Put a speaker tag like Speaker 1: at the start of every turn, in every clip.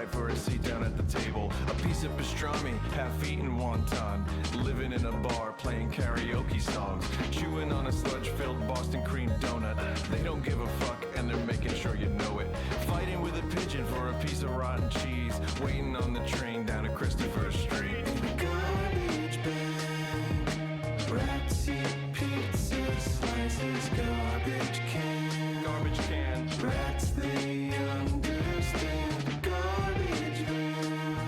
Speaker 1: fight for a seat down at the table. A piece of pastrami, half-eaten wonton. Living in a bar, playing karaoke songs. Chewing on a sludge-filled Boston cream donut. They don't give a fuck, and they're making sure you know it. Fighting with a pigeon for a piece of rotten cheese. Waiting on the train down to Christopher Street.
Speaker 2: Garbage bag, Raisi pizza slices, garbage can.
Speaker 1: Garbage can.
Speaker 2: Rats, they understand. Garbage man,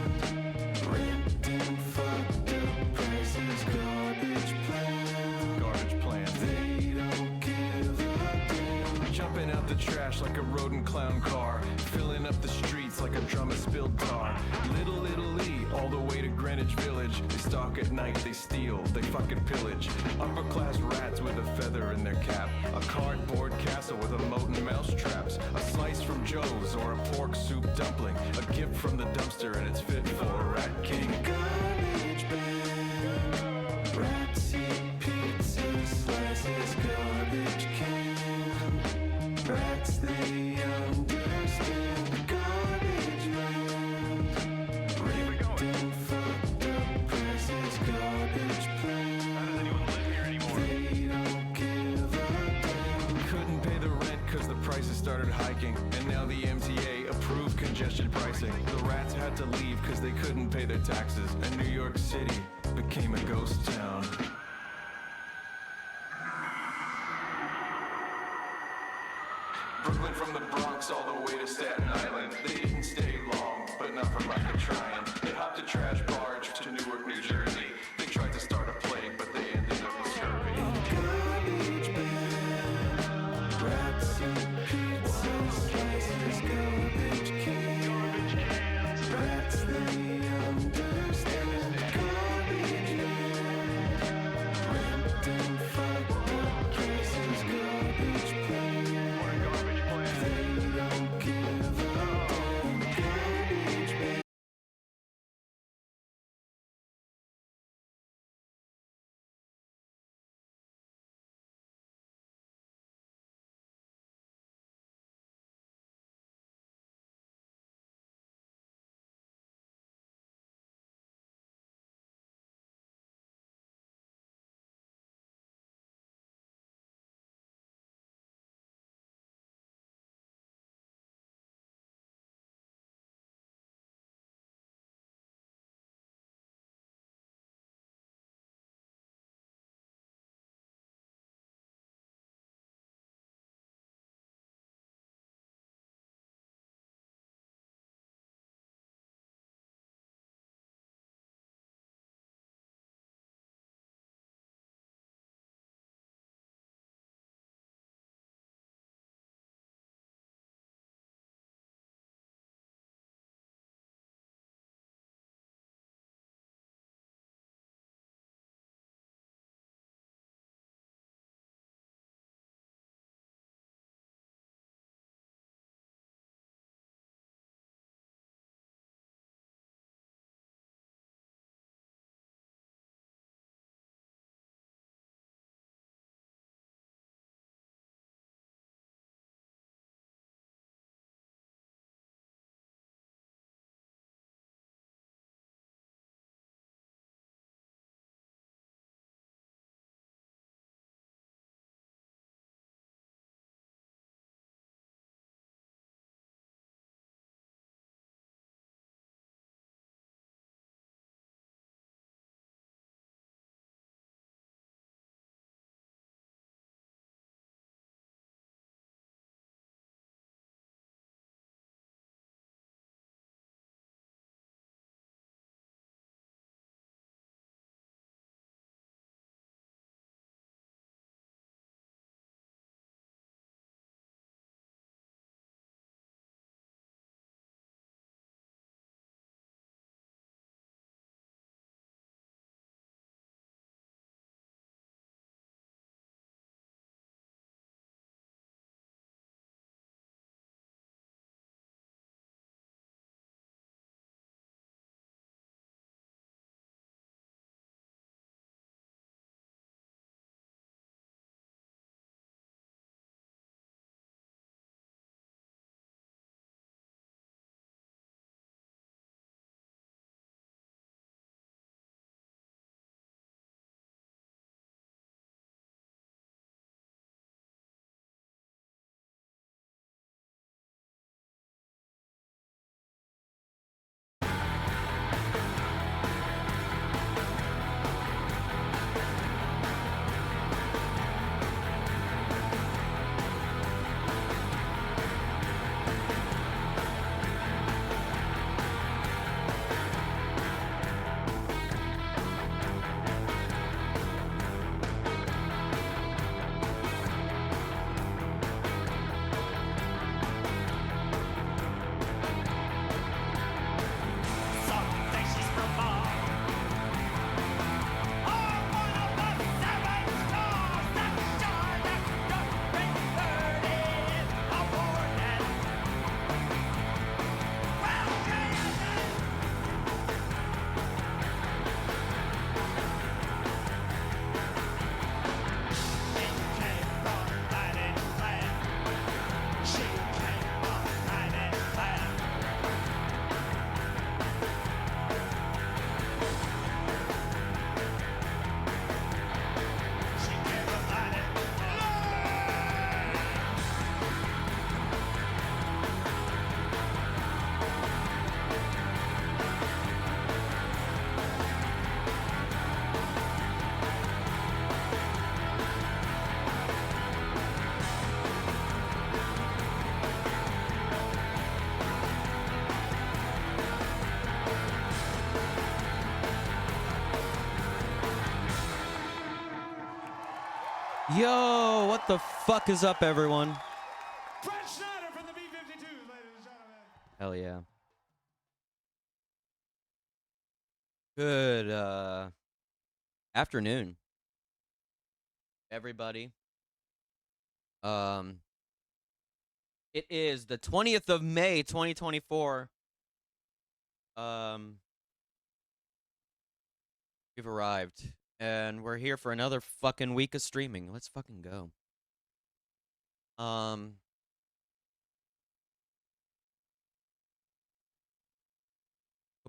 Speaker 2: renting fucked up prices. Garbage plan,
Speaker 1: Garbage plan.
Speaker 2: they don't give a damn.
Speaker 1: Jumping out the trash like a rodent clown car. Filling up the streets like a drum of spilled tar. Little Italy, all the way to Greenwich Village. They stalk at night, they steal, they fucking pillage. Upper class rats with a feather in their cap. A cardboard castle with a moat and mouse traps. A slice from Joe's or a pork soup dumpling. A gift from the dumpster and it's fit for a rat king.
Speaker 2: Garbage bag, Raisi pizza slices, garbage can. Rats, they understand. Garbage man, renting fucked up prices. Garbage plan, they don't give a damn.
Speaker 1: Couldn't pay the rent cause the prices started hiking. And now the MTA approved congestion pricing. The rats had to leave cause they couldn't pay their taxes. And New York City became a ghost town. Brooklyn from the Bronx all the way to Staten Island. They didn't stay long, but not for lack of trying. They hopped a trash barge to Newark, New Jersey. They tried to start a plague, but they ended up with scurvy.
Speaker 2: Garbage bag, Raisi pizza slices, garbage cans. Rats, they understand. Garbage man,
Speaker 3: Yo, what the fuck is up, everyone?
Speaker 4: Fred Schneider from the B-52s, ladies and gentlemen.
Speaker 3: Hell yeah. Good afternoon, everybody. Um it is the 20th of May, 2024. We've arrived and we're here for another fucking week of streaming. Let's fucking go. Hope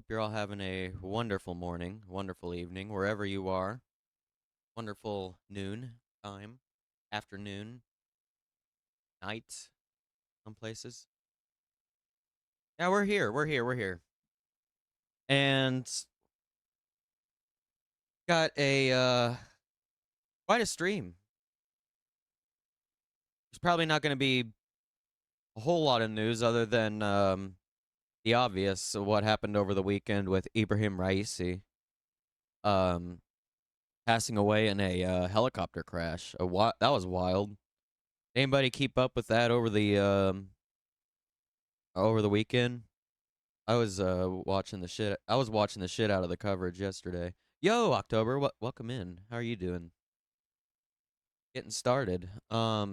Speaker 3: you're all having a wonderful morning, wonderful evening, wherever you are. Wonderful noon time, afternoon, night, some places. Yeah, we're here. And got a quite a stream. There's probably not going to be a whole lot of news other than the obvious of what happened over the weekend with Ebrahim Raisi passing away in a helicopter crash. That was wild. Anybody keep up with that over the weekend? I was watching the shit. I was watching the shit out of the coverage yesterday. Yo, October, welcome in. How are you doing? Getting started. Yeah.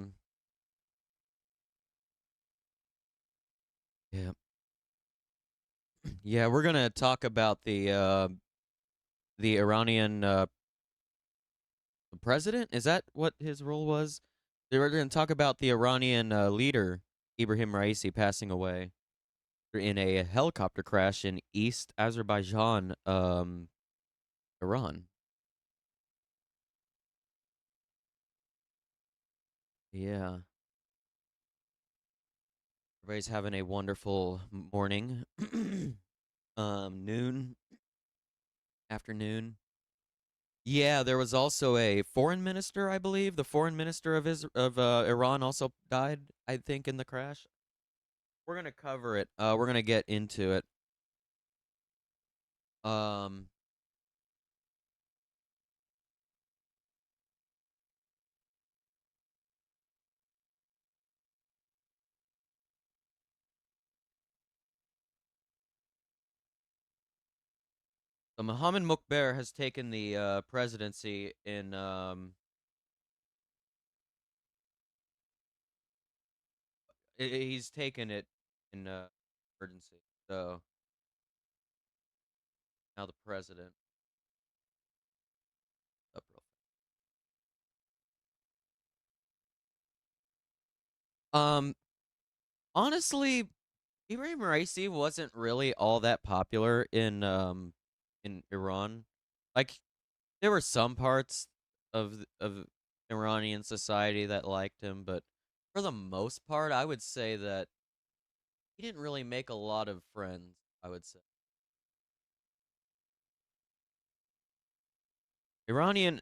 Speaker 3: Yeah, we're gonna talk about the Iranian president. Is that what his role was? We're gonna talk about the Iranian leader Ebrahim Raisi passing away in a helicopter crash in East Azerbaijan, Iran. Yeah, everybody's having a wonderful morning, noon, afternoon. Yeah, there was also a foreign minister, I believe. The foreign minister of Iran also died, I think, in the crash. We're gonna cover it. We're gonna get into it. Um, so Mohammed Mukber has taken the presidency in he's taken it in emergency. So now the president. Up real Honestly, Ibrahim Raisi wasn't really all that popular in Iran. Like there were some parts of Iranian society that liked him, but for the most part, I would say that he didn't really make a lot of friends, I would say. Iranian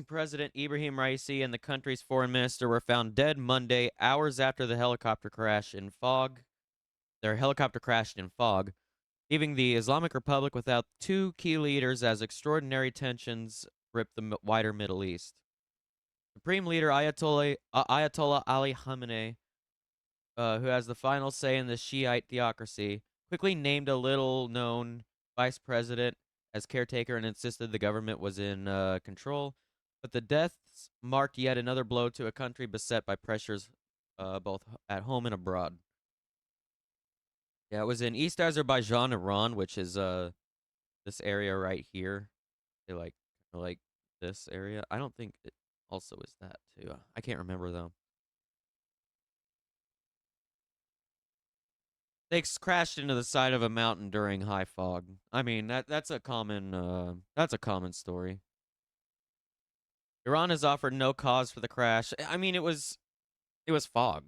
Speaker 3: President Ebrahim Raisi and the country's foreign minister were found dead Monday, hours after the helicopter crash in fog. Their helicopter crashed in fog, leaving the Islamic Republic without two key leaders as extraordinary tensions gripped the wider Middle East. Supreme Leader Ayatollah Ali Khamenei, who has the final say in the Shiite theocracy, quickly named a little-known vice president as caretaker and insisted the government was in control. But the deaths marked yet another blow to a country beset by pressures both at home and abroad. Yeah, it was in East Azerbaijan, Iran, which is this area right here. They like this area. I don't think it also is that too. I can't remember though. They crashed into the side of a mountain during high fog. I mean, that's a common story. Iran has offered no cause for the crash. I mean, it was fog.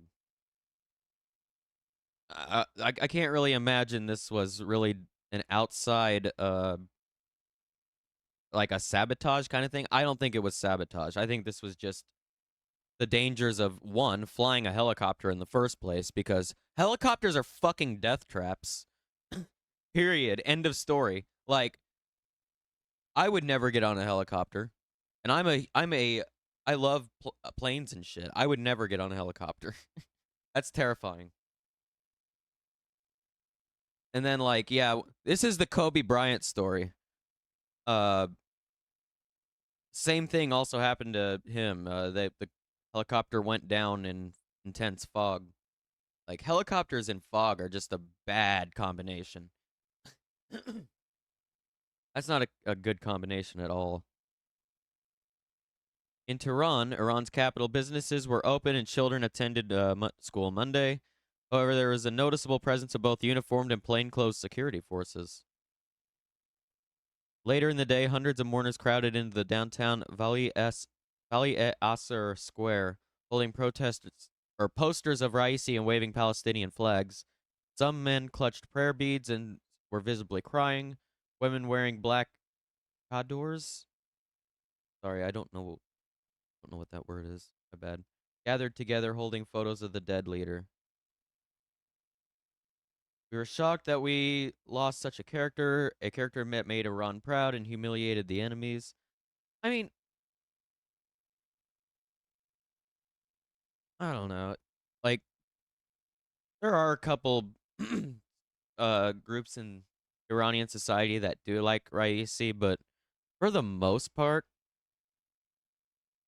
Speaker 3: I can't really imagine this was really an outside like a sabotage kind of thing. I don't think it was sabotage. I think this was just the dangers of one, flying a helicopter in the first place, because helicopters are fucking death traps. Period. End of story. Like, I would never get on a helicopter. And I love planes and shit. I would never get on a helicopter. That's terrifying. And then like, yeah, this is the Kobe Bryant story. Uh, Same thing also happened to him. The helicopter went down in intense fog. Like helicopters and fog are just a bad combination. That's not a good combination at all. In Tehran, Iran's capital, businesses were open and children attended school Monday. However, there was a noticeable presence of both uniformed and plainclothes security forces. Later in the day, hundreds of mourners crowded into the downtown Vali-e-Asr Square, holding protesters or posters of Raisi and waving Palestinian flags. Some men clutched prayer beads and were visibly crying. Women wearing black chadors. Sorry, I don't know what that word is. My bad. Gathered together holding photos of the dead leader. We were shocked that we lost such a character that made Iran proud and humiliated the enemies. I mean, I don't know. Like, there are a couple groups in Iranian society that do like Raisi, but for the most part,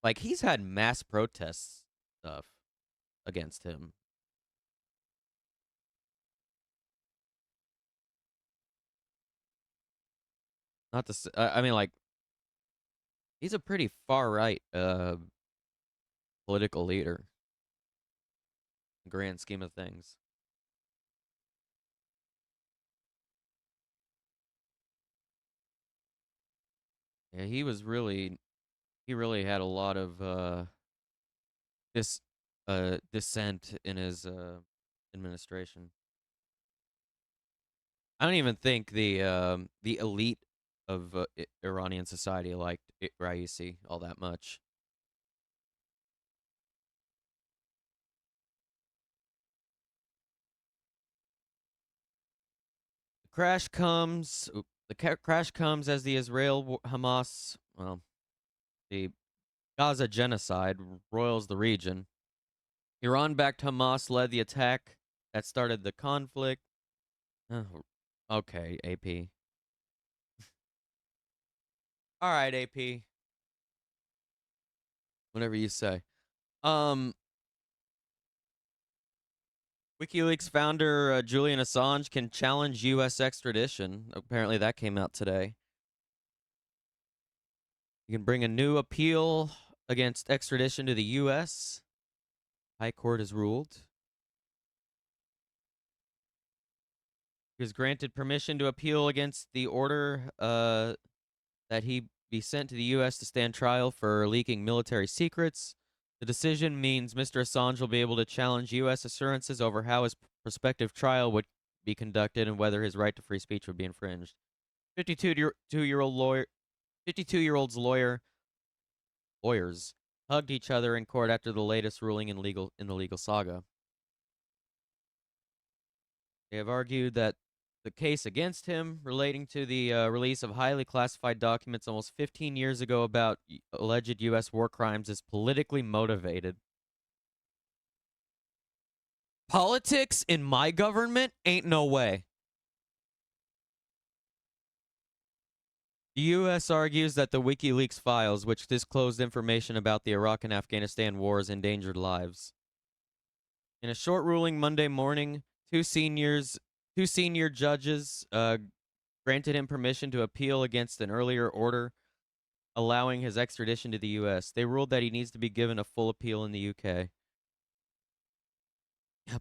Speaker 3: like he's had mass protests stuff against him. Not to say, I mean, like he's a pretty far right political leader, in the grand scheme of things. Yeah, he really had a lot of dis dissent in his administration. I don't even think the elite of Iranian society liked Raisi all that much. Crash comes as the Israel Hamas, well, the Gaza genocide roils the region. Iran-backed Hamas led the attack that started the conflict. Oh, okay, AP. All right, AP. Whatever you say. Um, WikiLeaks founder Julian Assange can challenge U.S. extradition. Apparently, that came out today. You can bring a new appeal against extradition to the U.S. High Court has ruled. He was granted permission to appeal against the order that he be sent to the U.S. to stand trial for leaking military secrets. The decision means Mr. Assange will be able to challenge U.S. assurances over how his prospective trial would be conducted and whether his right to free speech would be infringed. 52-year-old lawyer, 52-year-old's lawyers hugged each other in court after the latest ruling in the legal saga. They have argued that the case against him relating to the release of highly classified documents almost 15 years ago about alleged U.S. war crimes is politically motivated. Politics in my government? Ain't no way. The U.S. argues that the WikiLeaks files, which disclosed information about the Iraq and Afghanistan wars, endangered lives. In a short ruling Monday morning, two senior judges granted him permission to appeal against an earlier order allowing his extradition to the U.S. They ruled that he needs to be given a full appeal in the U.K.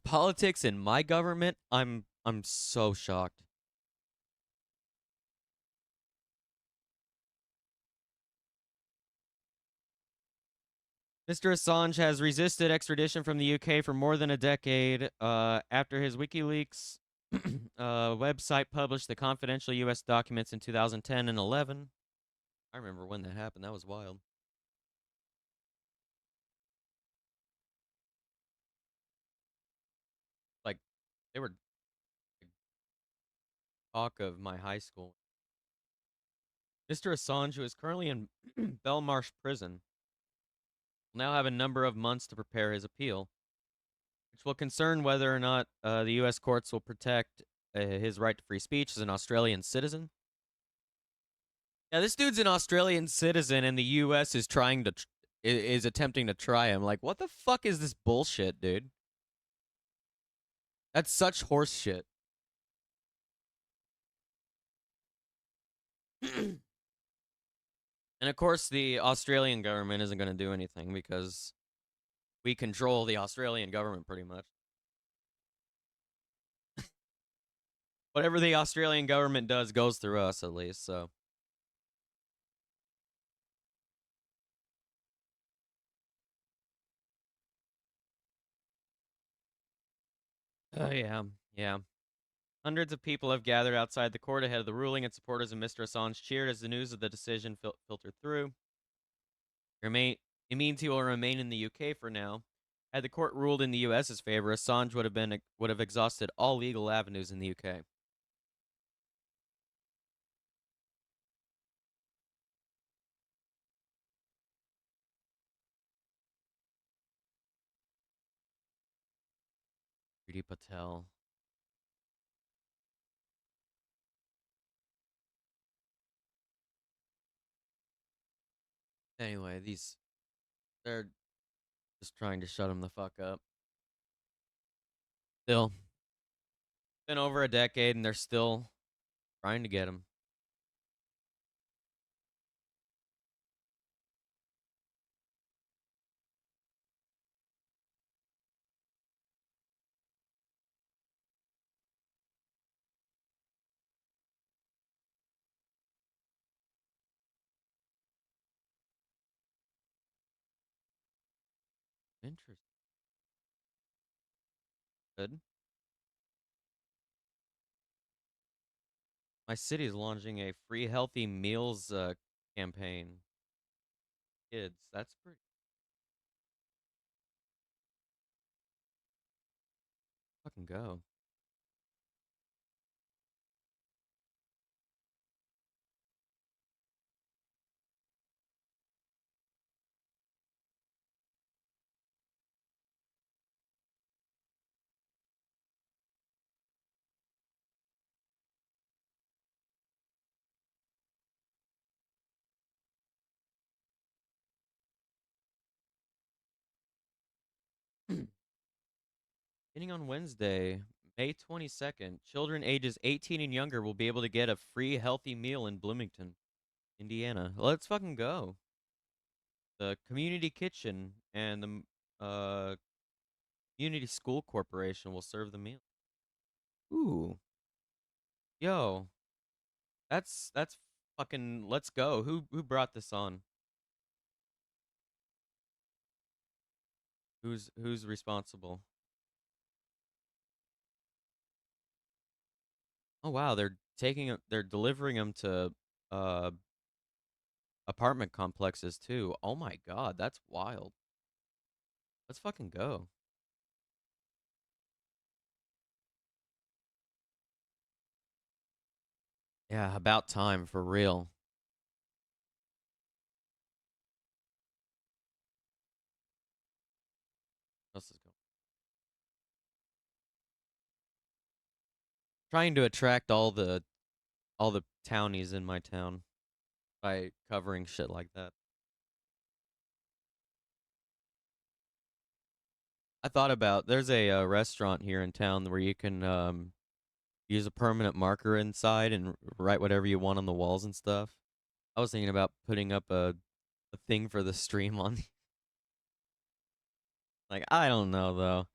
Speaker 3: Politics in my government? I'm so shocked. Mr. Assange has resisted extradition from the UK for more than a decade after his WikiLeaks website published the confidential U.S. documents in 2010 and 11. I remember when that happened. That was wild. Like, they were like, talk of my high school. Mr. Assange, who is currently in Belmarsh prison, will now have a number of months to prepare his appeal, which will concern whether or not the U.S. courts will protect his right to free speech as an Australian citizen. Yeah, this dude's an Australian citizen, and the U.S. is trying to is attempting to try him. Like, what the fuck is this bullshit, dude? That's such horse shit. And of course, the Australian government isn't going to do anything because we control the Australian government pretty much. Whatever the Australian government does goes through us, at least, so. Oh, yeah. Yeah. Hundreds of people have gathered outside the court ahead of the ruling, and supporters of Mr. Assange cheered as the news of the decision filtered through. It means he will remain in the UK for now. Had the court ruled in the US's favor, Assange would have exhausted all legal avenues in the UK. Priti Patel. Anyway, they're just trying to shut him the fuck up. Still, been over a decade and they're still trying to get him. Interesting. Good. My city is launching a free healthy meals campaign. Kids, that's pretty fucking go. Beginning on Wednesday, May 22nd, children ages 18 and younger will be able to get a free healthy meal in Bloomington, Indiana. Let's fucking go. The community kitchen and the community school corporation will serve the meal. Ooh, yo, that's fucking. Let's go. Who brought this on? Who's responsible? Oh wow, they're delivering them to uh apartment complexes too. Oh my god, that's wild. Let's fucking go. Yeah, about time for real. What else is going? Trying to attract all the townies in my town by covering shit like that. I thought about there's a restaurant here in town where you can use a permanent marker inside and write whatever you want on the walls and stuff. I was thinking about putting up a thing for the stream on. Like I don't know though.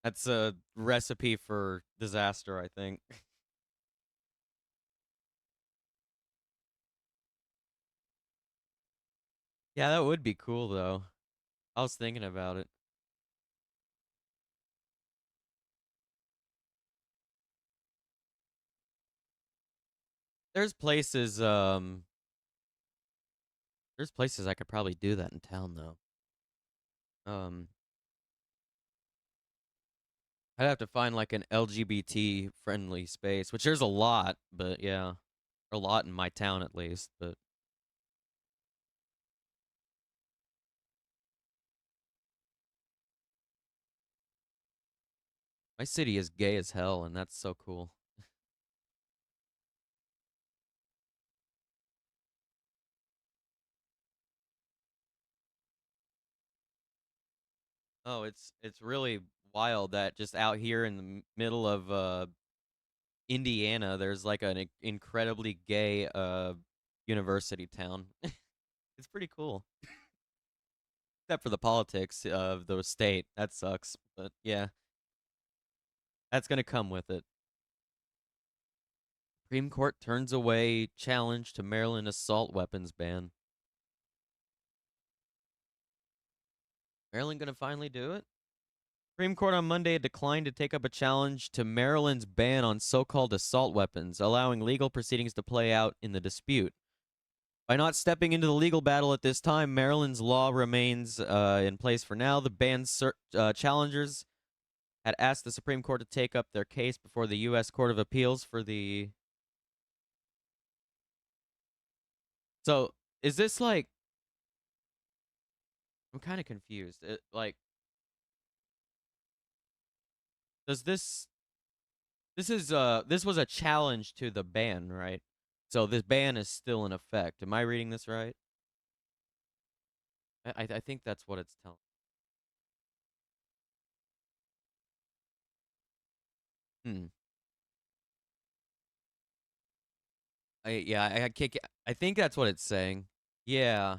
Speaker 3: That's a recipe for disaster, I think. Yeah, that would be cool though. I was thinking about it. There's places there's places I could probably do that in town though. Um I'd have to find like an LGBT friendly space, which there's a lot, but yeah. A lot in my town at least, but My city is gay as hell, and that's so cool. Oh, it's really wild that just out here in the middle of Indiana, there's like an incredibly gay university town. It's pretty cool, except for the politics of the state. That sucks, but yeah, that's gonna come with it. Supreme Court turns away challenge to Maryland assault weapons ban. Maryland gonna finally do it? Supreme Court on Monday declined to take up a challenge to Maryland's ban on so-called assault weapons, allowing legal proceedings to play out in the dispute. By not stepping into the legal battle at this time, Maryland's law remains in place for now. The ban's challengers had asked the Supreme Court to take up their case before the U.S. Court of Appeals for the... So, is this like... I'm kind of confused. Does this... This was a challenge to the ban, right? So this ban is still in effect. Am I reading this right? I think that's what it's telling. Hmm. I think that's what it's saying. Yeah.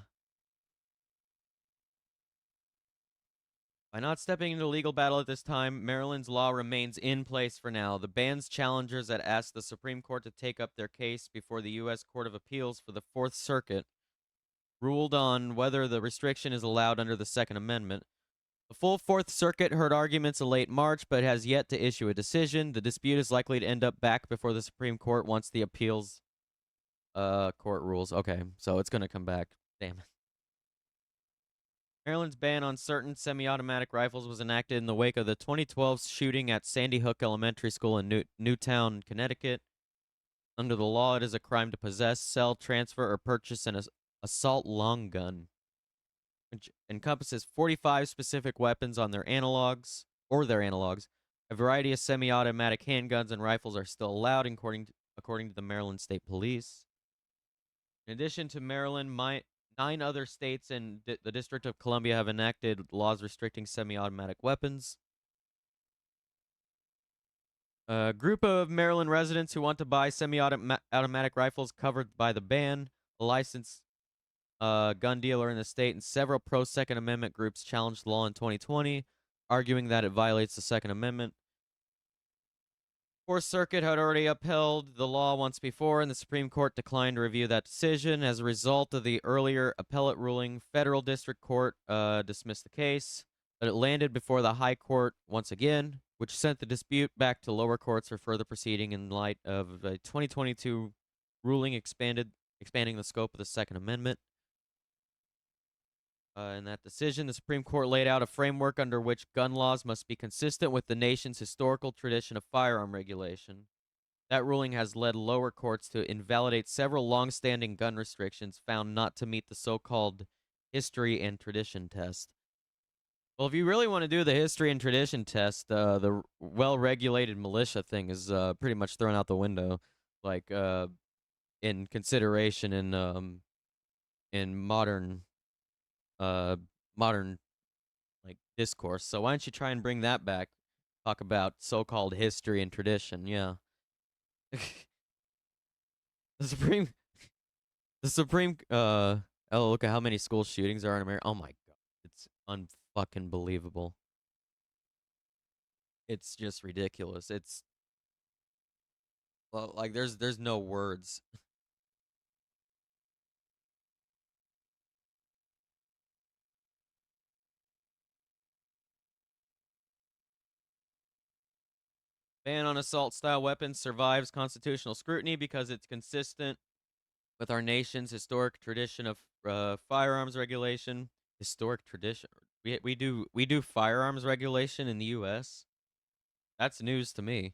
Speaker 3: By not stepping into legal battle at this time, Maryland's law remains in place for now. The ban's challengers had asked the Supreme Court to take up their case before the U.S. Court of Appeals for the Fourth Circuit ruled on whether the restriction is allowed under the Second Amendment. The full Fourth Circuit heard arguments in late March, but has yet to issue a decision. The dispute is likely to end up back before the Supreme Court once the appeals court rules. Okay, so it's gonna come back. Damn it. Maryland's ban on certain semi-automatic rifles was enacted in the wake of the 2012 shooting at Sandy Hook Elementary School in Newtown, Connecticut. Under the law, it is a crime to possess, sell, transfer, or purchase an assault long gun, which encompasses 45 specific weapons on their analogs. A variety of semi-automatic handguns and rifles are still allowed, according to the Maryland State Police. In addition to Maryland, 9 other states and the District of Columbia have enacted laws restricting semi-automatic weapons. A group of Maryland residents who want to buy semi-automatic rifles covered by the ban, a licensed gun dealer in the state, and several pro-Second Amendment groups challenged the law in 2020, arguing that it violates the Second Amendment. Fourth Circuit had already upheld the law once before, and the Supreme Court declined to review that decision. As a result of the earlier appellate ruling, Federal District Court dismissed the case, but it landed before the High Court once again, which sent the dispute back to lower courts for further proceeding in light of a 2022 ruling expanding the scope of the Second Amendment. In that decision, the Supreme Court laid out a framework under which gun laws must be consistent with the nation's historical tradition of firearm regulation. That ruling has led lower courts to invalidate several long-standing gun restrictions found not to meet the so-called history and tradition test. Well, if you really want to do the history and tradition test, the well-regulated militia thing is pretty much thrown out the window, like in consideration in modern like discourse. So why don't you try and bring that back? Talk about so-called history and tradition. Yeah. the Supreme the Supreme oh, look at how many school shootings are in America. Oh my god. It's unfucking believable. It's just ridiculous. It's well, like there's no words. Ban on assault-style weapons survives constitutional scrutiny because it's consistent with our nation's historic tradition of firearms regulation. Historic tradition. We do firearms regulation in the U.S. That's news to me,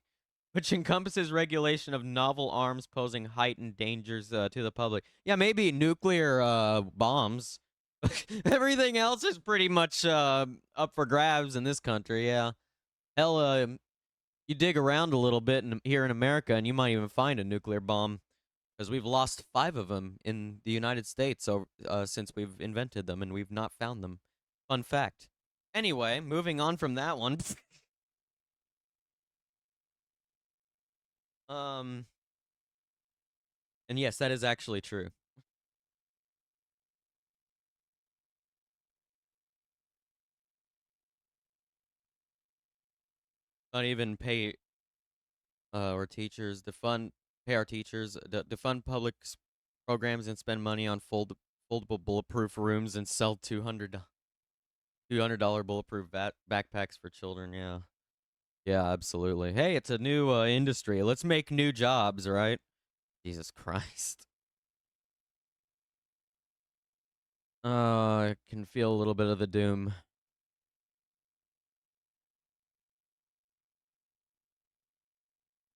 Speaker 3: which encompasses regulation of novel arms posing heightened dangers to the public. Yeah, maybe nuclear bombs. Everything else is pretty much up for grabs in this country. Yeah, hell, You dig around a little bit here in America, and you might even find a nuclear bomb, because we've lost 5 of them in the United States since we've invented them, and we've not found them. Fun fact. Anyway, moving on from that one. um, and yes, that is actually true. Not even pay or teachers defund pay our teachers defund public programs and spend money on foldable bulletproof rooms and sell $200 bulletproof backpacks for children. Yeah. Yeah, absolutely. Hey, it's a new industry. Let's make new jobs, right? Jesus Christ. I can feel a little bit of the doom.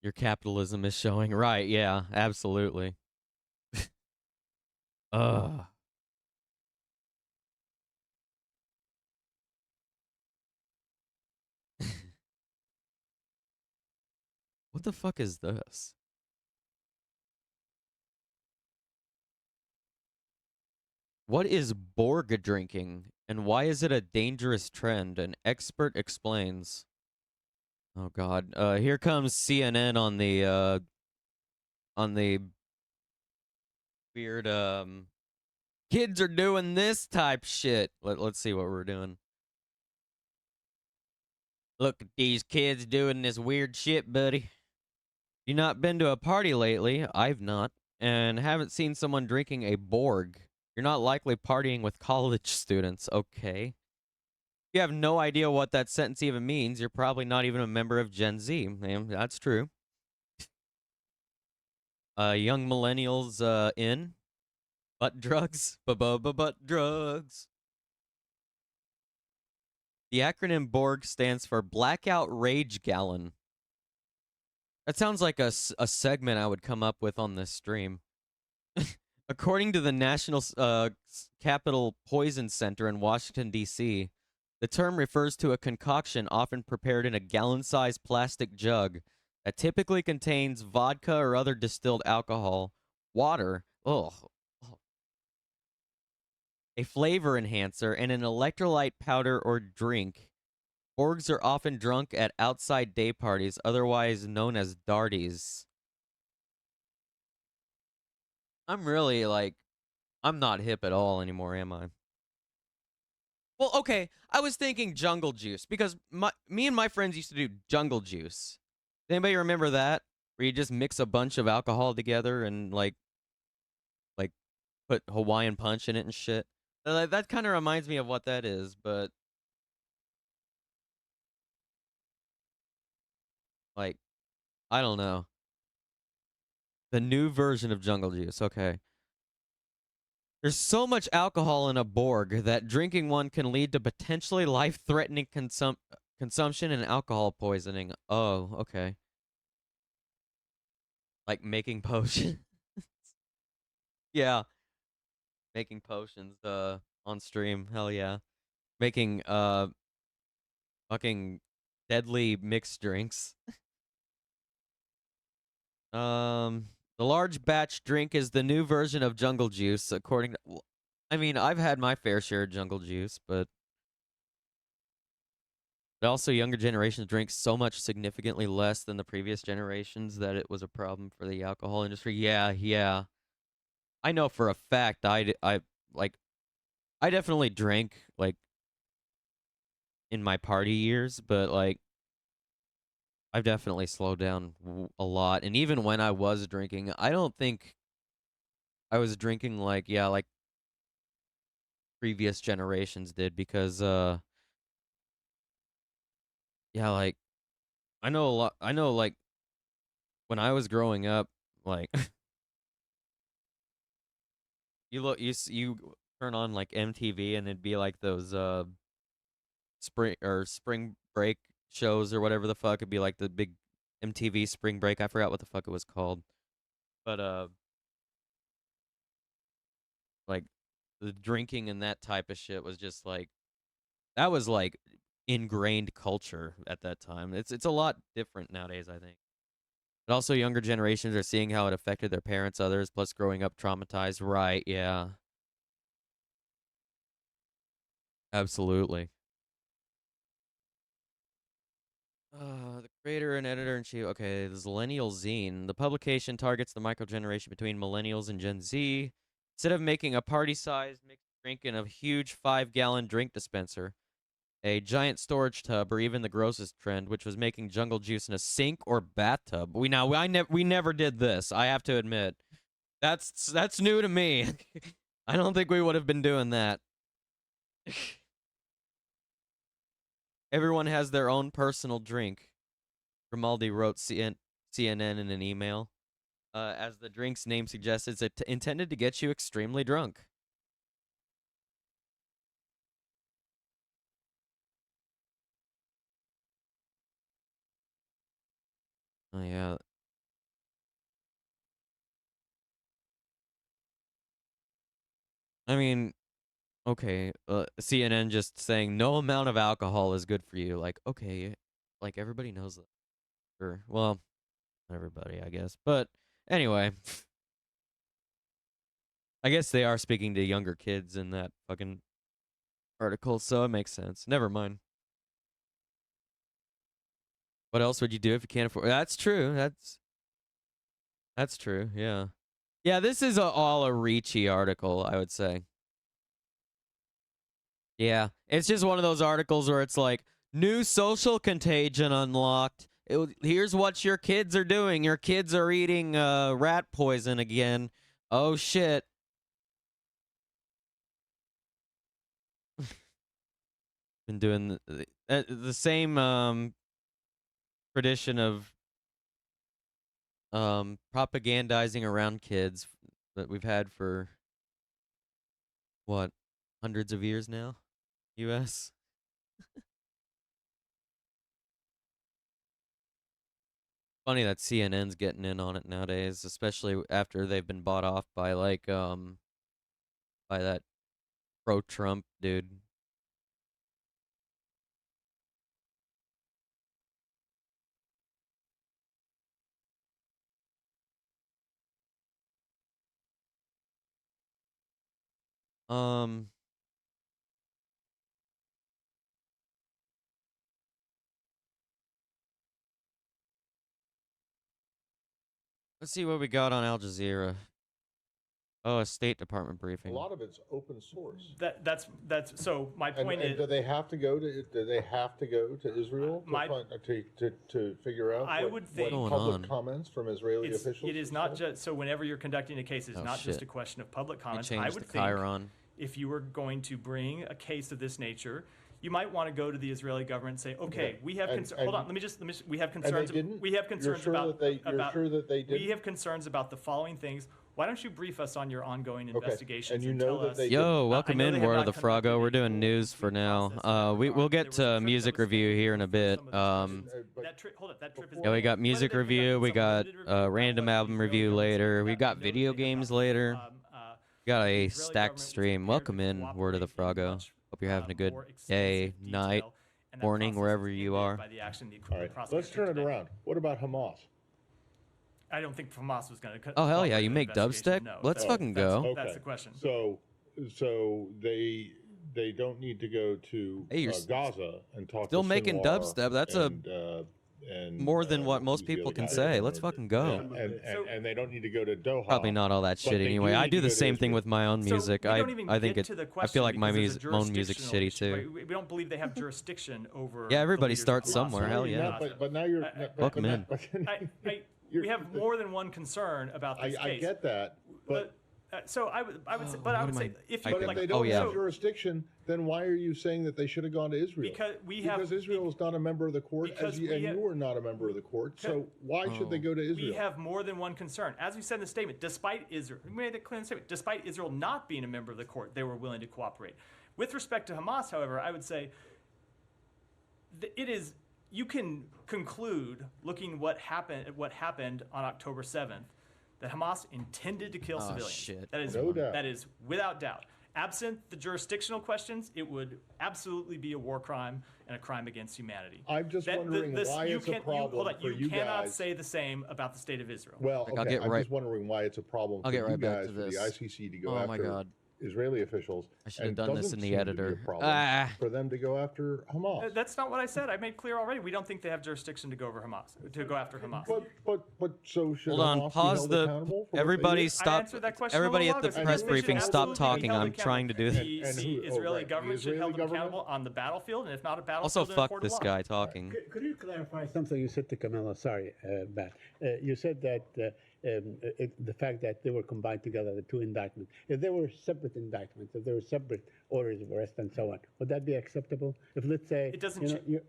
Speaker 3: Your capitalism is showing. Right, yeah, absolutely. Ugh. What the fuck is this? What is Borg drinking, and why is it a dangerous trend? An expert explains. Oh God! Here comes CNN on the weird kids are doing this type shit. Let's see what we're doing. Look at these kids doing this weird shit, buddy. You not been to a party lately? I've not, and haven't seen someone drinking a Borg. You're not likely partying with college students, okay? You have no idea what that sentence even means. You're probably not even a member of Gen Z. That's true. Young millennials in butt drugs, butt drugs. The acronym Borg stands for Blackout Rage Gallon. That sounds like a segment I would come up with on this stream. According to the National Capital Poison Center in Washington, D.C., the term refers to a concoction often prepared in a gallon-sized plastic jug that typically contains vodka or other distilled alcohol, water, a flavor enhancer, and an electrolyte powder or drink. Borgs are often drunk at outside day parties, otherwise known as darties. I'm really I'm not hip at all anymore, am I? Well, okay, I was thinking jungle juice because me and my friends used to do jungle juice. Does anybody remember that? Where you just mix a bunch of alcohol together and like put Hawaiian punch in it and shit. That kind of reminds me of what that is, but like I don't know. The new version of jungle juice. Okay. There's so much alcohol in a Borg that drinking one can lead to potentially life-threatening consumption and alcohol poisoning. Oh, okay. Like making potions. Yeah, making potions on stream. Hell yeah. Making fucking deadly mixed drinks. The large batch drink is the new version of jungle juice according to I mean, I've had my fair share of jungle juice, but also younger generations drink so much significantly less than the previous generations that it was a problem for the alcohol industry. Yeah, yeah. I know for a fact like I definitely drank like in my party years, but like I've definitely slowed down a lot. And even when I was drinking, I don't think I was drinking like previous generations did because yeah, like I know a lot I know like when I was growing up, like you turn on like MTV and it'd be like those spring break shows or whatever the fuck. It'd be like the big MTV spring break. I forgot what the fuck it was called. But like the drinking and that type of shit was just like that was like ingrained culture at that time. It's a lot different nowadays, I think. But also, younger generations are seeing how it affected their parents, others, plus growing up traumatized. Right? Yeah, absolutely. The creator and editor-in-chief. Okay, the Zillennial Zine. The publication targets the microgeneration between millennials and Gen Z. Instead of making a party-sized mixed drink in a huge 5-gallon drink dispenser, a giant storage tub, or even the grossest trend, which was making jungle juice in a sink or bathtub. We never did this. I have to admit, that's new to me. I don't think we would have been doing that. Everyone has their own personal drink. Grimaldi wrote CNN in an email. As the drink's name suggests, it's intended to get you extremely drunk. Oh, yeah. I mean, okay, CNN just saying no amount of alcohol is good for you. Like, okay, like everybody knows that. Or, well, not everybody, I guess. But anyway, I guess they are speaking to younger kids in that fucking article, so it makes sense. Never mind. What else would you do if you can't afford? That's true. That's true. Yeah. Yeah, this is all a Ricci article, I would say. Yeah, it's just one of those articles where it's like, new social contagion unlocked. Here's what your kids are doing. Your kids are eating rat poison again. Oh, shit. Been doing the same tradition of propagandizing around kids that we've had for, what, hundreds of years now? U.S.? Funny that CNN's getting in on it nowadays, especially after they've been bought off by like by that pro-Trump dude. Um let's see what we got on Al Jazeera. Oh, a State Department
Speaker 5: A
Speaker 3: briefing.
Speaker 5: lot of it's open source.
Speaker 4: That's so my
Speaker 5: And,
Speaker 4: point
Speaker 5: and
Speaker 4: is
Speaker 5: do they have to go to? Do they have to go to Israel to figure out
Speaker 4: I
Speaker 5: what,
Speaker 4: would think-
Speaker 5: what
Speaker 3: Going
Speaker 5: public
Speaker 3: on?
Speaker 5: comments from Israeli officials?
Speaker 4: it is not just so whenever you're conducting a case, it's
Speaker 3: Oh,
Speaker 4: not just
Speaker 3: shit.
Speaker 4: a question of public
Speaker 3: They
Speaker 4: comments. I
Speaker 3: changed
Speaker 4: would
Speaker 3: the
Speaker 4: think
Speaker 3: Chiron.
Speaker 4: if you were going to bring a case of this nature, you might want to go to the Israeli government and say, okay, we have concerns. Hold on, let me just we have
Speaker 5: And they
Speaker 4: concerns.
Speaker 5: didn't.
Speaker 4: We have concerns
Speaker 5: you're sure
Speaker 4: about
Speaker 5: that they,
Speaker 4: about.
Speaker 5: You're sure that they didn't.
Speaker 4: We have concerns about the following things. Why don't you brief us on your ongoing
Speaker 5: Okay,
Speaker 4: investigations
Speaker 5: and you
Speaker 4: and
Speaker 5: know
Speaker 4: tell
Speaker 5: that
Speaker 4: us?
Speaker 5: they
Speaker 3: Yo,
Speaker 5: didn't.
Speaker 3: welcome
Speaker 4: I know
Speaker 3: in,
Speaker 4: they have
Speaker 3: War of
Speaker 4: not
Speaker 3: the
Speaker 4: conducted
Speaker 3: Froggo. We're
Speaker 4: a
Speaker 3: doing
Speaker 4: full
Speaker 3: news for
Speaker 4: complete
Speaker 3: now.
Speaker 4: process in that
Speaker 3: We'll
Speaker 4: regard.
Speaker 3: get
Speaker 4: There was a
Speaker 3: to
Speaker 4: trip
Speaker 3: music
Speaker 4: that was
Speaker 3: review
Speaker 4: scheduled
Speaker 3: here in a
Speaker 4: for
Speaker 3: bit.
Speaker 4: some of these questions.
Speaker 5: but
Speaker 4: That trip, hold up, that trip is
Speaker 3: Yeah, we got
Speaker 4: whether
Speaker 3: music
Speaker 4: they've
Speaker 3: review.
Speaker 4: conducted
Speaker 3: We
Speaker 4: some
Speaker 3: got
Speaker 4: limited review, kind of
Speaker 3: random
Speaker 4: what the
Speaker 3: album
Speaker 4: Israeli
Speaker 3: review
Speaker 4: government said
Speaker 3: later.
Speaker 4: about
Speaker 3: We
Speaker 4: the
Speaker 3: got
Speaker 4: notice
Speaker 3: video
Speaker 4: they have
Speaker 3: games
Speaker 4: not
Speaker 3: later.
Speaker 4: the
Speaker 3: Got
Speaker 4: the
Speaker 3: a
Speaker 4: Israeli
Speaker 3: stacked
Speaker 4: government was
Speaker 3: stream.
Speaker 4: prepared
Speaker 3: Welcome
Speaker 4: to
Speaker 3: in, Word of the
Speaker 4: cooperate in
Speaker 3: Froggo.
Speaker 4: much,
Speaker 3: Hope you're having a good
Speaker 4: more
Speaker 3: day,
Speaker 4: extensive
Speaker 3: night,
Speaker 4: detail, and that
Speaker 3: morning,
Speaker 4: process
Speaker 3: wherever
Speaker 4: was
Speaker 3: you
Speaker 4: ended
Speaker 3: are.
Speaker 4: by the action the
Speaker 5: All right,
Speaker 4: prosecutor
Speaker 5: let's turn
Speaker 4: took
Speaker 5: it
Speaker 4: today.
Speaker 5: around. What about Hamas?
Speaker 4: I don't think Hamas was going to.
Speaker 3: Oh, hell yeah, you make dubstep? Let's fucking go.
Speaker 4: That's the question.
Speaker 5: So they don't need to go to
Speaker 3: Hey, you're
Speaker 5: Gaza and talk
Speaker 3: still
Speaker 5: to
Speaker 3: making
Speaker 5: Sinwar
Speaker 3: dubstep. That's
Speaker 5: and
Speaker 3: more than what most
Speaker 5: who's the
Speaker 3: people
Speaker 5: other
Speaker 3: can
Speaker 5: guy?
Speaker 3: say. Let's fucking go.
Speaker 5: Yeah, and they don't need to go to Doha.
Speaker 3: Probably not all that
Speaker 5: But
Speaker 3: shit
Speaker 5: they
Speaker 3: anyway.
Speaker 5: do
Speaker 3: I
Speaker 5: need
Speaker 3: do
Speaker 5: to
Speaker 3: the
Speaker 5: go to
Speaker 3: same thing
Speaker 5: Israel.
Speaker 3: with my own
Speaker 4: So
Speaker 3: music.
Speaker 4: we don't even
Speaker 3: I think
Speaker 4: get to the
Speaker 3: I
Speaker 4: question
Speaker 3: feel like my
Speaker 4: because there's a
Speaker 3: own music's shitty
Speaker 4: jurisdictional issue,
Speaker 3: too.
Speaker 4: right? We don't believe they have jurisdiction over.
Speaker 3: Yeah,
Speaker 4: the
Speaker 3: everybody
Speaker 4: leaders of
Speaker 3: starts
Speaker 4: Hamas.
Speaker 3: somewhere, hell yeah.
Speaker 5: But now you're
Speaker 3: Welcome in.
Speaker 4: We have more than one concern about this
Speaker 5: I
Speaker 4: case.
Speaker 5: get that, but
Speaker 4: So I would say,
Speaker 3: what am
Speaker 4: say
Speaker 3: I
Speaker 4: if
Speaker 3: typing?
Speaker 4: you
Speaker 5: if
Speaker 4: like,
Speaker 5: they don't
Speaker 3: yeah.
Speaker 5: have jurisdiction, then why are you saying that they should have gone to Israel?
Speaker 4: Because
Speaker 5: Israel is not a member of the court,
Speaker 4: because
Speaker 5: and you are not a member of the court. So why should they go to Israel?
Speaker 4: we have more than one concern. As we said in the statement, despite Israel, we made it clear in the statement, despite Israel not being a member of the court, they were willing to cooperate. With respect to Hamas, however, I would say it is. You can conclude, looking what happened on October 7th, that Hamas intended to kill civilians.
Speaker 3: Shit.
Speaker 4: That is
Speaker 5: No doubt.
Speaker 4: That is without doubt. Absent the jurisdictional questions, it would absolutely be a war crime and a crime against humanity.
Speaker 5: I'm just wondering why it's a problem for you
Speaker 4: cannot
Speaker 5: guys.
Speaker 4: say the same about the state of Israel.
Speaker 5: Well,
Speaker 3: I'll
Speaker 5: okay,
Speaker 3: get
Speaker 5: I'm
Speaker 3: right-
Speaker 5: just wondering why it's a problem
Speaker 3: I'll
Speaker 5: for
Speaker 3: get right
Speaker 5: you
Speaker 3: back
Speaker 5: guys,
Speaker 3: to
Speaker 5: for the
Speaker 3: this.
Speaker 5: ICC to go
Speaker 3: Oh my
Speaker 5: after
Speaker 3: God.
Speaker 5: Israeli officials.
Speaker 3: I should have
Speaker 5: and
Speaker 3: done this
Speaker 5: doesn't
Speaker 3: in the
Speaker 5: seem to be a
Speaker 3: editor.
Speaker 5: problem for them to go after Hamas.
Speaker 4: That's not what I said. I made clear already. We don't think they have jurisdiction to go over Hamas, to go after Hamas.
Speaker 5: But so should
Speaker 3: Hold on,
Speaker 5: Hamas be
Speaker 3: pause
Speaker 5: held
Speaker 3: the.
Speaker 5: accountable for what
Speaker 3: Everybody
Speaker 5: they did?
Speaker 4: I
Speaker 3: stop.
Speaker 4: answered that question
Speaker 3: Everybody
Speaker 4: a
Speaker 3: at
Speaker 4: little
Speaker 3: the
Speaker 4: while ago.
Speaker 3: press
Speaker 4: They should
Speaker 3: briefing, stop
Speaker 4: absolutely be
Speaker 3: talking.
Speaker 4: held
Speaker 3: I'm trying to do that.
Speaker 4: The
Speaker 5: And who- oh,
Speaker 4: Israeli
Speaker 5: right,
Speaker 4: government
Speaker 5: the
Speaker 4: should hold
Speaker 5: Israeli
Speaker 4: them
Speaker 5: government?
Speaker 4: accountable on the battlefield, and if not a battlefield,
Speaker 3: Also,
Speaker 4: then a
Speaker 3: fuck
Speaker 4: court of
Speaker 3: this
Speaker 4: law.
Speaker 3: guy talking.
Speaker 6: Could you clarify something you said to Camilla? Sorry, Matt. You said that the fact that they were combined together, the two indictments, if they were separate indictments, if they were separate orders of arrest and so on, would that be acceptable? If, let's say,
Speaker 4: It doesn't.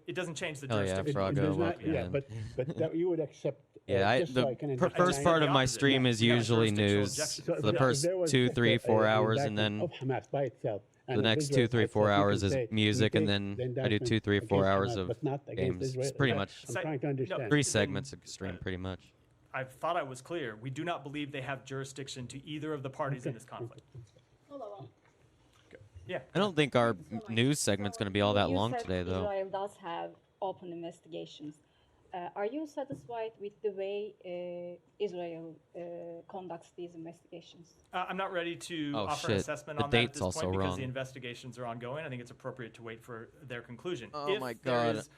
Speaker 4: It doesn't change the
Speaker 3: Oh, yeah,
Speaker 4: jurisdiction.
Speaker 3: Frog.
Speaker 6: does
Speaker 3: Froggo,
Speaker 6: not,
Speaker 3: welcome
Speaker 6: yeah,
Speaker 3: in.
Speaker 6: but that you would accept.
Speaker 3: Yeah,
Speaker 6: just so I can understand.
Speaker 3: first part of my
Speaker 4: opposite.
Speaker 3: stream is
Speaker 4: We have
Speaker 3: usually
Speaker 4: jurisdictional
Speaker 3: news
Speaker 4: objection.
Speaker 3: for the
Speaker 6: if
Speaker 3: first
Speaker 6: there was
Speaker 3: 2,
Speaker 6: just
Speaker 3: 3, 4
Speaker 6: an
Speaker 3: hours, and
Speaker 6: indictment
Speaker 3: then
Speaker 6: of Hamas by itself, and
Speaker 3: the
Speaker 6: of
Speaker 3: next
Speaker 6: Israel
Speaker 3: 2, 3,
Speaker 6: by
Speaker 3: 4
Speaker 6: itself, you
Speaker 3: hours
Speaker 6: can
Speaker 3: is
Speaker 6: say,
Speaker 3: music,
Speaker 6: we
Speaker 3: and
Speaker 6: take
Speaker 3: then
Speaker 6: the
Speaker 3: I do
Speaker 6: indictment
Speaker 3: 2, 3, 4
Speaker 6: against
Speaker 3: hours
Speaker 6: Hamas,
Speaker 3: of
Speaker 6: but not against
Speaker 3: games. It's
Speaker 6: Israel.
Speaker 3: pretty
Speaker 6: Okay.
Speaker 3: much
Speaker 6: I'm trying to understand.
Speaker 3: 3 segments of stream, pretty much.
Speaker 4: I thought I was clear. We do not believe they have jurisdiction to either of the parties in this conflict. Yeah.
Speaker 3: I don't think our news segment's going to be all that
Speaker 7: You
Speaker 3: long
Speaker 7: said
Speaker 3: today, though.
Speaker 7: Israel does have open investigations. Are you satisfied with the way Israel conducts these investigations?
Speaker 4: I'm not ready to
Speaker 3: Oh,
Speaker 4: offer an
Speaker 3: shit.
Speaker 4: assessment
Speaker 3: The
Speaker 4: on that at
Speaker 3: date's
Speaker 4: this
Speaker 3: also
Speaker 4: point because
Speaker 3: wrong.
Speaker 4: the investigations are ongoing. I think it's appropriate to wait for their conclusion.
Speaker 3: Oh
Speaker 4: if
Speaker 3: my
Speaker 4: there
Speaker 3: God.
Speaker 4: is,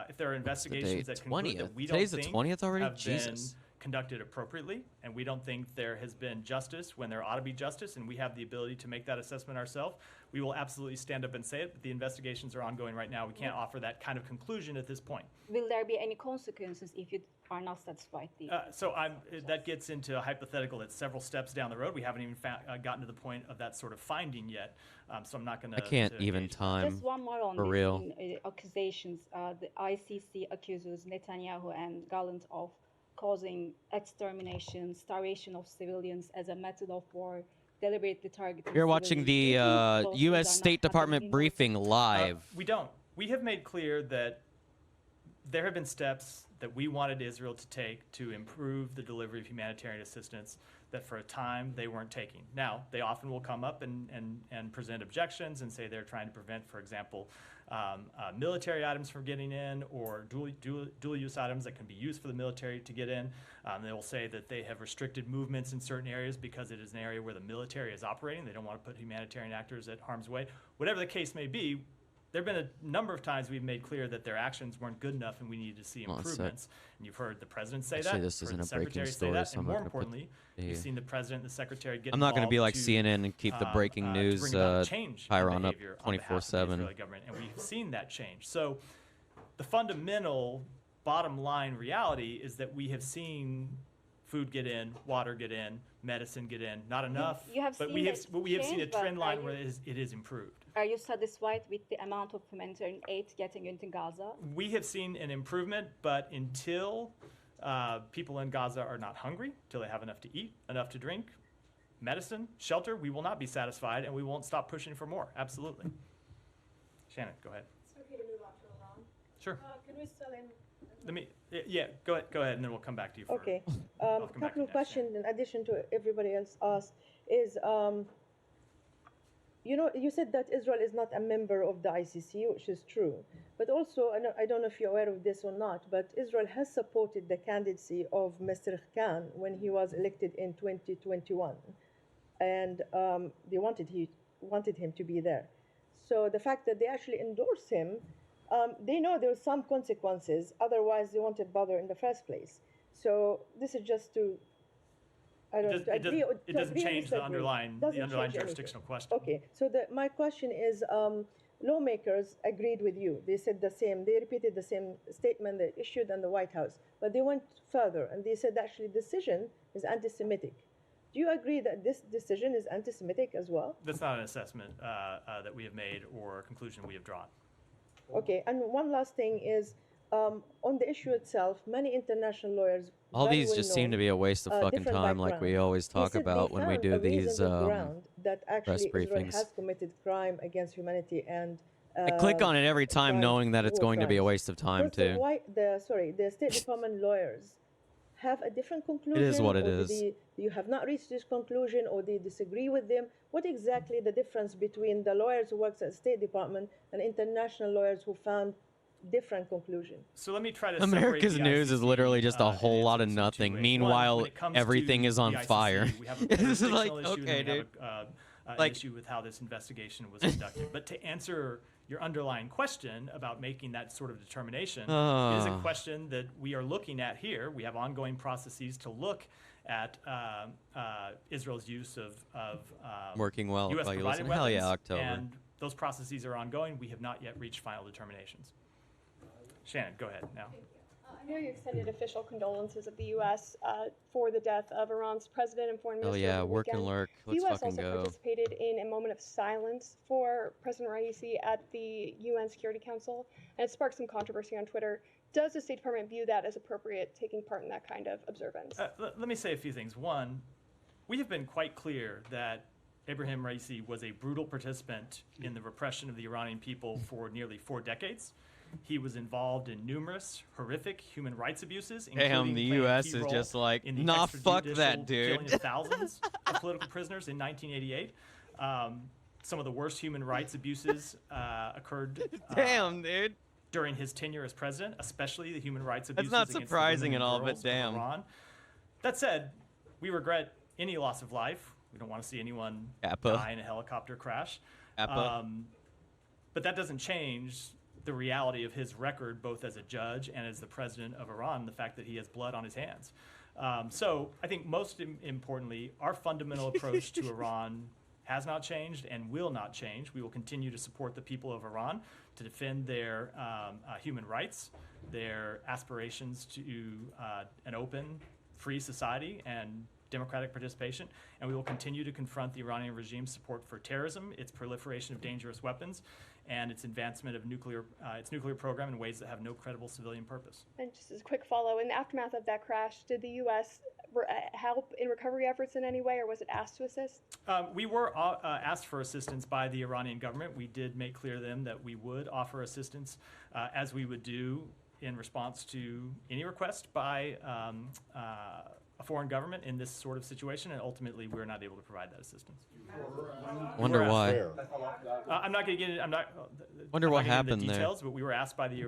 Speaker 4: if there are investigations that conclude
Speaker 3: 20th.
Speaker 4: that we
Speaker 3: Today's
Speaker 4: don't
Speaker 3: the
Speaker 4: think
Speaker 3: 20th already?
Speaker 4: have
Speaker 3: Jesus.
Speaker 4: been conducted appropriately, and we don't think there has been justice when there ought to be justice, and we have the ability to make that assessment ourselves, we will absolutely stand up and say it. But the investigations are ongoing right now. We can't offer that kind of conclusion at this point.
Speaker 7: Will there be any consequences if you are not satisfied?
Speaker 4: That gets into a hypothetical that's several steps down the road. We haven't even gotten to the point of that sort of finding yet. So I'm not going to.
Speaker 3: I can't even time.
Speaker 7: Just one more on
Speaker 3: for
Speaker 7: these
Speaker 3: real.
Speaker 7: accusations. The ICC accuses Netanyahu and Gallant of causing extermination, starvation of civilians as a method of war, deliberately targeting.
Speaker 3: You're watching the U.S. State Department briefing live.
Speaker 4: We don't. We have made clear that there have been steps that we wanted Israel to take to improve the delivery of humanitarian assistance that for a time they weren't taking. Now, they often will come up and present objections and say they're trying to prevent, for example, military items from getting in or dual-use items that can be used for the military to get in. They will say that they have restricted movements in certain areas because it is an area where the military is operating. They don't want to put humanitarian actors at harm's way. Whatever the case may be, there have been a number of times we've made clear that their actions weren't good enough and we needed to see improvements. And you've heard the president say
Speaker 3: Actually,
Speaker 4: that.
Speaker 3: this
Speaker 4: you've heard
Speaker 3: isn't
Speaker 4: the
Speaker 3: a breaking
Speaker 4: secretary say
Speaker 3: story,
Speaker 4: that,
Speaker 3: so
Speaker 4: and
Speaker 3: I'm
Speaker 4: more
Speaker 3: not gonna put
Speaker 4: importantly,
Speaker 3: the-
Speaker 4: you've seen the president and the secretary get
Speaker 3: I'm not going to be like
Speaker 4: involved
Speaker 3: CNN and keep the breaking
Speaker 4: to
Speaker 3: news
Speaker 4: bring about change in
Speaker 3: pyron up
Speaker 4: behavior on behalf of the
Speaker 3: 24/7.
Speaker 4: Israeli government, and we've seen that change. So the fundamental bottom line reality is that we have seen food get in, water get in, medicine get in. Not enough,
Speaker 7: you have
Speaker 4: but
Speaker 7: seen
Speaker 4: we have
Speaker 7: it
Speaker 4: seen a
Speaker 7: change, but
Speaker 4: trend
Speaker 7: are
Speaker 4: line
Speaker 7: you-
Speaker 4: where it is improved.
Speaker 7: Are you satisfied with the amount of humanitarian aid getting into Gaza?
Speaker 4: We have seen an improvement, but until people in Gaza are not hungry, until they have enough to eat, enough to drink, medicine, shelter, we will not be satisfied, and we won't stop pushing for more. Absolutely. Shannon, go ahead.
Speaker 8: It's okay to move on to Iran.
Speaker 4: Sure.
Speaker 8: Can we still in?
Speaker 4: Let me. Yeah. Go ahead, and then we'll come back to you. For,
Speaker 8: Okay.
Speaker 4: I'll
Speaker 8: A
Speaker 4: come back to
Speaker 8: couple
Speaker 4: you
Speaker 8: of
Speaker 4: next,
Speaker 8: questions in addition to everybody else asked is, you said that Israel is not a member of the ICC, which is true. But also, I don't know if you're aware of this or not, but Israel has supported the candidacy of Mr. Khan when he was elected in 2021. And they wanted him to be there. So the fact that they actually endorse him, they know there are some consequences. Otherwise, they won't bother in the first place. So this is just to, I don't know, to agree or
Speaker 4: it doesn't
Speaker 8: agree or
Speaker 4: change the
Speaker 8: disagree.
Speaker 4: underlying
Speaker 8: Doesn't change anything.
Speaker 4: jurisdictional question.
Speaker 8: Okay, so my question is, lawmakers agreed with you. They said the same. They repeated the same statement they issued in the White House. But they went further, and they said actually the decision is anti-Semitic. Do you agree that this decision is anti-Semitic as well?
Speaker 4: That's not an assessment that we have made or a conclusion we have drawn.
Speaker 8: Okay, and one last thing is, on the issue itself, many international lawyers.
Speaker 3: All
Speaker 8: very
Speaker 3: these
Speaker 8: well
Speaker 3: just seem to
Speaker 8: known,
Speaker 3: be a waste of fucking
Speaker 8: different
Speaker 3: time, like we
Speaker 8: background.
Speaker 3: always
Speaker 8: They
Speaker 3: talk
Speaker 8: said they
Speaker 3: about when we
Speaker 8: found
Speaker 3: do
Speaker 8: a
Speaker 3: these
Speaker 8: reasonable ground that actually Israel
Speaker 3: briefings.
Speaker 8: has committed crime against humanity and.
Speaker 3: I click on it every time
Speaker 8: crime,
Speaker 3: knowing that it's
Speaker 8: war
Speaker 3: going to be a
Speaker 8: crimes.
Speaker 3: waste of time,
Speaker 8: First,
Speaker 3: too.
Speaker 8: the State Department lawyers have a different conclusion?
Speaker 3: what it
Speaker 8: or
Speaker 3: is.
Speaker 8: you have not reached this conclusion, or they disagree with them? What exactly the difference between the lawyers who works at the State Department and international lawyers who found different conclusion?
Speaker 4: So let me try to
Speaker 3: America's
Speaker 4: separate the
Speaker 3: news is
Speaker 4: ICC,
Speaker 3: literally just a
Speaker 4: and
Speaker 3: whole lot of
Speaker 4: answers in two
Speaker 3: nothing.
Speaker 4: ways.
Speaker 3: Meanwhile,
Speaker 4: One, when it comes
Speaker 3: everything
Speaker 4: to
Speaker 3: is on
Speaker 4: the ICC,
Speaker 3: fire.
Speaker 4: We have a
Speaker 3: This is like,
Speaker 4: jurisdictional issue,
Speaker 3: okay,
Speaker 4: and we
Speaker 3: dude.
Speaker 4: have an
Speaker 3: Like-
Speaker 4: issue with how this investigation was conducted. But to answer your underlying question about making that sort of determination, it is a question that we are looking at here. We have ongoing processes to look at Israel's use of
Speaker 3: Working well.
Speaker 4: U.S.
Speaker 3: while you
Speaker 4: provided
Speaker 3: listen. Hell
Speaker 4: weapons,
Speaker 3: yeah, October.
Speaker 4: and those processes are ongoing. We have not yet reached final determinations. Shannon, go ahead now.
Speaker 9: I know you extended official condolences of the U.S. For the death of Iran's president and foreign
Speaker 3: Hell
Speaker 9: minister.
Speaker 3: yeah,
Speaker 9: over the
Speaker 3: work and
Speaker 9: weekend.
Speaker 3: lurk.
Speaker 9: The
Speaker 3: Let's
Speaker 9: U.S.
Speaker 3: fucking
Speaker 9: also
Speaker 3: go.
Speaker 9: participated in a moment of silence for President Raisi at the UN Security Council, and it sparked some controversy on Twitter. Does the State Department view that as appropriate, taking part in that kind of observance?
Speaker 4: Let me say a few things. One, we have been quite clear that Ebrahim Raisi was a brutal participant in the repression of the Iranian people for nearly 4 decades. He was involved in numerous horrific human rights abuses, including
Speaker 3: the
Speaker 4: playing a
Speaker 3: US
Speaker 4: key
Speaker 3: is
Speaker 4: role
Speaker 3: just like,
Speaker 4: in the
Speaker 3: nah, fuck that,
Speaker 4: extrajudicial
Speaker 3: dude.
Speaker 4: killing of thousands of political prisoners in 1988. Some of the worst human rights abuses occurred
Speaker 3: Damn, dude.
Speaker 4: during his tenure as president, especially the human rights abuses
Speaker 3: not
Speaker 4: against
Speaker 3: surprising
Speaker 4: the women
Speaker 3: at all,
Speaker 4: and
Speaker 3: but
Speaker 4: girls of
Speaker 3: damn.
Speaker 4: Iran. That said, we regret any loss of life. We don't want to see anyone
Speaker 3: Kappa.
Speaker 4: die in a helicopter crash.
Speaker 3: Kappa.
Speaker 4: But that doesn't change the reality of his record, both as a judge and as the president of Iran, the fact that he has blood on his hands. So I think most importantly, our fundamental approach to Iran has not changed and will not change. We will continue to support the people of Iran to defend their human rights, their aspirations to an open, free society and democratic participation, and we will continue to confront the Iranian regime's support for terrorism, its proliferation of dangerous weapons, and its advancement of its nuclear program in ways that have no credible civilian purpose.
Speaker 9: And just as a quick follow, in the aftermath of that crash, did the U.S. Help in recovery efforts in any way, or was it asked to assist?
Speaker 4: We were asked for assistance by the Iranian government. We did make clear to them that we would offer assistance, as we would do in response to any request by a foreign government in this sort of situation, and ultimately we're not able to provide that assistance.
Speaker 3: Wonder why.
Speaker 4: I'm not going to get it.
Speaker 3: Wonder what happened
Speaker 4: the
Speaker 3: there.
Speaker 4: details, but we were asked by the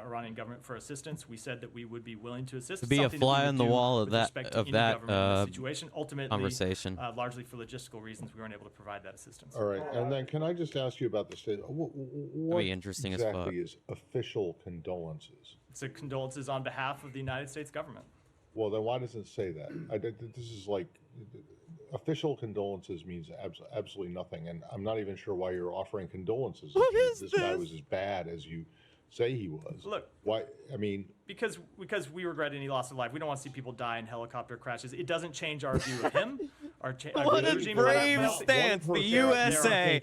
Speaker 4: Iranian government for assistance. We said that we would be willing to assist.
Speaker 3: To be a
Speaker 4: something that we
Speaker 3: fly
Speaker 4: would
Speaker 3: on the
Speaker 4: do
Speaker 3: wall of
Speaker 4: with
Speaker 3: that
Speaker 4: respect to
Speaker 3: of
Speaker 4: any
Speaker 3: that
Speaker 4: government in this situation. Ultimately,
Speaker 3: conversation.
Speaker 4: Largely for logistical reasons, we weren't able to provide that assistance.
Speaker 5: All right, and then can I just ask you about the state? What
Speaker 3: be interesting as fuck.
Speaker 5: exactly is official condolences?
Speaker 4: So condolences on behalf of the United States government.
Speaker 5: Well, then why doesn't it say that? This is like official condolences means absolutely nothing, and I'm not even sure why you're offering condolences.
Speaker 3: What
Speaker 5: if
Speaker 3: is
Speaker 5: this guy
Speaker 3: this?
Speaker 5: was as bad as you say he was?
Speaker 4: Look,
Speaker 5: why? I mean,
Speaker 4: because we regret any loss of life. We don't want to see people die in helicopter crashes. It doesn't change our view of him.
Speaker 3: What
Speaker 4: the
Speaker 3: a
Speaker 4: regime
Speaker 3: brave
Speaker 4: well,
Speaker 3: stance, the
Speaker 5: person-
Speaker 3: USA.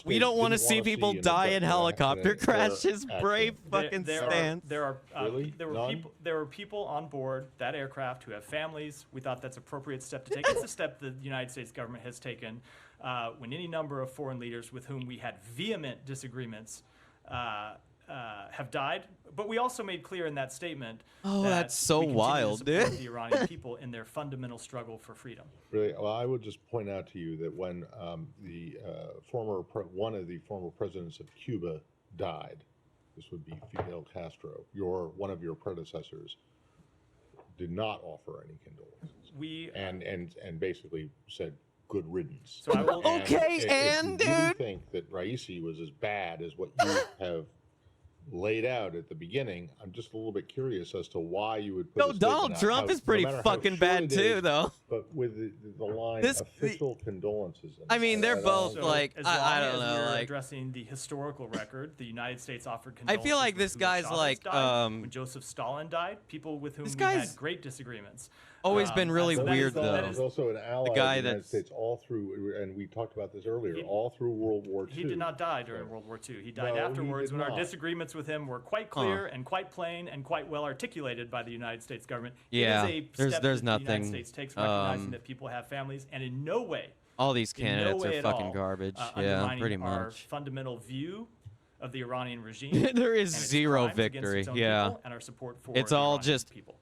Speaker 3: We don't want to see
Speaker 5: States
Speaker 3: people
Speaker 5: didn't
Speaker 3: die
Speaker 5: wanna
Speaker 3: in
Speaker 5: see that
Speaker 3: helicopter
Speaker 5: in a terror
Speaker 3: crashes.
Speaker 5: action.
Speaker 3: Brave fucking stance.
Speaker 4: There
Speaker 5: Really? None?
Speaker 4: were people on board that aircraft who have families. We thought that's an appropriate step to take. It's a step the United States government has taken when any number of foreign leaders with whom we had vehement disagreements have died. But we also made clear in that statement that
Speaker 3: that's so
Speaker 4: we continue to
Speaker 3: wild,
Speaker 4: support
Speaker 3: dude.
Speaker 4: the Iranian people in their fundamental struggle for freedom.
Speaker 5: really, well, I would just point out to you that when one of the former presidents of Cuba died, this would be Fidel Castro, one of your predecessors, did not offer any condolences.
Speaker 4: We
Speaker 5: and basically said good riddance.
Speaker 4: So I will.
Speaker 3: Okay,
Speaker 5: if
Speaker 3: and
Speaker 5: you really
Speaker 3: dude.
Speaker 5: think that Raisi was as bad as what you have laid out at the beginning, I'm just a little bit curious as to why you would put.
Speaker 3: No,
Speaker 5: a statement
Speaker 3: Donald
Speaker 5: out,
Speaker 3: Trump is pretty
Speaker 5: no matter how
Speaker 3: fucking
Speaker 5: short
Speaker 3: bad
Speaker 5: it
Speaker 3: too,
Speaker 5: is,
Speaker 3: though.
Speaker 5: But with the line
Speaker 3: This-
Speaker 5: official condolences.
Speaker 3: I mean, they're both
Speaker 4: So
Speaker 3: like,
Speaker 4: as
Speaker 3: I
Speaker 4: long
Speaker 3: don't
Speaker 4: as
Speaker 3: know,
Speaker 4: we're
Speaker 3: like.
Speaker 4: addressing the historical record, the United States offered
Speaker 3: I
Speaker 4: condolences.
Speaker 3: feel like
Speaker 4: with
Speaker 3: this
Speaker 4: Hugo
Speaker 3: guy's
Speaker 4: Chavez
Speaker 3: like,
Speaker 4: died, when Joseph Stalin died, people with whom
Speaker 3: This
Speaker 4: we
Speaker 3: guy's
Speaker 4: had great disagreements.
Speaker 3: always been really
Speaker 4: so that
Speaker 3: weird,
Speaker 4: is the-
Speaker 3: though.
Speaker 4: that
Speaker 5: He's
Speaker 4: is-
Speaker 5: also an ally of
Speaker 3: guy
Speaker 5: the United
Speaker 3: that's-
Speaker 5: States all through, and we talked about this earlier,
Speaker 4: He-
Speaker 5: all through World War II.
Speaker 4: He did not die during World War II. He died
Speaker 5: No, he
Speaker 4: afterwards
Speaker 5: did
Speaker 4: when our
Speaker 5: not.
Speaker 4: disagreements with him were quite clear and quite plain and quite well articulated by the United States government.
Speaker 3: Yeah,
Speaker 4: it is a
Speaker 3: there's
Speaker 4: step
Speaker 3: there's
Speaker 4: that the
Speaker 3: nothing.
Speaker 4: United States takes recognizing that people have families, and in no way,
Speaker 3: All these
Speaker 4: in no
Speaker 3: candidates
Speaker 4: way
Speaker 3: are
Speaker 4: at
Speaker 3: fucking
Speaker 4: all,
Speaker 3: garbage. Yeah,
Speaker 4: undermining
Speaker 3: pretty
Speaker 4: our
Speaker 3: much.
Speaker 4: fundamental view of the Iranian regime.
Speaker 3: There is
Speaker 4: and its
Speaker 3: zero
Speaker 4: crimes against
Speaker 3: victory.
Speaker 4: its own
Speaker 3: Yeah.
Speaker 4: people and our support for
Speaker 3: It's
Speaker 4: the
Speaker 3: all
Speaker 4: Iranian
Speaker 3: just
Speaker 4: people.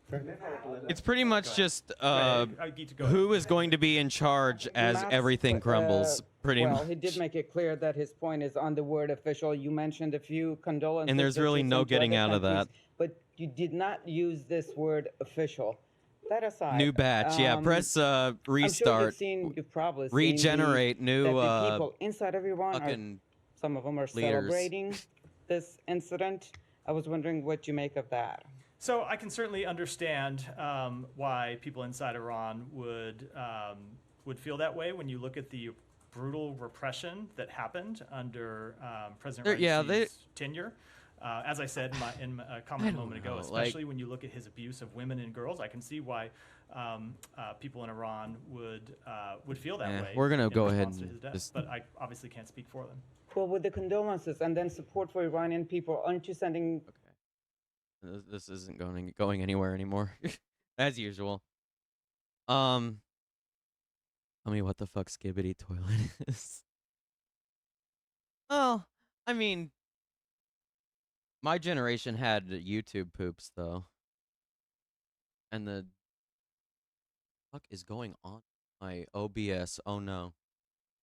Speaker 3: It's pretty much just
Speaker 4: Geet, go ahead.
Speaker 3: who is going to be in charge as
Speaker 10: Matt's,
Speaker 3: everything crumbles. Pretty
Speaker 10: well,
Speaker 3: much.
Speaker 10: he did make it clear that his point is on the word official. You mentioned a few condolences.
Speaker 3: And there's really no
Speaker 10: visits into
Speaker 3: getting
Speaker 10: other
Speaker 3: out of that.
Speaker 10: countries, But you did not use this word official. That aside.
Speaker 3: New batch. Yeah, press
Speaker 10: I'm sure
Speaker 3: restart.
Speaker 10: you've probably seen
Speaker 3: Regenerate new
Speaker 10: that the people inside of Iran
Speaker 3: fucking
Speaker 10: some of them are
Speaker 3: leaders.
Speaker 10: celebrating this incident. I was wondering what you make of that.
Speaker 4: So I can certainly understand why people inside Iran would feel that way when you look at the brutal repression that happened under President Raisi's tenure. As I said in my comment a moment ago, especially when you look at his abuse of women and girls, I can see why people in Iran would feel that way.
Speaker 3: We're gonna go ahead
Speaker 4: to his
Speaker 3: and
Speaker 4: death,
Speaker 3: just.
Speaker 4: but I obviously can't speak for them.
Speaker 10: Well, with the condolences and then support for Iranian people, aren't you sending?
Speaker 3: Okay. This isn't going anywhere anymore, as usual. Tell me what the fuck Skibbity Toilet is. Oh, I mean, my generation had YouTube poops though, and the fuck is going on? My OBS. Oh no.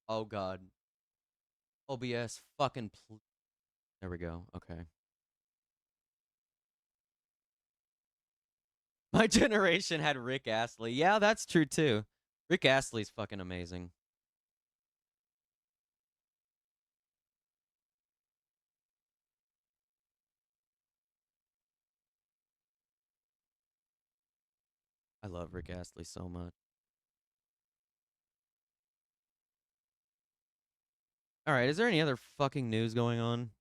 Speaker 3: Oh god. OBS. Fucking. There we go. Okay. My generation had Rick Astley. Yeah, that's true too. Rick Astley's fucking amazing. I love Rick Astley so much. All right, is there any other fucking news going on?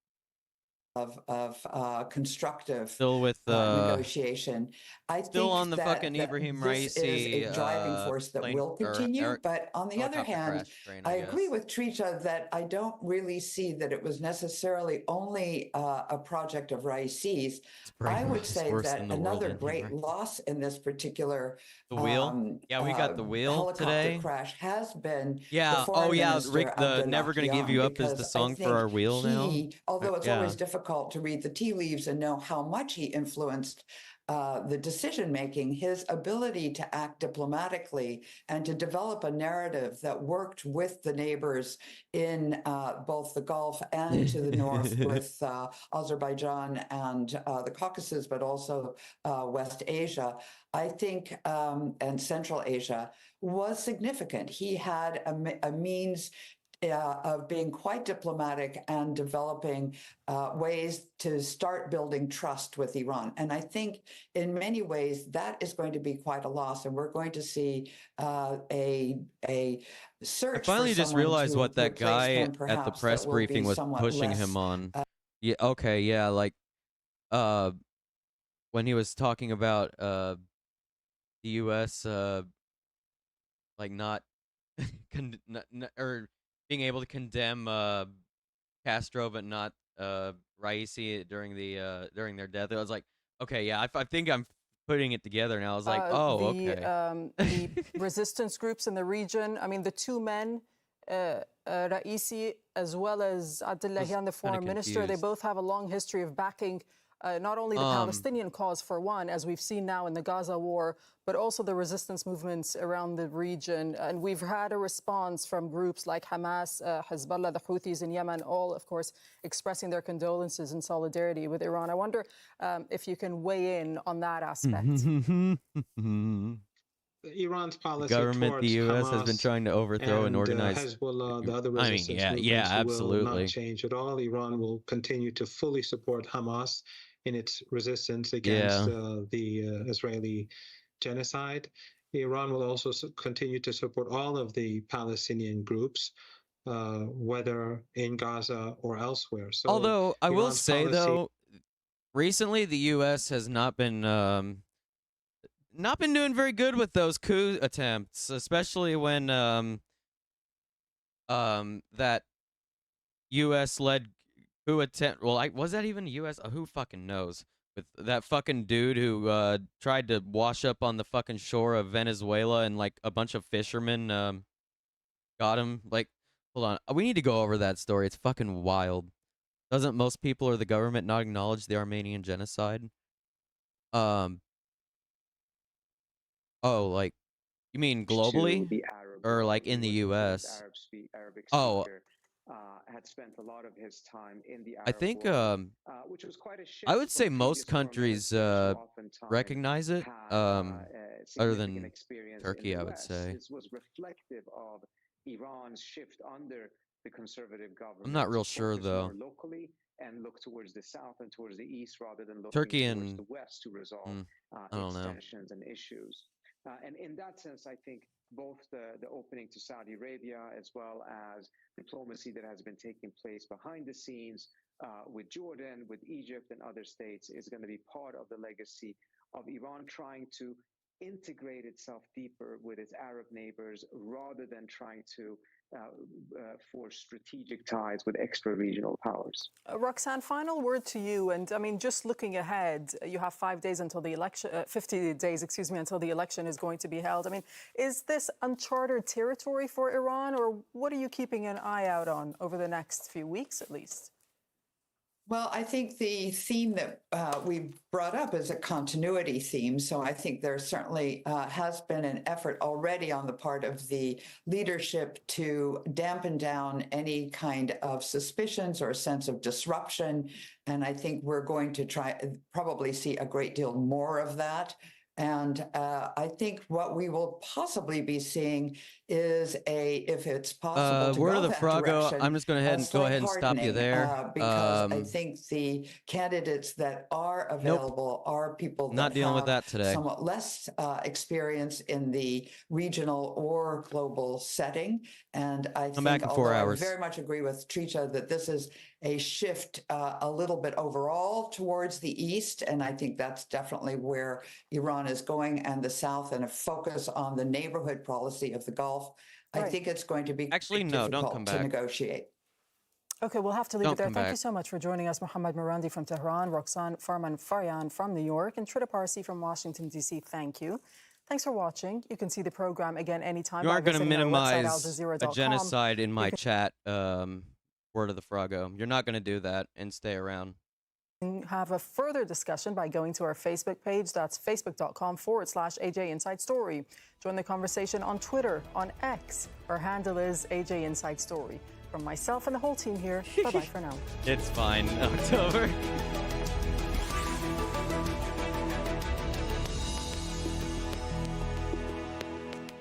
Speaker 11: Of constructive
Speaker 3: Still with
Speaker 11: negotiation. I
Speaker 3: still
Speaker 11: think
Speaker 3: on the
Speaker 11: that,
Speaker 3: fucking
Speaker 11: that
Speaker 3: Ebrahim
Speaker 11: this
Speaker 3: Raisi
Speaker 11: is a driving force that
Speaker 3: plane,
Speaker 11: will continue. But on the other
Speaker 3: helicopter
Speaker 11: hand,
Speaker 3: crash train,
Speaker 11: I
Speaker 3: guess.
Speaker 11: agree with Trisha that I don't really see that it was necessarily only a project of Raisi's. I would say that another great loss in this particular
Speaker 3: the wheel. Yeah, we got the wheel
Speaker 11: helicopter
Speaker 3: today.
Speaker 11: crash has been
Speaker 3: Yeah.
Speaker 11: the
Speaker 3: Oh yeah,
Speaker 11: Minister,
Speaker 3: Rick. The Never Gonna Give You Up is the
Speaker 11: because
Speaker 3: song
Speaker 11: I
Speaker 3: for our
Speaker 11: think
Speaker 3: wheel now.
Speaker 11: although it's
Speaker 3: Yeah.
Speaker 11: always difficult to read the tea leaves and know how much he influenced the decision making, his ability to act diplomatically and to develop a narrative that worked with the neighbors in both the Gulf and to the north with Azerbaijan and the Caucasus, but also West Asia, I think, and Central Asia, was significant. He had a means of being quite diplomatic and developing ways to start building trust with Iran. And I think in many ways that is going to be quite a loss. And we're going to see a search.
Speaker 3: I finally
Speaker 11: for
Speaker 3: just
Speaker 11: someone
Speaker 3: realized
Speaker 11: to
Speaker 3: what that
Speaker 11: replace
Speaker 3: guy
Speaker 11: him,
Speaker 3: at the
Speaker 11: perhaps,
Speaker 3: press
Speaker 11: that will be
Speaker 3: briefing was
Speaker 11: somewhat
Speaker 3: pushing
Speaker 11: less,
Speaker 3: him on. Yeah. Okay. Yeah. Like, when he was talking about the U.S. Like not, or being able to condemn Castro, but not Raisi during their death. I was like, okay, yeah, I think I'm putting it together now. I was like, oh, okay.
Speaker 12: The resistance groups in the region. I mean, the two men, Raisi as well as Abdullahian, the foreign minister, they both have a long history of backing not only the Palestinian cause, for one, as we've seen now in the Gaza war, but also the resistance movements around the region. And we've had a response from groups like Hamas, Hezbollah, the Houthis in Yemen, all, of course, expressing their condolences and solidarity with Iran. I wonder if you can weigh in on that aspect.
Speaker 13: Iran's policy
Speaker 3: The government,
Speaker 13: towards
Speaker 3: the U.S.
Speaker 13: Hamas
Speaker 3: has been trying to overthrow and organize.
Speaker 13: Hezbollah, the other
Speaker 3: I mean,
Speaker 13: resistance
Speaker 3: yeah,
Speaker 13: movements will
Speaker 3: absolutely.
Speaker 13: not change at all. Iran will continue to fully support Hamas in its resistance against the Israeli genocide. Iran will also continue to support all of the Palestinian groups, whether in Gaza or elsewhere. So,
Speaker 3: although I will
Speaker 13: Iran's
Speaker 3: say
Speaker 13: policy,
Speaker 3: though, recently the U.S. has not been doing very good with those coup attempts, especially when that U.S.-led coup attempt. Well, was that even U.S.? Who fucking knows? With that fucking dude who tried to wash up on the fucking shore of Venezuela, and like a bunch of fishermen got him. Like, hold on, we need to go over that story. It's fucking wild. Doesn't most people or the government not acknowledge the Armenian genocide? Oh, like, you mean globally?
Speaker 14: The Arab
Speaker 3: Or
Speaker 14: world.
Speaker 3: like in the
Speaker 14: He was a fluent
Speaker 3: US?
Speaker 14: Arabic
Speaker 3: Oh,
Speaker 14: speaker. Had spent a lot of his time in the
Speaker 3: I
Speaker 14: Arab
Speaker 3: think
Speaker 14: world, which was quite a shift
Speaker 3: I would
Speaker 14: from
Speaker 3: say most
Speaker 14: previous foreign
Speaker 3: countries
Speaker 14: ministers who oftentimes
Speaker 3: recognize it.
Speaker 14: had
Speaker 3: Other
Speaker 14: significant
Speaker 3: than
Speaker 14: experience in
Speaker 3: Turkey,
Speaker 14: the
Speaker 3: I would
Speaker 14: West.
Speaker 3: say.
Speaker 14: This was reflective of Iran's shift under the conservative
Speaker 3: I'm
Speaker 14: government
Speaker 3: not
Speaker 14: to
Speaker 3: real sure
Speaker 14: focus
Speaker 3: though.
Speaker 14: more locally and look towards the south and towards the east rather than looking
Speaker 3: Turkey
Speaker 14: towards
Speaker 3: and
Speaker 14: the west to resolve
Speaker 3: I don't
Speaker 14: its
Speaker 3: know.
Speaker 14: tensions and issues. And in that sense, I think both the opening to Saudi Arabia as well as diplomacy that has been taking place behind the scenes with Jordan, with Egypt and other states is going to be part of the legacy of Iran trying to integrate itself deeper with its Arab neighbors rather than trying to force strategic ties with extra-regional powers.
Speaker 12: Roxanne, final word to you. And I mean, just looking ahead, you have 5 days until the election, 50 days, excuse me, until the election is going to be held. I mean, is this uncharted territory for Iran, or what are you keeping an eye out on over the next few weeks, at least?
Speaker 11: Well, I think the theme that we brought up is a continuity theme. So I think there certainly has been an effort already on the part of the leadership to dampen down any kind of suspicions or sense of disruption. And I think we're going to probably see a great deal more of that. And I think what we will possibly be seeing is if it's possible to
Speaker 3: word
Speaker 11: go
Speaker 3: of the
Speaker 11: that
Speaker 3: Frago,
Speaker 11: direction,
Speaker 3: I'm just going to go ahead and stop you there.
Speaker 11: because I think the candidates that are available are people that
Speaker 3: Not dealing with that today.
Speaker 11: somewhat less experience in the regional or global setting. And I
Speaker 3: Come back
Speaker 11: think,
Speaker 3: in 4
Speaker 11: although
Speaker 3: hours.
Speaker 11: I very much agree with Tricia that this is a shift a little bit overall towards the east, and I think that's definitely where Iran is going, and the south, and a focus on the neighborhood policy of the Gulf. I think it's going to be difficult to negotiate.
Speaker 12: Okay, we'll have to leave it there. Thank you so much for joining us, Mohammad Marandi from Tehran, Roxanne Farman-Faryan from New York, and Trita Parsi from Washington, D.C. Thank you. Thanks for watching. You can see the program again anytime.
Speaker 3: You aren't going to minimize
Speaker 12: website,
Speaker 3: a genocide in my chat, word of the Frago. You're not going to do that and stay around.
Speaker 12: Have a further discussion by going to our Facebook page. That's facebook.com/AJ Inside Story. Join the conversation on Twitter, on X. Our handle is AJ Inside Story. From myself and the whole team here, bye-bye for now.
Speaker 3: It's fine. October.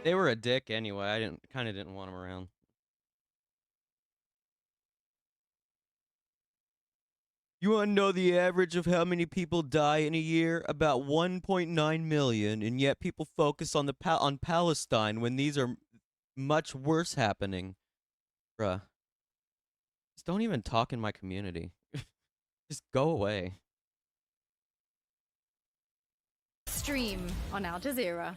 Speaker 3: They were a dick anyway. I kind of didn't want them around. You want to know the average of how many people die in a year? About 1.9 million, and yet people focus on on Palestine when these are much worse happening. Bruh. Just don't even talk in my community. Just go away.
Speaker 15: Stream on Al Jazeera.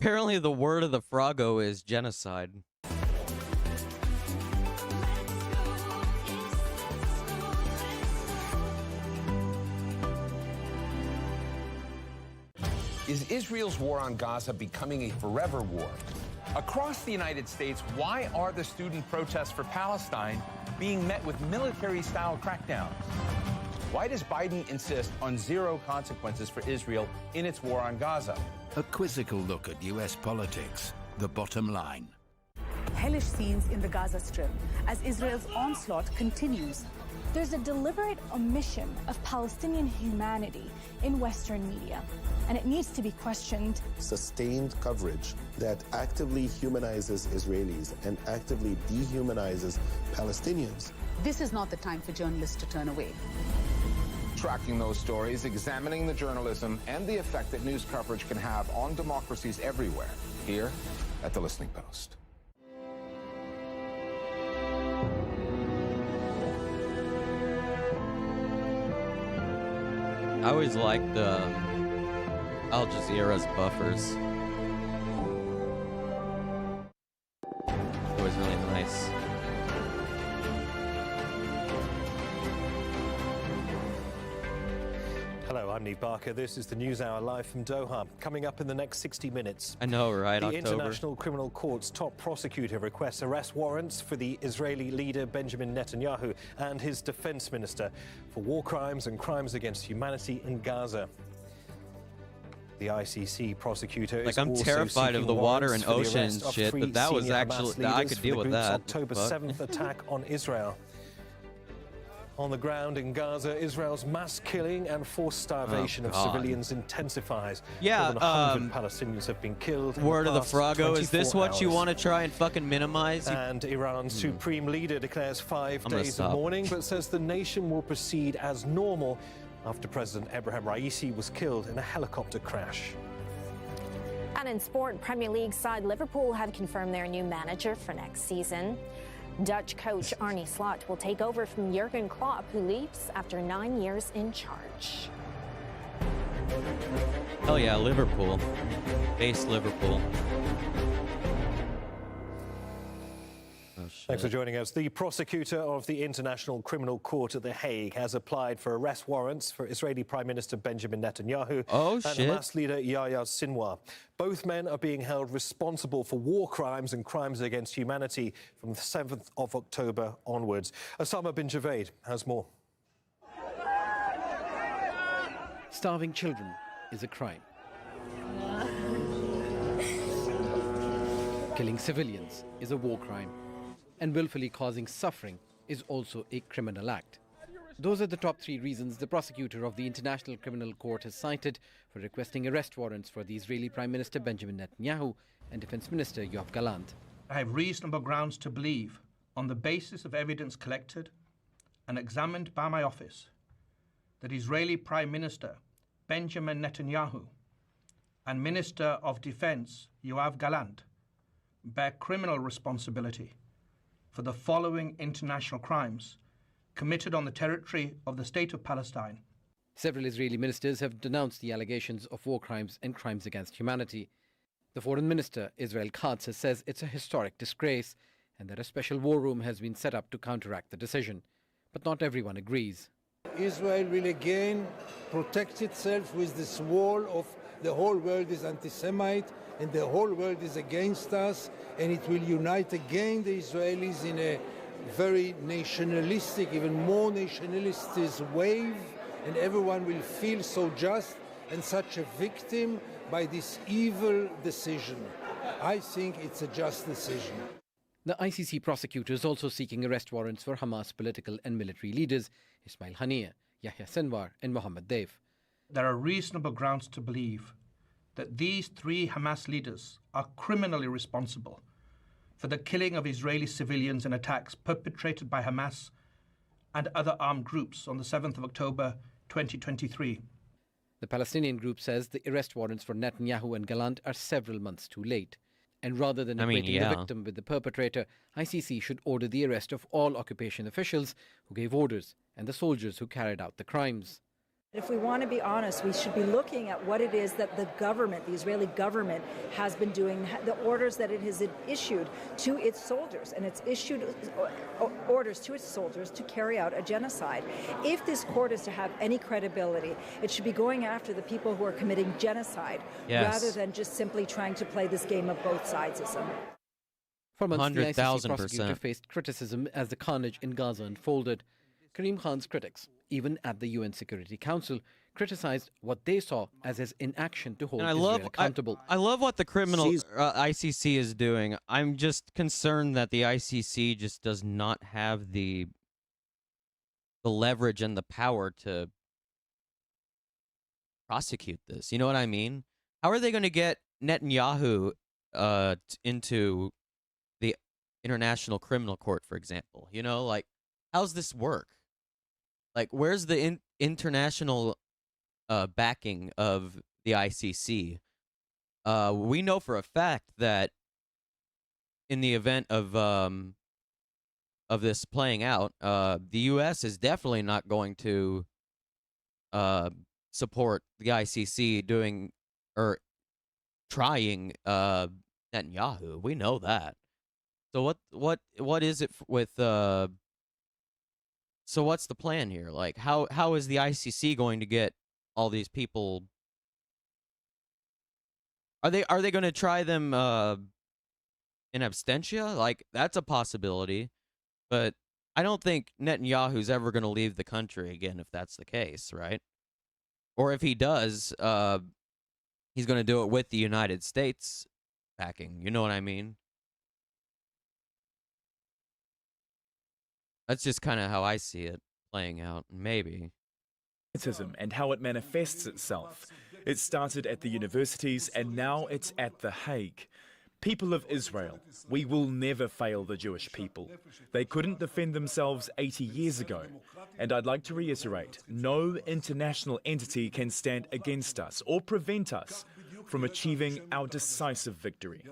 Speaker 3: Apparently the word of the Frago is genocide.
Speaker 16: Is Israel's war on Gaza becoming a forever war? Across the United States, why are the student protests for Palestine being met with military-style crackdowns? Why does Biden insist on zero consequences for Israel in its war on Gaza?
Speaker 17: A quizzical look at U.S. politics, the bottom line.
Speaker 18: Hellish scenes in the Gaza Strip as Israel's onslaught continues.
Speaker 19: There's a deliberate omission of Palestinian humanity in Western media, and it needs to be questioned.
Speaker 20: Sustained coverage that actively humanizes Israelis and actively dehumanizes Palestinians.
Speaker 18: This is not the time for journalists to turn away.
Speaker 16: Tracking those stories, examining the journalism, and the effect that news coverage can have on democracies everywhere, here at The Listening Post.
Speaker 3: I always liked Al Jazeera's buffers. It was really nice.
Speaker 21: Yaniv Barker. This is the News Hour live from Doha. Coming up in the next 60 minutes.
Speaker 3: I know, right?
Speaker 21: The
Speaker 3: October.
Speaker 21: International Criminal Court's top prosecutor requests arrest warrants for the Israeli leader Benjamin Netanyahu and his defense minister for war crimes and crimes against humanity in Gaza. The ICC prosecutor is
Speaker 3: I'm
Speaker 21: also
Speaker 3: terrified of
Speaker 21: seeking
Speaker 3: the water and
Speaker 21: warrants for the
Speaker 3: ocean
Speaker 21: arrest of
Speaker 3: shit,
Speaker 21: three
Speaker 3: but that was
Speaker 21: senior
Speaker 3: actually
Speaker 21: Hamas
Speaker 3: I
Speaker 21: leaders
Speaker 3: could
Speaker 21: for
Speaker 3: deal
Speaker 21: the
Speaker 3: with
Speaker 21: group's
Speaker 3: that.
Speaker 21: October
Speaker 3: Fuck.
Speaker 21: 7th attack on Israel. On the ground in Gaza, Israel's mass killing and forced starvation of
Speaker 3: God.
Speaker 21: civilians intensifies.
Speaker 3: Yeah,
Speaker 21: More than 100 Palestinians have been killed.
Speaker 3: Word of the Froggo, is this
Speaker 21: 24
Speaker 3: what you
Speaker 21: hours.
Speaker 3: want to try and fucking minimize?
Speaker 21: And Iran's supreme leader declares 5
Speaker 3: I'm gonna
Speaker 21: days of
Speaker 3: stop.
Speaker 21: mourning, but says the nation will proceed as normal after President Ebrahim Raisi was killed in a helicopter crash.
Speaker 22: And in sport, Premier League side Liverpool have confirmed their new manager for next season. Dutch coach Arne Slot will take over from Jurgen Klopp, who leaves after 9 years in charge.
Speaker 3: Hell yeah, Liverpool. Base Liverpool.
Speaker 21: Thanks for joining us. The prosecutor of the International Criminal Court at The Hague has applied for arrest warrants for Israeli Prime Minister Benjamin Netanyahu and Hamas leader Yahya Sinwar. Both men are being held responsible for war crimes and crimes against humanity from the 7th of October onwards. Osama bin Javed has more.
Speaker 23: Starving children is a crime. Killing civilians is a war crime. And willfully causing suffering is also a criminal act. Those are the top 3 reasons the prosecutor of the International Criminal Court has cited for requesting arrest warrants for the Israeli Prime Minister Benjamin Netanyahu and Defense Minister Yoav Gallant.
Speaker 24: I have reasonable grounds to believe, on the basis of evidence collected and examined by my office, that Israeli Prime Minister Benjamin Netanyahu and Minister of Defense Yoav Gallant bear criminal responsibility for the following international crimes committed on the territory of the State of Palestine.
Speaker 23: Several Israeli ministers have denounced the allegations of war crimes and crimes against humanity. The Foreign Minister, Israel Katz, says it's a historic disgrace and that a special war room has been set up to counteract the decision. But not everyone agrees.
Speaker 25: Israel will again protect itself with this wall of the whole world is anti-Semite and the whole world is against us, and it will unite again the Israelis in a very nationalistic, even more nationalistic wave, and everyone will feel so just and such a victim by this evil decision. I think it's a just decision.
Speaker 23: The ICC prosecutor is also seeking arrest warrants for Hamas political and military leaders Ismail Haniyeh, Yahya Sinwar and Mohammed Deif.
Speaker 24: There are reasonable grounds to believe that these 3 Hamas leaders are criminally responsible for the killing of Israeli civilians in attacks perpetrated by Hamas and other armed groups on the 7th of October 2023.
Speaker 23: The Palestinian group says the arrest warrants for Netanyahu and Gallant are several months too late. And rather than equating the victim with the perpetrator, ICC should order the arrest of all occupation officials who gave orders and the soldiers who carried out the crimes.
Speaker 26: If we want to be honest, we should be looking at what it is that the government, the Israeli government, has been doing, the orders that it has issued to its soldiers, and it's issued orders to its soldiers to carry out a genocide. If this court is to have any credibility, it should be going after the people who are committing genocide, rather than just simply trying to play this game of both sidesism.
Speaker 23: For months, the ICC prosecutor faced criticism as the carnage in Gaza unfolded. Karim Khan's critics, even at the UN Security Council, criticized what they saw as his inaction to hold Israel accountable.
Speaker 3: I love what the criminal ICC is doing. I'm just concerned that the ICC just does not have the leverage and the power to prosecute this. You know what I mean? How are they going to get Netanyahu into the International Criminal Court, for example? You know, like, how's this work? Like, where's the international backing of the ICC? We know for a fact that in the event of this playing out, the U.S. is definitely not going to support the ICC doing or trying Netanyahu. We know that. So what is it with So what's the plan here? Like, how is the ICC going to get all these people. Are they going to try them in absentia? Like, that's a possibility. But I don't think Netanyahu's ever going to leave the country again if that's the case, right? Or if he does, he's going to do it with the United States backing. You know what I mean? That's just kind of how I see it playing out. Maybe.
Speaker 1: And how it manifests itself. It started at the universities and now it's at The Hague. People of Israel, we will never fail the Jewish people. They couldn't defend themselves 80 years ago. And I'd like to reiterate, no international entity can stand against us or prevent us from achieving our decisive victory.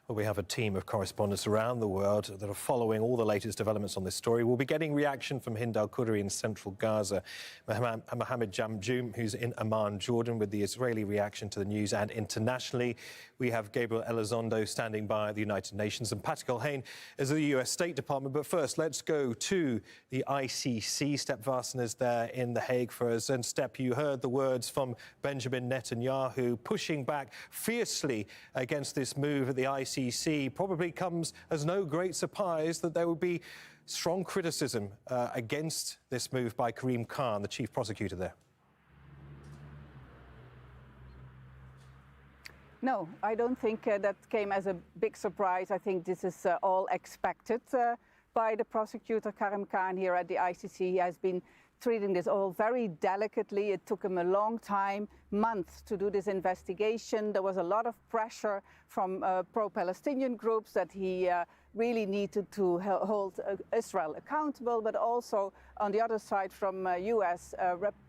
Speaker 21: Well, we have a team of correspondents around the world that are following all the latest developments on this story. We'll be getting reaction from Hind al-Qudri in central Gaza, Mohammed Jamjoom, who's in Amman, Jordan, with the Israeli reaction to the news, and internationally, we have Gabriel Elizondo standing by at the United Nations, and Patrick Culhane is at the US State Department. But first, let's go to the ICC. Step Vassen is there in The Hague for us. And Step, you heard the words from Benjamin Netanyahu pushing back fiercely against this move at the ICC. Probably comes as no great surprise that there would be strong criticism against this move by Karim Khan, the chief prosecutor there.
Speaker 2: No, I don't think that came as a big surprise. I think this is all expected by the prosecutor Karim Khan here at the ICC. He has been treating this all very delicately. It took him a long time, months, to do this investigation. There was a lot of pressure from pro-Palestinian groups that he really needed to hold Israel accountable, but also on the other side from US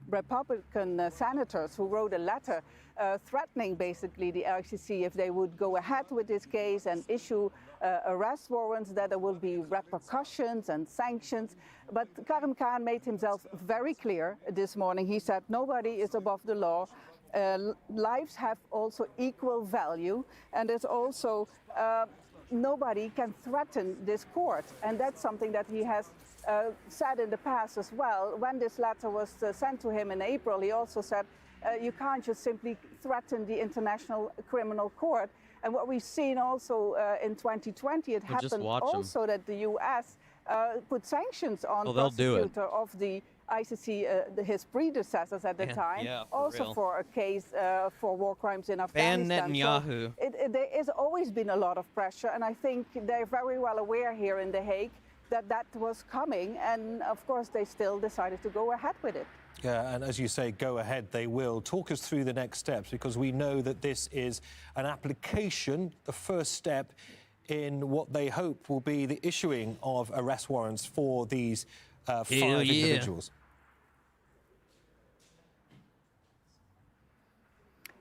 Speaker 2: Republican senators who wrote a letter threatening basically the ICC if they would go ahead with this case and issue arrest warrants, that there will be repercussions and sanctions. But Karim Khan made himself very clear this morning. He said nobody is above the law. Lives have also equal value, and there's also nobody can threaten this court. And that's something that he has said in the past as well. When this letter was sent to him in April, he also said, you can't just simply threaten the International Criminal Court. And what we've seen also in 2020, it happened also that the US put sanctions on the prosecutor of the ICC, his predecessors at the time, also for a case for war crimes in Afghanistan.
Speaker 3: Ban Netanyahu.
Speaker 2: So there has always been a lot of pressure, and I think they're very well aware here in The Hague that that was coming, and of course they still decided to go ahead with it.
Speaker 21: Yeah, and as you say, go ahead, they will. Talk us through the next steps, because we know that this is an application, the first step in what they hope will be the issuing of arrest warrants for these 5 individuals.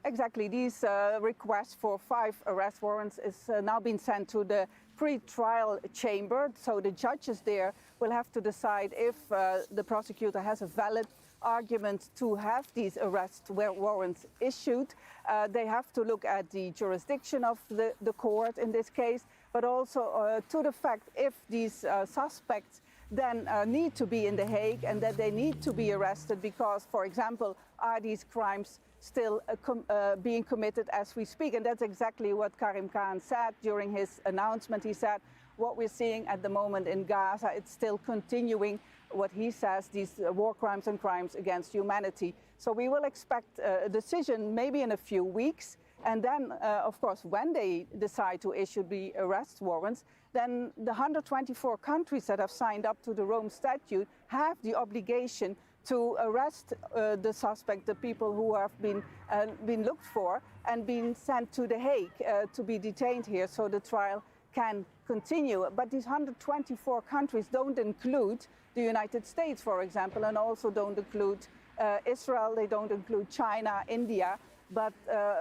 Speaker 2: Exactly. These requests for 5 arrest warrants is now been sent to the pre-trial chamber. So the judges there will have to decide if the prosecutor has a valid argument to have these arrest warrants issued. They have to look at the jurisdiction of the court in this case, but also to the fact if these suspects then need to be in The Hague and that they need to be arrested because, for example, are these crimes still being committed as we speak? And that's exactly what Karim Khan said during his announcement. He said, what we're seeing at the moment in Gaza, it's still continuing, what he says, these war crimes and crimes against humanity. So we will expect a decision maybe in a few weeks. And then, of course, when they decide to issue the arrest warrants, then the 124 countries that have signed up to the Rome Statute have the obligation to arrest the suspect, the people who have been looked for, and been sent to The Hague to be detained here so the trial can continue. But these 124 countries don't include the United States, for example, and also don't include Israel, they don't include China, India, but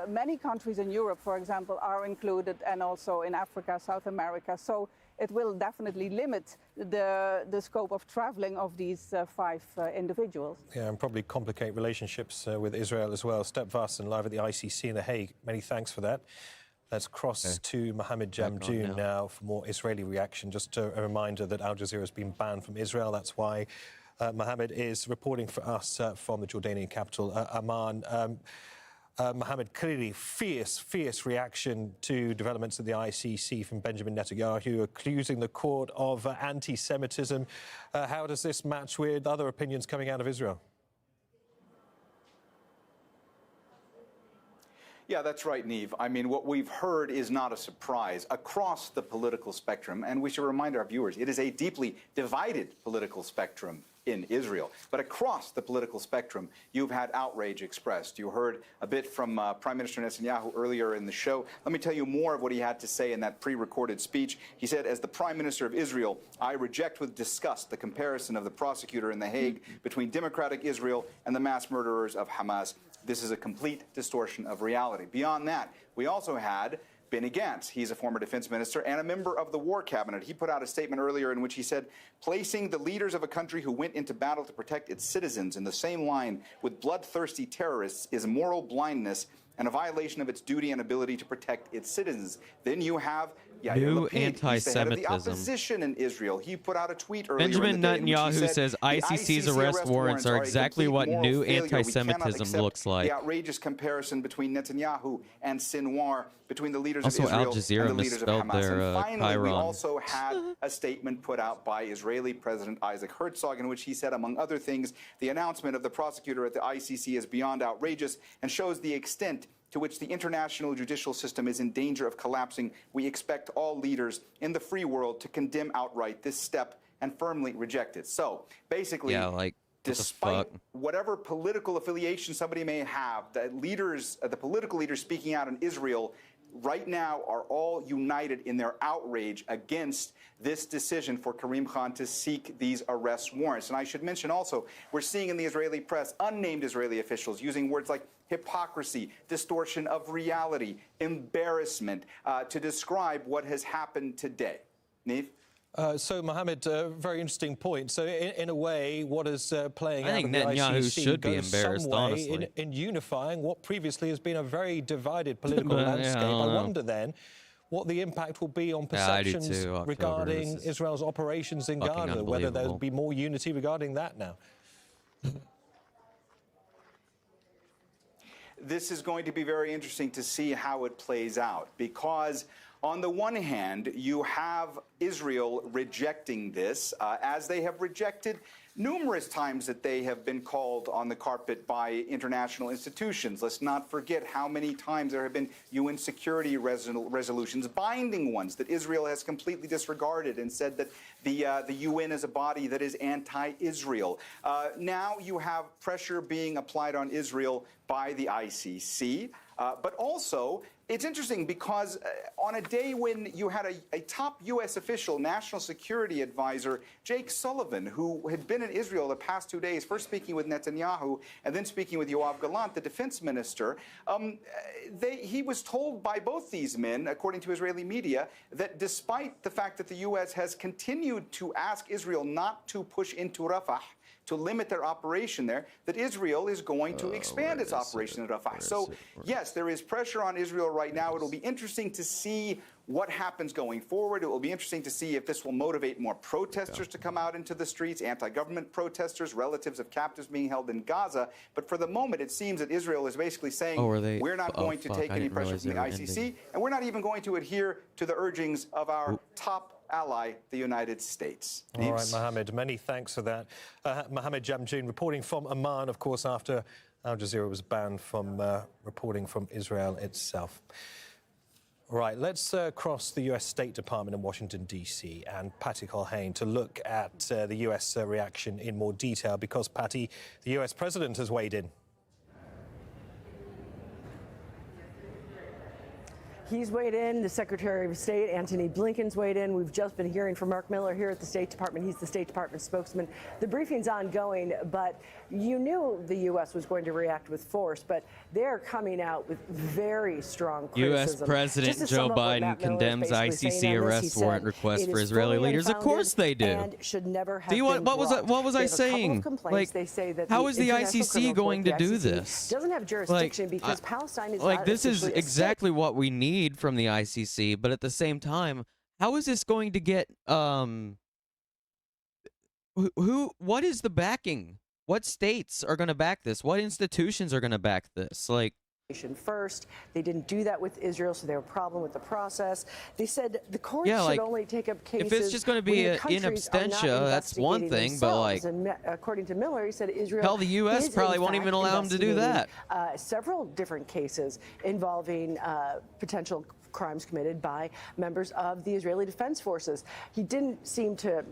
Speaker 2: many countries in Europe, for example, are included, and also in Africa, South America. So it will definitely limit the scope of traveling of these 5 individuals.
Speaker 21: Yeah, and probably complicate relationships with Israel as well. Step Vassen live at the ICC in The Hague. Many thanks for that. Let's cross to Mohammed Jamjoom now for more Israeli reaction. Just a reminder that Al Jazeera has been banned from Israel. That's why Mohammed is reporting for us from the Jordanian capital, Amman. Mohammed, clearly fierce reaction to developments at the ICC from Benjamin Netanyahu, accusing the court of anti-Semitism. How does this match with other opinions coming out of Israel?
Speaker 4: Yeah, that's right, Neve. I mean, what we've heard is not a surprise across the political spectrum. And we should remind our viewers, it is a deeply divided political spectrum in Israel. But across the political spectrum, you've had outrage expressed. You heard a bit from Prime Minister Netanyahu earlier in the show. Let me tell you more of what he had to say in that pre-recorded speech. He said, as the Prime Minister of Israel, I reject with disgust the comparison of the prosecutor in The Hague between democratic Israel and the mass murderers of Hamas. This is a complete distortion of reality. Beyond that, we also had Benny Gantz. He's a former defense minister and a member of the war cabinet. He put out a statement earlier in which he said, placing the leaders of a country who went into battle to protect its citizens in the same line with bloodthirsty terrorists is moral blindness and a violation of its duty and ability to protect its citizens. Then you have
Speaker 3: new
Speaker 4: anti-Semitism. The opposition in Israel. He put out a tweet earlier.
Speaker 3: Benjamin Netanyahu says ICC's arrest warrants are exactly what new anti-Semitism looks like.
Speaker 4: The outrageous comparison between Netanyahu and Sinwar, between the leaders of
Speaker 3: Israel
Speaker 4: and the leaders of Hamas. And finally, we also had a statement put out by Israeli President Isaac Herzog in which he said, among other things, the announcement of the prosecutor at the ICC is beyond outrageous and shows the extent to which the international judicial system is in danger of collapsing. We expect all leaders in the free world to condemn outright this step and firmly reject it. So basically, despite whatever political affiliation somebody may have, the political leaders speaking out in Israel right now are all united in their outrage against this decision for Karim Khan to seek these arrest warrants. And I should mention also, we're seeing in the Israeli press unnamed Israeli officials using words like hypocrisy, distortion of reality, embarrassment to describe what has happened today. Neve?
Speaker 21: So, Mohammed, very interesting point. So, in a way, what is playing out of the
Speaker 3: Netanyahu
Speaker 21: ICC
Speaker 3: should be
Speaker 21: goes
Speaker 3: embarrassed,
Speaker 21: some way
Speaker 3: honestly.
Speaker 21: in unifying what previously has been a very divided political landscape. I wonder then what the impact will be on perceptions regarding Israel's operations in Gaza, whether there will be more unity regarding that now.
Speaker 4: This is going to be very interesting to see how it plays out, because on the one hand, you have Israel rejecting this, as they have rejected numerous times that they have been called on the carpet by international institutions. Let's not forget how many times there have been UN security resolutions, binding ones, that Israel has completely disregarded and said that the UN is a body that is anti-Israel. Now you have pressure being applied on Israel by the ICC, but also it's interesting because on a day when you had a top U.S. official, National Security Advisor, Jake Sullivan, who had been in Israel the past 2 days, first speaking with Netanyahu and then speaking with Yoav Gallant, the defense minister, he was told by both these men, according to Israeli media, that despite the fact that the U.S. has continued to ask Israel not to push into Rafah, to limit their operation there, that Israel is going to expand its operation in Rafah. So, yes, there is pressure on Israel right now. It'll be interesting to see what happens going forward. It will be interesting to see if this will motivate more protesters to come out into the streets, anti-government protesters, relatives of captives being held in Gaza. But for the moment, it seems that Israel is basically saying, we're not going to take any pressure from the ICC, and we're not even going to adhere to the urgings of our top ally, the United States.
Speaker 21: All right, Mohammed, many thanks for that. Mohammed Jamjoon reporting from Amman, of course, after Al Jazeera was banned from reporting from Israel itself. All right, let's cross the U.S. State Department in Washington, D.C. and Patty Colhane to look at the U.S. reaction in more detail because, Patty, the U.S. President has weighed in.
Speaker 5: He's weighed in. The Secretary of State, Antony Blinken's weighed in. We've just been hearing from Mark Miller here at the State Department. He's the State Department spokesman. The briefing's ongoing, but you knew the U.S. was going to react with force, but they're coming out with very strong criticism.
Speaker 3: U.S. President Joe Biden condemns ICC arrest warrant request for Israeli leaders. Of course they do.
Speaker 5: And should never have
Speaker 3: what was I saying?
Speaker 5: Like, they say that
Speaker 3: how is the ICC going to do this?
Speaker 5: Doesn't have jurisdiction because Palestine is not
Speaker 3: this is exactly what we need from the ICC, but at the same time, how is this going to get what is the backing? What states are going to back this? What institutions are going to back this? Like,
Speaker 5: first. They didn't do that with Israel, so they have a problem with the process. They said the court should
Speaker 3: like,
Speaker 5: only take up cases.
Speaker 3: if it's just going to be in absentia, that's one thing, but like,
Speaker 5: and according to Miller, he said Israel.
Speaker 3: Hell, the U.S. probably won't even allow him to do that.
Speaker 5: Several different cases involving potential crimes committed by members of the Israeli Defense Forces. He didn't seem to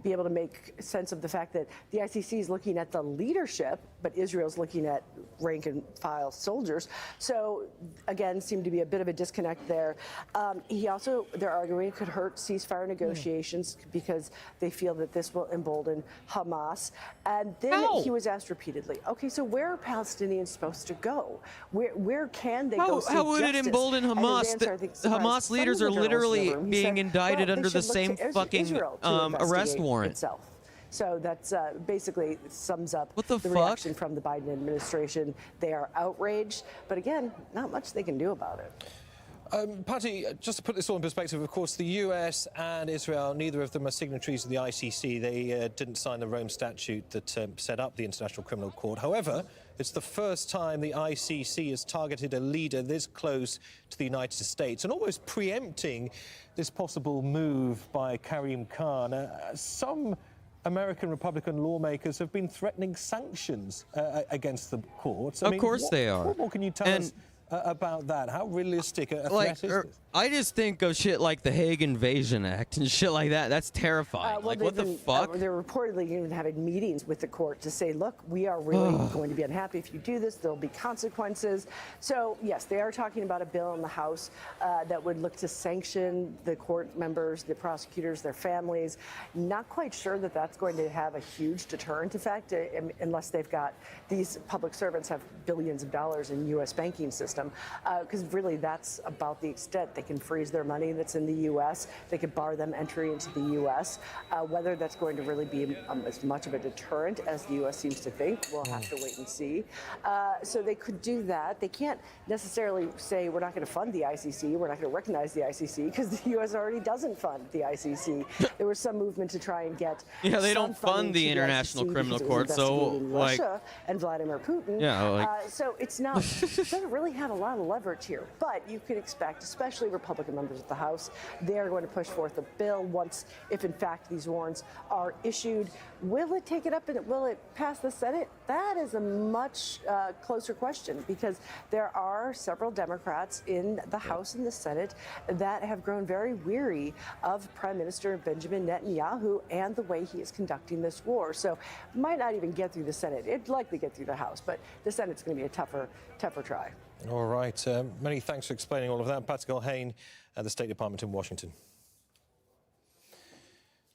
Speaker 5: be able to make sense of the fact that the ICC is looking at the leadership, but Israel's looking at rank and file soldiers. So again, seemed to be a bit of a disconnect there. They're arguing it could hurt ceasefire negotiations because they feel that this will embolden Hamas. And then he was asked repeatedly, okay, so where are Palestinians supposed to go? Where can they go seek
Speaker 3: How would it
Speaker 5: justice?
Speaker 3: embolden Hamas?
Speaker 5: Answer,
Speaker 3: The Hamas leaders are literally being indicted under the same fucking arrest warrant.
Speaker 5: Itself. So that's basically sums up
Speaker 3: the
Speaker 5: reaction from the Biden administration. They are outraged, but again, not much they can do about it.
Speaker 21: Patty, just to put this all in perspective, of course, the US and Israel, neither of them are signatories of the ICC. They didn't sign the Rome Statute that set up the International Criminal Court. However, it's the first time the ICC has targeted a leader this close to the United States and almost preempting this possible move by Karim Khan. Some American Republican lawmakers have been threatening sanctions against the courts.
Speaker 3: Of course they are.
Speaker 21: What more can you tell us about that? How realistic a threat is this?
Speaker 3: I just think of shit like the Hague Invasion Act and shit like that. That's terrifying. Like, what the fuck?
Speaker 5: They're reportedly even having meetings with the court to say, look, we are really going to be unhappy if you do this. There'll be consequences. So, yes, they are talking about a bill in the House that would look to sanction the court members, the prosecutors, their families. Not quite sure that that's going to have a huge deterrent effect unless they've got these public servants have billions of dollars in U.S. banking system, because really that's about the extent. They can freeze their money that's in the U.S. They could bar them entry into the U.S. Whether that's going to really be as much of a deterrent as the U.S. seems to think, we'll have to wait and see. So they could do that. They can't necessarily say we're not going to fund the ICC, we're not going to recognize the ICC, because the U.S. already doesn't fund the ICC. There was some movement to try and get
Speaker 3: they don't fund the International Criminal Court, so like
Speaker 5: Russia and Vladimir Putin. So it's not it doesn't really have a lot of leverage here, but you could expect, especially Republican members of the House, they're going to push forth a bill if in fact these warrants are issued. Will it take it up and will it pass the Senate? That is a much closer question, because there are several Democrats in the House and the Senate that have grown very weary of Prime Minister Benjamin Netanyahu and the way he is conducting this war. So might not even get through the Senate. It'd likely get through the House, but the Senate's going to be a tougher try.
Speaker 21: All right. Many thanks for explaining all of that. Patty Hain at the State Department in Washington.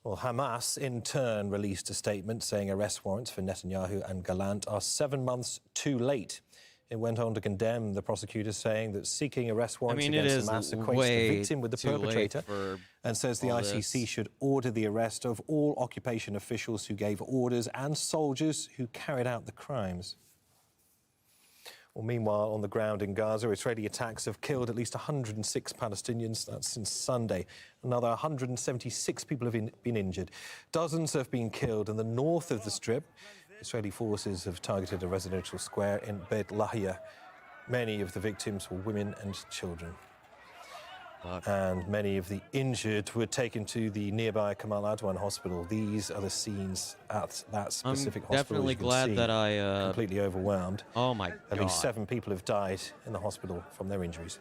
Speaker 21: Well, Hamas, in turn, released a statement saying arrest warrants for Netanyahu and Gallant are 7 months too late. It went on to condemn the prosecutors, saying that seeking arrest warrants against Hamas equates the victim with the perpetrator, and says the ICC should order the arrest of all occupation officials who gave orders and soldiers who carried out the crimes. Well, meanwhile, on the ground in Gaza, Israeli attacks have killed at least 106 Palestinians. That's since Sunday. Another 176 people have been injured. Dozens have been killed in the north of the Strip. Israeli forces have targeted a residential square in Beit Lahia. Many of the victims were women and children. And many of the injured were taken to the nearby Kamal Adwan hospital. These are the scenes at that specific hospital.
Speaker 3: Definitely glad that I
Speaker 21: completely overwhelmed.
Speaker 3: Oh my God!
Speaker 21: At least 7 people have died in the hospital from their injuries.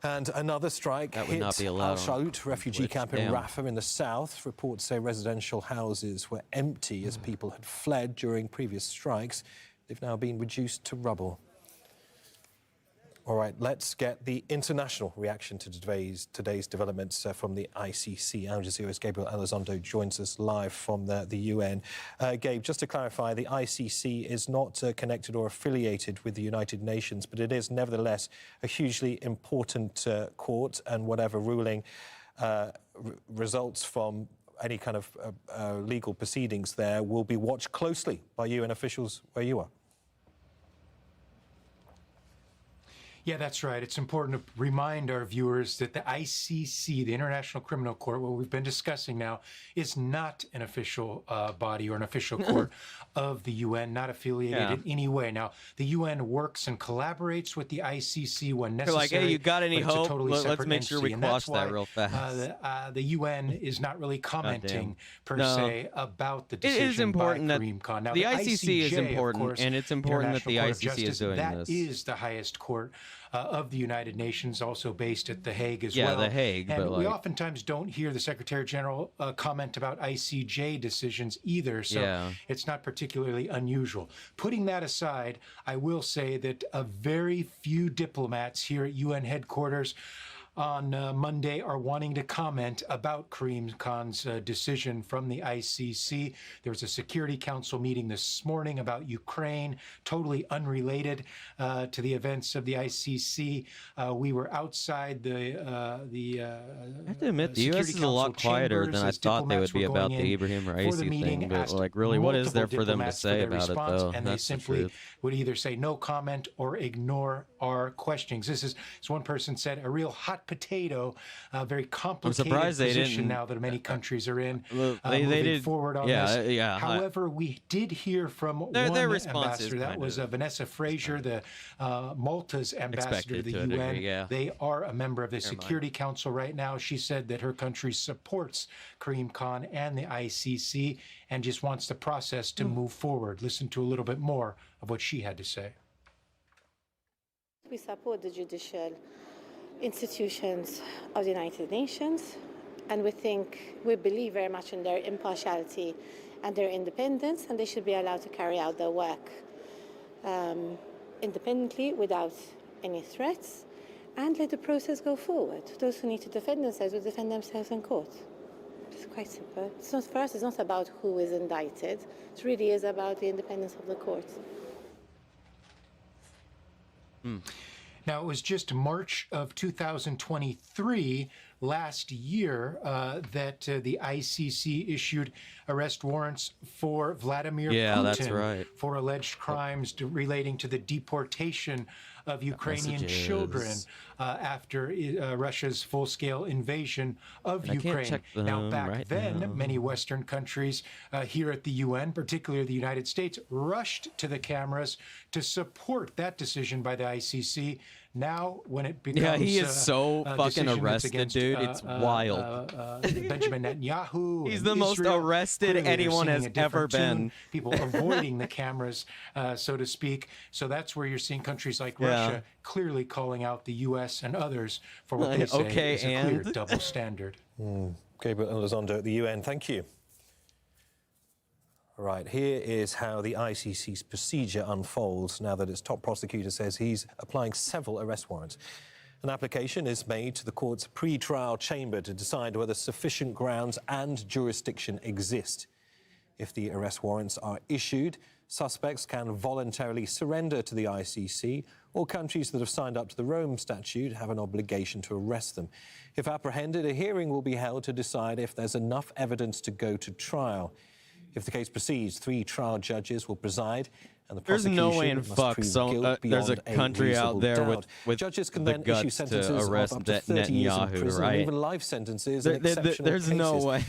Speaker 21: And another strike hit Al-Shaut refugee camp in Rafah in the south. Reports say residential houses were empty as people had fled during previous strikes. They've now been reduced to rubble. All right, let's get the international reaction to today's developments from the ICC. Al Jazeera's Gabriel Elizondo joins us live from the UN. Gabe, just to clarify, the ICC is not connected or affiliated with the United Nations, but it is nevertheless a hugely important court, and whatever ruling results from any kind of legal proceedings there will be watched closely by UN officials where you are.
Speaker 6: Yeah, that's right. It's important to remind our viewers that the ICC, the International Criminal Court, what we've been discussing now, is not an official body or an official court of the UN, not affiliated in any way. Now, the UN works and collaborates with the ICC when necessary.
Speaker 3: They're like, hey, you got any hope?
Speaker 6: Totally
Speaker 3: Let's make sure we quash that real fast.
Speaker 6: The UN is not really commenting per se about the decision.
Speaker 3: It is important
Speaker 6: by Karim Khan. Now,
Speaker 3: the ICC is important,
Speaker 6: course,
Speaker 3: and it's important that the ICC is doing
Speaker 6: that
Speaker 3: this.
Speaker 6: That is the highest court of the United Nations, also based at The Hague as
Speaker 3: Yeah,
Speaker 6: well.
Speaker 3: The Hague.
Speaker 6: And
Speaker 3: but
Speaker 6: we oftentimes don't hear the Secretary General comment about ICJ decisions either, so it's not particularly unusual. Putting that aside, I will say that a very few diplomats here at UN headquarters on Monday are wanting to comment about Karim Khan's decision from the ICC. There was a Security Council meeting this morning about Ukraine, totally unrelated to the events of the ICC. We were outside the
Speaker 3: I have to admit, the U.S. is a lot quieter than I thought they would be about the Ebrahim Raisi thing. But like, really, what is there for them to say about it, though?
Speaker 6: And they simply would either say no comment or ignore our questions. This is, as one person said, a real hot potato, very complicated position now that many countries are in. They did forward on this. However, we did hear from one ambassador. That was Vanessa Fraser, the Malta's ambassador to the UN. They are a member of the Security Council right now. She said that her country supports Karim Khan and the ICC and just wants the process to move forward. Listen to a little bit more of what she had to say.
Speaker 7: We support the judicial institutions of the United Nations, and we believe very much in their impartiality and their independence, and they should be allowed to carry out their work independently without any threats, and let the process go forward. Those who need to defend themselves will defend themselves in court. It's quite simple. It's not, for us, it's not about who is indicted. It really is about the independence of the court.
Speaker 6: Now, it was just March of 2023, last year, that the ICC issued arrest warrants for Vladimir Putin for alleged crimes relating to the deportation of Ukrainian children after Russia's full-scale invasion of Ukraine. Now, back then, many Western countries here at the UN, particularly the United States, rushed to the cameras to support that decision by the ICC. Now, when it becomes
Speaker 3: he is so fucking arrested, dude. It's wild.
Speaker 6: Benjamin Netanyahu.
Speaker 3: He's the most arrested anyone has ever been.
Speaker 6: People avoiding the cameras, so to speak. So that's where you're seeing countries like Russia clearly calling out the U.S. and others for what they say is a clear double standard.
Speaker 21: Gabriel Elizondo at the UN, thank you. Right, here is how the ICC's procedure unfolds now that its top prosecutor says he's applying several arrest warrants. An application is made to the court's pre-trial chamber to decide whether sufficient grounds and jurisdiction exist. If the arrest warrants are issued, suspects can voluntarily surrender to the ICC, or countries that have signed up to the Rome Statute have an obligation to arrest them. If apprehended, a hearing will be held to decide if there's enough evidence to go to trial. If the case proceeds, 3 trial judges will preside, and the prosecution
Speaker 3: there's no way in
Speaker 21: must
Speaker 3: fuck
Speaker 21: prove
Speaker 3: so
Speaker 21: guilt
Speaker 3: there's a
Speaker 21: beyond
Speaker 3: country out there
Speaker 21: doubt.
Speaker 3: with
Speaker 21: Judges can
Speaker 3: the
Speaker 21: then issue
Speaker 3: guts
Speaker 21: sentences
Speaker 3: to arrest
Speaker 21: of up to 30 years in
Speaker 3: Netanyahu,
Speaker 21: prison, or
Speaker 3: right?
Speaker 21: even life sentences in exceptional
Speaker 3: There's
Speaker 21: cases.
Speaker 3: no way.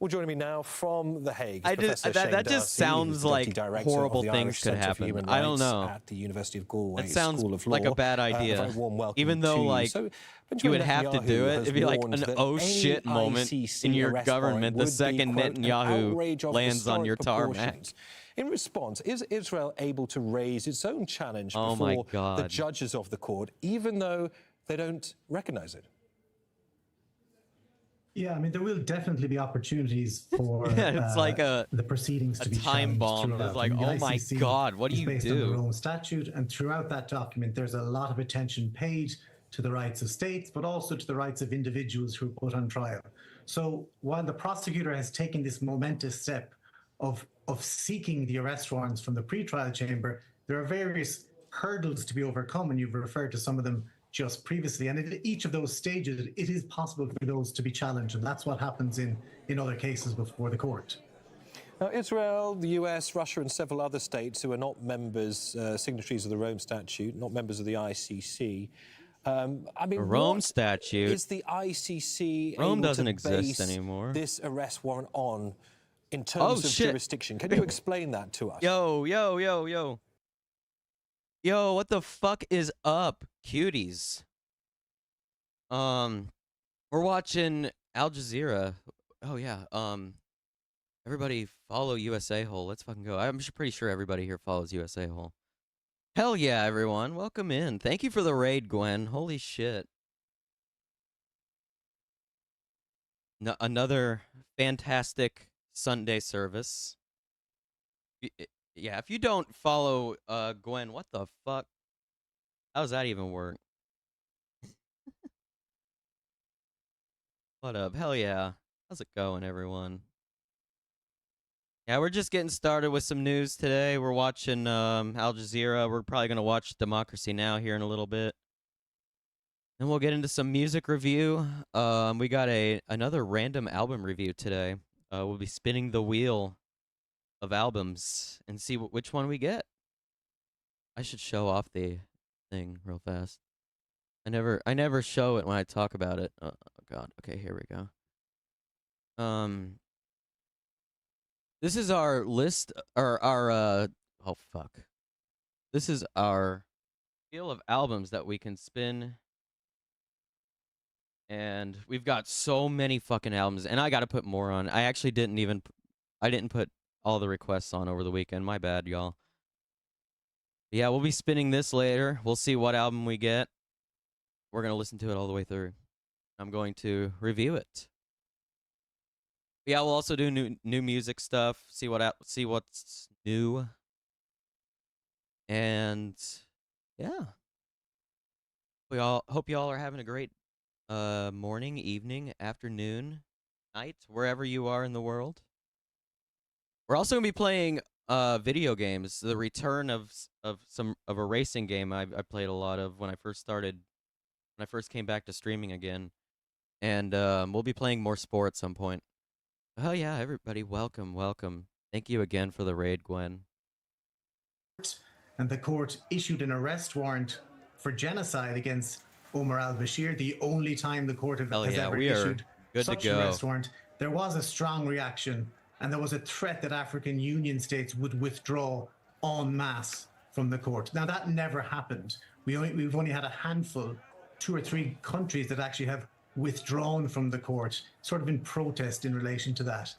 Speaker 21: Well, joining me now from The Hague,
Speaker 3: that just
Speaker 21: Darcy,
Speaker 3: sounds like horrible things could happen. I don't know.
Speaker 21: At the University of Galway
Speaker 3: That sounds
Speaker 21: School of Law.
Speaker 3: like a bad idea.
Speaker 21: A very warm welcome
Speaker 3: Even though,
Speaker 21: to you.
Speaker 3: like,
Speaker 21: So,
Speaker 3: you would have to
Speaker 21: Netanyahu
Speaker 3: do it.
Speaker 21: has
Speaker 3: It'd be like
Speaker 21: warned
Speaker 3: an
Speaker 21: that
Speaker 3: oh
Speaker 21: any
Speaker 3: shit moment
Speaker 21: ICC
Speaker 3: in your
Speaker 21: arrest
Speaker 3: government the
Speaker 21: warrant
Speaker 3: second
Speaker 21: would be, quote, an outrage
Speaker 3: Netanyahu
Speaker 21: of
Speaker 3: lands on your
Speaker 21: historic
Speaker 3: tarmac.
Speaker 21: proportions. In response, is Israel able to raise its own challenge
Speaker 3: Oh my
Speaker 21: before
Speaker 3: God.
Speaker 21: the judges of the court, even though they don't recognize it?
Speaker 8: Yeah, I mean, there will definitely be opportunities for
Speaker 3: it's like
Speaker 8: the proceedings to be
Speaker 3: time bomb.
Speaker 8: throughout.
Speaker 3: It's like,
Speaker 8: And the
Speaker 3: oh my
Speaker 8: ICC
Speaker 3: God, what do
Speaker 8: is
Speaker 3: you
Speaker 8: based on the
Speaker 3: do?
Speaker 8: Rome Statute, and throughout that document, there's a lot of attention paid to the rights of states, but also to the rights of individuals who are put on trial. So while the prosecutor has taken this momentous step of seeking the arrest warrants from the pretrial chamber, there are various hurdles to be overcome, and you've referred to some of them just previously. And at each of those stages, it is possible for those to be challenged, and that's what happens in other cases before the court.
Speaker 21: Now, Israel, the US, Russia and several other states who are not members, signatories of the Rome Statute, not members of the ICC. I mean,
Speaker 3: The Rome
Speaker 21: what
Speaker 3: Statute.
Speaker 21: is the ICC
Speaker 3: Rome
Speaker 21: able
Speaker 3: doesn't
Speaker 21: to
Speaker 3: exist
Speaker 21: base
Speaker 3: anymore.
Speaker 21: this arrest warrant on in terms of jurisdiction? Can you explain that to us?
Speaker 3: Yo, what the fuck is up, cuties? We're watching Al Jazeera. Oh yeah. Everybody follow USA Hole. Let's fucking go. I'm pretty sure everybody here follows USA Hole. Hell yeah, everyone. Welcome in. Thank you for the raid, Gwen. Holy shit. No, another fantastic Sunday service. Yeah, if you don't follow Gwen, what the fuck? How does that even work? What up? Hell yeah. How's it going, everyone? Yeah, we're just getting started with some news today. We're watching Al Jazeera. We're probably going to watch Democracy Now! Here in a little bit. Then we'll get into some music review. We got another random album review today. We'll be spinning the wheel of albums and see which one we get. I should show off the thing real fast. I never show it when I talk about it. Oh god. Okay, here we go. This is our list, or our oh fuck. This is our wheel of albums that we can spin. And we've got so many fucking albums, and I got to put more on. I actually didn't put all the requests on over the weekend. My bad, y'all. Yeah, we'll be spinning this later. We'll see what album we get. We're going to listen to it all the way through. I'm going to review it. Yeah, we'll also do new music stuff. See what's new. And yeah. Hope y'all are having a great morning, evening, afternoon, night, wherever you are in the world. We're also gonna be playing video games. The return of a racing game I played a lot of when I first came back to streaming again. And we'll be playing more Spore at some point. Oh yeah, everybody, welcome. Thank you again for the raid, Gwen.
Speaker 8: And the court issued an arrest warrant for genocide against Omar al-Bashir, the only time the court has ever issued such an arrest warrant. There was a strong reaction, and there was a threat that African Union states would withdraw en masse from the court. Now, that never happened. We've only had a handful, 2 or 3 countries that actually have withdrawn from the court, sort of in protest in relation to that.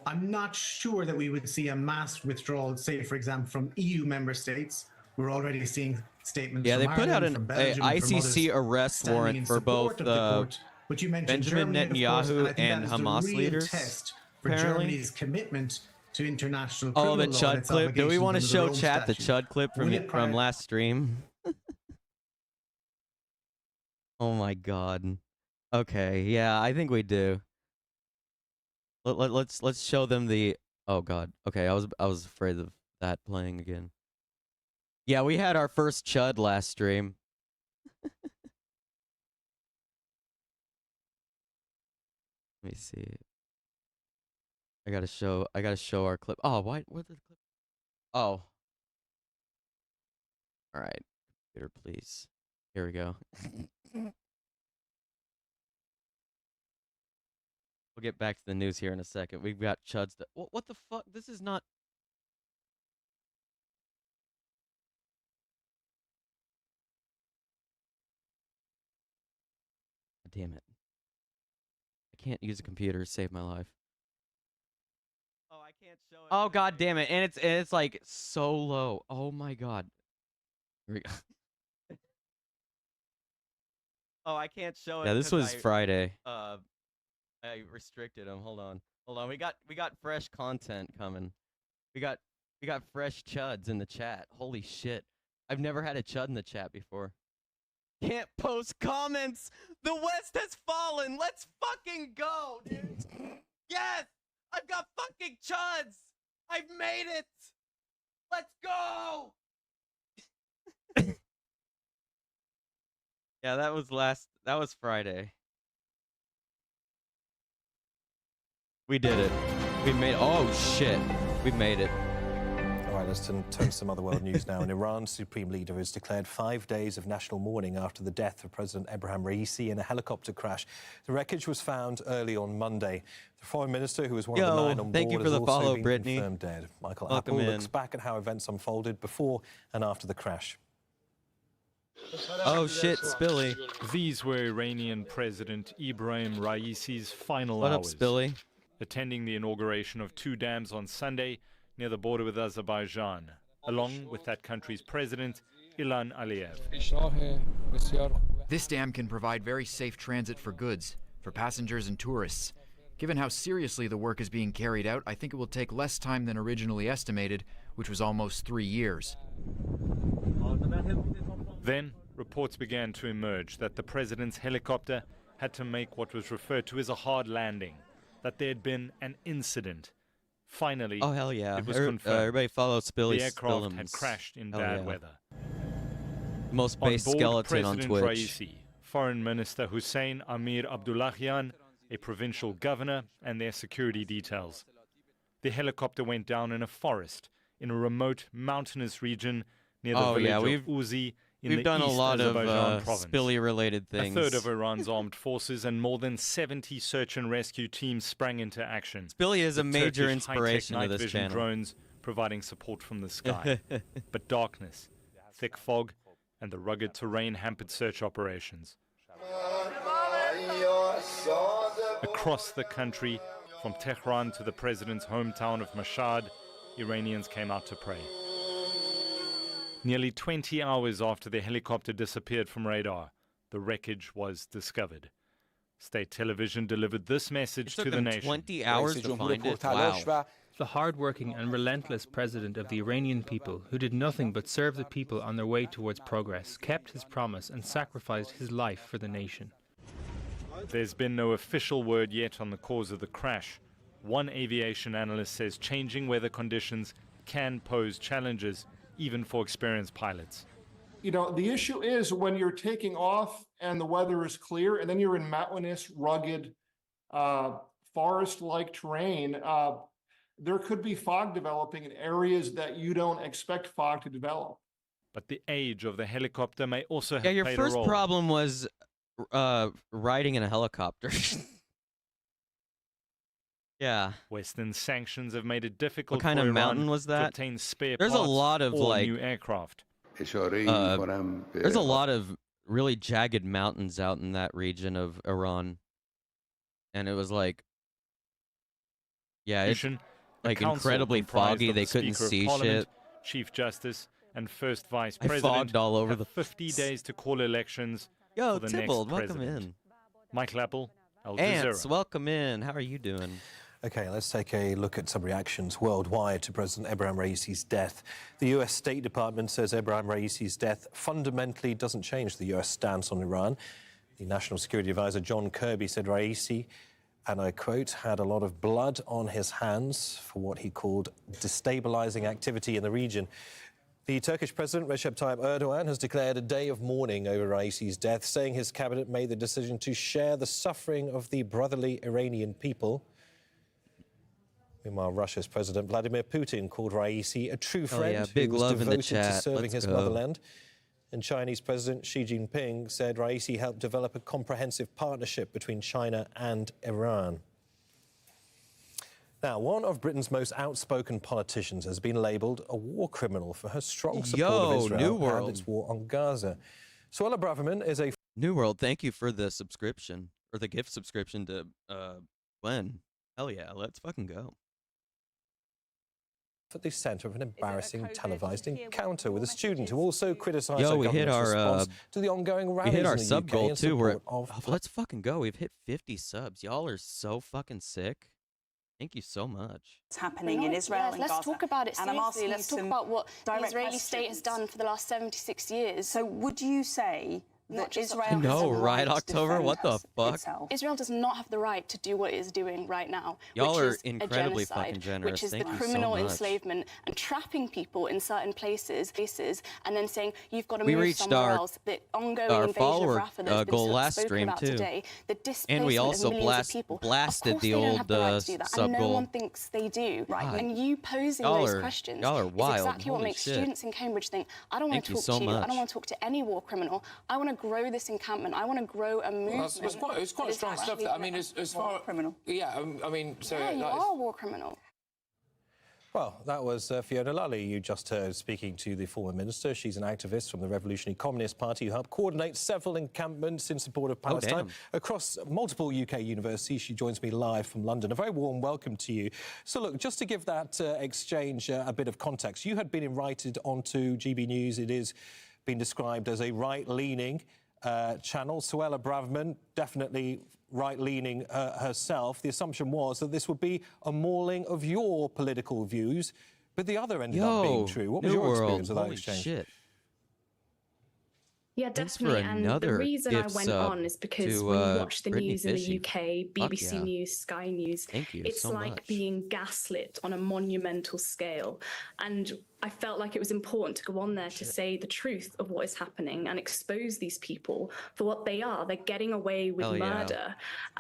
Speaker 8: I'm not sure that we would see a mass withdrawal, say, for example, from EU member states. We're already seeing statements from
Speaker 3: put out
Speaker 8: Ireland, from Belgium,
Speaker 3: ICC arrest warrant for both Benjamin Netanyahu and Hamas leaders.
Speaker 8: Test for Germany's commitment to international
Speaker 3: criminal law.
Speaker 8: The
Speaker 3: Chud clip. Do we want to show chat the Chud clip from last stream? Oh my god. Okay, yeah, I think we do. Let's show them the. Oh god. Okay, I was afraid of that playing again. Yeah, we had our first Chud last stream. Let me see. I gotta show our clip. Oh, why? Where's the clip? Oh. All right, computer, please. Here we go. We'll get back to the news here in a second. We've got Chuds. What the fuck? This is not. Damn it. I can't use a computer to save my life. Oh, I can't show it. Oh, god damn it. And it's like so low. Oh my god. Here we go. Oh, I can't show it. Yeah, this was Friday. I restricted them. Hold on. We got fresh content coming. We got fresh chuds in the chat. Holy shit. I've never had a chud in the chat before. Can't post comments. The West has fallen. Let's fucking go, dude. Yes! I've got fucking chuds. I've made it. Let's go. Yeah, that was Friday. We did it. We made. Oh shit. We've made it.
Speaker 21: All right, let's turn to some other world news now. And Iran's supreme leader has declared 5 days of national mourning after the death of President Ebrahim Raisi in a helicopter crash. The wreckage was found early on Monday. The foreign minister, who was one of the 9 on
Speaker 3: thank you
Speaker 21: board,
Speaker 3: for
Speaker 21: has
Speaker 3: the
Speaker 21: also
Speaker 3: follow,
Speaker 21: been
Speaker 3: Brittany.
Speaker 21: confirmed dead. Michael
Speaker 3: Welcome
Speaker 21: Apple
Speaker 3: in.
Speaker 21: looks back at how events unfolded before and after the crash.
Speaker 3: Oh shit, Spilly.
Speaker 1: These were Iranian President Ebrahim Raisi's final
Speaker 3: What up,
Speaker 1: hours.
Speaker 3: Spilly?
Speaker 1: Attending the inauguration of 2 dams on Sunday near the border with Azerbaijan, along with that country's president, Ilham Aliyev.
Speaker 9: This dam can provide very safe transit for goods, for passengers and tourists. Given how seriously the work is being carried out, I think it will take less time than originally estimated, which was almost 3 years.
Speaker 1: Then, reports began to emerge that the president's helicopter had to make what was referred to as a hard landing, that there had been an incident. Finally,
Speaker 3: Oh hell yeah!
Speaker 1: it was confirmed.
Speaker 3: Everybody follow Spilly.
Speaker 1: The aircraft had crashed in bad weather.
Speaker 3: Most
Speaker 1: On
Speaker 3: base
Speaker 1: board
Speaker 3: skeleton on
Speaker 1: President
Speaker 3: Twitch.
Speaker 1: Raisi, Foreign Minister Hussein Amir Abdullahian, a provincial governor, and their security details. The helicopter went down in a forest in a remote mountainous region near the village of Uzi in
Speaker 3: we've
Speaker 1: the
Speaker 3: done
Speaker 1: East
Speaker 3: a lot
Speaker 1: Azerbaijan
Speaker 3: of
Speaker 1: province.
Speaker 3: Spilly-related things.
Speaker 1: A third of Iran's armed forces and more than 70 search and rescue teams sprang into action.
Speaker 3: Spilly is a
Speaker 1: with
Speaker 3: major
Speaker 1: Turkish
Speaker 3: inspiration
Speaker 1: high-tech
Speaker 3: of this
Speaker 1: night vision
Speaker 3: channel.
Speaker 1: drones providing support from the sky. But darkness, thick fog, and the rugged terrain hampered search operations. Across the country, from Tehran to the president's hometown of Mashhad, Iranians came out to pray. Nearly 20 hours after the helicopter disappeared from radar, the wreckage was discovered. State television delivered this message to the nation.
Speaker 3: 20 hours to find it. Wow.
Speaker 24: The hardworking and relentless president of the Iranian people, who did nothing but serve the people on their way towards progress, kept his promise and sacrificed his life for the nation.
Speaker 1: There's been no official word yet on the cause of the crash. One aviation analyst says changing weather conditions can pose challenges, even for experienced pilots.
Speaker 10: You know, the issue is when you're taking off and the weather is clear, and then you're in mountainous, rugged, forest-like terrain, there could be fog developing in areas that you don't expect fog to develop.
Speaker 1: But the age of the helicopter may also have
Speaker 3: Yeah, your
Speaker 1: played a
Speaker 3: first
Speaker 1: role.
Speaker 3: problem was riding in a helicopter. Yeah.
Speaker 1: Western sanctions have made it difficult
Speaker 3: What kind
Speaker 1: for
Speaker 3: of
Speaker 1: Iran
Speaker 3: mountain was
Speaker 1: to
Speaker 3: that?
Speaker 1: obtain spare
Speaker 3: There's
Speaker 1: parts
Speaker 3: a lot of
Speaker 1: or
Speaker 3: like
Speaker 1: new aircraft.
Speaker 3: there's a lot of really jagged mountains out in that region of Iran, and it was like, yeah, it's
Speaker 1: The
Speaker 3: like
Speaker 1: council
Speaker 3: incredibly
Speaker 1: comprised
Speaker 3: foggy.
Speaker 1: of
Speaker 3: They
Speaker 1: the
Speaker 3: couldn't
Speaker 1: Speaker of
Speaker 3: see
Speaker 1: Parliament,
Speaker 3: shit.
Speaker 1: Chief Justice, and First Vice
Speaker 3: I
Speaker 1: President
Speaker 3: fogged all over
Speaker 1: have
Speaker 3: the
Speaker 1: 50 days to call elections
Speaker 3: Yo,
Speaker 1: for the
Speaker 3: Tybalt,
Speaker 1: next
Speaker 3: welcome
Speaker 1: president.
Speaker 3: in.
Speaker 1: Michael Apple, Al
Speaker 3: Ants,
Speaker 1: Jazeera.
Speaker 3: welcome in. How are you doing?
Speaker 21: Okay, let's take a look at some reactions worldwide to President Ebrahim Raisi's death. The US State Department says Ebrahim Raisi's death fundamentally doesn't change the US stance on Iran. The National Security Advisor John Kirby said Raisi, and I quote, had a lot of blood on his hands for what he called destabilizing activity in the region. The Turkish President Recep Tayyip Erdogan has declared a day of mourning over Raisi's death, saying his cabinet made the decision to share the suffering of the brotherly Iranian people. Meanwhile, Russia's President Vladimir Putin called Raisi a true friend
Speaker 3: yeah, big
Speaker 21: who was
Speaker 3: love in the
Speaker 21: devoted to
Speaker 3: chat.
Speaker 21: serving
Speaker 3: Let's
Speaker 21: his
Speaker 3: go.
Speaker 21: motherland. And Chinese President Xi Jinping said Raisi helped develop a comprehensive partnership between China and Iran. Now, one of Britain's most outspoken politicians has been labelled a war criminal for her strong support of Israel
Speaker 3: New
Speaker 21: and
Speaker 3: World.
Speaker 21: its war on Gaza. Suella Braverman is a
Speaker 3: New World, thank you for the subscription, or the gift subscription to Glenn. Hell yeah, let's fucking go.
Speaker 21: at the centre of an embarrassing televised encounter with a student who also criticised
Speaker 3: Yo,
Speaker 21: our
Speaker 3: we hit
Speaker 21: government's
Speaker 3: our
Speaker 21: response to the ongoing rallies
Speaker 3: we hit our
Speaker 21: in the
Speaker 3: sub
Speaker 21: UK
Speaker 3: goal
Speaker 21: in
Speaker 3: too. We're
Speaker 21: support of
Speaker 3: let's fucking go. We've hit 50 subs. Y'all are so fucking sick. Thank you so much.
Speaker 11: What's happening in Israel and
Speaker 12: let's
Speaker 11: Gaza.
Speaker 12: talk about it
Speaker 11: And I'm
Speaker 12: seriously.
Speaker 11: asking
Speaker 12: Let's
Speaker 11: you
Speaker 12: talk
Speaker 11: some
Speaker 12: about what the
Speaker 11: direct
Speaker 12: Israeli state has
Speaker 11: questions.
Speaker 12: done for the last 76 years.
Speaker 11: So would you say that Israel
Speaker 3: I know,
Speaker 11: has a
Speaker 3: right,
Speaker 11: right to
Speaker 3: October?
Speaker 11: defend
Speaker 3: What the fuck?
Speaker 11: itself. Israel does not have the right to do what it is doing right now,
Speaker 3: Y'all
Speaker 11: which
Speaker 3: are
Speaker 11: is
Speaker 3: incredibly
Speaker 11: a genocide,
Speaker 3: fucking generous.
Speaker 11: which is
Speaker 3: Thank
Speaker 11: the
Speaker 3: you so
Speaker 11: criminal
Speaker 3: much.
Speaker 11: enslavement and trapping people in certain places, and then saying you've got to
Speaker 3: We
Speaker 11: move
Speaker 3: reached
Speaker 11: somewhere
Speaker 3: our-
Speaker 11: else. The ongoing
Speaker 3: our
Speaker 11: invasion
Speaker 3: follower,
Speaker 11: of Rafah that's been
Speaker 3: goal last
Speaker 11: spoken
Speaker 3: stream,
Speaker 11: about
Speaker 3: too.
Speaker 11: today, the
Speaker 3: And
Speaker 11: displacement
Speaker 3: we also
Speaker 11: of millions of people.
Speaker 3: blasted
Speaker 11: of course
Speaker 3: the
Speaker 11: they don't
Speaker 3: old
Speaker 11: have the right to do that,
Speaker 3: sub
Speaker 11: and no
Speaker 3: goal.
Speaker 11: one thinks they do.
Speaker 3: Right.
Speaker 11: And you posing
Speaker 3: Y'all
Speaker 11: those
Speaker 3: are-
Speaker 11: questions
Speaker 3: y'all are
Speaker 11: is
Speaker 3: wild.
Speaker 11: exactly what
Speaker 3: Holy
Speaker 11: makes
Speaker 3: shit.
Speaker 11: students in Cambridge think, I don't want
Speaker 3: Thank
Speaker 11: to
Speaker 3: you
Speaker 11: talk
Speaker 3: so
Speaker 11: to you, I
Speaker 3: much.
Speaker 11: don't want to talk to any war criminal. I want to grow this encampment. I want to grow a movement.
Speaker 12: It's quite strong stuff. I mean, as far
Speaker 11: criminal.
Speaker 12: Yeah, I mean, so
Speaker 11: Yeah, you are a war criminal.
Speaker 21: Well, that was Fiona Lally you just heard speaking to the former minister. She's an activist from the Revolutionary Communist Party who helped coordinate several encampments in support of Palestine across multiple UK universities. She joins me live from London. A very warm welcome to you. So, look, just to give that exchange a bit of context, you had been invited onto GB News. It is been described as a right-leaning channel. Suella Braverman, definitely right-leaning herself. The assumption was that this would be a mauling of your political views, but the other ended up being true. What was your experience of that exchange?
Speaker 3: Shit.
Speaker 13: Yeah,
Speaker 3: Thanks for
Speaker 13: definitely. And the
Speaker 3: another
Speaker 13: reason I
Speaker 3: gifts,
Speaker 13: went on is because when you watch the
Speaker 3: Brittany
Speaker 13: news in
Speaker 3: Fishy.
Speaker 13: the UK, BBC
Speaker 3: yeah.
Speaker 13: News, Sky News,
Speaker 3: Thank you
Speaker 13: it's
Speaker 3: so
Speaker 13: like
Speaker 3: much.
Speaker 13: being gaslit on a monumental scale. And I felt like it was important to go on there to say the truth of what is happening and expose these people for what they are. They're getting away with
Speaker 3: Hell yeah.
Speaker 13: murder.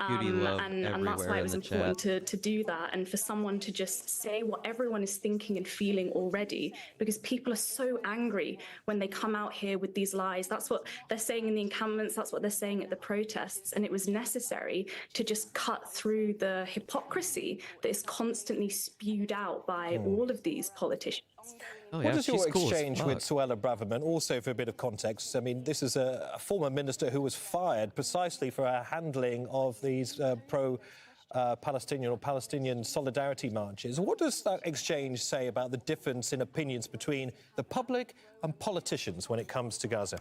Speaker 3: Beauty love
Speaker 13: And that's
Speaker 3: everywhere
Speaker 13: why it
Speaker 3: in
Speaker 13: was
Speaker 3: the
Speaker 13: important
Speaker 3: chat.
Speaker 13: to do that and for someone to just say what everyone is thinking and feeling already, because people are so angry when they come out here with these lies. That's what they're saying in the encampments, that's what they're saying at the protests, and it was necessary to just cut through the hypocrisy that is constantly spewed out by all of these politicians.
Speaker 3: Oh,
Speaker 21: What is your exchange with Suella Braverman? Also, for a bit of context, I mean, this is a former minister who was fired precisely for her handling of these pro-Palestinian or Palestinian solidarity marches. What does that exchange say about the difference in opinions between the public and politicians when it comes to Gaza?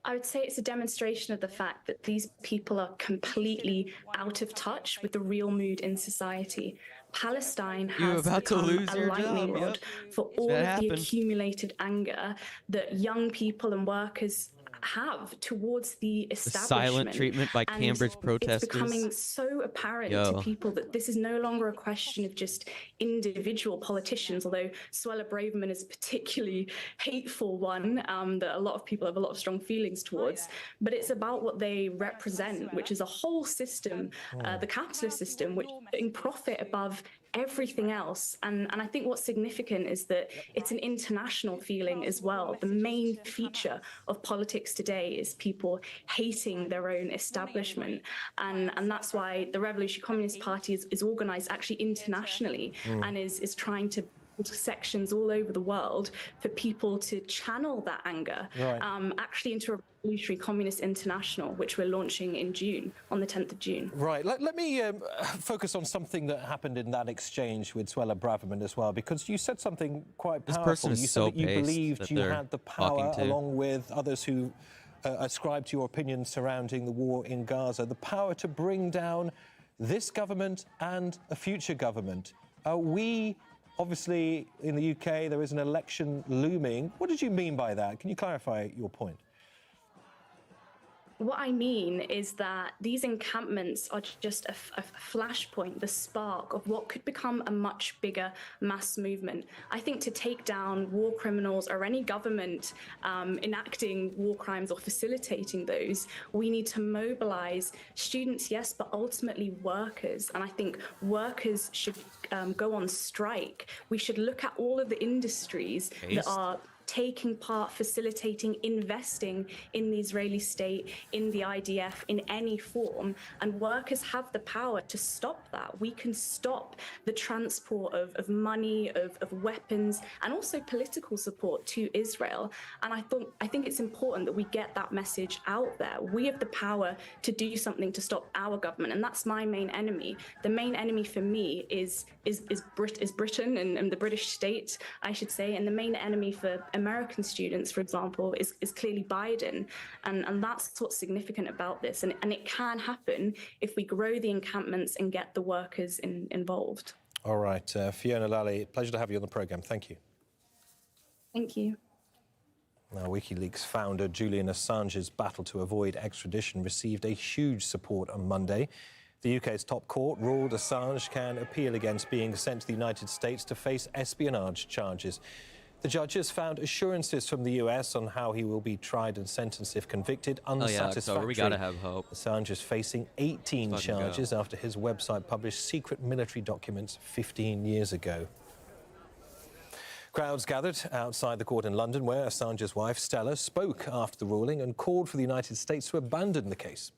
Speaker 13: I would say it's a demonstration of the fact that these people are completely out of touch with the real mood in society. Palestine
Speaker 3: You're
Speaker 13: has
Speaker 3: about to
Speaker 13: become
Speaker 3: lose
Speaker 13: a
Speaker 3: your
Speaker 13: lightning
Speaker 3: job,
Speaker 13: rod
Speaker 3: yep.
Speaker 13: for
Speaker 3: It's
Speaker 13: all
Speaker 3: gonna
Speaker 13: of the
Speaker 3: happen.
Speaker 13: accumulated anger that young people and workers have towards the establishment.
Speaker 3: silent treatment by
Speaker 13: And
Speaker 3: Cambridge protesters.
Speaker 13: It's becoming so apparent
Speaker 3: Yo.
Speaker 13: to people that this is no longer a question of just individual politicians, although Suella Braverman is a particularly hateful one that a lot of people have a lot of strong feelings towards, but it's about what they represent, which is a whole system, the capitalist system, which is putting profit above everything else. And I think what's significant is that it's an international feeling as well. The main feature of politics today is people hating their own establishment. And that's why the Revolutionary Communist Party is organized actually internationally and is trying to sections all over the world for people to channel that anger actually into a Revolutionary Communist International, which we're launching in June, on the 10th of June.
Speaker 21: Right. Let me focus on something that happened in that exchange with Suella Braverman as well, because you said something quite powerful.
Speaker 3: This person is
Speaker 21: you
Speaker 3: so
Speaker 21: said that you
Speaker 3: paced
Speaker 21: believed
Speaker 3: that
Speaker 21: you
Speaker 3: they're
Speaker 21: had the
Speaker 3: talking
Speaker 21: power,
Speaker 3: to.
Speaker 21: along with others who ascribe to your opinions surrounding the war in Gaza, the power to bring down this government and a future government. Obviously, in the UK, there is an election looming. What did you mean by that? Can you clarify your point?
Speaker 13: What I mean is that these encampments are just a flashpoint, the spark of what could become a much bigger mass movement. I think to take down war criminals or any government enacting war crimes or facilitating those, we need to mobilize students, yes, but ultimately workers. And I think workers should go on strike. We should look at all of the industries that are taking part, facilitating, investing in the Israeli state, in the IDF, in any form. And workers have the power to stop that. We can stop the transport of money, of weapons, and also political support to Israel. And I think it's important that we get that message out there. We have the power to do something to stop our government, and that's my main enemy. The main enemy for me is Britain and the British state, I should say, and the main enemy for American students, for example, is clearly Biden. And that's what's significant about this. And it can happen if we grow the encampments and get the workers involved.
Speaker 21: All right, Fiona Lally, pleasure to have you on the programme. Thank you.
Speaker 13: Thank you.
Speaker 21: Now, WikiLeaks founder Julian Assange's battle to avoid extradition received a huge support on Monday. The UK's top court ruled Assange can appeal against being sent to the United States to face espionage charges. The judges found assurances from the US on how he will be tried and sentenced if convicted unsatisfactory.
Speaker 3: October, we gotta have hope.
Speaker 21: Assange is facing 18 charges after his website published secret military documents 15 years ago. Crowds gathered outside the court in London where Assange's wife, Stella, spoke after the ruling and called for the United States to abandon the case.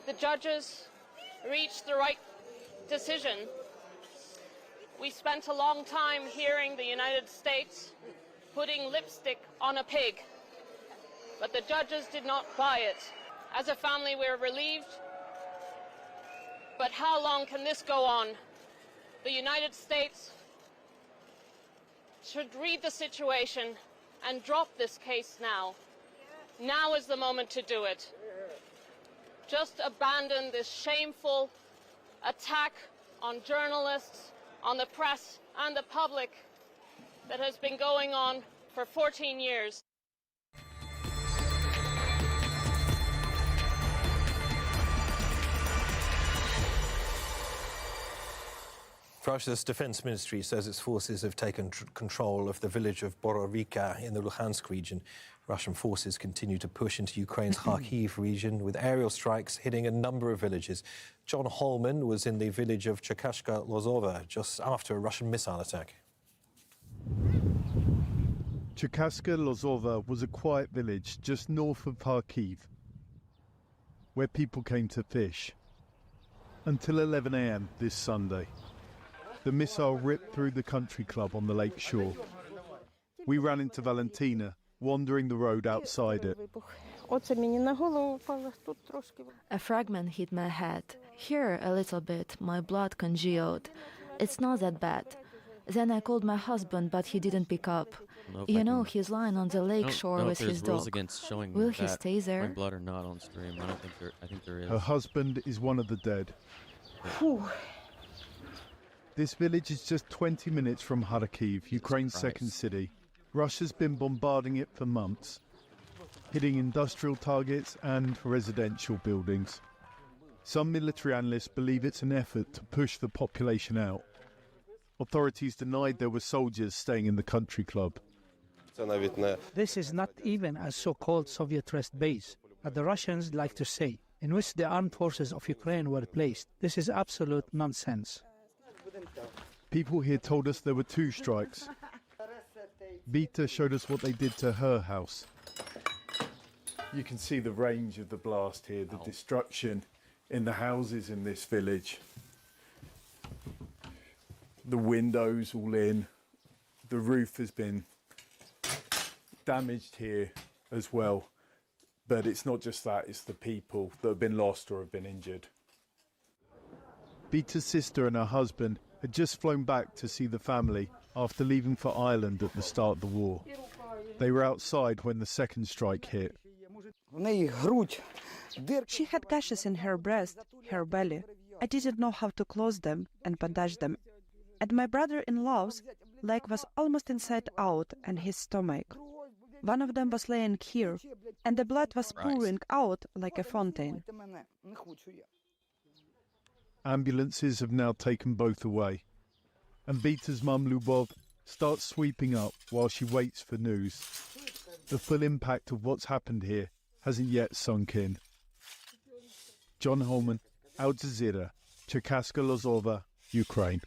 Speaker 14: The judges reached the right decision. We spent a long time hearing the United States putting lipstick on a pig, but the judges did not buy it. As a family, we're relieved, but how long can this go on? The United States should read the situation and drop this case now. Now is the moment to do it. Just abandon this shameful attack on journalists, on the press and the public that has been going on for 14 years.
Speaker 21: Russia's defense ministry says its forces have taken control of the village of Borovika in the Luhansk region. Russian forces continue to push into Ukraine's Kharkiv region with aerial strikes hitting a number of villages. John Holman was in the village of Cherkasska-Lozova just after a Russian missile attack.
Speaker 15: Cherkasska-Lozova was a quiet village just north of Kharkiv, where people came to fish. Until 11 a.m. this Sunday. The missile ripped through the country club on the lake shore. We ran into Valentina, wandering the road outside it.
Speaker 17: A fragment hit my head. Here a little bit, my blood congealed. It's not that bad. Then I called my husband, but he didn't pick up. You know, he's lying on the lake shore with his dog. Will he stay there?
Speaker 3: Blood or not on stream? I think there is.
Speaker 15: Her husband is one of the dead. This village is just 20 minutes from Kharkiv, Ukraine's second city. Russia's been bombarding it for months, hitting industrial targets and residential buildings. Some military analysts believe it's an effort to push the population out. Authorities denied there were soldiers staying in the country club.
Speaker 18: This is not even a so-called Soviet rest base, as the Russians like to say, in which the armed forces of Ukraine were placed. This is absolute nonsense.
Speaker 15: People here told us there were 2 strikes. Vita showed us what they did to her house. You can see the range of the blast here, the destruction in the houses in this village. The windows all in. The roof has been damaged here as well. But it's not just that, it's the people that have been lost or have been injured. Vita's sister and her husband had just flown back to see the family after leaving for Ireland at the start of the war. They were outside when the second strike hit.
Speaker 19: She had gashes in her breast, her belly. I didn't know how to close them and bandage them. And my brother-in-law's leg was almost inside out and his stomach. One of them was laying here, and the blood was pouring out like a fountain.
Speaker 15: Ambulances have now taken both away, and Vita's mum Lubov starts sweeping up while she waits for news. The full impact of what's happened here hasn't yet sunk in. John Holman, Al Jazeera, Cherkasska-Lozova, Ukraine.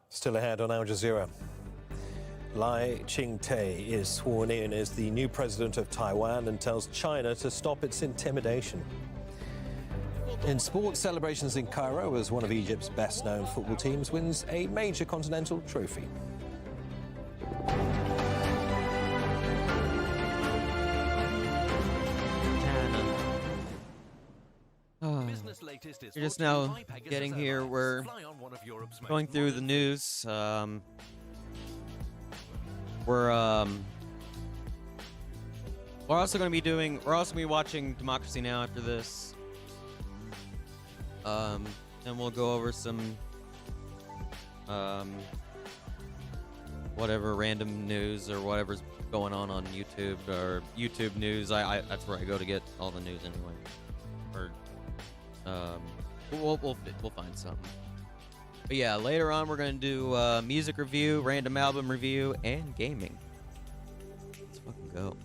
Speaker 21: Still ahead on Al Jazeera. Lai Ching-te is sworn in as the new president of Taiwan and tells China to stop its intimidation. In sports, celebrations in Cairo as one of Egypt's best-known football teams wins a major continental trophy.
Speaker 3: You're just now getting here. We're going through the news. We're also going to be watching Democracy Now! After this. And we'll go over some whatever random news or whatever's going on YouTube or YouTube news. That's where I go to get all the news anyway. Or we'll find something. But yeah, later on we're gonna do music review, random album review, and gaming. Let's fucking go.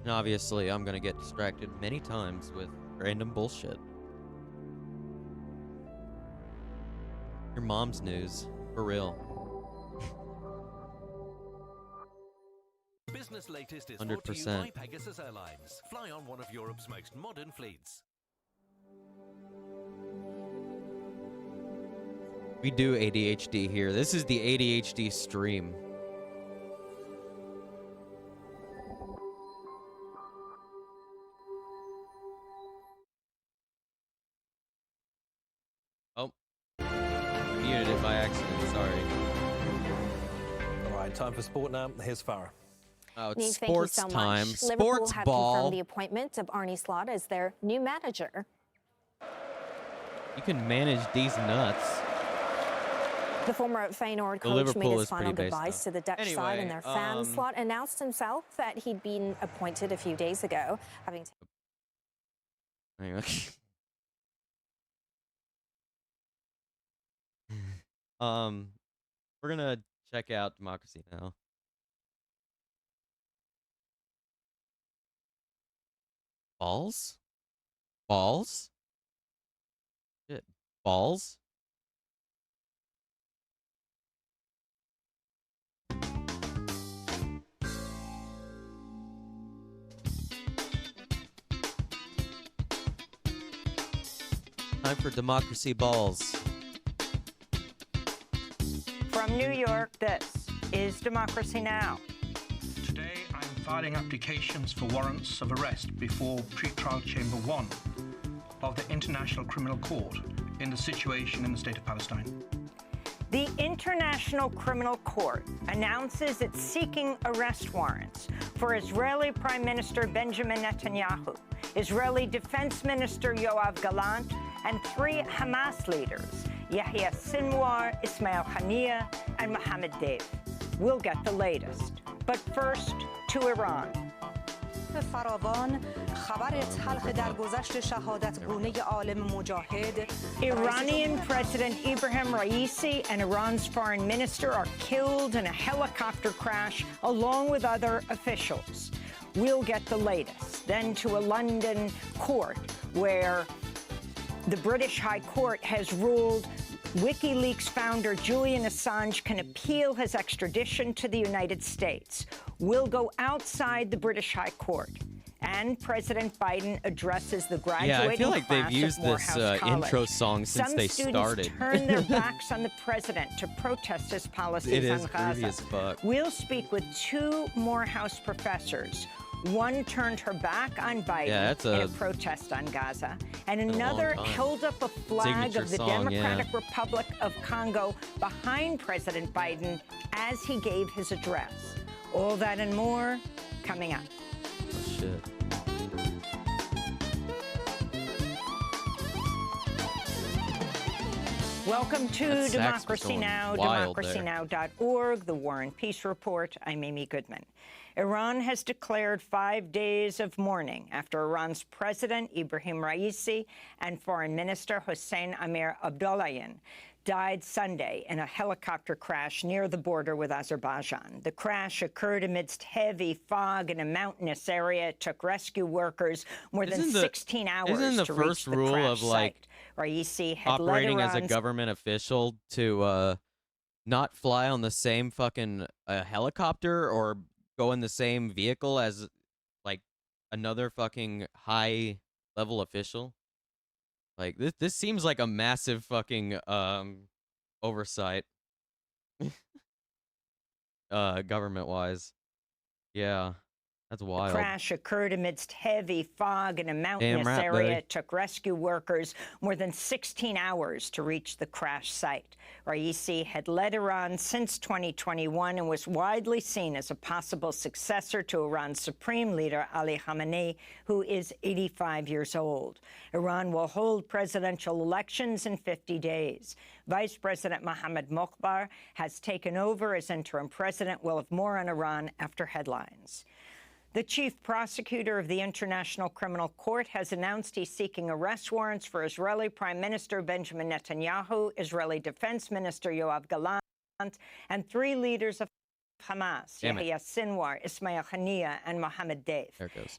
Speaker 3: And obviously, I'm gonna get distracted many times with random bullshit. Your mom's news, for real.
Speaker 16: Business Latest is brought to you
Speaker 3: 100%.
Speaker 16: by Pegasus Airlines. Fly on one of Europe's most modern fleets.
Speaker 3: We do ADHD here. This is the ADHD stream. Oh. Muted it by accident, sorry.
Speaker 21: All right, time for sport now. Here's Farah.
Speaker 3: Oh, it's
Speaker 20: Nick,
Speaker 3: sports
Speaker 20: thank you so
Speaker 3: time.
Speaker 20: much.
Speaker 3: Sports
Speaker 20: Liverpool have
Speaker 3: ball.
Speaker 20: confirmed the appointment of Arne Slot as their new manager.
Speaker 3: You can manage these nuts.
Speaker 20: The former Feyenoord coach
Speaker 3: Liverpool
Speaker 20: made
Speaker 3: is
Speaker 20: his final
Speaker 3: pretty based,
Speaker 20: goodbyes
Speaker 3: though.
Speaker 20: to the Dutch
Speaker 3: Anyway,
Speaker 20: side and their fans. Slot announced himself that he'd been appointed a few days ago, having
Speaker 3: Anyway. We're gonna check out Democracy Now! Balls? Balls? Shit. Balls? Time for Democracy Balls.
Speaker 22: From New York, this is Democracy Now!
Speaker 24: Today, I'm filing applications for warrants of arrest before Pre-Trial Chamber 1 of the International Criminal Court in the situation in the state of Palestine.
Speaker 22: The International Criminal Court announces it's seeking arrest warrants for Israeli Prime Minister Benjamin Netanyahu, Israeli Defense Minister Yoav Gallant, and 3 Hamas leaders, Yahya Sinwar, Ismail Haniyeh, and Mohammed Deif. We'll get the latest. But first, to Iran.
Speaker 23: فراوان خبر تلخ درگذشت شهادتگونه عالم مجاهد
Speaker 22: Iranian President Ebrahim Raisi and Iran's foreign minister are killed in a helicopter crash along with other officials. We'll get the latest. Then to a London court where the British High Court has ruled WikiLeaks founder Julian Assange can appeal his extradition to the United States. We'll go outside the British High Court. And President Biden addresses the graduating
Speaker 3: Yeah, I feel like they've
Speaker 22: class
Speaker 3: used
Speaker 22: of
Speaker 3: this
Speaker 22: Morehouse College.
Speaker 3: intro song since
Speaker 22: Some
Speaker 3: they
Speaker 22: students
Speaker 3: started.
Speaker 22: turned their backs on the president to protest his policies
Speaker 3: It
Speaker 22: on
Speaker 3: is
Speaker 22: Gaza.
Speaker 3: groovy as fuck.
Speaker 22: We'll speak with 2 Morehouse professors. One turned her back on Biden
Speaker 3: Yeah, that's
Speaker 22: in
Speaker 3: a-
Speaker 22: a protest on Gaza, and
Speaker 3: been a long
Speaker 22: another
Speaker 3: time.
Speaker 22: held up a flag
Speaker 3: Signature
Speaker 22: of the
Speaker 3: song, yeah.
Speaker 22: Democratic Republic of Congo behind President Biden as he gave his address. All that and more coming up.
Speaker 3: Oh, shit.
Speaker 22: Welcome to
Speaker 3: That sax was
Speaker 22: Democracy
Speaker 3: going
Speaker 22: Now!,
Speaker 3: wild there.
Speaker 22: democracynow.org, the War and Peace Report. I'm Amy Goodman. Iran has declared 5 days of mourning after Iran's President Ebrahim Raisi and Foreign Minister Hossein Amir Abdollahian died Sunday in a helicopter crash near the border with Azerbaijan. The crash occurred amidst heavy fog in a mountainous area. It took rescue workers more than
Speaker 3: Isn't the-
Speaker 22: 16 hours
Speaker 3: isn't the
Speaker 22: to reach
Speaker 3: first
Speaker 22: the
Speaker 3: rule
Speaker 22: crash
Speaker 3: of, like,
Speaker 22: site. Raisi had led
Speaker 3: Operating as a
Speaker 22: Iran's
Speaker 3: government official to not fly on the same fucking helicopter or go in the same vehicle as like another fucking high level official? Like this seems like a massive fucking oversight government wise. Yeah. That's
Speaker 22: The
Speaker 3: wild.
Speaker 22: crash occurred amidst heavy fog in a mountainous area. It took rescue workers more than 16 hours to reach the crash site. Raisi had led Iran since 2021 and was widely seen as a possible successor to Iran's supreme leader, Ali Khamenei, who is 85 years old. Iran will hold presidential elections in 50 days. Vice President Mohammad Mokhbar has taken over as interim president. We'll have more on Iran after headlines. The chief prosecutor of the International Criminal Court has announced he's seeking arrest warrants for Israeli Prime Minister Benjamin Netanyahu, Israeli Defense Minister Yoav Gallant, and 3 leaders of Hamas, Yahya Sinwar, Ismail Haniyeh, and Mohammed Deif.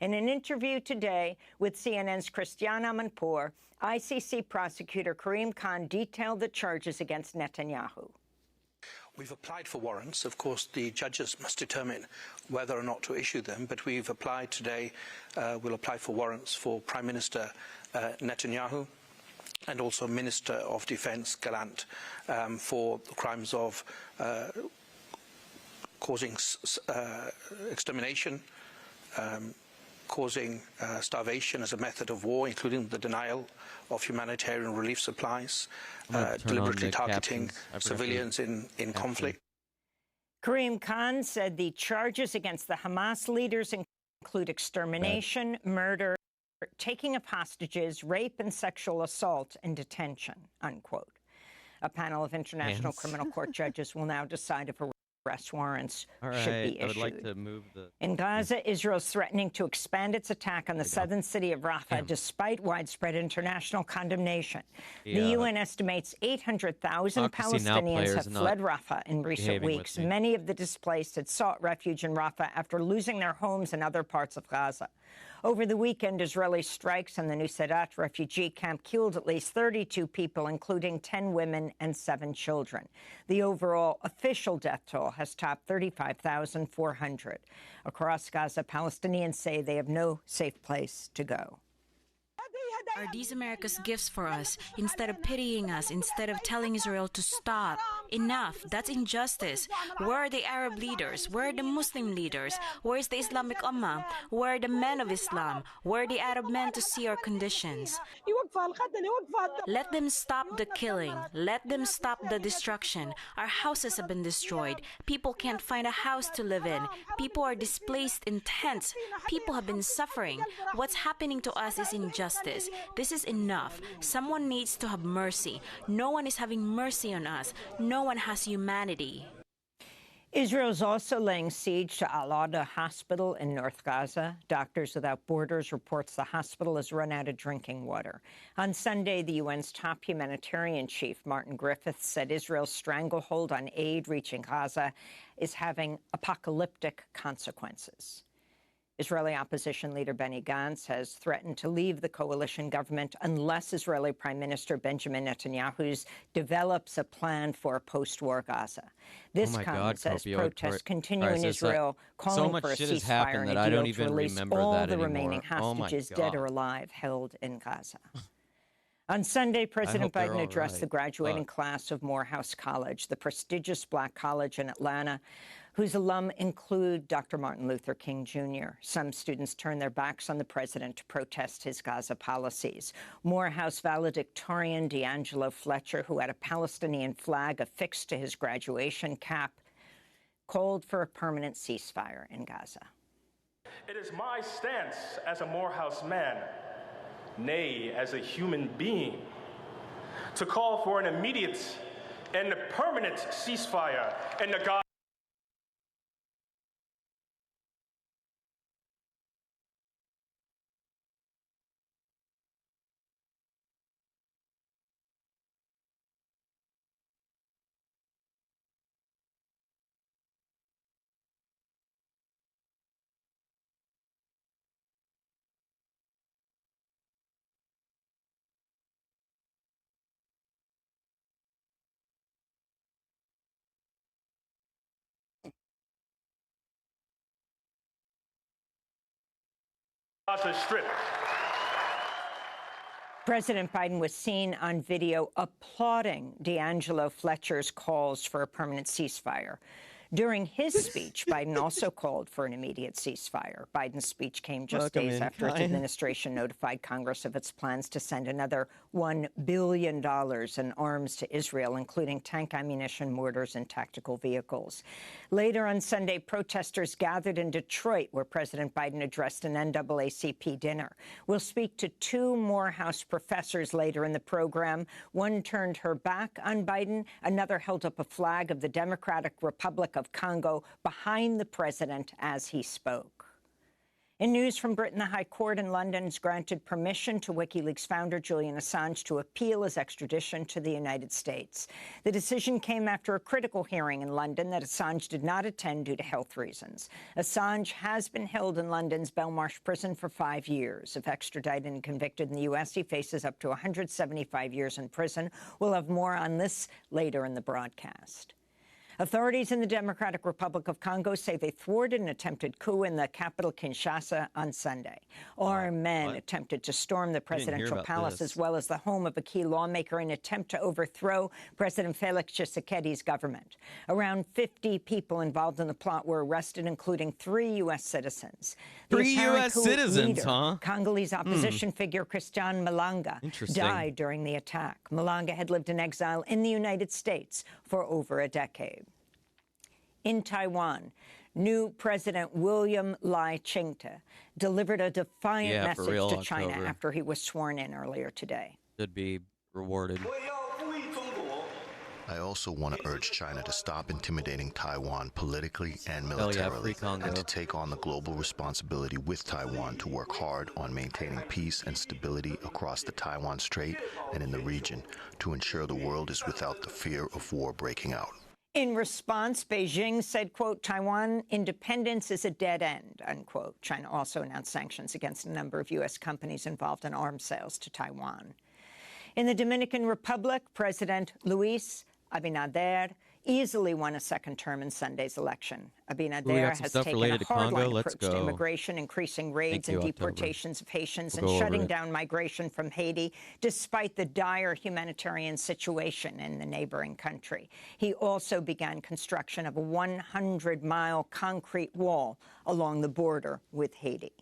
Speaker 22: In an interview today with CNN's Christiane Amanpour, ICC prosecutor Karim Khan detailed the charges against Netanyahu.
Speaker 2: We've applied for warrants. Of course, the judges must determine whether or not to issue them, but we've applied today. We'll apply for warrants for Prime Minister Netanyahu and also Minister of Defense Gallant for the crimes of causing extermination, causing starvation as a method of war, including the denial of humanitarian relief supplies, deliberately targeting civilians in conflict.
Speaker 22: Karim Khan said the charges against the Hamas leaders include extermination, murder, taking of hostages, rape and sexual assault, and detention, unquote. A panel of International Criminal Court judges will now decide if arrest warrants should be issued.
Speaker 3: I would like to move the...
Speaker 22: In Gaza, Israel's threatening to expand its attack on the southern city of Rafah despite widespread international condemnation. The UN estimates 800,000 Palestinians have fled Rafah in recent weeks. Many of the displaced had sought refuge in Rafah after losing their homes in other parts of Gaza. Over the weekend, Israeli strikes on the Nuseirat refugee camp killed at least 32 people, including 10 women and 7 children. The overall official death toll has topped 35,400. Across Gaza, Palestinians say they have no safe place to go.
Speaker 4: Are these America's gifts for us? Instead of pitying us, instead of telling Israel to stop, enough, that's injustice. Where are the Arab leaders? Where are the Muslim leaders? Where is the Islamic Ummah? Where are the men of Islam? Where are the Arab men to see our conditions? Let them stop the killing. Let them stop the destruction. Our houses have been destroyed. People can't find a house to live in. People are displaced in tents. People have been suffering. What's happening to us is injustice. This is enough. Someone needs to have mercy. No one is having mercy on us. No one has humanity.
Speaker 22: Israel's also laying siege to Al-Adha Hospital in North Gaza. Doctors Without Borders reports the hospital has run out of drinking water. On Sunday, the UN's top humanitarian chief, Martin Griffiths, said Israel's stranglehold on aid reaching Gaza is having apocalyptic consequences. Israeli opposition leader Benny Gantz has threatened to leave the coalition government unless Israeli Prime Minister Benjamin Netanyahu develops a plan for a post-war Gaza. This comes as protests continue in Israel, calling for a ceasefire and a deal to release all the remaining hostages, dead or alive, held in Gaza. On Sunday, President Biden addressed the graduating class of Morehouse College, the prestigious black college in Atlanta, whose alum include Dr. Martin Luther King, Jr. Some students turned their backs on the president to protest his Gaza policies. Morehouse valedictorian D'Angelo Fletcher, who had a Palestinian flag affixed to his graduation cap, called for a permanent ceasefire in Gaza.
Speaker 5: It is my stance as a Morehouse man, nay, as a human being, to call for an immediate and permanent ceasefire in the Gaza. Strip.
Speaker 22: President Biden was seen on video applauding D'Angelo Fletcher's calls for a permanent ceasefire. During his speech, Biden also called for an immediate ceasefire. Biden's speech came just days after his administration notified Congress of its plans to send another $1 billion in arms to Israel, including tank ammunition, mortars, and tactical vehicles. Later on Sunday, protesters gathered in Detroit, where President Biden addressed an NAACP dinner. We'll speak to two Morehouse professors later in the program. One turned her back on Biden. Another held up a flag of the Democratic Republic of Congo behind the president as he spoke. In news from Britain, the High Court in London has granted permission to WikiLeaks founder Julian Assange to appeal his extradition to the United States. The decision came after a critical hearing in London that Assange did not attend due to health reasons. Assange has been held in London's Belmarsh prison for 5 years. If extradited and convicted in the U.S., he faces up to 175 years in prison. We'll have more on this later in the broadcast. Authorities in the Democratic Republic of Congo say they thwarted an attempted coup in the capital, Kinshasa, on Sunday. Armed men attempted to storm the presidential palace as well as the home of a key lawmaker in an attempt to overthrow President Felix Tshisekedi's government. Around 50 people involved in the plot were arrested, including 3 U.S. citizens.
Speaker 3: Three U.S. citizens, huh?
Speaker 22: Congolese opposition figure Christian Malanga died during the attack. Malanga had lived in exile in the United States for over a decade. In Taiwan, new President William Lai Ching-te delivered a defiant message to China after he was sworn in earlier today.
Speaker 3: Should be rewarded.
Speaker 6: I also want to urge China to stop intimidating Taiwan politically and militarily, and to take on the global responsibility with Taiwan to work hard on maintaining peace and stability across the Taiwan Strait and in the region to ensure the world is without the fear of war breaking out.
Speaker 22: In response, Beijing said, quote, Taiwan independence is a dead end, unquote. China also announced sanctions against a number of U.S. companies involved in arms sales to Taiwan. In the Dominican Republic, President Luis Abinader easily won a second term in Sunday's election. Abinader has taken a hardline approach to immigration, increasing raids and deportations of Haitians and shutting down migration from Haiti, despite the dire humanitarian situation in the neighboring country. He also began construction of a 100-mile concrete wall along the border with Haiti.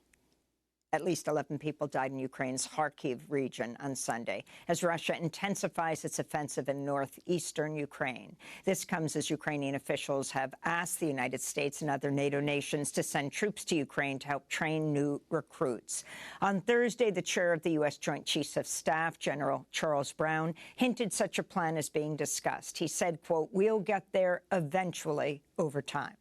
Speaker 22: At least 11 people died in Ukraine's Kharkiv region on Sunday as Russia intensifies its offensive in northeastern Ukraine. This comes as Ukrainian officials have asked the United States and other NATO nations to send troops to Ukraine to help train new recruits. On Thursday, the chair of the U.S. Joint Chiefs of Staff, General Charles Brown, hinted such a plan is being discussed. He said, quote, we'll get there eventually over time.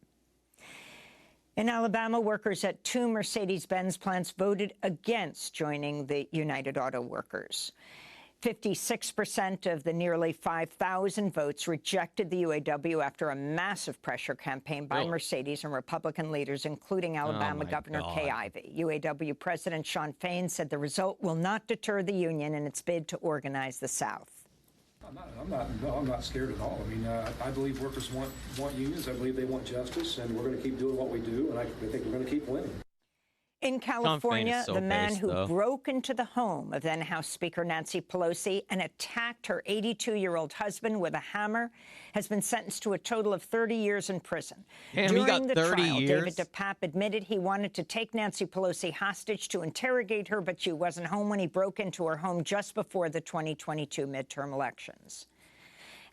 Speaker 22: In Alabama, workers at 2 Mercedes-Benz plants voted against joining the United Auto Workers. 56% of the nearly 5,000 votes rejected the UAW after a massive pressure campaign by Mercedes and Republican leaders, including Alabama Governor Kay Ivey. UAW President Shawn Fain said the result will not deter the union in its bid to organize the South.
Speaker 7: I'm not scared at all. I mean, I believe workers want unions. I believe they want justice, and we're going to keep doing what we do, and I think we're going to keep winning.
Speaker 22: In California, the man who broke into the home of then House Speaker Nancy Pelosi and attacked her 82-year-old husband with a hammer has been sentenced to a total of 30 years in prison. During the trial, David DePape admitted he wanted to take Nancy Pelosi hostage to interrogate her, but she wasn't home when he broke into her home just before the 2022 midterm elections.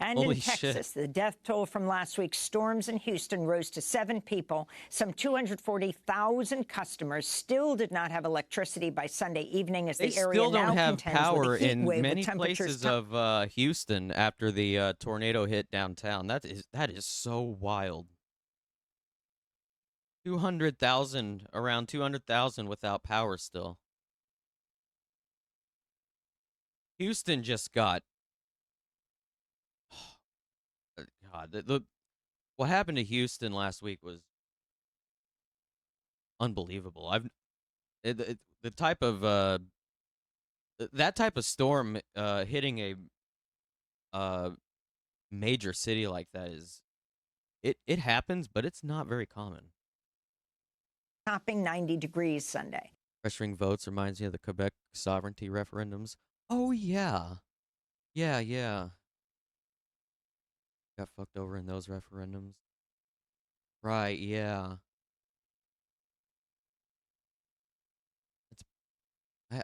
Speaker 22: And in Texas, the death toll from last week's storms in Houston rose to 7 people. Some 240,000 customers still did not have electricity by Sunday evening as the area now contends with a heat wave with temperatures.
Speaker 3: They still don't have power in many places of Houston after the tornado hit downtown. That is so wild. 200,000, around 200,000 without power still. Houston just got... God, what happened to Houston last week was unbelievable. The type of that type of storm hitting a major city like that is it happens, but it's not very common.
Speaker 22: Topping 90 degrees Sunday.
Speaker 3: Pressuring votes reminds me of the Quebec sovereignty referendums. Oh yeah, yeah. Got fucked over in those referendums. Right, yeah.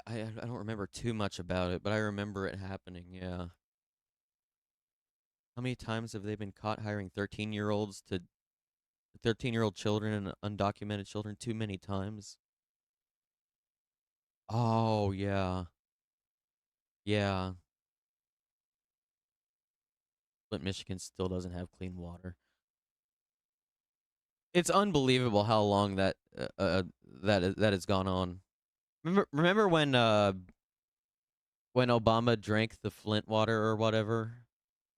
Speaker 3: I don't remember too much about it, but I remember it happening, yeah. How many times have they been caught hiring 13-year-olds to 13-year-old children and undocumented children? Too many times. Oh, yeah. Yeah. But Michigan still doesn't have clean water. It's unbelievable how long that has gone on. Remember when Obama drank the Flint water or whatever?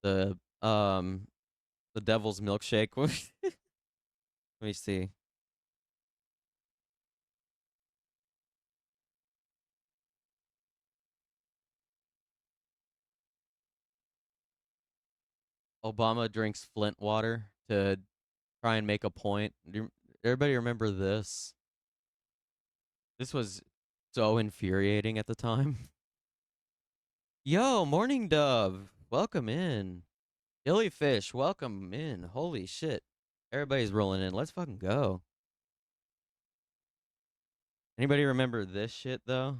Speaker 3: The devil's milkshake. Let me see. Obama drinks Flint water to try and make a point. Everybody remember this? This was so infuriating at the time. Yo, Morning Dove, welcome in. Jellyfish, welcome in. Holy shit. Everybody's rolling in. Let's fucking go. Anybody remember this shit, though?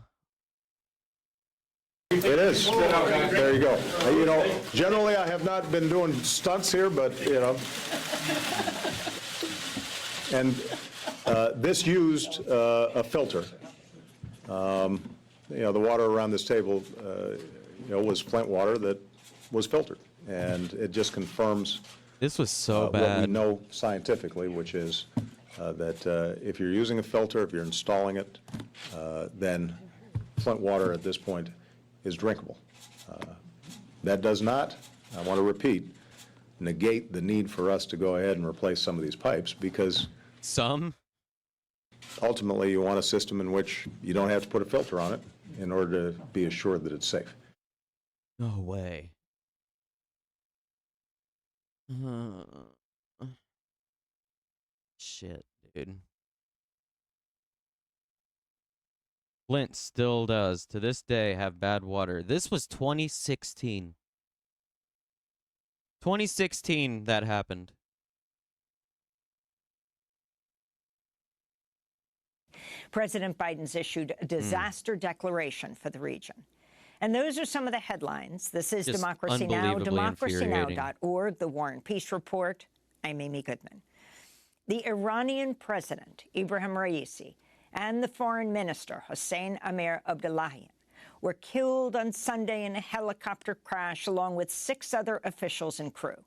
Speaker 1: It is. There you go. You know, generally I have not been doing stunts here, but, you know. And this used a filter. You know, the water around this table, you know, was Flint water that was filtered. And it just confirms
Speaker 3: this was so bad.
Speaker 1: What we know scientifically, which is that if you're using a filter, if you're installing it, then Flint water at this point is drinkable. That does not, I want to repeat, negate the need for us to go ahead and replace some of these pipes, because ultimately you want a system in which you don't have to put a filter on it in order to be assured that it's safe.
Speaker 3: No way. Shit, dude. Flint still does, to this day, have bad water. This was 2016. 2016 that happened.
Speaker 22: President Biden's issued a disaster declaration for the region. And those are some of the headlines. This is
Speaker 3: Just
Speaker 22: Democracy Now!,
Speaker 3: infuriating.
Speaker 22: democracynow.org, The War and Peace Report. I'm Amy Goodman. The Iranian president, Ebrahim Raisi, and the foreign minister, Hossein Amir-Abdollahian, were killed on Sunday in a helicopter crash along with 6 other officials and crew.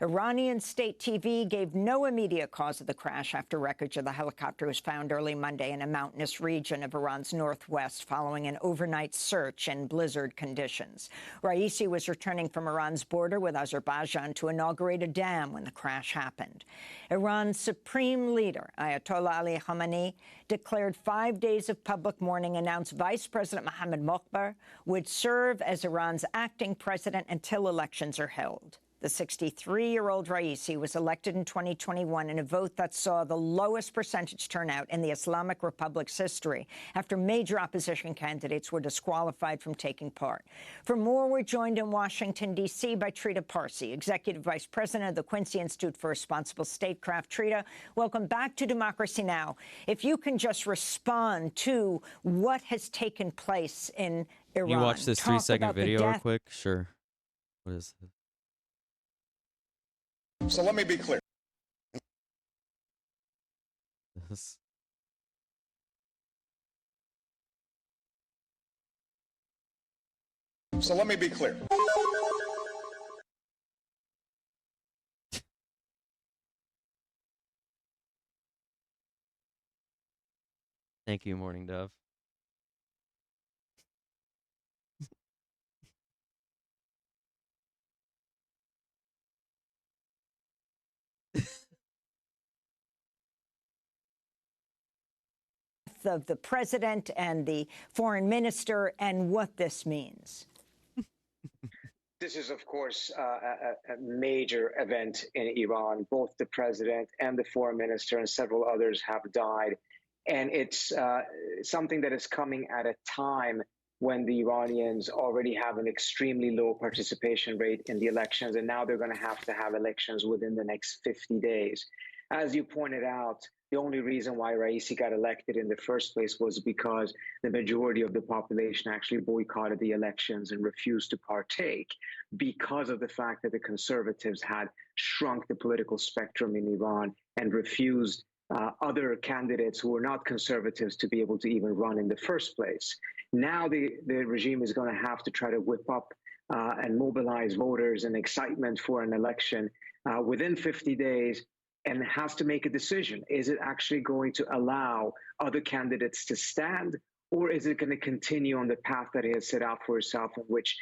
Speaker 22: Iranian state TV gave no immediate cause of the crash after wreckage of the helicopter was found early Monday in a mountainous region of Iran's northwest following an overnight search in blizzard conditions. Raisi was returning from Iran's border with Azerbaijan to inaugurate a dam when the crash happened. Iran's supreme leader, Ayatollah Ali Khamenei, declared 5 days of public mourning, announced Vice President Mohammad Mokhbar would serve as Iran's acting president until elections are held. The 63-year-old Raisi was elected in 2021 in a vote that saw the lowest percentage turnout in the Islamic Republic's history after major opposition candidates were disqualified from taking part. For more, we're joined in Washington, D.C. by Trita Parsi, Executive Vice President of the Quincy Institute for Responsible Statecraft. Trita, welcome back to Democracy Now! If you can just respond to what has taken place in Iran.
Speaker 3: Can you watch this 3-second video real quick? Sure. What is it?
Speaker 1: So let me be clear. So let me be clear.
Speaker 3: Thank you, Morning Dove.
Speaker 22: Of the president and the foreign minister and what this means.
Speaker 8: This is, of course, a major event in Iran. Both the president and the foreign minister and several others have died. And it's something that is coming at a time when the Iranians already have an extremely low participation rate in the elections. And now they're going to have elections within the next 50 days. As you pointed out, the only reason why Raisi got elected in the first place was because the majority of the population actually boycotted the elections and refused to partake because of the fact that the conservatives had shrunk the political spectrum in Iran and refused other candidates who were not conservatives to be able to even run in the first place. Now the regime is going to have to try to whip up and mobilize voters and excitement for an election within 50 days, and has to make a decision. Is it actually going to allow other candidates to stand, or is it going to continue on the path that it has set out for itself, in which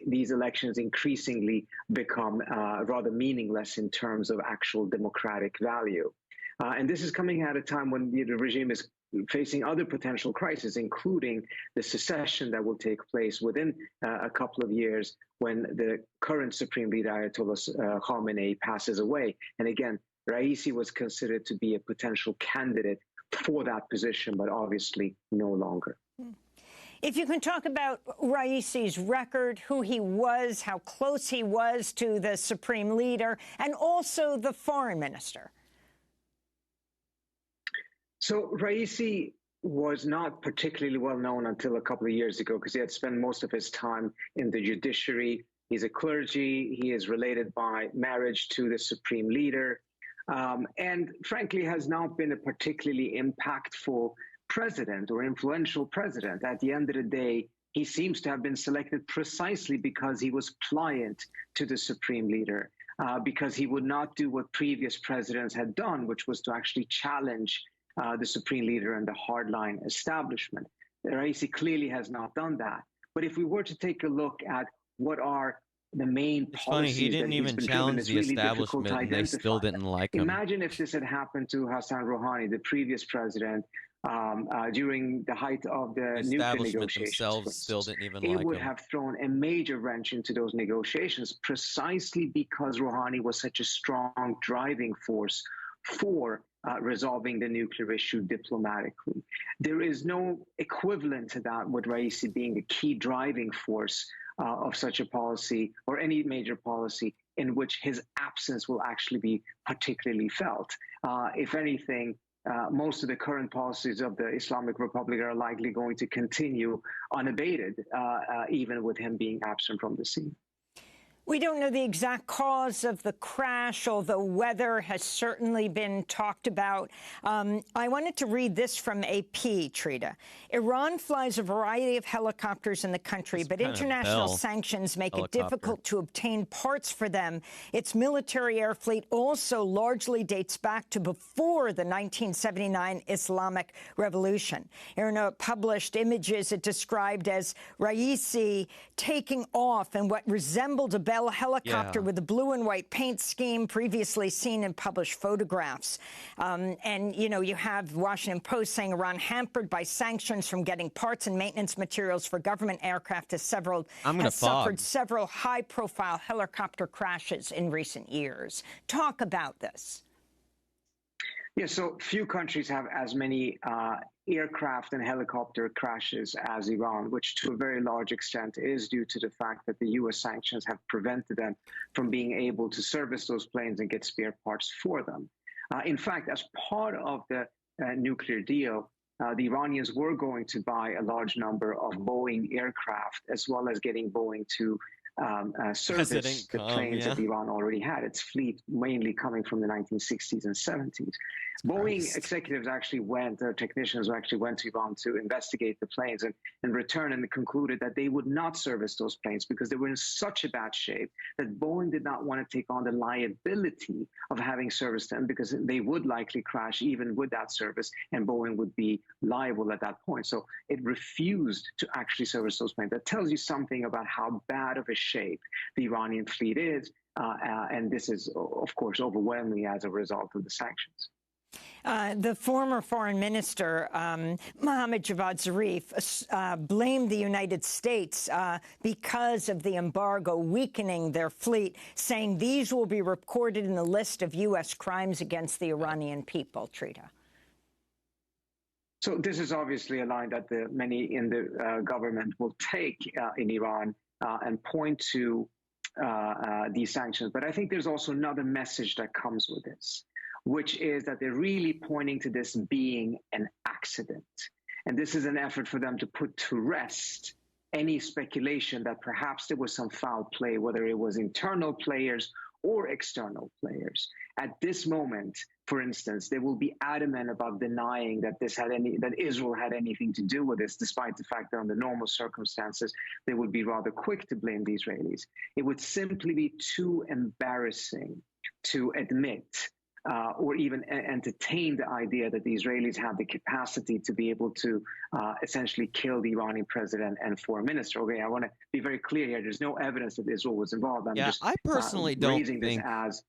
Speaker 8: these elections increasingly become rather meaningless in terms of actual democratic value? And this is coming at a time when the regime is facing other potential crises, including the secession that will take place within a couple of years when the current Supreme Leader, Ayatollah Khamenei, passes away. And again, Raisi was considered to be a potential candidate for that position, but obviously no longer.
Speaker 22: If you can talk about Raisi's record, who he was, how close he was to the Supreme Leader, and also the Foreign Minister.
Speaker 8: So Raisi was not particularly well known until a couple of years ago because he had spent most of his time in the judiciary. He's a clergy. He is related by marriage to the Supreme Leader. And frankly, has not been a particularly impactful president or influential president. At the end of the day, he seems to have been selected precisely because he was pliant to the Supreme Leader, because he would not do what previous presidents had done, which was to actually challenge the Supreme Leader and the hardline establishment. Raisi clearly has not done that. But if we were to take a look at what are the main policies,
Speaker 3: he didn't even challenge the establishment, and they still didn't like him.
Speaker 8: Imagine if this had happened to Hassan Rouhani, the previous president, during the height of the nuclear negotiations.
Speaker 3: Themselves still didn't even like him.
Speaker 8: It would have thrown a major wrench into those negotiations, precisely because Rouhani was such a strong driving force for resolving the nuclear issue diplomatically. There is no equivalent to that with Raisi being a key driving force of such a policy or any major policy in which his absence will actually be particularly felt. If anything, most of the current policies of the Islamic Republic are likely going to continue unabated, even with him being absent from the scene.
Speaker 22: We don't know the exact cause of the crash, although weather has certainly been talked about. I wanted to read this from AP, Trita. Iran flies a variety of helicopters in the country, but international sanctions make it difficult to obtain parts for them. Its military air fleet also largely dates back to before the 1979 Islamic Revolution. IRNA published images it described as Raisi taking off in what resembled a Bell helicopter with a blue and white paint scheme previously seen in published photographs. And, you know, you have the Washington Post saying Iran hampered by sanctions from getting parts and maintenance materials for government aircraft has suffered several high-profile helicopter crashes in recent years. Talk about this.
Speaker 8: Yeah, so few countries have as many aircraft and helicopter crashes as Iran, which to a very large extent is due to the fact that the U.S. sanctions have prevented them from being able to service those planes and get spare parts for them. In fact, as part of the nuclear deal, the Iranians were going to buy a large number of Boeing aircraft, as well as getting Boeing to service the planes that Iran already had, its fleet mainly coming from the 1960s and 70s. Boeing executives actually their technicians actually went to Iran to investigate the planes and return and concluded that they would not service those planes because they were in such a bad shape that Boeing did not want to take on the liability of having serviced them because they would likely crash even with that service and Boeing would be liable at that point. So it refused to actually service those planes. That tells you something about how bad of a shape the Iranian fleet is. And this is, of course, overwhelmingly as a result of the sanctions.
Speaker 22: The former foreign minister, Mohammad Javad Zarif, blamed the United States because of the embargo weakening their fleet, saying these will be recorded in the list of U.S. crimes against the Iranian people. Trita.
Speaker 8: So this is obviously a line that many in the government will take in Iran and point to these sanctions. But I think there's also another message that comes with this. which is that they're really pointing to this being an accident. And this is an effort for them to put to rest any speculation that perhaps there was some foul play, whether it was internal players or external players. At this moment, for instance, they will be adamant about denying that that Israel had anything to do with this, despite the fact that under normal circumstances, they would be rather quick to blame the Israelis. It would simply be too embarrassing to admit or even entertain the idea that the Israelis have the capacity to be able to essentially kill the Iranian president and foreign minister. Okay, I want to be very clear here. There's no evidence that Israel was involved. I'm just
Speaker 3: I personally don't
Speaker 8: raising
Speaker 3: think
Speaker 8: this as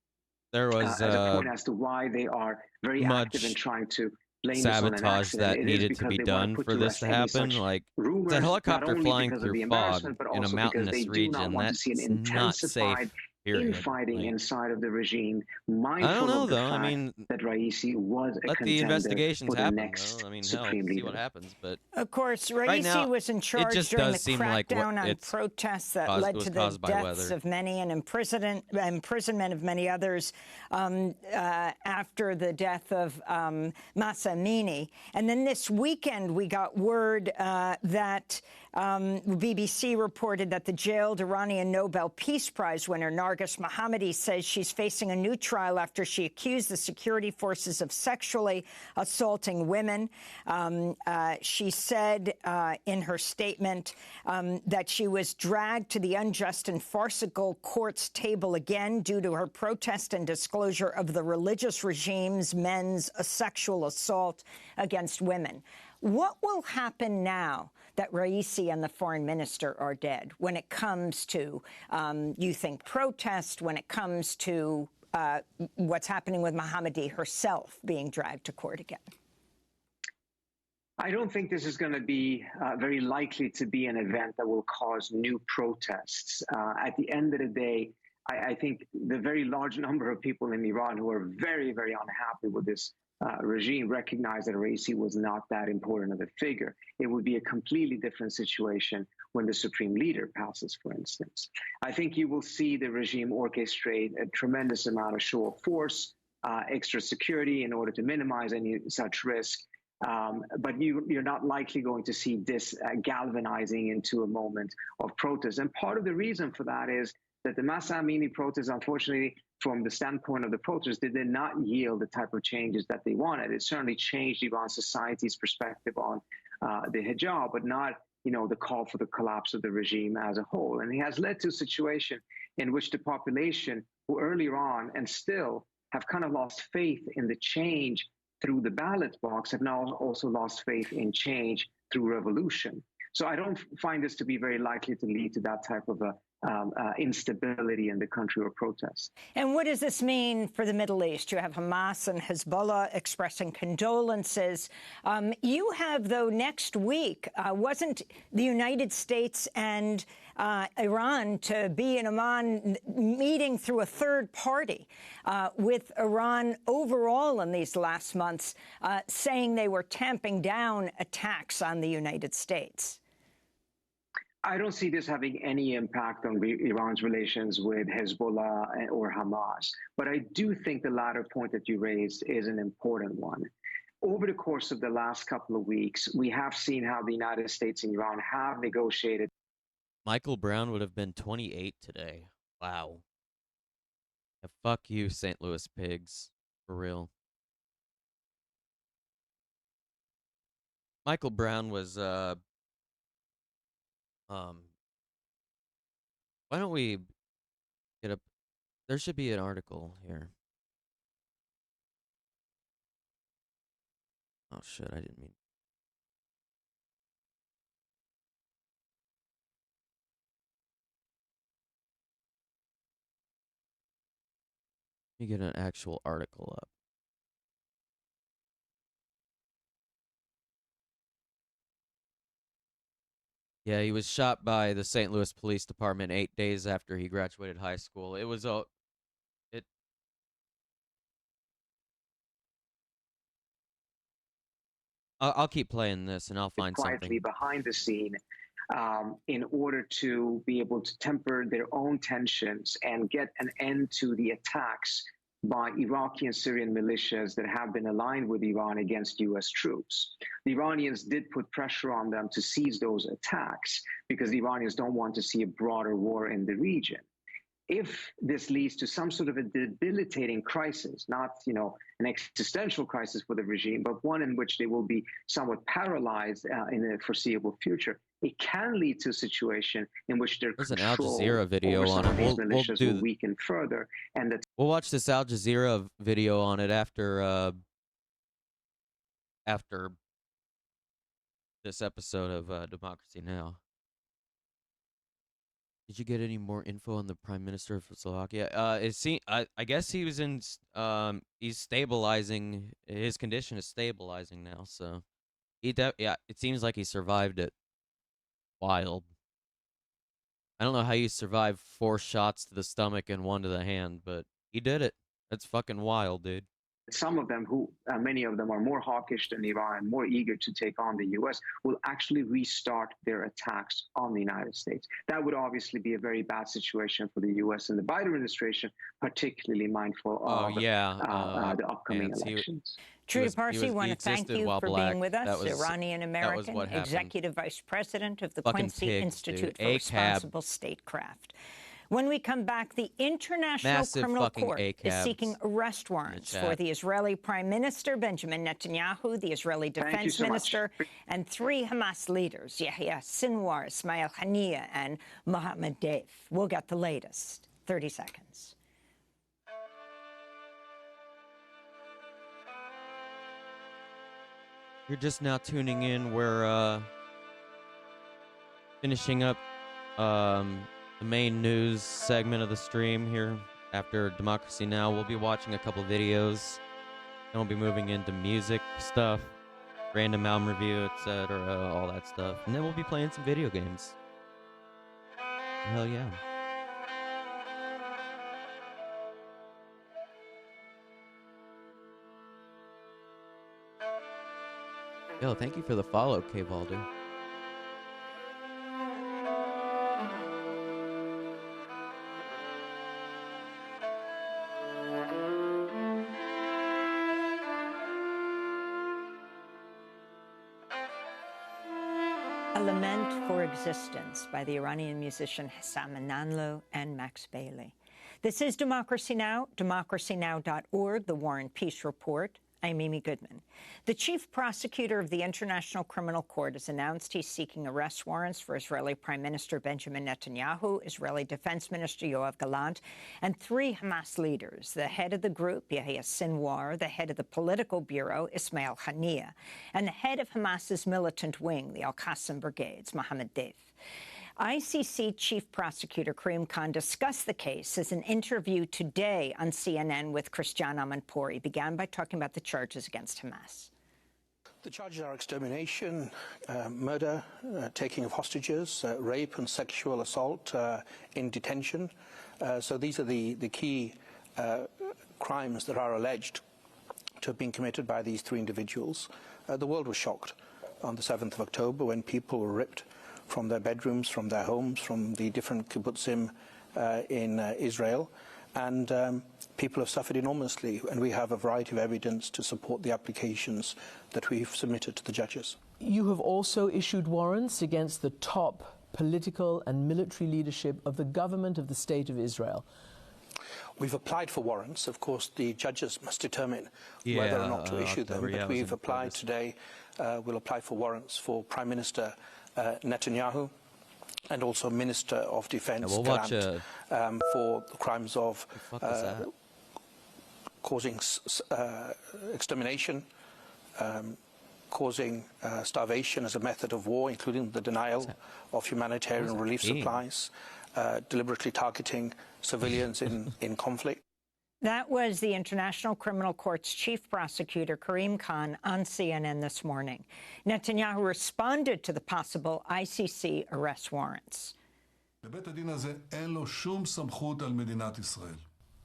Speaker 3: there was
Speaker 8: as a point as to why they are very active in trying to blame this on an
Speaker 3: sabotage
Speaker 8: accident.
Speaker 3: that
Speaker 8: It is
Speaker 3: needed to
Speaker 8: because
Speaker 3: be
Speaker 8: they want
Speaker 3: done
Speaker 8: put
Speaker 3: for this
Speaker 8: rest
Speaker 3: to
Speaker 8: any
Speaker 3: happen.
Speaker 8: such
Speaker 3: Like,
Speaker 8: rumors,
Speaker 3: it's a helicopter
Speaker 8: not only
Speaker 3: flying
Speaker 8: because of
Speaker 3: through
Speaker 8: the
Speaker 3: fog
Speaker 8: embarrassment, but
Speaker 3: in a
Speaker 8: also because
Speaker 3: mountainous
Speaker 8: they do not
Speaker 3: region.
Speaker 8: want to see an
Speaker 3: That's not safe.
Speaker 8: intensified
Speaker 3: Period.
Speaker 8: infighting
Speaker 3: Like,
Speaker 8: inside of the regime,
Speaker 3: I don't
Speaker 8: mindful
Speaker 3: know,
Speaker 8: of the
Speaker 3: though.
Speaker 8: fact
Speaker 3: I mean,
Speaker 8: that Raisi was a
Speaker 3: let the
Speaker 8: contender
Speaker 3: investigations
Speaker 8: for the
Speaker 3: happen,
Speaker 8: next
Speaker 3: though. I mean, hell,
Speaker 8: supreme
Speaker 3: see
Speaker 8: leader.
Speaker 3: what happens. But
Speaker 22: Of course, Raisi
Speaker 3: right now,
Speaker 22: was in
Speaker 3: it
Speaker 22: charge
Speaker 3: just
Speaker 22: during the
Speaker 3: does seem like
Speaker 22: crackdown on
Speaker 3: it's
Speaker 22: protests that
Speaker 3: caused,
Speaker 22: led
Speaker 3: it was
Speaker 22: to the
Speaker 3: caused by
Speaker 22: deaths
Speaker 3: weather.
Speaker 22: of many and imprisonment of many others after the death of Mahsa Amini. And then this weekend, we got word that BBC reported that the jailed Iranian Nobel Peace Prize winner Narges Mohammadi says she's facing a new trial after she accused the security forces of sexually assaulting women. She said in her statement that she was dragged to the unjust and farcical court's table again due to her protest and disclosure of the religious regime's men's sexual assault against women. What will happen now that Raisi and the foreign minister are dead when it comes to, you think, protest, when it comes to what's happening with Mohammadi herself being dragged to court again?
Speaker 8: I don't think this is going to be very likely to be an event that will cause new protests. At the end of the day, I think the very large number of people in Iran who are very, very unhappy with this regime recognize that Raisi was not that important of a figure. It would be a completely different situation when the supreme leader passes, for instance. I think you will see the regime orchestrate a tremendous amount of show of force, extra security in order to minimize any such risk. But you're not likely going to see this galvanizing into a moment of protest. And part of the reason for that is that the Mahsa Amini protests, unfortunately, from the standpoint of the protesters, they did not yield the type of changes that they wanted. It certainly changed Iran society's perspective on the hijab, but not, the call for the collapse of the regime as a whole. And it has led to a situation in which the population, who earlier on and still have kind of lost faith in the change through the ballot box, have now also lost faith in change through revolution. So I don't find this to be very likely to lead to that type of instability in the country or protests.
Speaker 22: And what does this mean for the Middle East? You have Hamas and Hezbollah expressing condolences. You have, though, next week, wasn't the United States and Iran to be in Amman meeting through a third party with Iran overall in these last months, saying they were tamping down attacks on the United States?
Speaker 8: I don't see this having any impact on Iran's relations with Hezbollah or Hamas. But I do think the latter point that you raised is an important one. Over the course of the last couple of weeks, we have seen how the United States and Iran have negotiated.
Speaker 3: Michael Brown would have been 28 today. Wow. Yeah, fuck you, St. Louis Pigs. For real. Michael Brown was, why don't we get up? There should be an article here. Oh shit, I didn't mean. Let me get an actual article up. Yeah, he was shot by the St. Louis Police Department 8 days after he graduated high school. It was a... I'll keep playing this and I'll find
Speaker 8: quietly
Speaker 3: something.
Speaker 8: Behind the scene in order to be able to temper their own tensions and get an end to the attacks by Iraqi and Syrian militias that have been aligned with Iran against U.S. troops. The Iranians did put pressure on them to cease those attacks because the Iranians don't want to see a broader war in the region. If this leads to some sort of a debilitating crisis, not, an existential crisis for the regime, but one in which they will be somewhat paralyzed in the foreseeable future, it can lead to a situation in which their
Speaker 3: There's an
Speaker 8: control
Speaker 3: Al Jazeera video
Speaker 8: over
Speaker 3: on
Speaker 8: some of
Speaker 3: it.
Speaker 8: these militias will weaken further, and that
Speaker 3: We'll watch this Al Jazeera video on it after this episode of Democracy Now. Did you get any more info on the Prime Minister of Slovakia? I guess he was in. He's stabilizing. His condition is stabilizing now. So, it seems like he survived it. Wild. I don't know how you survive 4 shots to the stomach and 1 to the hand, but he did it. That's fucking wild, dude.
Speaker 8: some of them, many of them are more hawkish than Iran, more eager to take on the U.S., will actually restart their attacks on the United States. That would obviously be a very bad situation for the U.S. and the Biden administration, particularly mindful of the upcoming elections.
Speaker 22: Trudy Parsi, want to thank you for being with us. Iranian-American, Executive Vice President of the Quincy Institute for Responsible Statecraft. When we come back, the International Criminal Court is seeking arrest warrants for the Israeli Prime Minister, Benjamin Netanyahu, the Israeli Defense Minister, and 3 Hamas leaders, Yahya Sinwar, Ismail Haniyeh, and Mohammed Deif. We'll get the latest. 30 seconds.
Speaker 3: You're just now tuning in. We're finishing up the main news segment of the stream here. After Democracy Now! We'll be watching a couple videos. Then we'll be moving into music stuff, random album review, etc., all that stuff. And then we'll be playing some video games. Hell yeah. Yo, thank you for the follow, K-Valdo.
Speaker 22: A Lament for Existence by the Iranian musician Hassam Nanlo and Max Bailey. This is Democracy Now!, democracynow.org, The War and Peace Report. I'm Amy Goodman. The chief prosecutor of the International Criminal Court has announced he's seeking arrest warrants for Israeli Prime Minister Benjamin Netanyahu, Israeli Defense Minister Yoav Gallant, and 3 Hamas leaders, the head of the group, Yahya Sinwar, the head of the political bureau, Ismail Haniyeh, and the head of Hamas's militant wing, the Al-Qassam Brigades, Mohammed Deif. ICC Chief Prosecutor Karim Khan discussed the case as an interview today on CNN with Christiane Amanpour. He began by talking about the charges against Hamas.
Speaker 2: The charges are extermination, murder, taking of hostages, rape and sexual assault in detention. So these are the key crimes that are alleged to have been committed by these 3 individuals. The world was shocked on the 7th of October when people were ripped from their bedrooms, from their homes, from the different kibbutzim in Israel. And people have suffered enormously, and we have a variety of evidence to support the applications that we've submitted to the judges.
Speaker 9: You have also issued warrants against the top political and military leadership of the government of the State of Israel.
Speaker 2: We've applied for warrants. Of course, the judges must determine whether or not to issue them, but we've applied today. We'll apply for warrants for Prime Minister Netanyahu and also Minister of Defense Gallant for the crimes of causing extermination, causing starvation as a method of war, including the denial of humanitarian relief supplies, deliberately targeting civilians in conflict.
Speaker 22: That was the International Criminal Court's chief prosecutor, Karim Khan, on CNN this morning. Netanyahu responded to the possible ICC arrest warrants.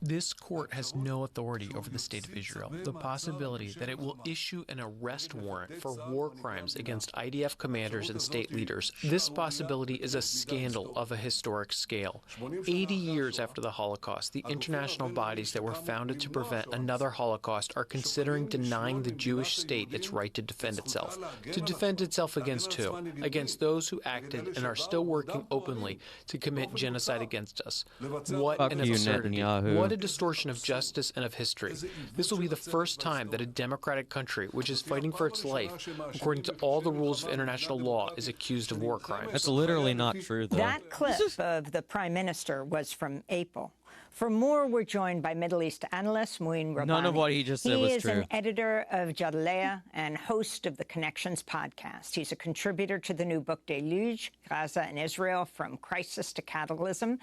Speaker 10: This court has no authority over the state of Israel. The possibility that it will issue an arrest warrant for war crimes against IDF commanders and state leaders, this possibility is a scandal of a historic scale. 80 years after the Holocaust, the international bodies that were founded to prevent another Holocaust are considering denying the Jewish state its right to defend itself. To defend itself against who? Against those who acted and are still working openly to commit genocide against us. What an absurdity. What a distortion of justice and of history. This will be the first time that a democratic country, which is fighting for its life, according to all the rules of international law, is accused of war crimes.
Speaker 3: That's literally not true, though.
Speaker 22: That clip of the Prime Minister was from April. For more, we're joined by Middle East analyst Mouin Rabbani.
Speaker 3: None of what he just said was true.
Speaker 22: He is an editor of Jadalea and host of the Connections podcast. He's a contributor to the new book Deluge, Gaza and Israel from Crisis to Cataclysm.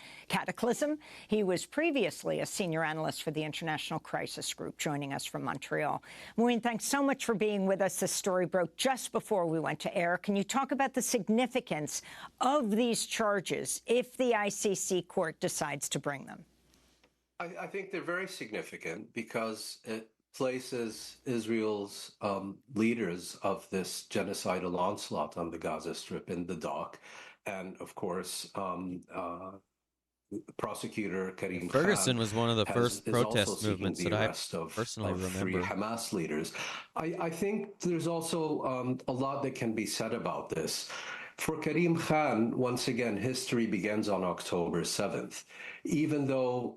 Speaker 22: He was previously a senior analyst for the International Crisis Group, joining us from Montreal. Mouin, thanks so much for being with us. This story broke just before we went to air. Can you talk about the significance of these charges if the ICC court decides to bring them?
Speaker 11: I think they're very significant because it places Israel's leaders of this genocidal onslaught on the Gaza Strip in the dock. And of course, prosecutor Karim
Speaker 3: Ferguson
Speaker 11: Khan
Speaker 3: was one of the first
Speaker 11: is
Speaker 3: protest
Speaker 11: also
Speaker 3: movements that I personally remember.
Speaker 11: three Hamas leaders. I think there's also a lot that can be said about this. For Karim Khan, once again, history begins on October 7th. Even though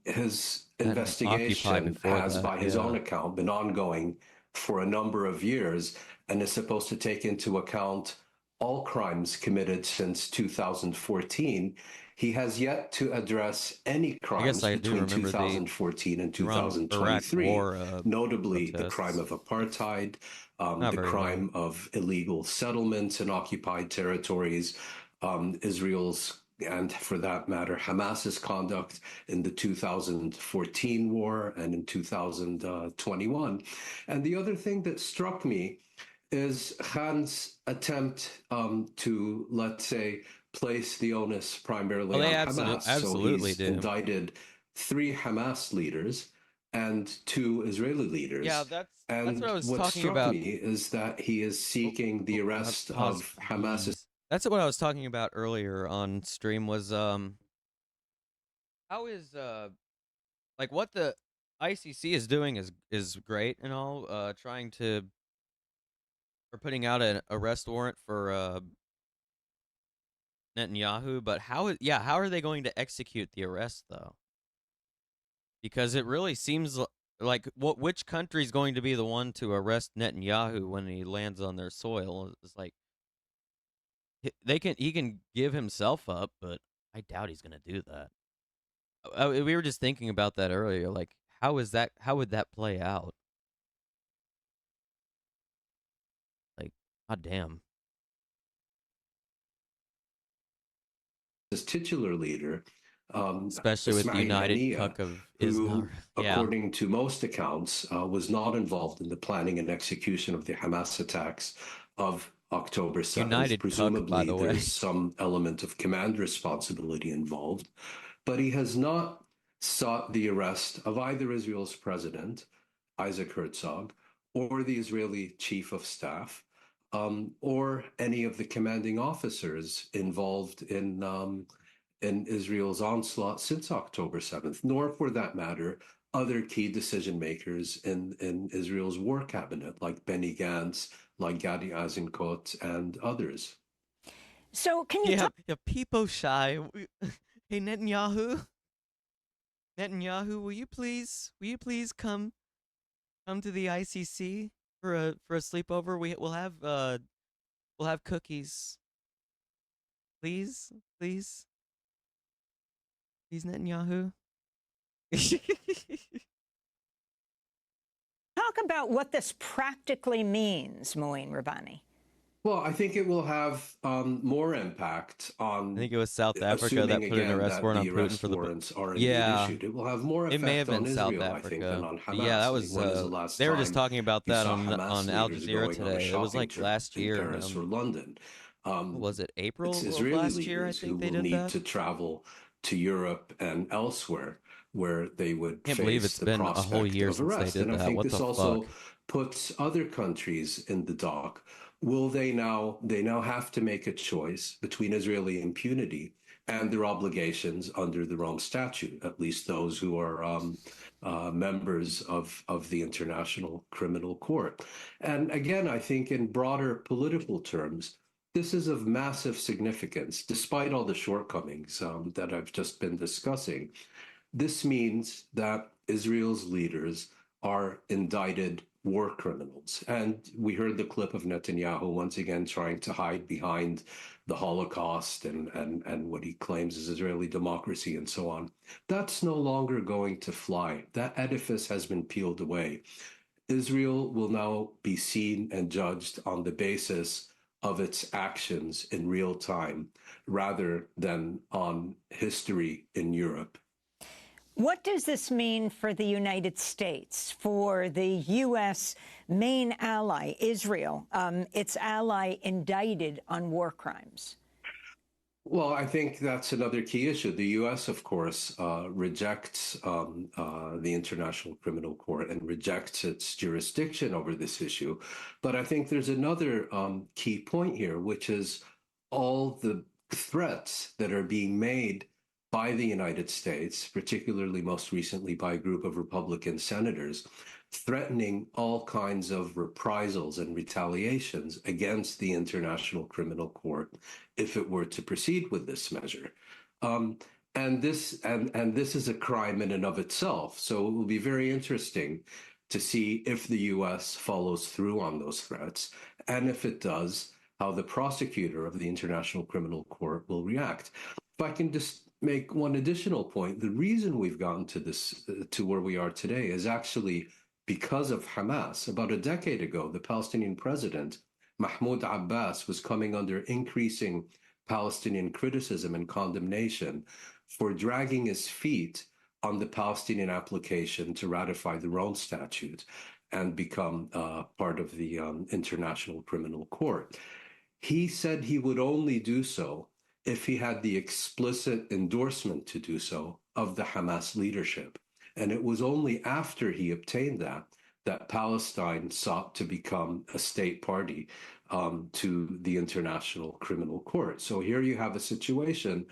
Speaker 11: his investigation has, by his own account, been ongoing for a number of years and is supposed to take into account all crimes committed since 2014, he has yet to address any crimes between 2014 and 2023, notably the crime of apartheid, the crime of illegal settlements in occupied territories, Israel's, and for that matter, Hamas's conduct in the 2014 war and in 2021. And the other thing that struck me is Khan's attempt to, let's say, place the onus primarily on Hamas.
Speaker 3: Absolutely
Speaker 11: so he's indicted 3 Hamas leaders and 2 Israeli leaders.
Speaker 3: Yeah, that's what I was
Speaker 11: what
Speaker 3: talking
Speaker 11: struck
Speaker 3: about.
Speaker 11: me is that he is seeking the arrest of Hamas's.
Speaker 3: That's what I was talking about earlier on stream was how is like what the ICC is doing is great and all, trying to or putting out an arrest warrant for Netanyahu, but how are they going to execute the arrest though? Because it really seems like which country is going to be the one to arrest Netanyahu when he lands on their soil? It's like he can give himself up, but I doubt he's going to do that. We were just thinking about that earlier. Like, how would that play out? Like, god damn.
Speaker 11: His titular leader,
Speaker 3: especially with the United Cuck of Islam,
Speaker 11: according to most accounts, was not involved in the planning and execution of the Hamas attacks of October 7th.
Speaker 3: United
Speaker 11: Presumably,
Speaker 3: Cuck, by the way.
Speaker 11: there's some element of command responsibility involved, but he has not sought the arrest of either Israel's president, Isaac Herzog, or the Israeli chief of staff, or any of the commanding officers involved in Israel's onslaught since October 7th, nor, for that matter, other key decision makers in Israel's war cabinet, like Benny Gantz, like Gadi Eisenkot, and others.
Speaker 22: So can you talk?
Speaker 3: Yeah, people shy. Hey, Netanyahu, will you please come to the ICC for a sleepover? We'll have cookies. Please, Netanyahu.
Speaker 22: Talk about what this practically means, Mouin Rabbani.
Speaker 11: Well, I think it will have more impact on.
Speaker 3: I think it was South Africa that put an arrest warrant on Putin for the
Speaker 11: warrants are issued. It will have more effect
Speaker 3: it may have been
Speaker 11: on
Speaker 3: South
Speaker 11: Israel,
Speaker 3: Africa.
Speaker 11: I think, than on Hamas.
Speaker 3: Yeah, that was.
Speaker 11: When is the last
Speaker 3: they were
Speaker 11: time
Speaker 3: just talking about that on Al
Speaker 11: leaders
Speaker 3: Jazeera
Speaker 11: going on a
Speaker 3: today. It was like
Speaker 11: shopping
Speaker 3: last
Speaker 11: trip
Speaker 3: year.
Speaker 11: in Paris or London.
Speaker 3: Was it April
Speaker 11: It's
Speaker 3: of
Speaker 11: Israeli
Speaker 3: last year? I
Speaker 11: leaders
Speaker 3: think
Speaker 11: who
Speaker 3: they
Speaker 11: will
Speaker 3: did
Speaker 11: need
Speaker 3: that.
Speaker 11: to travel to Europe and elsewhere where they would
Speaker 3: Can't believe
Speaker 11: face
Speaker 3: it's
Speaker 11: the
Speaker 3: been a whole
Speaker 11: prospect
Speaker 3: year
Speaker 11: of
Speaker 3: since they
Speaker 11: arrest.
Speaker 3: did
Speaker 11: And I
Speaker 3: that.
Speaker 11: think
Speaker 3: What
Speaker 11: this
Speaker 3: the
Speaker 11: also
Speaker 3: fuck?
Speaker 11: puts other countries in the dock. Will they now have to make a choice between Israeli impunity and their obligations under the Rome Statute, at least those who are members of the International Criminal Court. And again, I think in broader political terms, this is of massive significance, despite all the shortcomings that I've just been discussing. This means that Israel's leaders are indicted war criminals. And we heard the clip of Netanyahu once again trying to hide behind the Holocaust and what he claims is Israeli democracy and so on. That's no longer going to fly. That edifice has been peeled away. Israel will now be seen and judged on the basis of its actions in real time rather than on history in Europe.
Speaker 22: What does this mean for the United States, for the U.S. main ally, Israel, its ally indicted on war crimes?
Speaker 11: Well, I think that's another key issue. The U.S., of course, rejects the International Criminal Court and rejects its jurisdiction over this issue. But I think there's another key point here, which is all the threats that are being made by the United States, particularly most recently by a group of Republican senators, threatening all kinds of reprisals and retaliations against the International Criminal Court if it were to proceed with this measure. And this is a crime in and of itself. So it will be very interesting to see if the U.S. follows through on those threats, and if it does, how the prosecutor of the International Criminal Court will react. If I can just make one additional point, the reason we've gotten to this, to where we are today, is actually because of Hamas. About a decade ago, the Palestinian president, Mahmoud Abbas, was coming under increasing Palestinian criticism and condemnation for dragging his feet on the Palestinian application to ratify the Rome Statute and become part of the International Criminal Court. He said he would only do so if he had the explicit endorsement to do so of the Hamas leadership. And it was only after he obtained that Palestine sought to become a state party to the International Criminal Court. So here you have a situation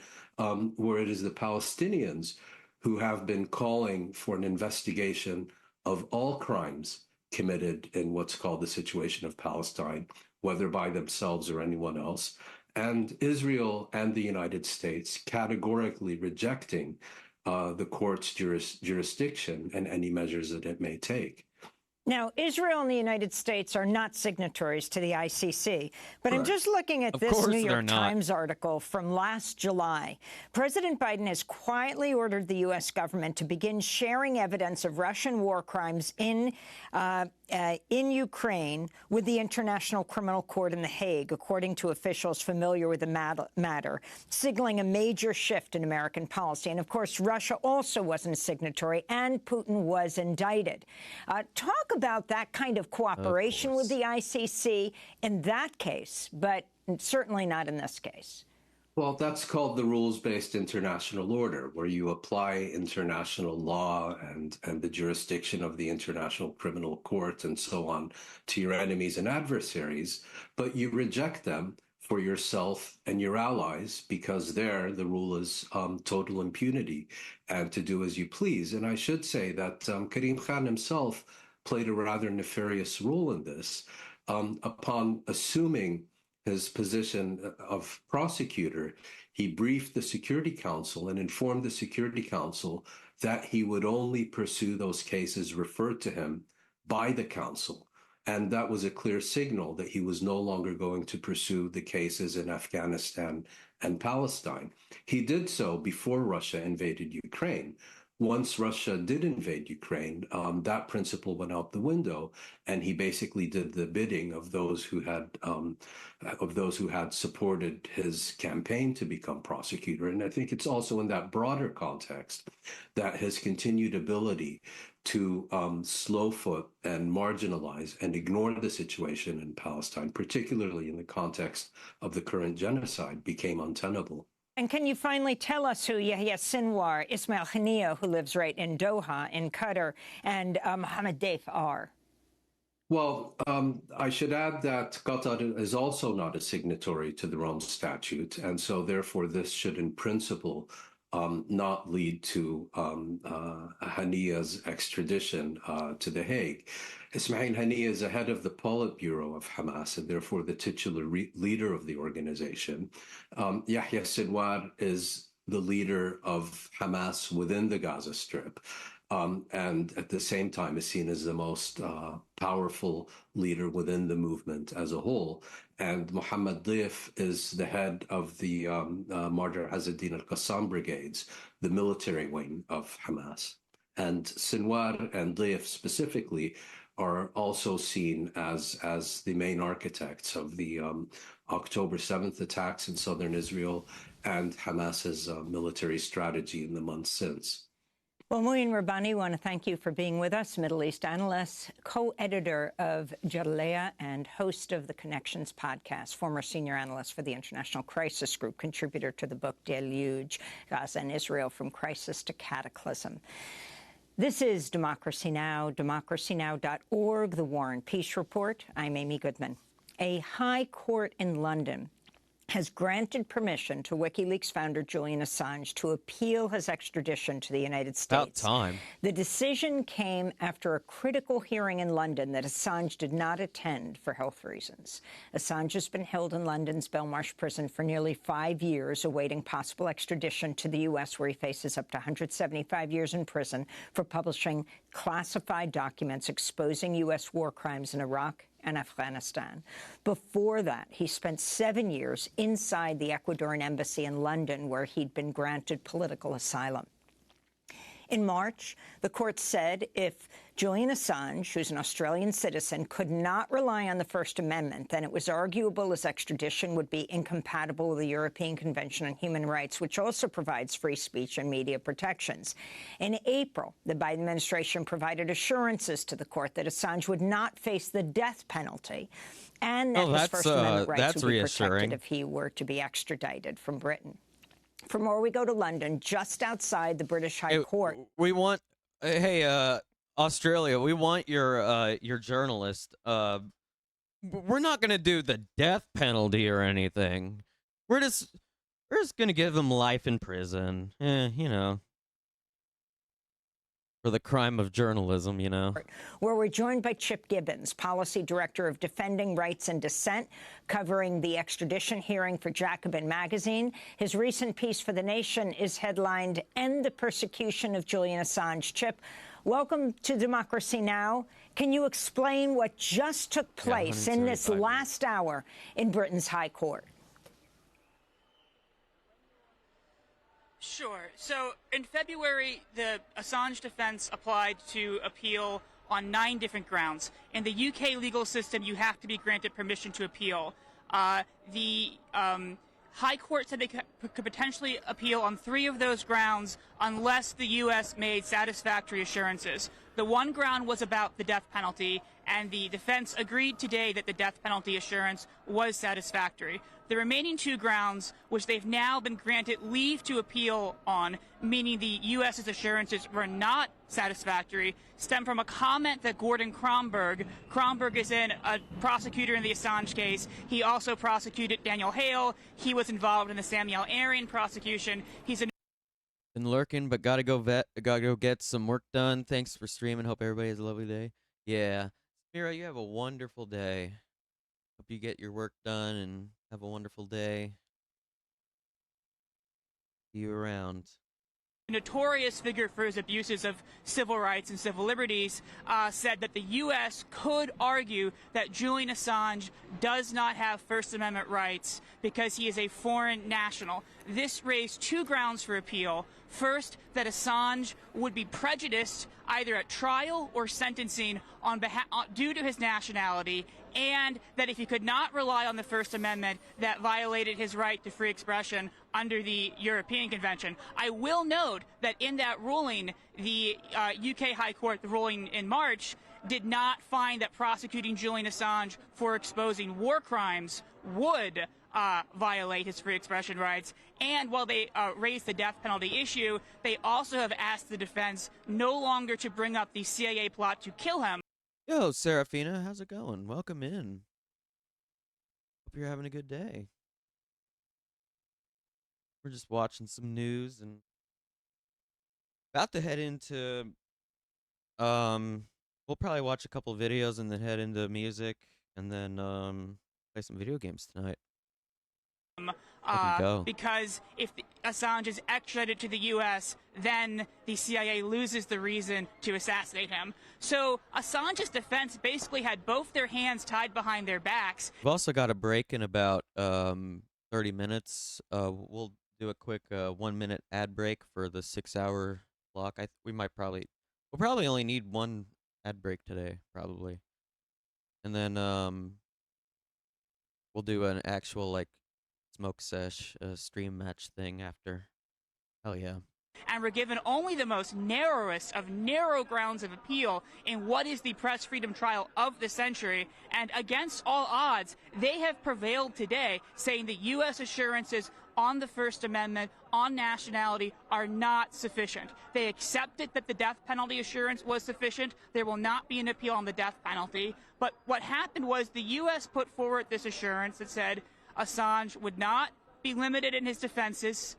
Speaker 11: where it is the Palestinians who have been calling for an investigation of all crimes committed in what's called the situation of Palestine, whether by themselves or anyone else, and Israel and the United States categorically rejecting the court's jurisdiction and any measures that it may take.
Speaker 22: Now, Israel and the United States are not signatories to the ICC, but I'm just looking at this New York Times article from last July. President Biden has quietly ordered the U.S. government to begin sharing evidence of Russian war crimes in Ukraine with the International Criminal Court in The Hague, according to officials familiar with the matter, signaling a major shift in American policy. And, of course, Russia also wasn't a signatory, and Putin was indicted. Talk about that kind of cooperation with the ICC in that case, but certainly not in this case.
Speaker 11: Well, that's called the rules-based international order, where you apply international law and the jurisdiction of the International Criminal Court and so on to your enemies and adversaries, but you reject them for yourself and your allies, because there the rule is total impunity and to do as you please. And I should say that Karim Khan himself played a rather nefarious role in this. Upon assuming his position of prosecutor, he briefed the Security Council and informed the Security Council that he would only pursue those cases referred to him by the Council. And that was a clear signal that he was no longer going to pursue the cases in Afghanistan and Palestine. He did so before Russia invaded Ukraine. Once Russia did invade Ukraine, that principle went out the window, and he basically did the bidding of those who had supported his campaign to become prosecutor. And I think it's also in that broader context that his continued ability to slowfoot and marginalize and ignore the situation in Palestine, particularly in the context of the current genocide, became untenable.
Speaker 22: And can you finally tell us who Yahya Sinwar, Ismail Haniyeh, who lives right in Doha, in Qatar, and Mohammed Deif are?
Speaker 11: Well, I should add that Qatar is also not a signatory to the Rome Statute, and so therefore this should, in principle, not lead to Haniyeh's extradition to The Hague. Ismail Haniyeh is the head of the Politburo of Hamas, and therefore the titular leader of the organization. Yahya Sinwar is the leader of Hamas within the Gaza Strip. And at the same time is seen as the most powerful leader within the movement as a whole. And Mohammed Deif is the head of the Martyr Azzeddin al-Qassam brigades, the military wing of Hamas. And Sinwar and Deif specifically are also seen as the main architects of the October 7th attacks in southern Israel and Hamas's military strategy in the months since.
Speaker 22: Well, Mouin Rabbani, want to thank you for being with us, Middle East analyst, co-editor of Jalea and host of the Connections podcast, former senior analyst for the International Crisis Group, contributor to the book Deluge, Gaza and Israel from Crisis to Cataclysm. This is Democracy Now!, democracynow.org, The War and Peace Report. I'm Amy Goodman. A high court in London has granted permission to WikiLeaks founder Julian Assange to appeal his extradition to the United States.
Speaker 3: About time.
Speaker 22: The decision came after a critical hearing in London that Assange did not attend for health reasons. Assange has been held in London's Belmarsh prison for nearly 5 years, awaiting possible extradition to the U.S., where he faces up to 175 years in prison for publishing classified documents exposing U.S. war crimes in Iraq and Afghanistan. Before that, he spent 7 years inside the Ecuadorian embassy in London, where he'd been granted political asylum. In March, the court said if Julian Assange, who's an Australian citizen, could not rely on the First Amendment, then it was arguable his extradition would be incompatible with the European Convention on Human Rights, which also provides free speech and media protections. In April, the Biden administration provided assurances to the court that Assange would not face the death penalty and that his First Amendment rights would be protected if he were to be extradited from Britain. From where we go to London, just outside the British High Court.
Speaker 3: We want, Australia, we want your journalist. We're not going to do the death penalty or anything. We're just going to give them life in prison. You know. For the crime of journalism, you know.
Speaker 22: Where we're joined by Chip Gibbons, Policy Director of Defending Rights and Dissent, covering the extradition hearing for Jacobin magazine. His recent piece for The Nation is headlined, "End the Persecution of Julian Assange." Chip, welcome to Democracy Now! Can you explain what just took place in this last hour in Britain's High Court?
Speaker 12: Sure. So in February, the Assange defense applied to appeal on 9 different grounds. In the UK legal system, you have to be granted permission to appeal. The High Court said they could potentially appeal on 3 of those grounds unless the U.S. made satisfactory assurances. The one ground was about the death penalty, and the defense agreed today that the death penalty assurance was satisfactory. The remaining 2 grounds, which they've now been granted leave to appeal on, meaning the U.S.'s assurances were not satisfactory, stem from a comment that Gordon Kromberg is a prosecutor in the Assange case. He also prosecuted Daniel Hale. He was involved in the Samuel Arian prosecution. He's
Speaker 3: been lurking, but gotta go get some work done. Thanks for streaming. Hope everybody has a lovely day. Yeah. Mira, you have a wonderful day. Hope you get your work done and have a wonderful day. See you around.
Speaker 12: Notorious figure for his abuses of civil rights and civil liberties, said that the U.S. could argue that Julian Assange does not have First Amendment rights because he is a foreign national. This raised 2 grounds for appeal. First, that Assange would be prejudiced either at trial or sentencing due to his nationality, and that if he could not rely on the First Amendment, that violated his right to free expression under the European Convention. I will note that in that ruling, the UK High Court, the ruling in March, did not find that prosecuting Julian Assange for exposing war crimes would violate his free expression rights. And while they raised the death penalty issue, they also have asked the defense no longer to bring up the CIA plot to kill him.
Speaker 3: Yo, Serafina, how's it going? Welcome in. Hope you're having a good day. We're just watching some news and about to head into, we'll probably watch a couple videos and then head into music and then play some video games tonight.
Speaker 12: Because if Assange is extradited to the U.S., then the CIA loses the reason to assassinate him. So Assange's defense basically had both their hands tied behind their backs.
Speaker 3: We've also got a break in about 30 minutes. We'll do a quick 1-minute ad break for the 6-hour block. We'll probably only need one ad break today, probably. And then we'll do an actual like smoke sesh stream match thing after. Hell yeah.
Speaker 12: And were given only the most narrowest of narrow grounds of appeal in what is the press freedom trial of the century. And against all odds, they have prevailed today, saying the U.S. assurances on the First Amendment, on nationality, are not sufficient. They accepted that the death penalty assurance was sufficient. There will not be an appeal on the death penalty. But what happened was the U.S. put forward this assurance that said Assange would not be limited in his defenses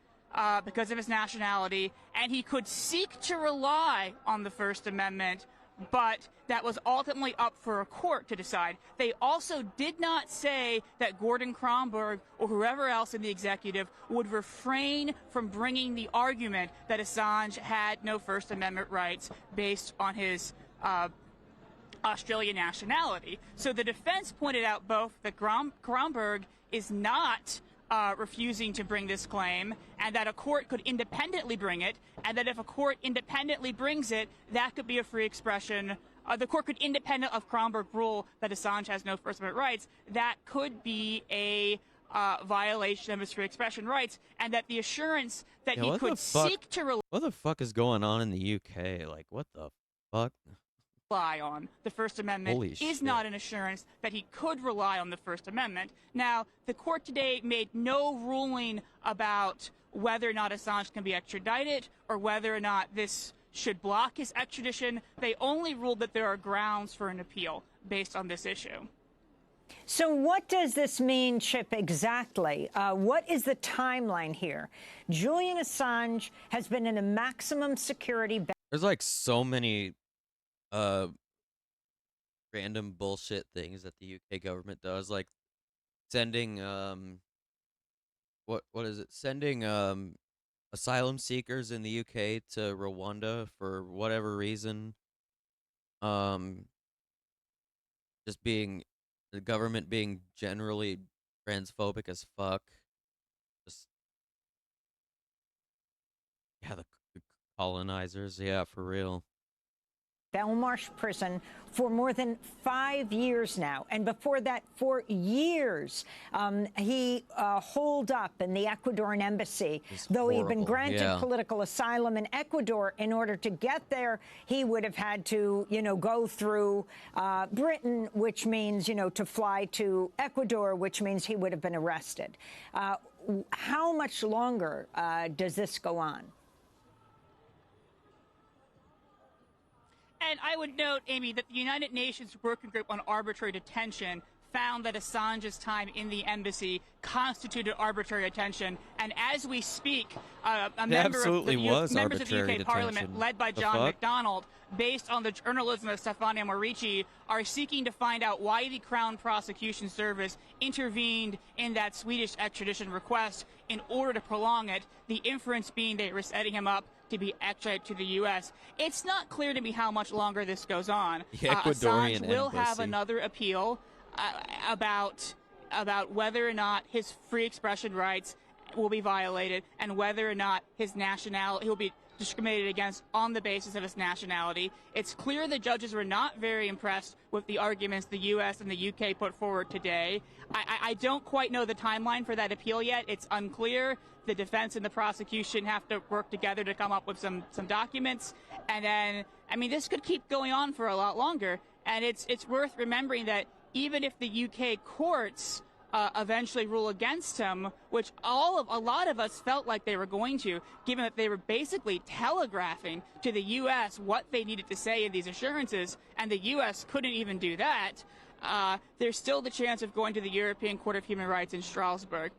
Speaker 12: because of his nationality, and he could seek to rely on the First Amendment, but that was ultimately up for a court to decide. They also did not say that Gordon Kronberg or whoever else in the executive would refrain from bringing the argument that Assange had no First Amendment rights based on his Australian nationality. So the defense pointed out both that Kronberg is not refusing to bring this claim, and that a court could independently bring it, and that if a court independently brings it, that could be a free expression. The court could, independent of Kronberg, rule that Assange has no First Amendment rights. That could be a violation of his free expression rights, and that the assurance that he could seek to rely.
Speaker 3: What the fuck is going on in the UK? Like, what the fuck?
Speaker 12: On the First Amendment is not an assurance that he could rely on the First Amendment. Now, the court today made no ruling about whether or not Assange can be extradited or whether or not this should block his extradition. They only ruled that there are grounds for an appeal based on this issue.
Speaker 22: So what does this mean, Chip, exactly? What is the timeline here? Julian Assange has been in a maximum security.
Speaker 3: There's like so many random bullshit things that the UK government does, like sending what is it? Sending asylum seekers in the UK to Rwanda for whatever reason. Just being the government being generally transphobic as fuck. Just yeah, the colonizers, yeah, for real.
Speaker 22: Belmarsh prison for more than 5 years now. And before that, for years, he holed up in the Ecuadorian embassy. Though he'd been granted political asylum in Ecuador, in order to get there, he would have had to, go through Britain, which means, to fly to Ecuador, which means he would have been arrested. How much longer does this go on?
Speaker 12: And I would note, Amy, that the United Nations Working Group on Arbitrary Detention found that Assange's time in the embassy constituted arbitrary detention. And as we speak, members of the UK Parliament, led by John MacDonald, based on the journalism of Stefania Morici, are seeking to find out why the Crown Prosecution Service intervened in that Swedish extradition request in order to prolong it, the inference being they were setting him up to be extradited to the U.S. It's not clear to me how much longer this goes on. Assange will have another appeal about whether or not his free expression rights will be violated and whether or not his nationality, he'll be discriminated against on the basis of his nationality. It's clear the judges were not very impressed with the arguments the U.S. and the UK put forward today. I don't quite know the timeline for that appeal yet. It's unclear. The defense and the prosecution have to work together to come up with some documents. And then, this could keep going on for a lot longer. And it's worth remembering that even if the UK courts eventually rule against him, which a lot of us felt like they were going to, given that they were basically telegraphing to the U.S. what they needed to say in these assurances, and the U.S. couldn't even do that. There's still the chance of going to the European Court of Human Rights in Strasbourg.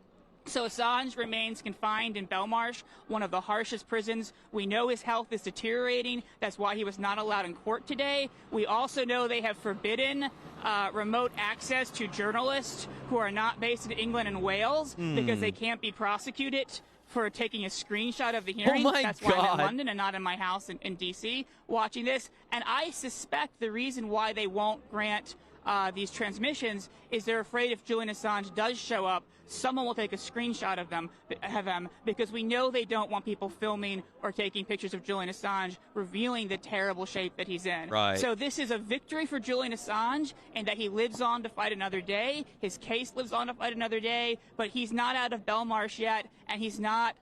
Speaker 12: So Assange remains confined in Belmarsh, one of the harshest prisons. We know his health is deteriorating. That's why he was not allowed in court today. We also know they have forbidden remote access to journalists who are not based in England and Wales because they can't be prosecuted for taking a screenshot of the hearing. That's why I'm in London and not in my house in D.C. watching this. And I suspect the reason why they won't grant these transmissions is they're afraid if Julian Assange does show up, someone will take a screenshot of them, because we know they don't want people filming or taking pictures of Julian Assange, revealing the terrible shape that he's in.
Speaker 3: Right.
Speaker 12: So this is a victory for Julian Assange, and that he lives on to fight another day. His case lives on to fight another day, but he's not out of Belmarsh yet, and he's not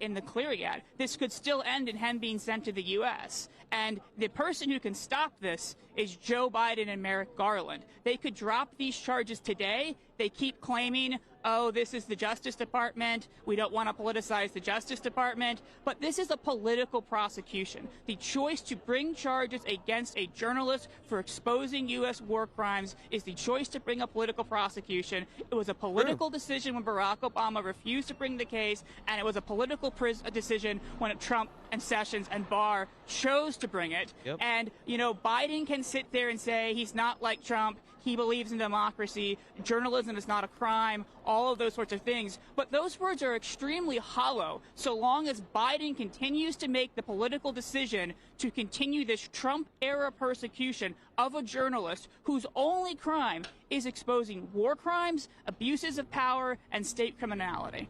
Speaker 12: in the clear yet. This could still end in him being sent to the U.S. And the person who can stop this is Joe Biden and Merrick Garland. They could drop these charges today. They keep claiming, oh, this is the Justice Department. We don't want to politicize the Justice Department. But this is a political prosecution. The choice to bring charges against a journalist for exposing U.S. war crimes is the choice to bring a political prosecution. It was a political decision when Barack Obama refused to bring the case, and it was a political decision when Trump and Sessions and Barr chose to bring it.
Speaker 3: Yep.
Speaker 12: And, you know, Biden can sit there and say he's not like Trump. He believes in democracy. Journalism is not a crime. All of those sorts of things. But those words are extremely hollow so long as Biden continues to make the political decision to continue this Trump-era persecution of a journalist whose only crime is exposing war crimes, abuses of power, and state criminality.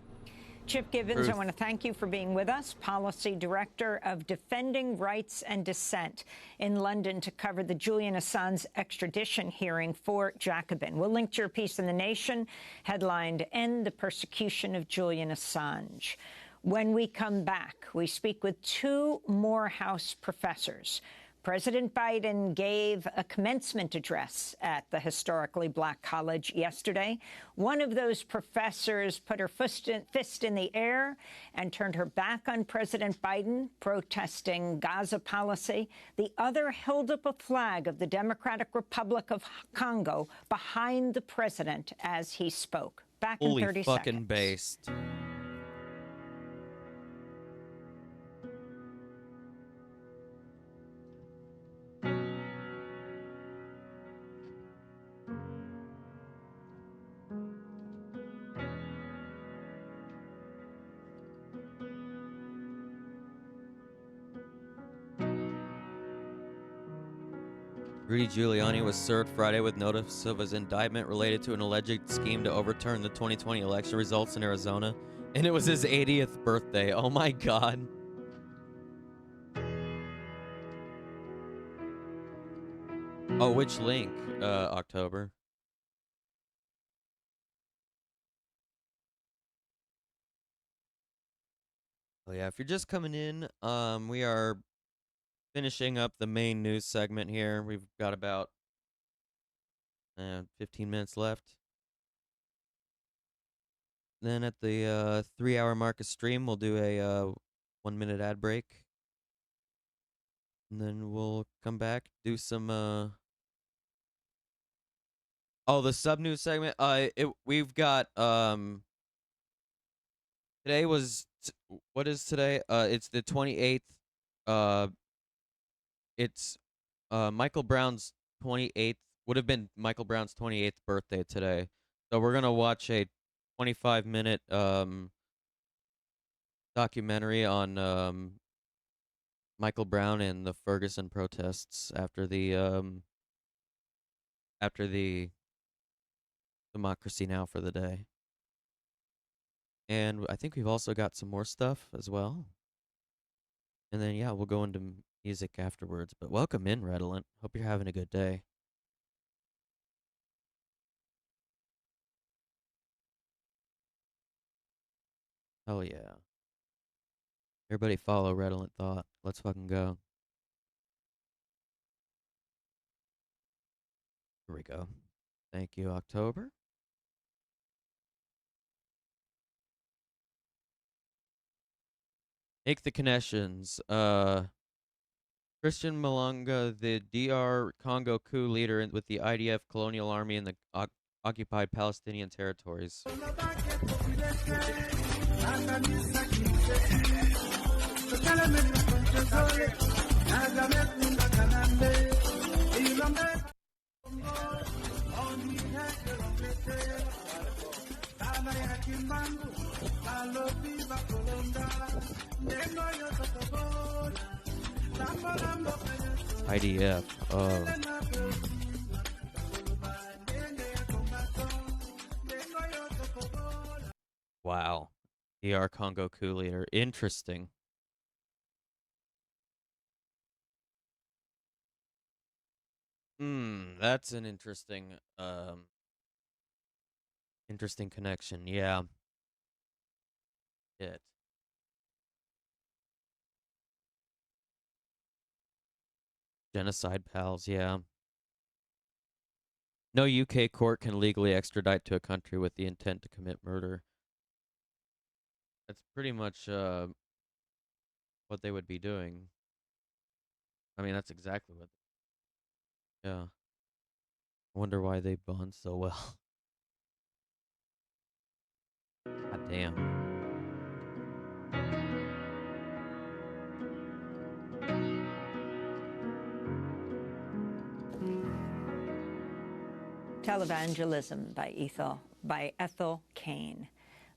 Speaker 23: Chip Gibbons, I want to thank you for being with us, Policy Director of Defending Rights and Dissent in London, to cover the Julian Assange extradition hearing for Jacobin. We'll link to your piece in The Nation, headlined, End the Persecution of Julian Assange. When we come back, we speak with two Morehouse professors. President Biden gave a commencement address at the historically black college yesterday. One of those professors put her fist in the air and turned her back on President Biden, protesting Gaza policy. The other held up a flag of the Democratic Republic of Congo behind the president as he spoke. Back in 30 seconds.
Speaker 3: Holy fucking based. Rudy Giuliani was served Friday with notice of his indictment related to an alleged scheme to overturn the 2020 election results in Arizona. And it was his 80th birthday. Oh my God. Oh, which link? October. Oh yeah, if you're just coming in, we are finishing up the main news segment here. We've got about 15 minutes left. Then at the 3-hour mark of stream, we'll do a 1-minute ad break. And then we'll come back, do some the sub news segment. We've got today was what is today? It's the 28th. It's Michael Brown's 28th, would have been Michael Brown's 28th birthday today. So we're going to watch a 25-minute documentary on Michael Brown and the Ferguson protests after the Democracy Now! For the day. And I think we've also got some more stuff as well. And then, yeah, we'll go into music afterwards. But welcome in, Redolent. Hope you're having a good day. Hell yeah. Everybody follow Redolent Thought. Let's fucking go. Here we go. Thank you, October. Make the connections. Christian Malanga, the DR Congo coup leader with the IDF colonial army in the occupied Palestinian territories. IDF. Oh. Wow. DR Congo coup leader. Interesting. That's an interesting interesting connection. Yeah. It. Genocide pals, yeah. No UK court can legally extradite to a country with the intent to commit murder. That's pretty much what they would be doing. I mean, that's exactly what. Yeah. I wonder why they bond so well. God damn.
Speaker 23: Televangelism by Ethel Kane.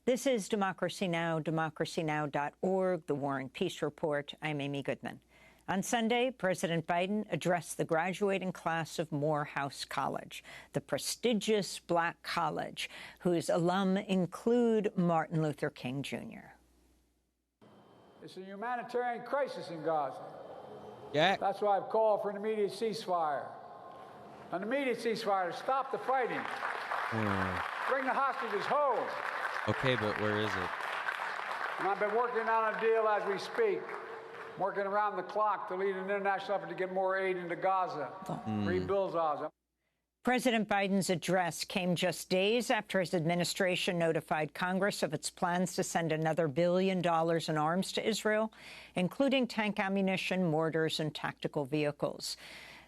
Speaker 23: This is Democracy Now!, democracynow.org, The War and Peace Report. I'm Amy Goodman. On Sunday, President Biden addressed the graduating class of Morehouse College, the prestigious black college, whose alum include Martin Luther King, Jr.
Speaker 13: It's a humanitarian crisis in Gaza.
Speaker 3: Yeah.
Speaker 13: That's why I've called for an immediate ceasefire. An immediate ceasefire to stop the fighting. Bring the hostages home.
Speaker 3: Okay, but where is it?
Speaker 13: And I've been working on a deal as we speak. Working around the clock to lead an international effort to get more aid into Gaza, rebuild Gaza.
Speaker 23: President Biden's address came just days after his administration notified Congress of its plans to send another $1 billion in arms to Israel, including tank ammunition, mortars, and tactical vehicles.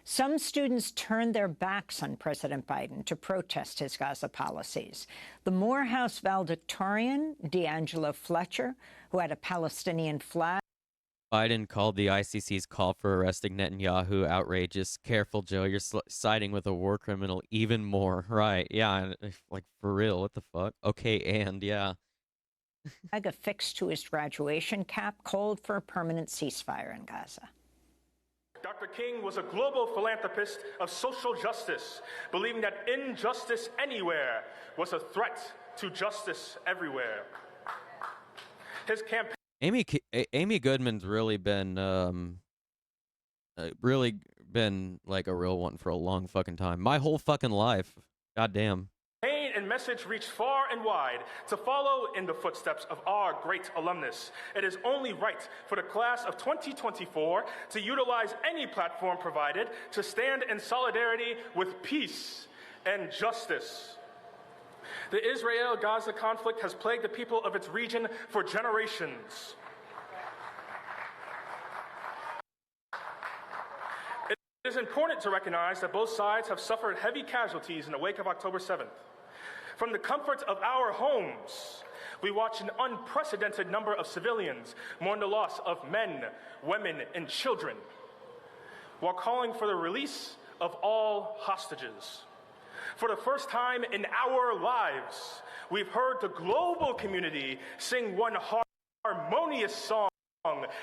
Speaker 23: Some students turned their backs on President Biden to protest his Gaza policies. The Morehouse valedictorian, D'Angelo Fletcher, who had a Palestinian flag.
Speaker 3: Biden called the ICC's call for arresting Netanyahu outrageous. Careful, Joe, you're siding with a war criminal even more. Right, yeah, like, for real, what the fuck? Okay, and, yeah.
Speaker 23: Affixed to his graduation cap, called for a permanent ceasefire in Gaza.
Speaker 5: Dr. King was a global philanthropist of social justice, believing that injustice anywhere was a threat to justice everywhere. His campaign.
Speaker 3: Amy Goodman's really been like a real one for a long fucking time. My whole fucking life. Goddamn.
Speaker 5: And message reached far and wide to follow in the footsteps of our great alumnus. It is only right for the class of 2024 to utilize any platform provided to stand in solidarity with peace and justice. The Israel-Gaza conflict has plagued the people of its region for generations. It is important to recognize that both sides have suffered heavy casualties in the wake of October 7th. From the comfort of our homes, we watch an unprecedented number of civilians mourn the loss of men, women, and children, while calling for the release of all hostages. For the first time in our lives, we've heard the global community sing one harmonious song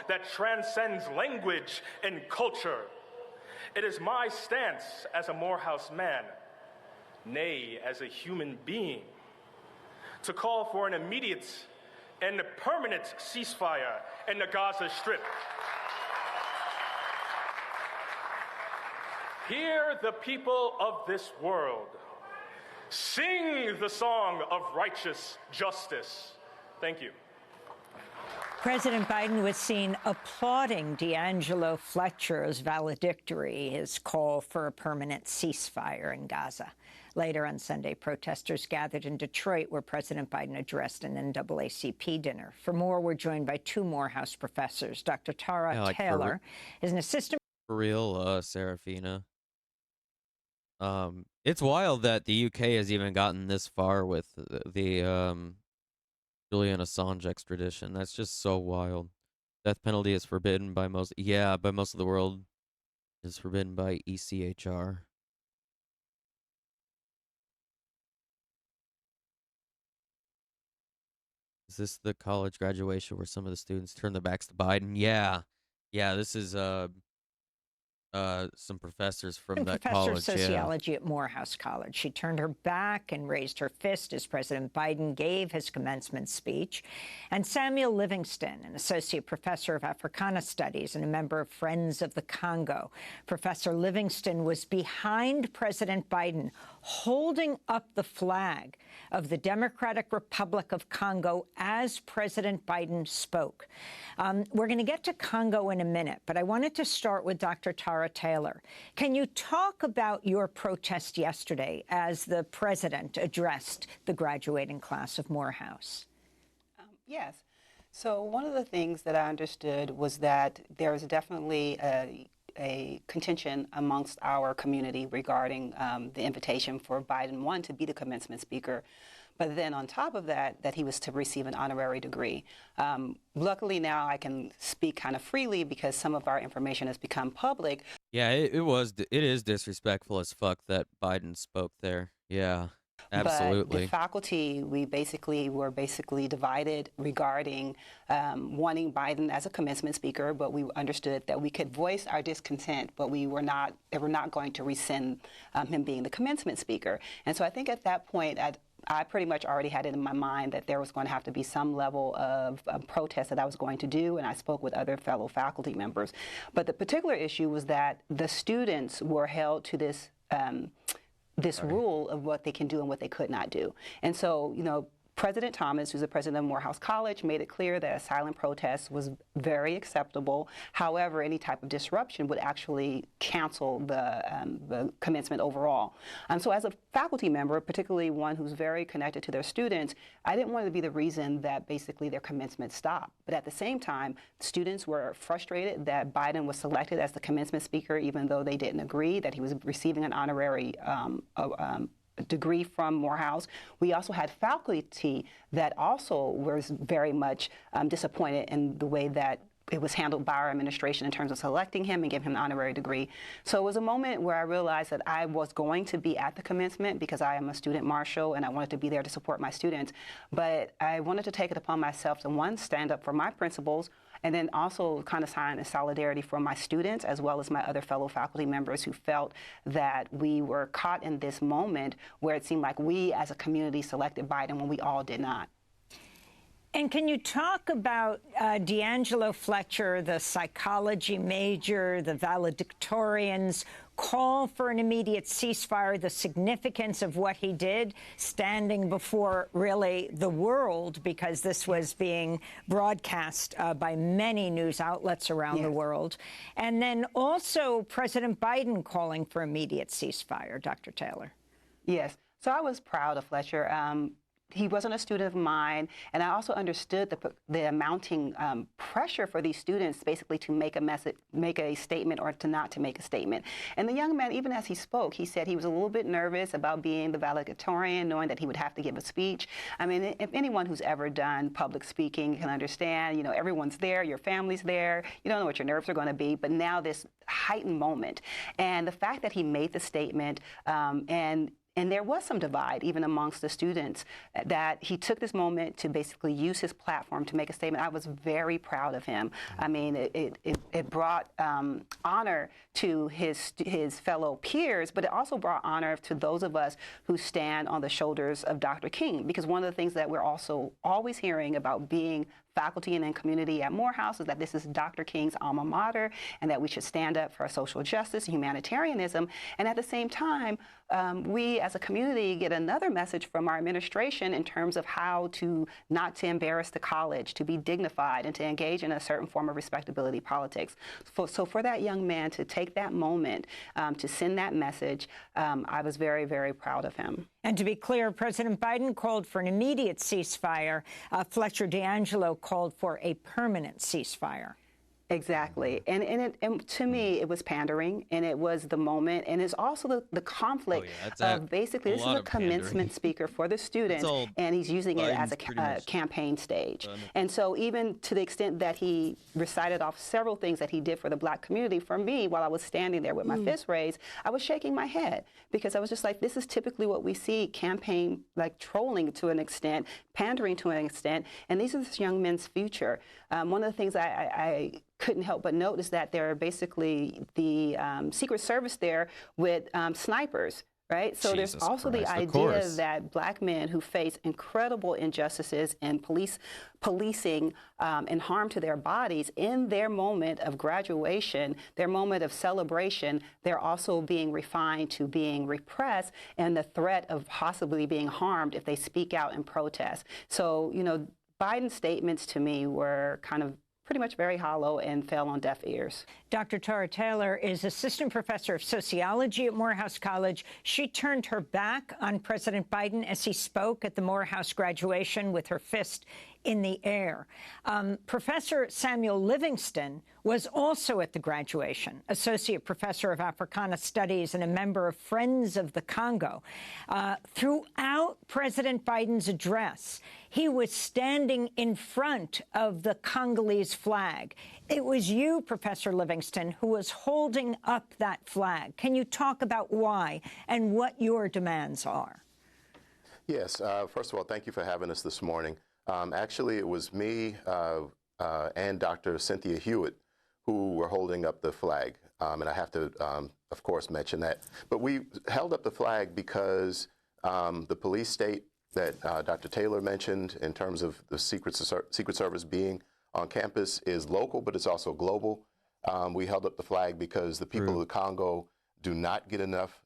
Speaker 5: that transcends language and culture. It is my stance as a Morehouse man, nay, as a human being, to call for an immediate and permanent ceasefire in the Gaza Strip. Hear the people of this world sing the song of righteous justice. Thank you.
Speaker 23: President Biden was seen applauding D'Angelo Fletcher's valedictory, his call for a permanent ceasefire in Gaza. Later on Sunday, protesters gathered in Detroit, where President Biden addressed an NAACP dinner. For more, we're joined by two Morehouse professors. Dr. Tara Taylor is an assistant.
Speaker 3: For real, Serafina. It's wild that the UK has even gotten this far with the Julian Assange extradition. That's just so wild. Death penalty is forbidden by most of the world. Is forbidden by ECHR. Is this the college graduation where some of the students turn their backs to Biden? Yeah. This is some professors from that college.
Speaker 23: Professor of sociology at Morehouse College. She turned her back and raised her fist as President Biden gave his commencement speech. And Samuel Livingston, an associate professor of Africana Studies and a member of Friends of the Congo. Professor Livingston was behind President Biden, holding up the flag of the Democratic Republic of Congo as President Biden spoke. We're going to get to Congo in a minute, but I wanted to start with Dr. Tara Taylor. Can you talk about your protest yesterday as the president addressed the graduating class of Morehouse?
Speaker 14: Yes. So one of the things that I understood was that there is definitely a contention amongst our community regarding the invitation for Biden, one, to be the commencement speaker, but then on top of that, that he was to receive an honorary degree. Luckily now I can speak kind of freely because some of our information has become public.
Speaker 3: Yeah, it is disrespectful as fuck that Biden spoke there. Yeah. Absolutely.
Speaker 14: But the faculty, we were divided regarding wanting Biden as a commencement speaker, but we understood that we could voice our discontent, but we were not going to rescind him being the commencement speaker. And so I think at that point, I pretty much already had it in my mind that there was going to have to be some level of protest that I was going to do, and I spoke with other fellow faculty members. But the particular issue was that the students were held to this rule of what they can do and what they could not do. And so, President Thomas, who's the president of Morehouse College, made it clear that a silent protest was very acceptable. However, any type of disruption would actually cancel the commencement overall. And so as a faculty member, particularly one who's very connected to their students, I didn't want to be the reason that basically their commencement stopped. But at the same time, students were frustrated that Biden was selected as the commencement speaker, even though they didn't agree that he was receiving an honorary degree from Morehouse. We also had faculty that also was very much disappointed in the way that it was handled by our administration in terms of selecting him and giving him an honorary degree. So it was a moment where I realized that I was going to be at the commencement because I am a student marshal and I wanted to be there to support my students. But I wanted to take it upon myself to, one, stand up for my principles, and then also kind of sign a solidarity for my students as well as my other fellow faculty members who felt that we were caught in this moment where it seemed like we as a community selected Biden when we all did not.
Speaker 23: And can you talk about D'Angelo Fletcher, the psychology major, the valedictorian's call for an immediate ceasefire, the significance of what he did, standing before really the world, because this was being broadcast by many news outlets around the world, and then also President Biden calling for immediate ceasefire, Dr. Taylor?
Speaker 14: Yes. So I was proud of Fletcher. He wasn't a student of mine, and I also understood the mounting pressure for these students basically to make a statement or to not to make a statement. And the young man, even as he spoke, he said he was a little bit nervous about being the valedictorian, knowing that he would have to give a speech. I mean, if anyone who's ever done public speaking can understand, everyone's there, your family's there, you don't know what your nerves are going to be, but now this heightened moment. And the fact that he made the statement and there was some divide even amongst the students, that he took this moment to basically use his platform to make a statement. I was very proud of him. I mean, it brought honor to his fellow peers, but it also brought honor to those of us who stand on the shoulders of Dr. King, because one of the things that we're also always hearing about being faculty and in community at Morehouse is that this is Dr. King's alma mater and that we should stand up for social justice and humanitarianism. And at the same time, we as a community get another message from our administration in terms of how not to embarrass the college, to be dignified, and to engage in a certain form of respectability politics. So for that young man to take that moment to send that message, I was very, very proud of him.
Speaker 23: And to be clear, President Biden called for an immediate ceasefire. Fletcher D'Angelo called for a permanent ceasefire.
Speaker 14: Exactly. And to me, it was pandering, and it was the moment, and it's also the conflict of basically this is a commencement speaker for the students, and he's using it as a campaign stage. And so even to the extent that he recited off several things that he did for the Black community, for me, while I was standing there with my fist raised, I was shaking my head because I was just like, this is typically what we see, campaign, like trolling to an extent, pandering to an extent, and these are this young men's future. One of the things I couldn't help but notice that there are basically the Secret Service there with snipers, right? So there's also the idea that Black men who face incredible injustices and policing and harm to their bodies in their moment of graduation, their moment of celebration, they're also being refined to being repressed and the threat of possibly being harmed if they speak out and protest. So, you know, Biden's statements to me were kind of pretty much very hollow and fell on deaf ears.
Speaker 23: Dr. Tara Taylor is assistant professor of sociology at Morehouse College. She turned her back on President Biden as he spoke at the Morehouse graduation with her fist in the air. Professor Samuel Livingston was also at the graduation, associate professor of Africana Studies and a member of Friends of the Congo. Throughout President Biden's address, he was standing in front of the Congolese flag. It was you, Professor Livingston, who was holding up that flag. Can you talk about why and what your demands are?
Speaker 15: Yes. First of all, thank you for having us this morning. Actually, it was me and Dr. Cynthia Hewitt who were holding up the flag. And I have to, of course, mention that. But we held up the flag because the police state that Dr. Taylor mentioned in terms of the Secret Service being on campus is local, but it's also global. We held up the flag because the people of the Congo do not get enough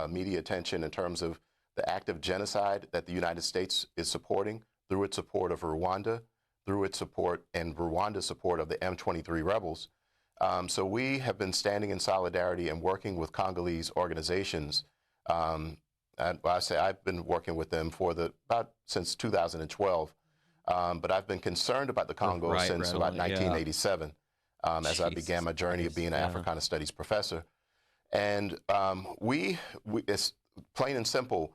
Speaker 15: media attention in terms of the act of genocide that the United States is supporting through its support of Rwanda, through its support and Rwanda's support of the M23 rebels. So we have been standing in solidarity and working with Congolese organizations. I say I've been working with them for since 2012, but I've been concerned about the Congo since about 1987, as I began my journey of being an Africana Studies professor. And it's plain and simple.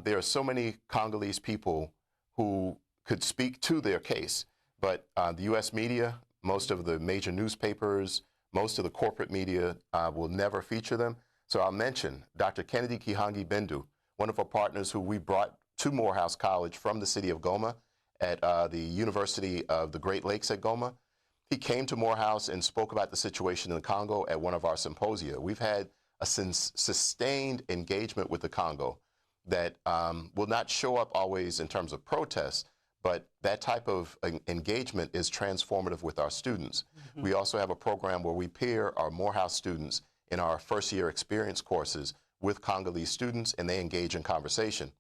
Speaker 15: There are so many Congolese people who could speak to their case, but the U.S. media, most of the major newspapers, most of the corporate media will never feature them. So I'll mention Dr. Kennedy Kihangi Bindu, one of our partners who we brought to Morehouse College from the city of Goma at the University of the Great Lakes at Goma. He came to Morehouse and spoke about the situation in the Congo at one of our symposia. We've had a sustained engagement with the Congo that will not show up always in terms of protests, but that type of engagement is transformative with our students. Mm-hmm. We also have a program where we pair our Morehouse students in our first-year experience courses with Congolese students, and they engage in conversation.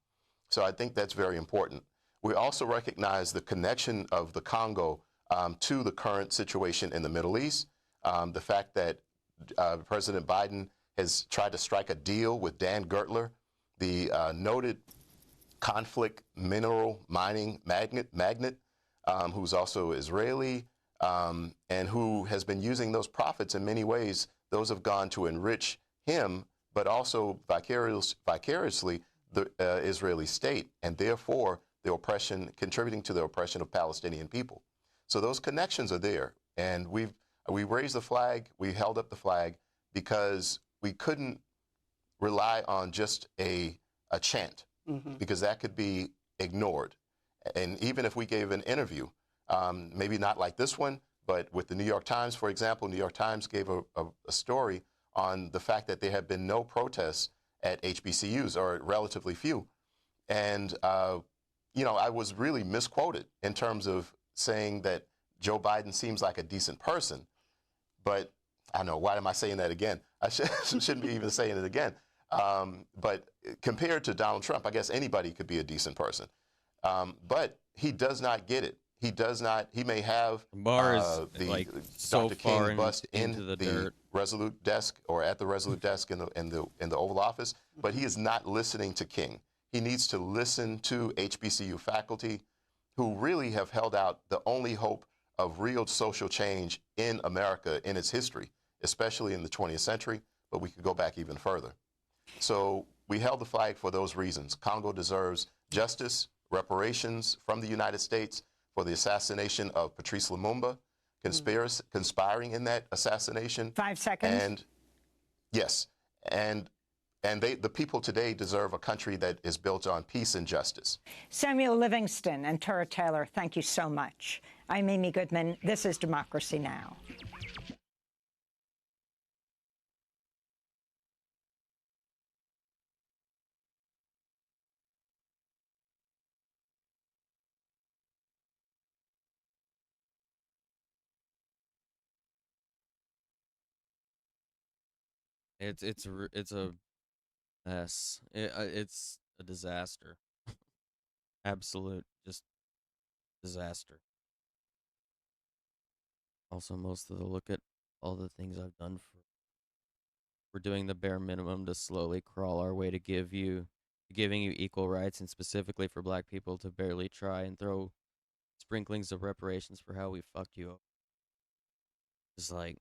Speaker 15: So I think that's very important. We also recognize the connection of the Congo to the current situation in the Middle East, the fact that President Biden has tried to strike a deal with Dan Gertler, the noted conflict mineral mining magnate, who's also Israeli, and who has been using those profits in many ways. Those have gone to enrich him, but also vicariously the Israeli state, and therefore the oppression, contributing to the oppression of Palestinian people. So those connections are there, and we raised the flag, we held up the flag because we couldn't rely on just a chant, because that could be ignored. And even if we gave an interview, maybe not like this one, but with the New York Times, for example, New York Times gave a story on the fact that there have been no protests at HBCUs, or relatively few. And, I was really misquoted in terms of saying that Joe Biden seems like a decent person, but I know, why am I saying that again? I shouldn't be even saying it again. But compared to Donald Trump, I guess anybody could be a decent person. But he does not get it. He does not. He may have the
Speaker 3: like so
Speaker 15: Dr.
Speaker 3: far
Speaker 15: King bust
Speaker 3: into the dirt.
Speaker 15: Resolute desk or at the Resolute desk in the Oval Office, but he is not listening to King. He needs to listen to HBCU faculty who really have held out the only hope of real social change in America in its history, especially in the 20th century, but we could go back even further. So we held the flag for those reasons. Congo deserves justice, reparations from the United States for the assassination of Patrice Lumumba, conspiring in that assassination.
Speaker 23: 5 seconds.
Speaker 15: And yes, and the people today deserve a country that is built on peace and justice.
Speaker 23: Samuel Livingston and Tura Taylor, thank you so much. I'm Amy Goodman. This is Democracy Now!
Speaker 3: It's a mess. It's a disaster. Absolute just disaster. Also, most of the look at all the things I've done we're doing the bare minimum to slowly crawl our way to giving you equal rights, and specifically for black people to barely try and throw sprinklings of reparations for how we fucked you up. It's like,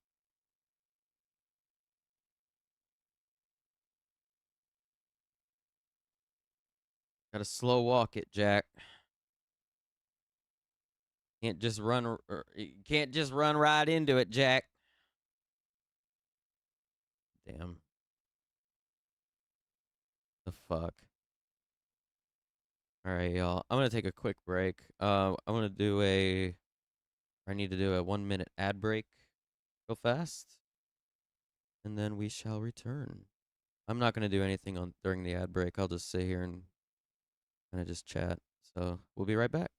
Speaker 3: gotta slow walk it, Jack. You can't just run right into it, Jack. Damn. The fuck. All right, y'all. I'm gonna take a quick break. I need to do a 1-minute ad break, real fast, and then we shall return. I'm not gonna do anything during the ad break. I'll just sit here and kind of just chat. So we'll be right back.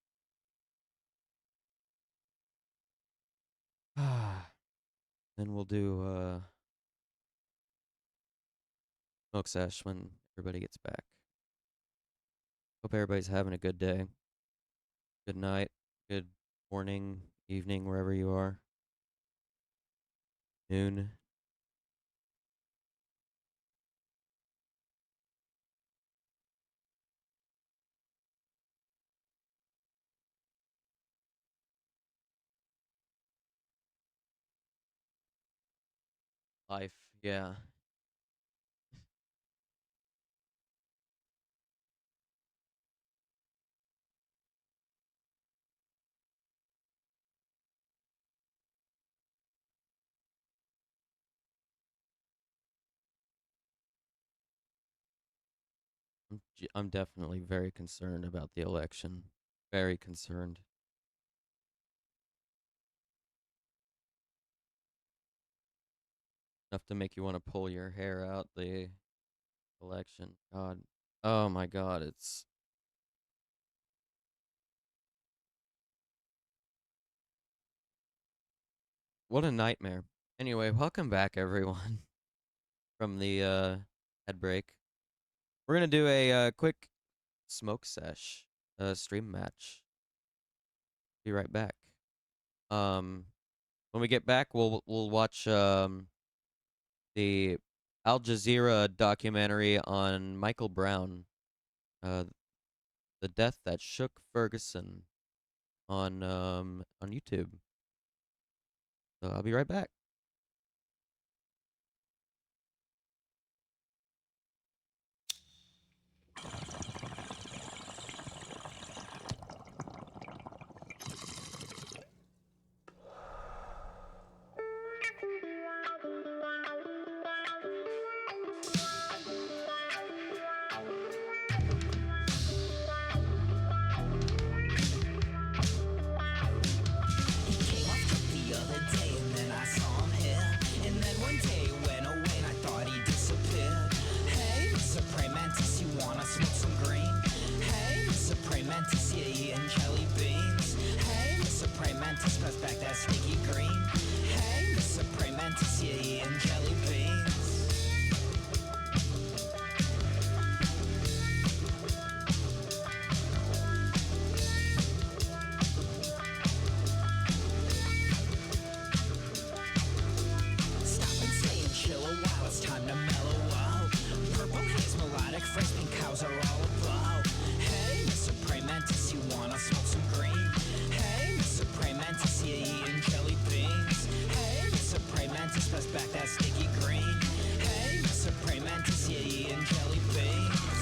Speaker 3: Then we'll do smoke sesh when everybody gets back. Hope everybody's having a good day. Good night, good morning, evening, wherever you are. Noon. Life, yeah. I'm definitely very concerned about the election. Very concerned. Enough to make you want to pull your hair out the election. God. Oh my God, it's... What a nightmare. Anyway, welcome back, everyone, from the ad break. We're going to do a quick smoke sesh stream match. Be right back. When we get back, we'll watch the Al Jazeera documentary on Michael Brown, the death that shook Ferguson, on YouTube. So I'll be right back.
Speaker 16: The other day and then I saw back that sticky green. Hey, Mr. Praying Mantis, yeah, you and jelly beans.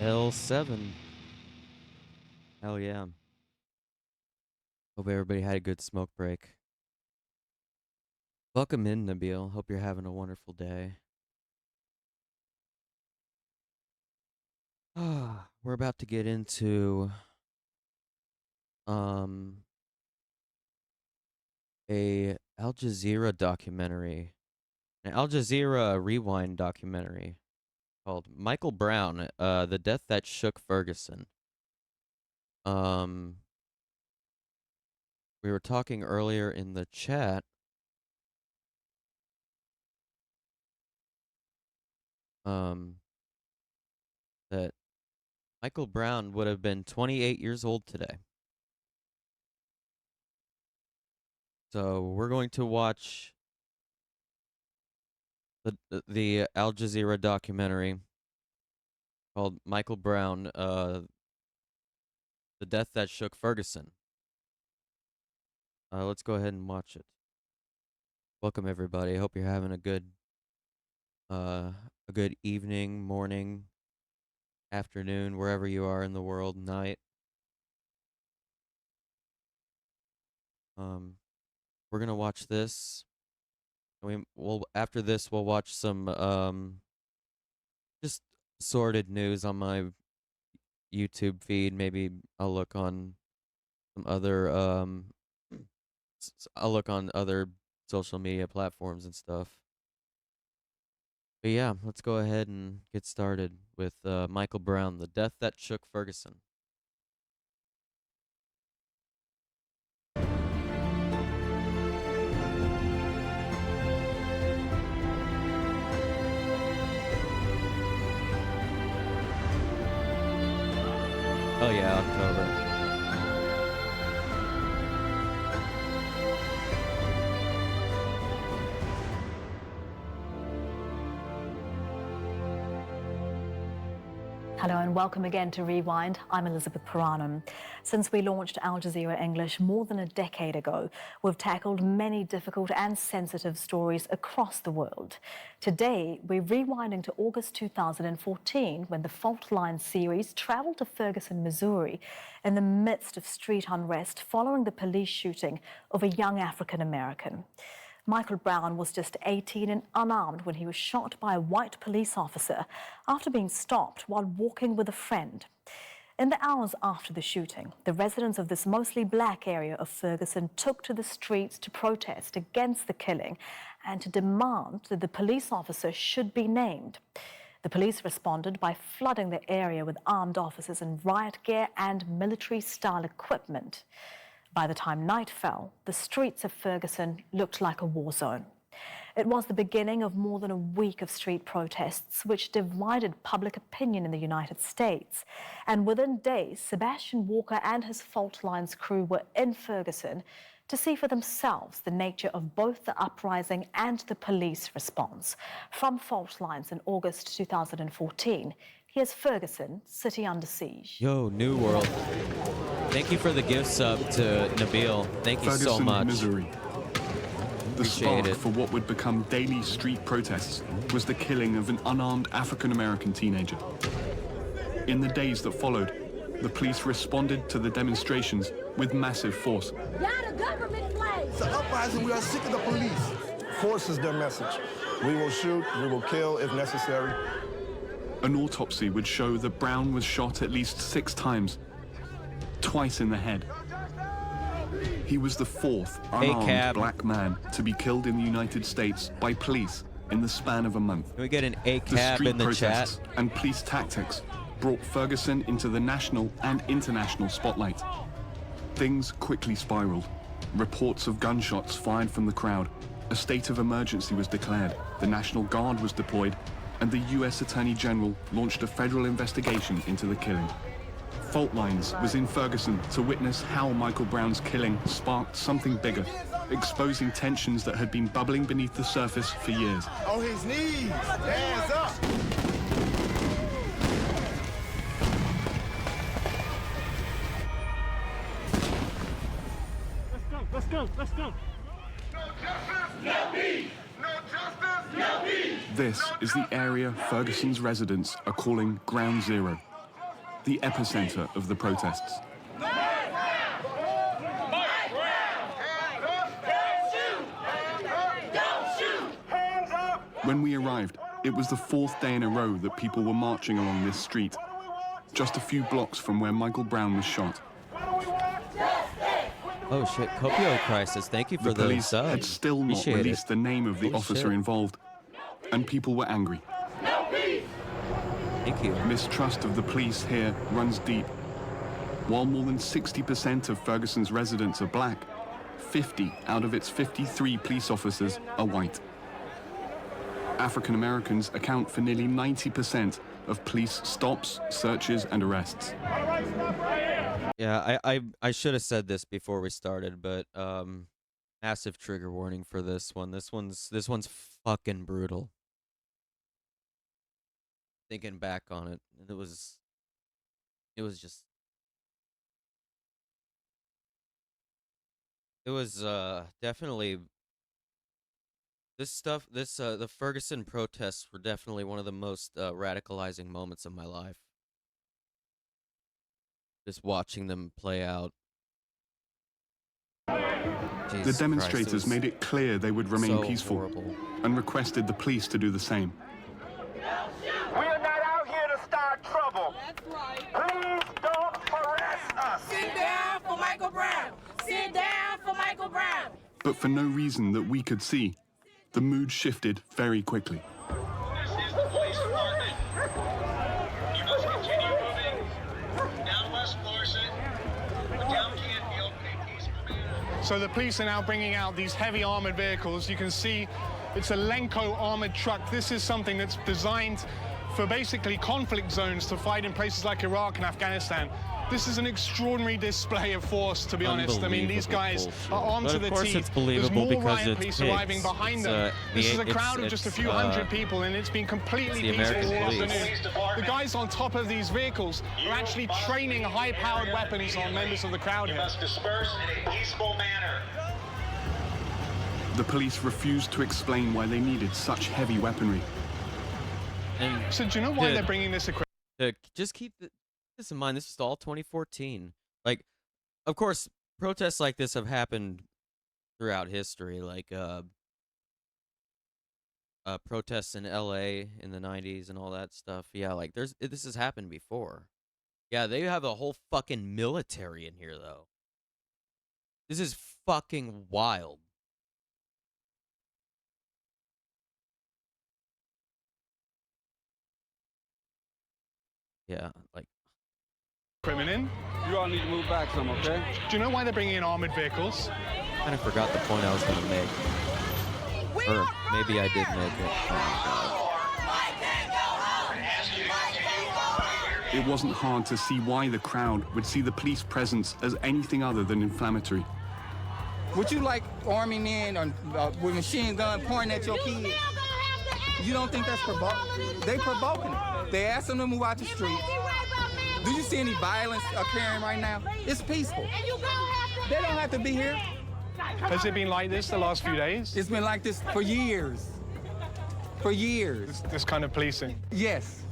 Speaker 3: L7. Hell yeah. Hope everybody had a good smoke break. Welcome in, Nabil. Hope you're having a wonderful day. We're about to get into a Al Jazeera documentary, an Al Jazeera Rewind documentary called Michael Brown, The Death That Shook Ferguson. We were talking earlier in the chat that Michael Brown would have been 28 years old today. So we're going to watch the Al Jazeera documentary called Michael Brown, The Death That Shook Ferguson. Let's go ahead and watch it. Welcome everybody. I hope you're having a good evening, morning, afternoon, wherever you are in the world, night. We're gonna watch this. We'll after this we'll watch some just sorted news on my YouTube feed. Maybe I'll look on some other I'll look on other social media platforms and stuff. But yeah, let's go ahead and get started with Michael Brown, The Death That Shook Ferguson. Oh yeah, October.
Speaker 17: Hello and welcome again to Rewind. I'm Elizabeth Piranum. Since we launched Al Jazeera English more than a decade ago, we've tackled many difficult and sensitive stories across the world. Today, we're rewinding to August 2014 when the Fault Line series traveled to Ferguson, Missouri in the midst of street unrest following the police shooting of a young African American. Michael Brown was just 18 and unarmed when he was shot by a white police officer after being stopped while walking with a friend. In the hours after the shooting, the residents of this mostly black area of Ferguson took to the streets to protest against the killing and to demand that the police officer should be named. The police responded by flooding the area with armed officers in riot gear and military-style equipment. By the time night fell, the streets of Ferguson looked like a war zone. It was the beginning of more than a week of street protests, which divided public opinion in the United States. And within days, Sebastian Walker and his Fault Lines crew were in Ferguson to see for themselves the nature of both the uprising and the police response. From Fault Lines in August 2014, here's Ferguson, City Under Siege.
Speaker 3: Yo, New World. Thank you for the gift sub to Nabil. Thank you so much.
Speaker 18: Missouri. The
Speaker 3: Appreciate
Speaker 18: spark
Speaker 3: it.
Speaker 18: for what would become daily street protests was the killing of an unarmed African-American teenager. In the days that followed, the police responded to the demonstrations with massive force.
Speaker 19: Not a government flag!
Speaker 21: It's an uprising. We are sick of the police. Force is their message. We will shoot, we will kill if necessary.
Speaker 18: An autopsy would show that Brown was shot at least 6 times, twice in the head. He was the 4th unarmed black man to be killed in the United States by police in the span of a month.
Speaker 3: Can we get an ACAB
Speaker 18: The street
Speaker 3: in the
Speaker 18: protests
Speaker 3: chat?
Speaker 18: and police tactics brought Ferguson into the national and international spotlight. Things quickly spiraled. Reports of gunshots fired from the crowd. A state of emergency was declared. The National Guard was deployed, and the U.S. Attorney General launched a federal investigation into the killing. Fault Lines was in Ferguson to witness how Michael Brown's killing sparked something bigger, exposing tensions that had been bubbling beneath the surface for years.
Speaker 21: On his knees, hands up.
Speaker 19: Let's go, let's go.
Speaker 18: This is the area Ferguson's residents are calling Ground Zero. the epicenter of the protests. When we arrived, it was the 4th day in a row that people were marching along this street, just a few blocks from where Michael Brown was shot.
Speaker 3: Oh shit, Copio Crisis, thank you for the
Speaker 18: police
Speaker 3: sub.
Speaker 18: had still not
Speaker 3: Appreciate
Speaker 18: released
Speaker 3: it.
Speaker 18: the name of the
Speaker 3: Holy
Speaker 18: officer
Speaker 3: shit.
Speaker 18: involved, and people were angry.
Speaker 3: Thank you.
Speaker 18: Mistrust of the police here runs deep. While more than 60% of Ferguson's residents are black, 50 out of its 53 police officers are white. African Americans account for nearly 90% of police stops, searches, and arrests.
Speaker 3: Yeah, I should have said this before we started, but massive trigger warning for this one. This one's fucking brutal. Thinking back on it, it was definitely the Ferguson protests were definitely one of the most radicalizing moments of my life. Just watching them play out.
Speaker 18: The
Speaker 3: Jesus
Speaker 18: demonstrators
Speaker 3: Christ,
Speaker 18: made it clear they would remain
Speaker 3: so
Speaker 18: peaceful
Speaker 3: horrible.
Speaker 18: and requested the police to do the same.
Speaker 4: We are not out here to start trouble. That's right. Please don't harass us. Sit down for Michael Brown. Sit down for Michael Brown.
Speaker 18: But for no reason that we could see, the mood shifted very quickly.
Speaker 4: This is the police department. You must continue moving down West Florissant, down Canfield in a peaceful manner.
Speaker 6: So the police are now bringing out these heavy armored vehicles. You can see it's a Lenco armored truck. This is something that's designed for basically conflict zones to fight in places like Iraq and Afghanistan. This is an extraordinary display of force, to be honest. I mean, these guys are armed to the teeth.
Speaker 3: It's believable
Speaker 6: There's more
Speaker 3: because
Speaker 6: riot
Speaker 3: it's
Speaker 6: police
Speaker 3: pigs.
Speaker 6: arriving behind them. This is a crowd of just a few hundred people, and it's been completely
Speaker 3: the
Speaker 6: peaceful
Speaker 3: American
Speaker 6: all
Speaker 3: police.
Speaker 6: afternoon. The guys on top of these vehicles are actually training high-powered weapons on members of the crowd
Speaker 4: You
Speaker 6: here.
Speaker 4: must disperse in a peaceful manner.
Speaker 18: The police refused to explain why they needed such heavy weaponry.
Speaker 3: And
Speaker 6: So do you know why they're bringing this equipment?
Speaker 3: just keep this in mind. This is all 2014. Like, of course, protests like this have happened throughout history. Like protests in LA in the 90s and all that stuff. Yeah, like this has happened before. Yeah, they have a whole fucking military in here though. This is fucking wild. Yeah, like
Speaker 6: Equipment in.
Speaker 20: You all need to move back some, okay?
Speaker 6: Do you know why they're bringing in armored vehicles?
Speaker 3: kind of forgot the point I was going to make. Or maybe I did make it.
Speaker 18: It wasn't hard to see why the crowd would see the police presence as anything other than inflammatory.
Speaker 20: Would you like army men with machine gun pointing at your kids? You don't think that's provoking? They provoking it. They ask them to move out the street. Do you see any violence occurring right now? It's peaceful. They don't have to be here.
Speaker 6: Has it been like this the last few days?
Speaker 20: It's been like this for years. For years.
Speaker 6: This kind of policing?
Speaker 20: Yes.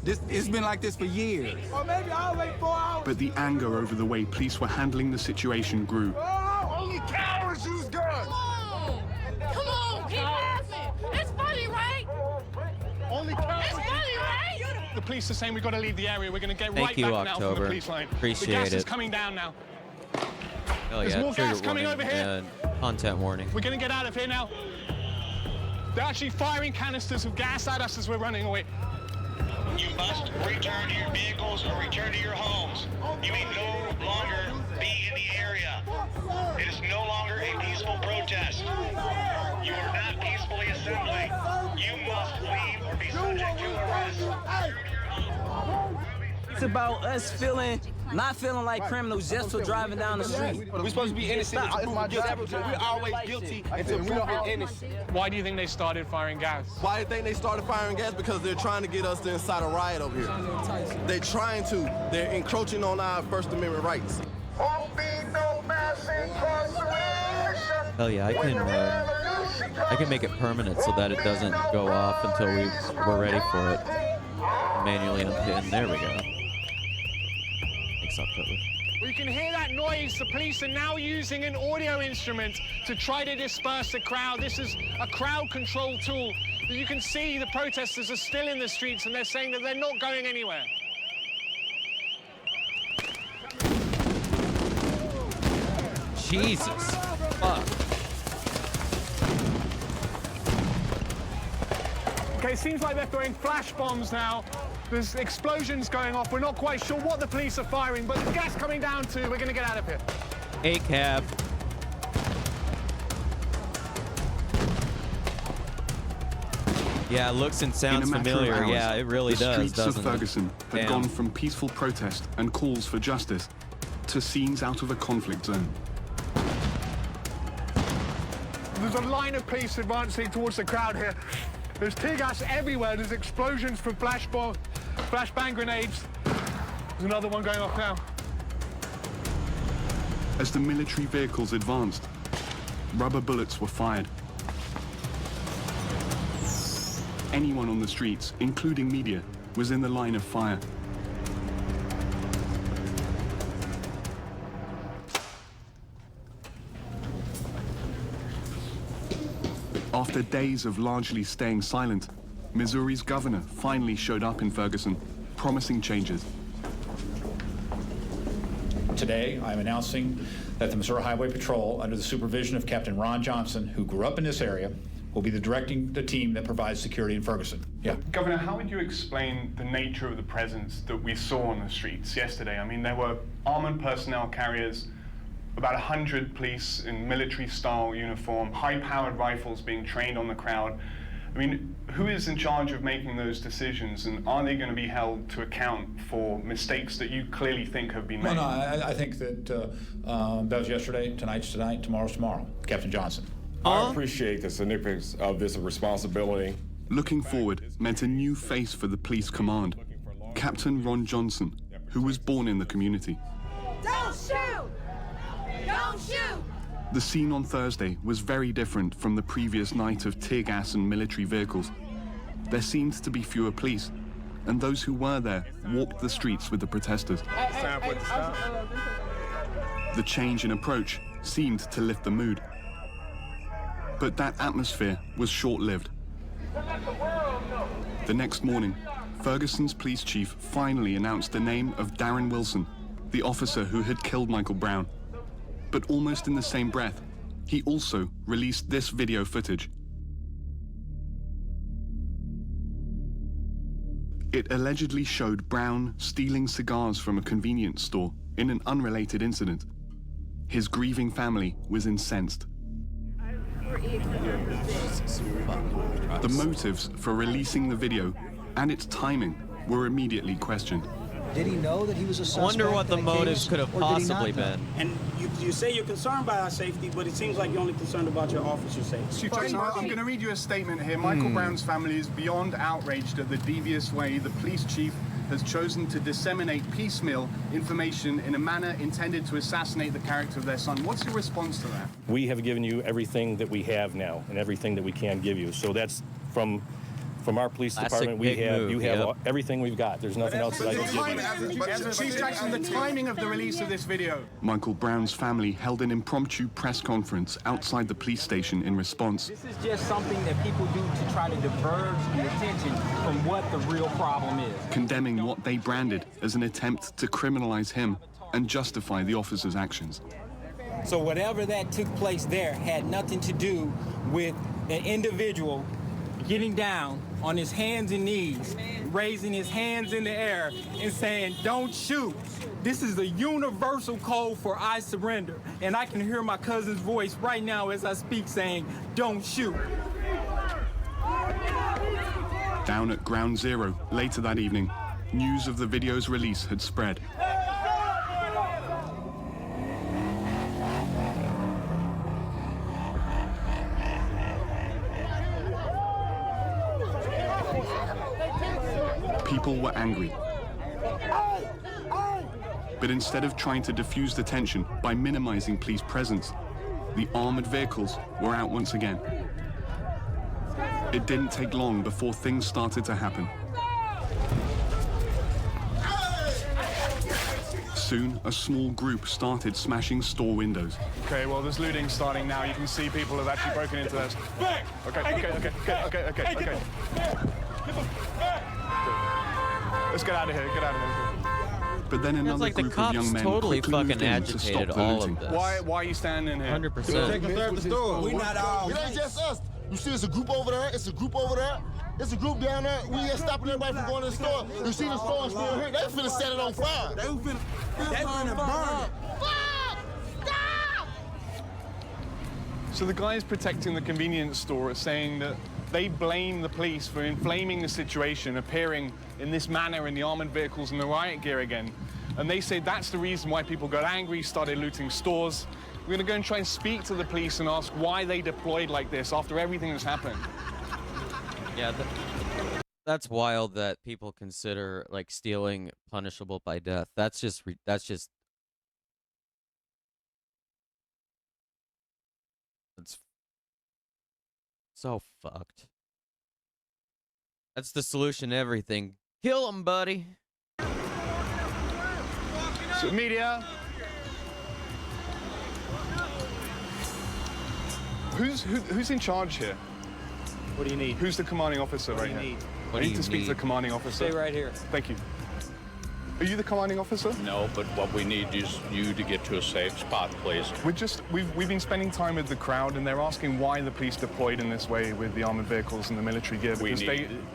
Speaker 20: It's been like this for years.
Speaker 4: Or maybe I'll wait 4 hours.
Speaker 18: But the anger over the way police were handling the situation grew.
Speaker 4: Oh, only cowards use guns.
Speaker 19: Come on, keep laughing. It's funny, right?
Speaker 6: Only cowards.
Speaker 19: It's funny, right?
Speaker 6: The police are saying we've got to leave the area. We're going to get
Speaker 3: Thank
Speaker 6: right
Speaker 3: you,
Speaker 6: back now from the
Speaker 3: October.
Speaker 6: police line.
Speaker 3: Appreciate
Speaker 6: the gas is
Speaker 3: it.
Speaker 6: coming down now.
Speaker 3: Oh
Speaker 6: There's
Speaker 3: yeah,
Speaker 6: more
Speaker 3: trigger
Speaker 6: gas coming
Speaker 3: warning
Speaker 6: over here.
Speaker 3: and content warning.
Speaker 6: We're going to get out of here now. They're actually firing canisters of gas at us as we're running away.
Speaker 4: You must return to your vehicles or return to your homes. You may no longer be in the area. It is no longer a peaceful protest. You are not peacefully assembling. You must leave or be subject to arrest.
Speaker 24: It's about us not feeling like criminals just for driving down the street.
Speaker 20: We're supposed to be innocent. We're always guilty until proven innocent.
Speaker 6: Why do you think they started firing gas?
Speaker 25: Why do you think they started firing gas? Because they're trying to get us to incite a riot over here. They're trying to. They're encroaching on our First Amendment rights.
Speaker 3: Hell yeah, I can make it permanent so that it doesn't go off until we're ready for it. Manually unpin. There we go. Thanks, October.
Speaker 6: We can hear that noise. The police are now using an audio instrument to try to disperse the crowd. This is a crowd control tool. But you can see the protesters are still in the streets, and they're saying that they're not going anywhere.
Speaker 3: Jesus. Fuck.
Speaker 6: Okay, it seems like they're throwing flash bombs now. There's explosions going off. We're not quite sure what the police are firing, but the gas coming down too. We're going to get out of here.
Speaker 3: A cab. Yeah, it looks and sounds familiar.
Speaker 18: Hours,
Speaker 3: yeah, it really
Speaker 18: the
Speaker 3: does,
Speaker 18: streets
Speaker 3: doesn't
Speaker 18: of Ferguson
Speaker 3: it?
Speaker 18: had gone from peaceful protest and calls for justice to scenes out of a conflict zone.
Speaker 6: There's a line of police advancing towards the crowd here. There's tear gas everywhere. There's explosions from flashbang grenades. There's another one going off now.
Speaker 18: As the military vehicles advanced, rubber bullets were fired. Anyone on the streets, including media, was in the line of fire. After days of largely staying silent, Missouri's governor finally showed up in Ferguson, promising changes.
Speaker 1: Today, I'm announcing that the Missouri Highway Patrol, under the supervision of Captain Ron Johnson, who grew up in this area, will be directing the team that provides security in Ferguson. Yeah.
Speaker 6: Governor, how would you explain the nature of the presence that we saw on the streets yesterday? I mean, there were armored personnel carriers, about 100 police in military-style uniform, high-powered rifles being trained on the crowd. I mean, who is in charge of making those decisions, and are they going to be held to account for mistakes that you clearly think have been made?
Speaker 1: No, I think that that was yesterday, tonight's tonight, tomorrow's tomorrow. Captain Johnson.
Speaker 2: I appreciate the significance of this responsibility.
Speaker 18: Looking forward meant a new face for the police command, Captain Ron Johnson, who was born in the community.
Speaker 19: Don't shoot! Don't shoot!
Speaker 18: The scene on Thursday was very different from the previous night of tear gas and military vehicles. There seemed to be fewer police, and those who were there walked the streets with the protesters. The change in approach seemed to lift the mood. But that atmosphere was short-lived. The next morning, Ferguson's police chief finally announced the name of Darren Wilson, the officer who had killed Michael Brown. But almost in the same breath, he also released this video footage. It allegedly showed Brown stealing cigars from a convenience store in an unrelated incident. His grieving family was incensed. The motives for releasing the video and its timing were immediately questioned.
Speaker 7: Did he know that he was a suspect?
Speaker 3: I wonder what the motives could have possibly
Speaker 7: know?
Speaker 3: been.
Speaker 8: And you say you're concerned by our safety, but it seems like you're only concerned about your officer's safety.
Speaker 6: Chief Jackson, I'm going to read you a statement here. Michael Brown's family is beyond outraged at the devious way the police chief has chosen to disseminate piecemeal information in a manner intended to assassinate the character of their son. What's your response to that?
Speaker 2: We have given you everything that we have now and everything that we can give you. So that's from our police department. You have everything we've got. There's nothing else that I can give you.
Speaker 6: Chief Jackson, the timing of the release of this video.
Speaker 18: Michael Brown's family held an impromptu press conference outside the police station in response.
Speaker 8: This is just something that people do to try to diverge the attention from what the real problem is.
Speaker 18: Condemning what they branded as an attempt to criminalize him and justify the officer's actions.
Speaker 8: So whatever that took place there had nothing to do with an individual getting down on his hands and knees, raising his hands in the air and saying, "Don't shoot." This is the universal code for I surrender. And I can hear my cousin's voice right now as I speak saying, "Don't shoot."
Speaker 18: Down at Ground Zero later that evening, news of the video's release had spread. People were angry. But instead of trying to diffuse the tension by minimizing police presence, the armored vehicles were out once again. It didn't take long before things started to happen. Soon, a small group started smashing store windows.
Speaker 6: Okay, well, there's looting starting now. You can see people have actually broken into this. Okay. Let's get out of here.
Speaker 18: But then another group of young men
Speaker 3: totally
Speaker 18: quickly moved
Speaker 3: fucking
Speaker 18: in to stop
Speaker 3: agitated
Speaker 18: the
Speaker 3: all
Speaker 18: looting.
Speaker 3: of this.
Speaker 6: Why are you standing here?
Speaker 3: 100%.
Speaker 25: the store.
Speaker 9: We not all. It ain't just us. You see, it's a group over there. It's a group over there. It's a group down there. We ain't stopping everybody from going to the store. You see the store is still here. They finna set it on fire. They finna burn it.
Speaker 19: Stop!
Speaker 6: So the guys protecting the convenience store are saying that they blame the police for inflaming the situation, appearing in this manner in the armored vehicles and the riot gear again. And they say that's the reason why people got angry, started looting stores. We're gonna go and try and speak to the police and ask why they deployed like this after everything that's happened.
Speaker 3: Yeah, that's wild that people consider like stealing punishable by death. That's just it's so fucked. That's the solution to everything. Kill him, buddy.
Speaker 6: So media. Who's in charge here?
Speaker 10: What do you need?
Speaker 6: Who's the commanding officer right here? I need to speak to the commanding officer.
Speaker 10: Stay right here.
Speaker 6: Thank you. Are you the commanding officer?
Speaker 11: No, but what we need is you to get to a safe spot, please.
Speaker 6: We've been spending time with the crowd, and they're asking why the police deployed in this way with the armored vehicles and the military gear, because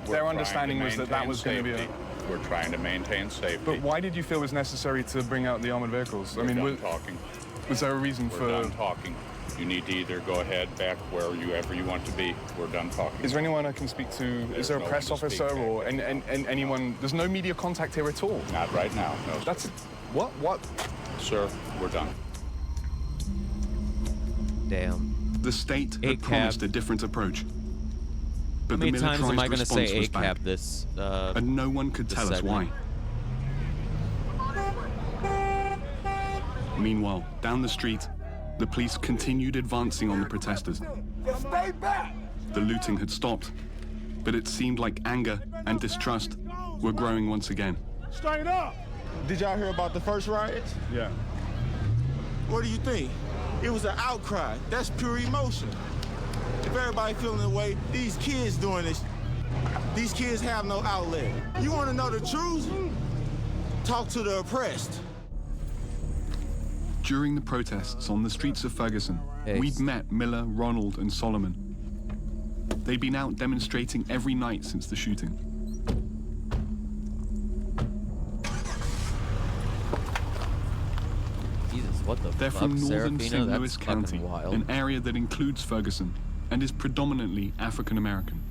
Speaker 6: their understanding was that was going to be a...
Speaker 11: We're trying to maintain safety.
Speaker 6: But why did you feel it was necessary to bring out the armored vehicles?
Speaker 11: We're done talking.
Speaker 6: Was there a reason
Speaker 11: We're
Speaker 6: for...
Speaker 11: done talking. You need to either go ahead back wherever you want to be. We're done talking.
Speaker 6: Is there anyone I can speak to? Is there a press officer or anyone? There's no media contact here at all?
Speaker 11: Not right now, no.
Speaker 6: That's... What?
Speaker 11: Sir, we're done.
Speaker 3: Damn.
Speaker 18: The state had promised a different approach. But
Speaker 3: How many times am I
Speaker 18: going to
Speaker 3: say ACAB this?
Speaker 18: And no one could tell us why. Meanwhile, down the street, the police continued advancing on the protesters.
Speaker 9: Stay back!
Speaker 18: The looting had stopped, but it seemed like anger and distrust were growing once again.
Speaker 9: Straight up! Did y'all hear about the first riots?
Speaker 6: Yeah.
Speaker 9: What do you think? It was an outcry. That's pure emotion. If everybody feeling the way, these kids doing this, these kids have no outlet. You want to know the truth? Talk to the oppressed.
Speaker 18: During the protests on the streets of Ferguson, we'd met Miller, Ronald, and Solomon. They'd been out demonstrating every night since the shooting.
Speaker 3: Jesus, what the
Speaker 18: They're
Speaker 3: fuck,
Speaker 18: from northern
Speaker 3: Serafino?
Speaker 18: St.
Speaker 3: That's
Speaker 18: Louis
Speaker 3: fucking
Speaker 18: County,
Speaker 3: wild.
Speaker 18: an area that includes Ferguson and is predominantly African American.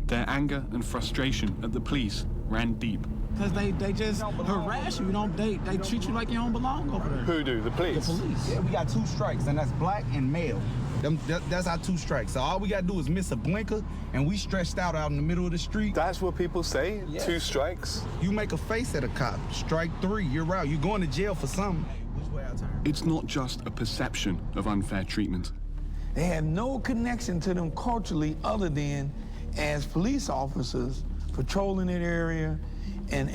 Speaker 18: Their anger and frustration at the police ran deep.
Speaker 12: Because they just harass you. They treat you like you don't belong over there.
Speaker 6: Who do? The police?
Speaker 12: The police.
Speaker 22: Yeah, we got 2 strikes, and that's black and male. That's our 2 strikes. So all we got to do is miss a blinker, and we stretched out in the middle of the street.
Speaker 6: That's what people say? Yes. 2 strikes?
Speaker 22: You make a face at a cop. Strike 3, you're out. You're going to jail for something.
Speaker 18: It's not just a perception of unfair treatment.
Speaker 26: They have no connection to them culturally other than as police officers patrolling that area and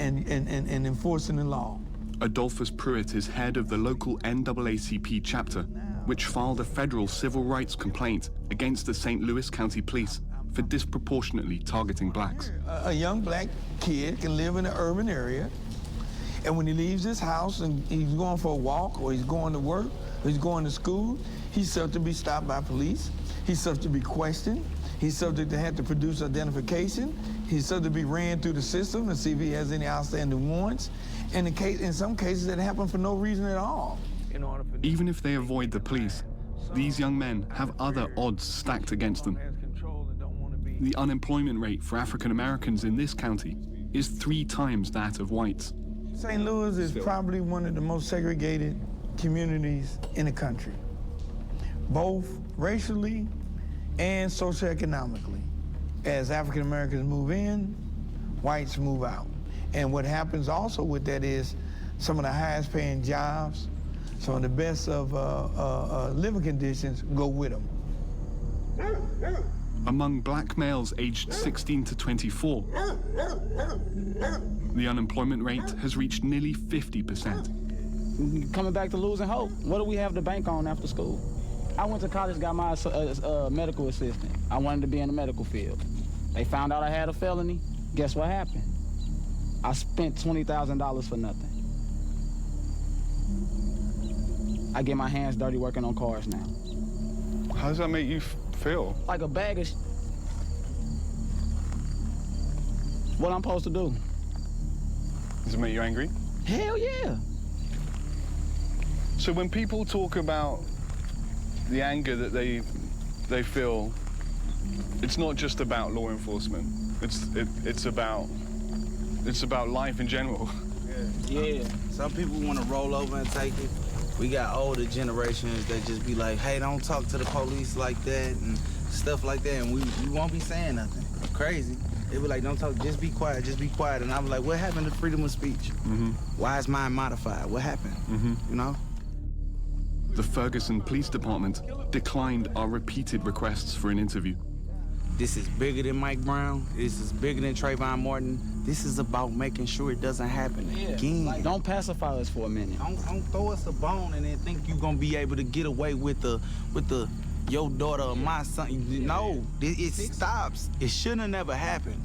Speaker 26: enforcing the law.
Speaker 18: Adolphus Pruitt is head of the local NAACP chapter, which filed a federal civil rights complaint against the St. Louis County Police for disproportionately targeting blacks.
Speaker 26: A young black kid can live in an urban area, and when he leaves his house and he's going for a walk, or he's going to work, or he's going to school, he's subject to be stopped by police. He's subject to be questioned. He's subject to have to produce identification. He's subject to be ran through the system to see if he has any outstanding warrants. And in some cases, that happen for no reason at all.
Speaker 18: Even if they avoid the police, these young men have other odds stacked against them. The unemployment rate for African Americans in this county is 3 times that of whites.
Speaker 26: St. Louis is probably one of the most segregated communities in the country, both racially and socioeconomically. As African Americans move in, whites move out. And what happens also with that is some of the highest paying jobs, some of the best of living conditions go with them.
Speaker 18: Among black males aged 16 to 24, the unemployment rate has reached nearly 50%.
Speaker 12: Coming back to losing hope. What do we have to bank on after school? I went to college, got my medical assistant. I wanted to be in the medical field. They found out I had a felony. Guess what happened? I spent $20,000 for nothing. I get my hands dirty working on cars now.
Speaker 6: How does that make you feel?
Speaker 12: Like a bag of what I'm supposed to do.
Speaker 6: Does it make you angry?
Speaker 12: Hell yeah.
Speaker 6: So when people talk about the anger that they feel, it's not just about law enforcement. It's about life in general.
Speaker 22: Yeah. Some people want to roll over and take it. We got older generations that just be like, hey, don't talk to the police like that and stuff like that, and we won't be saying nothing. Crazy. They be like, don't talk, just be quiet, just be quiet. And I'm like, what happened to freedom of speech?
Speaker 18: Mm-hmm.
Speaker 22: Why is mine modified? What happened?
Speaker 18: Mm-hmm.
Speaker 22: You know?
Speaker 18: The Ferguson Police Department declined our repeated requests for an interview.
Speaker 22: This is bigger than Mike Brown. This is bigger than Trayvon Martin. This is about making sure it doesn't happen again.
Speaker 12: Like, don't pacify us for a minute.
Speaker 22: Don't throw us a bone and then think you're gonna be able to get away with the your daughter or my son. No, it stops. It shouldn't have never happened.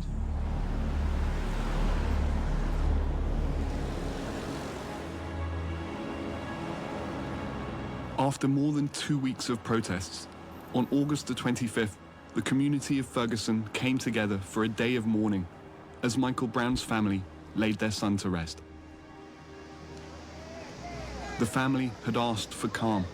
Speaker 18: After more than 2 weeks of protests, on August the 25th, the community of Ferguson came together for a day of mourning as Michael Brown's family laid their son to rest. The family had asked for calm.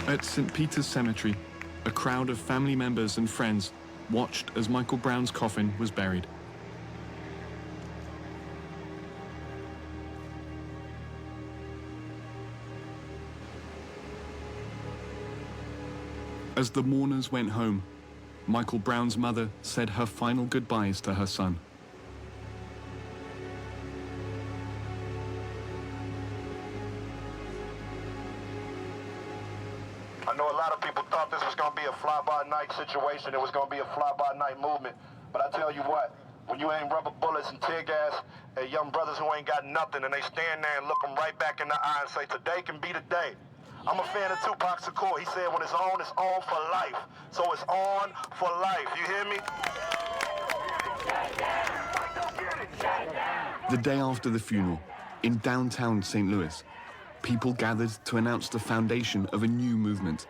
Speaker 18: At St. Peter's Cemetery, a crowd of family members and friends watched as Michael Brown's coffin was buried. As the mourners went home, Michael Brown's mother said her final goodbyes to her son.
Speaker 5: I know a lot of people thought this was going to be a fly-by-night situation. It was going to be a fly-by-night movement. But I tell you what, when you aim rubber bullets and tear gas at young brothers who ain't got nothing, and they stand there and look them right back in the eye and say, today can be the day. I'm a fan of Tupac Shakur. He said, when it's on for life. So it's on for life. You hear me?
Speaker 18: The day after the funeral, in downtown St. Louis, people gathered to announce the foundation of a new movement.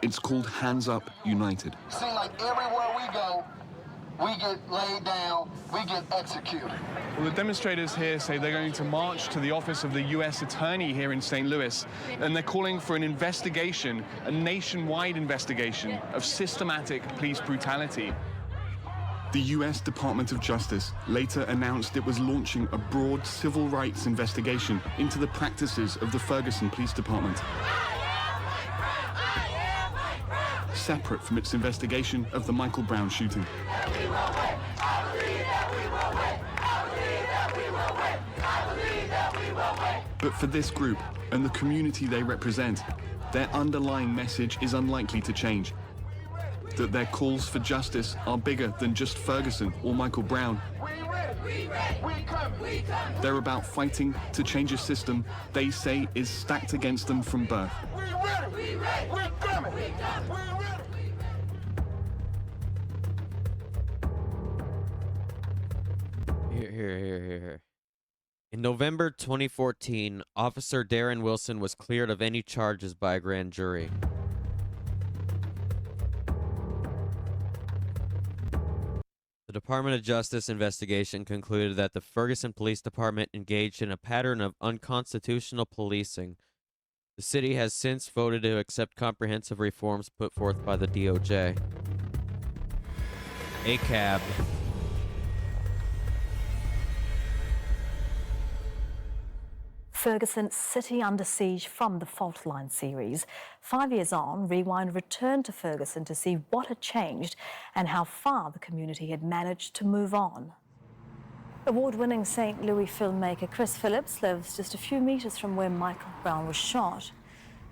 Speaker 18: It's called Hands Up United.
Speaker 5: Seems like everywhere we go, we get laid down, we get executed.
Speaker 6: Well, the demonstrators here say they're going to march to the office of the U.S. Attorney here in St. Louis, and they're calling for an investigation, a nationwide investigation of systematic police brutality.
Speaker 18: The U.S. Department of Justice later announced it was launching a broad civil rights investigation into the practices of the Ferguson Police Department, separate from its investigation of the Michael Brown shooting. But for this group and the community they represent, their underlying message is unlikely to change. That their calls for justice are bigger than just Ferguson or Michael Brown. They're about fighting to change a system they say is stacked against them from birth.
Speaker 3: Here. In November 2014, Officer Darren Wilson was cleared of any charges by a grand jury. The Department of Justice investigation concluded that the Ferguson Police Department engaged in a pattern of unconstitutional policing. The city has since voted to accept comprehensive reforms put forth by the DOJ. ACAB.
Speaker 13: Ferguson, City Under Siege from the Fault Line series. 5 years on, Rewind returned to Ferguson to see what had changed and how far the community had managed to move on. Award-winning St. Louis filmmaker Chris Phillips lives just a few metres from where Michael Brown was shot.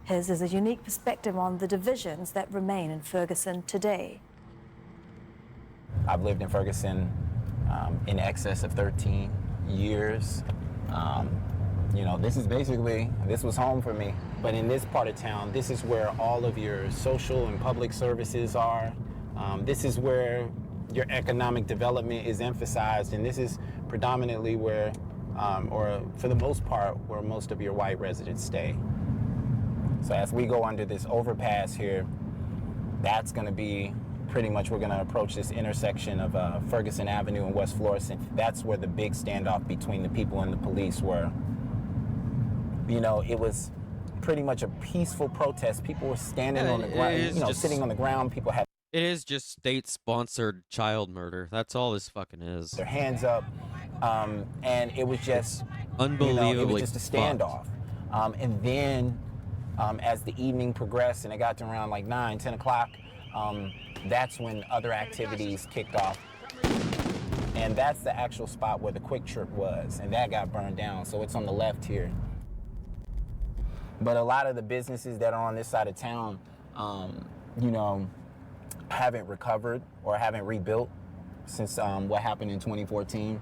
Speaker 13: His is a unique perspective on the divisions that remain in Ferguson today.
Speaker 14: I've lived in Ferguson in excess of 13 years. You know, this was home for me. But in this part of town, this is where all of your social and public services are. This is where your economic development is emphasized, and this is predominantly where, or for the most part, where most of your white residents stay. So as we go under this overpass here, that's gonna be pretty much, we're gonna approach this intersection of Ferguson Avenue and West Florissant. That's where the big standoff between the people and the police were. You know, it was pretty much a peaceful protest. People were standing on the ground, you know, sitting on the ground. People had.
Speaker 3: It is just state-sponsored child murder. That's all this fucking is.
Speaker 14: Their hands up, and it was just
Speaker 3: unbelievably.
Speaker 14: You know, it was just a standoff. And then, as the evening progressed and it got to around like 9, 10 o'clock, that's when other activities kicked off. And that's the actual spot where the Quick Trip was, and that got burned down. So it's on the left here. But a lot of the businesses that are on this side of town, you know, haven't recovered or haven't rebuilt since what happened in 2014.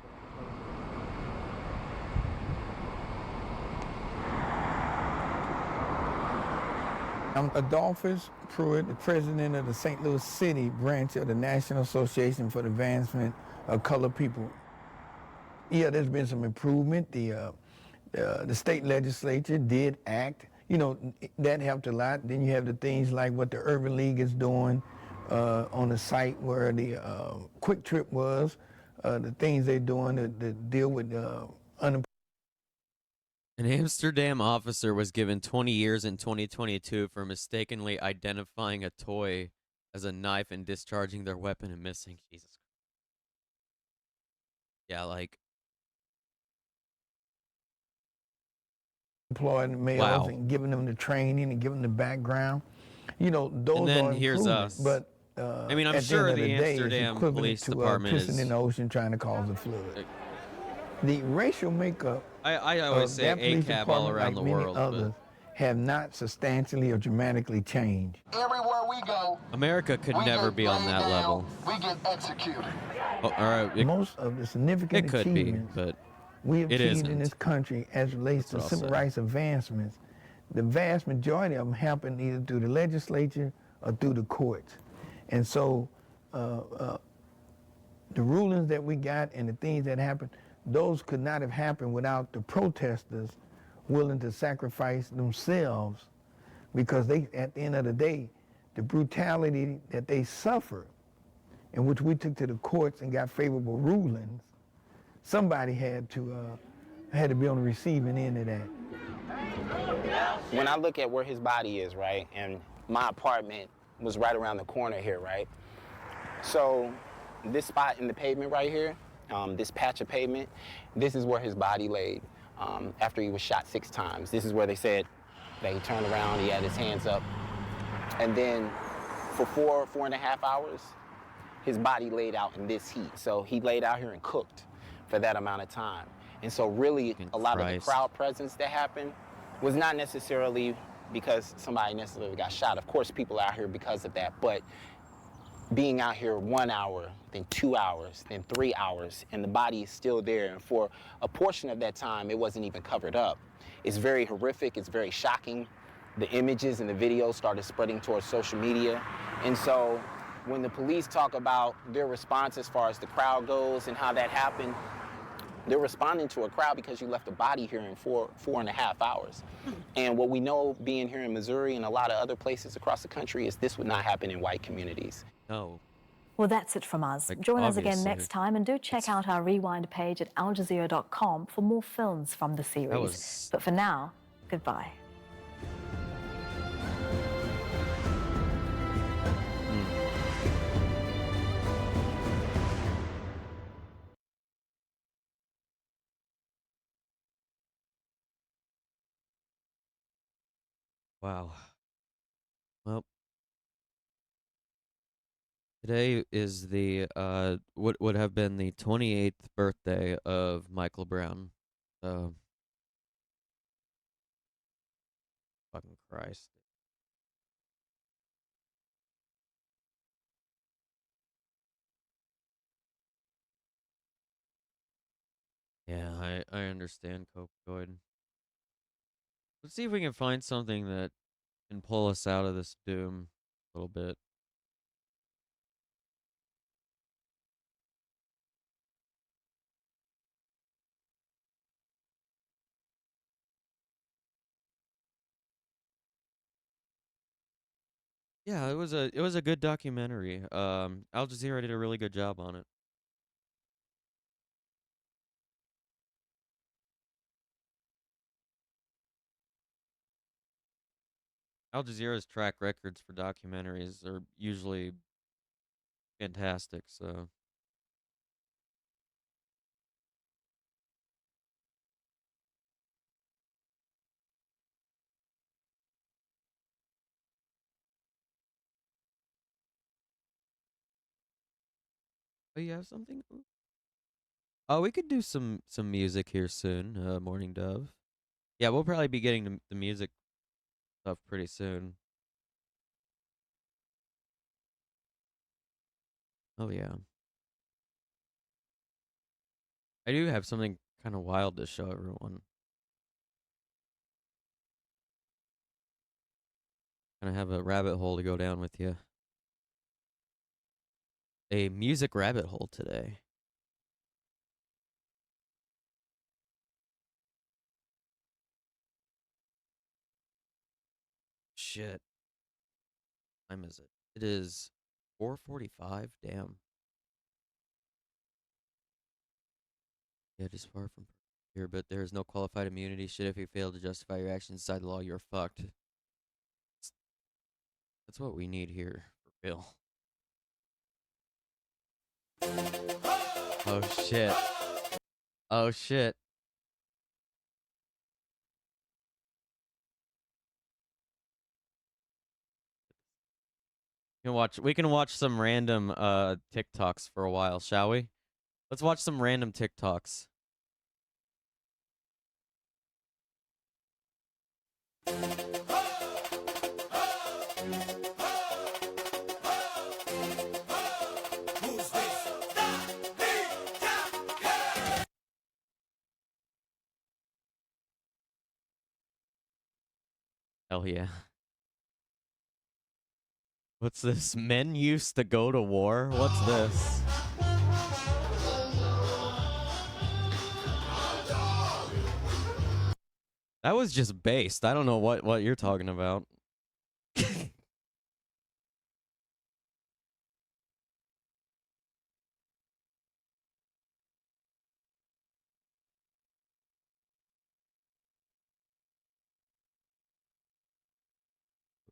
Speaker 26: I'm Adolphus Pruitt, the president of the St. Louis City branch of the National Association for the Advancement of Colored People. Yeah, there's been some improvement. The state legislature did act. You know, that helped a lot. Then you have the things like what the Urban League is doing on the site where the Quick Trip was, the things they're doing to deal with unemployment.
Speaker 3: An Amsterdam officer was given 20 years in 2022 for mistakenly identifying a toy as a knife and discharging their weapon and missing. Jesus Christ. Yeah, like.
Speaker 26: Employing males and giving them the training and giving them the background. You know, those
Speaker 3: and then
Speaker 26: are
Speaker 3: here's us.
Speaker 26: But
Speaker 3: I mean, I'm
Speaker 26: at
Speaker 3: sure
Speaker 26: the end of the day,
Speaker 3: Amsterdam
Speaker 26: it's equivalent
Speaker 3: Police
Speaker 26: to
Speaker 3: Department
Speaker 26: pissing
Speaker 3: is.
Speaker 26: in the ocean trying to cause a flood. The racial makeup.
Speaker 3: I always say ACAB all around the world.
Speaker 26: Others have not substantially or dramatically changed.
Speaker 5: Everywhere we go,
Speaker 3: America could never be on that level.
Speaker 5: we get executed.
Speaker 3: Oh, all right.
Speaker 26: Most of the significant achievements
Speaker 3: but
Speaker 26: we have
Speaker 3: it
Speaker 26: achieved
Speaker 3: isn't.
Speaker 26: in this country as relates to civil rights advancements, the vast majority of them happen either through the legislature or through the courts. And so the rulings that we got and the things that happened, those could not have happened without the protesters willing to sacrifice themselves, because they, at the end of the day, the brutality that they suffered, in which we took to the courts and got favorable rulings, somebody had to be on the receiving end of that.
Speaker 14: When I look at where his body is, right, and my apartment was right around the corner here, right? So this spot in the pavement right here, this patch of pavement, this is where his body laid after he was shot 6 times. This is where they said that he turned around, he had his hands up, and then for 4.5 hours, his body laid out in this heat. So he laid out here and cooked for that amount of time. And so really a lot of the crowd presence that happened was not necessarily because somebody necessarily got shot. Of course, people are out here because of that, but being out here 1 hour, then 2 hours, then 3 hours, and the body is still there. And for a portion of that time, it wasn't even covered up. It's very horrific, it's very shocking. The images and the videos started spreading towards social media. And so when the police talk about their response as far as the crowd goes and how that happened, they're responding to a crowd because you left a body here in 4.5 hours. And what we know being here in Missouri and a lot of other places across the country is this would not happen in white communities.
Speaker 3: No.
Speaker 13: Well, that's it from us.
Speaker 3: Like,
Speaker 13: Join us again
Speaker 3: obviously.
Speaker 13: next time, and do check out our Rewind page at aljazeera.com for more films from the series. But for now, goodbye.
Speaker 3: Wow. Well, today is the what would have been the 28th birthday of Michael Brown. So, fucking Christ. Yeah, I understand Copecoid. Let's see if we can find something that can pull us out of this doom a little bit. Yeah, it was a good documentary. Al Jazeera did a really good job on it. Al Jazeera's track records for documentaries are usually fantastic, so oh, you have something? Oh, we could do some music here soon, Morning Dove. Yeah, we'll probably be getting the music stuff pretty soon. Oh yeah. I do have something kind of wild to show everyone. Kind of have a rabbit hole to go down with you. A music rabbit hole today. Shit. What time is it? It is 4:45. Damn. Yeah, just far from here, but there is no qualified immunity. Shit, if you fail to justify your actions inside the law, you're fucked. That's what we need here for Bill. Oh shit. Oh shit. We can watch some random TikToks for a while, shall we? Let's watch some random TikToks. Hell yeah. What's this? Men used to go to war? What's this? That was just based. I don't know what you're talking about.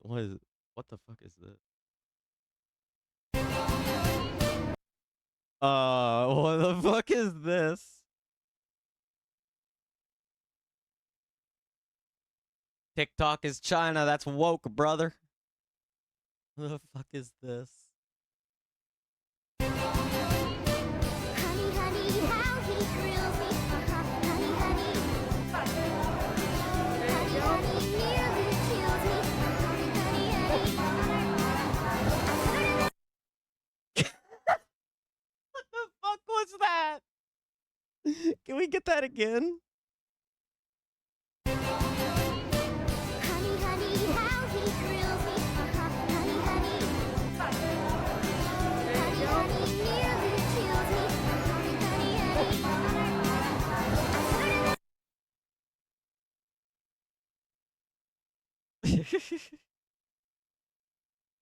Speaker 3: What the fuck is this? What the fuck is this? TikTok is China. That's woke, brother. What the fuck is this? What the fuck was that? Can we get that again?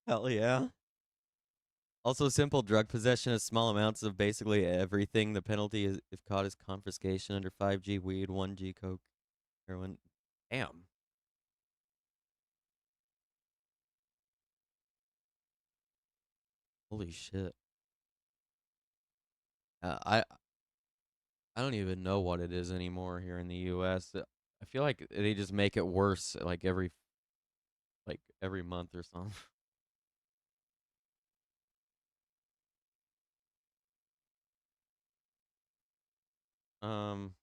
Speaker 3: Hell yeah. Also, simple drug possession of small amounts of basically everything. The penalty is, if caught, is confiscation under 5G weed, 1G coke, heroin. Damn. Holy shit. I don't even know what it is anymore here in the U.S. I feel like they just make it worse like every like every month or something. Um.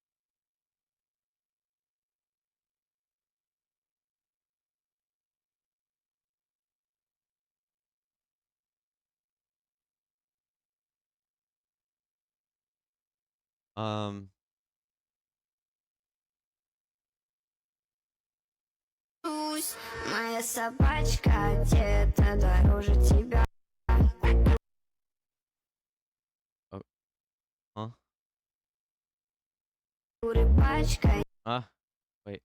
Speaker 3: Um.
Speaker 4: Моя собачка где-то дороже тебя.
Speaker 3: Oh. Huh?
Speaker 4: Рыбачка.
Speaker 3: Wait.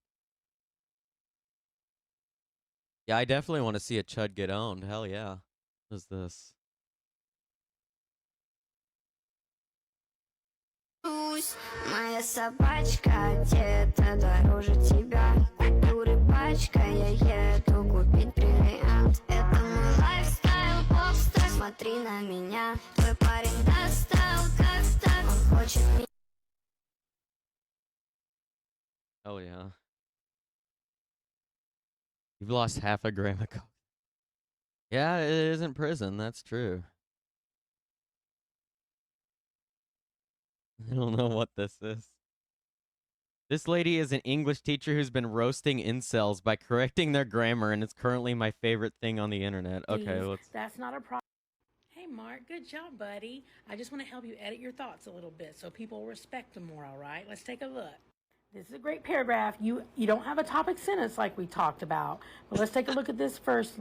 Speaker 3: Yeah, I definitely want to see a chud get owned. Hell yeah. What is this?
Speaker 4: Моя собачка где-то дороже тебя. Рыбачка, я еду купить бриллиант. Это мой лайфстайл, попстар. Смотри на меня. Твой парень достал, как так? Он хочет меня.
Speaker 3: Oh yeah. You've lost half a gram of coke. Yeah, it isn't prison. That's true. I don't know what this is. This lady is an English teacher who's been roasting incels by correcting their grammar, and it's currently my favorite thing on the internet. Okay, let's...
Speaker 15: That's not a problem. Hey, Mark, good job, buddy. I just want to help you edit your thoughts a little bit so people respect them more, all right? Let's take a look. This is a great paragraph. You don't have a topic sentence like we talked about, but let's take a look at this first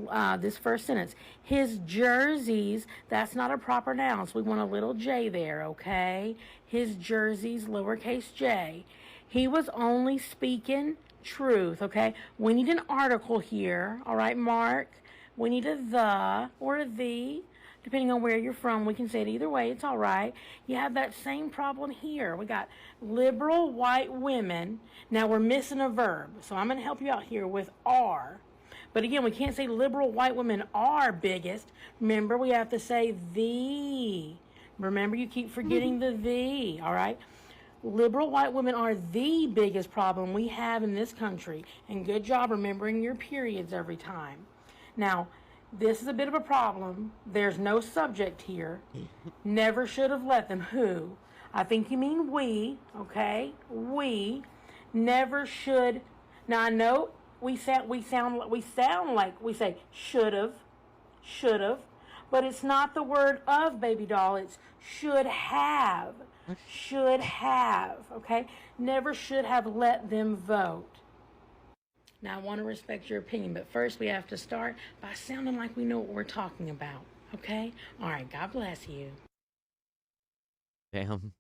Speaker 15: sentence. His jerseys, that's not a proper noun, so we want a little j there, okay? His jerseys, lowercase j. He was only speaking truth, okay? We need an article here, all right, Mark? We need a the or a the. Depending on where you're from, we can say it either way. It's all right. You have that same problem here. We got liberal white women. Now we're missing a verb, so I'm going to help you out here with are. But again, we can't say liberal white women are biggest. Remember, we have to say the. Remember, you keep forgetting the, all right? Liberal white women are the biggest problem we have in this country. And good job remembering your periods every time. Now, this is a bit of a problem. There's no subject here. Never should have let them. Who? I think you mean we, okay? We never should. Now I know we sound like we say should have, but it's not the word of, baby doll. It's should have. Should have, okay? Never should have let them vote. Now, I want to respect your opinion, but first we have to start by sounding like we know what we're talking about, okay? All right, God bless you.
Speaker 3: Damn.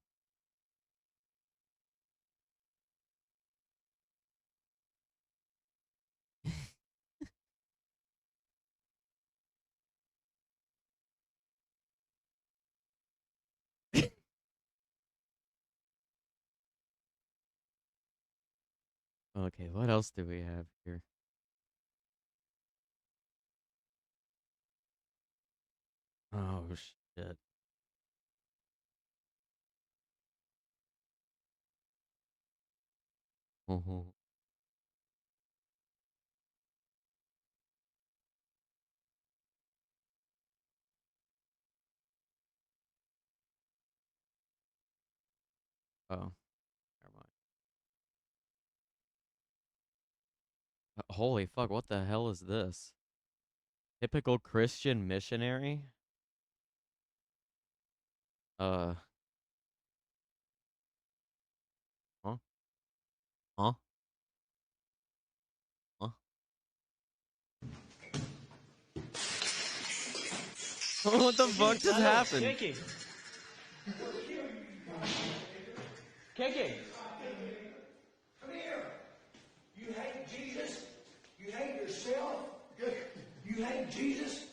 Speaker 3: Okay, what else do we have here? Oh, shit. Oh. Never mind. Holy fuck, what the hell is this? Typical Christian missionary? Huh? Huh? Huh? What the fuck just happened?
Speaker 10: KK. KK.
Speaker 16: Come here. You hate Jesus. You hate yourself. You hate Jesus.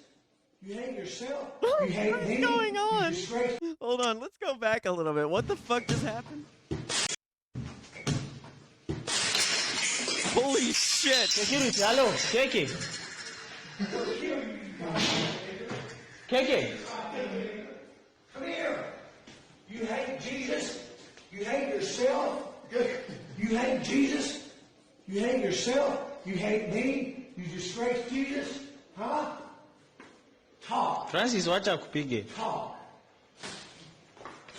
Speaker 16: You hate yourself. You hate
Speaker 3: What
Speaker 16: me.
Speaker 3: is going on?
Speaker 16: Disgrace.
Speaker 3: Hold on, let's go back a little bit. What the fuck just happened? Holy shit!
Speaker 10: Security, hello, KK. KK.
Speaker 16: Come here. You hate Jesus. You hate yourself. You hate Jesus. You hate yourself. You hate me. You disgrace Jesus? Huh? Talk.
Speaker 10: Francis, wacha kupige.
Speaker 16: Talk.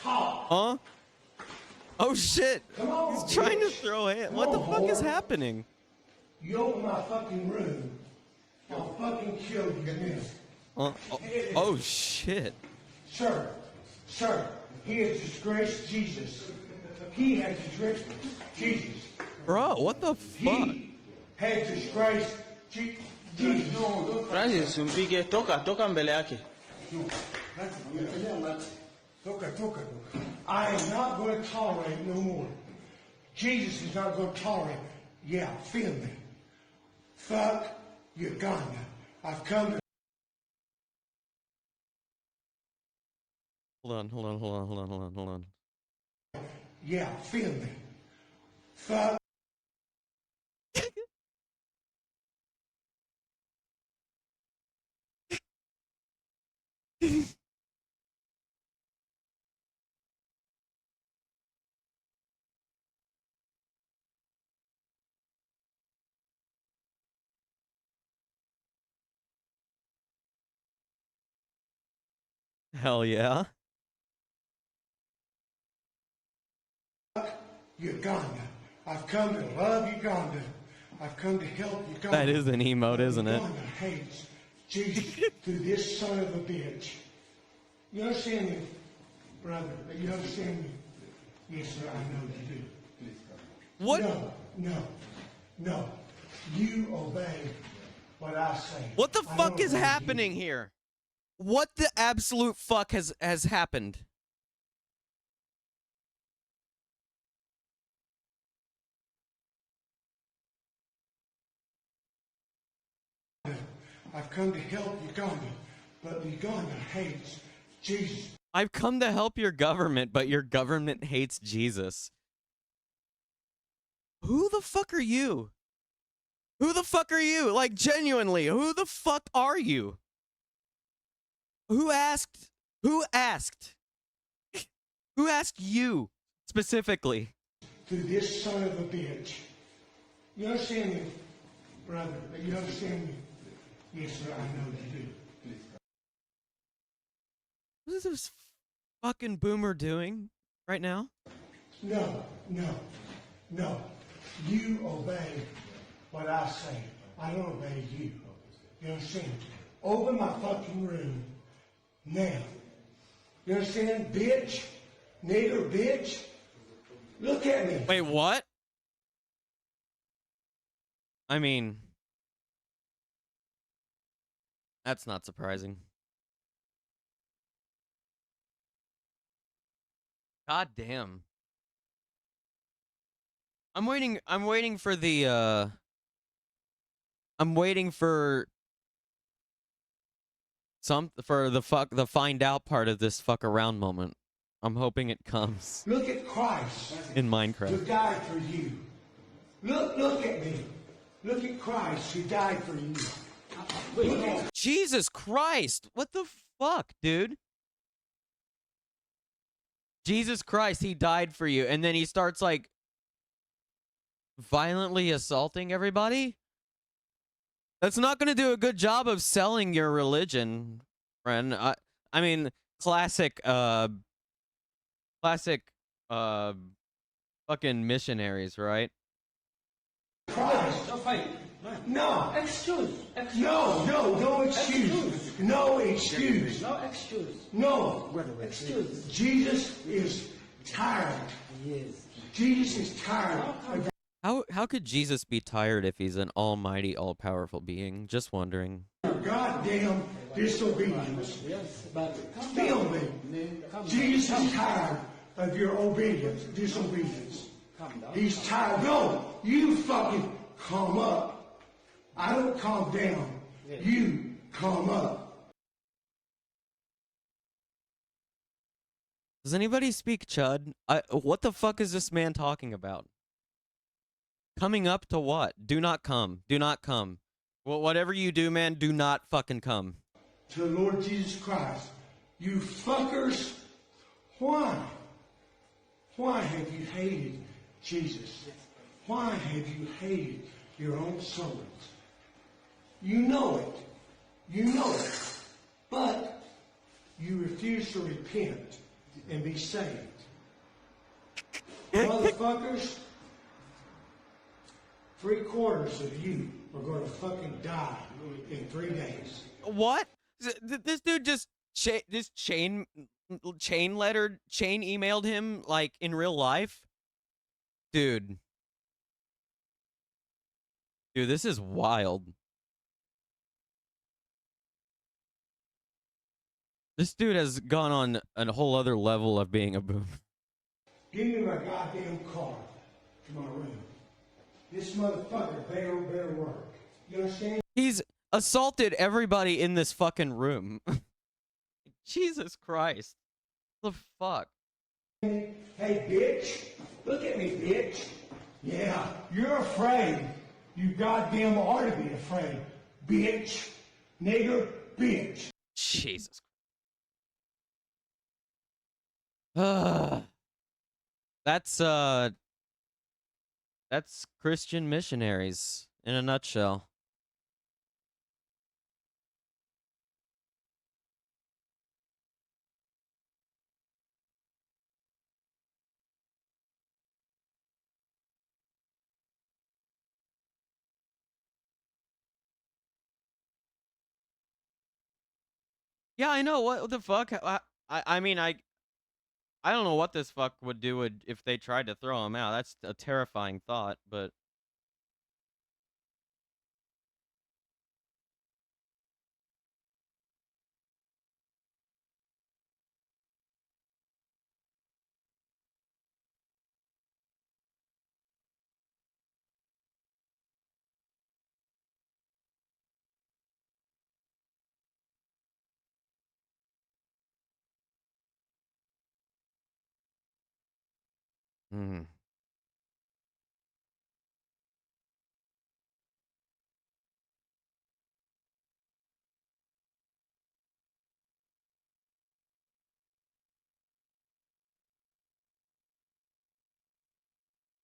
Speaker 16: Talk.
Speaker 3: Huh? Oh shit!
Speaker 16: Come on,
Speaker 3: He's trying to
Speaker 16: bitch.
Speaker 3: throw it.
Speaker 16: Come
Speaker 3: What the
Speaker 16: on,
Speaker 3: fuck is
Speaker 16: whore.
Speaker 3: happening?
Speaker 16: You open my fucking room, I'll fucking kill you, man.
Speaker 3: Oh shit!
Speaker 16: Sir, he has disgraced Jesus. He has disgraced Jesus.
Speaker 3: Bro, what the fuck?
Speaker 16: He has disgraced Jesus.
Speaker 10: Francis, umpige. Toka mbele yake.
Speaker 16: Toka. I am not going to tolerate no more. Jesus is not going to tolerate. Yeah, feel me. Fuck Uganda. I've come to.
Speaker 3: Hold on.
Speaker 16: Yeah, feel me. Fuck.
Speaker 3: Hell yeah.
Speaker 16: Uganda. I've come to love Uganda. I've come to help Uganda.
Speaker 3: That is an emote, isn't it?
Speaker 16: Uganda hates Jesus through this son of a bitch. You understand me, brother? You understand me? Yes, sir, I know you do.
Speaker 3: What?
Speaker 16: No. You obey what I say.
Speaker 3: What the
Speaker 16: I
Speaker 3: fuck
Speaker 16: don't
Speaker 3: is
Speaker 16: obey
Speaker 3: happening here? What the absolute fuck has happened?
Speaker 16: I've come to help Uganda, but Uganda hates Jesus.
Speaker 3: I've come to help your government, but your government hates Jesus. Who the fuck are you? Who the fuck are you? Like, genuinely, who the fuck are you? Who asked? Who asked? Who asked you specifically?
Speaker 16: Through this son of a bitch. You understand me, brother? You understand me? Yes, sir, I know you do.
Speaker 3: What is this fucking boomer doing right now?
Speaker 16: No. You obey what I say. I don't obey you. You understand? Open my fucking room now. You understand? Bitch? Nigger bitch? Look at me.
Speaker 3: Wait, what? I mean, that's not surprising. God damn. I'm waiting for the I'm waiting for the find out part of this fuck around moment. I'm hoping it comes.
Speaker 16: Look at Christ.
Speaker 3: In Minecraft.
Speaker 16: Who died for you. Look at me. Look at Christ who died for you.
Speaker 3: Jesus Christ! What the fuck, dude? Jesus Christ, he died for you, and then he starts like violently assaulting everybody? That's not going to do a good job of selling your religion, friend. I mean, classic fucking missionaries, right?
Speaker 16: Christ. No. Excuse. No excuse. No excuse.
Speaker 10: No excuse.
Speaker 16: No. Excuse. Jesus is tired.
Speaker 10: Yes.
Speaker 16: Jesus is tired.
Speaker 3: How could Jesus be tired if he's an almighty, all-powerful being? Just wondering.
Speaker 16: Goddamn disobedience. Feel me. Jesus is tired of your obedience, disobedience. He's tired. No, you fucking calm up. I don't calm down. You calm up.
Speaker 3: Does anybody speak Chud? What the fuck is this man talking about? Coming up to what? Do not come. Do not come. Well, whatever you do, man, do not fucking come.
Speaker 16: To the Lord Jesus Christ. You fuckers. Why? Why have you hated Jesus? Why have you hated your own souls? You know it. You know it. But you refuse to repent and be saved. Motherfuckers, 3/4 of you are going to fucking die in 3 days.
Speaker 3: What? This dude just chain emailed him like in real life? Dude, this is wild. This dude has gone on a whole other level of being a boomer.
Speaker 16: Give me my goddamn car to my room. This motherfucker better work. You understand?
Speaker 3: He's assaulted everybody in this fucking room. Jesus Christ. The fuck?
Speaker 16: Hey, bitch. Look at me, bitch. Yeah, you're afraid. You goddamn ought to be afraid. Bitch. Nigger. Bitch.
Speaker 3: Jesus That's Christian missionaries in a nutshell. Yeah, I know. What the fuck? I mean, I don't know what this fuck would do if they tried to throw him out. That's a terrifying thought, but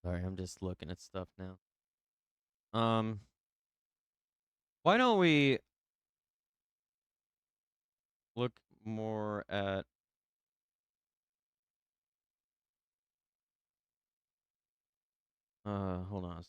Speaker 3: sorry, I'm just looking at stuff now. Why don't we look more at hold on.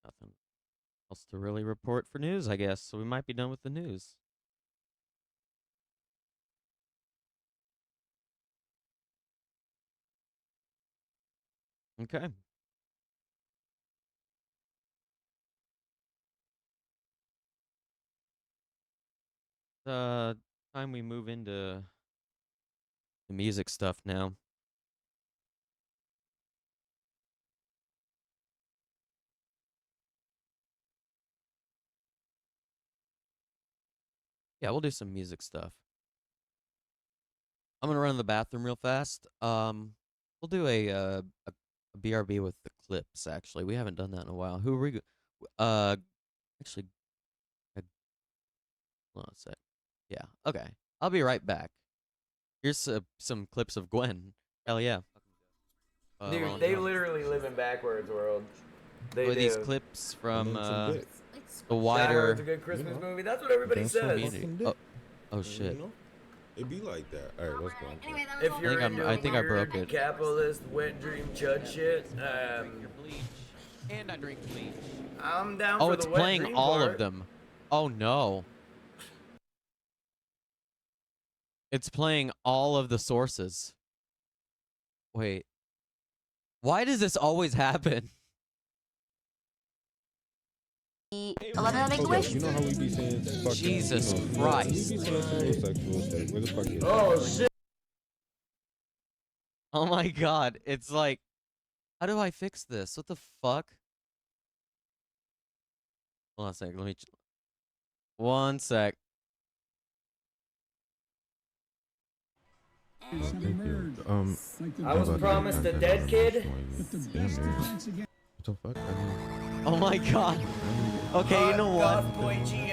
Speaker 3: Nothing else to really report for news, I guess. So we might be done with the news. Okay. Time we move into the music stuff now. Yeah, we'll do some music stuff. I'm gonna run to the bathroom real fast. We'll do a BRB with the clips. Actually, we haven't done that in a while. Who are we? Actually, hold on a sec. Yeah. Okay. I'll be right back. Here's some clips of Gwen. Hell yeah.
Speaker 1: Dude, they literally live in backwards world. They do.
Speaker 3: These clips from the
Speaker 1: Die
Speaker 3: wider.
Speaker 1: Hard's a good Christmas movie. That's what everybody says.
Speaker 3: Oh shit.
Speaker 17: It be like that. All right, let's go.
Speaker 1: If you're
Speaker 3: I think I broke it.
Speaker 1: capitalist wet dream chud shit,
Speaker 3: And I drink bleach.
Speaker 1: I'm down
Speaker 3: Oh,
Speaker 1: for
Speaker 3: it's
Speaker 1: the wet
Speaker 3: playing
Speaker 1: dream
Speaker 3: all
Speaker 1: part.
Speaker 3: of them. Oh no. It's playing all of the sources. Wait. Why does this always happen?
Speaker 17: You know how we be saying fuck
Speaker 3: Jesus Christ.
Speaker 1: Oh shit.
Speaker 3: Oh my god. It's like, how do I fix this? What the fuck? Hold on a sec. Let me. One sec.
Speaker 1: I was promised a dead kid.
Speaker 17: What the fuck?
Speaker 3: Oh my god. Okay, you know what?
Speaker 1: Golf boy G.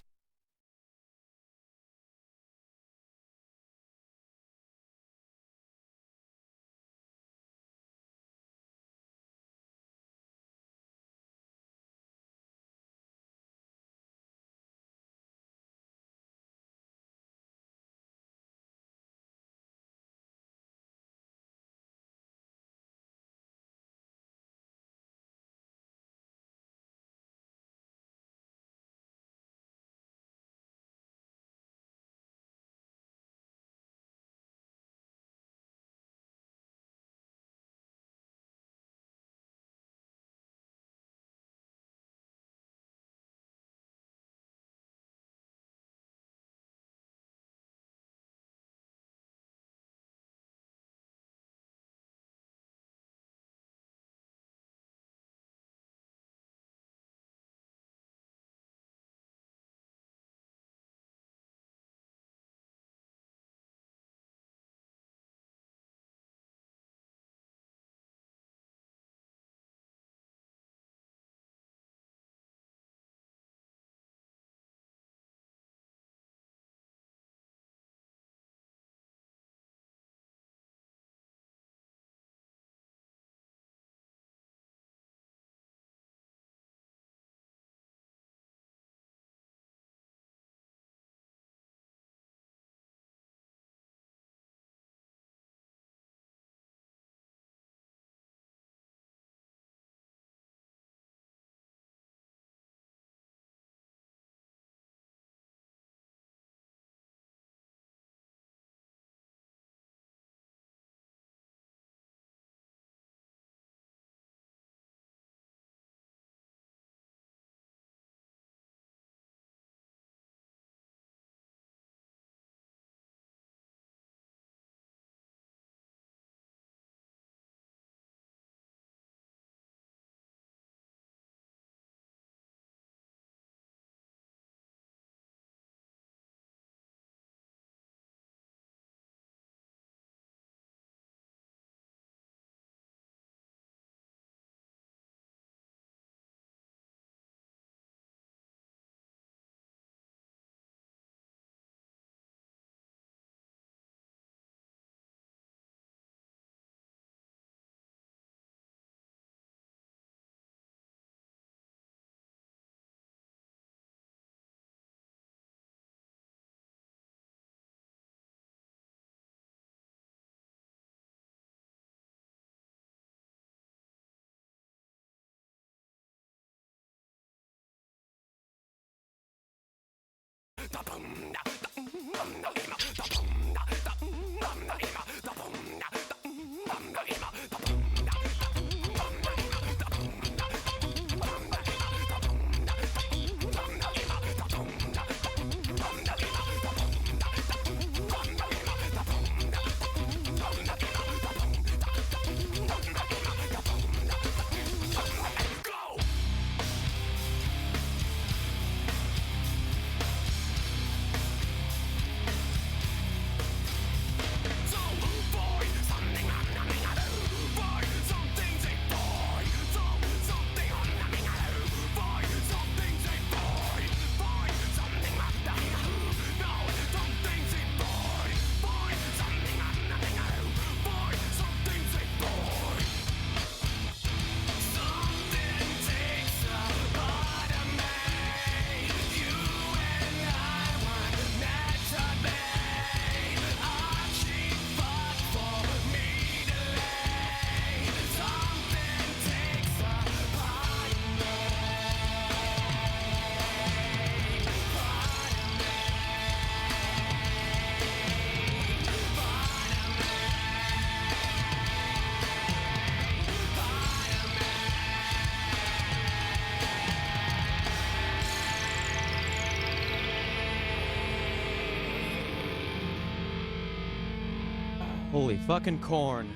Speaker 3: Holy fucking corn.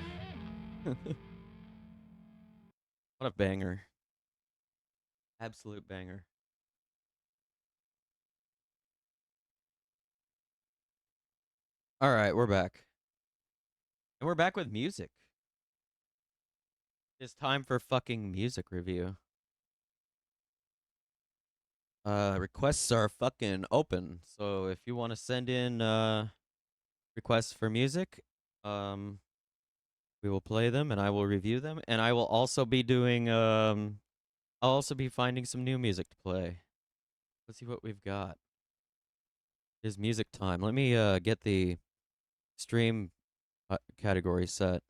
Speaker 3: What a banger. Absolute banger. All right, we're back. And we're back with music. It's time for fucking music review. Requests are fucking open. So if you want to send in requests for music, we will play them and I will review them. And I will also be doing I'll also be finding some new music to play. Let's see what we've got. It is music time. Let me get the stream category set.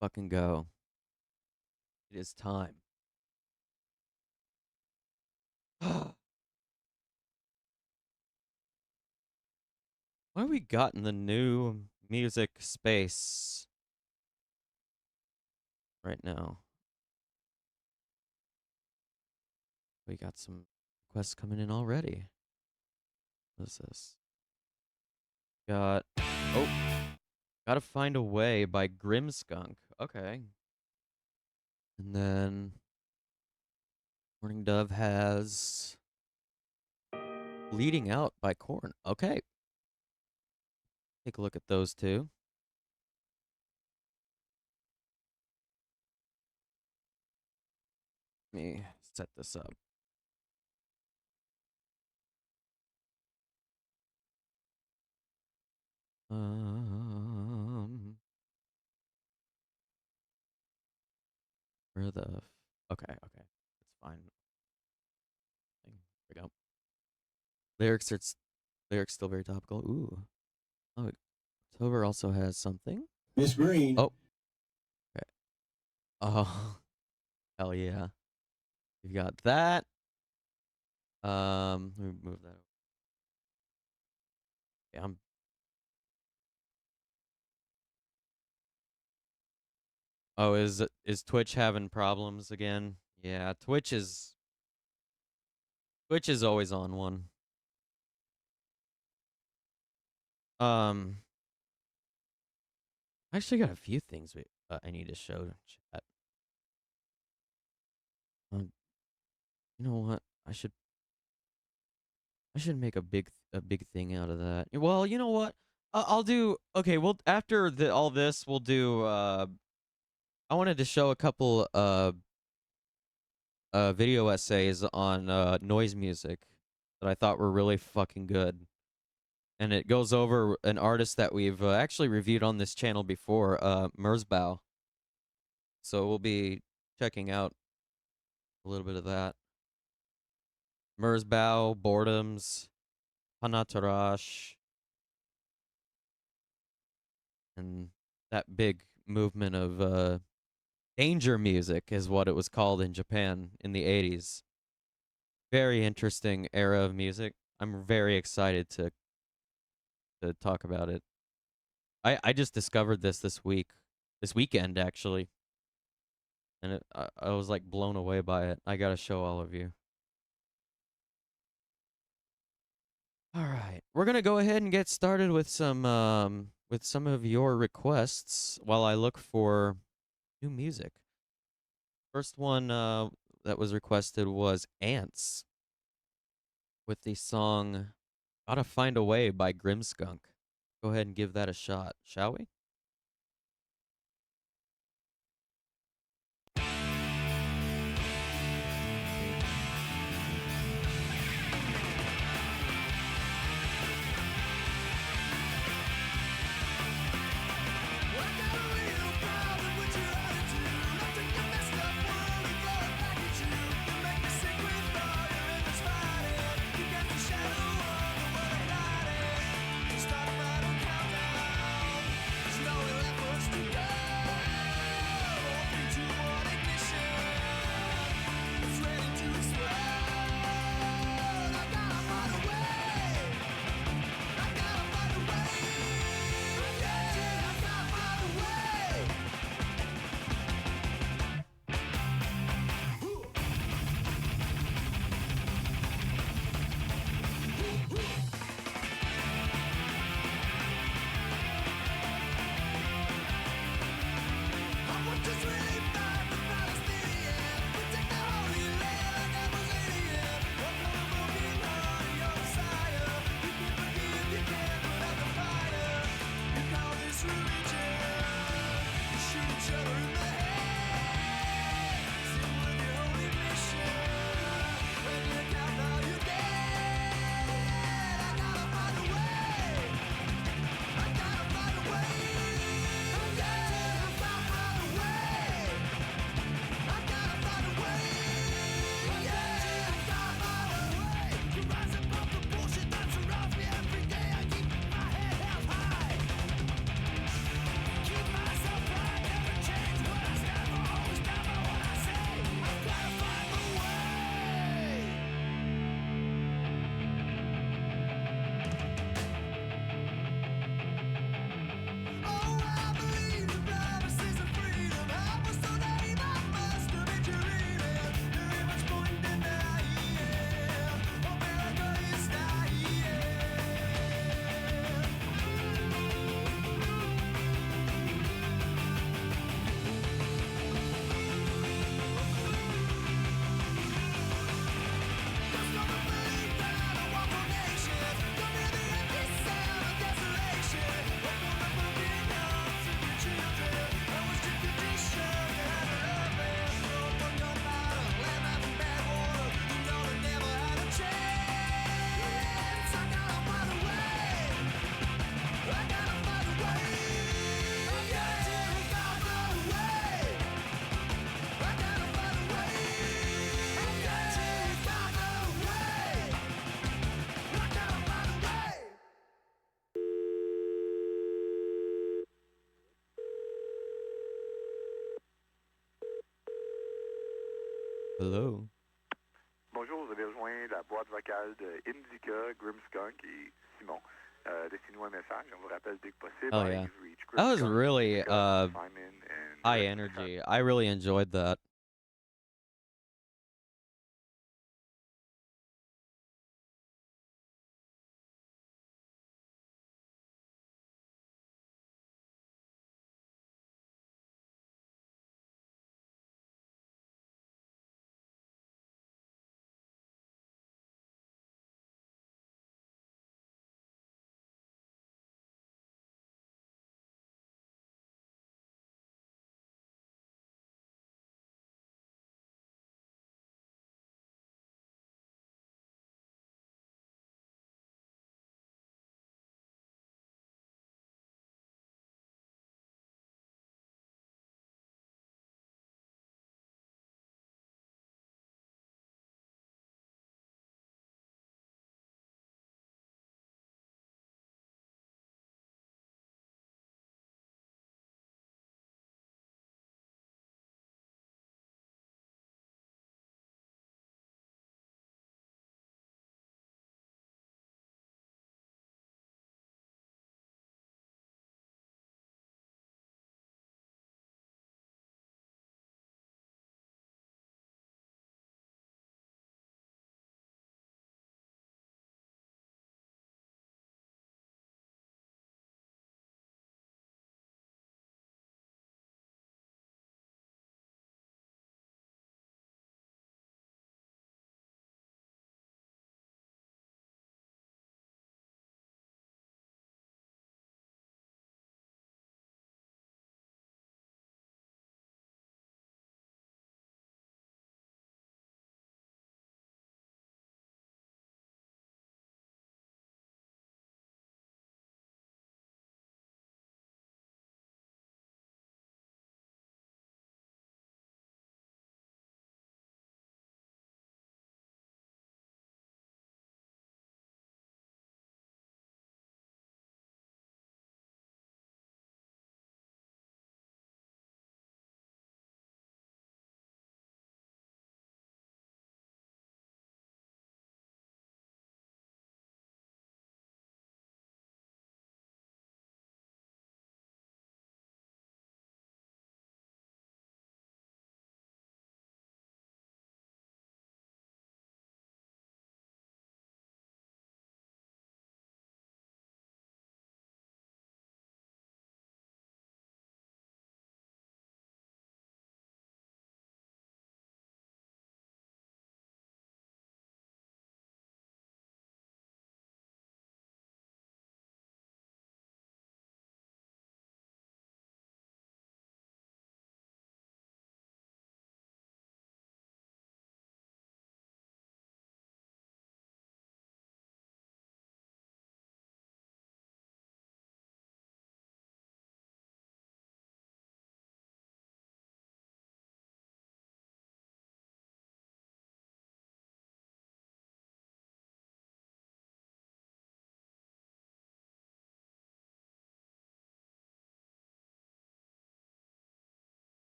Speaker 3: Fucking go. It is time. What have we got in the new music space right now? We got some requests coming in already. What is this? Got Gotta Find a Way by Grimskunk. Okay. And then Morning Dove has Bleeding Out by Korn. Okay. Take a look at those two. Let me set this up. Where the okay, it's fine. There we go. Lyrics still very topical. Ooh. Oh, October also has something.
Speaker 2: Miss Green.
Speaker 3: Oh. Okay. Oh. Hell yeah. We've got that. Let me move that over. Yeah, Oh, is Twitch having problems again? Yeah, Twitch is always on one. I actually got a few things I need to show chat. You know what? I should make a big thing out of that. Well, you know what? I'll do. Okay, well after all this, we'll do. I wanted to show a couple video essays on noise music that I thought were really fucking good. And it goes over an artist that we've actually reviewed on this channel before, Merzbow. So we'll be checking out a little bit of that. Merzbow, Boredoms, Hanatarash, and that big movement of danger music is what it was called in Japan in the 80s. Very interesting era of music. I'm very excited to talk about it. I just discovered this weekend actually, and I was like blown away by it. I gotta show all of you. All right, we're gonna go ahead and get started with some of your requests while I look for new music. First one that was requested was Ants with the song "Gotta Find a Way" by Grimskunk. Go ahead and give that a shot, shall we? Hello.
Speaker 2: Bonjour, vous avez rejoint la boîte vocale de Indica, Grimskunk et Simon. Laissez-nous un message. On vous rappelle dès que possible.
Speaker 3: Oh yeah, that was really
Speaker 2: Simon, and
Speaker 3: high energy. I really enjoyed that.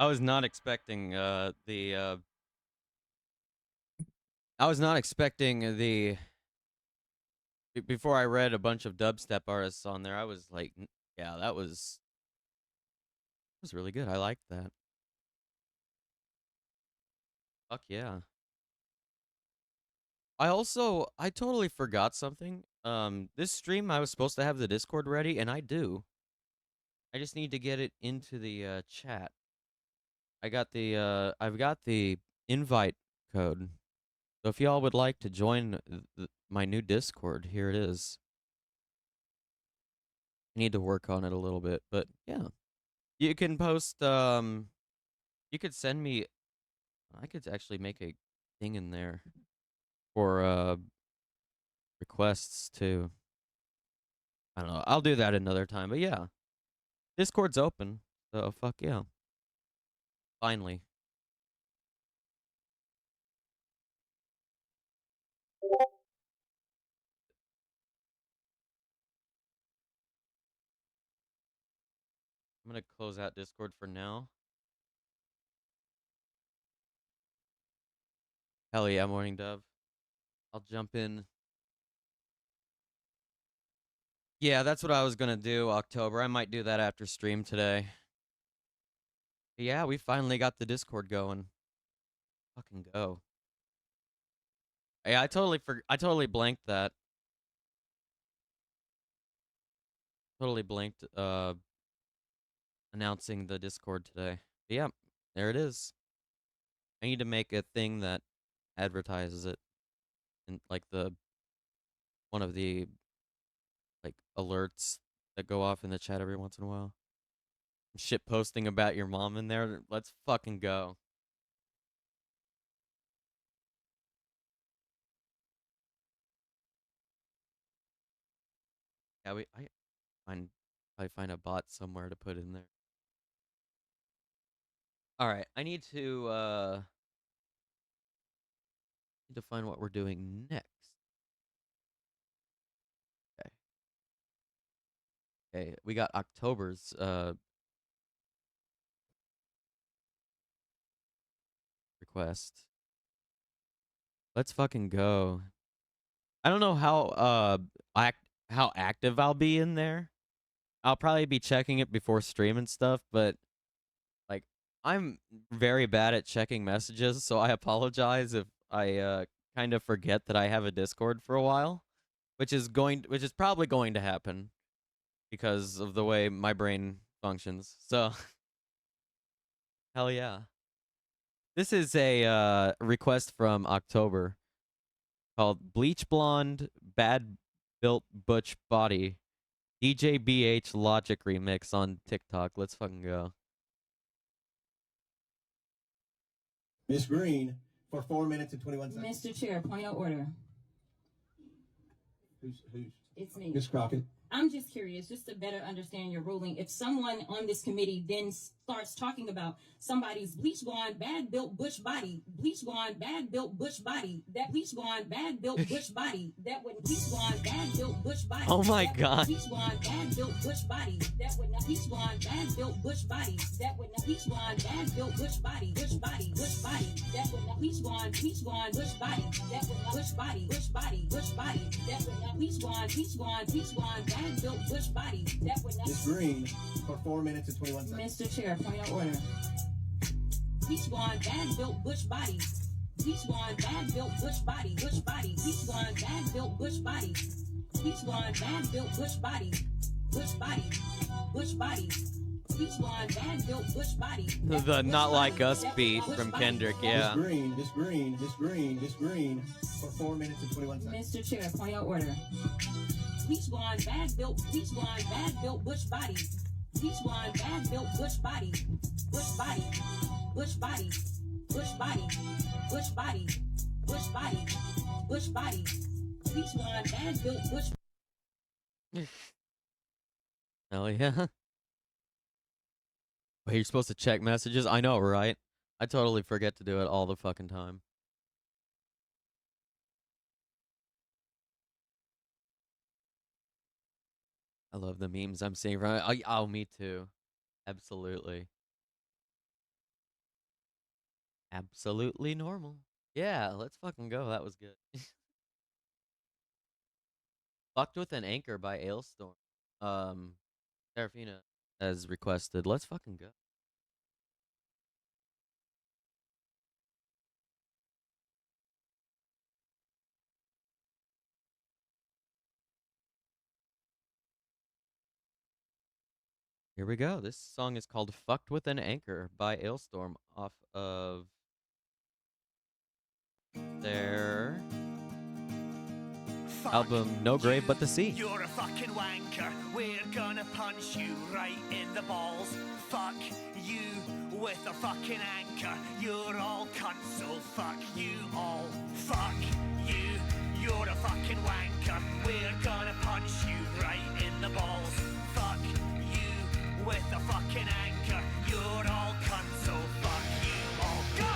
Speaker 3: I was not expecting I was not expecting before I read a bunch of dubstep artists on there. I was like, yeah, that was really good. I liked that. Fuck yeah. I totally forgot something. This stream I was supposed to have the Discord ready, and I do. I just need to get it into the chat. I've got the invite code. So if y'all would like to join my new Discord, here it is. I need to work on it a little bit, but yeah. You can post you could send me I could actually make a thing in there for requests too. I don't know. I'll do that another time, but yeah. Discord's open. So fuck yeah. Finally. I'm gonna close out Discord for now. Hell yeah, Morning Dove. I'll jump in. Yeah, that's what I was gonna do, October. I might do that after stream today. Yeah, we finally got the Discord going. Fucking go. Yeah, I totally blanked that. Totally blanked announcing the Discord today. But yeah, there it is. I need to make a thing that advertises it and like one of the like alerts that go off in the chat every once in a while. Shit posting about your mom in there. Let's fucking go. Yeah, I find a bot somewhere to put in there. All right, I need to find what we're doing next. Okay. Okay, we got October's request. Let's fucking go. I don't know how active I'll be in there. I'll probably be checking it before stream and stuff, but like I'm very bad at checking messages, so I apologize if I kind of forget that I have a Discord for a while, which is probably going to happen because of the way my brain functions. So hell yeah. This is a request from October called Bleach Blonde Bad Built Butch Body DJ BH Logic remix on TikTok. Let's fucking go.
Speaker 7: Ms. Green, for 4 minutes and 21 seconds.
Speaker 8: Mr. Chair, point of order.
Speaker 7: Who's?
Speaker 8: It's me.
Speaker 7: Ms. Crockett.
Speaker 8: I'm just curious, just to better understand your ruling. If someone on this committee then starts talking about somebody's bleach blonde, bad built bush body, bleach blonde, bad built bush body, that bleach blonde, bad built bush body, that would bleach blonde, bad built bush body.
Speaker 3: Oh my god.
Speaker 8: Bleach blonde, bad built bush body, that would not bleach blonde, bad built bush body, that would not bleach blonde, bad built bush body, bush body, bush body, that would not bleach blonde, bush body, that would not bush body, bush body, that would not bleach blonde, bad built bush body, that would not.
Speaker 7: Ms. Green, for 4 minutes and 21 seconds.
Speaker 8: Mr. Chair, point of order. Bleach blonde, bad built bush body. Bleach blonde, bad built bush body, bush body. Bleach blonde, bad built bush body. Bleach blonde, bad built bush body, bush body, bush body. Bleach blonde, bad built bush body.
Speaker 3: The Not Like Us beat from Kendrick, yeah.
Speaker 7: Ms. Green, for 4 minutes and 21 seconds.
Speaker 8: Mr. Chair, point of order. Bleach blonde, bad built bush body. Bleach blonde, bad built bush body, bush body, bush body, bush body, bush body, bush body, bush body. Bleach blonde, bad built bush.
Speaker 3: Hell yeah. Wait, you're supposed to check messages? I know, right? I totally forget to do it all the fucking time. I love the memes I'm seeing. Right? Oh, me too. Absolutely. Absolutely normal. Yeah, let's fucking go. That was good. Fucked with an Anchor by Ailstorm. Serafina has requested. Let's fucking go. Here we go. This song is called Fucked with an Anchor by Ailstorm off of their album No Grave But the Sea.
Speaker 19: You're a fucking wanker. We're gonna punch you right in the balls. Fuck you with a fucking anchor. You're all cunts, so fuck you all. Fuck you. You're a fucking wanker. We're gonna punch you right in the balls. Fuck you with a fucking anchor. You're all cunts, so fuck you all. Go!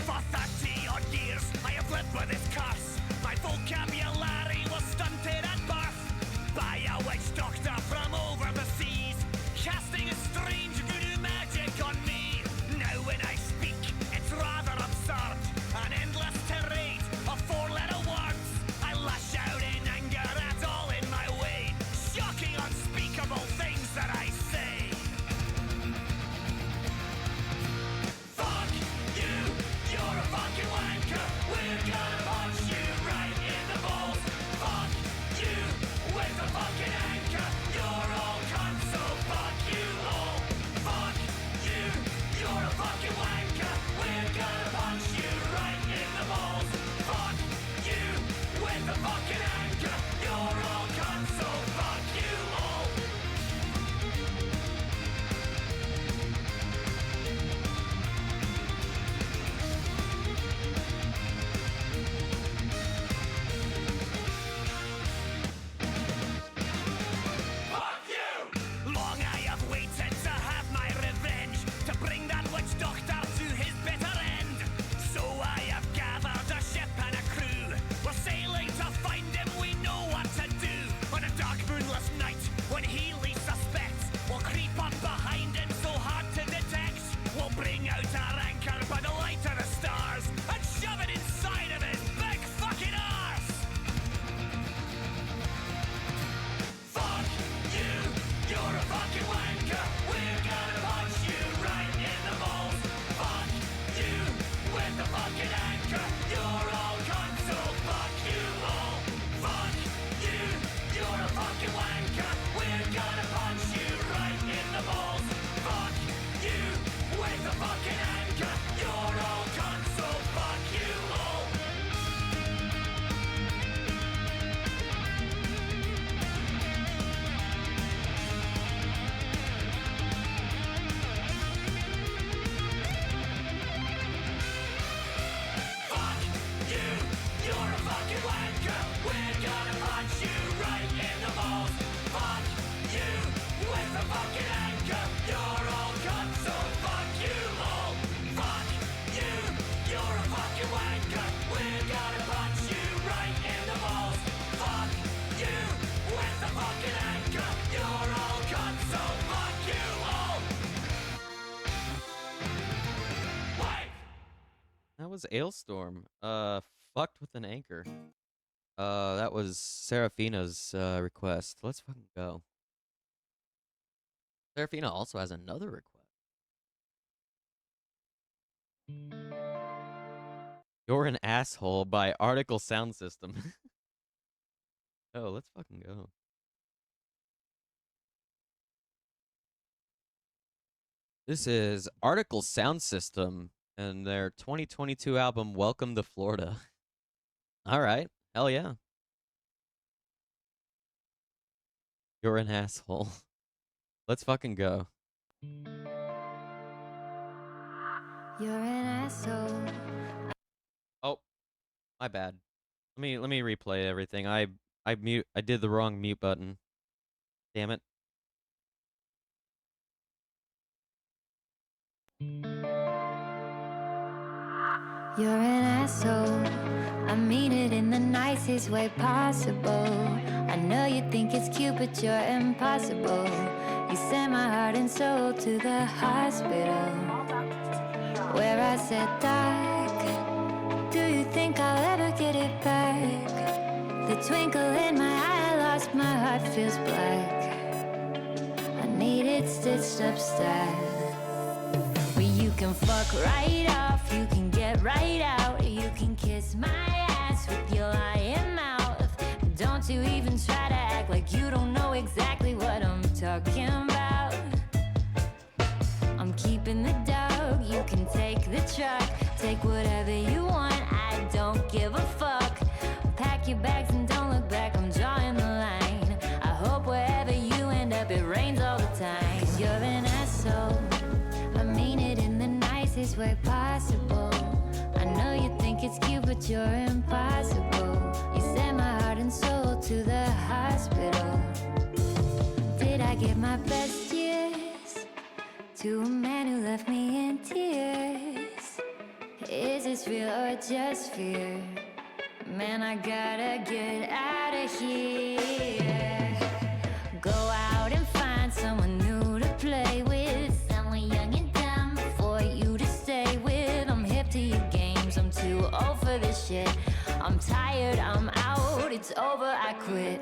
Speaker 19: For 30 odd years, I have lived with this curse. My vocabulary was stunted at birth by a witch doctor from over the seas, casting a strange voodoo magic on me. Now when I speak, it's rather absurd. An endless tirade of four-letter words. I lash out in anger at all in my way. Shocking, unspeakable things that I say. Fuck you, you're a fucking wanker. We're gonna punch you right in the balls. Fuck you with a fucking anchor. You're all cunts, so fuck you all. Fuck you, you're a fucking wanker. We're gonna punch you right in the balls. Fuck you with a fucking anchor. You're all cunts, so fuck you all. Fuck you! Long I have waited to have my revenge, to bring that witch doctor to his bitter end. So I have gathered a ship and a crew. We're sailing to find him, we know what to do. On a dark moonless night, when he least suspects, we'll creep up behind him so hard to detect. We'll bring out our anchor by the light of the stars and shove it inside of his big fucking arse. Fuck you, you're a fucking wanker. We're gonna punch you right in the balls. Fuck you with the fucking anchor. You're all cunts, so fuck you all. Fuck you, you're a fucking wanker. We're gonna punch you right in the balls. Fuck you with the fucking anchor. You're all cunts, so fuck you all. Fuck you, you're a fucking wanker. We're gonna punch you right in the balls. Fuck you with a fucking anchor. You're all cunts, so fuck you all. Fuck you, you're a fucking wanker. We're gonna punch you right in the balls. Fuck you with a fucking anchor. You're all cunts, so fuck you all. Wait.
Speaker 3: That was Ailstorm. Fucked with an Anchor. That was Serafina's request. Let's fucking go. Serafina also has another request. You're an Asshole by Article Sound System. Oh, let's fucking go. This is Article Sound System and their 2022 album Welcome to Florida. All right. Hell yeah. You're an asshole. Let's fucking go.
Speaker 4: You're an asshole.
Speaker 3: Oh, my bad. Let me replay everything. I did the wrong mute button. Damn it.
Speaker 4: You're an asshole. I mean it in the nicest way possible. I know you think it's cute, but you're impossible. You sent my heart and soul to the hospital, where I said, Doc, do you think I'll ever get it back? The twinkle in my eye, I lost, my heart feels black. I need it stitched up stat. Well, you can fuck right off, you can get right out, you can kiss my ass with your lying mouth. Don't you even try to act like you don't know exactly what I'm talking about. I'm keeping the dog, you can take the truck, take whatever you want, I don't give a fuck. Pack your bags and don't look back, I'm drawing the line. I hope wherever you end up, it rains all the time. 'Cause you're an asshole, I mean it in the nicest way possible. I know you think it's cute, but you're impossible. You sent my heart and soul to the hospital. Did I give my best years to a man who left me in tears? Is this real or just fear? Man, I gotta get out of here. Go out and find someone new to play with, someone young and dumb for you to stay with. I'm hip to your games, I'm too old for this shit. I'm tired, I'm out, it's over, I quit.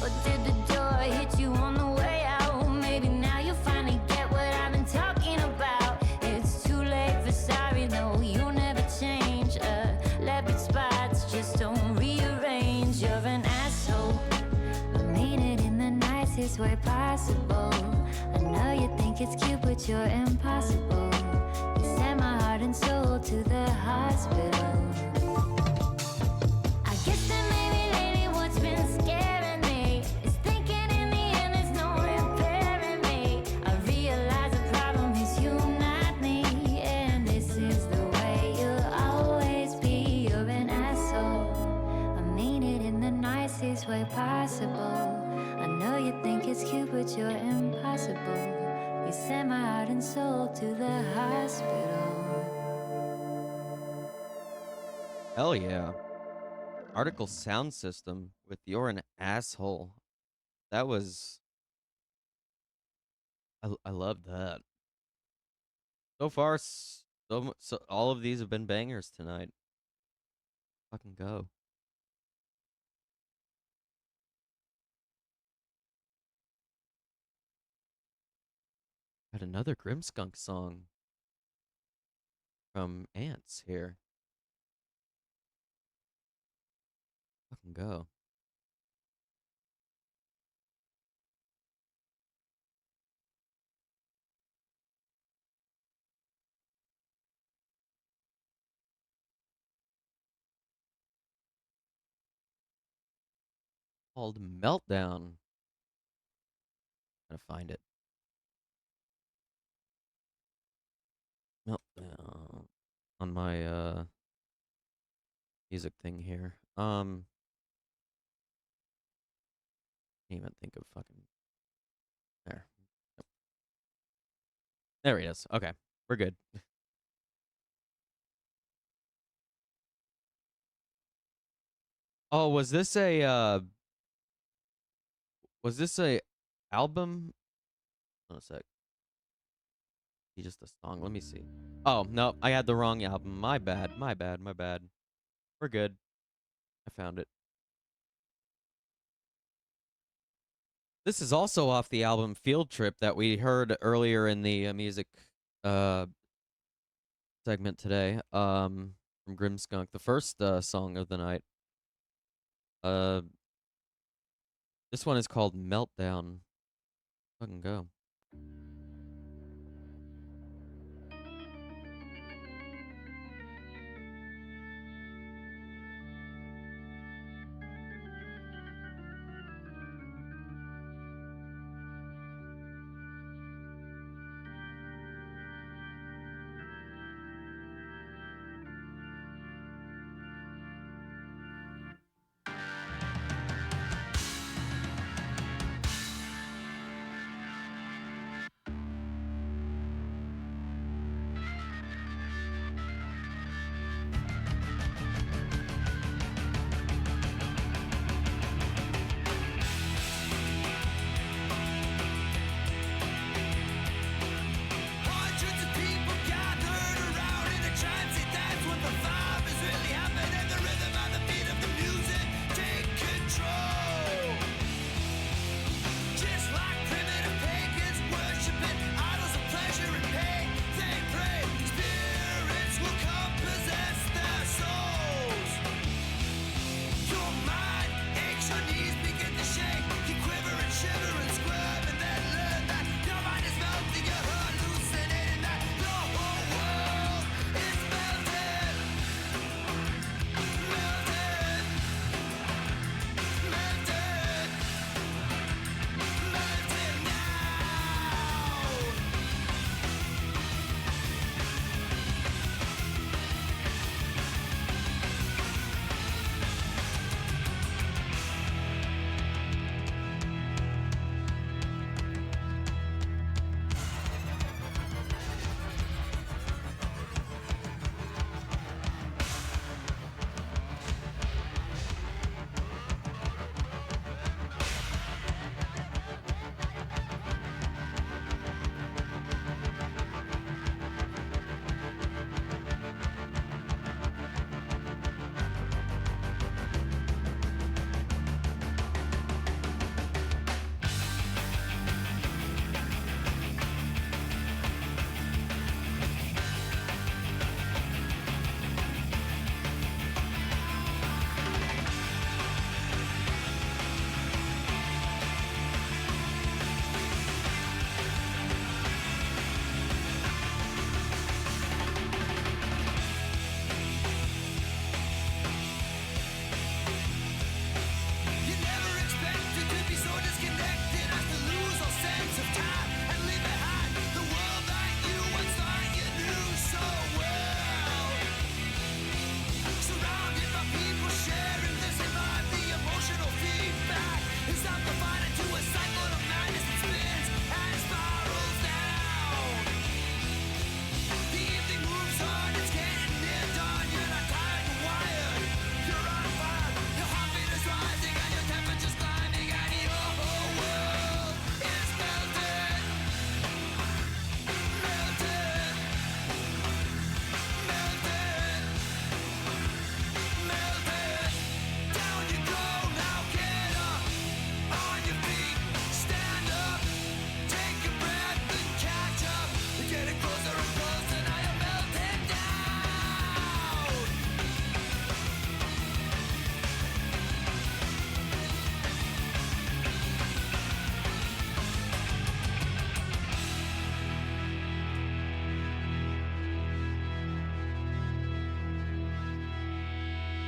Speaker 4: Or did the door hit you on the way out? Maybe now you'll finally get what I've been talking about. It's too late for sorry, no, you'll never change. Leopard spots just don't rearrange. You're an asshole, I mean it in the nicest way possible. I know you think it's cute, but you're impossible. You sent my heart and soul to the hospital. I guess that maybe lately what's been scaring me is thinking in the end there's no repairing me. I realize the problem is you, not me, and this is the way you'll always be. You're an asshole, I mean it in the nicest way possible. I know you think it's cute, but you're impossible. You sent my heart and soul to the hospital.
Speaker 3: Hell yeah. Article sound system with You're an Asshole. That was... I love that. So far, so all of these have been bangers tonight. Fucking go. Got another Grimskunk song from Ants here. Fucking go. Called Meltdown. Gotta find it. Meltdown on my music thing here. Can't even think of fucking there. Nope. There he is. Okay, we're good. Oh, was this a album? Hold on a sec. Just a song. Let me see. Oh, no, I had the wrong album. My bad. My bad. My bad. We're good. I found it. This is also off the album Field Trip that we heard earlier in the music segment today. From Grimskunk, the first song of the night. This one is called Meltdown. Fucking go.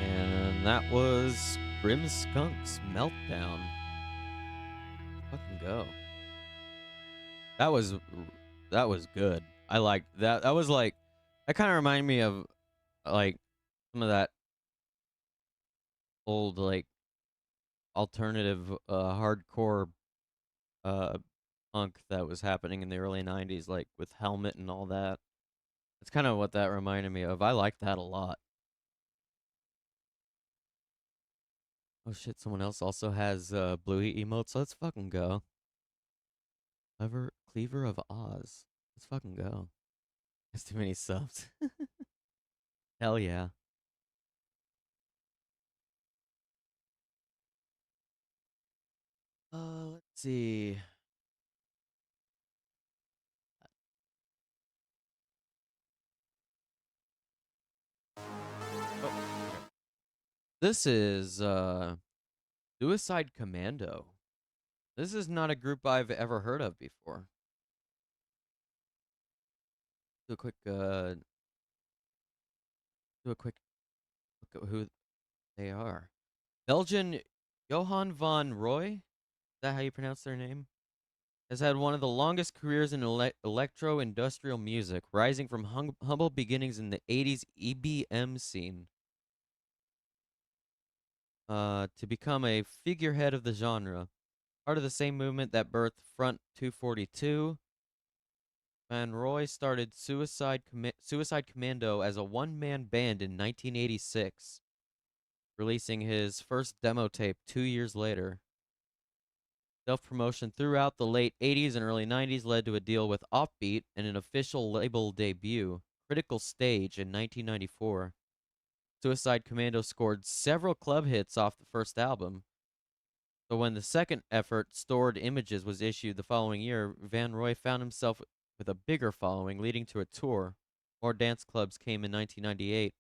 Speaker 3: And that was Grim Skunk's Meltdown. Fucking go. That was good. I liked that. That was like, that kind of reminded me of like some of that old like alternative hardcore punk that was happening in the early 90s, like with Helmet and all that. That's kind of what that reminded me of. I liked that a lot. Oh shit, someone else also has Bluey emotes. Let's fucking go. Cleaver of Oz. Let's fucking go. That's too many subs. Hell yeah. Let's see. Oh. This is Suicide Commando. This is not a group I've ever heard of before. Do a quick look at who they are. Belgian Johan van Roy, is that how you pronounce their name? Has had one of the longest careers in electro-industrial music, rising from humble beginnings in the 80s EBM scene to become a figurehead of the genre. Part of the same movement that birthed Front 242, Van Roy started Suicide Commando as a one-man band in 1986, releasing his first demo tape 2 years later. Self-promotion throughout the late 80s and early 90s led to a deal with Offbeat and an official label debut, Critical Stage, in 1994. Suicide Commando scored several club hits off the first album. So when the second effort, Stored Images, was issued the following year, Van Roy found himself with a bigger following, leading to a tour. More dance clubs came in 1998.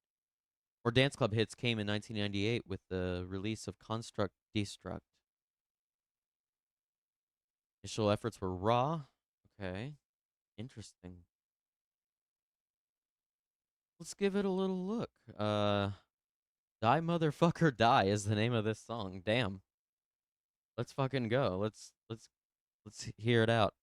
Speaker 3: More dance club hits came in 1998 with the release of Construct Destruct. Initial efforts were raw. Okay. Interesting. Let's give it a little look. Die Motherfucker Die is the name of this song. Damn. Let's fucking go. Let's hear it out.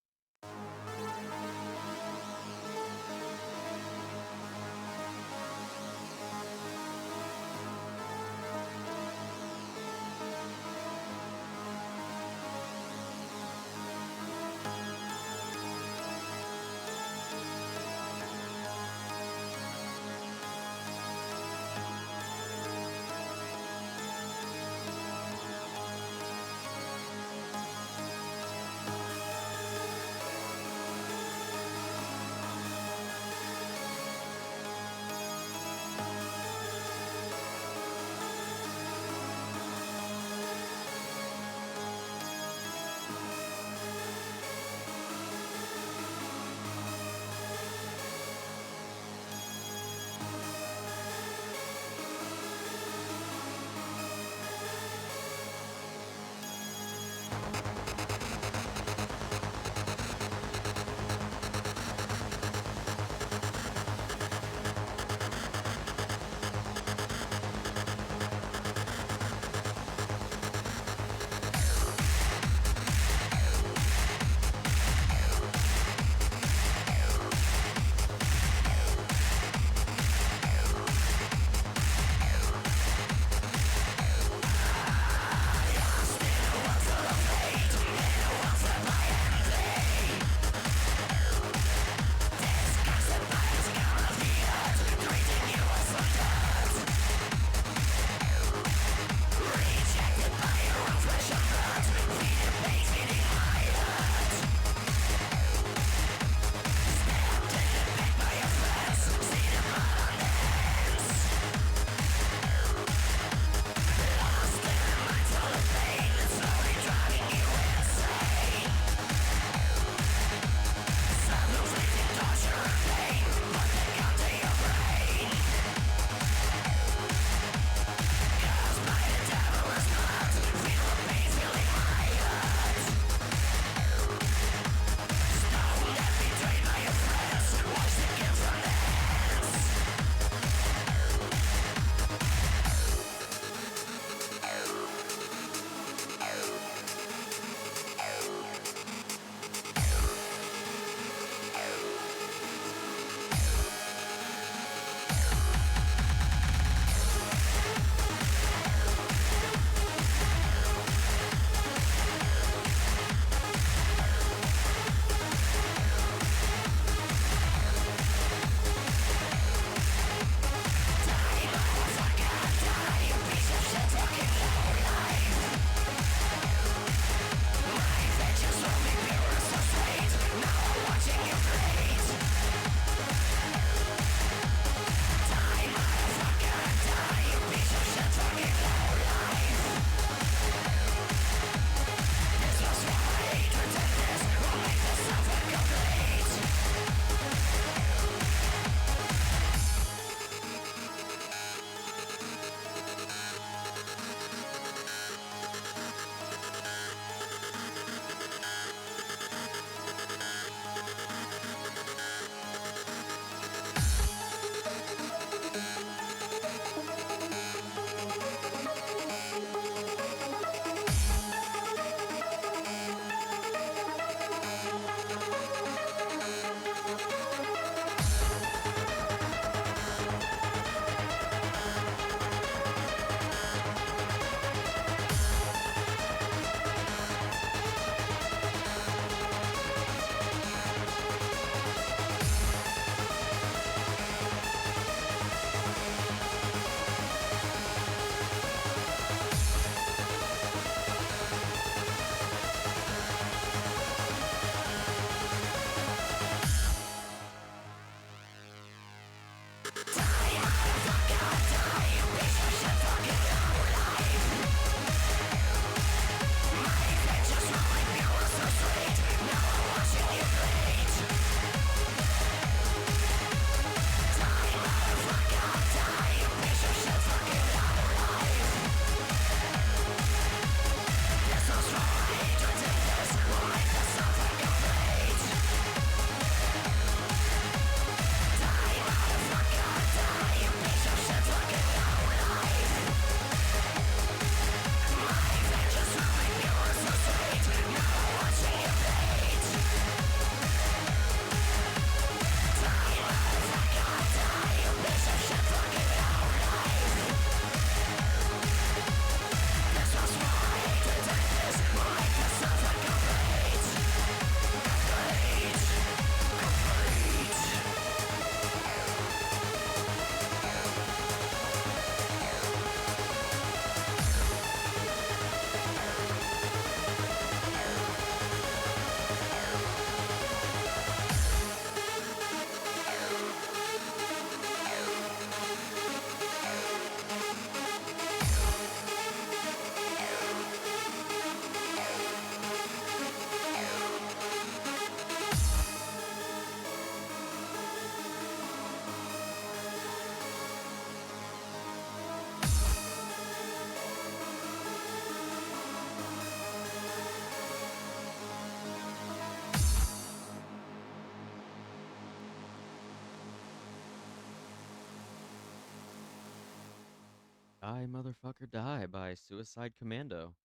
Speaker 3: Die Motherfucker Die by Suicide Commando.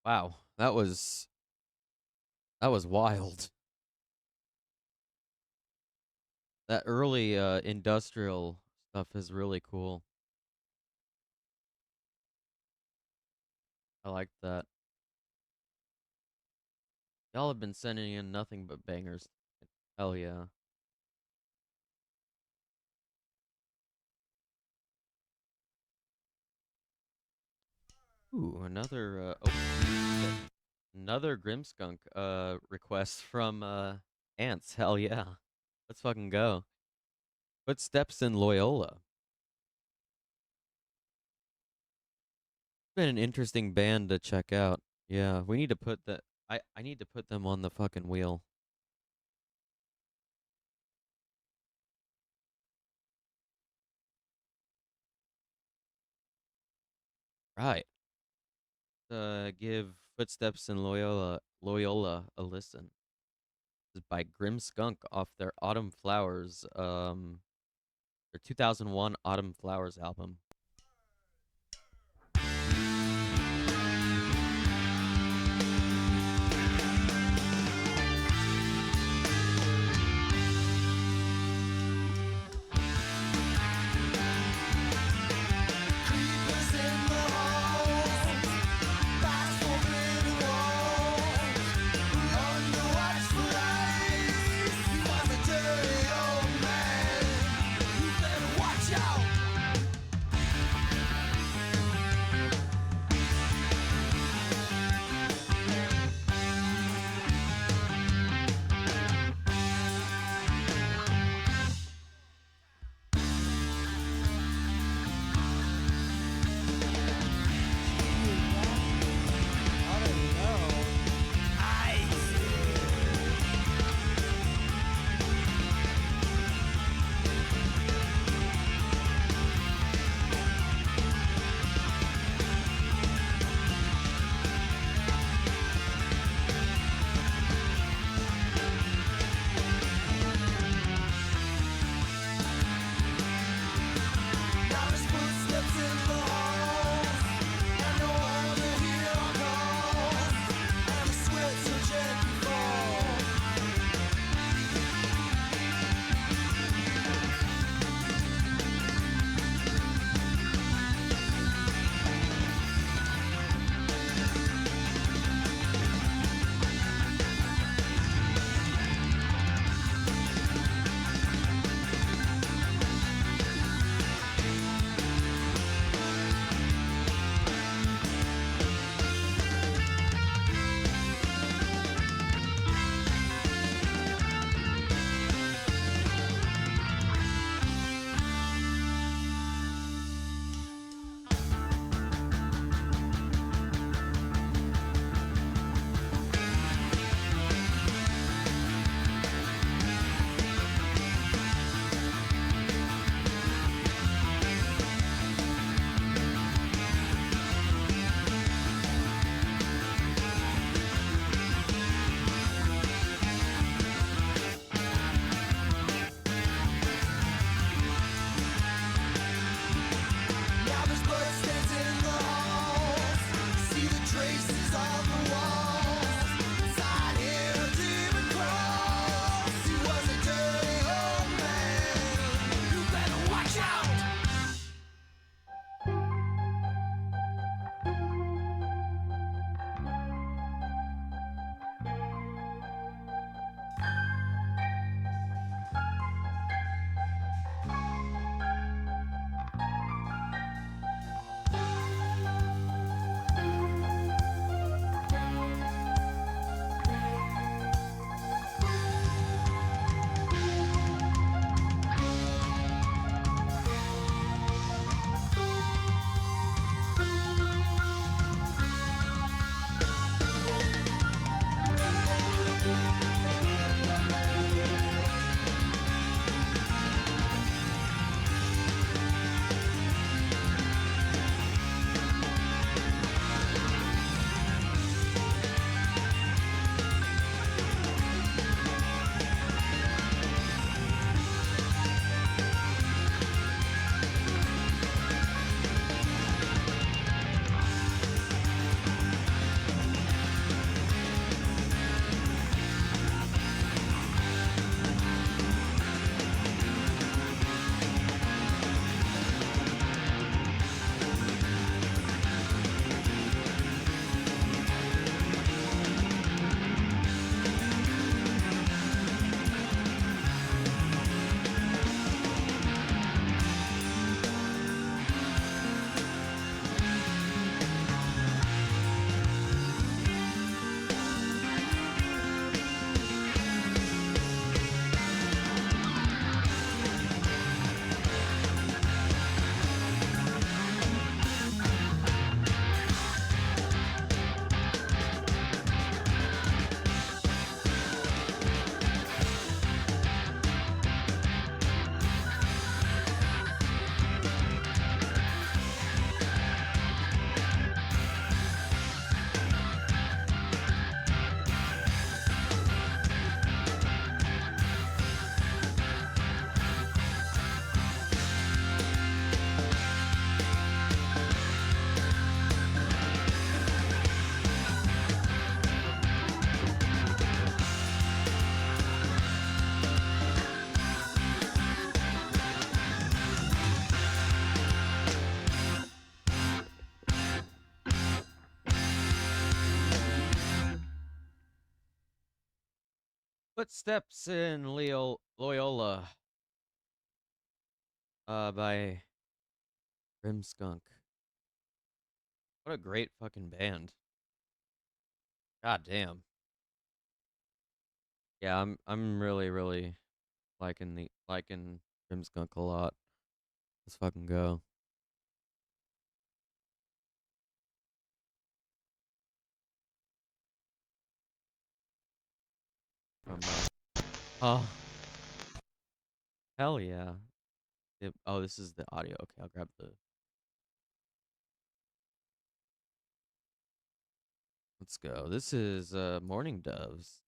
Speaker 3: Wow, that was wild. That early industrial stuff is really cool. I like that. Y'all have been sending in nothing but bangers. Hell yeah. Ooh, another another Grimskunk request from Ants. Hell yeah. Let's fucking go. Footsteps in Loyola. Been an interesting band to check out. Yeah, we need to put that. I need to put them on the fucking wheel. Right. Give Footsteps in Loyola a listen. This is by Grimskunk off their Autumn Flowers, their 2001 Autumn Flowers album. Footsteps in Loyola by Skunk. What a great fucking band. God damn. Yeah, I'm really liking Skunk a lot. Let's fucking go. Oh. Hell yeah. Oh, this is the audio. Okay, I'll grab the. Let's go. This is Morning Doves.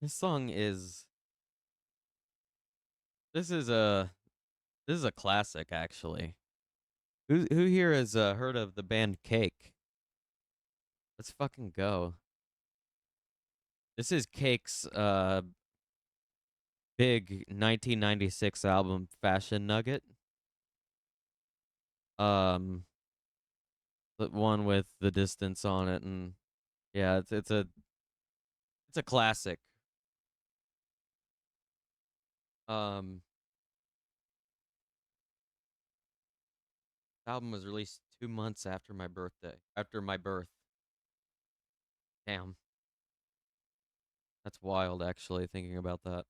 Speaker 3: This song is. This is a classic actually. Who here has heard of the band Cake? Let's fucking go. This is Cake's big 1996 album Fashion Nugget. The one with the distance on it, and yeah, it's a classic. Um Album was released 2 months after my birthday. After my birth. Damn. That's wild actually thinking about that.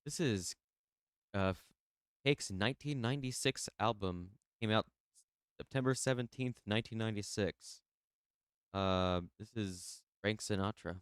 Speaker 3: This is Cake's 1996 album. Came out September 17th, 1996. This is Frank Sinatra.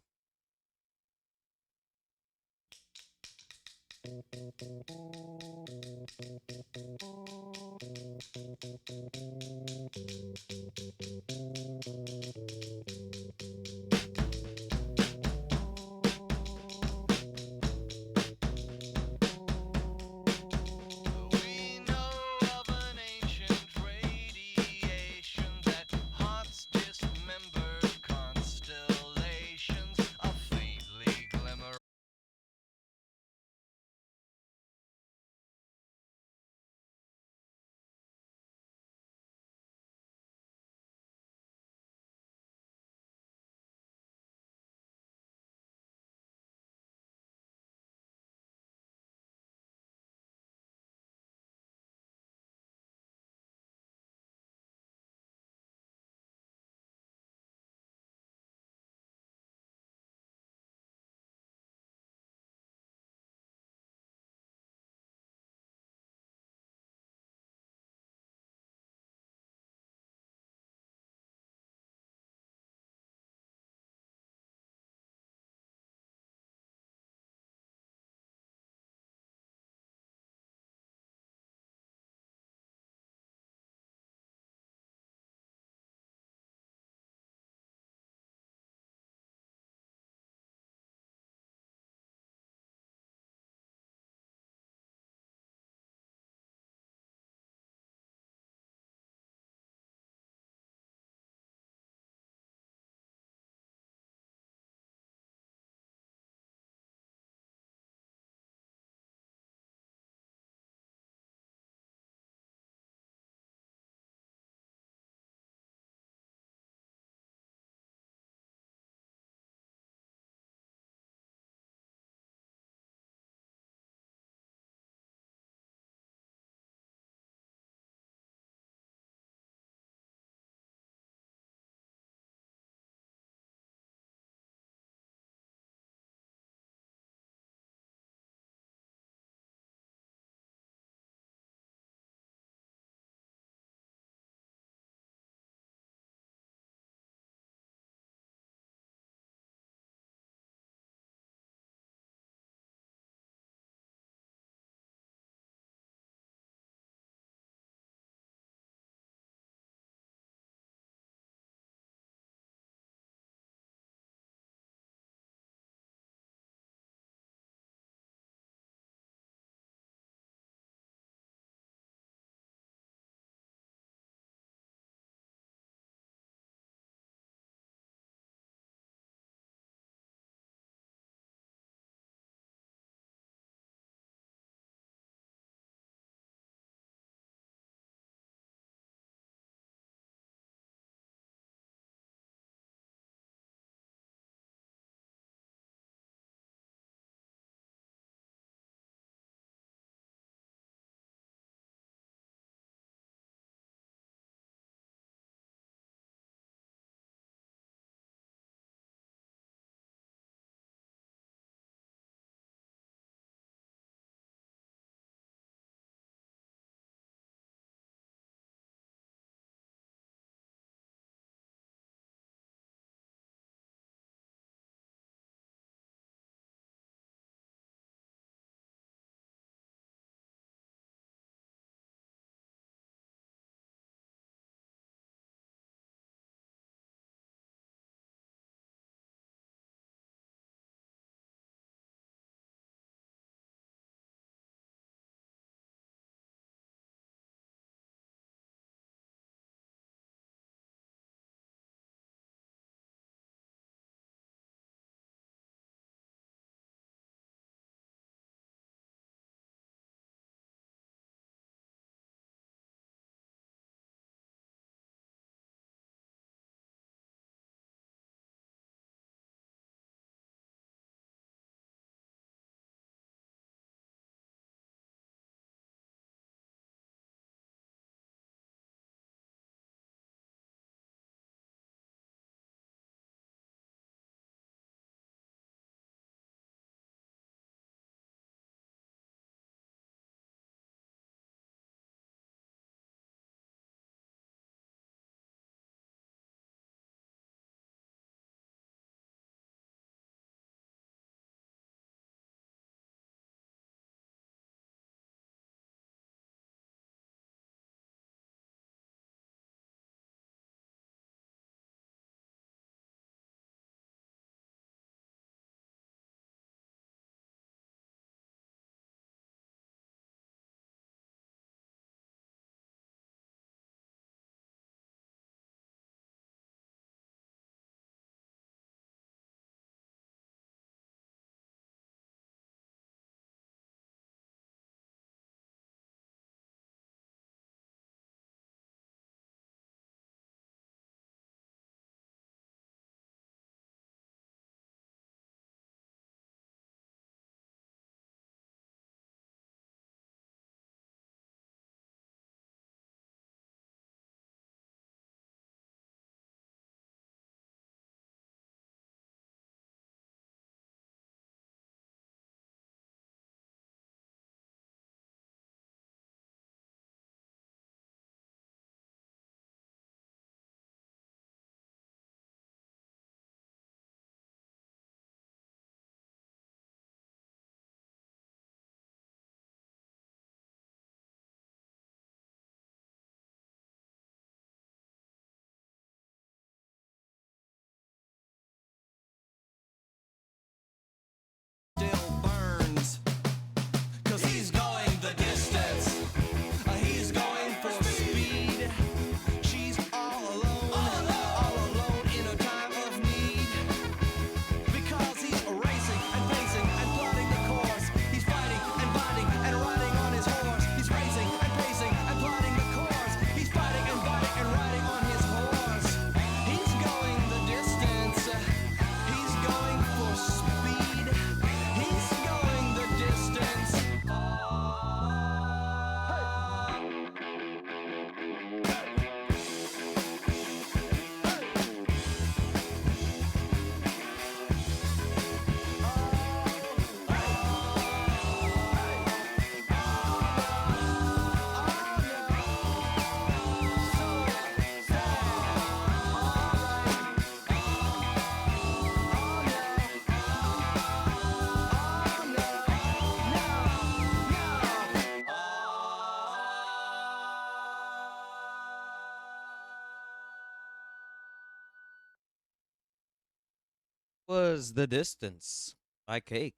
Speaker 3: was The Distance by Cake.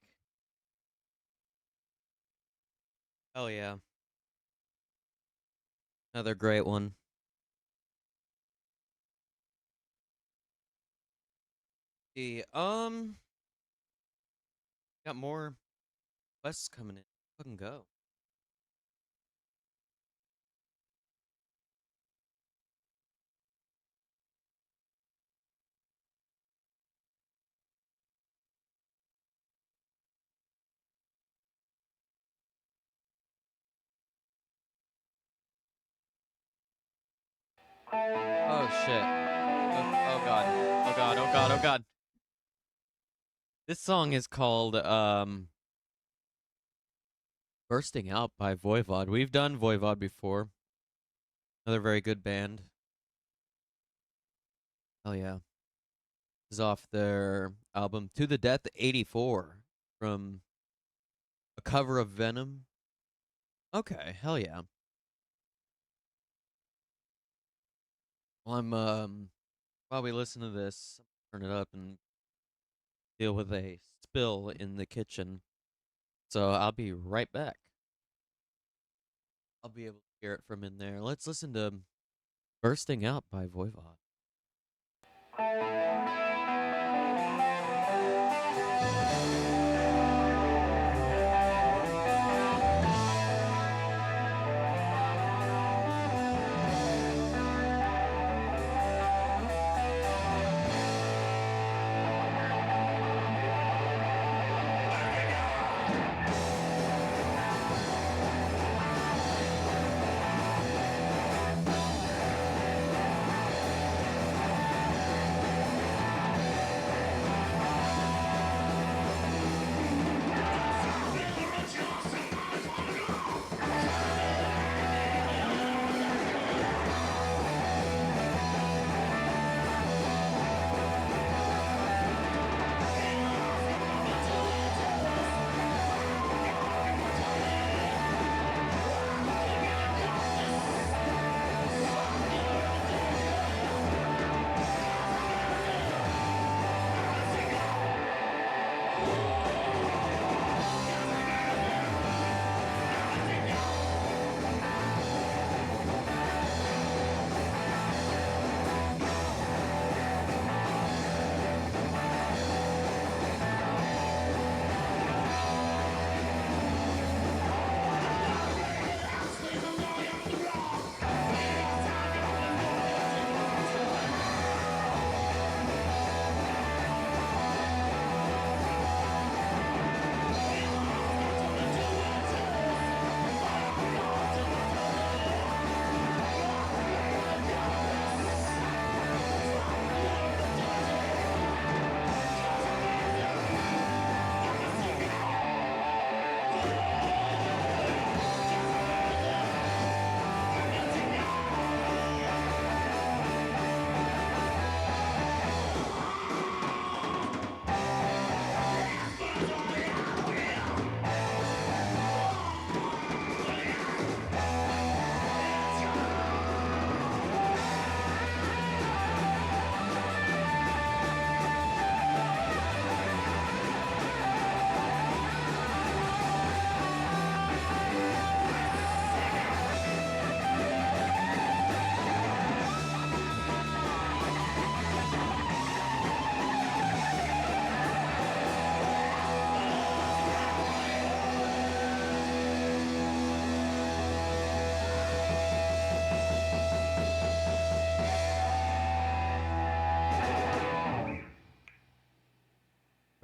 Speaker 3: Hell yeah. Another great one. Got more quests coming in. Fucking go. Oh shit. Oh god. Oh god. Oh god. Oh god. This song is called Bursting Out by Voivod. We've done Voivod before. Another very good band. Hell yeah. This is off their album To the Death 84 from a cover of Venom. Okay, hell yeah. Well, I'm while we listen to this, turn it up and deal with a spill in the kitchen. So I'll be right back. I'll be able to hear it from in there. Let's listen to Bursting Out by Voivod.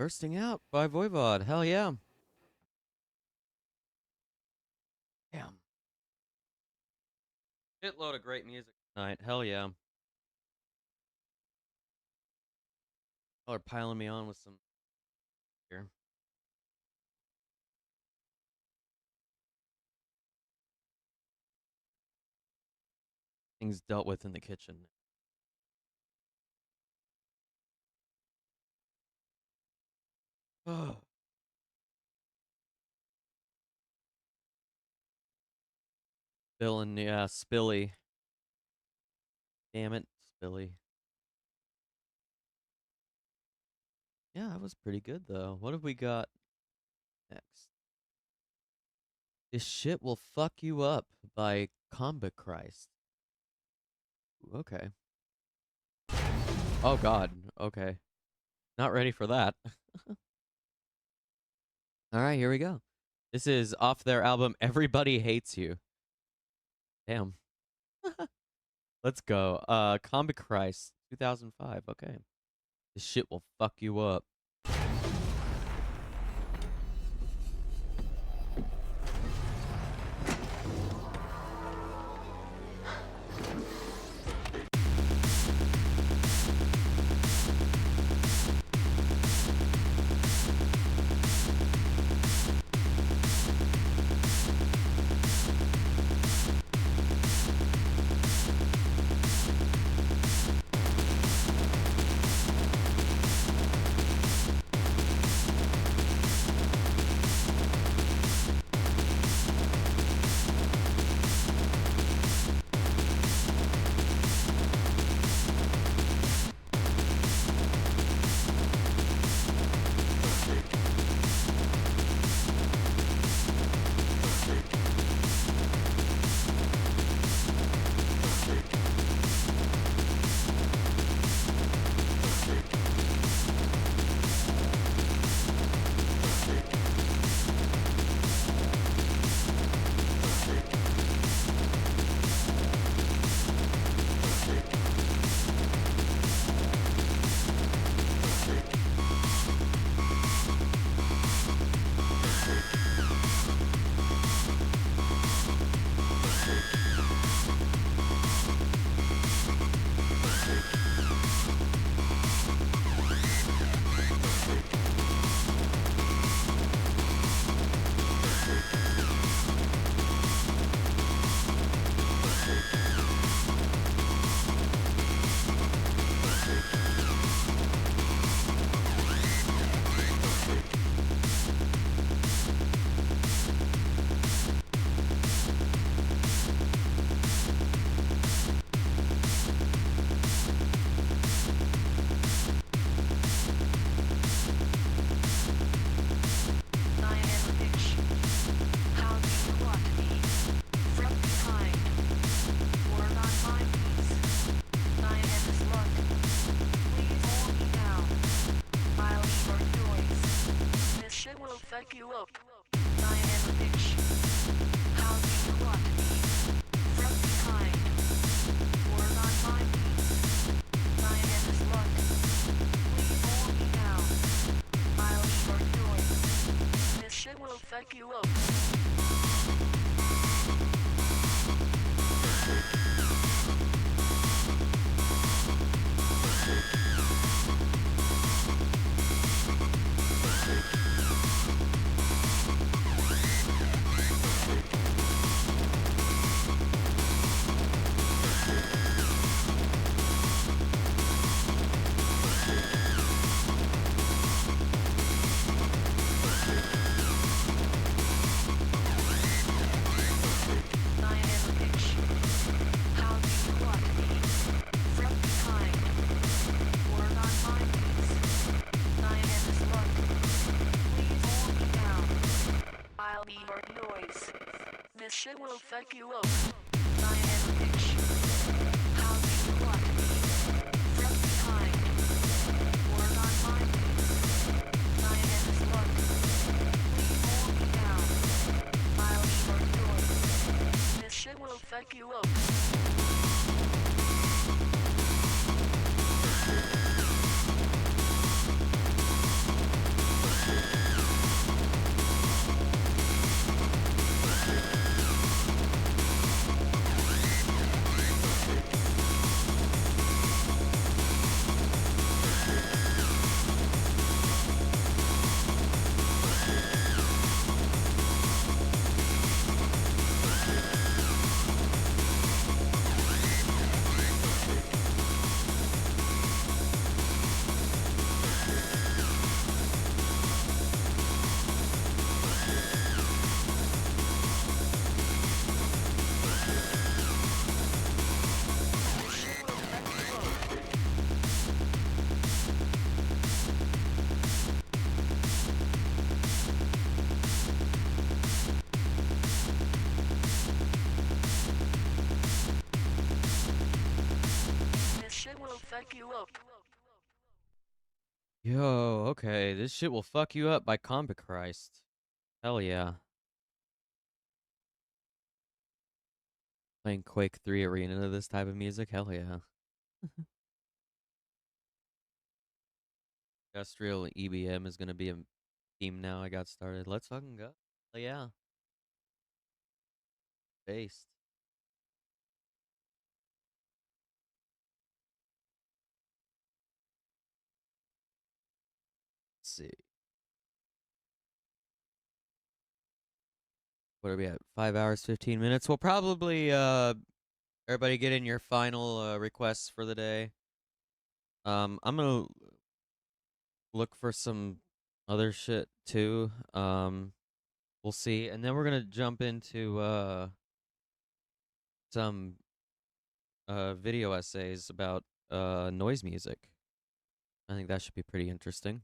Speaker 3: Bursting Out by Voivod. Hell yeah. Damn. Shitload of great music tonight. Hell yeah. Y'all are piling me on with some here. Things dealt with in the kitchen. Oh. Bill and Spilly. Damn it, Spilly. Yeah, that was pretty good though. What have we got next? This shit will fuck you up by Combat Christ. Okay. Oh god. Okay. Not ready for that. All right, here we go. This is off their album Everybody Hates You. Damn. Let's go. Combat Christ 2005. Okay. This shit will fuck you up.
Speaker 4: fuck you up. I am a bitch. How do you want me? From behind. Word on my knees. I am a slut. Please hold me now. I'll leave your noise. This shit will fuck you up. This shit will fuck you up. I am a bitch. How do you want me? From behind. Word on my knees. I am a slut. Please hold me down. I'll leave your noise. This shit will fuck you up.
Speaker 11: fuck you up.
Speaker 3: Yo, okay, this shit will fuck you up by Combat Christ. Hell yeah. Playing Quake 3 Arena to this type of music? Hell yeah. Industrial EBM is gonna be a theme now. I got started. Let's fucking go. Hell yeah. Based. Let's see. What are we at? 5 hours, 15 minutes. We'll probably, everybody get in your final requests for the day. I'm gonna look for some other shit too. We'll see. And then we're gonna jump into some video essays about noise music. I think that should be pretty interesting.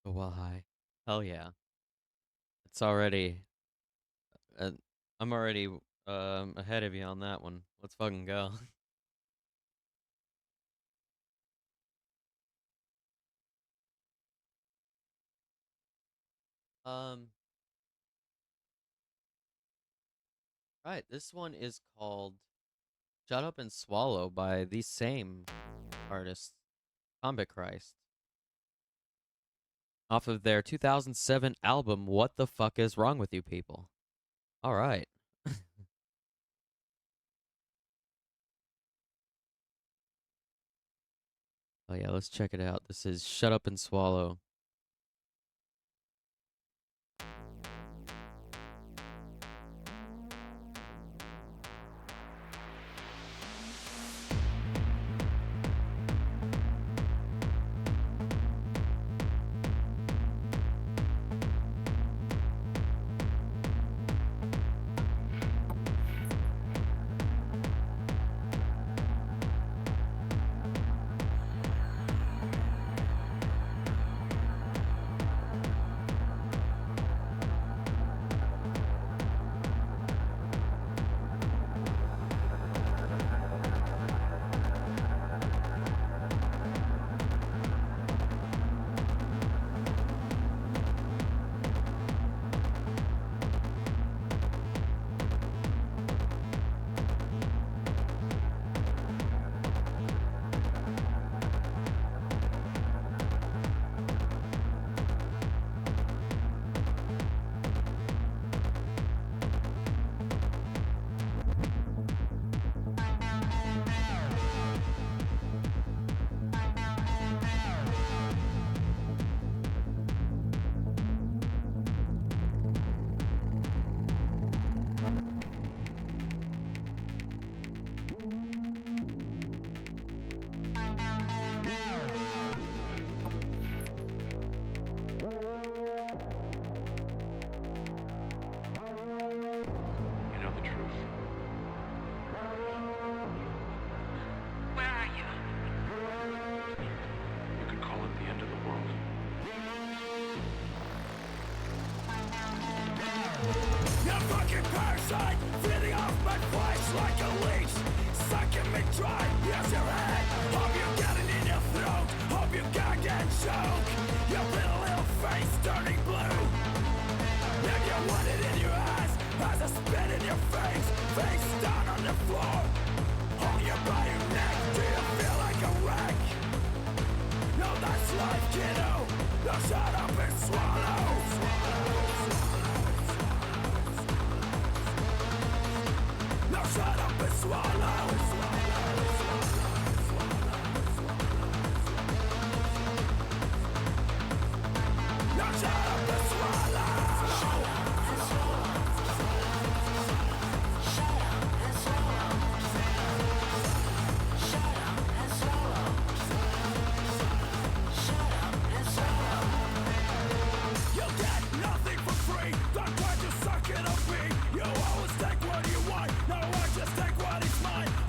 Speaker 3: Oh, well, hi. Hell yeah. It's already I'm already ahead of you on that one. Let's fucking go. Right, this one is called Shut Up and Swallow by the same artist, Combat Christ. Off of their 2007 album, What the Fuck Is Wrong With You People? Alright. Oh yeah, let's check it out. This is Shut Up and Swallow.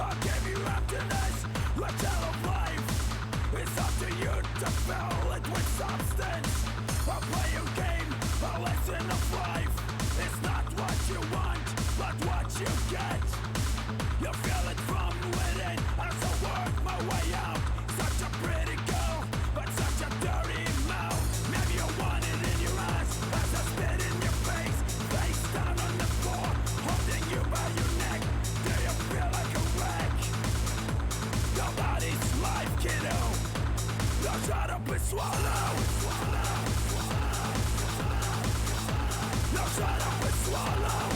Speaker 19: I'll give swallow. Now shut up and swallow.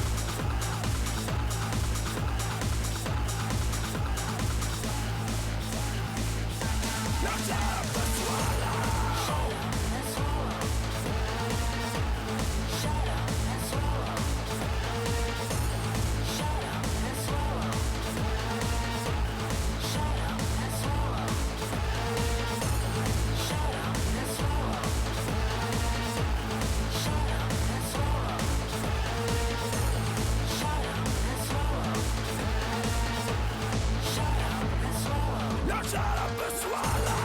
Speaker 19: Now shut up and swallow. Shut up and swallow. Shut up and swallow. Shut up and swallow. Shut up and swallow. Shut up and swallow. Shut up and swallow. Shut up and swallow. Now shut up and swallow.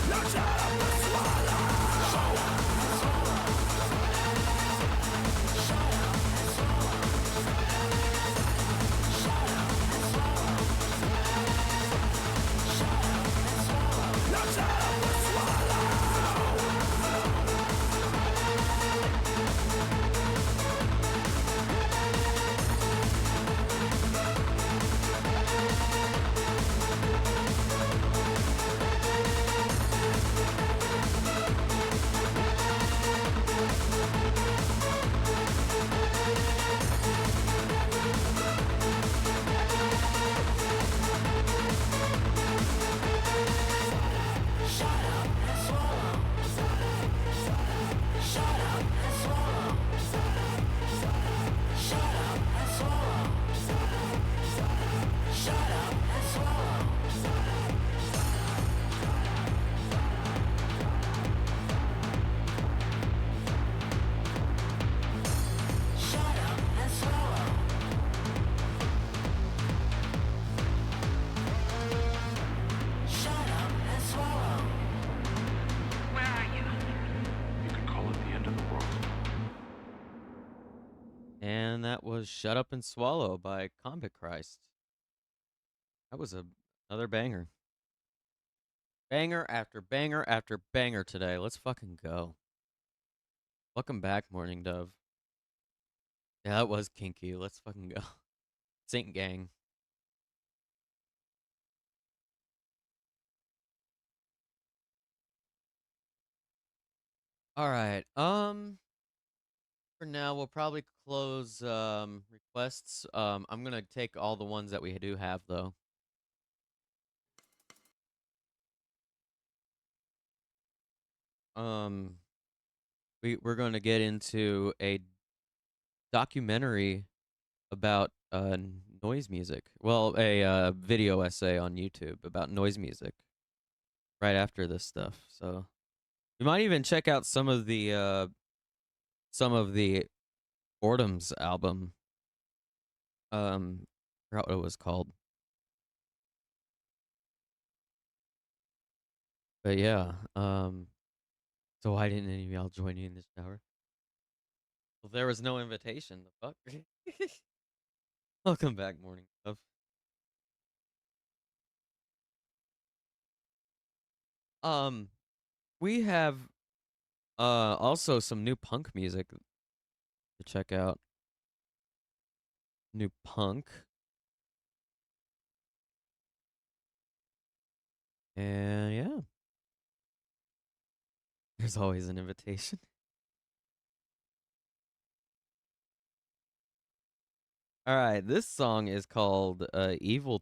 Speaker 19: Now shut up and swallow. Shut up and swallow. Shut up and swallow. Shut up and swallow. Shut up and swallow. Now shut up and swallow. Shut up and swallow. Shut up and swallow. Shut up and swallow. Shut up and swallow. Shut up and swallow. Shut up and swallow. Where are you?
Speaker 18: You could call it the end of the world.
Speaker 3: And that was Shut Up and Swallow by Combat Christ. That was another banger. Banger after banger after banger today. Let's fucking go. Welcome back, Morning Dove. Yeah, that was kinky. Let's fucking go. Saint Gang. All right. For now, we'll probably close requests. I'm gonna take all the ones that we do have though. We're going to get into a documentary about noise music. Well, a video essay on YouTube about noise music right after this stuff. So we might even check out some of the Boredom's album. Forgot what it was called. But yeah, so why didn't any of y'all join me in this shower? Well, there was no invitation. The fuck? Welcome back, Morning Dove. We have also some new punk music to check out. New punk. And yeah. There's always an invitation. All right, this song is called Evil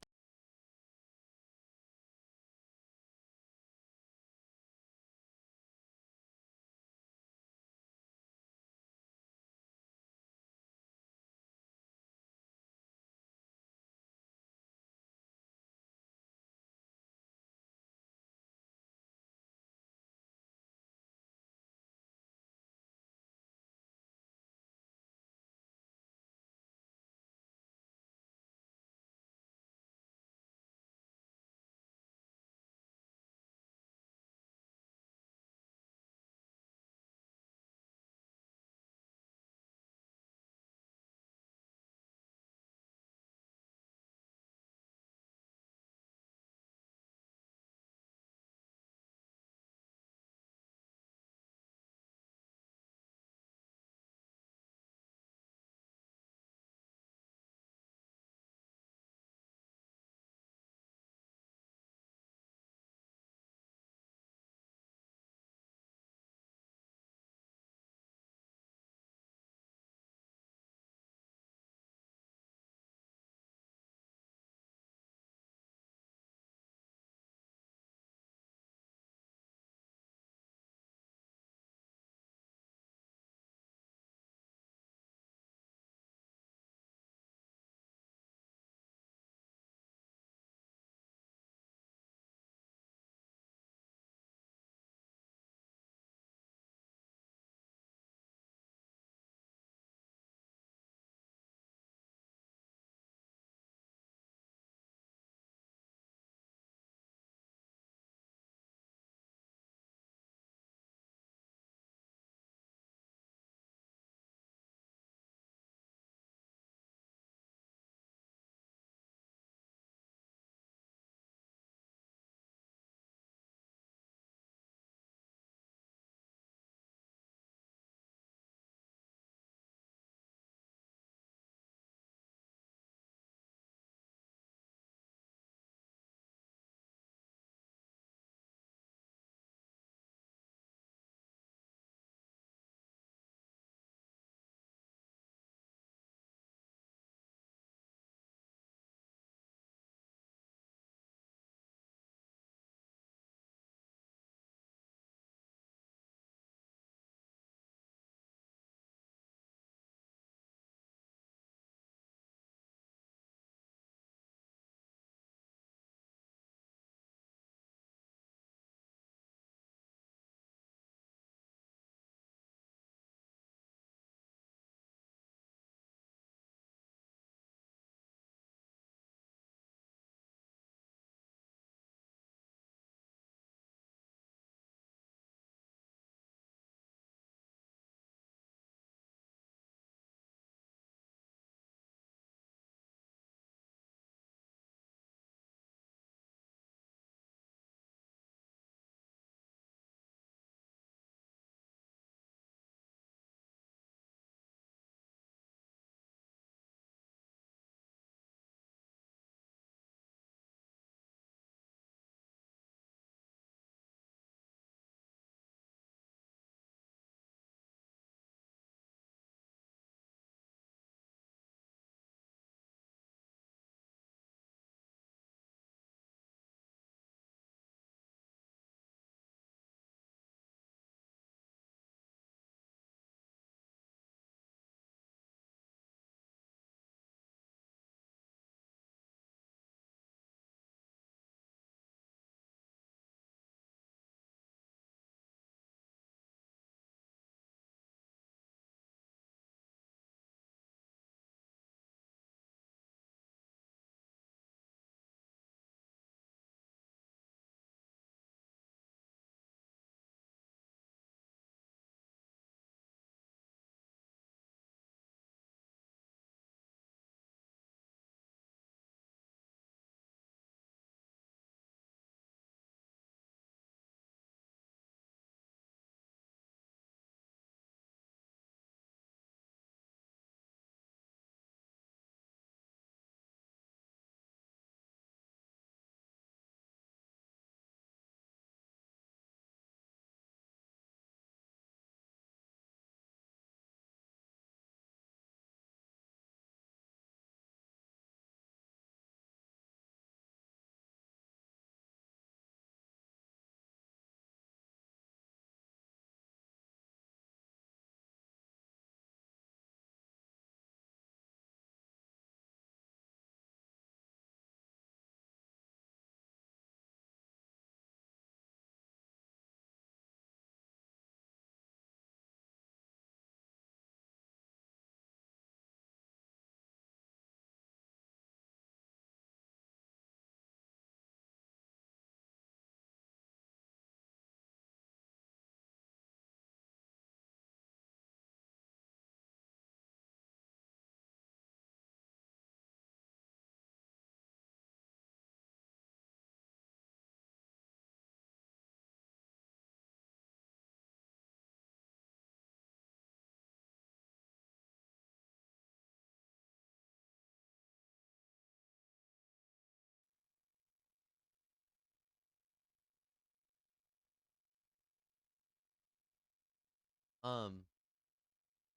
Speaker 3: Um,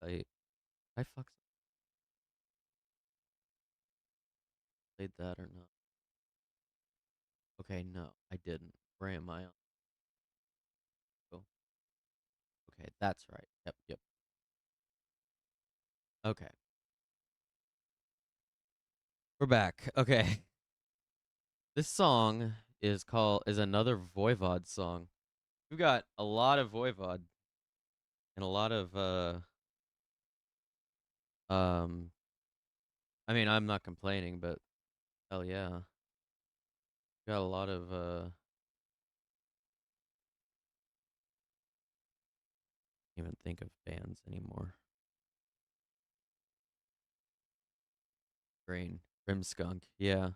Speaker 3: I fuck played that or not? Okay, no, I didn't. Where am I? Oh, okay, that's right. Yep, yep. Okay, we're back. Okay, this song is another Voivod song. We've got a lot of Voivod and a lot of um. I mean, I'm not complaining, but hell yeah, got a lot of Can't even think of bands anymore. Grain, Brimskunk, yeah,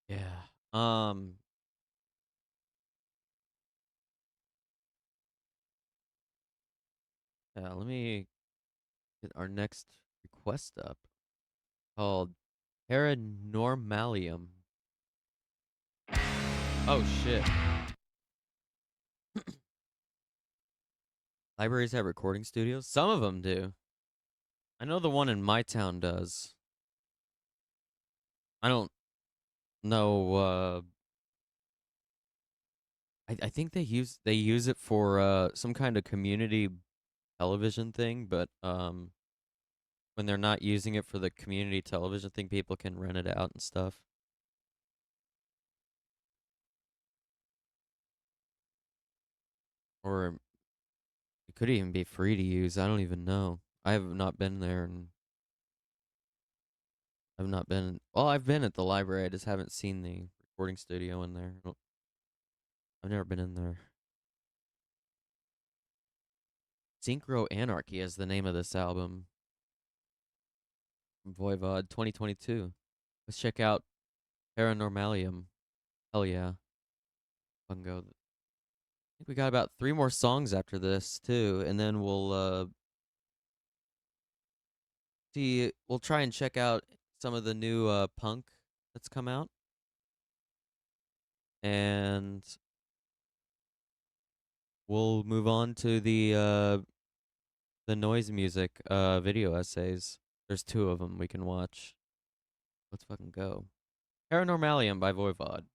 Speaker 3: yeah. Yeah. Let me get our next request up called Paranormalium. Oh shit. Libraries have recording studios? Some of them do. I know the one in my town does. I don't know I think they use it for some kind of community television thing, but when they're not using it for the community television thing, people can rent it out and stuff. Or it could even be free to use. I don't even know. I have not been there, and I've not been. Well, I've been at the library. I just haven't seen the recording studio in there. I've never been in there. Synchro Anarchy is the name of this album. Voivod 2022. Let's check out Paranormalium. Hell yeah. Fucking go. I think we got about 3 more songs after this too, and then we'll we'll try and check out some of the new punk that's come out. And we'll move on to the noise music video essays. There's 2 of them we can watch. Let's fucking go. Paranormalium by Voivod.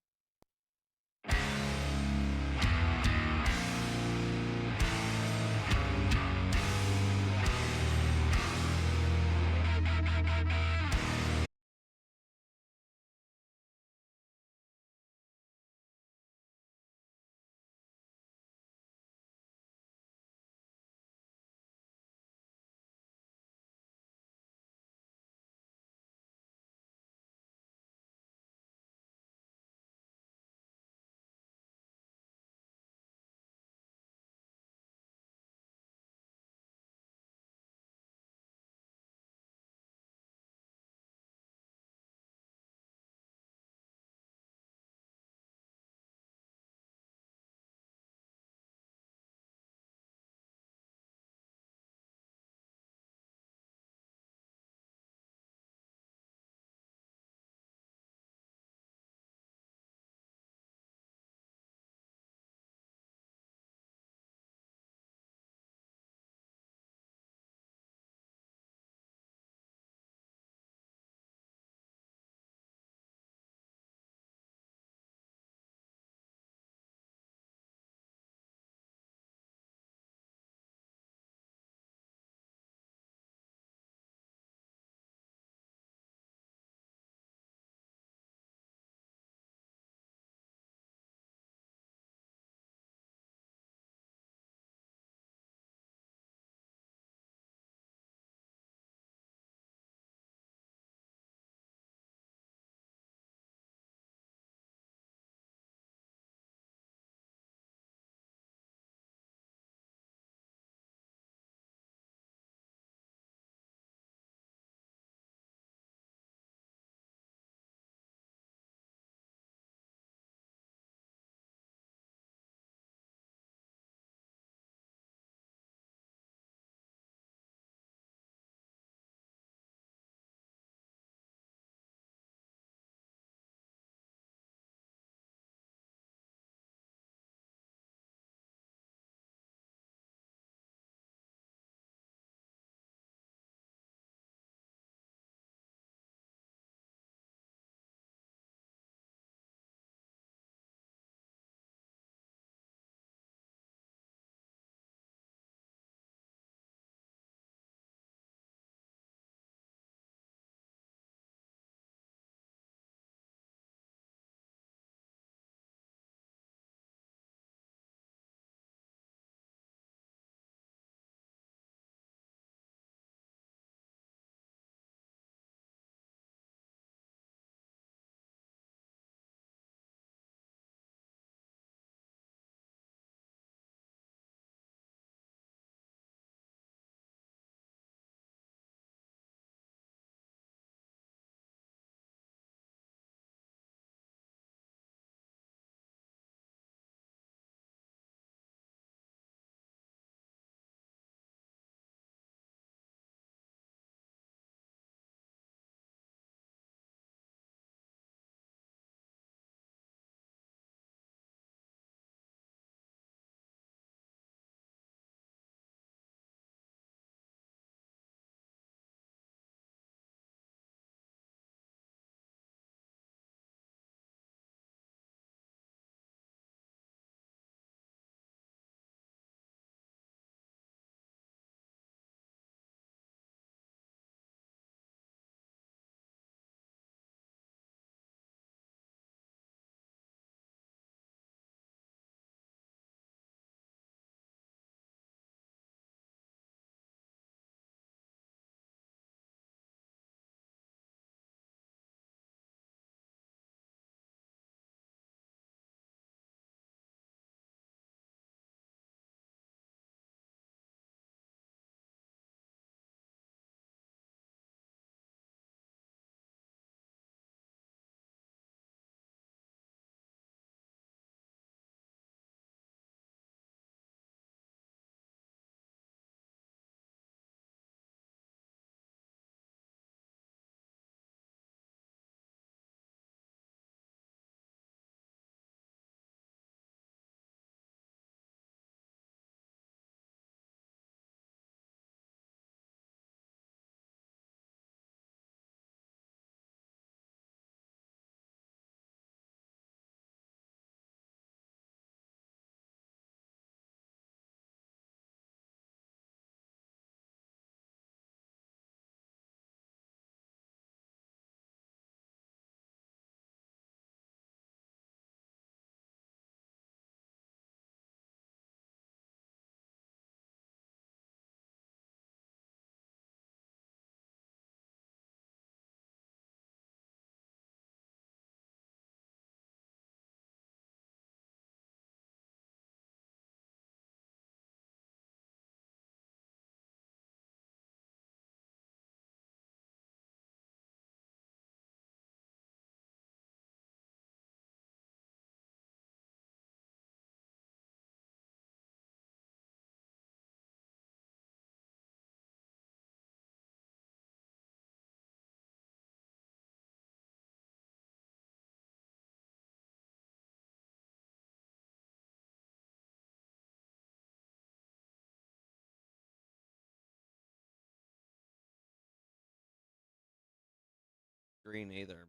Speaker 3: screen either.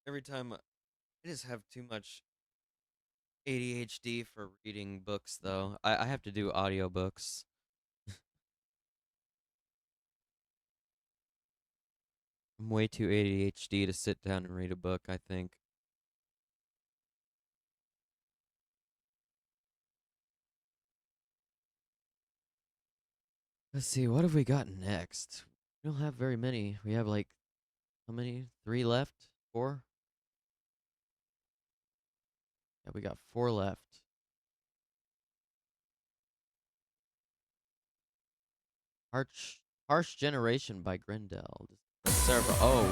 Speaker 3: Every time I just have too much ADHD for reading books, though. I have to do audiobooks. I'm way too ADHD to sit down and read a book, I think. Let's see, what have we got next? We don't have very many. We have like, how many? 3 left? 4? Yeah, we got 4 left. Harsh Generation by Grendel. Oh.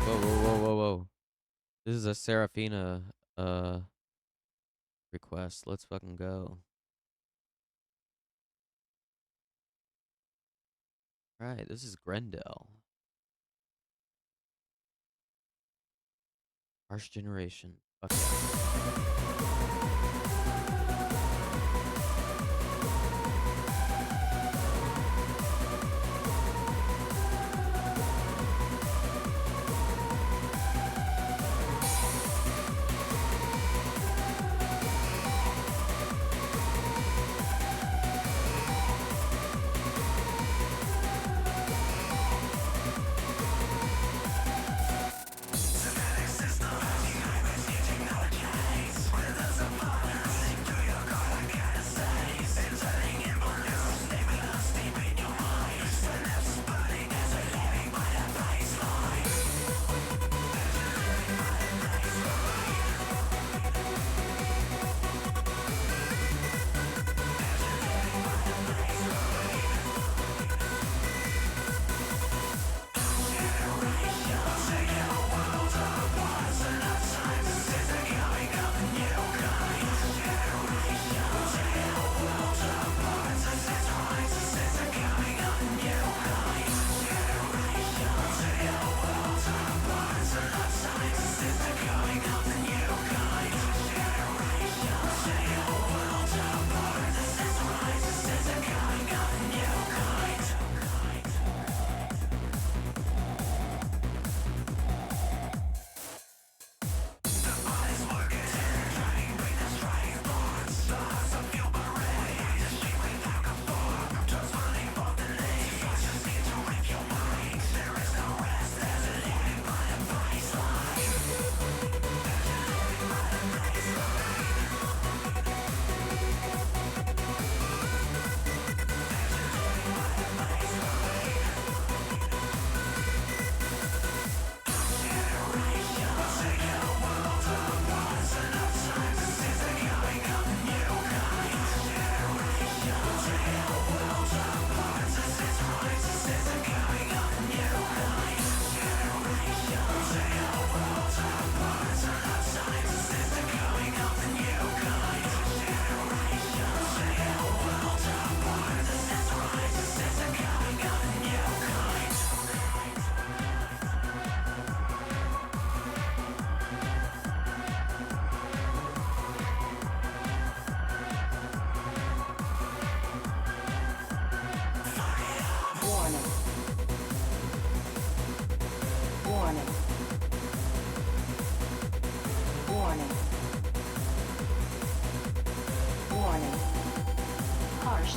Speaker 3: Whoa, whoa, whoa, whoa, whoa. This is a Serafina request. Let's fucking go. Right, this is Grendel. Harsh Generation. Fuck yeah.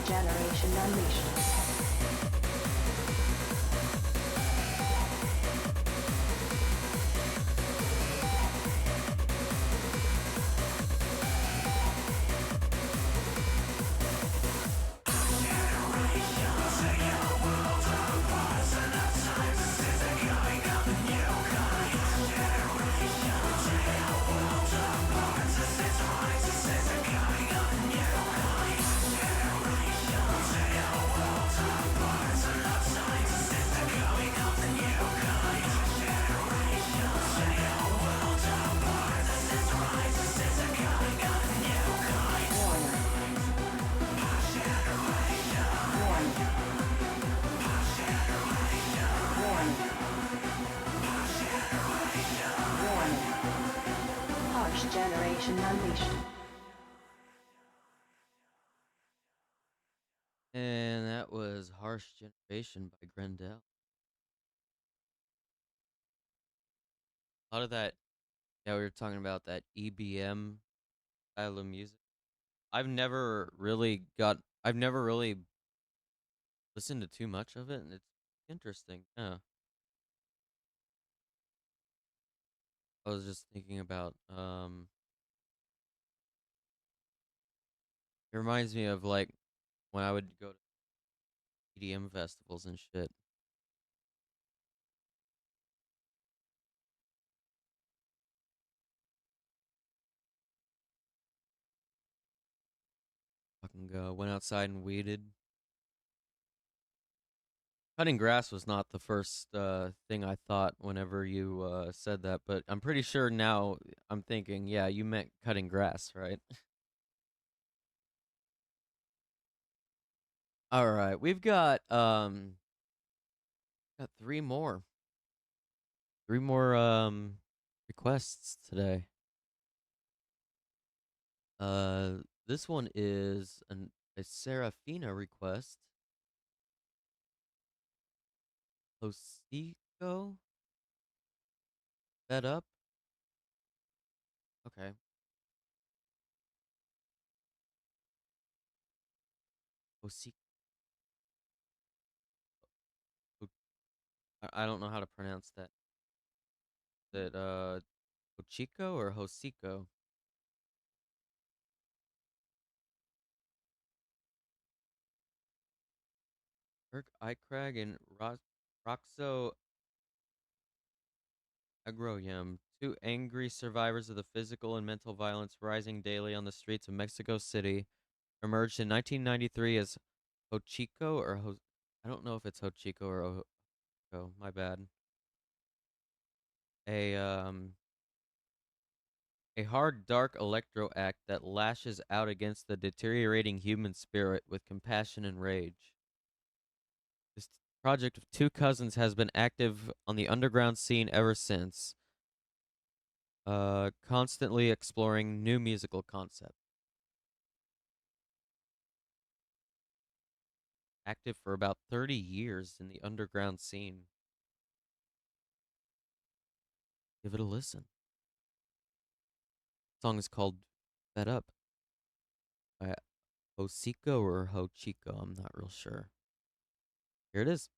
Speaker 13: Generation Unleashed. Generation Unleashed.
Speaker 3: And that was Harsh Harsh Generation by Grendel. A lot of that, yeah, we were talking about that EBM style of music. I've never really listened to too much of it, and it's interesting. Yeah. I was just thinking about it reminds me of like when I would go to EDM festivals and shit. Fucking went outside and weeded. Cutting grass was not the first thing I thought whenever you said that, but I'm pretty sure now I'm thinking, yeah, you meant cutting grass, right? All right, we've got three more requests today. This one is a Serafina request. Hocico? Fed up? Okay. Hocico. I don't know how to pronounce that. Is it Hochico or Hocico? Kirk Icrag and Roxo Agroyem, two angry survivors of the physical and mental violence rising daily on the streets of Mexico City, emerged in 1993 as Hochico or I don't know if it's Hochico or Hochico, my bad. A hard, dark electro act that lashes out against the deteriorating human spirit with compassion and rage. This project of two cousins has been active on the underground scene ever since, constantly exploring new musical concepts. Active for about 30 years in the underground scene. Give it a listen. The song is called Fed Up by Hocico or Hochico, I'm not real sure. Here it is.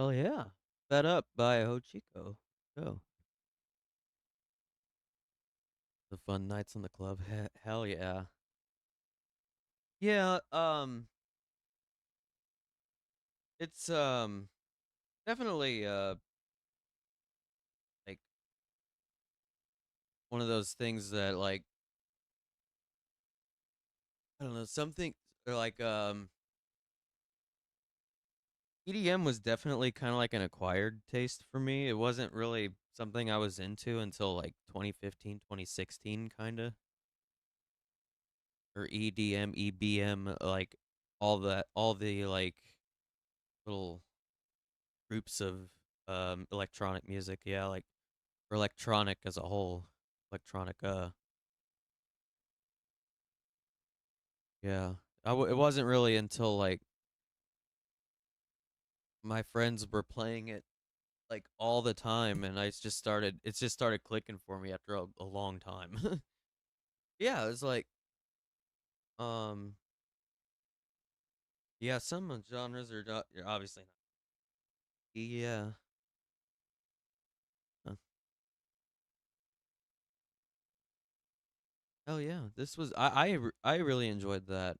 Speaker 3: Hell yeah. Fed Up by Hochiko. Go. The fun nights on the club. Hell yeah. Yeah, it's definitely like one of those things that like I don't know, something or like EDM was definitely kind of like an acquired taste for me. It wasn't really something I was into until like 2015, 2016 kind of. Or EDM, EBM, like all the like little groups of electronic music, yeah, like or electronic as a whole. Electronic yeah. It wasn't really until like my friends were playing it like all the time and it just started clicking for me after a long time. Yeah, it was like um yeah, some genres are obviously not. Yeah. Huh. Hell yeah. This was I really enjoyed that.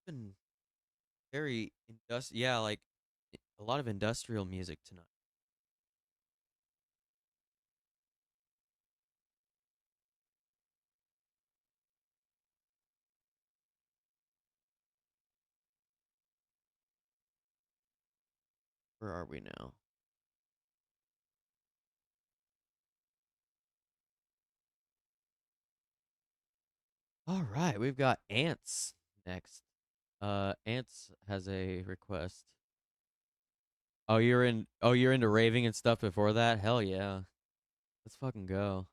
Speaker 3: Been very yeah, like a lot of industrial music tonight. Where are we now? All right, we've got Ants next. Ants has a request. You're into raving and stuff before that? Hell yeah. Let's fucking go.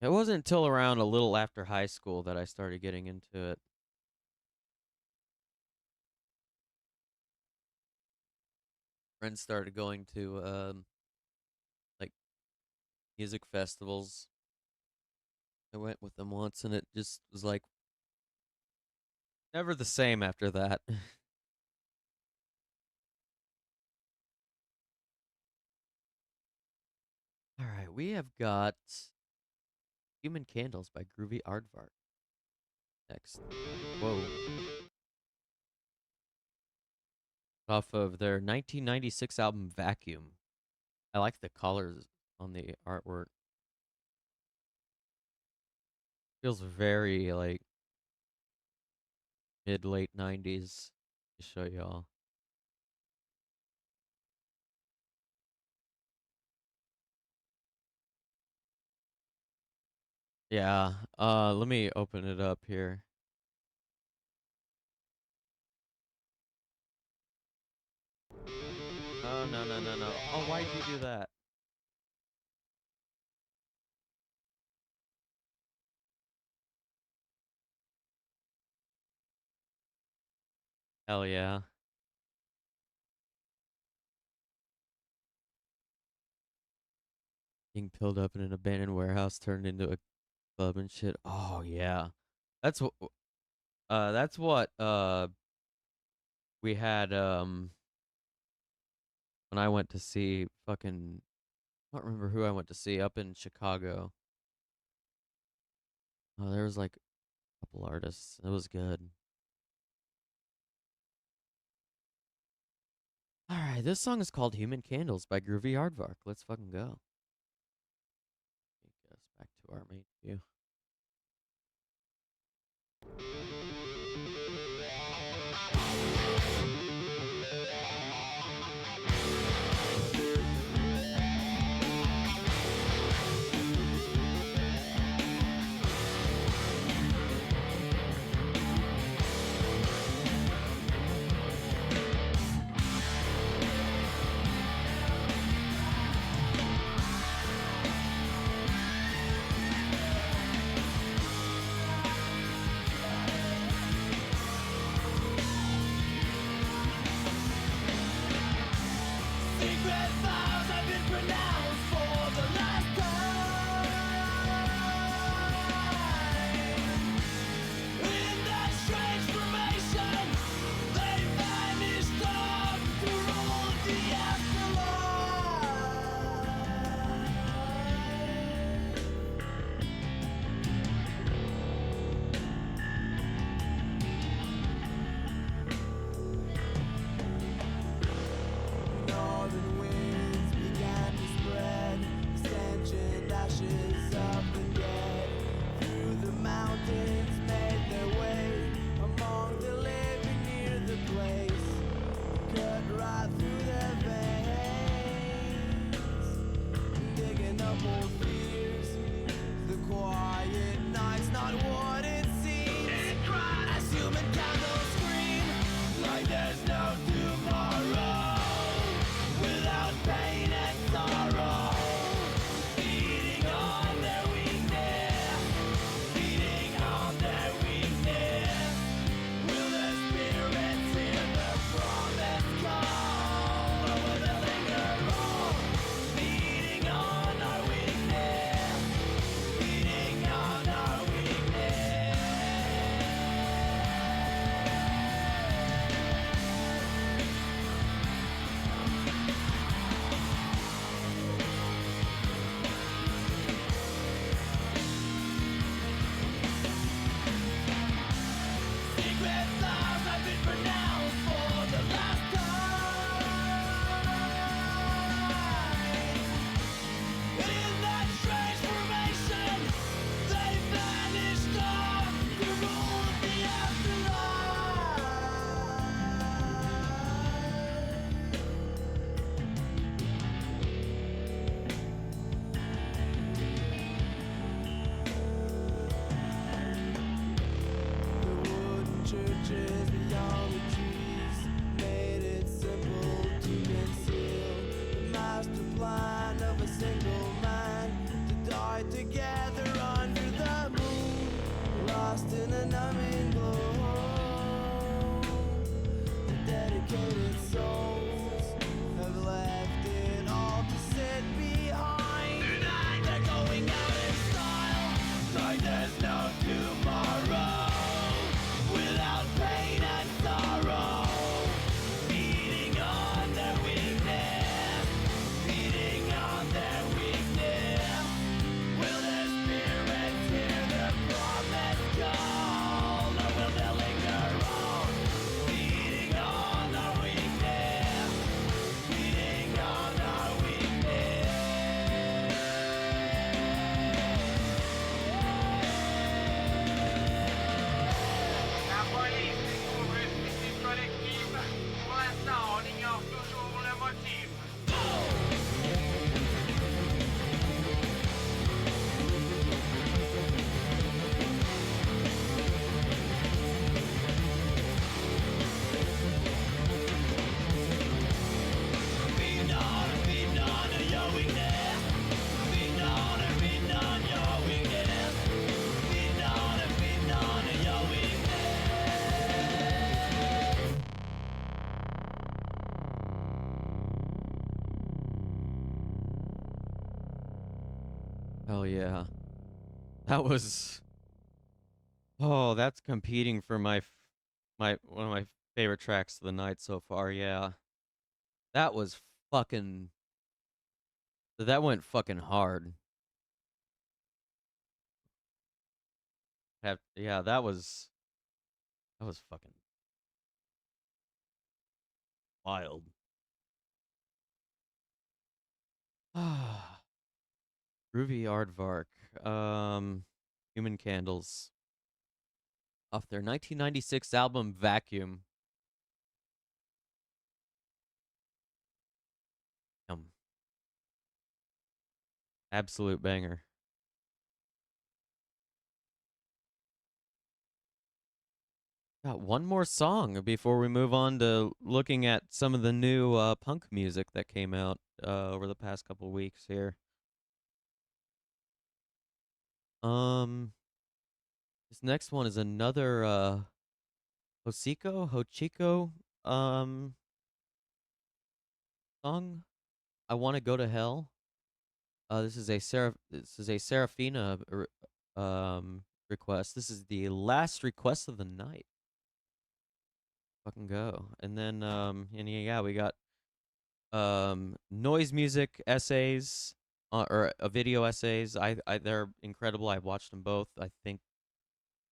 Speaker 3: It wasn't until around a little after high school that I started getting into it. Friends started going to like music festivals. I went with them once and it just was like never the same after that. All right, we have got Human Candles by Groovy Aardvark next. Whoa. Off of their 1996 album Vacuum. I like the colors on the artwork. Feels very like mid-late 90s to show y'all. Yeah, let me open it up here. Oh, no, no, no, no. Oh, why'd you do that? Hell yeah. Being pilled up in an abandoned warehouse turned into a club and shit. Oh, yeah. That's what, we had, when I went to see fucking, I don't remember who I went to see up in Chicago. Oh, there was like a couple artists. It was good. All right, this song is called Human Candles by Groovy Aardvark. Let's fucking go. Take us back to our main view. Hell yeah. That was... Oh, that's competing for my one of my favorite tracks of the night so far, yeah. That was fucking... That went fucking hard. Yeah, that was fucking wild. Groovy Aardvark. Human Candles. Off their 1996 album Vacuum. Absolute banger. Got one more song before we move on to looking at some of the new punk music that came out over the past couple weeks here. This next one is another Hochiko song. I Want to Go to Hell. This is a Serafina request. This is the last request of the night. Fucking go. And then and yeah, we got noise music essays or video essays. They're incredible. I've watched them both. I think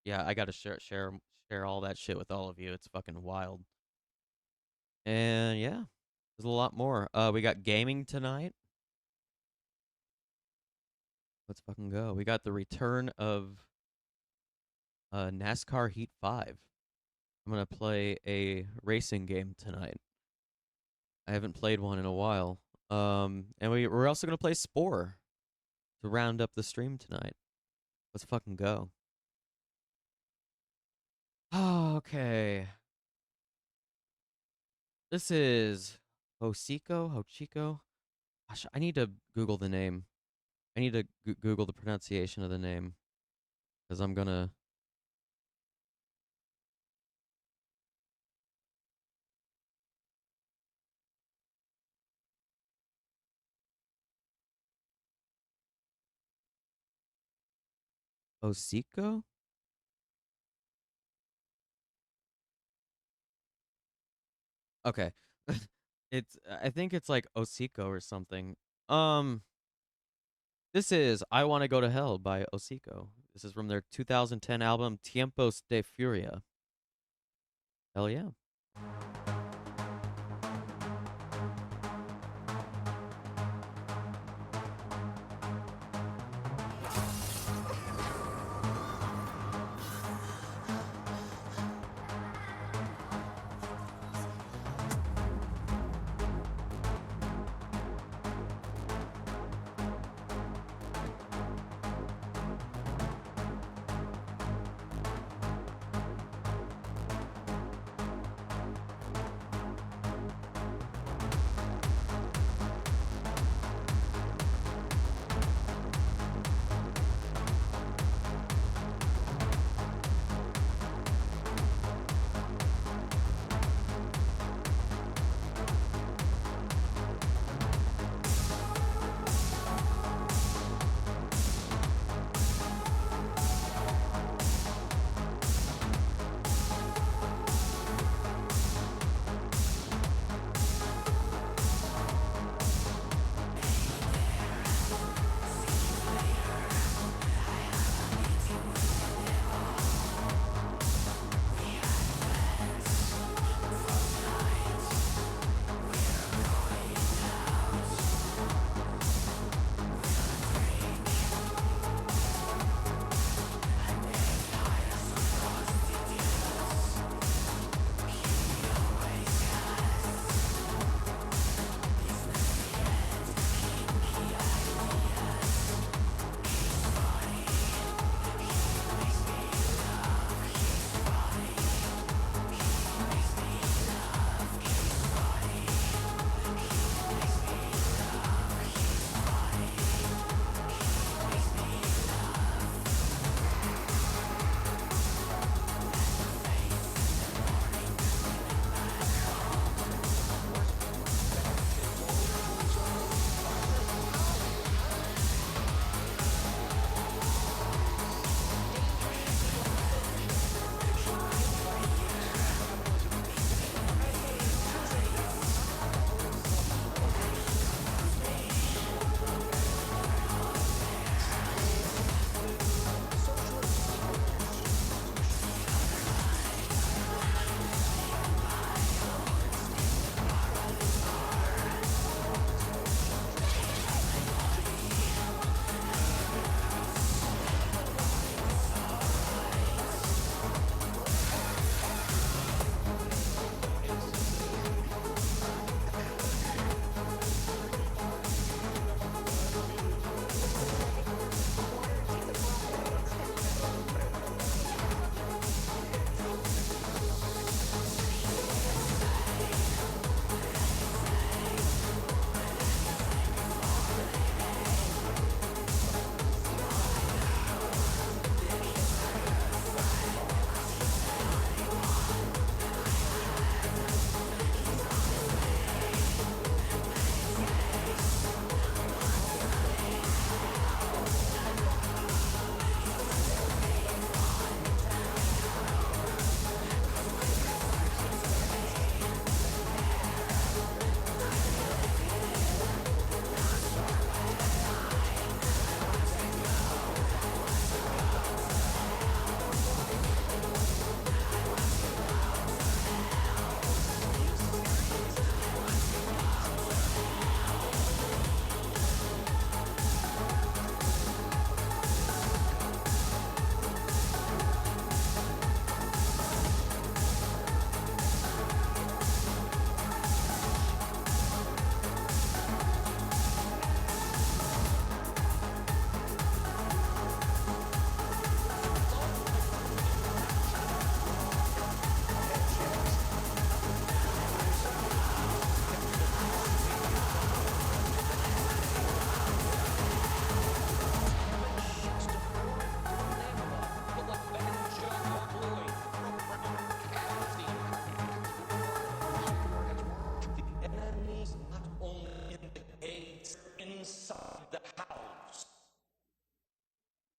Speaker 3: yeah, I got to share all that shit with all of you. It's fucking wild. And yeah, there's a lot more. We got gaming tonight. Let's fucking go. We got the return of NASCAR Heat 5. I'm going to play a racing game tonight. I haven't played one in a while. And we're also going to play Spore to round up the stream tonight. Let's fucking go. Oh, okay. This is Hochiko. Gosh, I need to Google the name. I need to Google the pronunciation of the name. Because I'm going to... Osiko? Okay. I think it's like Osiko or something. This is I Want to Go to Hell by Osiko. This is from their 2010 album Tiempos de Furia. Hell yeah.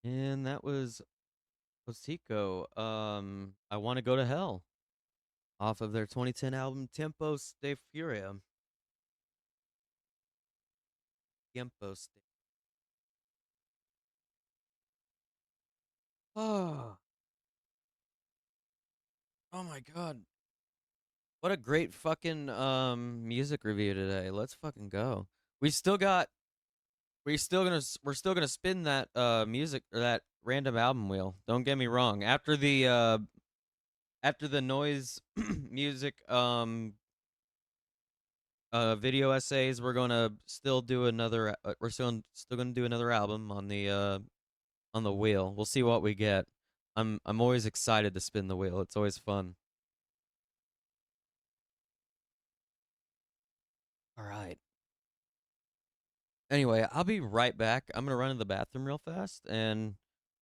Speaker 3: And that was Hocico. I Want to Go to Hell off of their 2010 album Tempos de Furia. Tempos de. Oh. Oh my god. What a great fucking music review today. Let's fucking go. We still got we're still gonna spin that music or that random album wheel. Don't get me wrong. After the noise music video essays, we're gonna still do another we're still gonna do another album on the wheel. We'll see what we get. I'm always excited to spin the wheel. It's always fun. All right. Anyway, I'll be right back. I'm gonna run to the bathroom real fast, and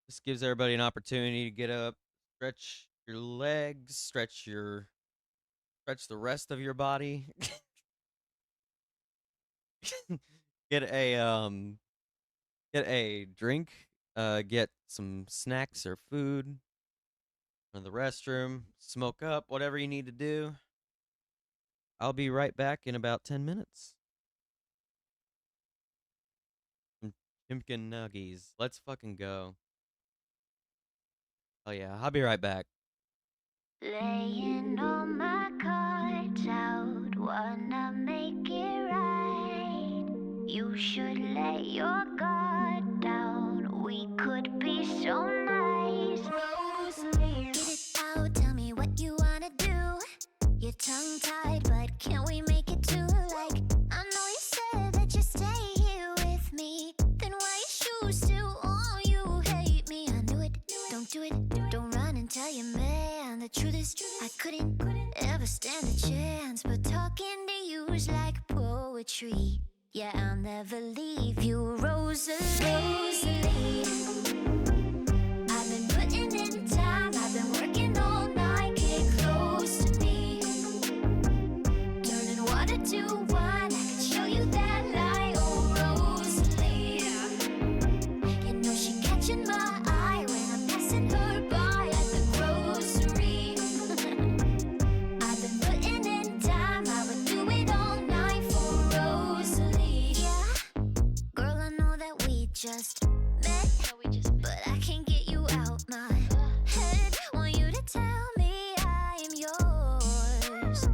Speaker 3: this gives everybody an opportunity to get up, stretch your legs, stretch the rest of your body. get a drink, get some snacks or food, run to the restroom, smoke up, whatever you need to do. I'll be right back in about 10 minutes. Chimkin Nuggies. Let's fucking go. Oh yeah, I'll be right back.
Speaker 4: Laying all my cards out, wanna make it right. You should lay your guard down, we could be so nice. Rosalie, get it out, tell me what you wanna do. You're tongue-tied, but can we make it to like, I know you said that you stay here with me, then why you choose to, oh you hate me. I knew it, don't do it, don't run and tell your man. The truth is, I couldn't ever stand a chance, but talking to you's like poetry. Yeah, I'll never leave you, Rosalie. Rosalie, I've been putting in time, I've been working all night, get close to me. Turning water to wine, I can show you that light, oh Rosalie. You know she catching my eye when I'm passing her by at the grocery. I've been putting in time, I would do it all night for Rosalie. Yeah, girl, I know that we just met, but I can't get you out my head. Want you to tell me I am yours,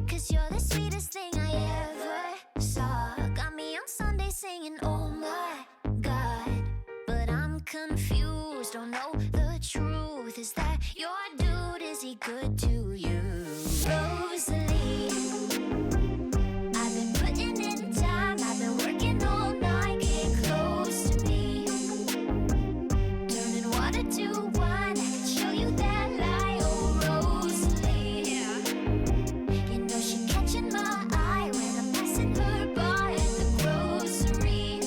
Speaker 4: 'cause you're the sweetest thing I ever saw. Got me on Sunday singing, oh my God, but I'm confused, don't know the truth. Is that your dude, is he good to you? Rosalie, I've been putting in time, I've been working all night, get close to me. Turning water to wine, I can show you that light, oh Rosalie. You know she catching my eye when I'm passing her by at the grocery.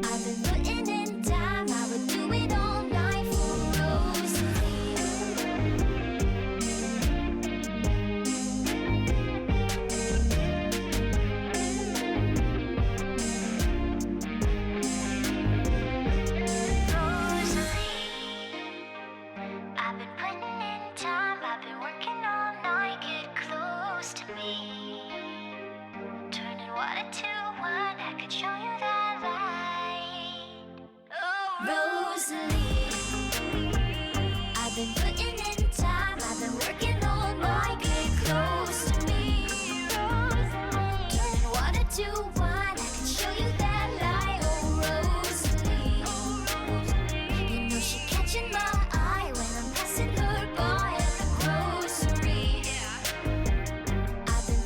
Speaker 4: I've been putting in time, I would do it all night for Rosalie. I've been putting in time, I've been working all night, get close to me. Turning water to wine, I could show you that light. Oh, Rosalie, I've been putting in time, I've been working all night, get close to me. Turning water to wine, I can show you that light. Oh, Rosalie, you know she catching my eye when I'm passing her by at the grocery. I've been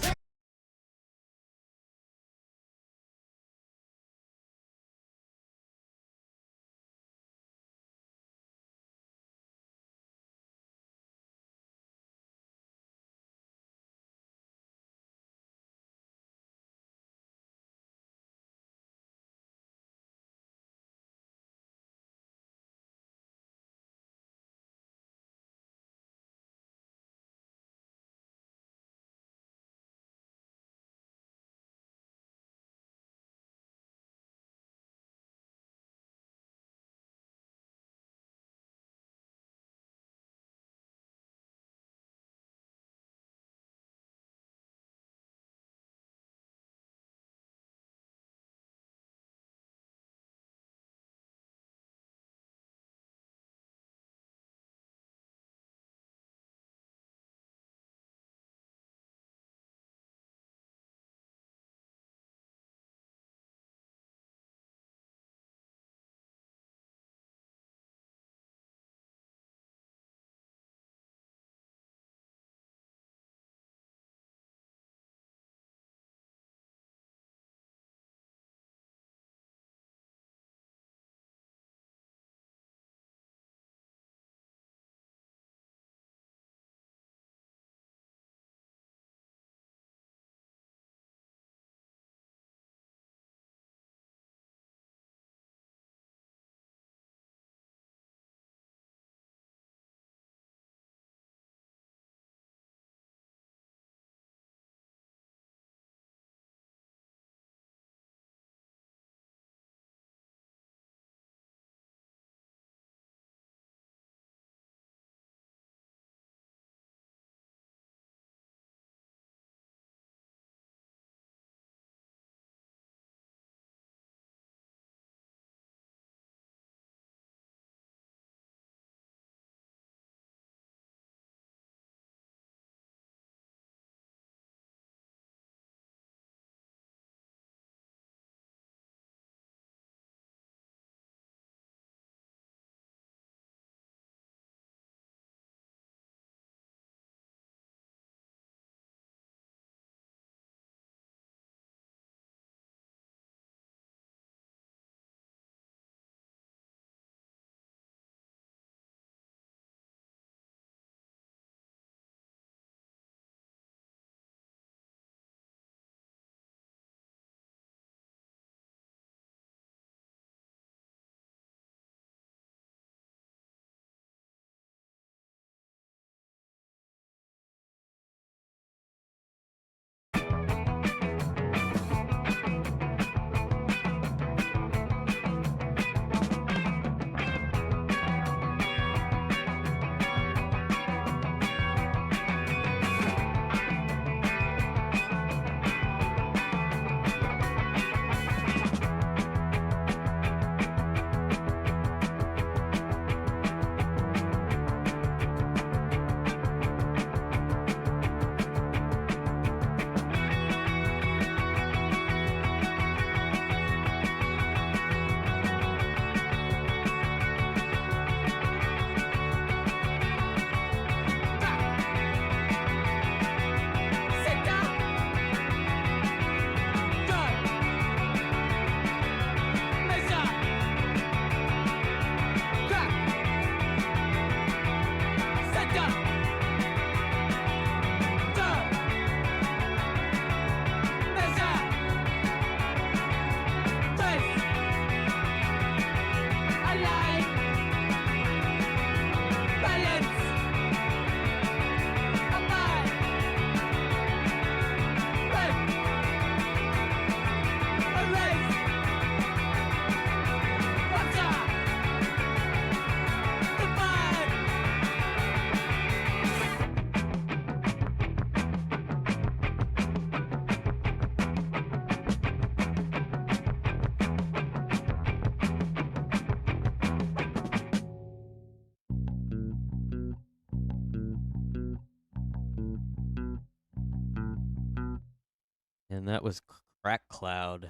Speaker 3: And that was Crack Cloud,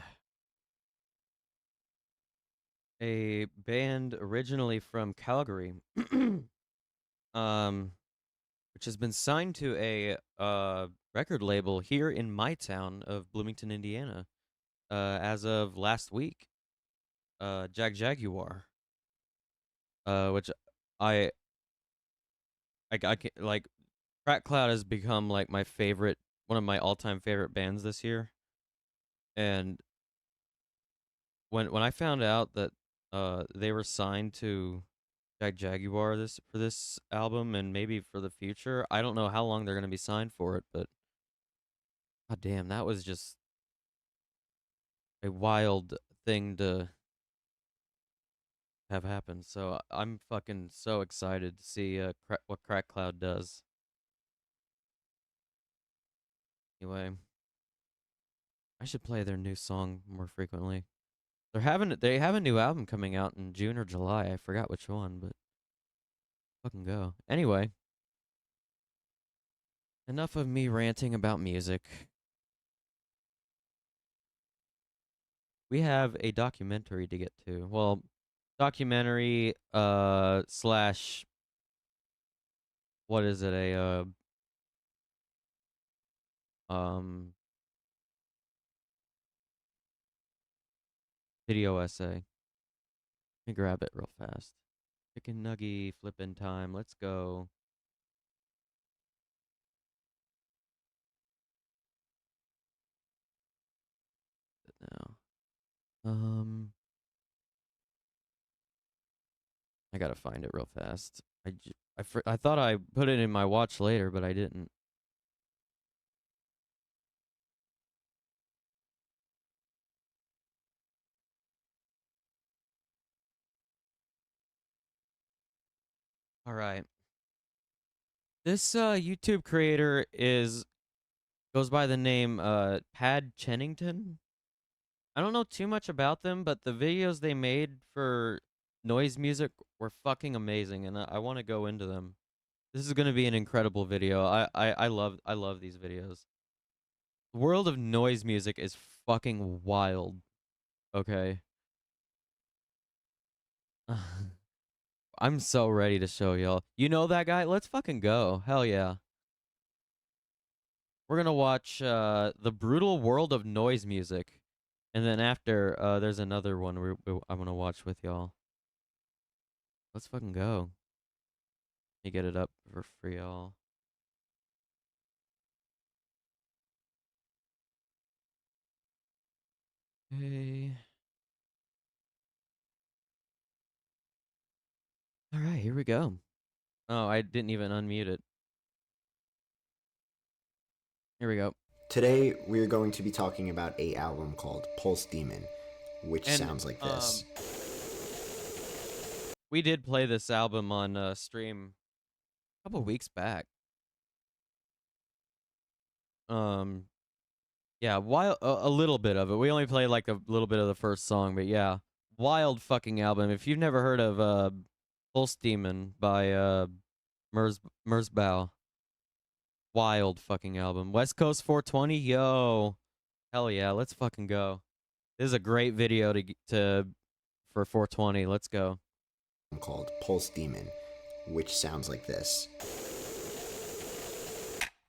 Speaker 3: a band originally from Calgary, which has been signed to a record label here in my town of Bloomington, Indiana, as of last week. Jaguar, which I can, like, Crack Cloud has become like my favorite, one of my all-time favorite bands this year. And when I found out that they were signed to Jaguar for this album and maybe for the future, I don't know how long they're gonna be signed for it, but god damn, that was just a wild thing to have happen. So I'm fucking so excited to see what Crack Cloud does. Anyway, I should play their new song more frequently. They have a new album coming out in June or July. I forgot which one, but fucking go. Anyway, enough of me ranting about music. We have a documentary to get to. Well, documentary slash, what is it? Video essay. Let me grab it real fast. Chicken nugget flipping time. Let's go. Now. I gotta find it real fast. I thought I put it in my watch later, but I didn't. All right. This YouTube creator goes by the name Pad Chennington. I don't know too much about them, but the videos they made for noise music were fucking amazing, and I want to go into them. This is gonna be an incredible video. I love these videos. The world of noise music is fucking wild. Okay. I'm so ready to show y'all. You know that guy? Let's fucking go. Hell yeah. We're gonna watch The Brutal World of Noise Music. And then after, there's another one I'm gonna watch with y'all. Let's fucking go. Let me get it up for y'all. Okay. Alright, here we go. Oh, I didn't even unmute it. Here we go.
Speaker 11: Today, we're going to be talking about an album called Pulse Demon, which sounds like this.
Speaker 3: We did play this album on stream a couple weeks back. Yeah, a little bit of it. We only played like a little bit of the first song, but yeah, wild fucking album. If you've never heard of Pulse Demon by Merzbow, wild fucking album. West Coast 420, yo, hell yeah, let's fucking go. This is a great video for 420. Let's go.
Speaker 11: Called Pulse Demon, which sounds like this.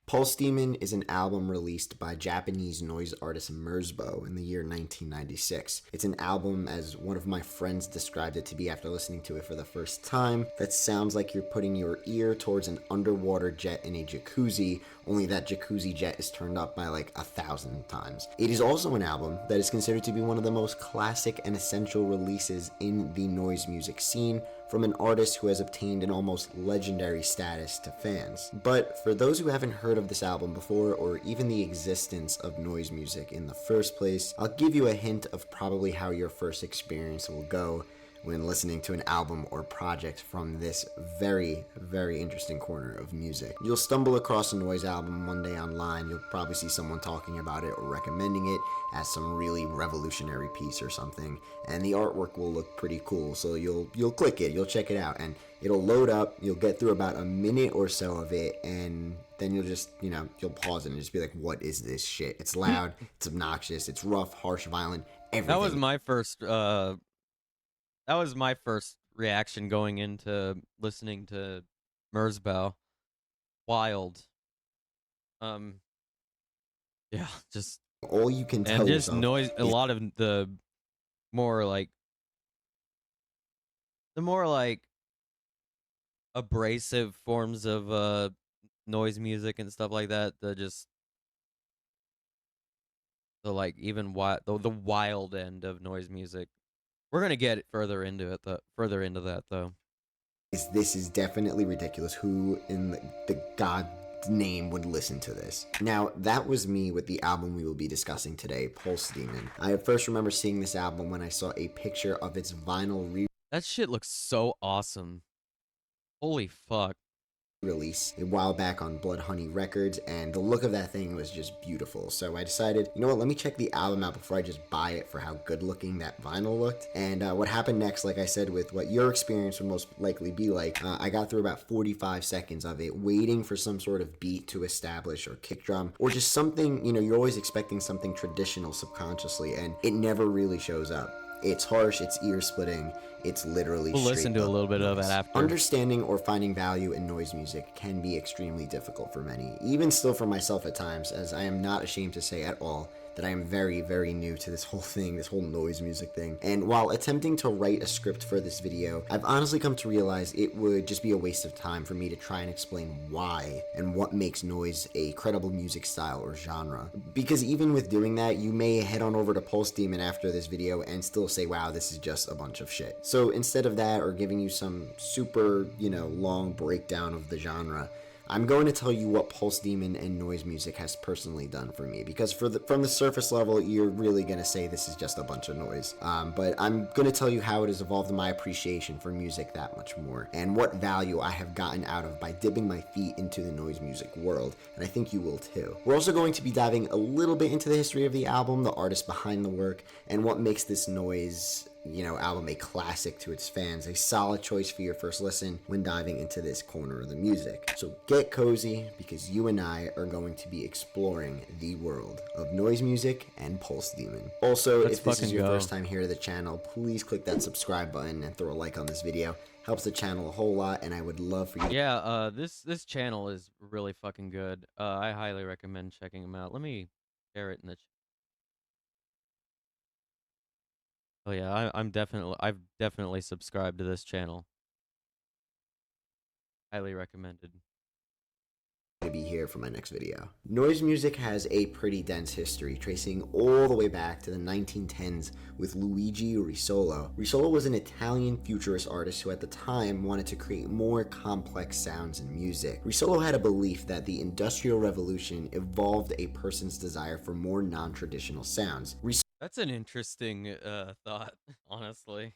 Speaker 11: Pulse Demon is an album released by Japanese noise artist Merzbow in the year 1996. It's an album, as one of my friends described it to be after listening to it for the first time, that sounds like you're putting your ear towards an underwater jet in a jacuzzi, only that jacuzzi jet is turned up by like 1,000 times. It is also an album that is considered to be one of the most classic and essential releases in the noise music scene, from an artist who has obtained an almost legendary status to fans. But for those who haven't heard of this album before, or even the existence of noise music in the first place, I'll give you a hint of probably how your first experience will go when listening to an album or project from this very, very interesting corner of music. You'll stumble across a noise album one day online. You'll probably see someone talking about it or recommending it as some really revolutionary piece or something, and the artwork will look pretty cool, so you'll click it, you'll check it out, and it'll load up. You'll get through about a minute or so of it, and then you'll just, you'll pause it and just be like, what is this shit? It's loud, it's obnoxious, it's rough, harsh, violent, everything.
Speaker 3: That was my first reaction going into listening to Merzbow. Wild. Yeah, just
Speaker 11: all you can tell
Speaker 3: and just
Speaker 11: yourself
Speaker 3: noise. A lot of the more like abrasive forms of noise music and stuff like that. The like even the wild end of noise music. We're gonna get further into that though.
Speaker 11: This is definitely ridiculous. Who in the God's name would listen to this? Now, that was me with the album we will be discussing today, Pulse Demon. I first remember seeing this album when I saw a picture of its vinyl
Speaker 3: That shit looks so awesome. Holy fuck.
Speaker 11: Release a while back on Blood Honey Records, and the look of that thing was just beautiful. So I decided, you know what, let me check the album out before I just buy it for how good looking that vinyl looked. And what happened next, like I said, with what your experience would most likely be like, I got through about 45 seconds of it waiting for some sort of beat to establish, or kick drum, or just something, you're always expecting something traditional subconsciously, and it never really shows up. It's harsh, it's ear-splitting, it's literally
Speaker 3: We'll listen to a little bit of it after.
Speaker 11: Understanding or finding value in noise music can be extremely difficult for many, even still for myself at times, as I am not ashamed to say at all that I am very, very new to this whole thing, this whole noise music thing. And while attempting to write a script for this video, I've honestly come to realize it would just be a waste of time for me to try and explain why and what makes noise a credible music style or genre. Because even with doing that, you may head on over to Pulse Demon after this video and still say, wow, this is just a bunch of shit. So instead of that, or giving you some super, long breakdown of the genre, I'm going to tell you what Pulse Demon and noise music has personally done for me, because from the surface level, you're really going to say this is just a bunch of noise. But I'm going to tell you how it has evolved my appreciation for music that much more, and what value I have gotten out of by dipping my feet into the noise music world, and I think you will too. We're also going to be diving a little bit into the history of the album, the artist behind the work, and what makes this noise album a classic to its fans, a solid choice for your first listen when diving into this corner of the music. So get cozy, because you and I are going to be exploring the world of noise music and Pulse Demon. Also, if this is your first time here to the channel, please click that subscribe button and throw a like on this video. Helps the channel a whole lot, and I would love for you to...
Speaker 3: Yeah, this channel is really fucking good. I highly recommend checking them out. Let me share it in the Oh yeah, I've definitely subscribed to this channel. Highly recommended.
Speaker 11: To be here for my next video. Noise music has a pretty dense history, tracing all the way back to the 1910s with Luigi Risolo. Risolo was an Italian futurist artist who at the time wanted to create more complex sounds in music. Risolo had a belief that the Industrial Revolution evolved a person's desire for more non-traditional sounds.
Speaker 3: That's an interesting thought, honestly.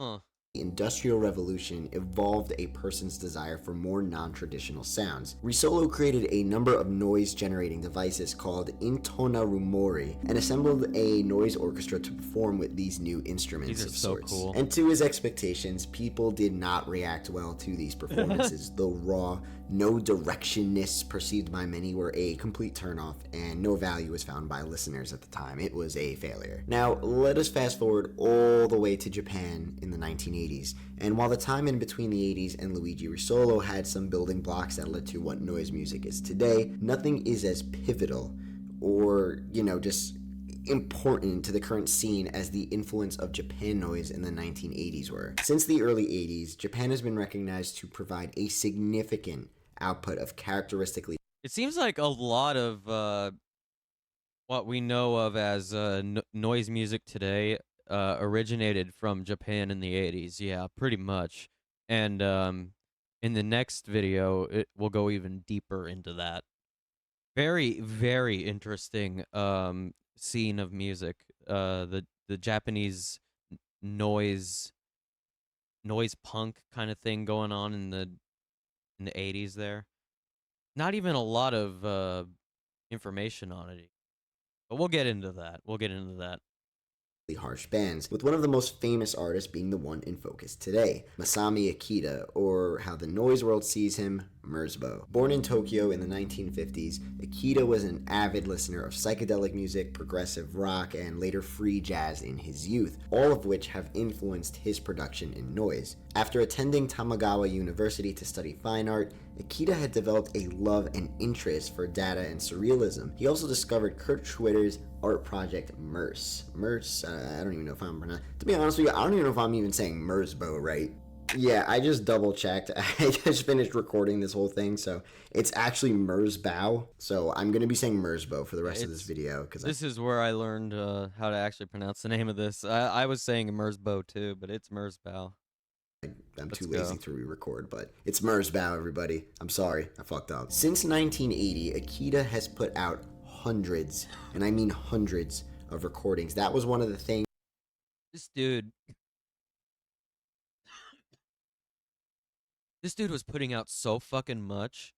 Speaker 3: Huh.
Speaker 11: The Industrial Revolution evolved a person's desire for more non-traditional sounds. Risolo created a number of noise-generating devices called intona rumori and assembled a noise orchestra to perform with these new instruments of sorts.
Speaker 3: Cool.
Speaker 11: And to his expectations, people did not react well to these performances. The raw, no directionness perceived by many were a complete turnoff, and no value was found by listeners at the time. It was a failure. Now, let us fast forward all the way to Japan in the 1980s, and while the time in between the 80s and Luigi Risolo had some building blocks that led to what noise music is today, nothing is as pivotal or, just important to the current scene as the influence of Japan noise in the 1980s were. Since the early 80s, Japan has been recognized to provide a significant output of characteristically...
Speaker 3: It seems like a lot of what we know of as noise music today originated from Japan in the 80s. Yeah, pretty much. And in the next video, we'll go even deeper into that. Very, very interesting scene of music. The Japanese noise punk kind of thing going on in the 80s there. Not even a lot of information on it. But we'll get into that.
Speaker 11: harsh bands, with one of the most famous artists being the one in focus today, Masami Akita, or how the noise world sees him, Merzbow. Born in Tokyo in the 1950s, Akita was an avid listener of psychedelic music, progressive rock, and later free jazz in his youth, all of which have influenced his production in noise. After attending Tamagawa University to study fine art, Akita had developed a love and interest for data and surrealism. He also discovered Kurt Schwitter's art project Merce. I don't even know if I'm pronouncing. To be honest with you, I don't even know if I'm even saying Merzbow right. Yeah, I just double checked. I just finished recording this whole thing, so it's actually Merzbow. So I'm gonna be saying Merzbow for the rest of this video because
Speaker 3: this is where I learned how to actually pronounce the name of this. I was saying Merzbow too, but it's Merzbow.
Speaker 11: I'm too lazy to re-record, but it's Merzbow, everybody. I'm sorry, I fucked up. Since 1980, Akita has put out hundreds, and I mean hundreds, of recordings. That was one of the things.
Speaker 3: This dude was putting out so fucking much.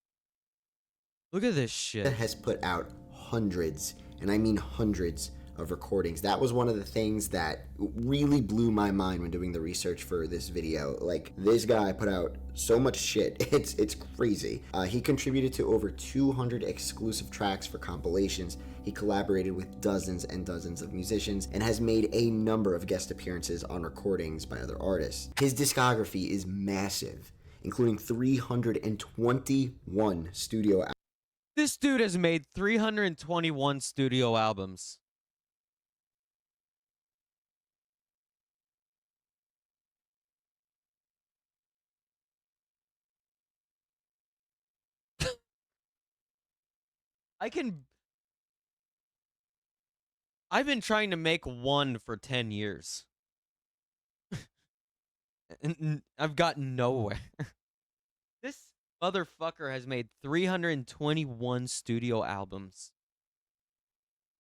Speaker 3: Look at this shit.
Speaker 11: Has put out hundreds, and I mean hundreds, of recordings. That was one of the things that really blew my mind when doing the research for this video. Like, this guy put out so much shit. It's crazy. He contributed to over 200 exclusive tracks for compilations. He collaborated with dozens and dozens of musicians and has made a number of guest appearances on recordings by other artists. His discography is massive, including 321 studio albums.
Speaker 3: This dude has made 321 studio albums. I've been trying to make one for 10 years. And I've gotten nowhere. This motherfucker has made 321 studio albums.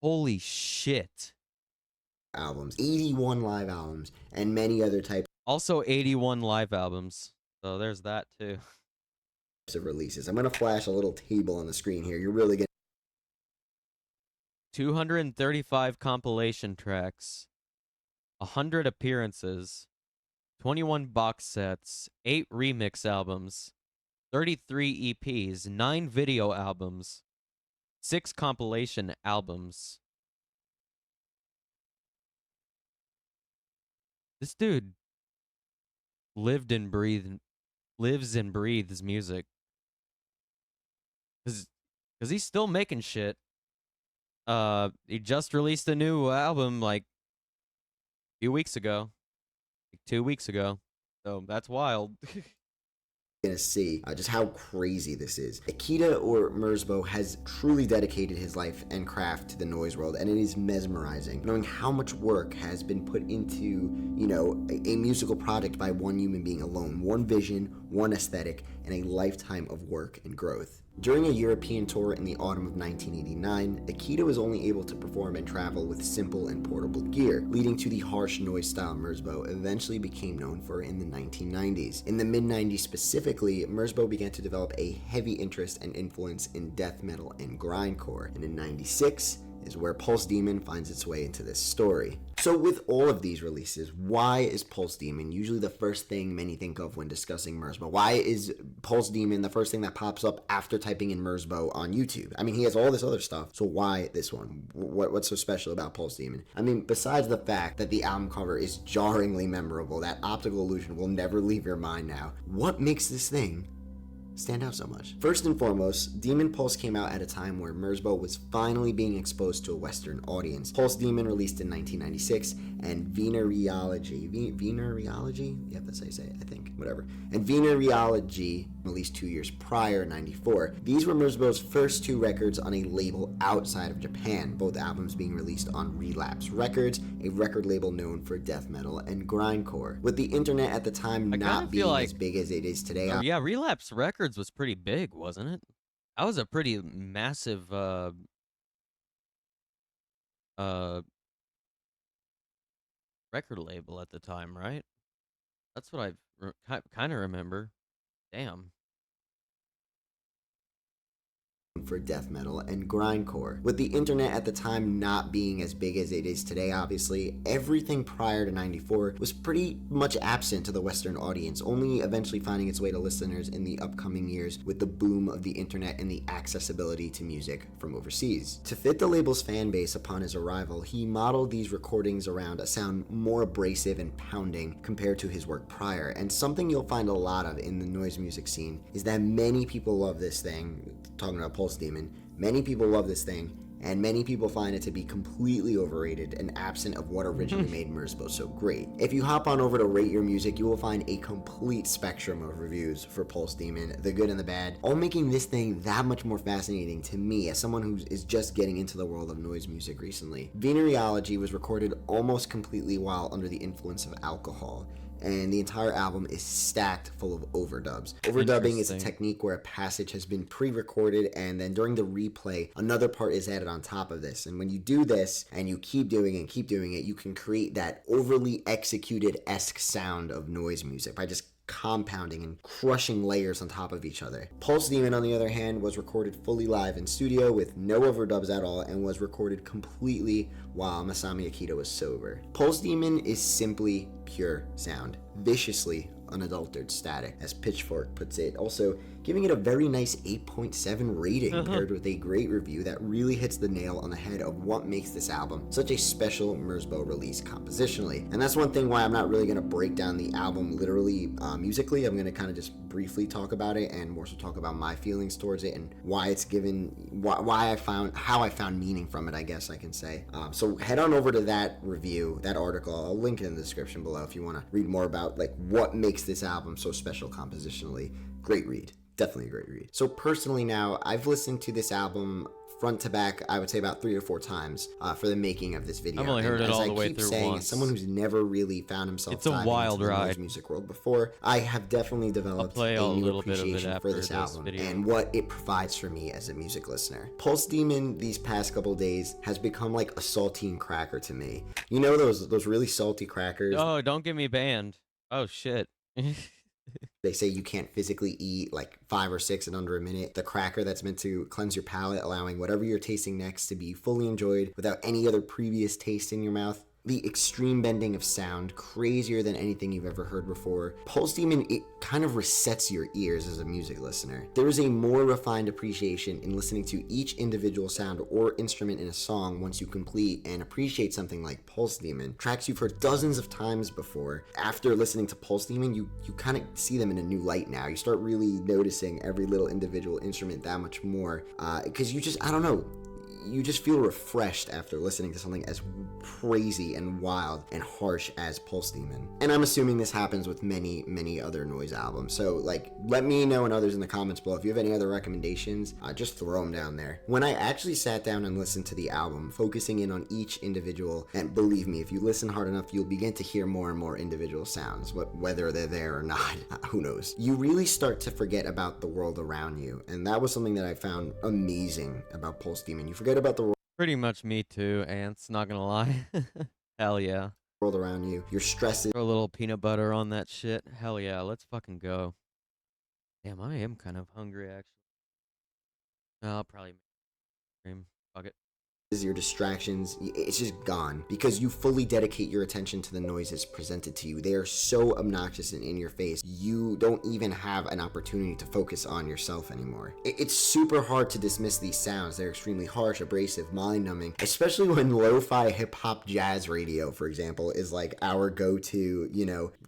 Speaker 3: Holy shit.
Speaker 11: Albums, 81 live albums, and many other types.
Speaker 3: Also 81 live albums. So there's that too.
Speaker 11: Of releases. I'm going to flash a little table on the screen here. You're really going
Speaker 3: 235 compilation tracks, 100 appearances, 21 box sets, 8 remix albums, 33 EPs, 9 video albums, 6 compilation albums. This dude lives and breathes music. Cause he's still making shit. He just released a new album like a few weeks ago. Like 2 weeks ago. So that's wild.
Speaker 11: to see just how crazy this is. Akita, or Merzbow, has truly dedicated his life and craft to the noise world, and it is mesmerizing knowing how much work has been put into, you know, a musical project by one human being alone. One vision, one aesthetic, and a lifetime of work and growth. During a European tour in the autumn of 1989, Akita was only able to perform and travel with simple and portable gear, leading to the harsh noise style Merzbow eventually became known for in the 1990s. In the mid-90s specifically, Merzbow began to develop a heavy interest and influence in death metal and grindcore, and in 96 is where Pulse Demon finds its way into this story. So with all of these releases, why is Pulse Demon usually the first thing many think of when discussing Merzbow? Why is Pulse Demon the first thing that pops up after typing in Merzbow on YouTube? I mean, he has all this other stuff, so why this one? What's so special about Pulse Demon? I mean, besides the fact that the album cover is jarringly memorable, that optical illusion will never leave your mind now, what makes this thing stand out so much? First and foremost, Demon Pulse came out at a time where Merzbow was finally being exposed to a Western audience. Pulse Demon released in 1996, and Venereology, yeah, that's how you say it, I think, whatever. And Venereology released 2 years prior, 94. These were Merzbow's first 2 records on a label outside of Japan, both albums being released on Relapse Records, a record label known for death metal and grindcore. With the internet at the time not being as big as it is today.
Speaker 3: Oh, yeah, Relapse Records was pretty big, wasn't it? That was a pretty massive record label at the time, right? That's what I kind of remember. Damn.
Speaker 11: for death metal and grindcore. With the internet at the time not being as big as it is today, obviously, everything prior to 94 was pretty much absent to the Western audience, only eventually finding its way to listeners in the upcoming years with the boom of the internet and the accessibility to music from overseas. To fit the label's fan base upon his arrival, he modeled these recordings around a sound more abrasive and pounding compared to his work prior, and something you'll find a lot of in the noise music scene is that many people love this thing, talking about Pulse Demon, many people love this thing, and many people find it to be completely overrated and absent of what originally made Merzbow so great. If you hop on over to Rate Your Music, you will find a complete spectrum of reviews for Pulse Demon, the good and the bad, all making this thing that much more fascinating to me as someone who is just getting into the world of noise music recently. Venereology was recorded almost completely while under the influence of alcohol, and the entire album is stacked full of overdubs. Overdubbing is a technique where a passage has been pre-recorded, and then during the replay, another part is added on top of this. And when you do this, and you keep doing it, you can create that overly executed-esque sound of noise music by just compounding and crushing layers on top of each other. Pulse Demon, on the other hand, was recorded fully live in studio with no overdubs at all and was recorded completely while Masami Akita was sober. Pulse Demon is simply pure sound, viciously unadulterated static, as Pitchfork puts it, also giving it a very nice 8.7 rating paired with a great review that really hits the nail on the head of what makes this album such a special Merzbow release compositionally. And that's one thing why I'm not really going to break down the album literally musically. I'm going to kind of just briefly talk about it and more so talk about my feelings towards it and why it's given, how I found meaning from it, I guess I can say. So head on over to that review, that article. I'll link it in the description below if you want to read more about like what makes this album so special compositionally. Great read. Definitely a great read. So personally now, I've listened to this album front to back, I would say about 3 or 4 times for the making of this video.
Speaker 3: I've only heard it all the way through once.
Speaker 11: As someone who's never really found himself
Speaker 3: it's a wild
Speaker 11: into the
Speaker 3: ride.
Speaker 11: noise music world before, I have definitely developed a new appreciation for this album and what it provides for me as a music listener. Pulse Demon these past couple days has become like a saltine cracker to me. You know those really salty crackers?
Speaker 3: Oh, don't get me banned. Oh shit.
Speaker 11: They say you can't physically eat like 5 or 6 in under a minute. The cracker that's meant to cleanse your palate, allowing whatever you're tasting next to be fully enjoyed without any other previous taste in your mouth. The extreme bending of sound, crazier than anything you've ever heard before. Pulse Demon, it kind of resets your ears as a music listener. There is a more refined appreciation in listening to each individual sound or instrument in a song once you complete and appreciate something like Pulse Demon. Tracks you've heard dozens of times before. After listening to Pulse Demon, you kind of see them in a new light now. You start really noticing every little individual instrument that much more. Because you just, I don't know, you just feel refreshed after listening to something as crazy and wild and harsh as Pulse Demon. And I'm assuming this happens with many, many other noise albums. So, like, let me know and others in the comments below if you have any other recommendations. Just throw them down there. When I actually sat down and listened to the album, focusing in on each individual, and believe me, if you listen hard enough, you'll begin to hear more and more individual sounds, whether they're there or not. Who knows? You really start to forget about the world around you, and that was something that I found amazing about Pulse Demon. You forget about the world.
Speaker 3: Pretty much me too, Ants, not gonna lie. Hell yeah.
Speaker 11: World around you. Your stresses.
Speaker 3: Throw a little peanut butter on that shit. Hell yeah, let's fucking go. Damn, I am kind of hungry actually. I'll probably make cream. Fuck it.
Speaker 11: Your distractions, it's just gone because you fully dedicate your attention to the noises presented to you. They are so obnoxious and in your face, you don't even have an opportunity to focus on yourself anymore. It's super hard to dismiss these sounds. They're extremely harsh, abrasive, mind-numbing, especially when lo-fi hip-hop jazz radio, for example, is like our go-to,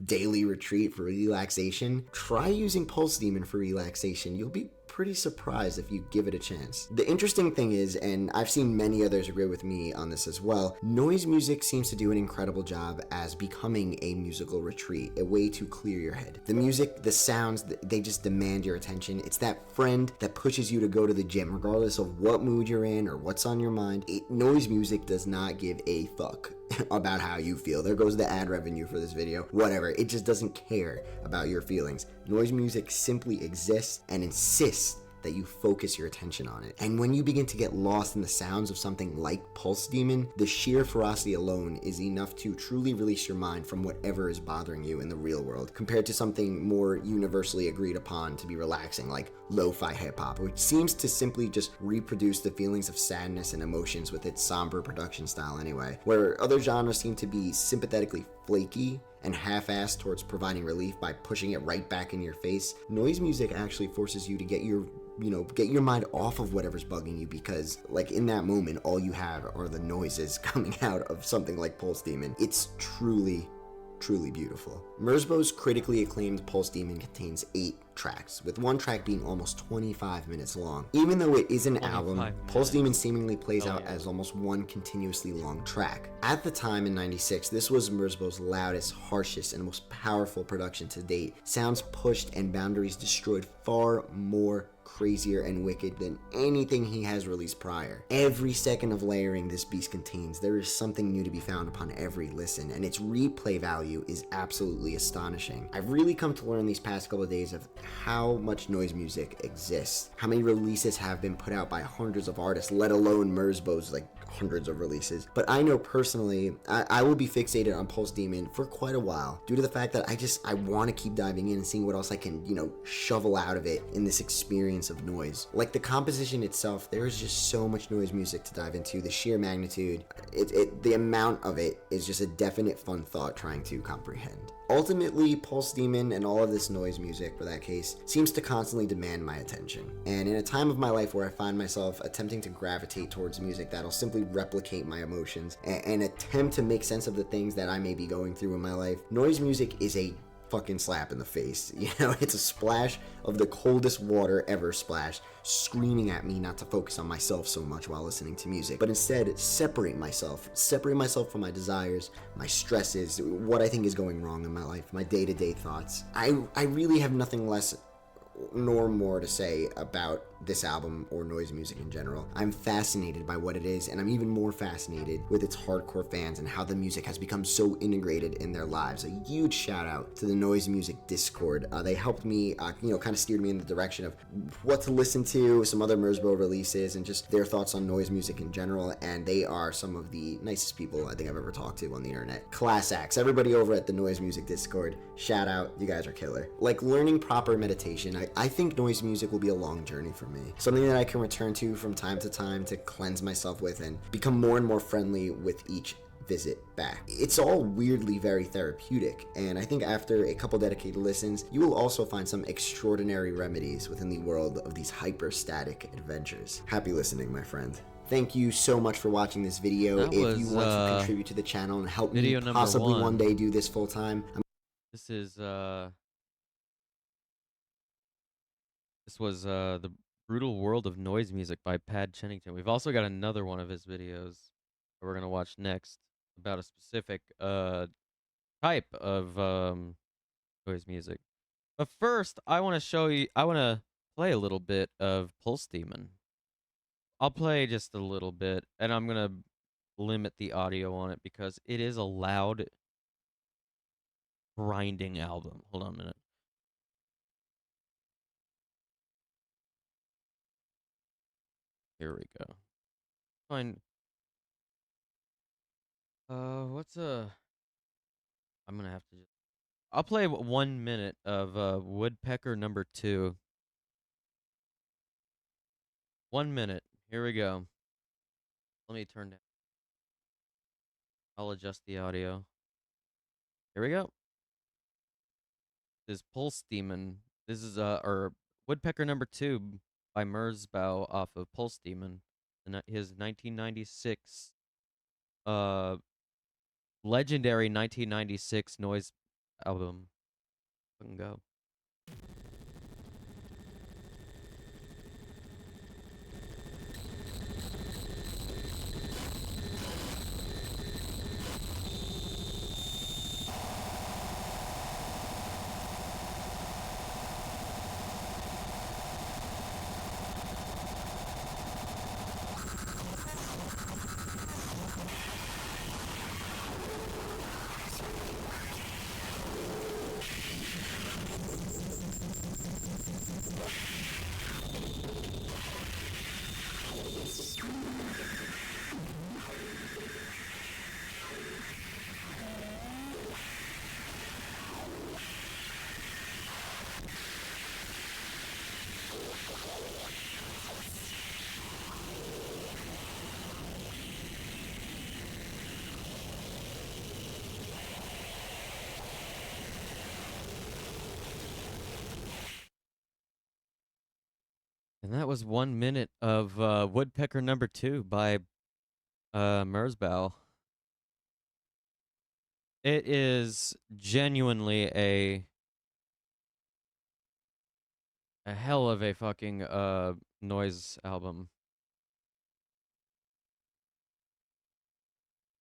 Speaker 11: daily retreat for relaxation. Try using Pulse Demon for relaxation. You'll be pretty surprised if you give it a chance. The interesting thing is, and I've seen many others agree with me on this as well, noise music seems to do an incredible job as becoming a musical retreat, a way to clear your head. The music, the sounds, they just demand your attention. It's that friend that pushes you to go to the gym, regardless of what mood you're in or what's on your mind. Noise music does not give a fuck about how you feel. There goes the ad revenue for this video. Whatever. It just doesn't care about your feelings. Noise music simply exists and insists that you focus your attention on it. And when you begin to get lost in the sounds of something like Pulse Demon, the sheer ferocity alone is enough to truly release your mind from whatever is bothering you in the real world, compared to something more universally agreed upon to be relaxing, like lo-fi hip-hop, which seems to simply just reproduce the feelings of sadness and emotions with its somber production style anyway, where other genres seem to be sympathetically flaky and half-assed towards providing relief by pushing it right back in your face. Noise music actually forces you to get your mind off of whatever's bugging you, because like in that moment all you have are the noises coming out of something like Pulse Demon. It's truly beautiful. Merzbow's critically acclaimed Pulse Demon contains 8 tracks, with one track being almost 25 minutes long. Even though it is an album, Pulse Demon seemingly plays out as almost one continuously long track. At the time in '96, this was Merzbow's loudest, harshest, and most powerful production to date. Sounds pushed and boundaries destroyed far more crazier and wicked than anything he has released prior. Every second of layering this beast contains, there is something new to be found upon every listen, and its replay value is absolutely astonishing. I've really come to learn these past couple of days of how much noise music exists, how many releases have been put out by hundreds of artists, let alone Merzbow's like hundreds of releases. But I know personally, I will be fixated on Pulse Demon for quite a while, due to the fact that I want to keep diving in and seeing what else I can, shovel out of it in this experience of noise. Like the composition itself, there is just so much noise music to dive into. The sheer magnitude, the amount of it is just a definite fun thought trying to comprehend. Ultimately, Pulse Demon and all of this noise music, for that case, seems to constantly demand my attention. And in a time of my life where I find myself attempting to gravitate towards music that'll simply replicate my emotions and attempt to make sense of the things that I may be going through in my life, noise music is a fucking slap in the face. It's a splash of the coldest water ever splashed, screaming at me not to focus on myself so much while listening to music, but instead separate myself from my desires, my stresses, what I think is going wrong in my life, my day-to-day thoughts. I really have nothing less nor more to say about this album or noise music in general. I'm fascinated by what it is, and I'm even more fascinated with its hardcore fans and how the music has become so integrated in their lives. A huge shout out to the Noise Music Discord. They helped me, kind of steered me in the direction of what to listen to, some other Merzbow releases, and just their thoughts on noise music in general, and they are some of the nicest people I think I've ever talked to on the internet. Class acts. Everybody over at the Noise Music Discord, shout out, you guys are killer. Like learning proper meditation, I think noise music will be a long journey for me. Something that I can return to from time to time to cleanse myself with and become more and more friendly with each visit back. It's all weirdly very therapeutic, and I think after a couple dedicated listens, you will also find some extraordinary remedies within the world of these hyper-static adventures. Happy listening, my friend. Thank you so much for watching this video. If you want to contribute to the channel and help me possibly one day do this full time,
Speaker 3: This was The Brutal World of Noise Music by Pad Chennington. We've also got another one of his videos that we're going to watch next about a specific type of noise music. But first, I want to play a little bit of Pulse Demon. I'll play just a little bit, and I'm going to limit the audio on it because it is a loud, grinding album. Hold on a minute. Here we go. Fine. I'm gonna have to just... I'll play 1 minute of Woodpecker number 2. 1 minute. Here we go. Let me turn down. I'll adjust the audio. Here we go. This is Pulse Demon. This is or Woodpecker number 2 by Merzbow off of Pulse Demon, his 1996 legendary 1996 noise album. Fucking go. And that was 1 minute of Woodpecker number 2 by Merzbow. It is genuinely a hell of a fucking noise album.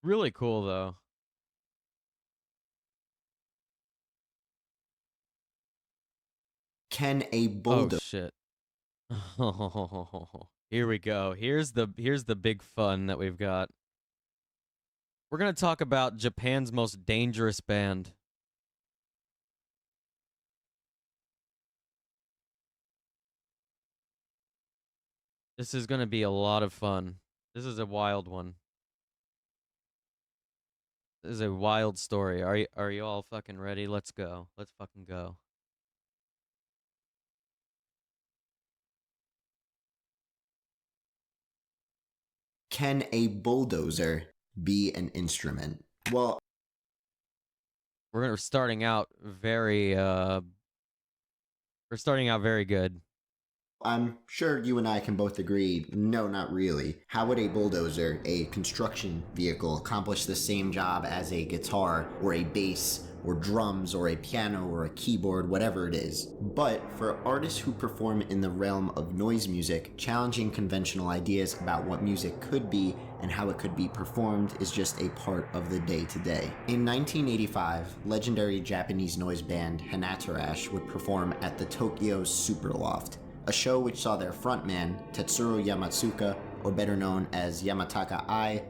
Speaker 3: Really cool though.
Speaker 11: Can a
Speaker 3: Oh
Speaker 11: bulldozer...
Speaker 3: shit. Here we go. Here's the big fun that we've got. We're going to talk about Japan's most dangerous band. This is going to be a lot of fun. This is a wild one. This is a wild story. Are you all fucking ready? Let's go. Let's fucking go.
Speaker 11: Can a bulldozer be an instrument? Well,
Speaker 3: we're starting out very good.
Speaker 11: I'm sure you and I can both agree, no, not really. How would a bulldozer, a construction vehicle, accomplish the same job as a guitar, or a bass, or drums, or a piano, or a keyboard, whatever it is? But for artists who perform in the realm of noise music, challenging conventional ideas about what music could be and how it could be performed is just a part of the day-to-day. In 1985, legendary Japanese noise band Hanatarash would perform at the Tokyo Superloft, a show which saw their frontman, Tetsuro Yamatsuka, or better known as Yamataka Ai,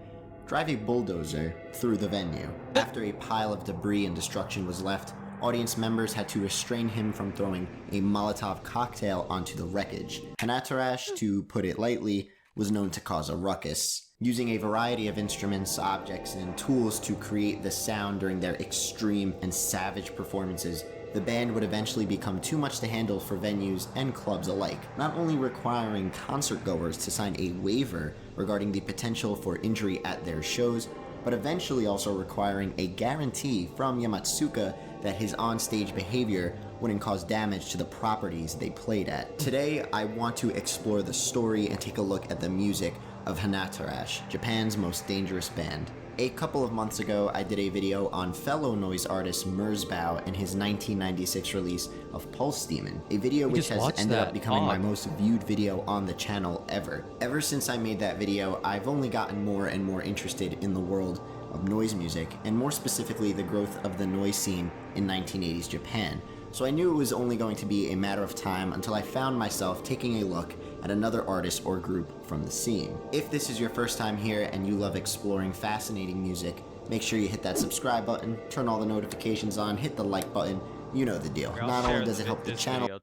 Speaker 11: drive a bulldozer through the venue. After a pile of debris and destruction was left, audience members had to restrain him from throwing a Molotov cocktail onto the wreckage. Hanatarash, to put it lightly, was known to cause a ruckus, using a variety of instruments, objects, and tools to create the sound during their extreme and savage performances. The band would eventually become too much to handle for venues and clubs alike, not only requiring concert-goers to sign a waiver regarding the potential for injury at their shows, but eventually also requiring a guarantee from Yamatsuka that his on-stage behavior wouldn't cause damage to the properties they played at. Today, I want to explore the story and take a look at the music of Hanatarash, Japan's most dangerous band. A couple of months ago, I did a video on fellow noise artist Merzbow and his 1996 release of Pulse Demon, a video which has ended up becoming my most viewed video on the channel ever. Ever since I made that video, I've only gotten more and more interested in the world of noise music, and more specifically the growth of the noise scene in 1980s Japan. So I knew it was only going to be a matter of time until I found myself taking a look at another artist or group from the scene. If this is your first time here and you love exploring fascinating music, make sure you hit that subscribe button, turn all the notifications on, hit the like button, you know the deal. Not only does it help the channel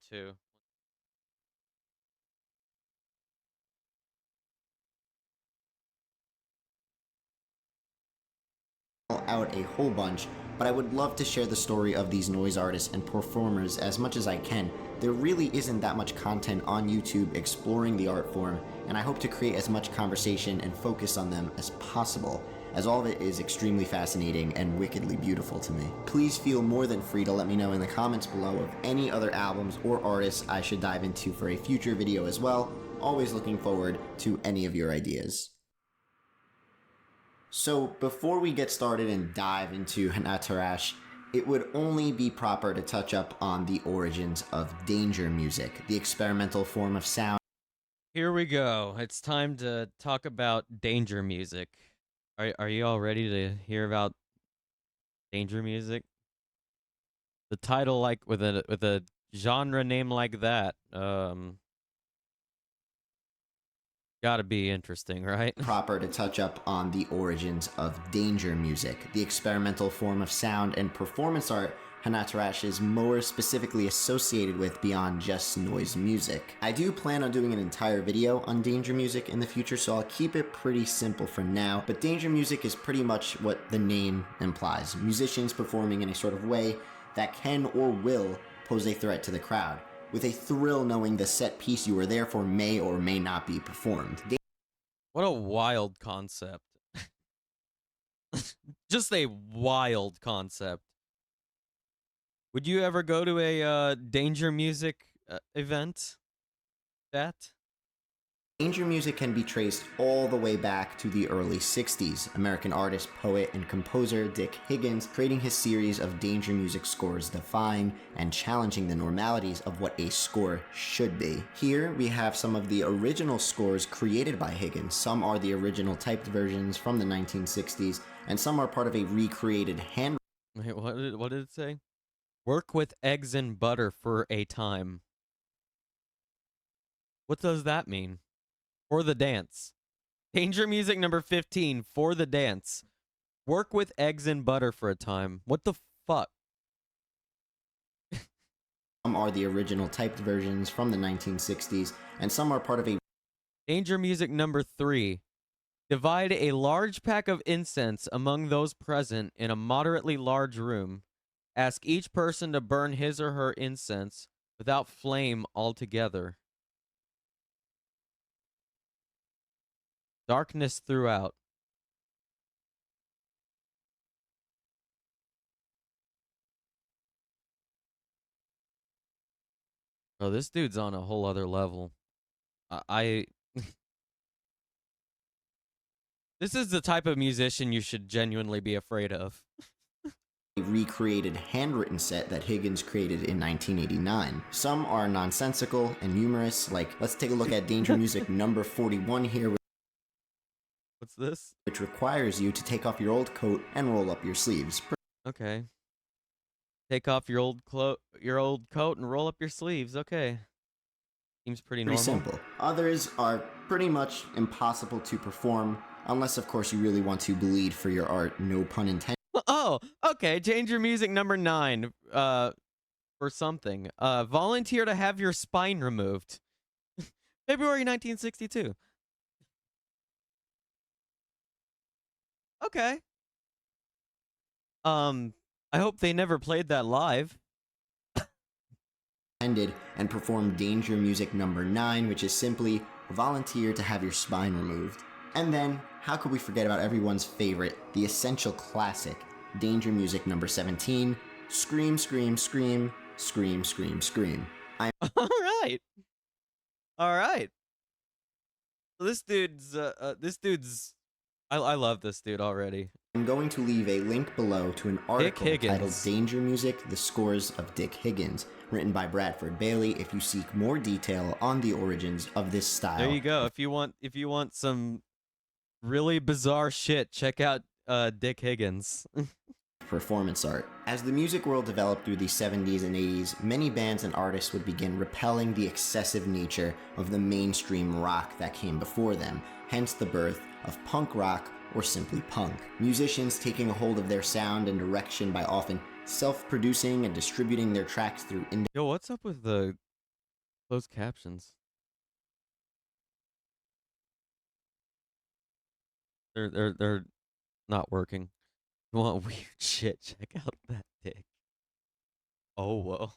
Speaker 11: out a whole bunch, but I would love to share the story of these noise artists and performers as much as I can. There really isn't that much content on YouTube exploring the art form, and I hope to create as much conversation and focus on them as possible, as all of it is extremely fascinating and wickedly beautiful to me. Please feel more than free to let me know in the comments below of any other albums or artists I should dive into for a future video as well. Always looking forward to any of your ideas. So before we get started and dive into Hanatarash, it would only be proper to touch up on the origins of danger music, the experimental form of sound.
Speaker 3: Here we go. It's time to talk about danger music. Are you all ready to hear about danger music? The title, like with a genre name like that, gotta be interesting, right?
Speaker 11: Proper to touch up on the origins of danger music, the experimental form of sound and performance art Hanatarash is more specifically associated with beyond just noise music. I do plan on doing an entire video on danger music in the future, so I'll keep it pretty simple for now, but danger music is pretty much what the name implies. Musicians performing in a sort of way that can or will pose a threat to the crowd, with a thrill knowing the set piece you are there for may or may not be performed.
Speaker 3: What a wild concept. Just a wild concept. Would you ever go to a danger music event? That?
Speaker 11: Danger music can be traced all the way back to the early 60s. American artist, poet, and composer Dick Higgins creating his series of danger music scores defying and challenging the normalities of what a score should be. Here we have some of the original scores created by Higgins. Some are the original typed versions from the 1960s, and some are part of a recreated hand.
Speaker 3: Wait, what did it say? Work with eggs and butter for a time. What does that mean? For the dance. Danger music number 15, for the dance. Work with eggs and butter for a time. What the fuck?
Speaker 11: Some are the original typed versions from the 1960s, and some are part of a...
Speaker 3: Danger music number 3. Divide a large pack of incense among those present in a moderately large room. Ask each person to burn his or her incense without flame altogether. Darkness throughout. Oh, this dude's on a whole other level. This is the type of musician you should genuinely be afraid of.
Speaker 11: A recreated handwritten set that Higgins created in 1989. Some are nonsensical and humorous, like let's take a look at Danger Music number 41 here.
Speaker 3: What's this?
Speaker 11: Which requires you to take off your old coat and roll up your sleeves.
Speaker 3: Okay. Take off your old coat and roll up your sleeves. Okay. Seems pretty normal.
Speaker 11: Pretty simple. Others are pretty much impossible to perform, unless of course you really want to bleed for your art, no pun intended.
Speaker 3: Oh, okay. Danger music number 9. For something. Volunteer to have your spine removed. February 1962. Okay. I hope they never played that live.
Speaker 11: And perform Danger Music number 9, which is simply volunteer to have your spine removed. And then, how could we forget about everyone's favorite, the essential classic, Danger Music number 17, Scream, Scream, Scream, Scream, Scream, Scream.
Speaker 3: Alright. Alright. This dude's, I love this dude already.
Speaker 11: I'm going to leave a link below to an article titled Danger Music, The Scores of Dick Higgins, written by Bradford Bailey if you seek more detail on the origins of this style.
Speaker 3: There you go. If you want some really bizarre shit, check out Dick Higgins.
Speaker 11: Performance art. As the music world developed through the 70s and 80s, many bands and artists would begin repelling the excessive nature of the mainstream rock that came before them, hence the birth of punk rock or simply punk. Musicians taking a hold of their sound and direction by often self-producing and distributing their tracks through
Speaker 3: Yo, what's up with the closed captions? They're not working. You want weird shit? Check out that dick. Oh, whoa.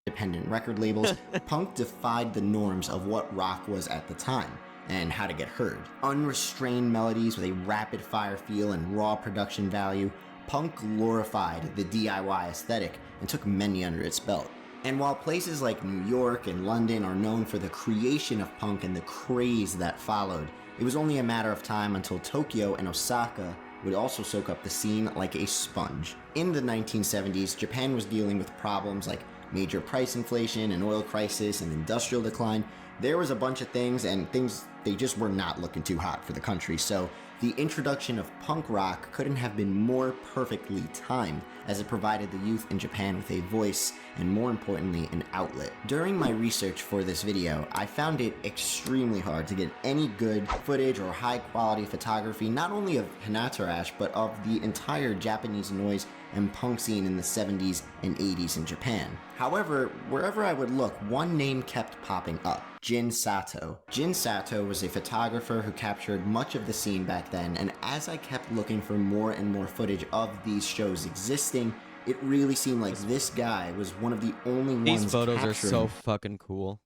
Speaker 11: Independent record labels, punk defied the norms of what rock was at the time and how to get heard. Unrestrained melodies with a rapid-fire feel and raw production value, punk glorified the DIY aesthetic and took many under its belt. And while places like New York and London are known for the creation of punk and the craze that followed, it was only a matter of time until Tokyo and Osaka would also soak up the scene like a sponge. In the 1970s, Japan was dealing with problems like major price inflation, an oil crisis, and industrial decline. There was a bunch of things, and things, they just were not looking too hot for the country, so the introduction of punk rock couldn't have been more perfectly timed, as it provided the youth in Japan with a voice and, more importantly, an outlet. During my research for this video, I found it extremely hard to get any good footage or high-quality photography, not only of Hanatarash, but of the entire Japanese noise and punk scene in the 70s and 80s in Japan. However, wherever I would look, one name kept popping up: Jin Sato. Jin Sato was a photographer who captured much of the scene back then, and as I kept looking for more and more footage of these shows existing, it really seemed like this guy was one of the only ones
Speaker 3: These photos are
Speaker 11: capturing
Speaker 3: so fucking cool.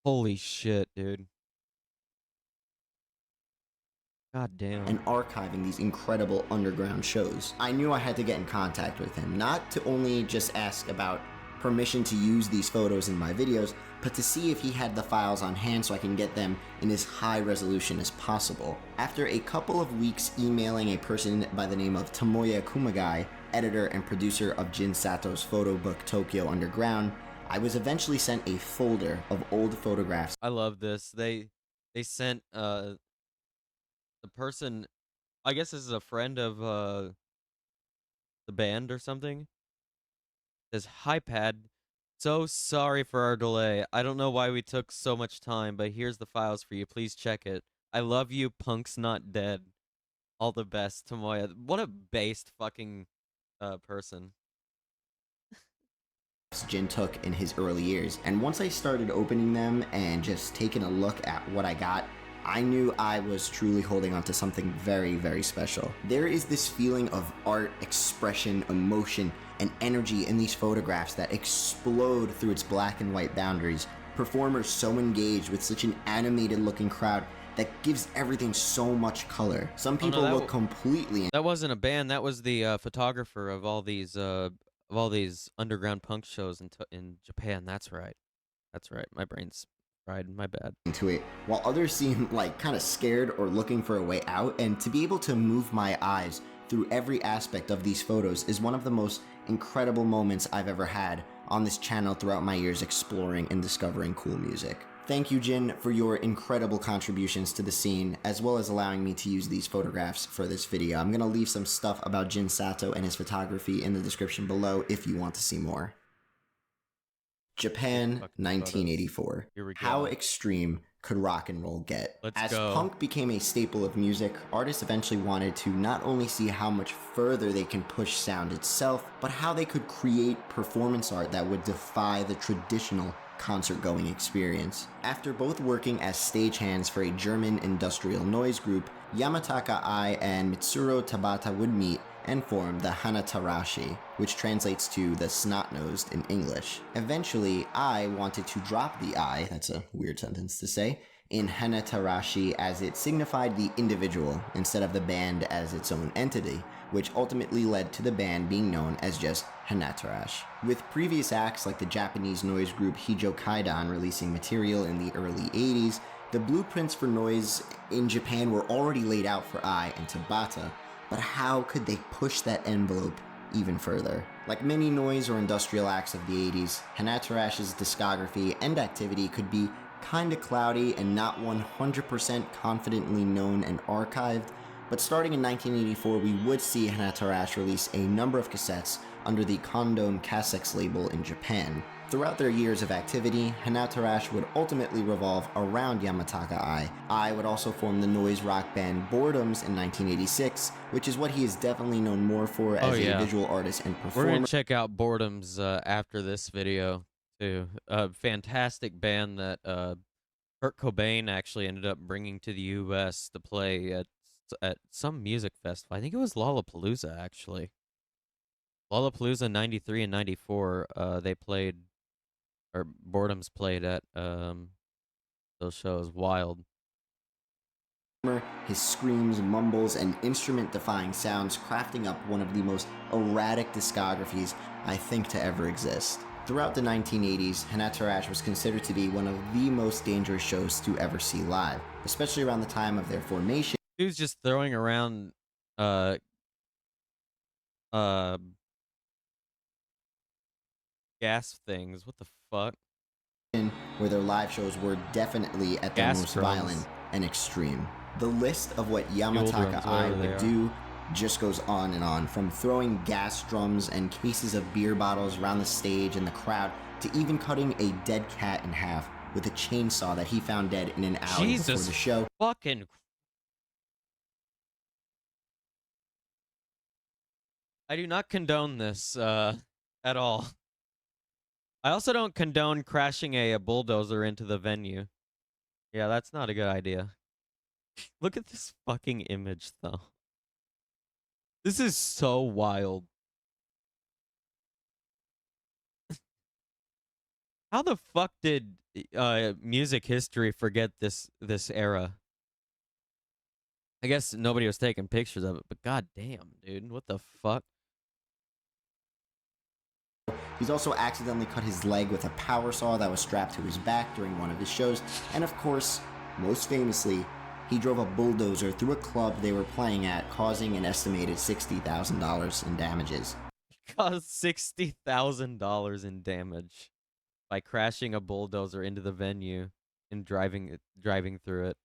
Speaker 3: Holy shit, dude. God damn.
Speaker 11: and archiving these incredible underground shows. I knew I had to get in contact with him, not to only just ask about permission to use these photos in my videos, but to see if he had the files on hand so I can get them in as high resolution as possible. After a couple of weeks emailing a person by the name of Tomoya Kumagai, editor and producer of Jin Sato's photo book Tokyo Underground, I was eventually sent a folder of old photographs.
Speaker 3: I love this. They sent the person, I guess this is a friend of the band or something. Says, "Hi Pad, so sorry for our delay. I don't know why we took so much time, but here's the files for you. Please check it. I love you, Punk's not dead. All the best, Tomoya." What a based fucking person.
Speaker 11: Jin took in his early years, and once I started opening them and just taking a look at what I got, I knew I was truly holding on to something very, very special. There is this feeling of art, expression, emotion, and energy in these photographs that explode through its black and white boundaries. Performers so engaged with such an animated looking crowd that gives everything so much color. Some people look completely...
Speaker 3: That wasn't a band, that was the photographer of all these underground punk shows in Japan. That's right. That's right. My brain's fried. My bad.
Speaker 11: Into it, while others seem like kind of scared or looking for a way out, and to be able to move my eyes through every aspect of these photos is one of the most incredible moments I've ever had on this channel throughout my years exploring and discovering cool music. Thank you, Jin, for your incredible contributions to the scene, as well as allowing me to use these photographs for this video. I'm gonna leave some stuff about Jin Sato and his photography in the description below if you want to see more. Japan, 1984.
Speaker 3: Here we go.
Speaker 11: How extreme could rock and roll get?
Speaker 3: Let's
Speaker 11: As
Speaker 3: go.
Speaker 11: punk became a staple of music, artists eventually wanted to not only see how much further they can push sound itself, but how they could create performance art that would defy the traditional concert-going experience. After both working as stagehands for a German industrial noise group, Yamataka Ai and Mitsuro Tabata would meet and form the Hanatarashi, which translates to the snot-nosed in English. Eventually, Ai wanted to drop the I, that's a weird sentence to say, in Hanatarashi as it signified the individual instead of the band as its own entity, which ultimately led to the band being known as just Hanatarash. With previous acts like the Japanese noise group Hijo Kaidan releasing material in the early 80s, the blueprints for noise in Japan were already laid out for Ai and Tabata, but how could they push that envelope even further? Like many noise or industrial acts of the 80s, Hanatarash's discography and activity could be kinda cloudy and not 100% confidently known and archived, but starting in 1984 we would see Hanatarash release a number of cassettes under the Kondon Kassex label in Japan. Throughout their years of activity, Hanatarash would ultimately revolve around Yamataka Ai. Ai would also form the noise rock band Boredoms in 1986, which is what he is definitely known more for as a visual artist and performer.
Speaker 3: We're gonna check out Boredoms after this video too. A fantastic band that Kurt Cobain actually ended up bringing to the U.S. to play at some music festival. I think it was Lollapalooza actually. Lollapalooza 93 and 94. They played, or Boredoms played at those shows. Wild.
Speaker 11: His screams, mumbles, and instrument-defying sounds crafting up one of the most erratic discographies I think to ever exist. Throughout the 1980s, Hanatarash was considered to be one of the most dangerous shows to ever see live, especially around the time of their formation.
Speaker 3: He was just throwing around gas things. What the fuck?
Speaker 11: Where their live shows were definitely at their most violent and extreme. The list of what Yamataka Ai would do just goes on and on, from throwing gas drums and cases of beer bottles around the stage and the crowd, to even cutting a dead cat in half with a chainsaw that he found dead in an alley before the show.
Speaker 3: Fucking I do not condone this at all. I also don't condone crashing a bulldozer into the venue. Yeah, that's not a good idea. Look at this fucking image, though. This is so wild. How the fuck did music history forget this era? I guess nobody was taking pictures of it, but goddamn, dude, what the fuck?
Speaker 11: He's also accidentally cut his leg with a power saw that was strapped to his back during one of his shows, and of course, most famously, he drove a bulldozer through a club they were playing at, causing an estimated $60,000 in damages.
Speaker 3: Caused $60,000 in damage by crashing a bulldozer into the venue and driving through it.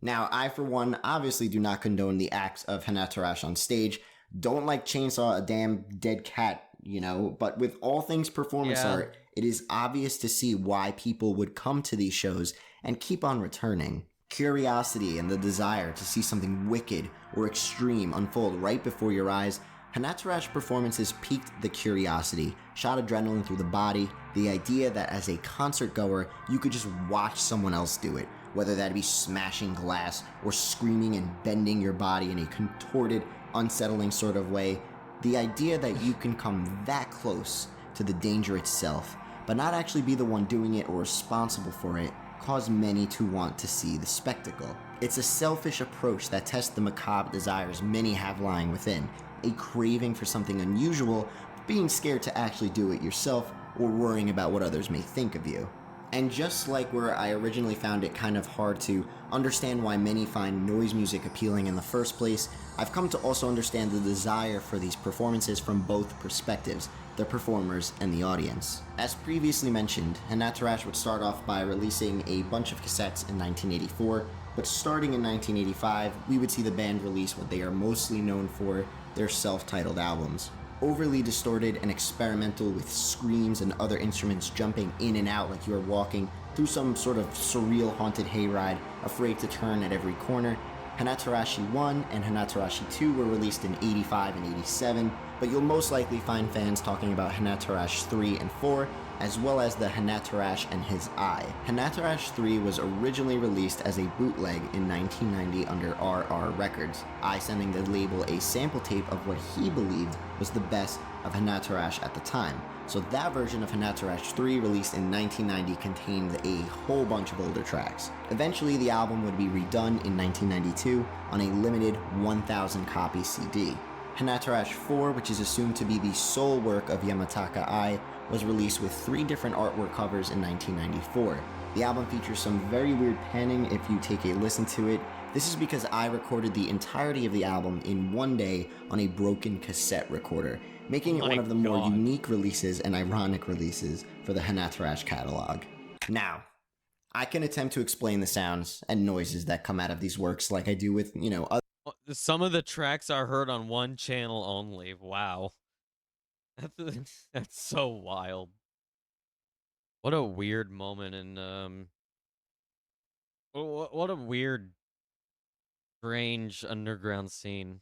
Speaker 11: Now, I, for one, obviously do not condone the acts of Hanatarash on stage. Don't like chainsaw a damn dead cat, you know, but with all things performance art, it is obvious to see why people would come to these shows and keep on returning. Curiosity and the desire to see something wicked or extreme unfold right before your eyes, Hanatarash performances piqued the curiosity, shot adrenaline through the body, the idea that as a concert goer, you could just watch someone else do it, whether that be smashing glass or screaming and bending your body in a contorted, unsettling sort of way. The idea that you can come that close to the danger itself, but not actually be the one doing it or responsible for it, caused many to want to see the spectacle. It's a selfish approach that tests the macabre desires many have lying within, a craving for something unusual, being scared to actually do it yourself, or worrying about what others may think of you. And just like where I originally found it kind of hard to understand why many find noise music appealing in the first place, I've come to also understand the desire for these performances from both perspectives, the performers and the audience. As previously mentioned, Hanatarash would start off by releasing a bunch of cassettes in 1984, but starting in 1985, we would see the band release what they are mostly known for, their self-titled albums. Overly distorted and experimental with screams and other instruments jumping in and out like you are walking through some sort of surreal haunted hayride, afraid to turn at every corner. Hanatarashi 1 and Hanatarashi 2 were released in 85 and 87, but you'll most likely find fans talking about Hanatarash 3 and 4, as well as the Hanatarash and His Eye. Hanatarash 3 was originally released as a bootleg in 1990 under RR Records, I sending the label a sample tape of what he believed was the best of Hanatarash at the time. So that version of Hanatarash 3, released in 1990, contained a whole bunch of older tracks. Eventually, the album would be redone in 1992 on a limited 1,000 copy CD. Hanatarash 4, which is assumed to be the sole work of Yamataka Ai, was released with 3 different artwork covers in 1994. The album features some very weird panning if you take a listen to it. This is because I recorded the entirety of the album in one day on a broken cassette recorder, making it one of the more unique releases and ironic releases for the Hanatarash catalog. Now, I can attempt to explain the sounds and noises that come out of these works like I do with, other.
Speaker 3: Some of the tracks are heard on one channel only. Wow. That's so wild. What a weird moment in what a weird, strange underground scene.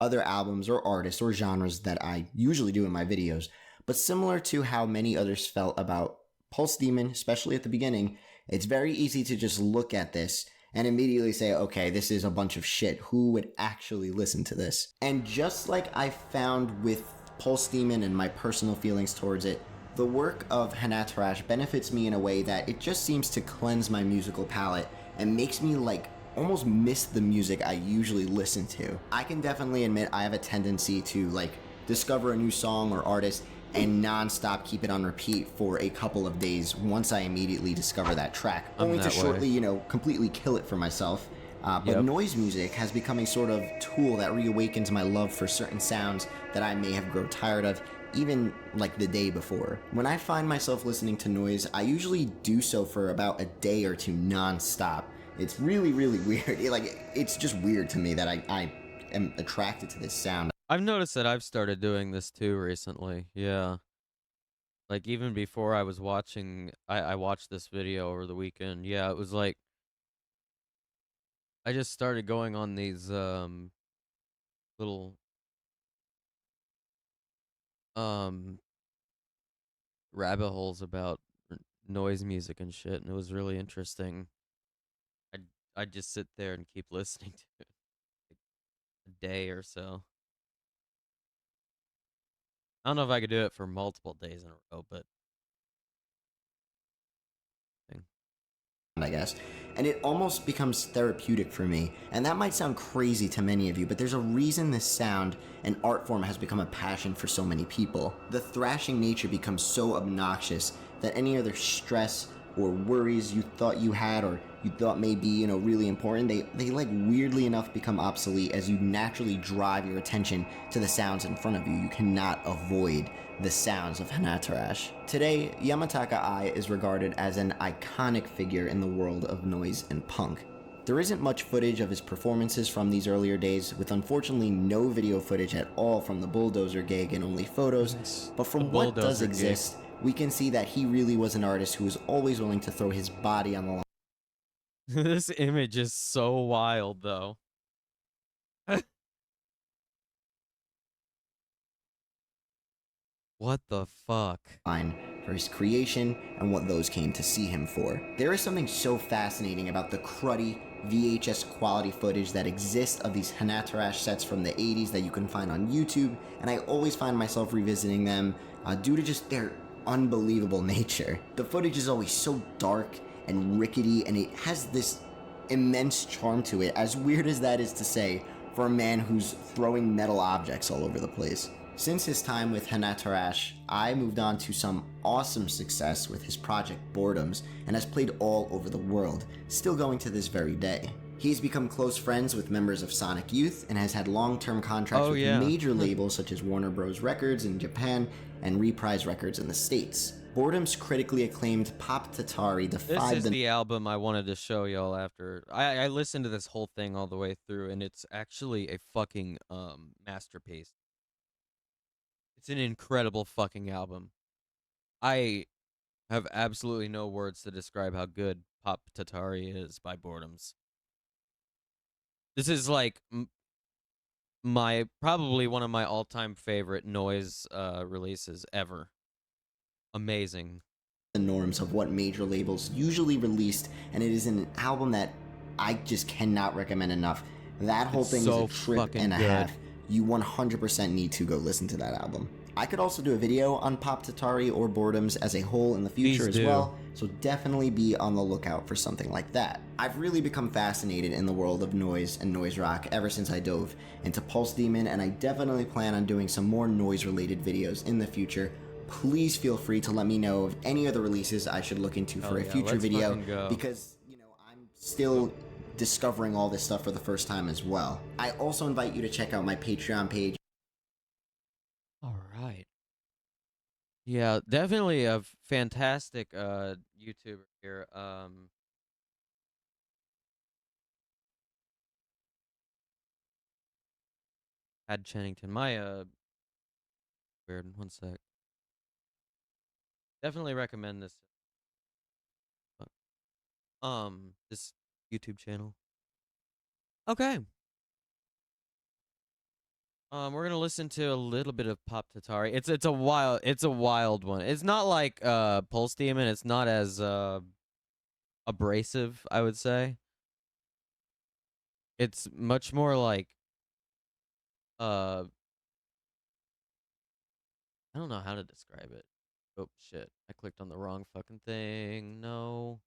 Speaker 11: Other albums or artists or genres that I usually do in my videos, but similar to how many others felt about Pulse Demon, especially at the beginning, it's very easy to just look at this and immediately say, okay, this is a bunch of shit. Who would actually listen to this? And just like I found with Pulse Demon and my personal feelings towards it, the work of Hanatarash benefits me in a way that it just seems to cleanse my musical palette and makes me almost miss the music I usually listen to. I can definitely admit I have a tendency to discover a new song or artist and non-stop keep it on repeat for a couple of days once I immediately discover that track, only to shortly, completely kill it for myself. But noise music has become a sort of tool that reawakens my love for certain sounds that I may have grown tired of, even the day before. When I find myself listening to noise, I usually do so for about a day or two non-stop. It's really, really weird. It's just weird to me that I am attracted to this sound.
Speaker 3: I've noticed that I've started doing this too recently. Yeah. Even before I was watching, I watched this video over the weekend. Yeah, it was I just started going on these little rabbit holes about noise music and shit, and it was really interesting. I'd just sit there and keep listening to it a day or so. I don't know if I could do it for multiple days in a row, but
Speaker 11: I guess. And it almost becomes therapeutic for me. And that might sound crazy to many of you, but there's a reason this sound and art form has become a passion for so many people. The thrashing nature becomes so obnoxious that any other stress or worries you thought you had or you thought may be, really important, they like weirdly enough become obsolete as you naturally drive your attention to the sounds in front of you. You cannot avoid the sounds of Hanatarash. Today, Yamataka Ai is regarded as an iconic figure in the world of noise and punk. There isn't much footage of his performances from these earlier days, with unfortunately no video footage at all from the Bulldozer gig and only photos, but from what does exist, we can see that he really was an artist who was always willing to throw his body on the line.
Speaker 3: This image is so wild, though. What the fuck?
Speaker 11: For his creation and what those came to see him for. There is something so fascinating about the cruddy VHS quality footage that exists of these Hanatarash sets from the 80s that you can find on YouTube, and I always find myself revisiting them due to just their unbelievable nature. The footage is always so dark and rickety, and it has this immense charm to it, as weird as that is to say, for a man who's throwing metal objects all over the place. Since his time with Hanatarash, I moved on to some awesome success with his project Boredoms and has played all over the world, still going to this very day. He's become close friends with members of Sonic Youth and has had long-term contracts with major labels such as Warner Bros. Records in Japan and Reprise Records in the States. Boredom's critically acclaimed Pop Tatari defied
Speaker 3: This is the album I wanted to show y'all after. I listened to this whole thing all the way through, and it's actually a fucking masterpiece. It's an incredible fucking album. I have absolutely no words to describe how good Pop Tatari is by Boredoms. This is like probably one of my all-time favorite noise releases ever. Amazing.
Speaker 11: The norms of what major labels usually released, and it is an album that I just cannot recommend enough. That whole thing is a trip and a half. You 100% need to go listen to that album. I could also do a video on Pop Tatari or Boredoms as a whole in the future as well, so definitely be on the lookout for something like that. I've really become fascinated in the world of noise and noise rock ever since I dove into Pulse Demon, and I definitely plan on doing some more noise-related videos in the future. Please feel free to let me know of any other releases I should look into for a future video, because, I'm still discovering all this stuff for the first time as well. I also invite you to check out my Patreon page.
Speaker 3: Alright. Yeah, definitely a fantastic YouTuber here. Had Chennington. My weird, one sec. Definitely recommend this. This YouTube channel. Okay. We're gonna listen to a little bit of Pop Tatari. It's a wild one. It's not like Pulse Demon. It's not as abrasive, I would say. It's much more like I don't know how to describe it. Oh shit. I clicked on the wrong fucking thing. No.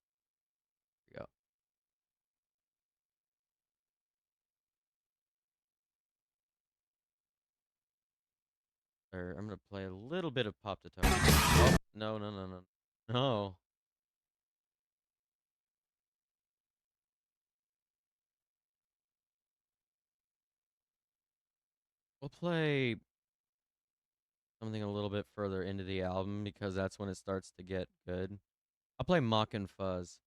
Speaker 3: Here we go. I'm gonna play a little bit of Pop Tatari. Oh, no. No. We'll play something a little bit further into the album because that's when it starts to get good. I'll play Mock and Fuzz.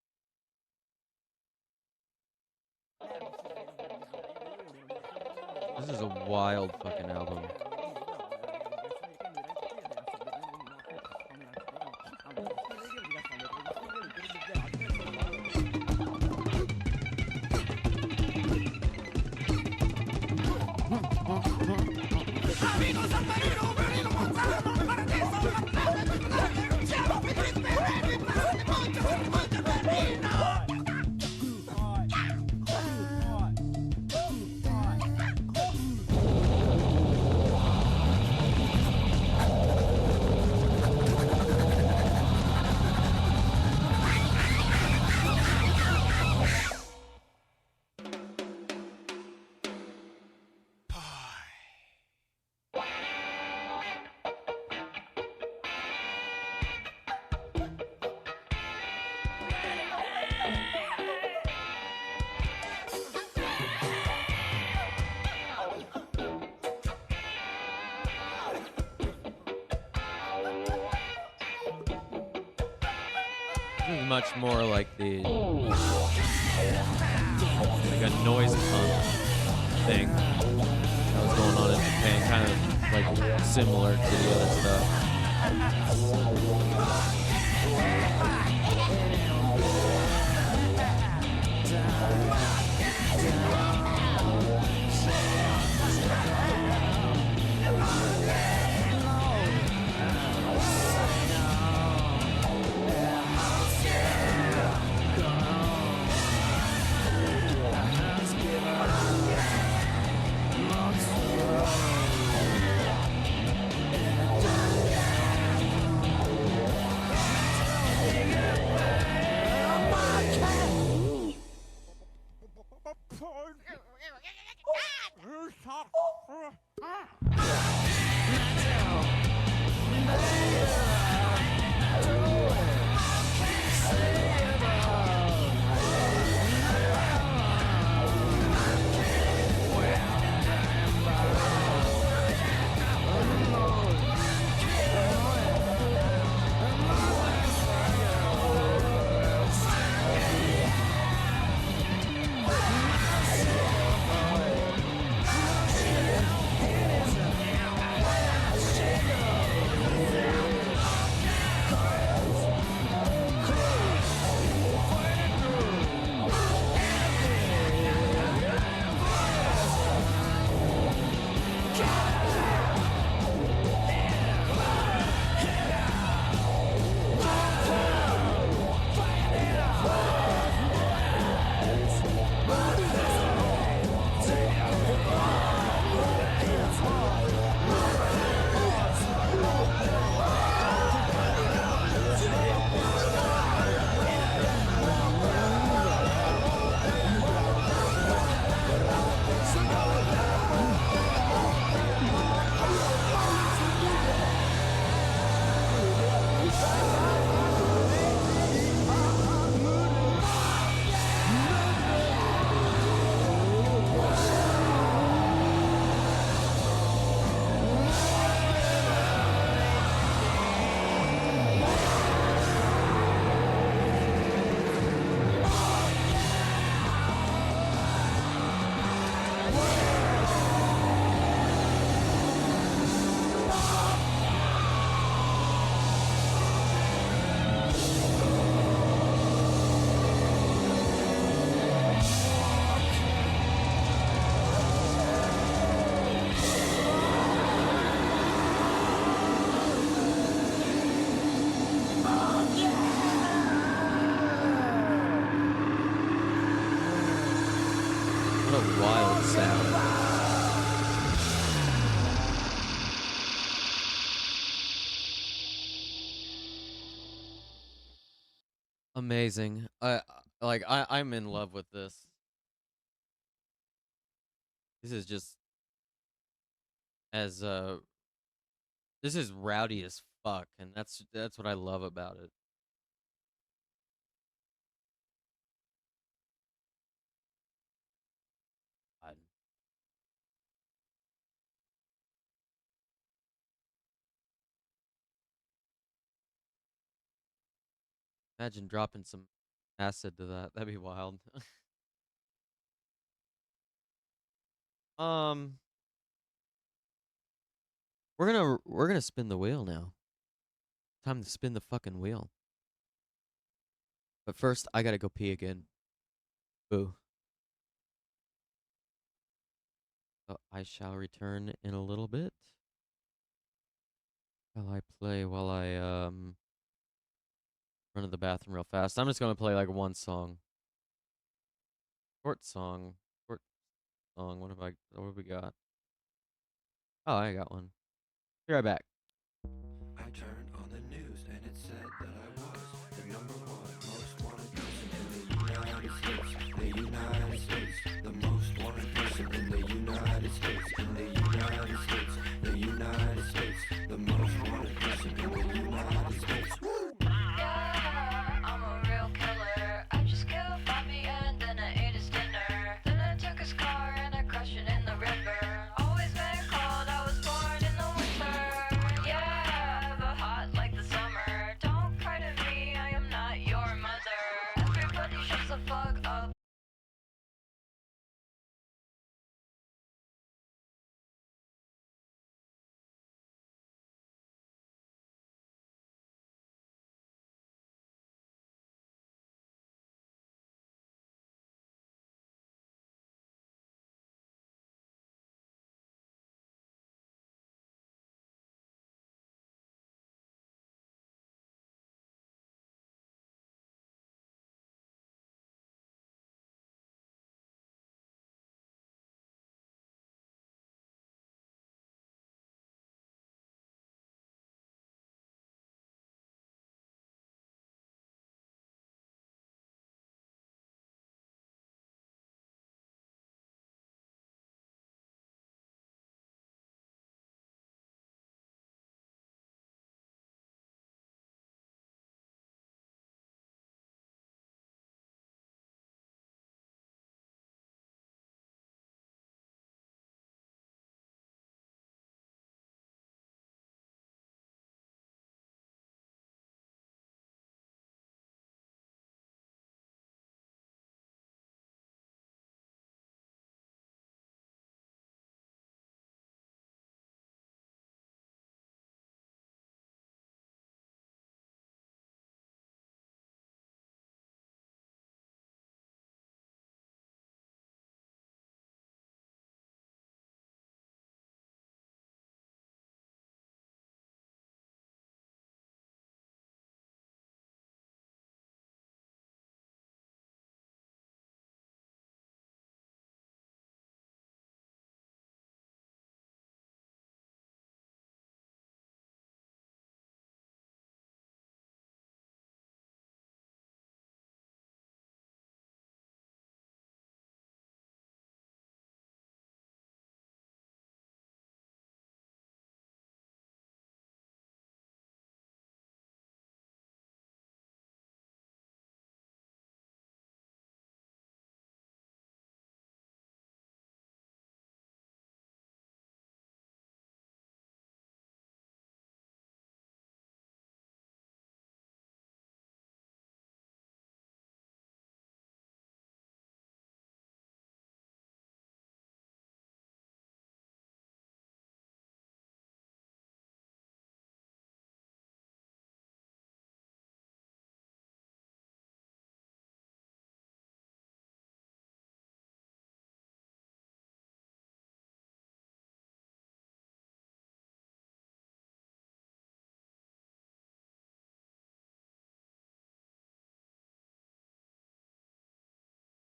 Speaker 3: This is a wild fucking album. This is much more like the like a noise punk thing that was going on in Japan, kind of like similar to the other stuff. What a wild sound. Amazing. I'm in love with this. This is just as this is rowdy as fuck, and that's what I love about it. God. Imagine dropping some acid to that. That'd be wild. We're gonna spin the wheel now. Time to spin the fucking wheel. But first, I gotta go pee again. Boo. So I shall return in a little bit. While I run to the bathroom real fast. I'm just gonna play like one song. Short song. What have we got? Oh, I got one. Be right back.
Speaker 9: I turned on the news and it said that I was the number one most wanted person in the United States. The United States. The most wanted person in the United States. In the United States. The United States. The most wanted person in the United States.
Speaker 4: Yeah, I'm a real killer. I just killed Bobby and then I ate his dinner. Then I took his car and I crushed it in the river. Always been cold, I was born in the winter.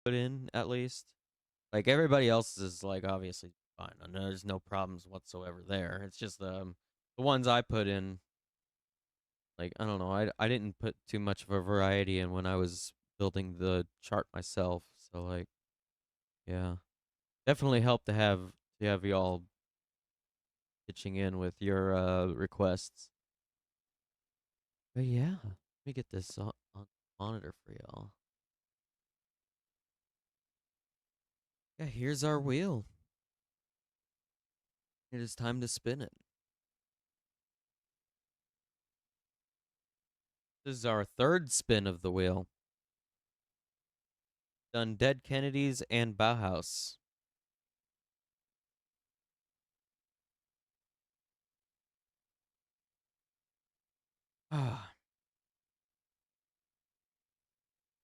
Speaker 3: put in at least. Like everybody else is like obviously fine. I know there's no problems whatsoever there. It's just the ones I put in. Like I don't know. I didn't put too much of a variety in when I was building the chart myself. So like, yeah, definitely help to have y'all pitching in with your requests. But yeah, let me get this on monitor for y'all. Yeah, here's our wheel. It is time to spin it. This is our third spin of the wheel. Done Dead Kennedys and Bauhaus.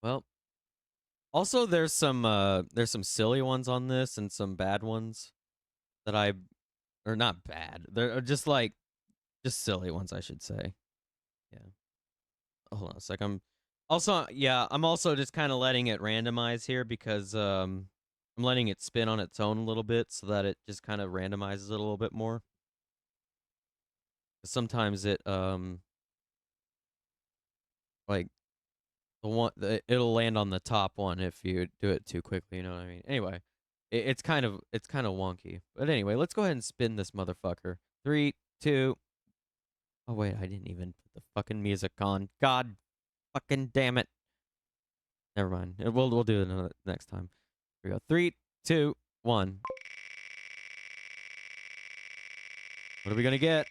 Speaker 3: Well, also there's some silly ones on this and some bad ones that or not bad. They're just silly ones, I should say. Yeah. Hold on a sec. I'm also just kind of letting it randomize here because I'm letting it spin on its own a little bit so that it just kind of randomizes it a little bit more. Sometimes it like it'll land on the top one if you do it too quickly, you know what I mean? Anyway, it's kind of wonky. But anyway, let's go ahead and spin this motherfucker. 3, 2. Oh wait, I didn't even put the fucking music on. God fucking damn it. Never mind. We'll do it next time. Here we go. 3, 2, 1. What are we gonna get?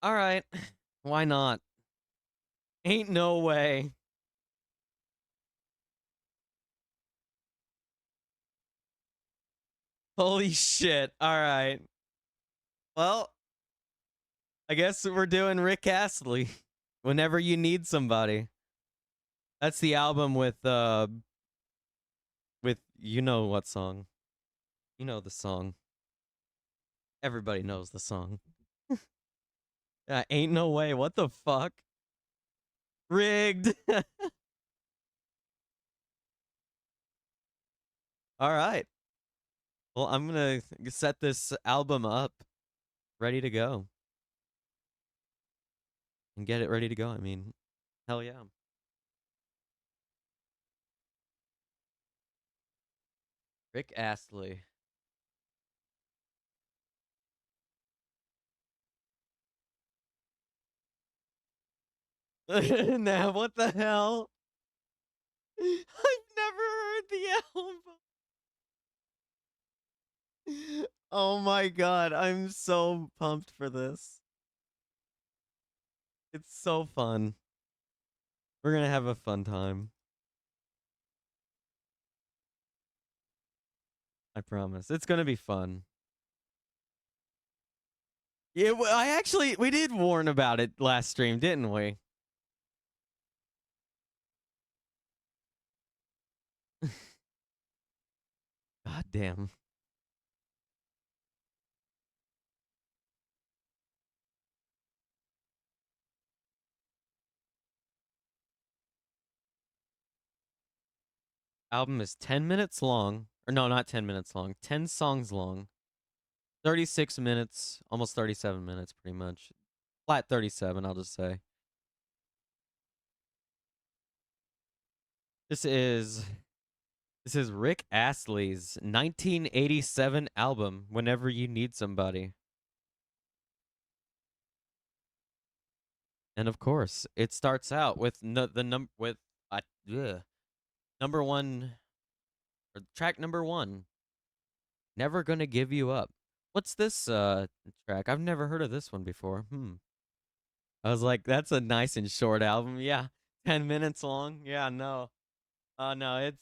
Speaker 3: All right. Why not? Ain't no way. Holy shit. All right. Well, I guess we're doing Rick Astley. Whenever You Need Somebody. That's the album with you know what song. You know the song. Everybody knows the song. Ain't no way. What the fuck? Rigged. All right. Well, I'm going to set this album up ready to go. And get it ready to go. I mean, hell yeah. Rick Astley. Now, what the hell? I've never heard the album. Oh my god, I'm so pumped for this. It's so fun. We're gonna have a fun time. I promise. It's gonna be fun. Yeah, we did warn about it last stream, didn't we? God damn. Album is 10 minutes long. Or no, not 10 minutes long. 10 songs long. 36 minutes, almost 37 minutes pretty much. Flat 37, I'll just say. This is Rick Astley's 1987 album, Whenever You Need Somebody. And of course, it starts out with number one, or track number 1. Never Gonna Give You Up. What's this track? I've never heard of this one before. I was like, that's a nice and short album. Yeah. 10 minutes long. Yeah, no. No, it's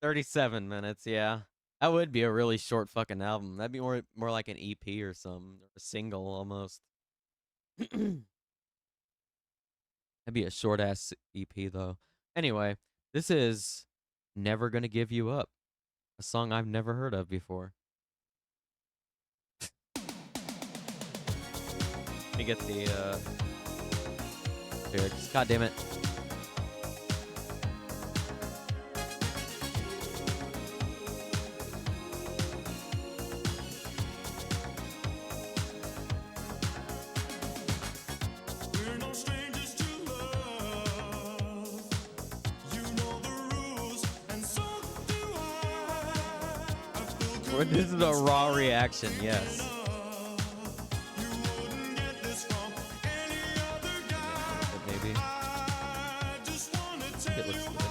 Speaker 3: 37 minutes, yeah. That would be a really short fucking album. That'd be more like an EP or something, or a single almost. That'd be a short ass EP though. Anyway, this is Never Gonna Give You Up A song I've never heard of before. Let me get the lyrics. God damn it. This is a raw reaction, yes. Maybe. It looks good.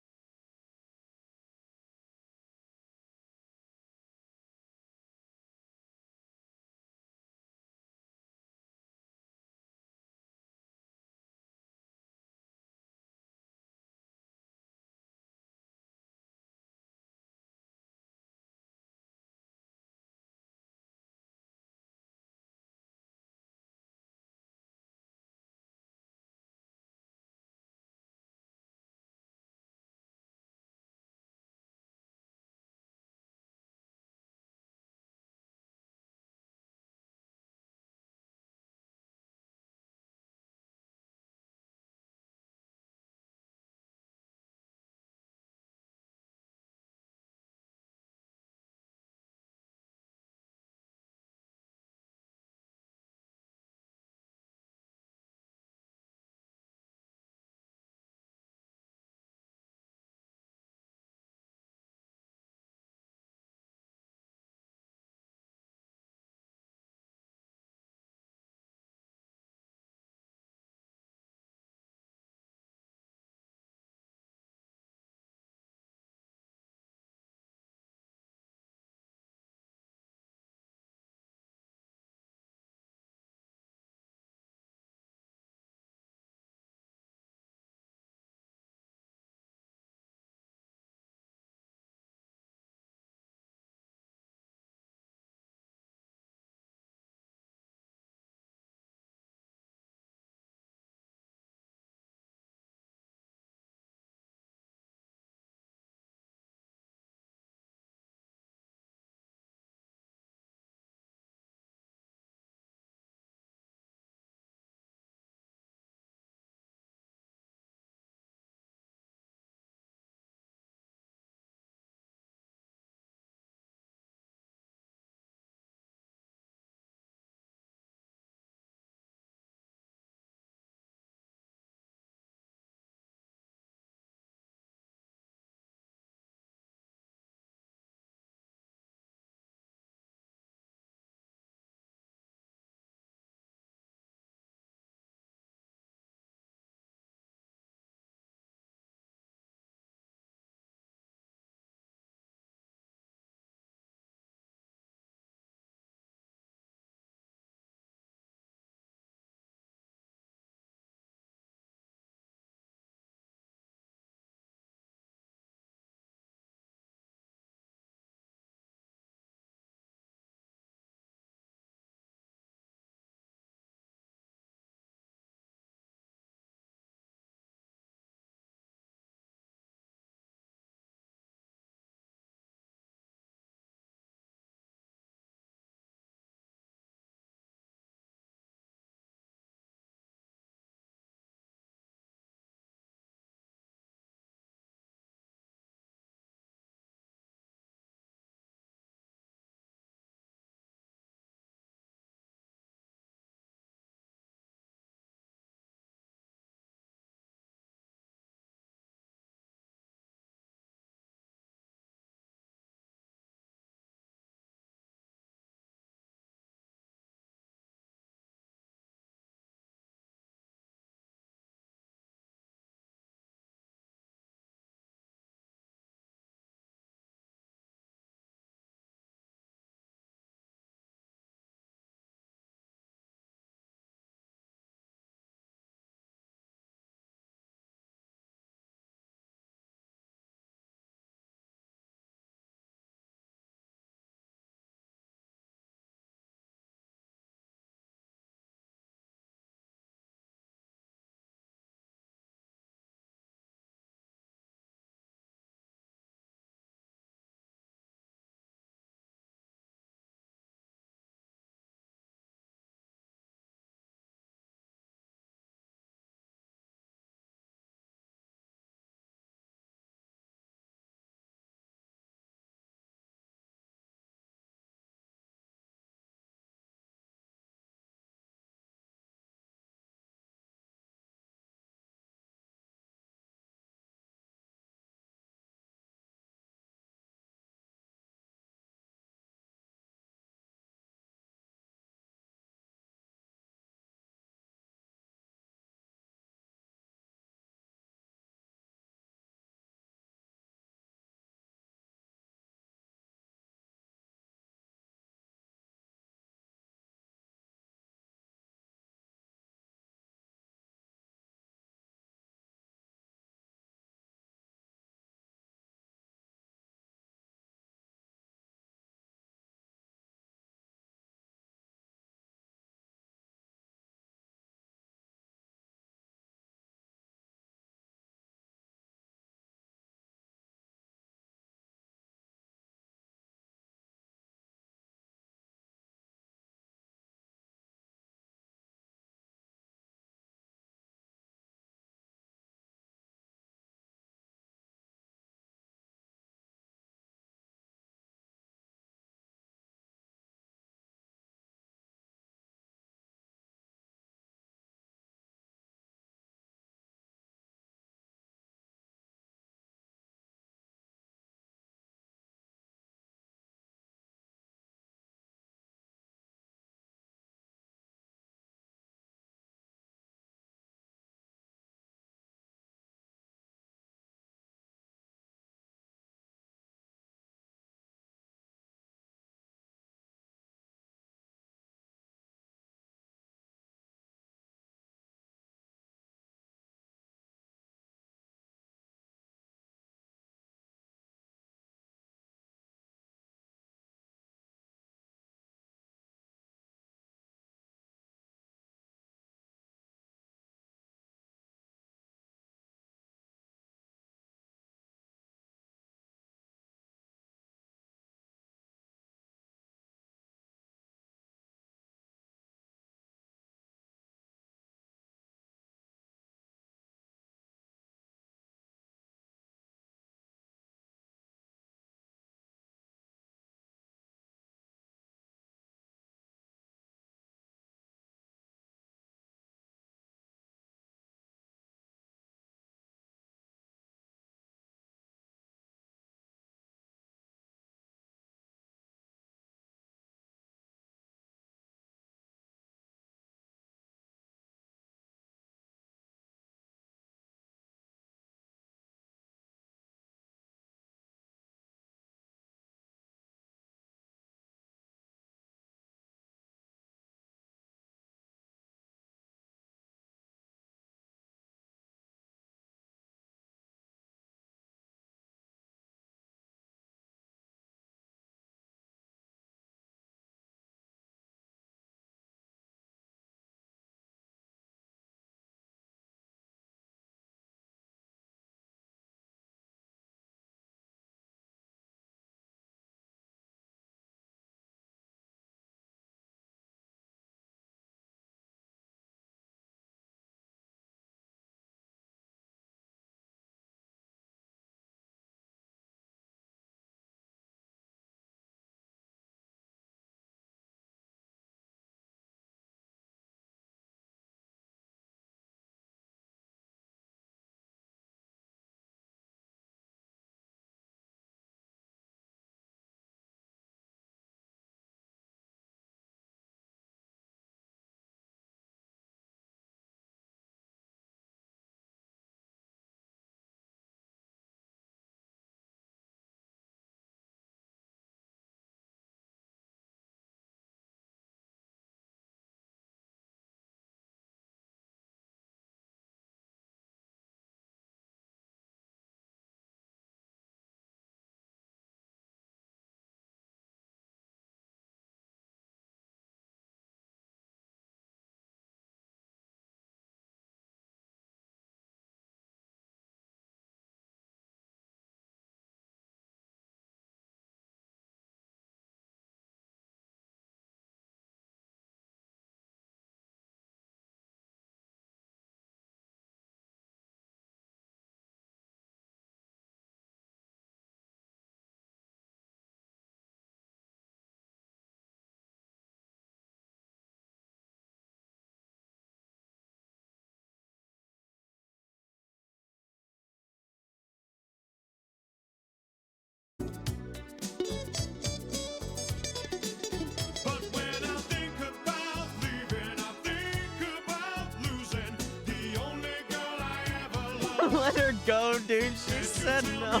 Speaker 3: Let her go, dude. She said no.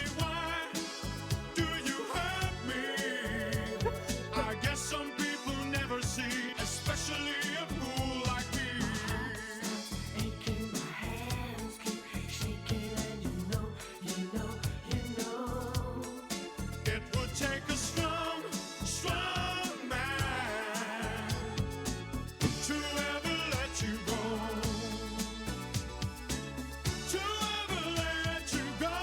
Speaker 19: Do you hurt me? I guess some people never see, especially a fool like me. Aching, my hands keep shaking, and you know. It would take a strong man to ever let you go. To ever let you go.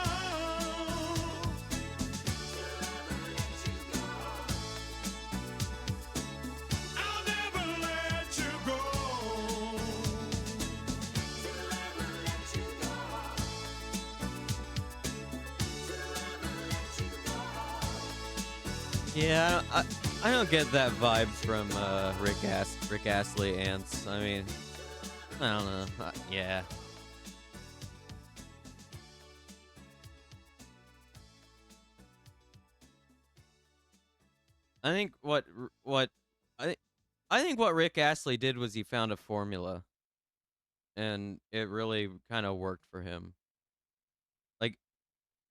Speaker 19: I'll never let you go.
Speaker 3: Yeah, I don't get that vibe from Rick Astley Ants. I mean, I don't know. Yeah. I think I think what Rick Astley did was he found a formula, and it really kind of worked for him. Like,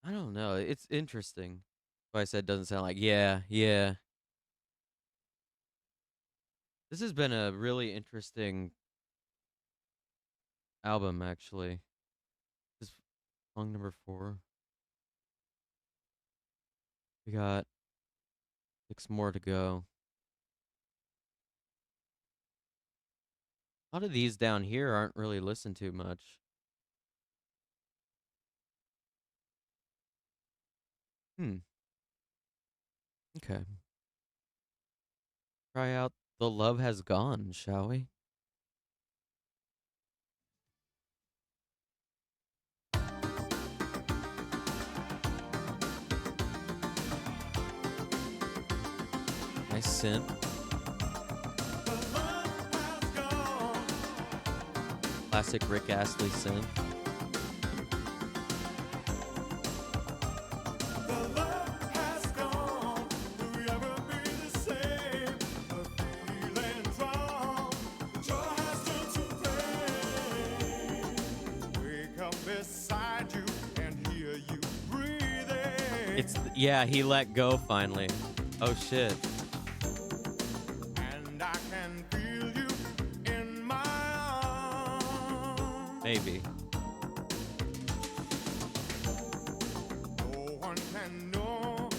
Speaker 3: I don't know. It's interesting. What I said doesn't sound like yeah. This has been a really interesting album, actually. This is song number 4. We got 6 more to go. A lot of these down here aren't really listened to much. Okay. Try out The Love Has Gone, shall we? Nice synth. Classic Rick Astley synth. Yeah, he let go finally. Oh shit.
Speaker 19: And I can feel you in my arms.
Speaker 3: Maybe.
Speaker 19: No one can know.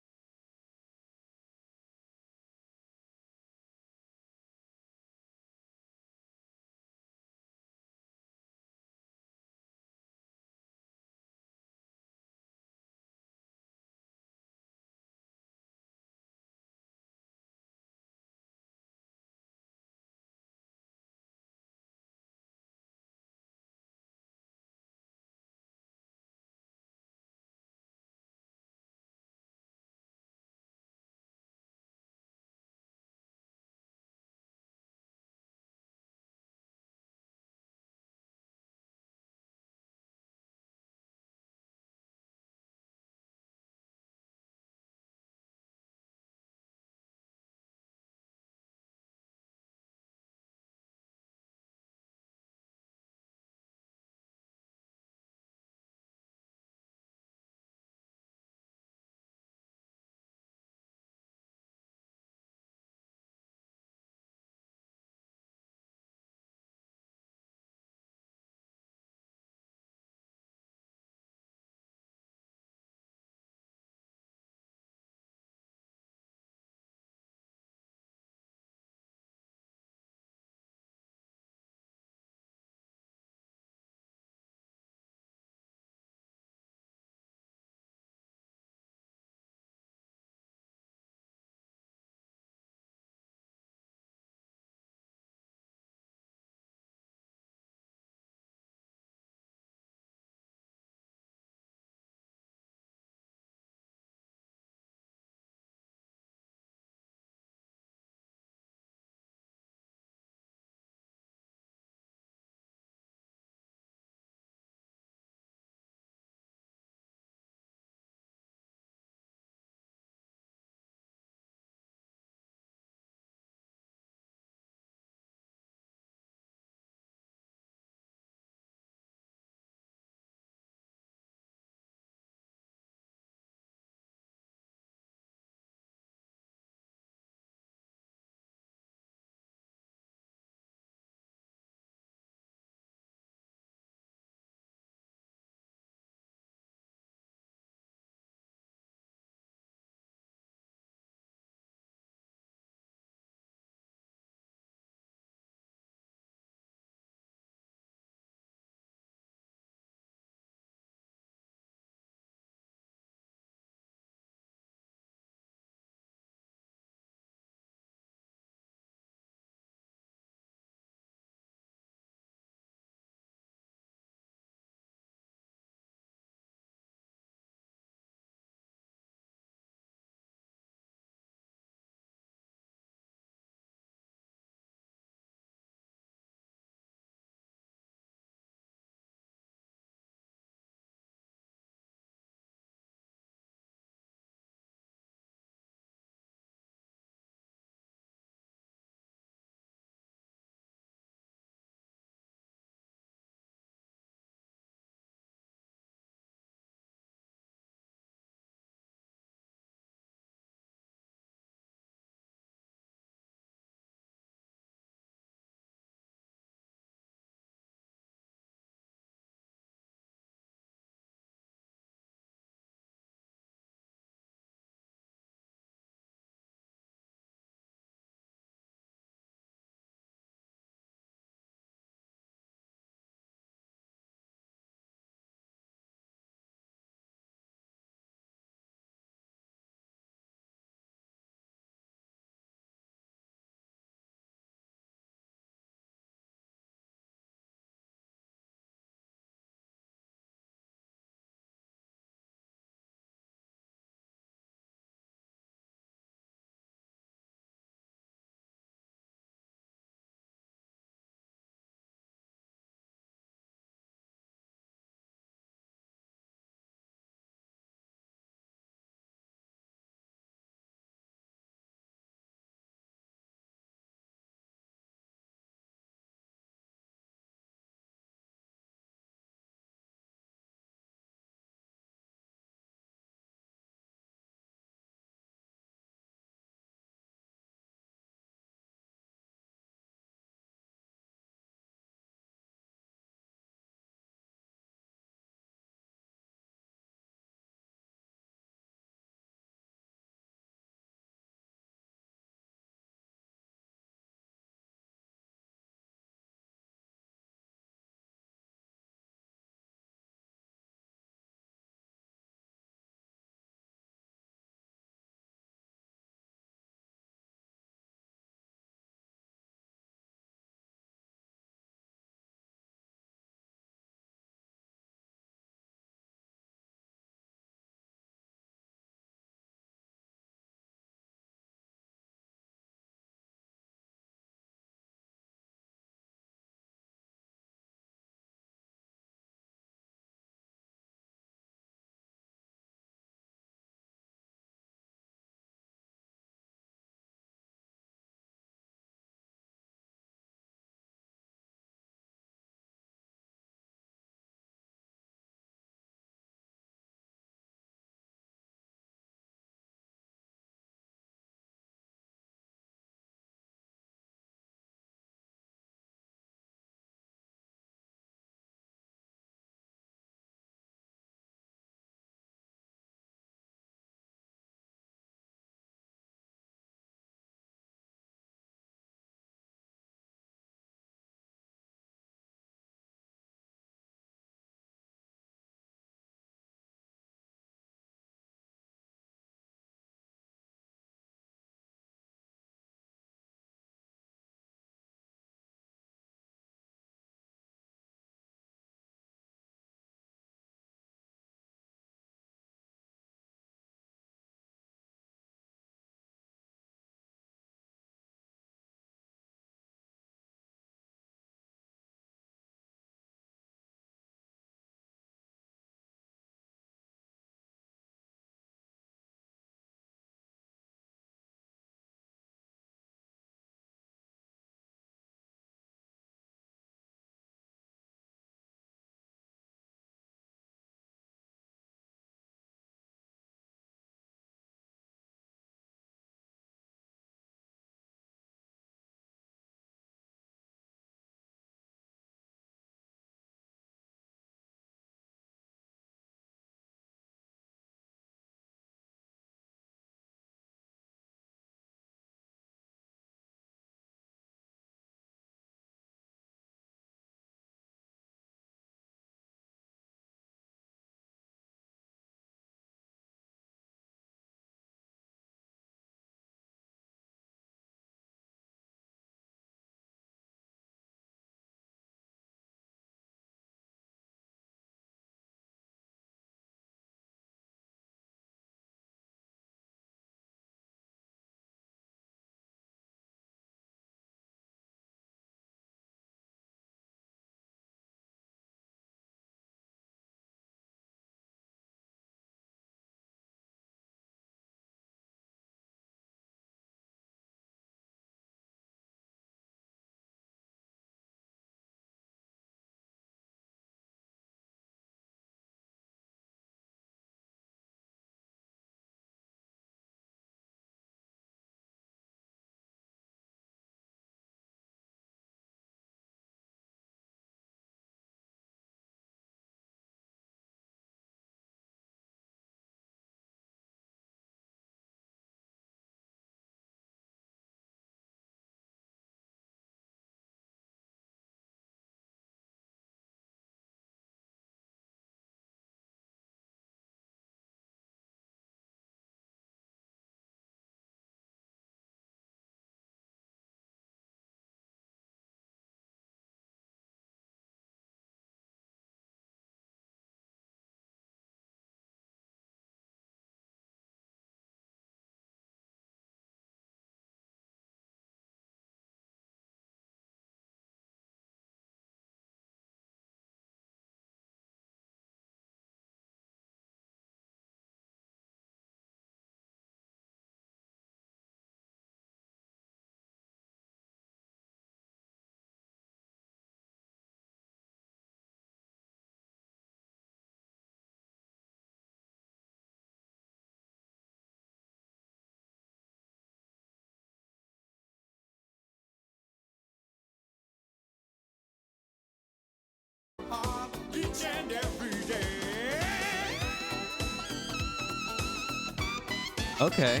Speaker 3: Okay.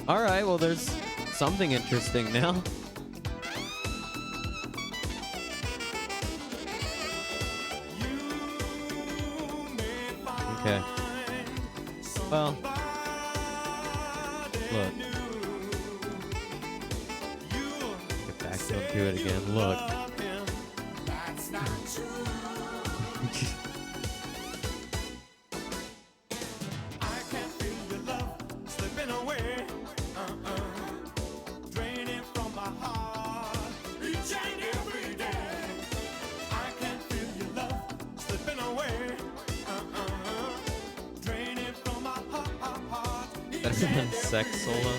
Speaker 3: All right, well, there's something interesting now. Okay. Well, look. Get back to it again. Look. Sex solo.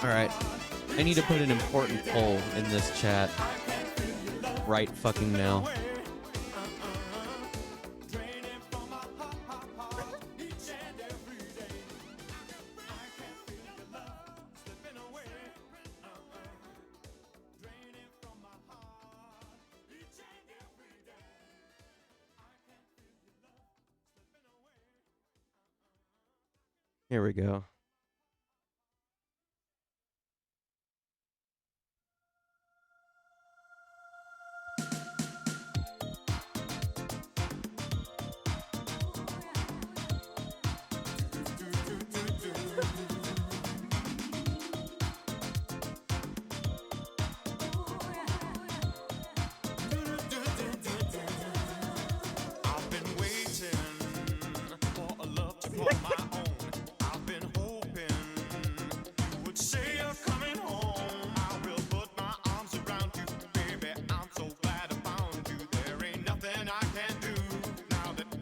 Speaker 3: All right. I need to put an important poll in this chat right fucking now. Here we go.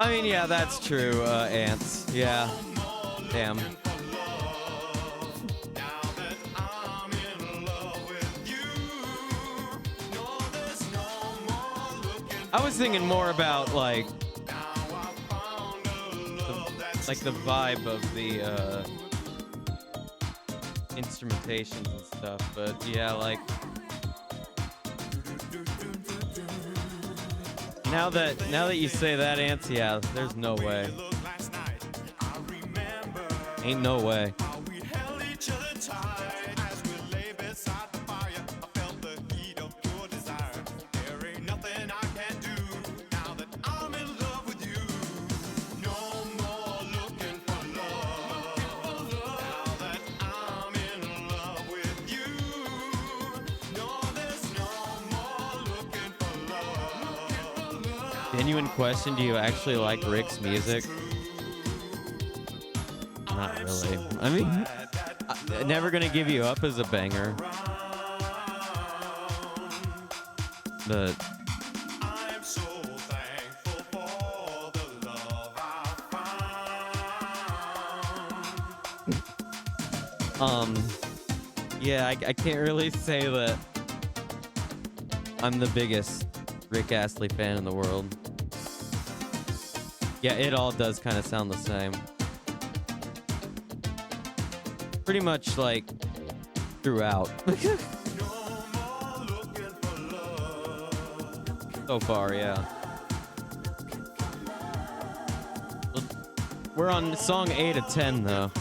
Speaker 3: I mean, yeah, that's true, Ants. Yeah. Damn. I was thinking more about, like the vibe of the, instrumentations and stuff, but yeah, like... Now that you say that, Ants, yeah, there's no way. Ain't no way. Genuine question, do you actually like Rick's music? Not really. I mean, Never Gonna Give You Up is a banger. But yeah, I can't really say that I'm the biggest Rick Astley fan in the world. Yeah, it all does kind of sound the same. Pretty much like throughout. So far, yeah. We're on song 8 of 10 though.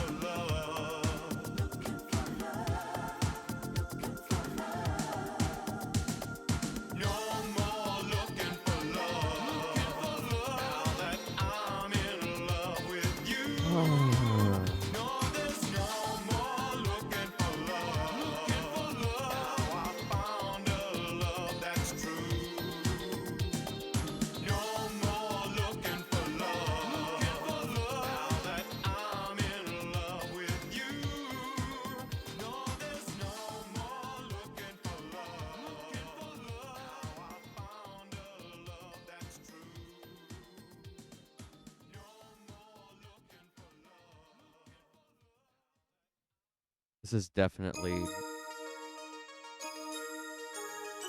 Speaker 3: This is definitely...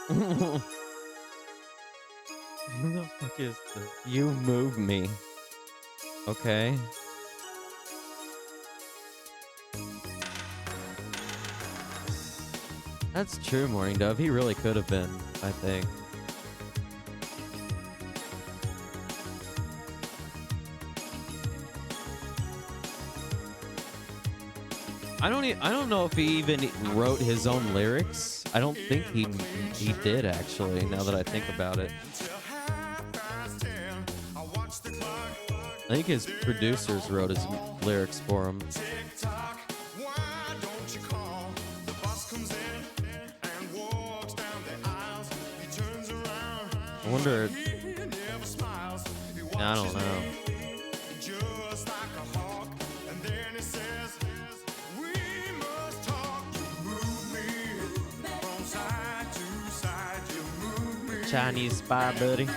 Speaker 3: Who the fuck is this? You Move Me. Okay. That's true, Morning Dove. He really could have been, I think. I don't know if he even wrote his own lyrics. I don't think he did, actually, now that I think about it. I think his producers wrote his lyrics for him. I wonder. I don't know. Chinese spy, buddy.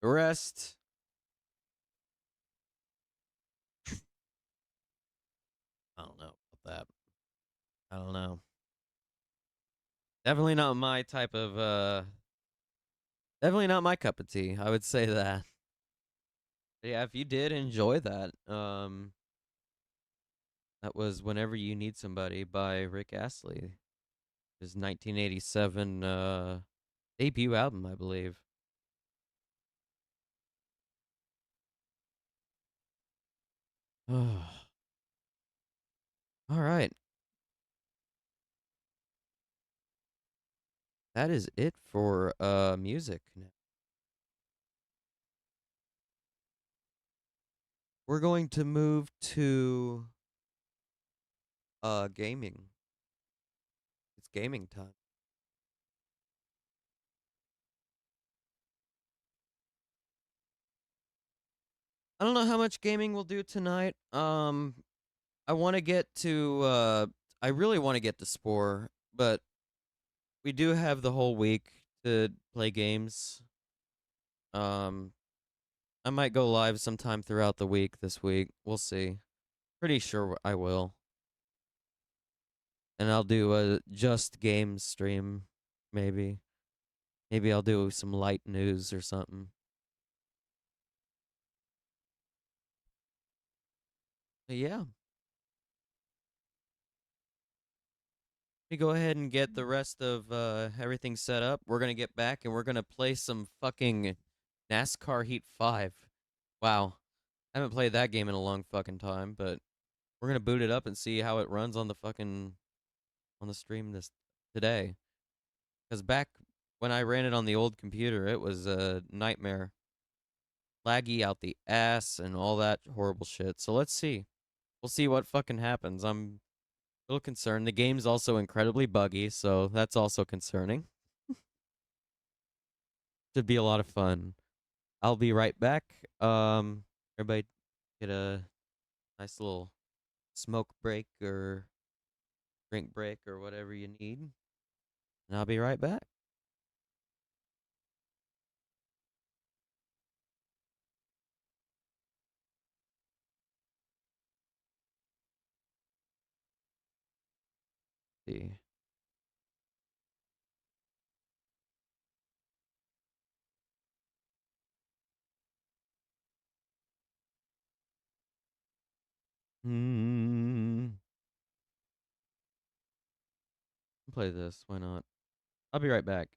Speaker 3: The rest, I don't know about that. I don't know. Definitely not my type of, definitely not my cup of tea. I would say that. Yeah, if you did enjoy that, that was Whenever You Need Somebody by Rick Astley. His 1987 debut album, I believe. All right. That is it for music. We're going to move to gaming. It's gaming time. I don't know how much gaming we'll do tonight. I want to get to I really want to get to Spore, but we do have the whole week to play games. I might go live sometime throughout the week this week. We'll see. Pretty sure I will. And I'll do a just games stream, maybe. Maybe I'll do some light news or something. But yeah. We go ahead and get the rest of everything set up. We're gonna get back and we're gonna play some fucking NASCAR Heat 5. Wow. I haven't played that game in a long fucking time, but we're gonna boot it up and see how it runs on the fucking on the stream this today. Because back when I ran it on the old computer, it was a nightmare. Laggy out the ass and all that horrible shit. So let's see. We'll see what fucking happens. I'm a little concerned. The game's also incredibly buggy, so that's also concerning. Should be a lot of fun. I'll be right back. Everybody get a nice little smoke break or drink break or whatever you need. And I'll be right back. See. Play this. Why not? I'll be right back.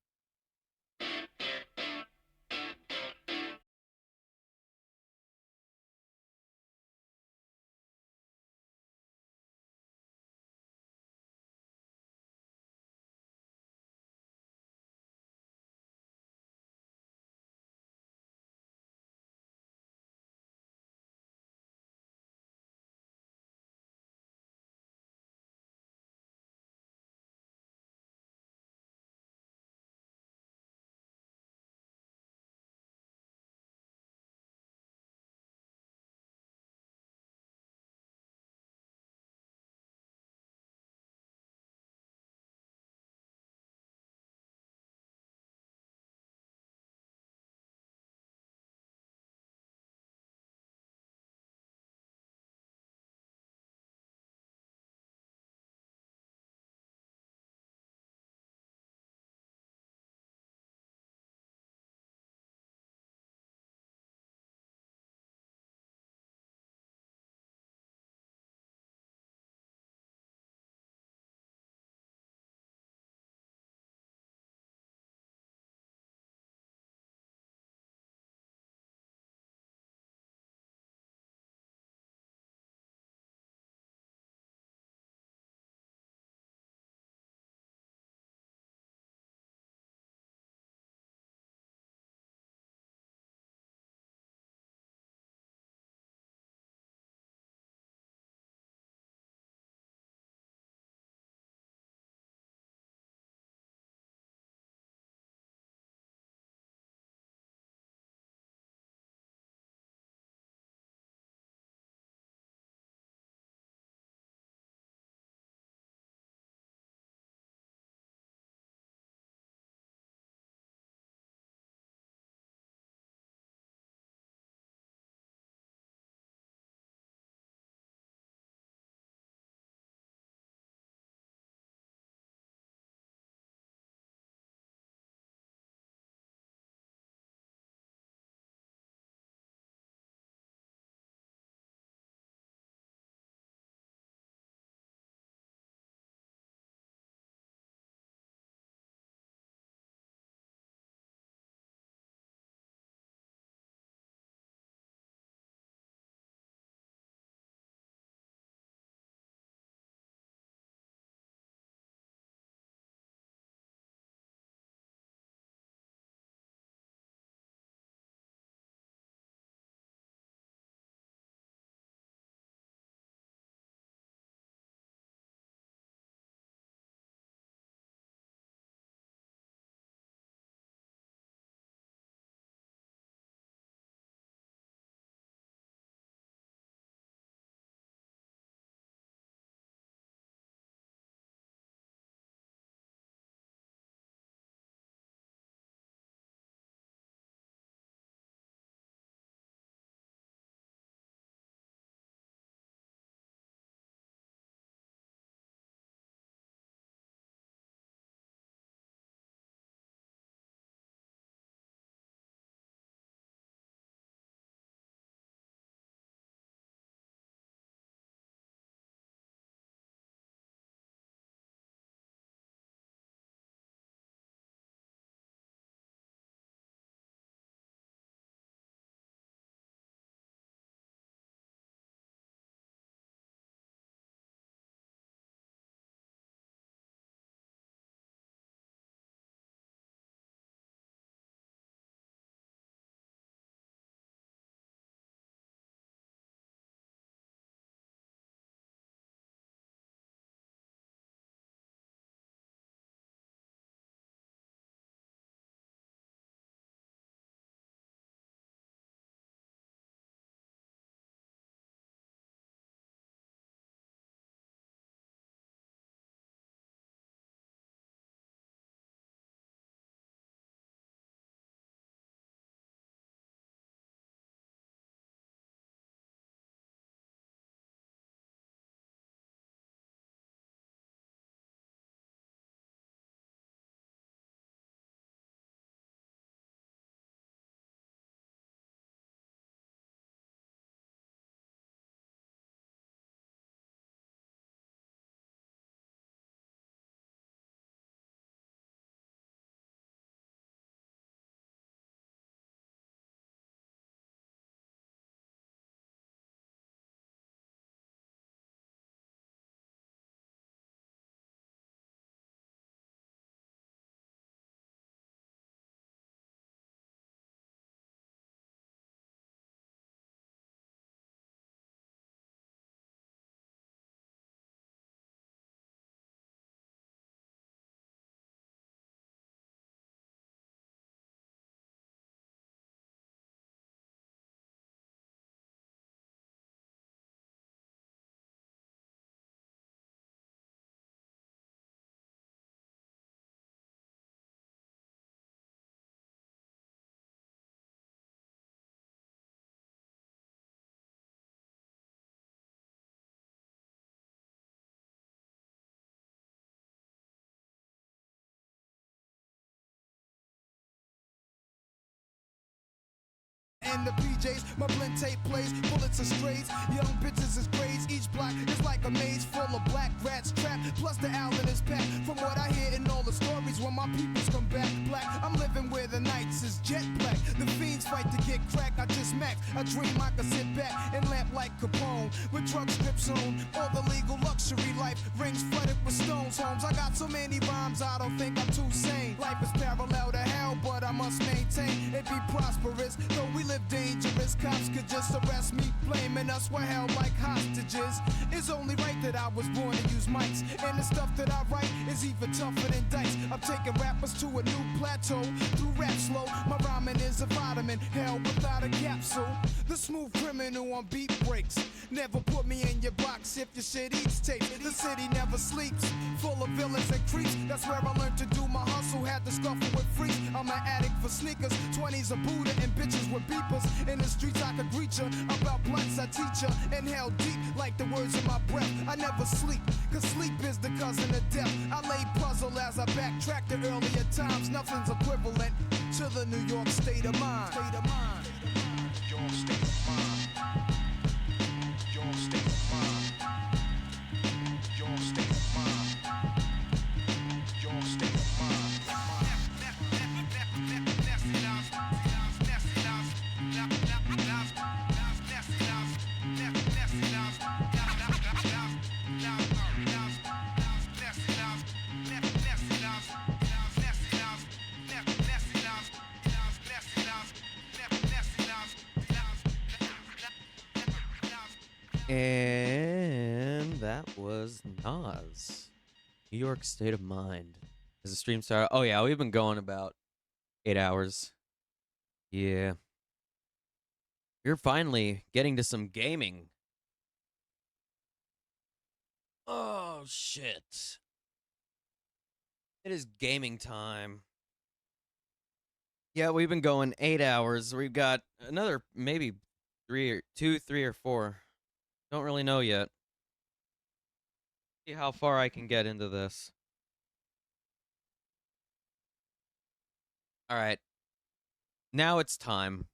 Speaker 12: And the PJs, my blend tape plays, bullets are strays, young bitches is grades, each block is like a maze full of black rats trapped, plus the Allen is packed. From what I hear in all the stories, when my peoples come back black, I'm living where the nights is jet black. The fiends fight to get crack, I just max. I dream I could sit back and lamp like Capone, with drug strips on, all the legal luxury life, rings flooded with stones, homes. I got so many rhymes, I don't think I'm too sane. Life is parallel to hell, but I must maintain it be prosperous, though we live dangerous. Cops could just arrest me, blaming us we're held like hostages. It's only right that I was born to use mics, and the stuff that I write is even tougher than dice. I'm taking rappers to a new plateau through rap slow. My rhyming is a vitamin, hell without a capsule. The smooth criminal on beat breaks. Never put me in your box if your shit eats tape. The city never sleeps, full of villains and creeps. That's where I learned to do my hustle, had to scuffle with freaks. I'm an addict for sneakers, 20s of Buddha and bitches with beepers. In the streets I could greet ya, about blunts I teach ya. Inhale deep like the words of my breath. I never sleep, cause sleep is the cousin of death. I lay puzzle as I backtrack to earlier times. Nothing's equivalent to the New York state of mind. State of mind. Your state of mind. Your state of mind. Your state of mind. Your state of mind.
Speaker 3: And that was Nas. New York State of Mind. As the stream started. Oh, yeah, we've been going about 8 hours. Yeah. You're finally getting to some gaming. Oh, shit. It is gaming time. Yeah, we've been going 8 hours. We've got another maybe 3 or 4. Don't really know yet. See how far I can get into this. All right. Now it's time.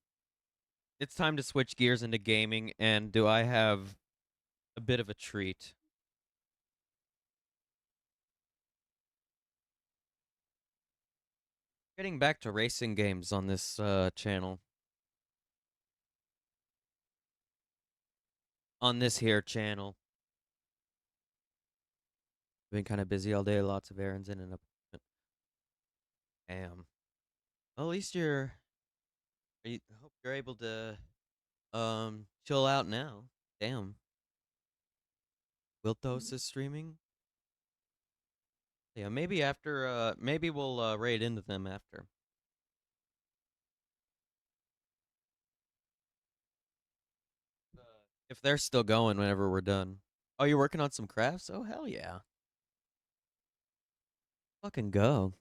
Speaker 3: It's time to switch gears into gaming, and do I have a bit of a treat? Getting back to racing games on this channel. On this here channel. Been kind of busy all day, lots of errands in and up. Damn. Well, at least I hope you're able to chill out now. Damn. Wiltos is streaming. Yeah, maybe after maybe we'll raid into them after. If they're still going whenever we're done. Oh, you're working on some crafts? Oh, hell yeah. Fucking go.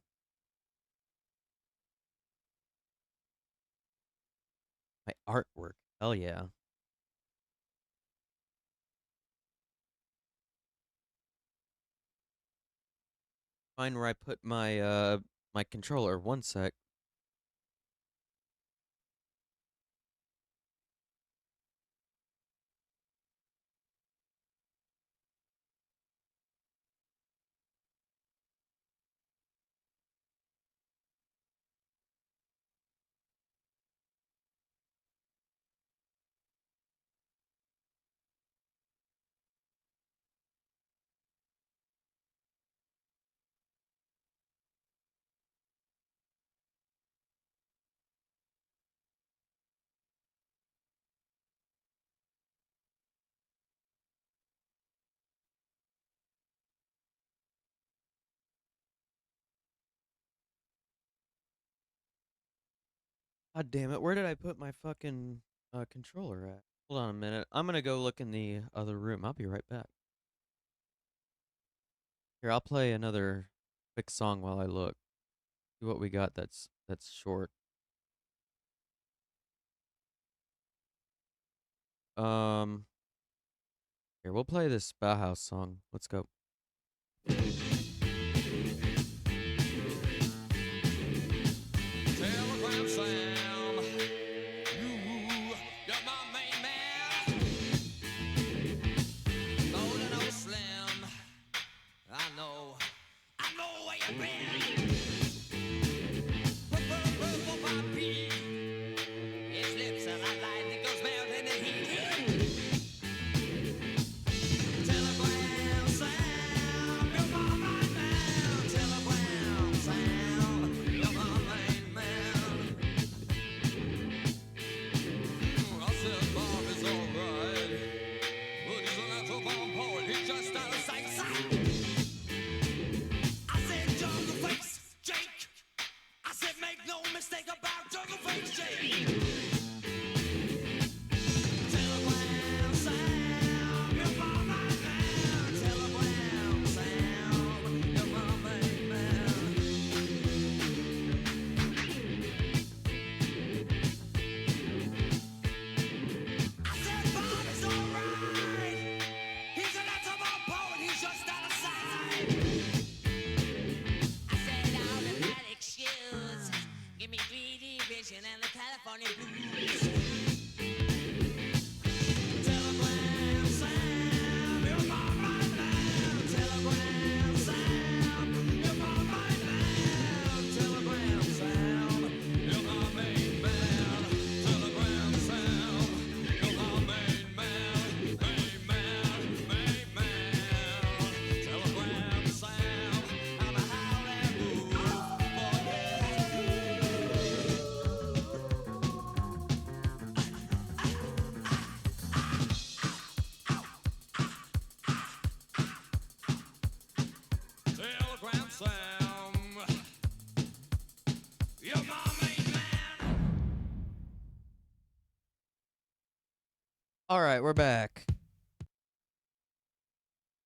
Speaker 3: My artwork. Hell yeah. Find where I put my my controller. One sec. God damn it, where did I put my fucking controller at? Hold on a minute. I'm gonna go look in the other room. I'll be right back. Here, I'll play another quick song while I look. See what we got that's short. Here, we'll play this Bauhaus song. Let's go.
Speaker 20: Telegram Sam, you
Speaker 19: Telegram Sam, you're my main man.
Speaker 3: All right, we're back.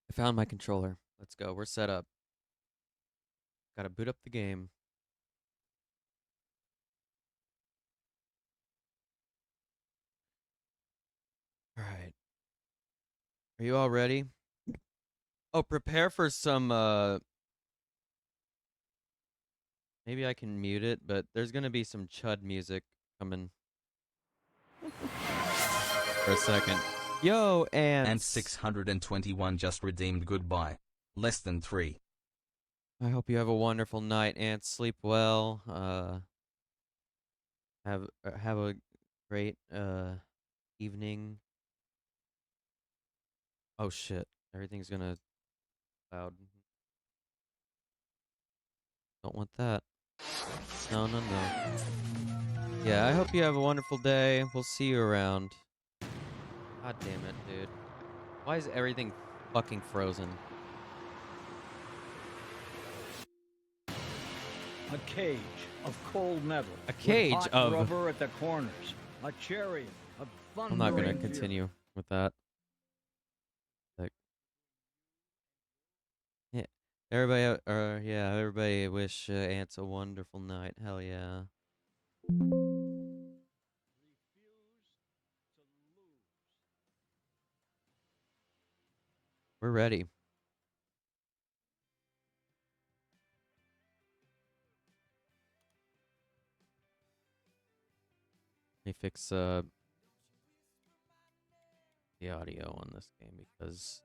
Speaker 3: I found my controller. Let's go. We're set up. Gotta boot up the game. All right. Are you all ready? Oh, prepare for some, maybe I can mute it, but there's gonna be some chud music coming. For a second. Yo,
Speaker 20: and 621 just redeemed goodbye. Less than 3.
Speaker 3: I hope you have a wonderful night, Ants. Sleep well. Have a great evening. Oh shit! Everything's gonna loud. Don't want that. No, no, no. Yeah, I hope you have a wonderful day. We'll see you around. God damn it, dude. Why is everything fucking frozen?
Speaker 21: A cage of cold metal.
Speaker 3: A cage
Speaker 21: with hot
Speaker 3: of
Speaker 21: rubber at the corners. A chariot of
Speaker 3: I'm not gonna
Speaker 21: thundering
Speaker 3: continue with that. Like, yeah, everybody. Yeah, everybody wish Ants a wonderful night. Hell yeah. We're ready. Let me fix the audio on this game because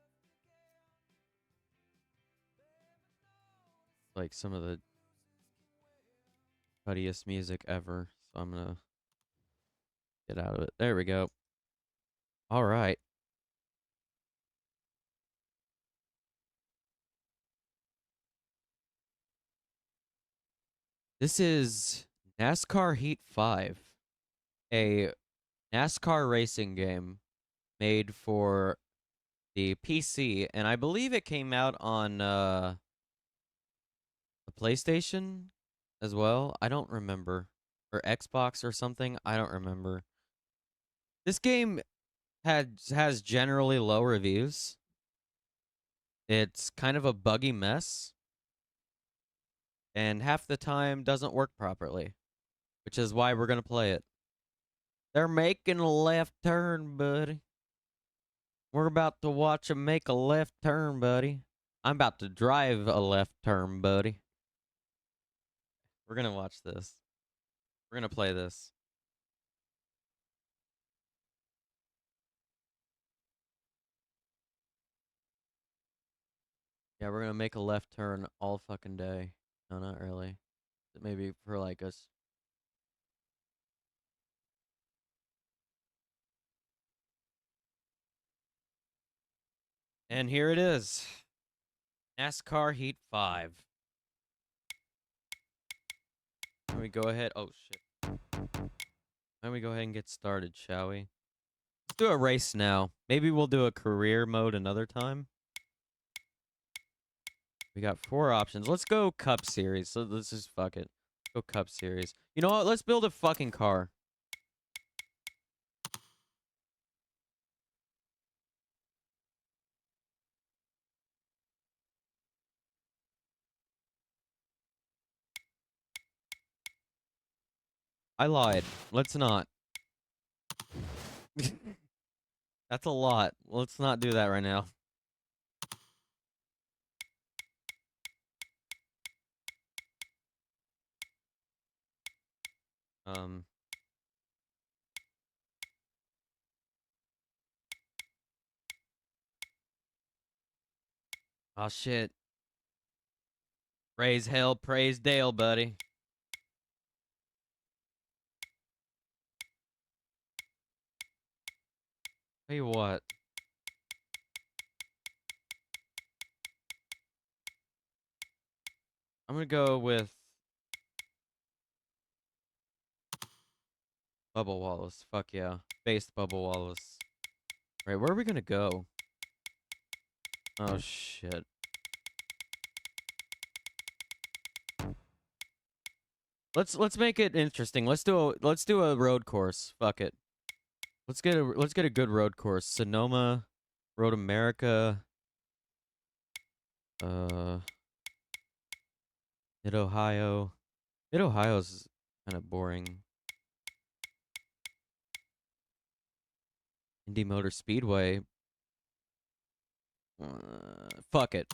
Speaker 3: like some of the puttiest music ever. So I'm gonna get out of it. There we go. All right. This is NASCAR Heat 5, a NASCAR racing game made for the PC, and I believe it came out on the PlayStation as well. I don't remember. Or Xbox or something. I don't remember. This game has generally low reviews. It's kind of a buggy mess. And half the time doesn't work properly, which is why we're going to play it. They're making a left turn, buddy. We're about to watch them make a left turn, buddy. I'm about to drive a left turn, buddy. We're going to watch this. We're going to play this. Yeah, we're going to make a left turn all fucking day. No, not really. Maybe for like us. And here it is. NASCAR Heat 5. Can we go ahead? Oh, shit. Why don't we go ahead and get started, shall we? Let's do a race now. Maybe we'll do a career mode another time. We got 4 options. Let's go Cup Series. So let's just fuck it. Go Cup Series. You know what? Let's build a fucking car. I lied. Let's not. That's a lot. Let's not do that right now. Oh, shit. Praise hell, praise Dale, buddy. Tell you what. I'm gonna go with Bubba Wallace. Fuck yeah. Based Bubba Wallace. Right, where are we gonna go? Oh shit. Let's make it interesting. Let's do a road course. Fuck it. Let's get a good road course. Sonoma, Road America, Mid Ohio. Mid Ohio's kind of boring. Indy Motor Speedway. Fuck it.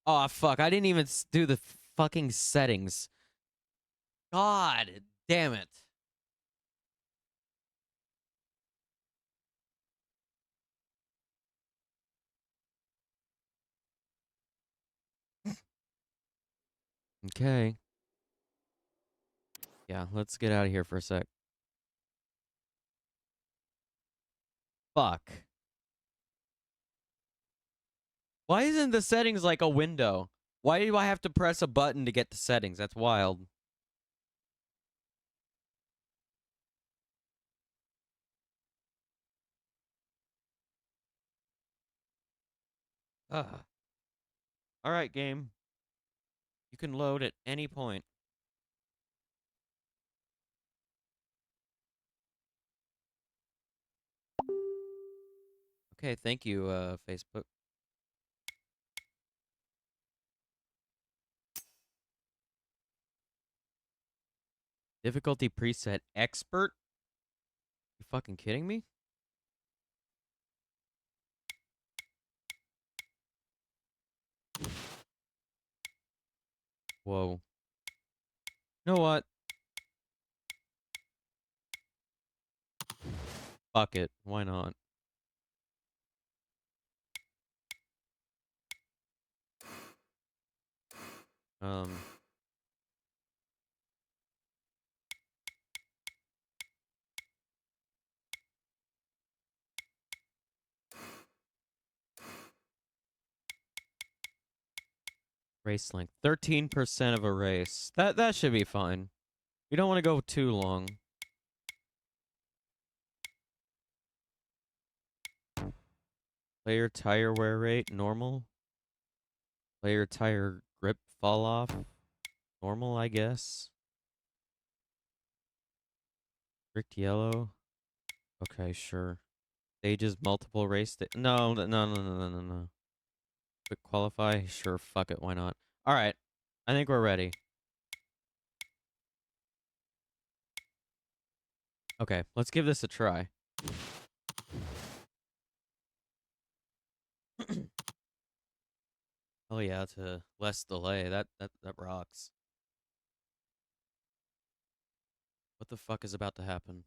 Speaker 3: Oh fuck! I didn't even do the fucking settings. God damn it. Okay. Yeah, let's get out of here for a sec. Fuck. Why isn't the settings like a window? Why do I have to press a button to get the settings? That's wild. Ugh. Alright, game. You can load at any point. Okay, thank you, Facebook. Difficulty preset expert? You fucking kidding me? Whoa. You know what? Fuck it. Why not? Race length. 13% of a race. That should be fine. We don't want to go too long. Player tire wear rate, normal. Player tire grip fall off, normal, I guess. Strict yellow. Okay, sure. Stages, multiple race. No. Quick qualify. Sure, fuck it. Why not? All right. I think we're ready. Okay, let's give this a try. Oh yeah, to less delay. That rocks. What the fuck is about to happen?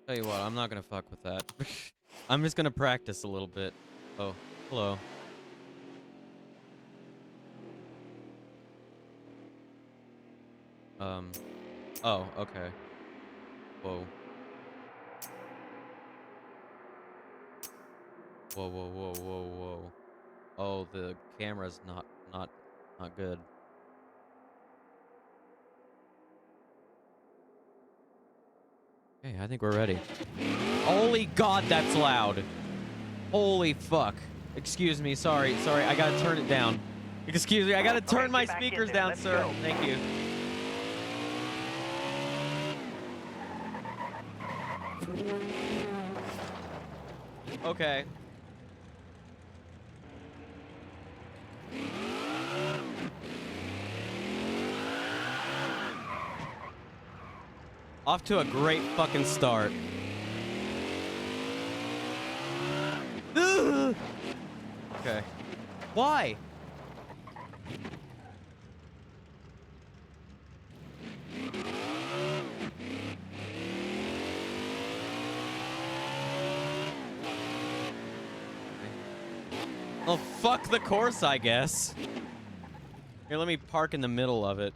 Speaker 3: Tell you what, I'm not gonna fuck with that. I'm just gonna practice a little bit. Oh, hello. Oh, okay. Whoa. Whoa. Oh, the camera's not good. Okay, I think we're ready. Holy God, that's loud. Holy fuck. Excuse me, sorry. I gotta turn it down. Excuse me, I gotta turn my speakers down, sir. Thank you. Okay. Off to a great fucking start. Okay. Why? Oh, fuck the course, I guess. Here, let me park in the middle of it.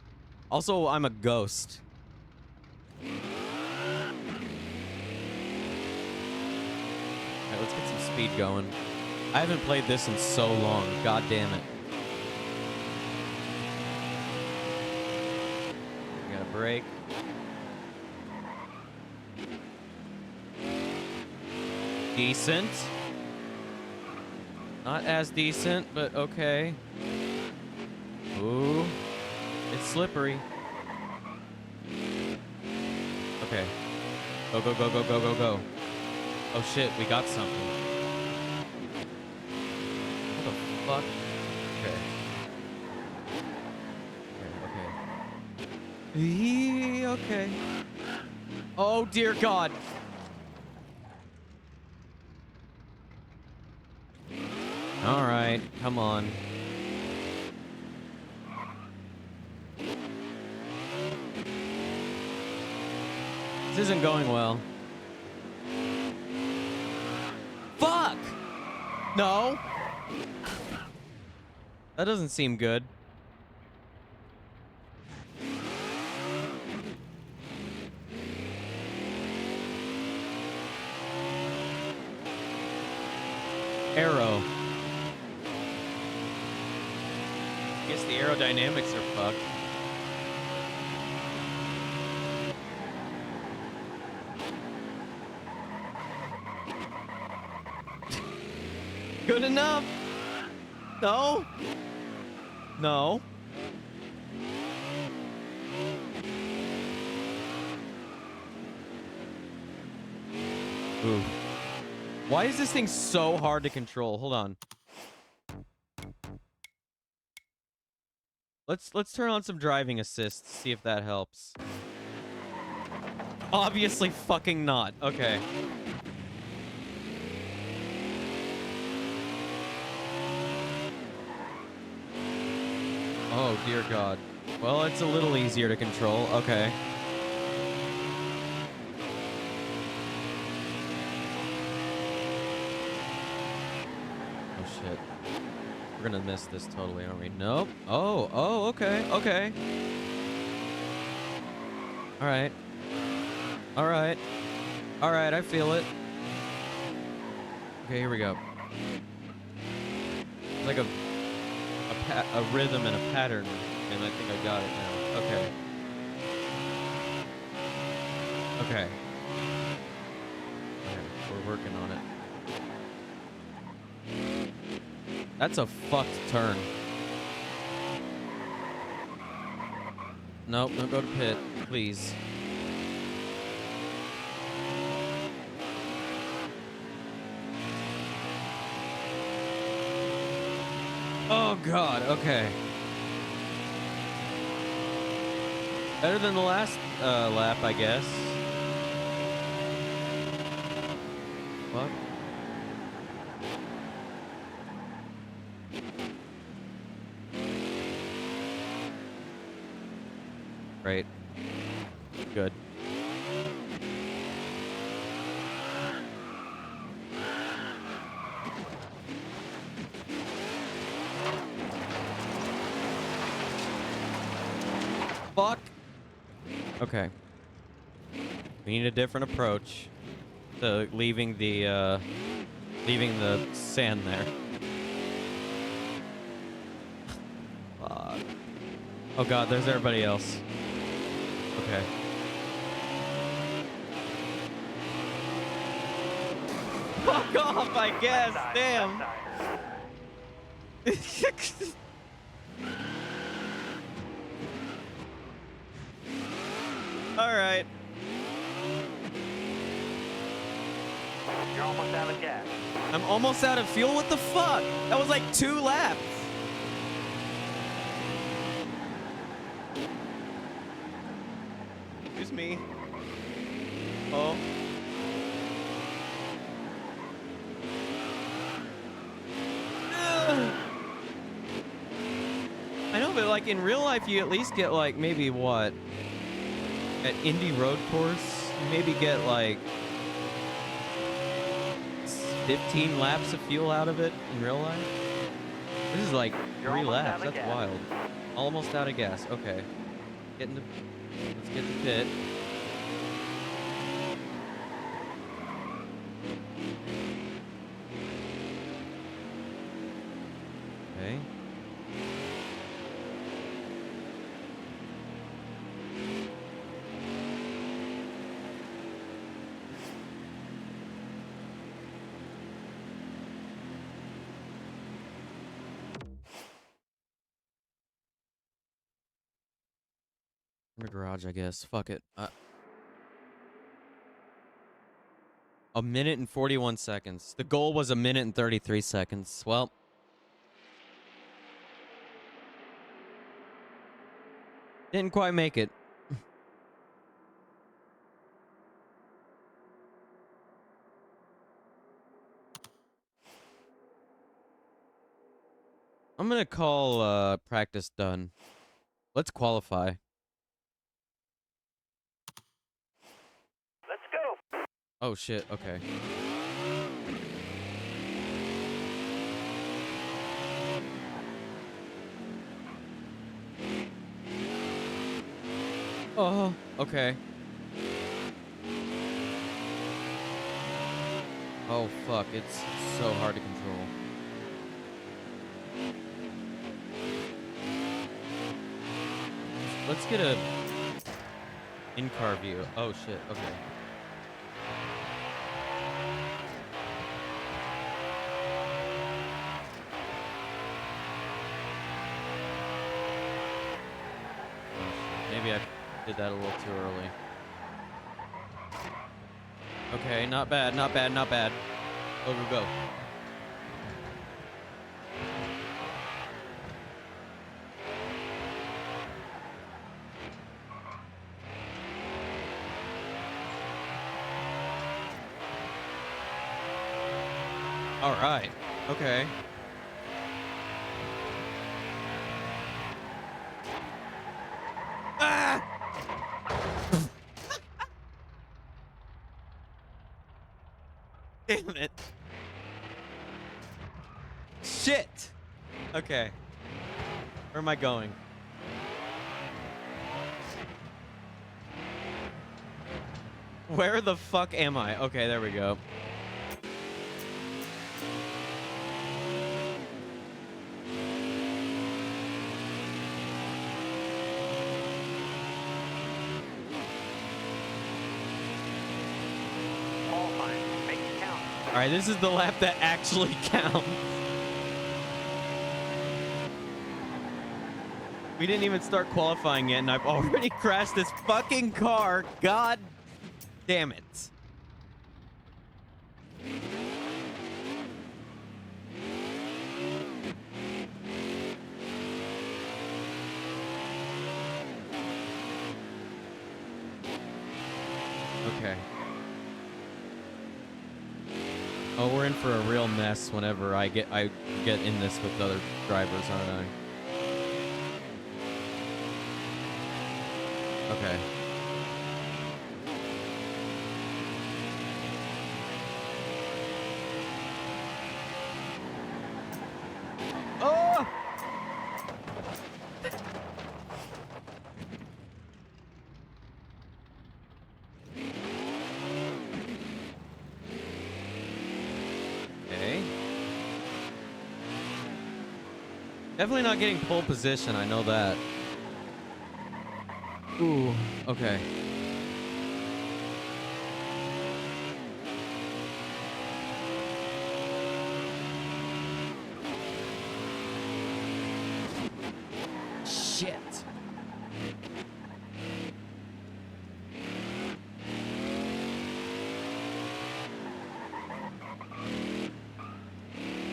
Speaker 3: Also, I'm a ghost. Alright, let's get some speed going. I haven't played this in so long. God damn it. I gotta brake. Decent. Not as decent, but okay. Ooh. It's slippery. Okay. Go, go, go, go, go, go, go. Oh shit, we got something. What the fuck? Okay. Okay, okay. Okay. Oh dear God. All right, come on. This isn't going well. Fuck! No. That doesn't seem good. Arrow. I guess the aerodynamics are fucked. Good enough. No. No. Ooh. Why is this thing so hard to control? Hold on. Let's turn on some driving assist, see if that helps. Obviously fucking not. Okay. Oh dear God. Well, it's a little easier to control. Okay. Oh shit. We're gonna miss this totally, aren't we? Nope. Oh, okay, okay. Alright. Alright. Alright, I feel it. Okay, here we go. It's like a rhythm and a pattern, and I think I got it now. Okay. Okay. Okay, we're working on it. That's a fucked turn. Nope, don't go to pit, please. Oh God, okay. Better than the last lap, I guess. What? Great. Good. Fuck. Okay. We need a different approach to leaving the sand there. Fuck. Oh God, there's everybody else. Okay. Fuck off, I guess. Damn. All right.
Speaker 2: You're almost out of gas.
Speaker 3: I'm almost out of fuel? What the fuck? That was like 2 laps. Excuse me. Oh. like in real life, you at least get like maybe what? At Indy Road Course, you maybe get like 15 laps of fuel out of it in real life. This is like 3 laps. That's wild. Almost out of gas. Okay. Let's get the pit. Okay. In the garage, I guess. Fuck it. A minute and 41 seconds. The goal was a minute and 33 seconds. Well, didn't quite make it. I'm gonna call practice done. Let's qualify.
Speaker 2: Let's go.
Speaker 3: Oh shit, okay. Oh, okay. Oh fuck, it's so hard to control. Let's get a in-car view. Oh shit, okay. Maybe I did that a little too early. Okay, not bad, not bad, not bad. Go, go, go. All right. Okay. Ah! Damn it. Shit. Okay. Where am I going? Where the fuck am I? Okay, there we go. All right, this is the lap that actually counts. We didn't even start qualifying yet, and I've already crashed this fucking car. God damn it. Okay. Oh, we're in for a real mess whenever I get in this with other drivers, aren't I? Okay. Oh! Okay. Definitely not getting pole position, I know that. Ooh, okay. Shit.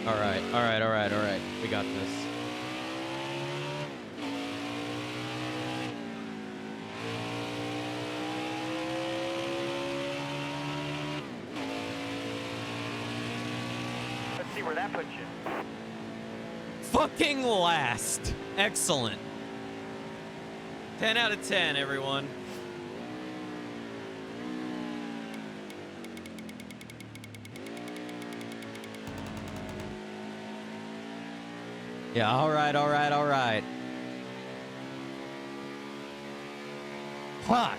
Speaker 3: All right, all right, all right, all right. We got this.
Speaker 2: Let's see where that puts you.
Speaker 3: Fucking last. Excellent. 10 out of 10, everyone. Yeah, all right, all right, all right. Fuck.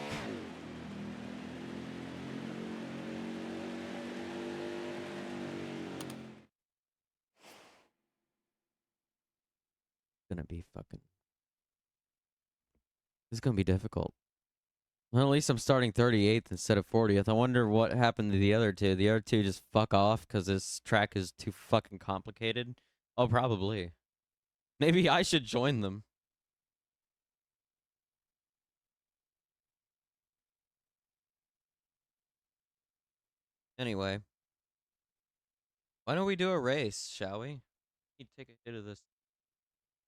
Speaker 3: Gonna be fucking. This is gonna be difficult. Well, at least I'm starting 38th instead of 40th. I wonder what happened to the other two. The other two just fuck off because this track is too fucking complicated. Oh, probably. Maybe I should join them. Anyway. Why don't we do a race, shall we? Need to take a hit of this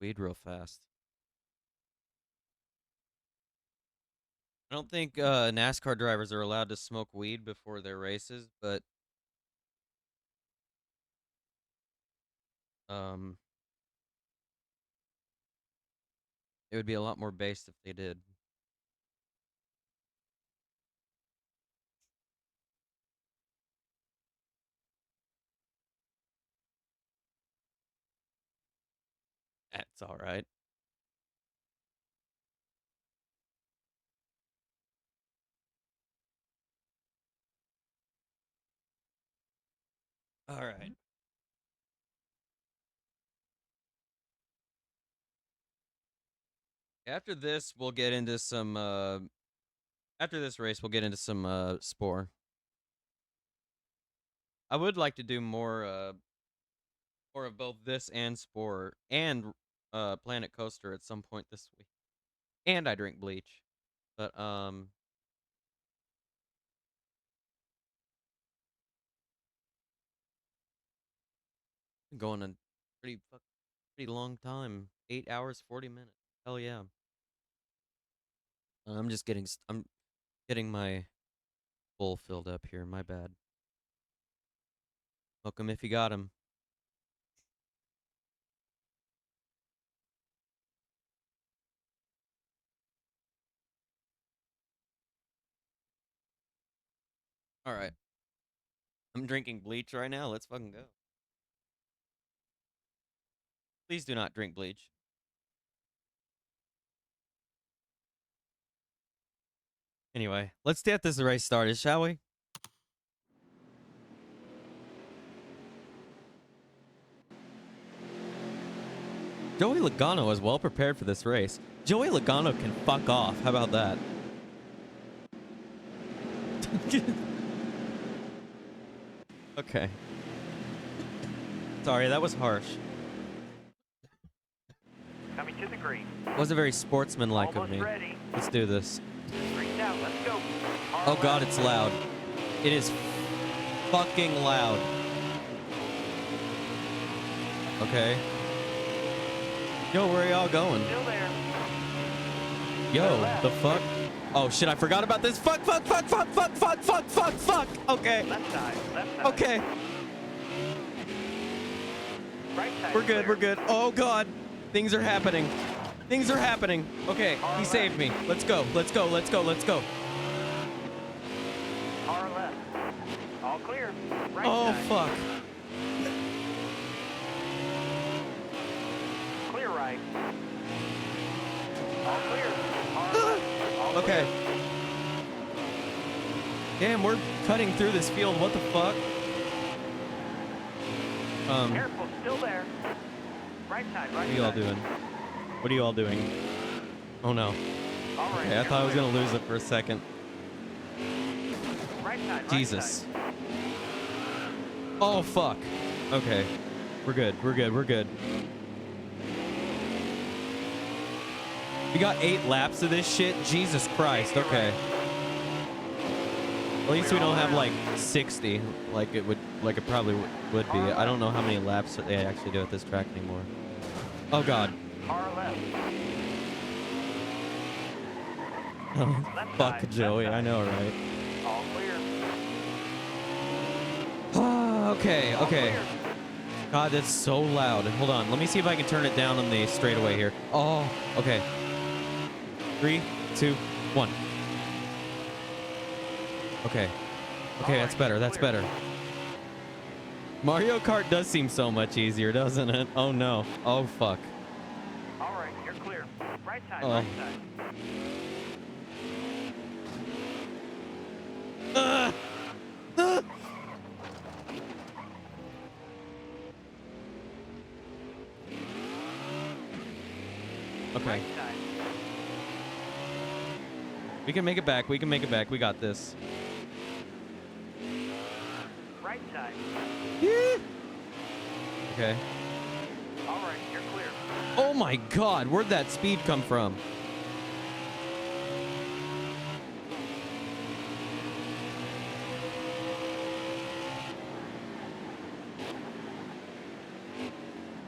Speaker 3: weed real fast. I don't think NASCAR drivers are allowed to smoke weed before their races, but it would be a lot more based if they did. That's all right. All right. After this, we'll get into some after this race, we'll get into some Spore. I would like to do more more of both this and Spore and Planet Coaster at some point this week. And I drink bleach. But been going a pretty long time. 8 hours 40 minutes. Hell yeah. I'm just getting I'm getting my bowl filled up here. My bad. Hook 'em if you got 'em. All right. I'm drinking bleach right now. Let's fucking go. Please do not drink bleach. Anyway, let's get this race started, shall we? Joey Logano is well prepared for this race. Joey Logano can fuck off. How about that? Okay. Sorry, that was harsh.
Speaker 5: Coming to the green.
Speaker 3: Wasn't very sportsmanlike of me.
Speaker 5: Ready.
Speaker 3: Let's do this.
Speaker 5: Green's out. Let's go.
Speaker 3: Oh god, it's loud. It is fucking loud. Okay. Yo, where are y'all going?
Speaker 5: Still there.
Speaker 3: Yo, the fuck? Oh shit, I forgot about this. Fuck. Okay.
Speaker 5: Left side. Left side.
Speaker 3: Okay.
Speaker 5: Right side.
Speaker 3: We're good. Oh god. Things are happening. Okay, he saved me. Let's go.
Speaker 5: Far left. All clear. Right
Speaker 3: Oh
Speaker 5: side.
Speaker 3: fuck.
Speaker 5: Clear right. All clear. Far left. All
Speaker 3: Okay.
Speaker 5: clear.
Speaker 3: Damn, we're cutting through this field. What the fuck?
Speaker 5: Careful. Still there. Right side. Right
Speaker 3: What are you all
Speaker 5: side.
Speaker 3: doing? What are you all doing? Oh no.
Speaker 5: All right.
Speaker 3: Okay, I thought I was gonna lose it for a second.
Speaker 5: Right side. Right
Speaker 3: Jesus.
Speaker 5: Side.
Speaker 3: Oh fuck. Okay. We're good. We got 8 laps of this shit? Jesus Christ. Okay. At least we don't have like 60 like it probably would be. I don't know how many laps they actually do at this track anymore. Oh god.
Speaker 5: Far left.
Speaker 3: Oh,
Speaker 5: Left
Speaker 3: fuck
Speaker 5: side,
Speaker 3: Joey,
Speaker 5: left
Speaker 3: I
Speaker 5: side.
Speaker 3: know, right?
Speaker 5: All clear.
Speaker 3: Okay. God, that's so loud. Hold on, let me see if I can turn it down on the straightaway here. Oh, okay. 3, 2, 1. Okay. Okay, that's better. That's better. Mario Kart does seem so much easier, doesn't it? Oh no. Oh fuck.
Speaker 5: All right, you're clear. Right side,
Speaker 3: Oh.
Speaker 5: right side.
Speaker 3: Okay.
Speaker 5: Right side.
Speaker 3: We can make it back. We can make it back. We got this.
Speaker 5: Right side.
Speaker 3: Okay.
Speaker 5: All right, you're clear.
Speaker 3: Oh my god, where'd that speed come from?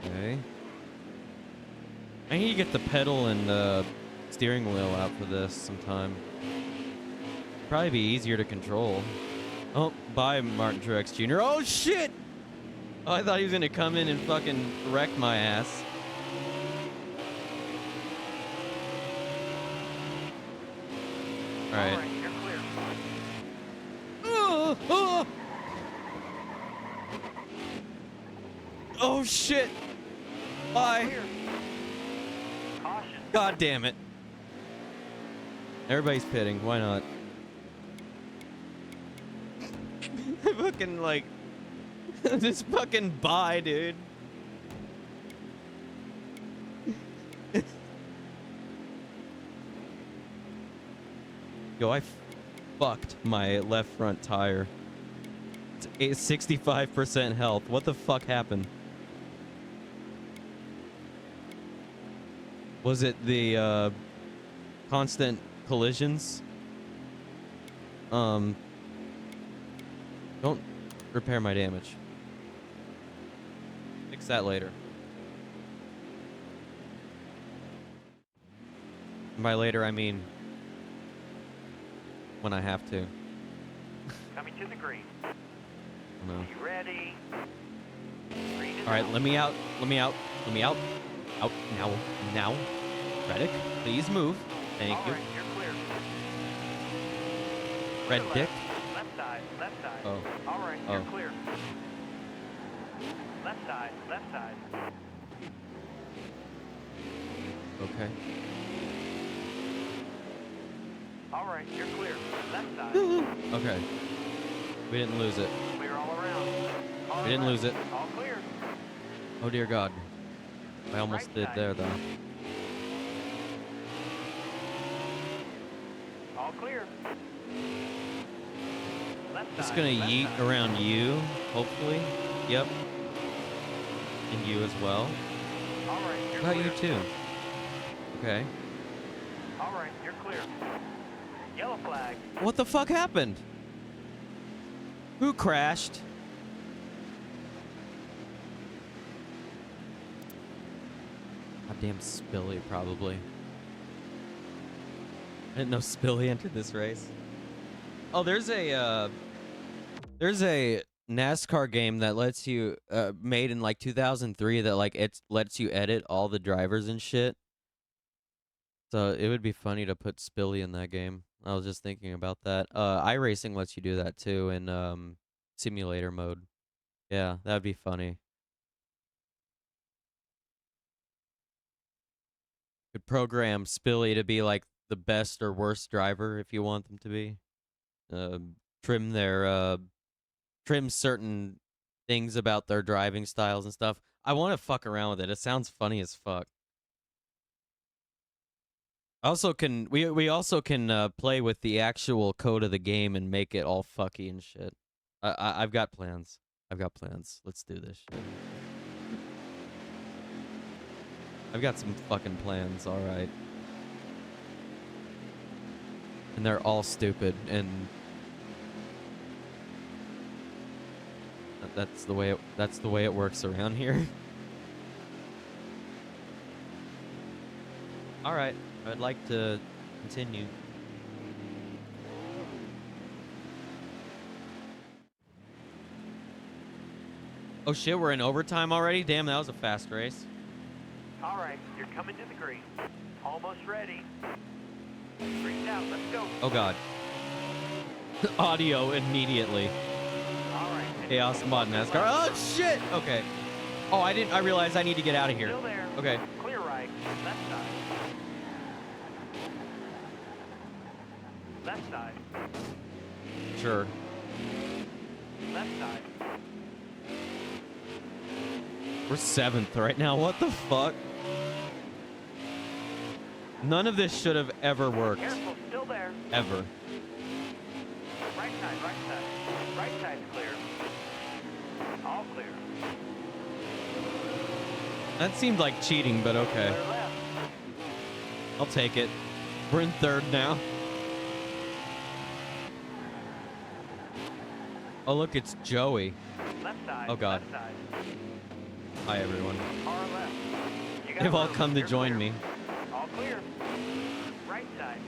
Speaker 3: Okay. I need to get the pedal and the steering wheel out for this sometime. Probably be easier to control. Oh, bye, Martin Truex Jr. Oh, shit! Oh, I thought he was gonna come in and fucking wreck my ass. All right.
Speaker 5: All right, you're clear.
Speaker 3: Oh, shit! Bye.
Speaker 5: Clear. Caution.
Speaker 3: God damn it. Everybody's pitting. Why not? Fucking like, just fucking bye, dude. Yo, I fucked my left front tire. It's 65% health. What the fuck happened? Was it the constant collisions? Don't repair my damage. Fix that later. And by later, I mean when I have to.
Speaker 5: Coming to the green.
Speaker 3: No.
Speaker 5: You ready? Green is
Speaker 3: All right,
Speaker 5: out.
Speaker 3: let me out. Let me out. Let me out. Out now. Now. Reddick, please move. Thank
Speaker 5: All
Speaker 3: you.
Speaker 5: right, you're clear.
Speaker 3: Red
Speaker 5: To the
Speaker 3: dick.
Speaker 5: Left side, left side.
Speaker 3: Oh.
Speaker 5: All right, you're
Speaker 3: Oh.
Speaker 5: clear. Left side, left side.
Speaker 3: Okay.
Speaker 5: All right, you're clear. Left side.
Speaker 3: Okay. We didn't lose it.
Speaker 5: Clear all around. All
Speaker 3: We didn't
Speaker 5: right.
Speaker 3: lose it.
Speaker 5: All clear.
Speaker 3: Oh dear God. I almost
Speaker 5: Right
Speaker 3: did
Speaker 5: side.
Speaker 3: there though.
Speaker 5: All clear. Left
Speaker 3: Just
Speaker 5: side,
Speaker 3: gonna
Speaker 5: left
Speaker 3: yeet
Speaker 5: side.
Speaker 3: around you, hopefully. Yep. And you as well.
Speaker 5: All right, you're
Speaker 3: How about
Speaker 5: clear.
Speaker 3: you too? Okay.
Speaker 5: All right, you're clear. Yellow flag.
Speaker 3: What the fuck happened? Who crashed? Goddamn Spilly, probably. I didn't know Spilly entered this race. Oh, there's a NASCAR game that lets you made in like 2003 that like it lets you edit all the drivers and shit. So it would be funny to put Spilly in that game. I was just thinking about that. iRacing lets you do that too in simulator mode. Yeah, that'd be funny. Could program Spilly to be like the best or worst driver if you want them to be. Trim their trim certain things about their driving styles and stuff. I want to fuck around with it. It sounds funny as fuck. Also can we also can play with the actual code of the game and make it all fucky and shit. I've got plans. I've got plans. Let's do this shit. I've got some fucking plans, all right. And they're all stupid, and that's the way it works around here. All right, I'd like to continue. Oh shit, we're in overtime already? Damn, that was a fast race.
Speaker 5: All right, you're coming to the green. Almost ready. Freaked out. Let's go.
Speaker 3: Oh god. Audio immediately.
Speaker 5: All right.
Speaker 3: Chaos mod NASCAR. Oh shit! Okay. Oh, I realized I need to get out of here.
Speaker 5: Still there.
Speaker 3: Okay.
Speaker 5: Clear right. Left side. Left side.
Speaker 3: Sure.
Speaker 5: Left side.
Speaker 3: We're 7th right now. What the fuck? None of this should have ever worked.
Speaker 5: Careful. Still there.
Speaker 3: Ever.
Speaker 5: Right side. Right side. Right side's clear. All clear.
Speaker 3: That seemed like cheating, but okay.
Speaker 5: Clear left.
Speaker 3: I'll take it. We're in 3rd now. Oh, look, it's Joey.
Speaker 5: Left side.
Speaker 3: Oh, God.
Speaker 5: Left side.
Speaker 3: Hi, everyone.
Speaker 5: Far left. You got
Speaker 3: They've all
Speaker 5: room.
Speaker 3: come to
Speaker 5: You're
Speaker 3: join
Speaker 5: clear.
Speaker 3: me.
Speaker 5: All clear. Right side.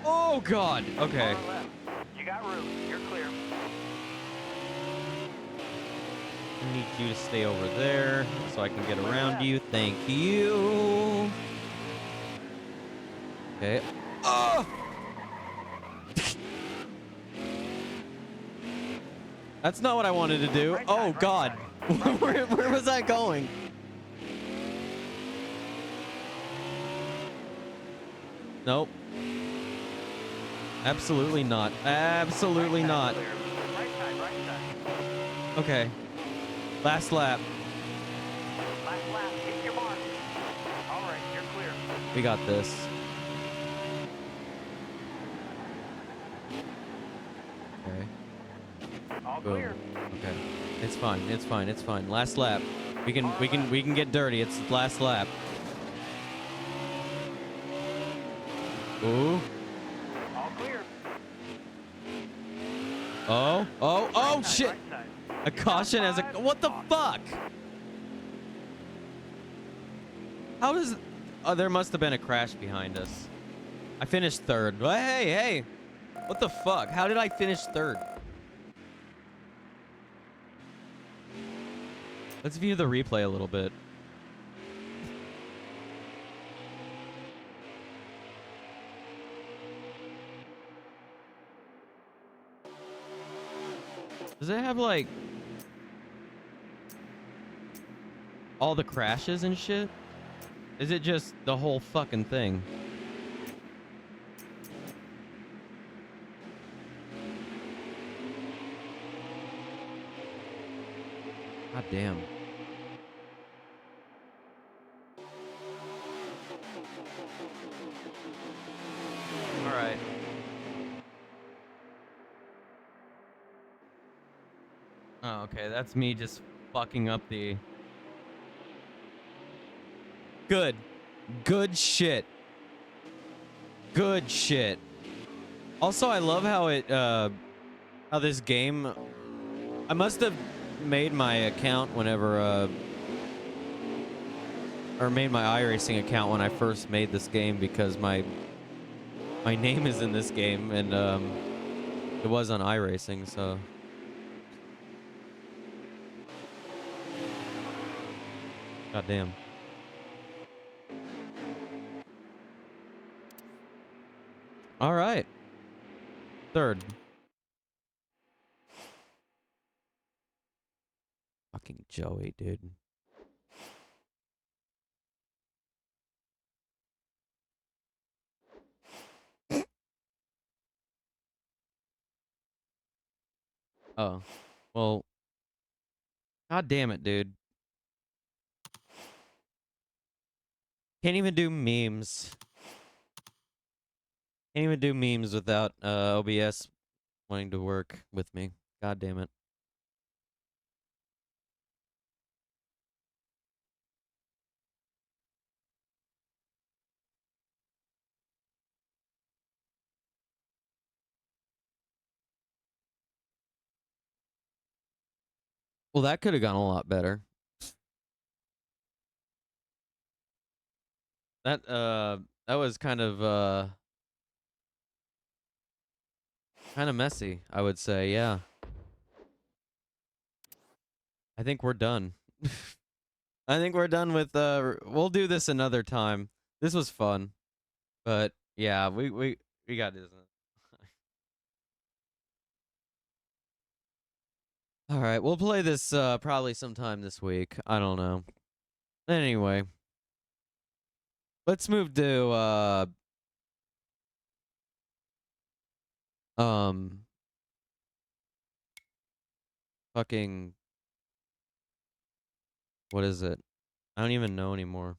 Speaker 3: Oh, God. Okay.
Speaker 5: Far left. You got room. You're clear.
Speaker 3: I need you to stay over there so I can get around you. Thank you. Okay. Oh! That's not what I wanted to do. Oh, God. Where was I going? Nope. Absolutely not. Absolutely not.
Speaker 5: Right side. Right side.
Speaker 3: Okay. Last lap.
Speaker 5: Last lap. Hit your mark. All right. You're clear.
Speaker 3: We got this. Okay.
Speaker 5: All
Speaker 3: Boom.
Speaker 5: clear.
Speaker 3: Okay. It's fine. It's fine. It's fine. Last lap. We can get dirty. It's the last lap. Ooh.
Speaker 5: All clear.
Speaker 3: Oh, shit. A caution as a... What the fuck? How does... Oh, there must have been a crash behind us. I finished 3rd. Hey. What the fuck? How did I finish 3rd? Let's view the replay a little bit. Does it have, like, all the crashes and shit? Is it just the whole fucking thing? God damn. All right. Oh, okay. That's me just fucking up the... Good. Good shit. Good shit. Also, I love how it, how this game... I must have made my account whenever, or made my iRacing account when I first made this game because my name is in this game and, it was on iRacing, so... God damn. All right. 3rd. Fucking Joey, dude. Oh. Well. God damn it, dude. Can't even do memes. Can't even do memes without OBS wanting to work with me. God damn it. Well, that could have gone a lot better. That was kind of messy, I would say, yeah. I think we're done. I think we're done with. We'll do this another time. This was fun, but yeah, we got this. All right, we'll play this probably sometime this week. I don't know. Anyway, let's move to fucking, what is it? I don't even know anymore.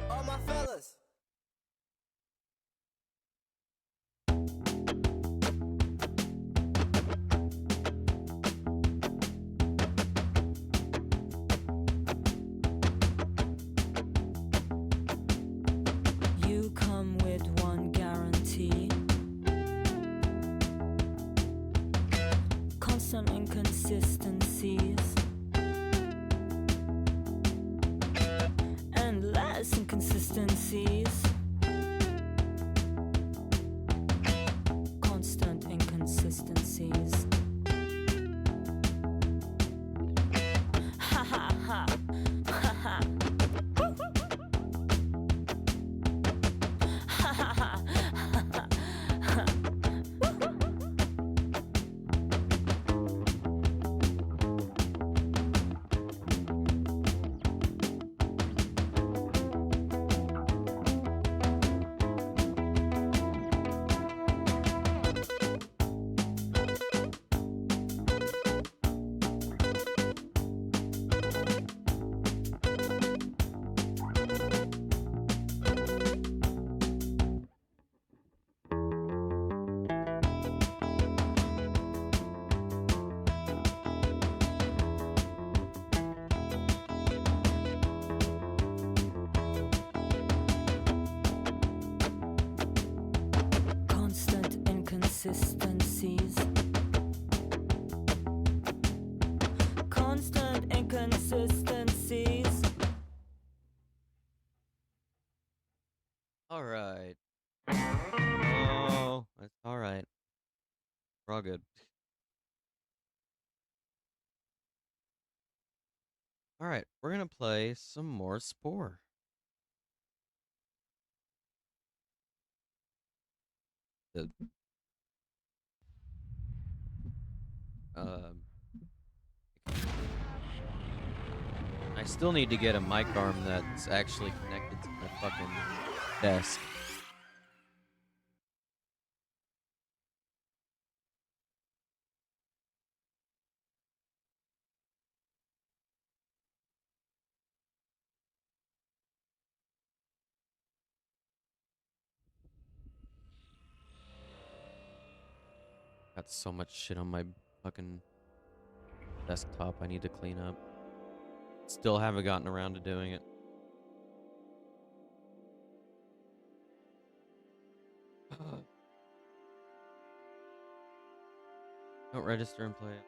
Speaker 6: All my fellas.
Speaker 22: You come with one guarantee. Constant inconsistencies. Endless inconsistencies. Constant inconsistencies. Ha ha ha. Ha ha. Ha ha ha. inconsistencies. Constant inconsistencies.
Speaker 3: All right. Oh, that's all right. We're all good. All right, we're gonna play some more Spore. The I still need to get a mic arm that's actually connected to my fucking desk. Got so much shit on my fucking desktop I need to clean up. Still haven't gotten around to doing it. Don't register and play it.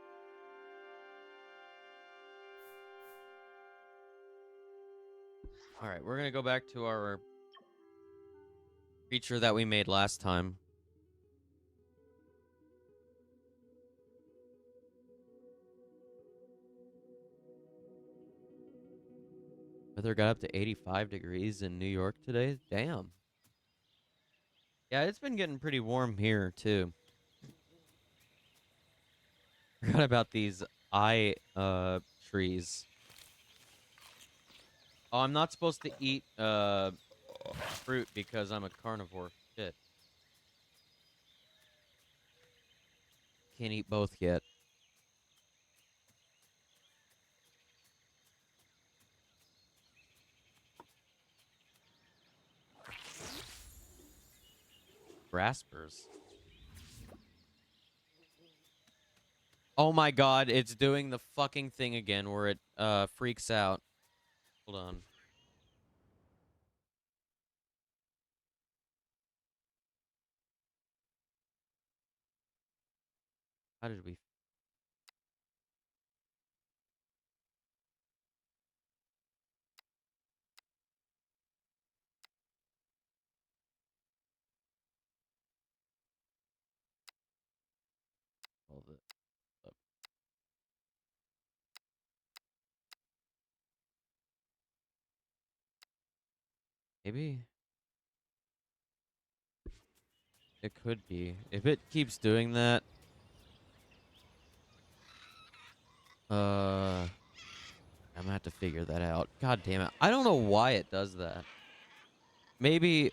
Speaker 3: Alright, we're gonna go back to our creature that we made last time. Weather got up to 85 degrees in New York today. Damn. Yeah, it's been getting pretty warm here, too. Forgot about these trees. Oh, I'm not supposed to eat fruit because I'm a carnivore. Shit. Can't eat both yet. Graspers. Oh my god, it's doing the fucking thing again where it freaks out. Hold on. How did we... Hold it up. Maybe... It could be. If it keeps doing that... I'm gonna have to figure that out. God damn it. I don't know why it does that. Maybe...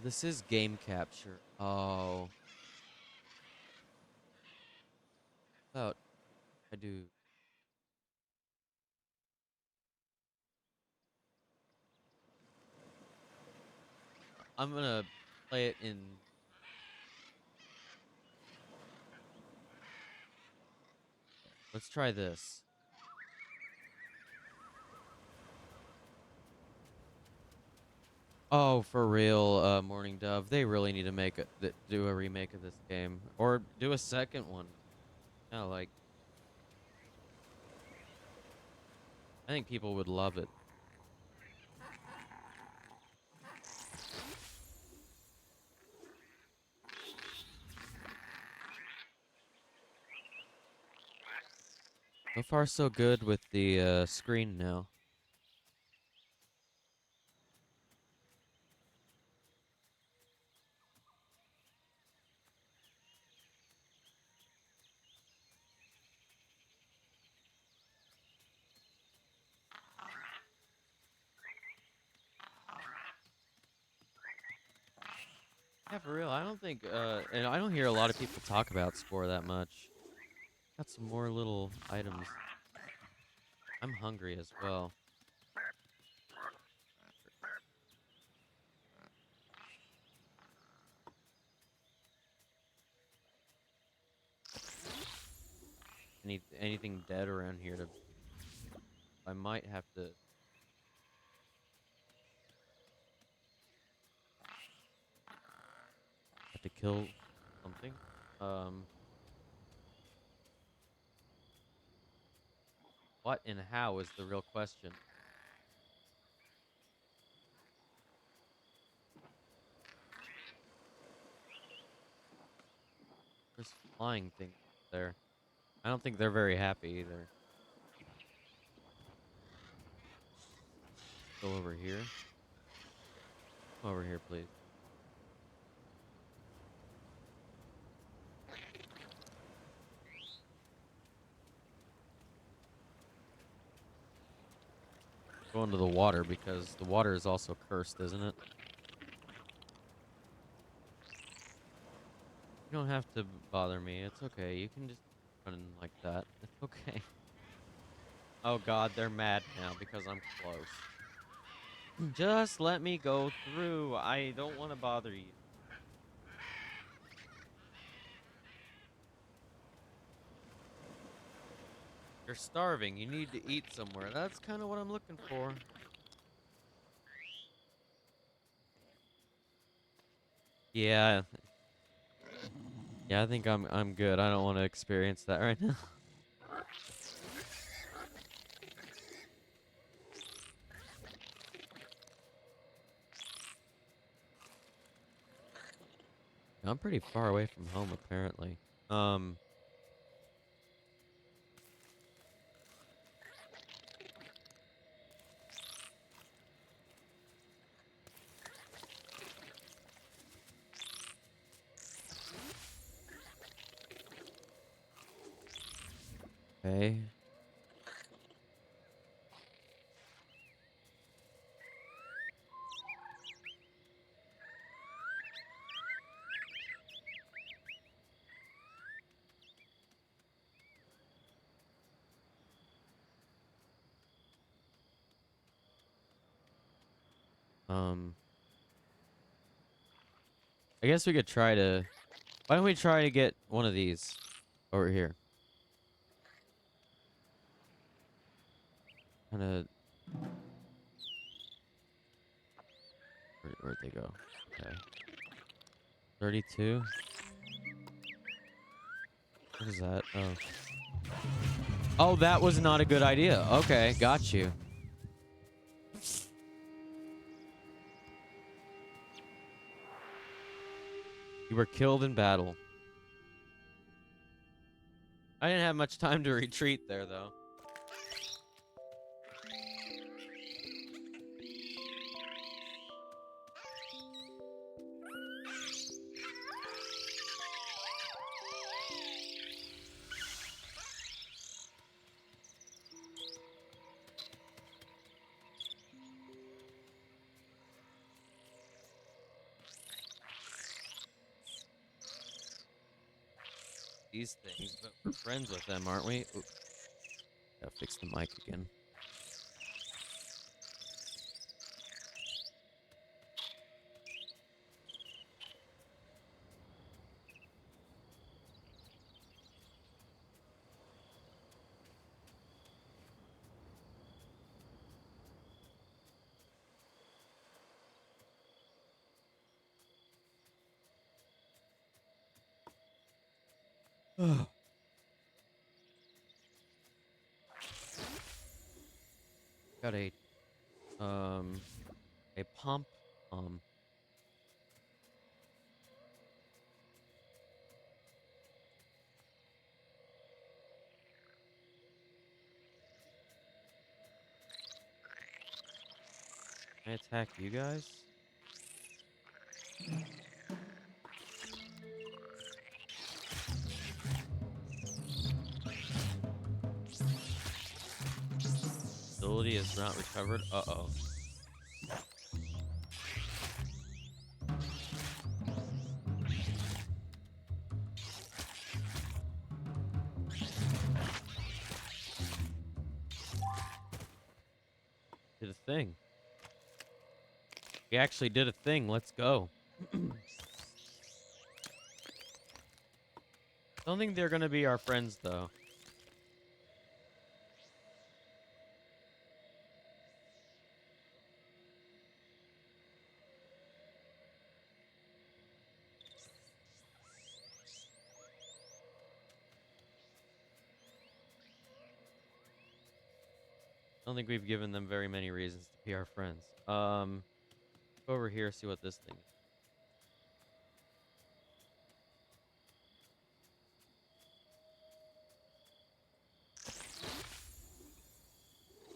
Speaker 3: This is game capture. Oh. Thought I do... I'm gonna play it in... Let's try this. Oh, for real, Morning Dove. They really need to make do a remake of this game. Or do a second one. Yeah, like... I think people would love it. So far, so good with the screen now. Yeah, for real. I don't think, and I don't hear a lot of people talk about Spore that much. Got some more little items. I'm hungry as well. Anything dead around here to... I might have to... kill something. What and how is the real question. There's flying things there. I don't think they're very happy either. Go over here. Come over here, please. Go into the water because the water is also cursed, isn't it? You don't have to bother me. It's okay. You can just run like that. It's okay. Oh god, they're mad now because I'm close. Just let me go through. I don't want to bother you. You're starving. You need to eat somewhere. That's kind of what I'm looking for. Yeah. Yeah, I think I'm good. I don't want to experience that right now. I'm pretty far away from home apparently. Okay. I guess we could try to... Why don't we try to get one of these over here? Kind of... Where'd they go? Okay. 32? What is that? Oh. Oh, that was not a good idea. Okay, got you. You were killed in battle. I didn't have much time to retreat there, though. These things, but we're friends with them, aren't we? Ooh. Gotta fix the mic again. Got a pump. Can I attack you guys? Ability is not recovered. Uh-oh. Did a thing. We actually did a thing. Let's go. Don't think they're gonna be our friends, though. don't think we've given them very many reasons to be our friends. Go over here, see what this thing is.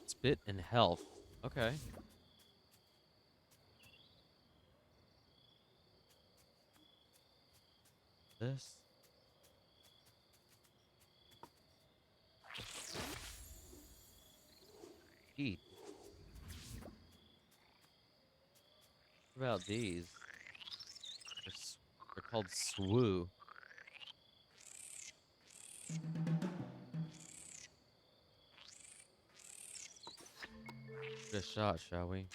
Speaker 3: Spit and health. Okay. This. Eat. What about these? They're called swoo. Give it a shot, shall we?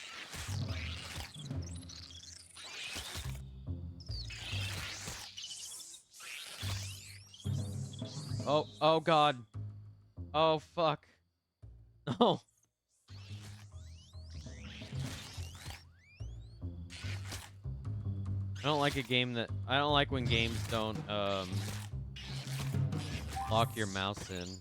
Speaker 3: Oh God. Oh fuck. No. I don't like I don't like when games don't lock your mouse in.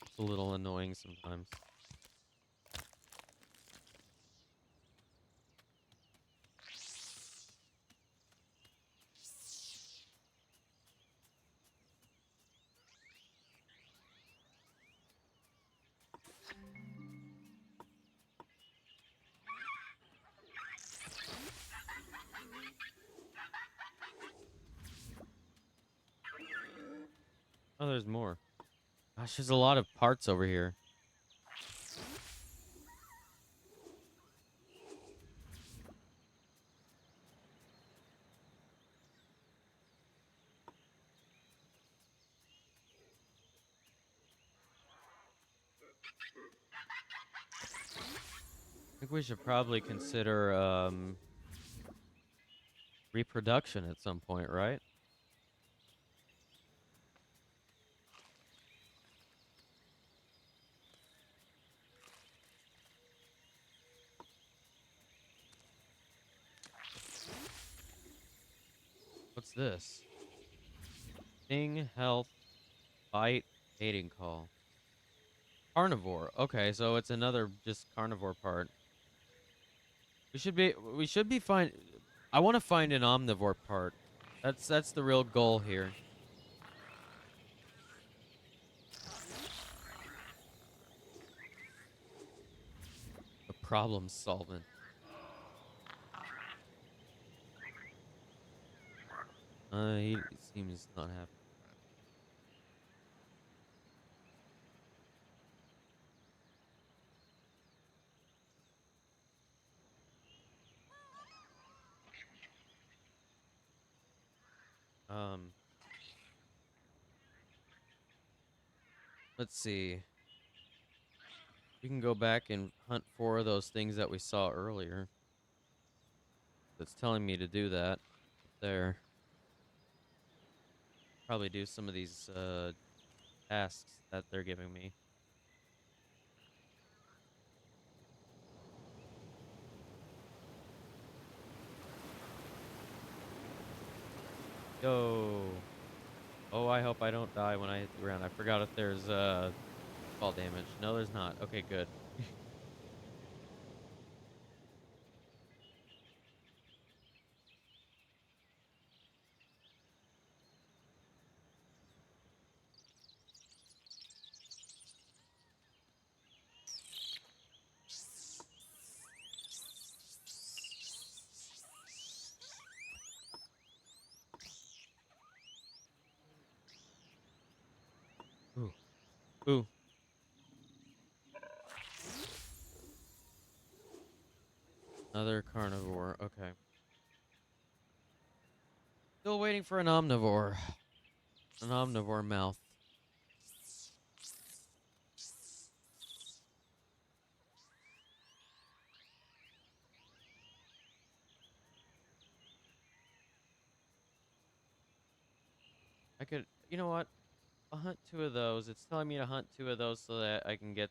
Speaker 3: It's a little annoying sometimes. Oh, there's more. Gosh, there's a lot of parts over here. I think we should probably consider reproduction at some point, right? What's this? Sting, health, bite, mating call. Carnivore. Okay, so it's another just carnivore part. We should be fine. I want to find an omnivore part. That's the real goal here. The problem solvent. He seems not happy. Let's see. We can go back and hunt for those things that we saw earlier. That's telling me to do that. There. Probably do some of these tasks that they're giving me. Yo. Oh, I hope I don't die when I hit the ground. I forgot if there's fall damage. No, there's not. Okay, good. Ooh. Ooh. Another carnivore. Okay. Still waiting for an omnivore. An omnivore mouth. I could, you know what? I'll hunt 2 of those. it's telling me to hunt 2 of those so that I can get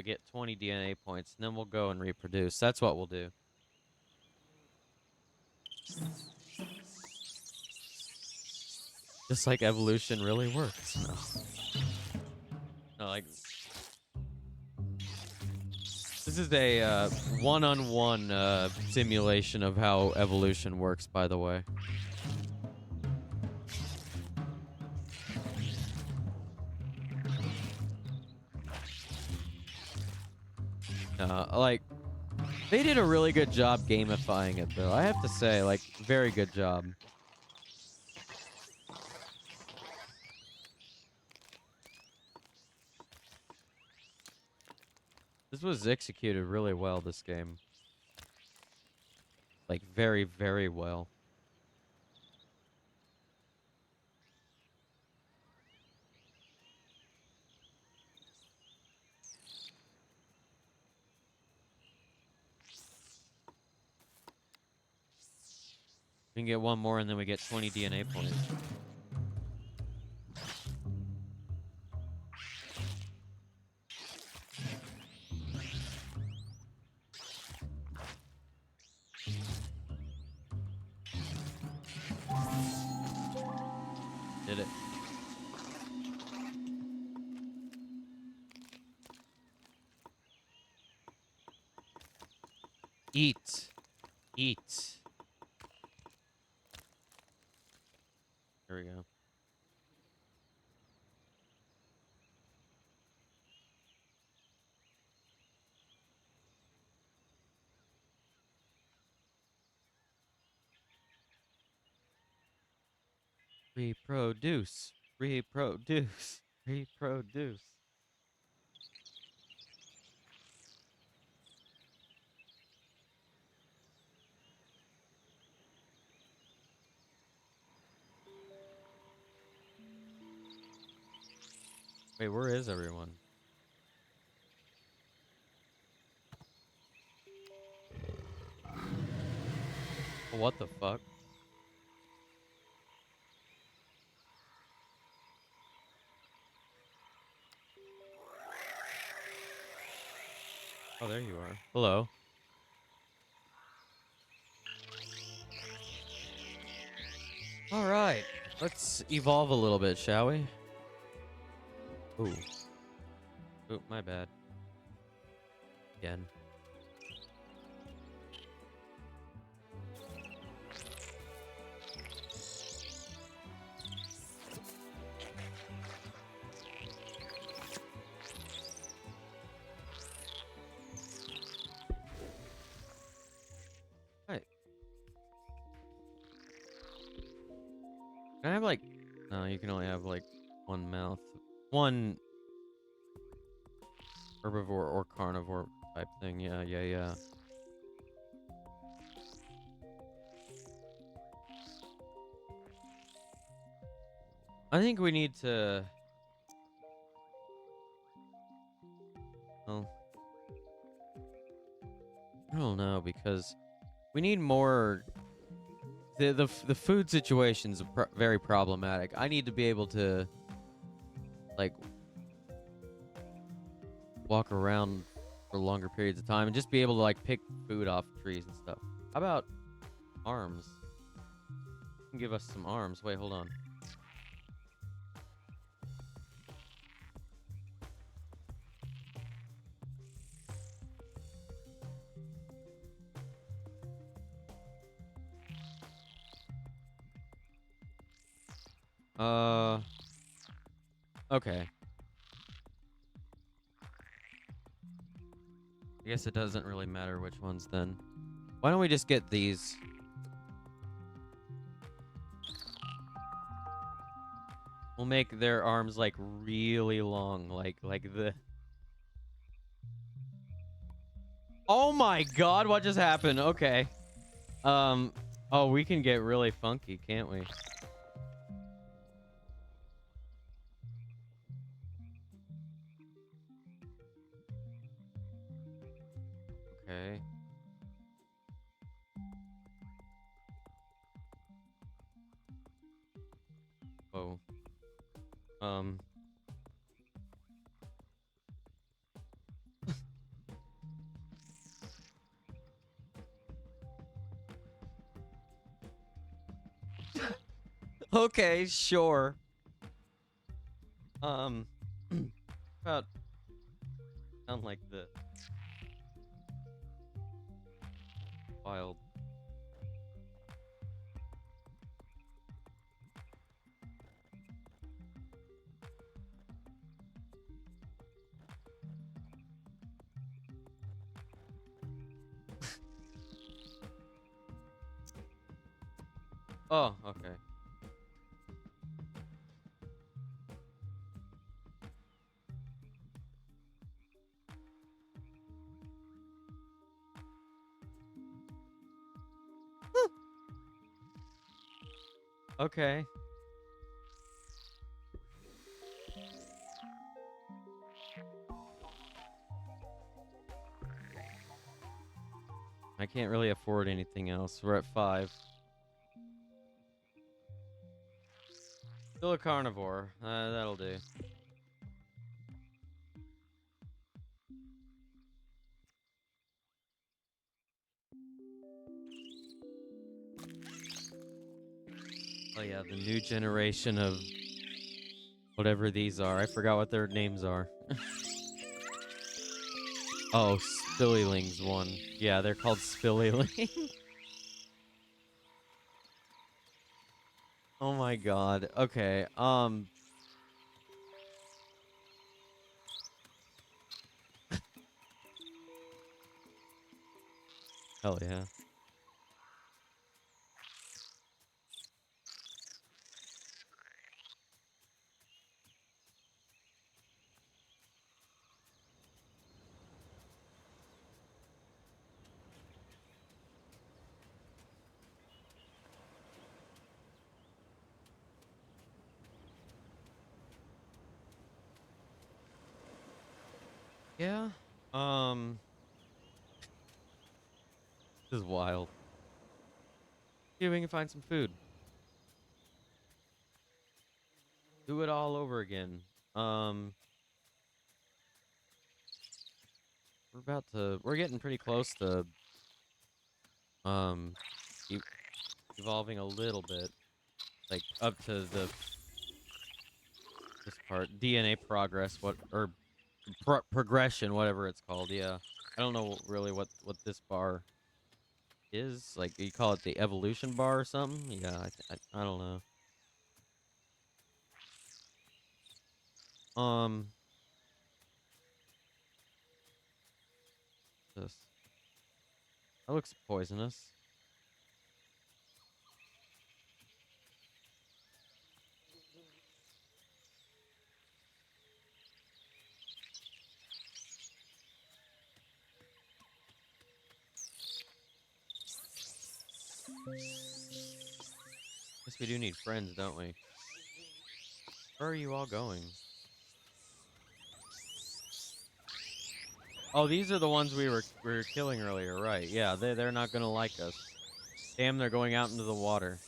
Speaker 3: get 20 DNA points, and then we'll go and reproduce. That's what we'll do. Just like evolution really works. No, like this is a one-on-one simulation of how evolution works, by the way. Like, they did a really good job gamifying it, though. I have to say, like, very good job. This was executed really well, this game. Like, very, very well. We can get one more and then we get 20 DNA points. Did it. Eat. Eat. There we go. Reproduce. Reproduce. Reproduce. Wait, where is everyone? What the fuck? Oh, there you are. Hello. All right. Let's evolve a little bit, shall we? Ooh. Ooh, my bad. Again. Right. Can I have like... No, you can only have like one mouth. One herbivore or carnivore type thing. Yeah, yeah, yeah. I think we need to... Well... I don't know, because we need more... The food situation's very problematic. I need to be able to, like, walk around for longer periods of time and just be able to, like, pick food off trees and stuff. How about arms? You can give us some arms. Wait, hold on. Okay. I guess it doesn't really matter which ones then. Why don't we just get these? We'll make their arms like really long, like the... Oh my god, what just happened? Okay. Oh, we can get really funky, can't we? Okay. Oh. Okay, sure. About sound like the wild. Oh, okay. Okay. I can't really afford anything else. We're at 5. Still a carnivore. That'll do. Oh yeah, the new generation of whatever these are. I forgot what their names are. Oh, Spillylings one. Yeah, they're called Spillylings. Oh my god. Okay. Hell yeah. Yeah. This is wild. See if we can find some food. Do it all over again. We're getting pretty close to e evolving a little bit, like up to this part, DNA progress, progression, whatever it's called. Yeah, I don't know really what this bar is. Like, you call it the evolution bar or something? Yeah, I don't know. This that looks poisonous. Guess we do need friends, don't we? Where are you all going? Oh, these are the ones we were killing earlier, right? Yeah, they're not gonna like us. Damn, they're going out into the water.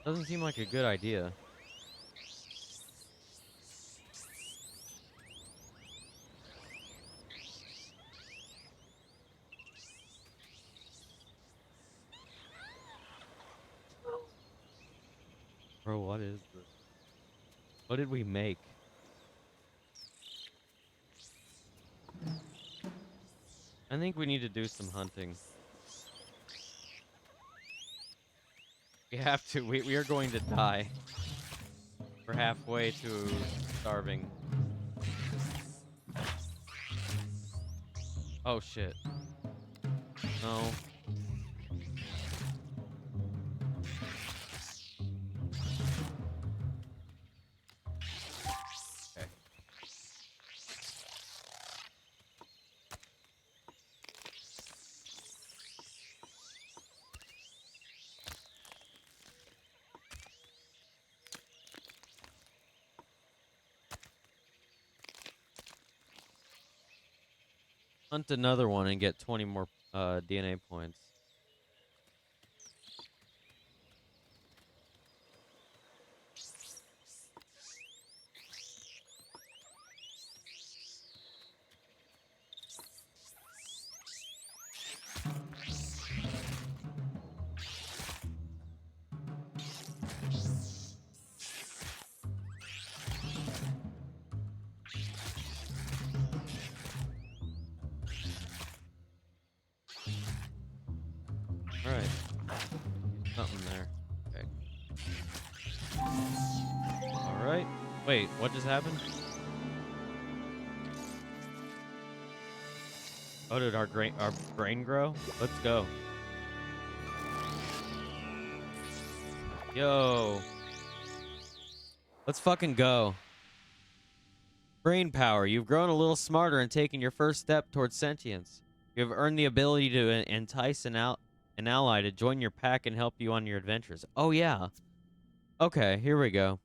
Speaker 3: Doesn't seem like a good idea. Bro, what is this? What did we make? I think we need to do some hunting. We have to. We are going to die. We're halfway to starving. Oh shit. No. Okay. Hunt another one and get 20 more DNA points. Something there. Okay. Alright. Wait, what just happened? Oh, did our brain grow? Let's go. Yo. Let's fucking go. Brain power. You've grown a little smarter and taken your first step towards sentience. You have earned the ability to entice an ally to join your pack and help you on your adventures. Oh, yeah. Okay, here we go.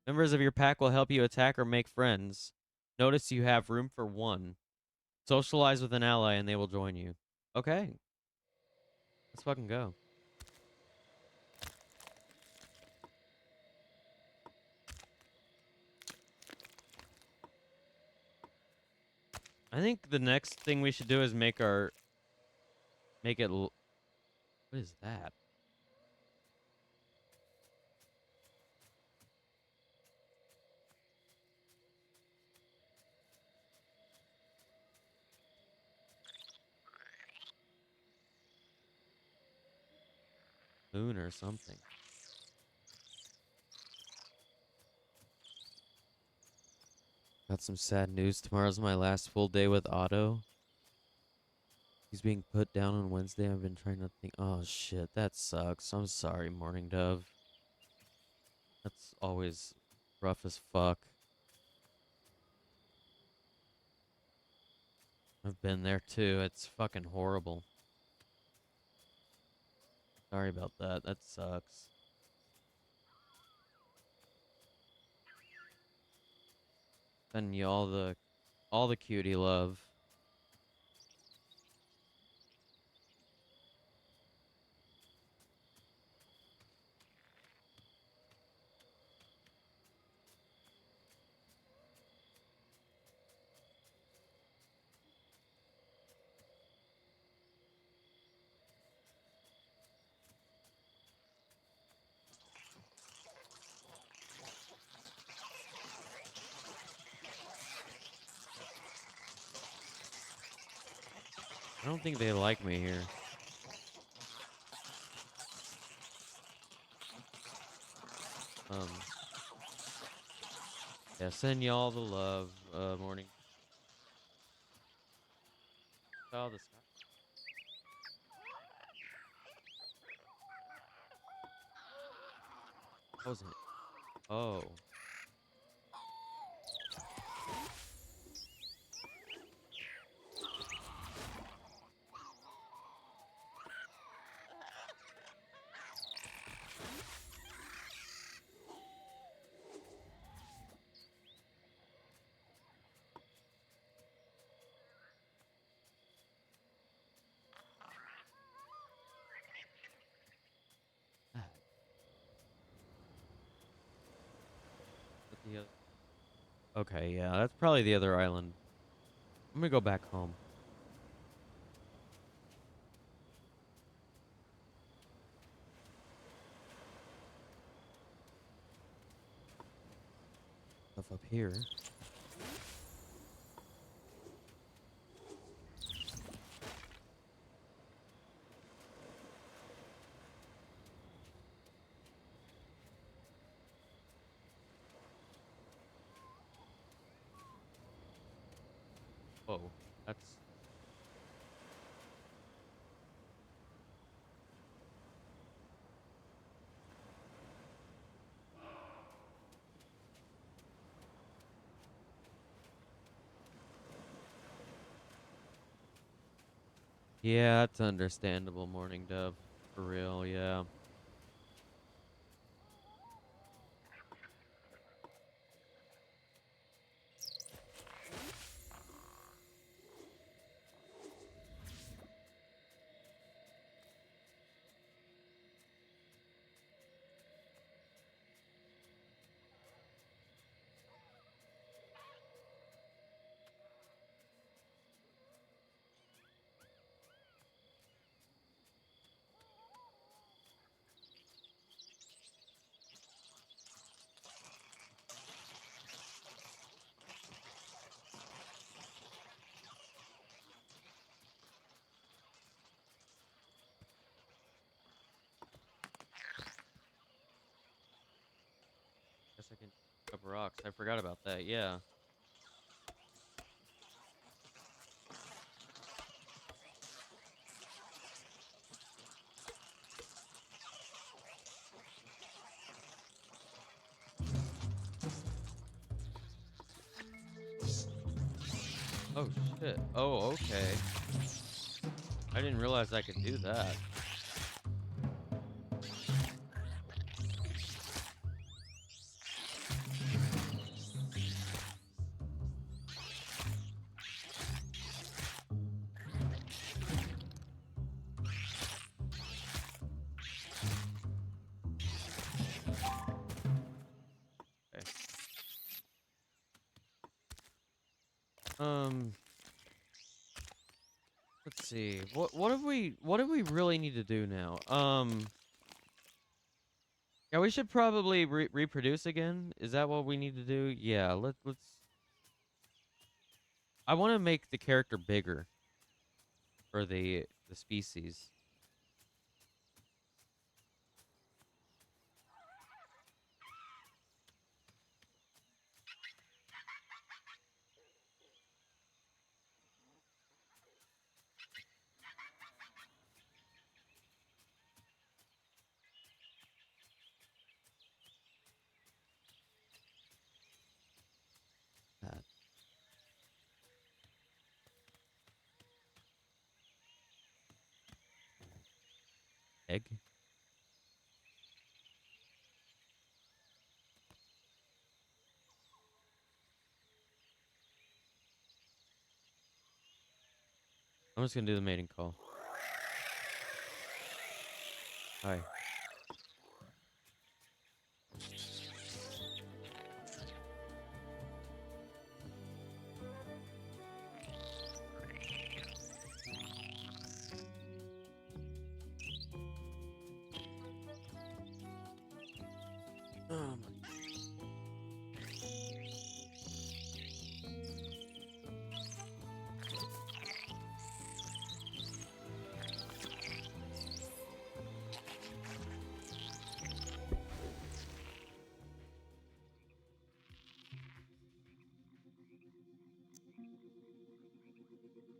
Speaker 3: Members of your pack will help you attack or make friends. Notice you have room for one. Socialize with an ally and they will join you. Okay. Let's fucking go. I think the next thing we should do is make it what is that? Moon or something. Got some sad news. Tomorrow's my last full day with Otto. He's being put down on Wednesday. I've been trying to think. Oh, shit. That sucks. I'm sorry, Morning Dove. That's always rough as fuck. I've been there too. It's fucking horrible. Sorry about that. That sucks. Sending you all the cutie love. I don't think they like me here. Yeah, send y'all the love, Morning. Oh, the sky. Wasn't it? Oh. Okay, yeah, that's probably the other island. I'm gonna go back home. Stuff up here. Whoa, that's... Yeah, that's understandable, Morning Dove. For real, yeah. Guess I can pick up rocks. I forgot about that. Yeah. Oh shit. Oh, okay. I didn't realize I could do that. Okay. Let's see. What do we really need to do now? Yeah, we should probably reproduce again. Is that what we need to do? Yeah, let's I want to make the character bigger for the species. That. Egg. I'm just gonna do the mating call. Hi. Oh my.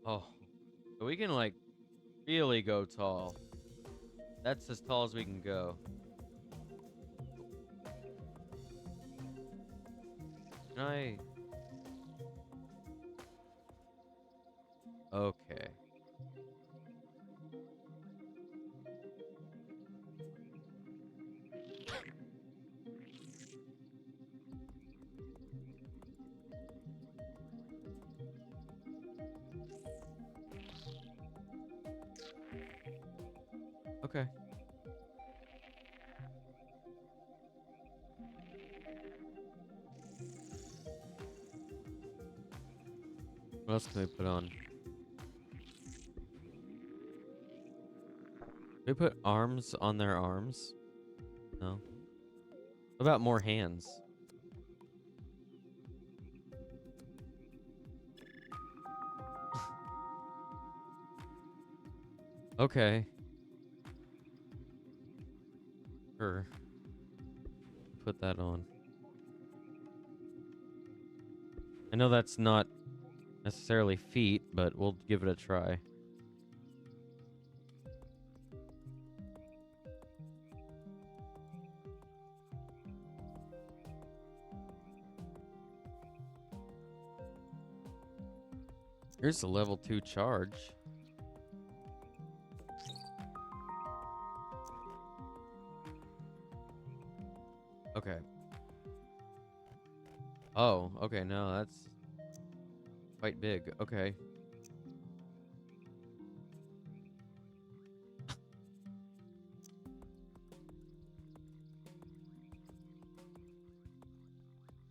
Speaker 3: Oh, so we can like really go tall. That's as tall as we can go. Can I? Okay. Okay. What else can we put on? Can we put arms on their arms? No. What about more hands? Okay. Sure. Put that on. I know that's not necessarily feet, but we'll give it a try. Here's the level 2 charge. Okay. Oh, okay, no, that's quite big. Okay.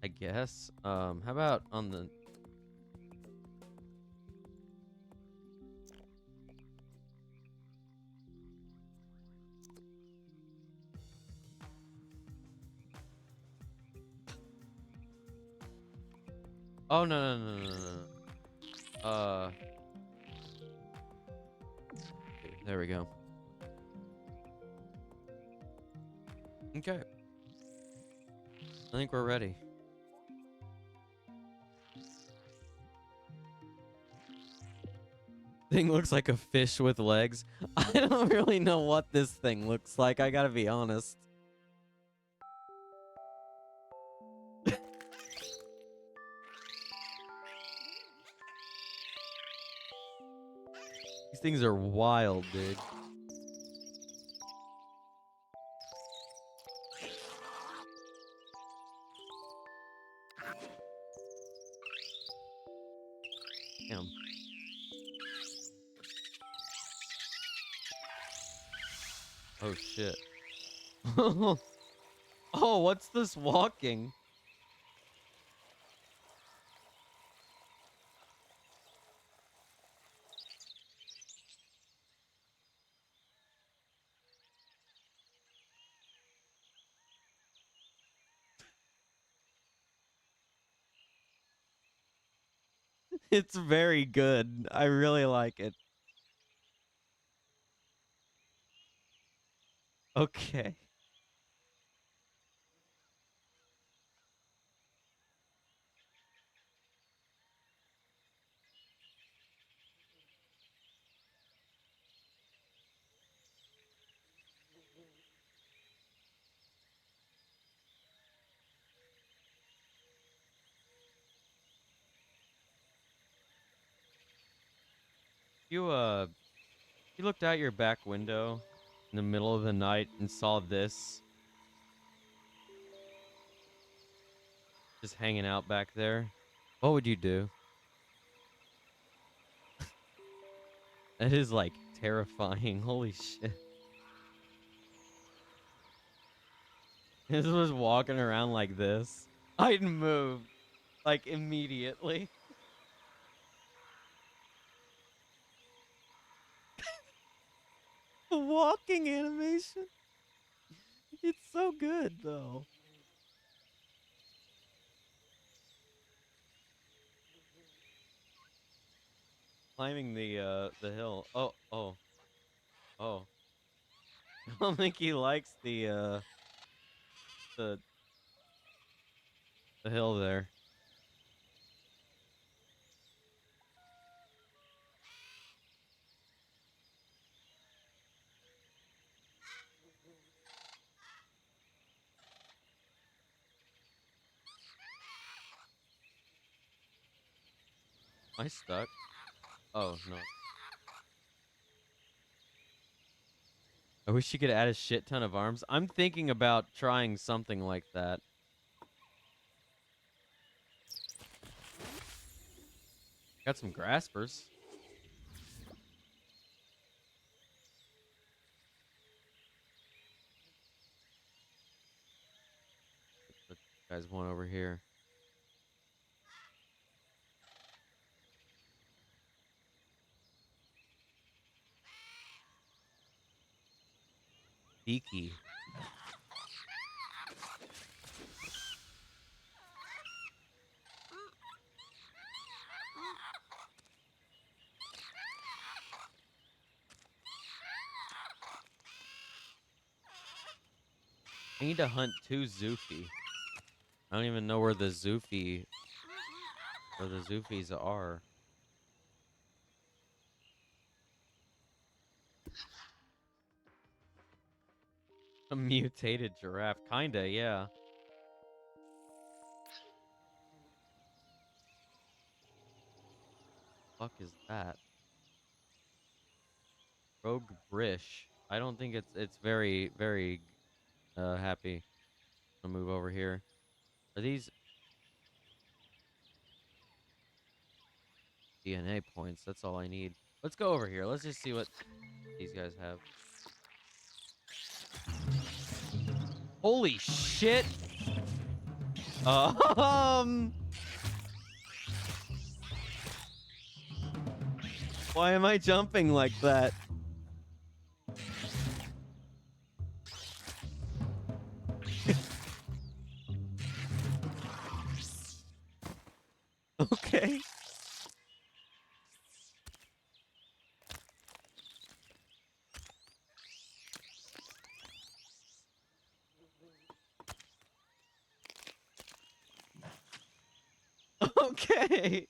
Speaker 3: I guess. How about on the... Oh, no. There we go. I think we're ready. Thing looks like a fish with legs. I don't really know what this thing looks like. I gotta be honest. These things are wild, dude. Damn. Oh shit. Oh, what's this walking? It's very good. I really like it. Okay. You looked out your back window in the middle of the night and saw this just hanging out back there, what would you do? That is like terrifying. Holy shit. This was walking around like this. I'd move like immediately. The walking animation. It's so good though. Climbing the hill. Oh. I don't think he likes the hill there. Am I stuck? Oh no. I wish you could add a shit ton of arms. I'm thinking about trying something like that. Got some graspers. But guys, one over here. Beaky. I need to hunt 2 Zoofy. I don't even know where the Zoofies are. A mutated giraffe. Kinda, yeah. Fuck is that? Rogue Brish. I don't think it's very, very happy. I'll move over here. Are these DNA points? That's all I need. Let's go over here. Let's just see what these guys have. Holy shit! Why am I jumping like that? Okay. Okay.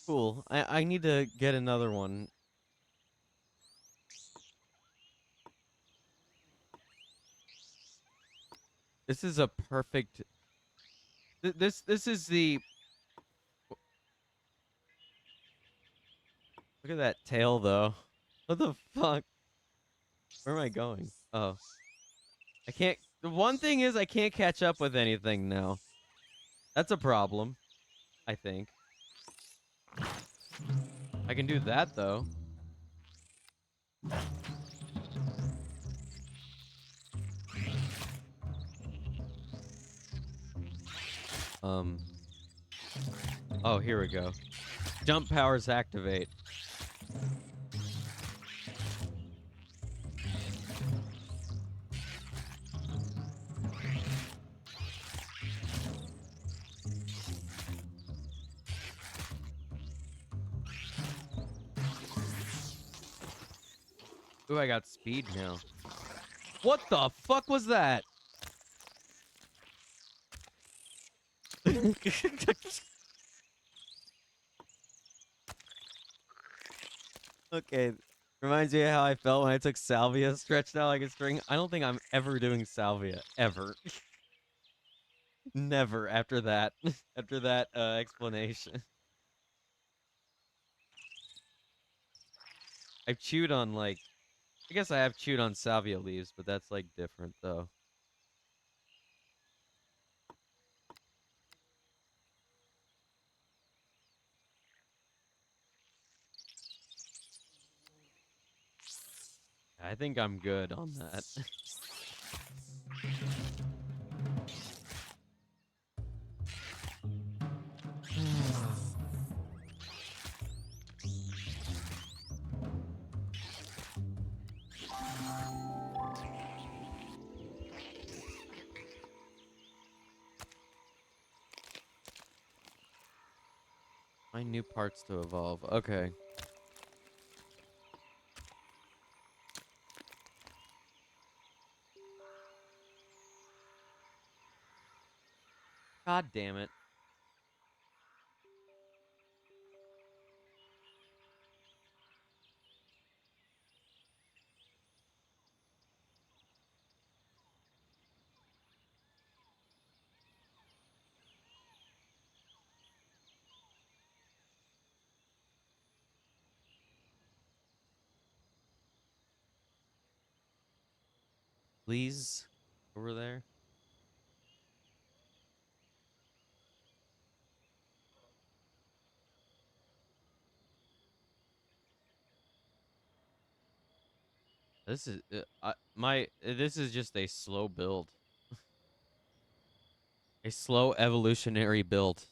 Speaker 3: Cool. I need to get another one. This is a perfect. This is the. Look at that tail though. What the fuck? Where am I going? Oh. I can't. The one thing is I can't catch up with anything now. That's a problem. I think. I can do that though. Oh, here we go. Jump powers activate. Ooh, I got speed now. What the fuck was that? Okay. Reminds me of how I felt when I took salvia, stretched out like a string. I don't think I'm ever doing salvia. Ever. Never after that. After that explanation. I've chewed on, like... I guess I have chewed on salvia leaves, but that's, like, different, though. I think I'm good on that. Find new parts to evolve. Okay. God damn it. Please? Over there? This is this is just a slow build. A slow evolutionary build.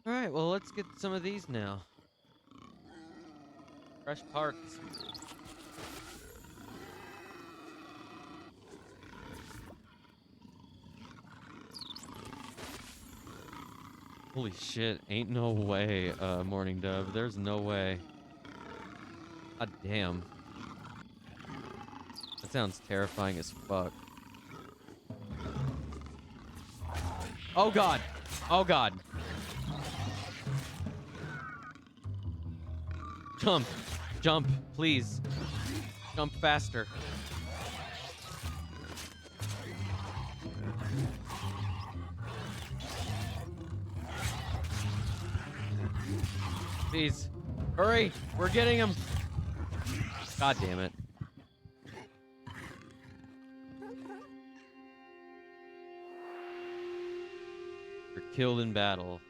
Speaker 3: All right, well, let's get some of these now. Fresh parts. Holy shit, ain't no way, Morning Dove. There's no way. God damn. That sounds terrifying as fuck. Oh god. Oh god. Jump. Jump, please. Jump faster. Please. Hurry. We're getting him. God damn it. You're killed in battle.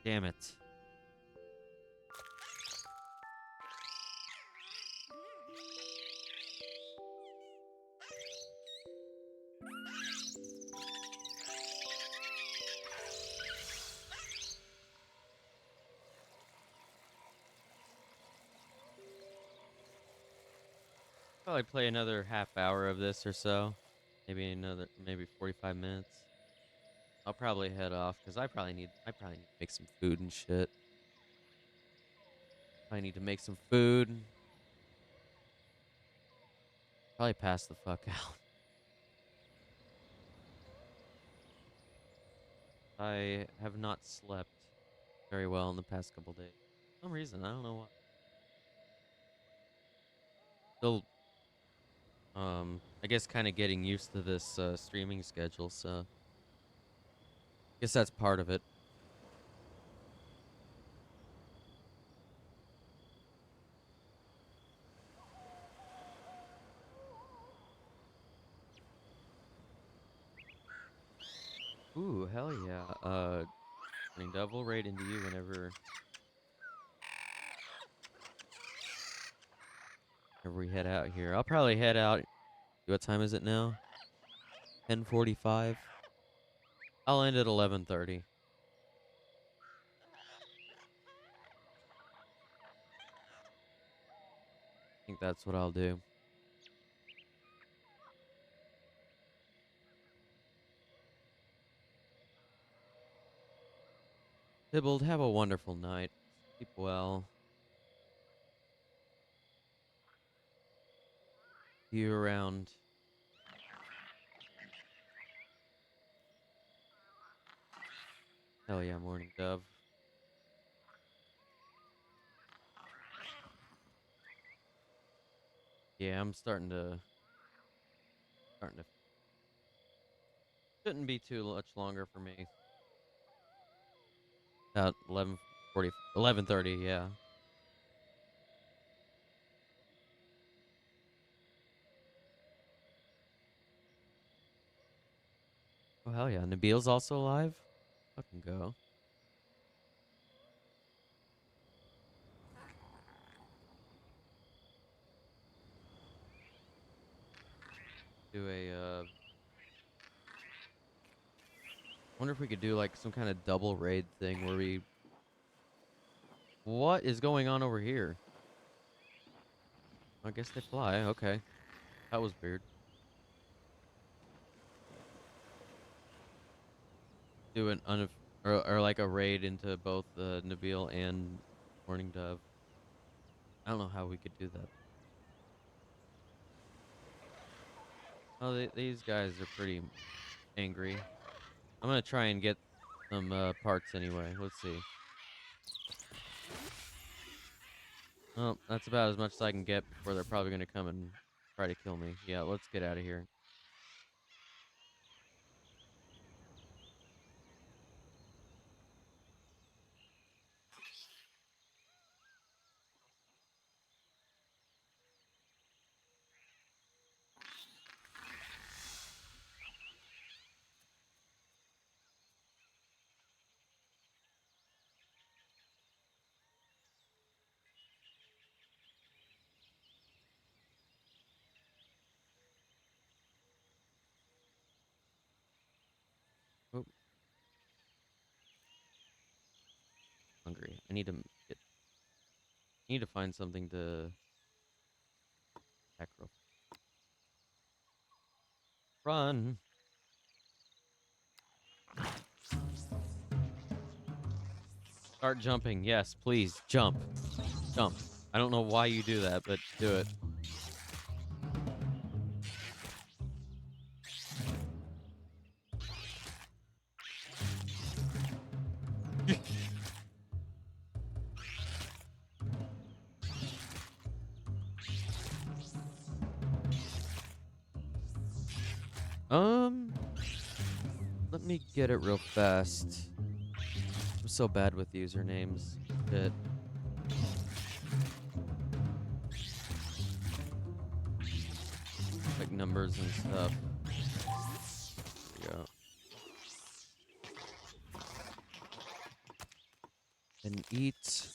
Speaker 3: Damn it. Probably play another half hour of this or so. Maybe 45 minutes. I'll probably head off because I probably need to make some food and shit. I need to make some food. Probably pass the fuck out. I have not slept very well in the past couple days. For some reason, I don't know why. Still, I guess kind of getting used to this streaming schedule, so I guess that's part of it. Ooh, hell yeah. Morning Devil, right into you whenever we head out here. I'll probably head out. What time is it now? 10:45. I'll end at 11:30. I think that's what I'll do. Tybalt, have a wonderful night. Sleep well. See you around. Hell yeah, Morning Dove. Yeah, I'm starting to shouldn't be too much longer for me. About 11:30, yeah. Oh hell yeah, Nabil's also alive? Fucking go. Do a wonder if we could do like some kind of double raid thing where we what is going on over here? I guess they fly, okay. That was weird. Do an or like a raid into both Nabil and Morning Dove. I don't know how we could do that. Oh, these guys are pretty angry. I'm gonna try and get some parts anyway. Let's see. Oh, that's about as much as I can get before they're probably gonna come and try to kill me. Yeah, let's get out of here. Oh. Hungry. I need to find something to attack real. Run. Start jumping. Yes, please. Jump. Jump. I don't know why you do that, but do it. Let me get it real fast. I'm so bad with usernames. Shit. Like numbers and stuff. There we go. And eat.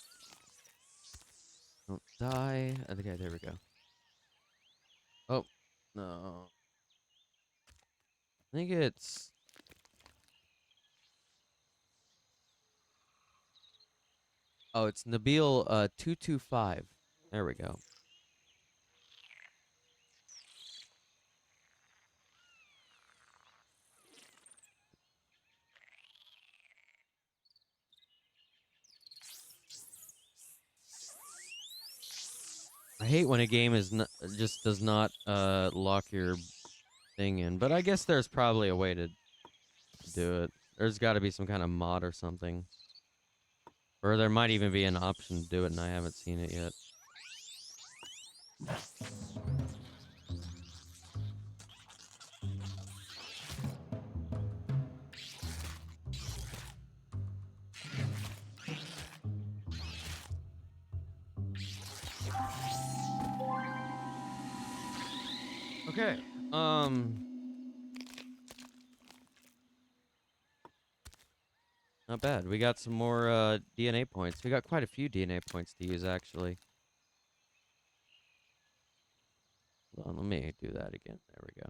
Speaker 3: Don't die. Okay, there we go. Oh, no. I think it's... Oh, it's Nabil 225. There we go. hate when a game is just does not lock your thing in, but I guess there's probably a way to do it. There's got to be some kind of mod or something. Or there might even be an option to do it, and I haven't seen it yet. Okay. Not bad. We got some more DNA points. We got quite a few DNA points to use, actually. Hold on, let me do that again. There we go.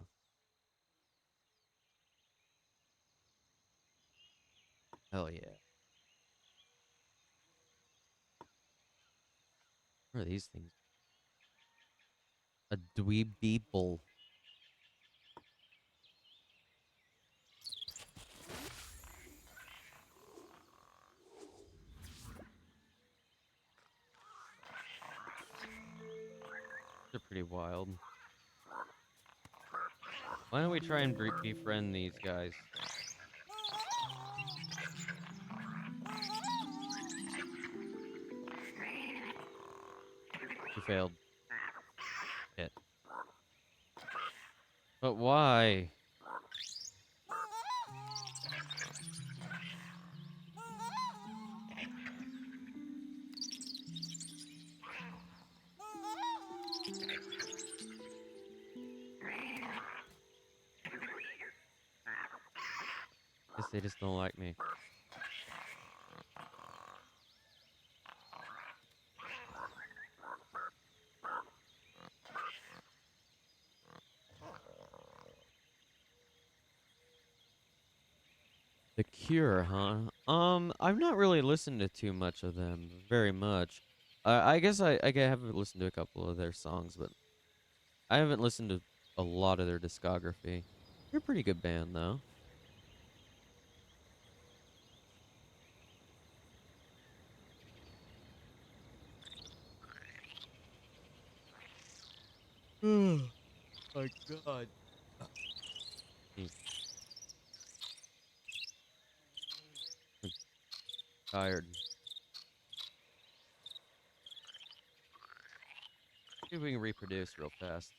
Speaker 3: Hell yeah. What are these things? A dweebeeple. They're pretty wild. Why don't we try and befriend these guys? You failed. Hit. But why? Guess they just don't like me. The Cure, huh? I've not really listened to too much of them, very much. I guess I haven't listened to a couple of their songs, but I haven't listened to a lot of their discography. They're a pretty good band, though. Oh my god. Tired. See if we can reproduce real fast.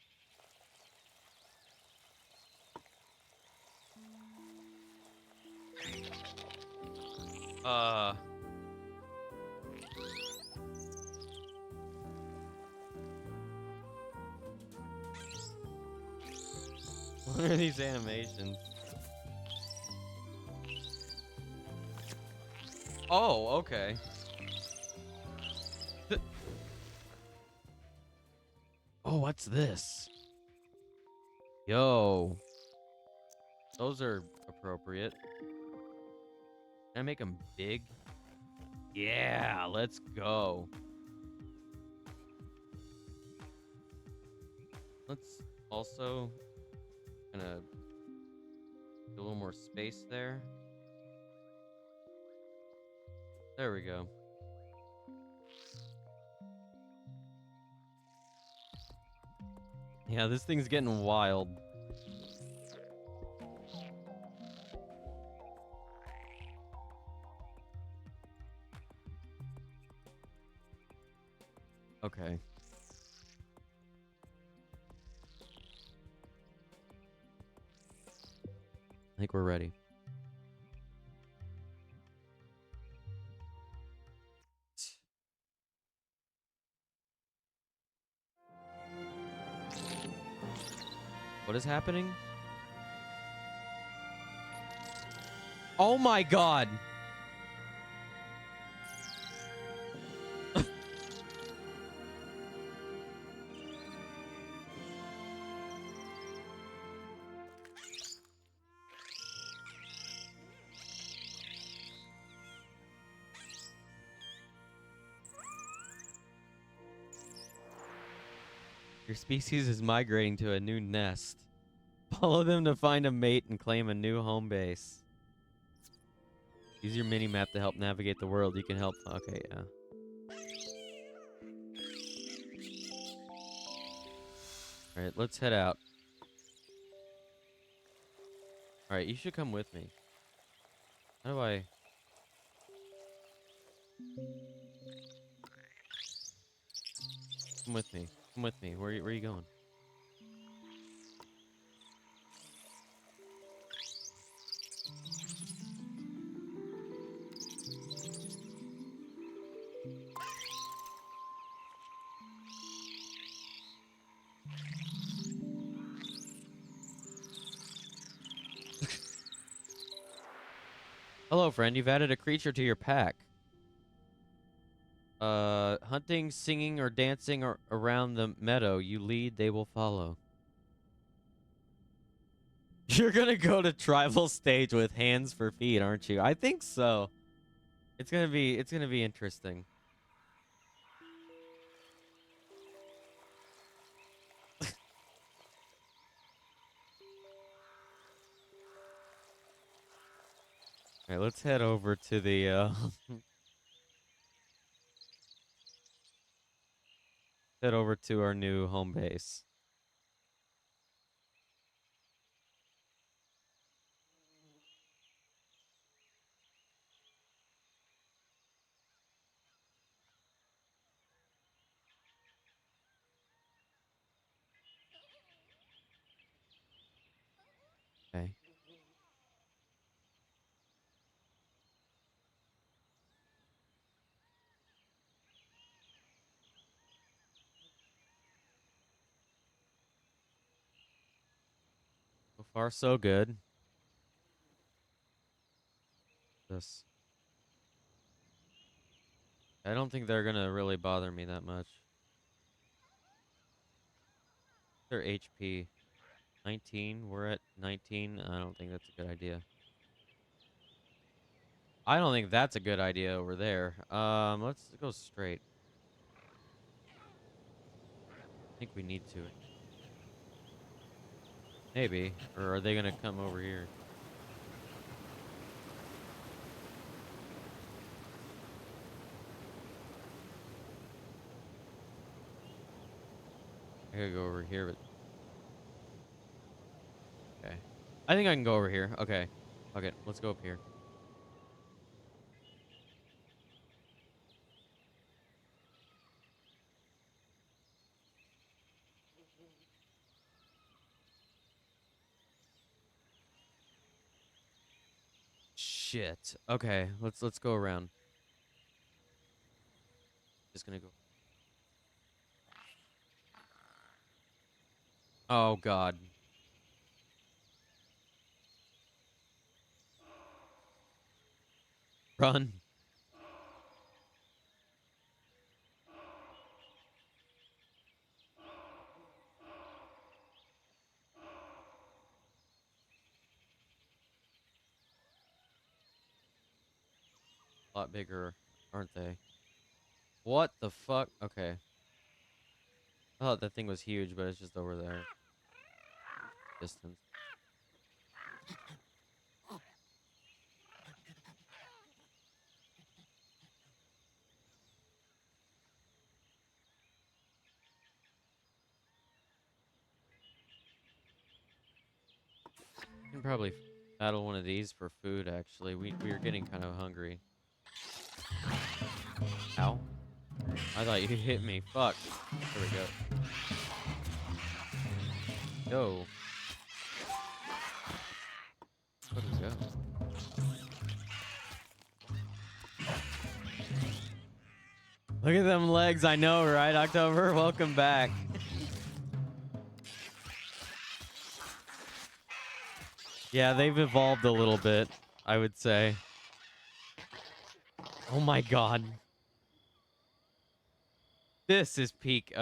Speaker 3: What are these animations? Oh, okay. Oh, what's this? Yo. Those are appropriate. Can I make them big? Yeah, let's go. Let's also kind of get a little more space there. There we go. Yeah, this thing's getting wild. Okay. I think we're ready. What is happening? Oh my god! Your species is migrating to a new nest. Follow them to find a mate and claim a new home base. Use your mini-map to help navigate the world. You can help... Okay, yeah. All right, let's head out. All right, you should come with me. How do I? Come with me. Come with me. Where are you going? Hello, friend. You've added a creature to your pack. Hunting, singing, or dancing around the meadow. You lead, they will follow. You're gonna go to tribal stage with hands for feet, aren't you? I think so. It's gonna be interesting. All right, let's head over to the head over to our new home base. Okay. So far, so good. This. I don't think they're gonna really bother me that much. Their HP 19. We're at 19. I don't think that's a good idea. I don't think that's a good idea over there. Let's go straight. I think we need to. Maybe. Or are they gonna come over here? I gotta go over here, but... Okay. I think I can go over here. Okay. Okay, let's go up here. Shit. Okay, let's go around. Just gonna go. Oh god. Run. A lot bigger, aren't they? What the fuck? Okay. I thought that thing was huge, but it's just over there. Distance. We can probably battle one of these for food, actually. We're getting kind of hungry. Ow. I thought you hit me. Fuck. There we go. Yo. Where'd we go? Look at them legs. I know, right, October? Welcome back. Yeah, they've evolved a little bit, I would say. Oh my god. This is peak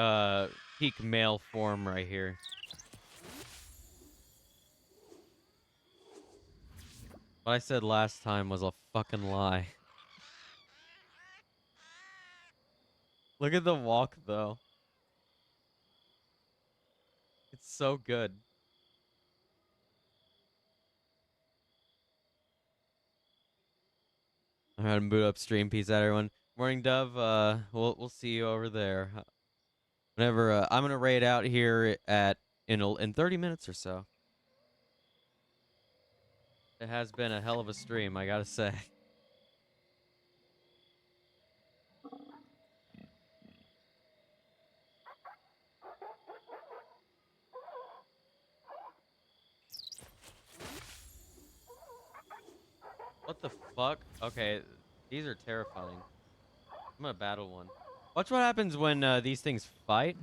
Speaker 3: male form right here. What I said last time was a fucking lie. Look at the walk, though. It's so good. I'm gonna boot up stream. Peace out, everyone. Morning, Dove. We'll see you over there. Whenever I'm gonna raid out here at in 30 minutes or so. It has been a hell of a stream, I gotta say. What the fuck? Okay, these are terrifying. I'm gonna battle one. Watch what happens when these things fight.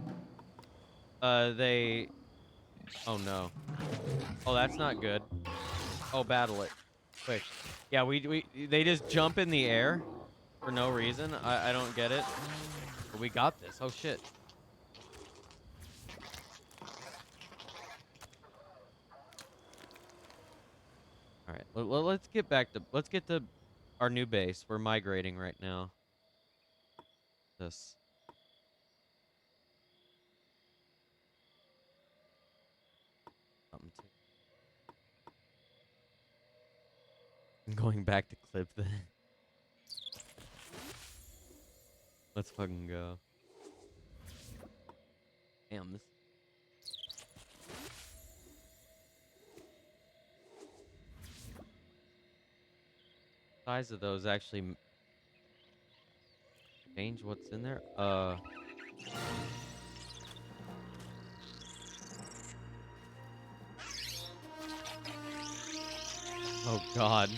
Speaker 3: They... Oh no. Oh, that's not good. Oh, battle it. Quick. Yeah, they just jump in the air for no reason. I don't get it. But we got this. Oh shit. All right. Let's get to our new base. We're migrating right now. This. Something too. I'm going back to clip then. Let's fucking go. Damn this. Size of those actually change what's in there. Oh god.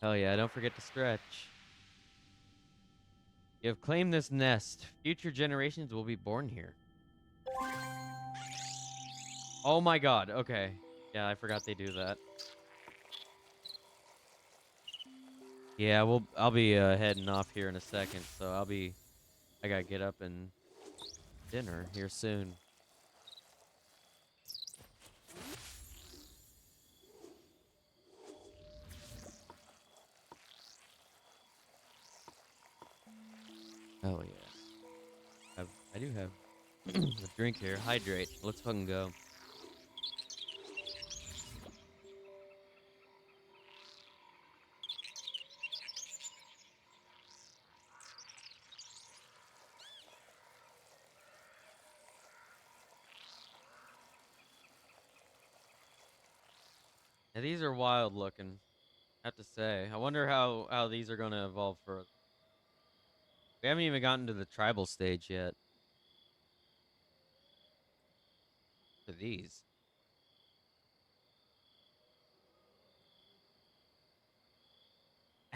Speaker 3: Hell yeah, don't forget to stretch. You have claimed this nest. Future generations will be born here. Oh my god, okay. Yeah, I forgot they do that. Yeah, I'll be heading off here in a second, so I gotta get up and dinner here soon. Oh yeah. I do have a drink here. Hydrate. Let's fucking go. Yeah, these are wild looking. I have to say. I wonder how these are gonna evolve further. We haven't even gotten to the tribal stage yet. For these.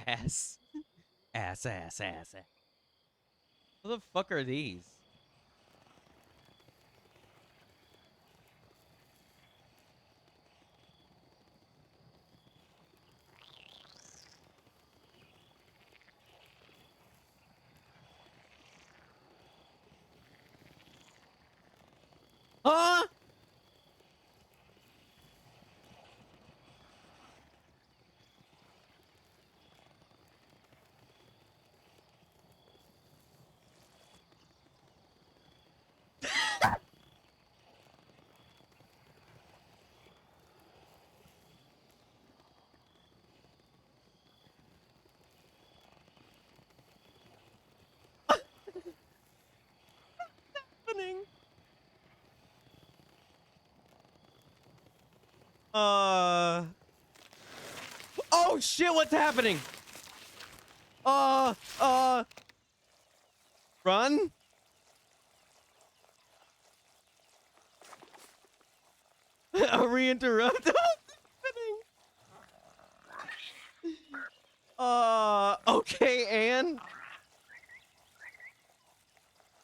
Speaker 3: Ass. Ass. What the fuck are these? Huh? Happening? Oh shit, what's happening? Run? A re-interrupt? What's happening? Okay, Anne?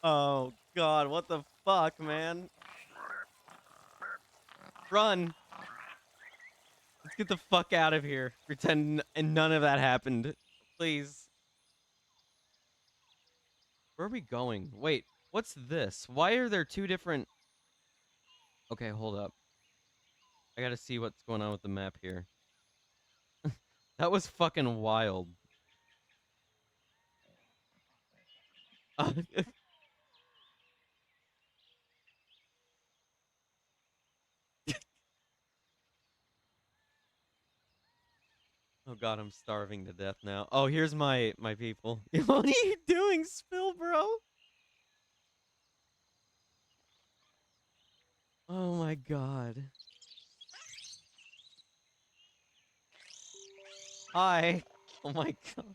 Speaker 3: Oh god, what the fuck, man? Run. Let's get the fuck out of here. Pretend none of that happened. Please. Where are we going? Wait, what's this? Why are there two different... Okay, hold up. I gotta see what's going on with the map here. That was fucking wild. god, I'm starving to death now. Oh, here's my people. What are you doing, Spill, bro? Oh my god. Hi. Oh my god.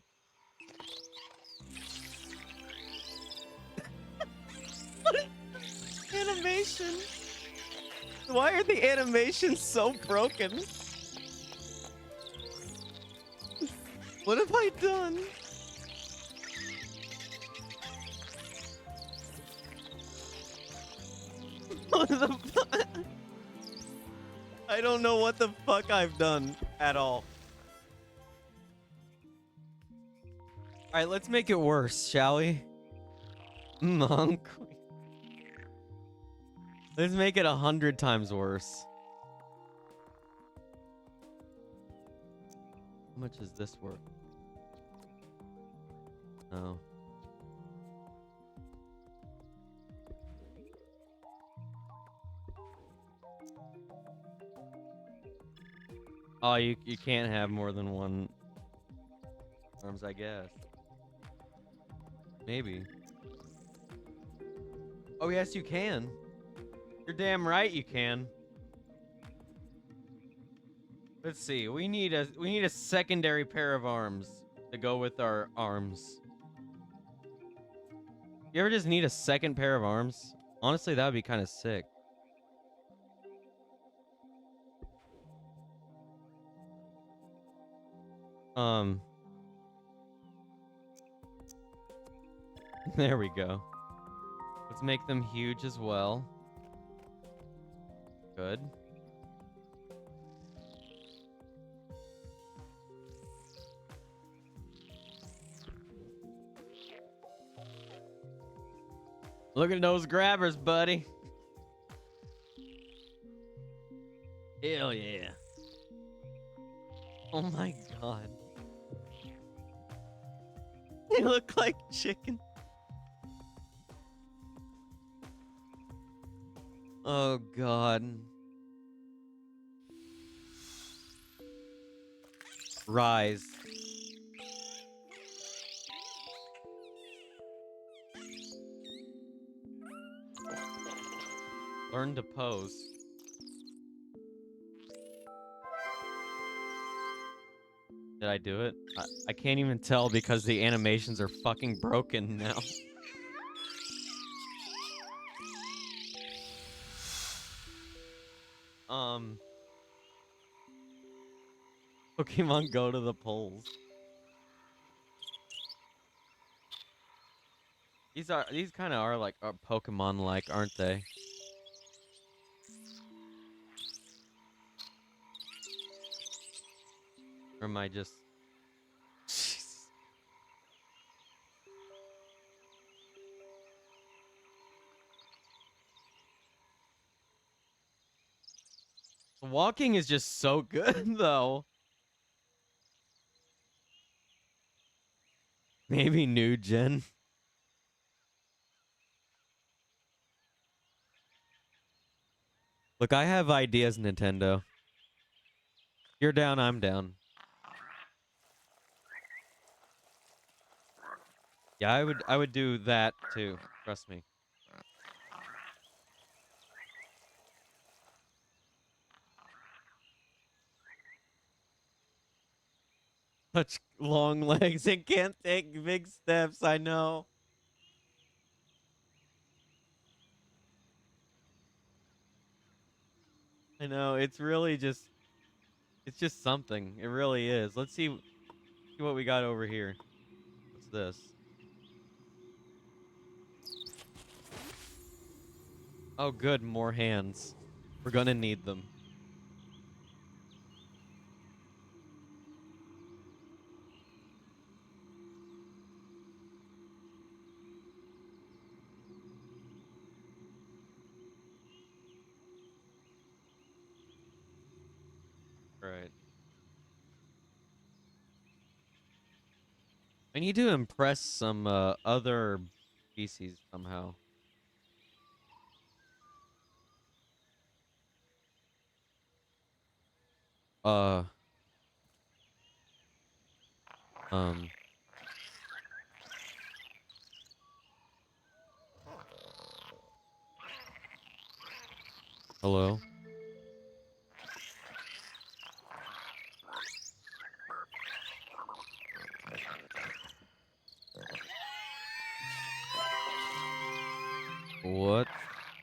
Speaker 3: Animation. Why are the animations so broken? What have I done? What the fuck? I don't know what the fuck I've done at all. Alright, let's make it worse, shall we? Monk. Let's make it 100 times worse. How much is this worth? No. Oh, you can't have more than one arms, I guess. Maybe. Oh yes, you can. You're damn right you can. Let's see. We need a secondary pair of arms to go with our arms. You ever just need a second pair of arms? Honestly, that would be kind of sick. There we go. Let's make them huge as well. Good. Look at those grabbers, buddy. Hell yeah. Oh my god. They look like chicken. Oh god. Rise. Learn to pose. Did I do it? I can't even tell because the animations are fucking broken now. Pokemon go to the polls. These kind of are like Pokemon like, aren't they? Or am I just... Walking is just so good, though. Maybe new gen. Look, I have ideas, Nintendo. You're down, I'm down. Yeah, I would do that too. Trust me. Such long legs and can't take big steps, I know. I know, it's really just... It's just something. It really is. Let's see what we got over here. What's this? Oh, good. More hands. We're gonna need them. Right. I need to impress some other species somehow. Hello? What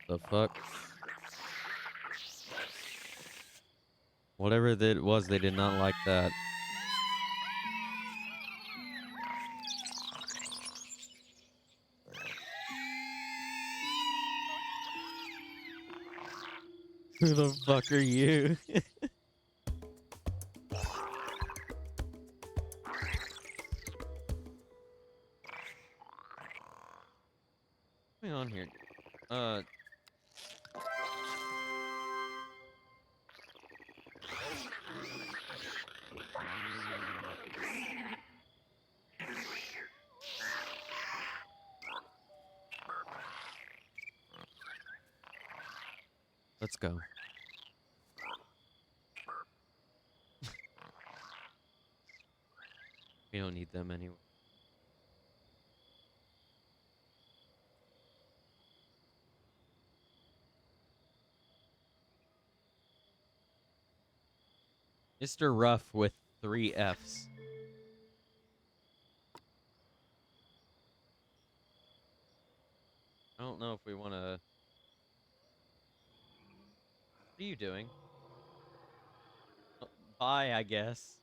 Speaker 3: the fuck? Whatever that was, they did not like that. Who the fuck are you? What's going on here? Let's go. We don't need them anyway. Mr. Ruff with 3 Fs. I don't know if we want to... What are you doing? Oh, bye, I guess.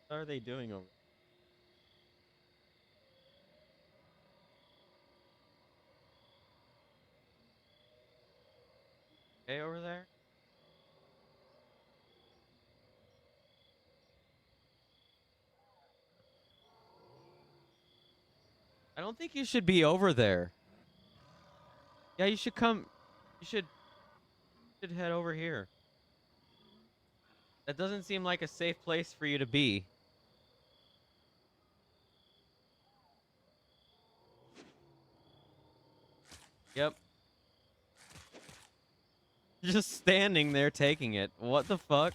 Speaker 3: What are they doing over there? Okay, over there? I don't think you should be over there. Yeah, you should come. You should head over here. That doesn't seem like a safe place for you to be. Yep. Just standing there taking it. What the fuck?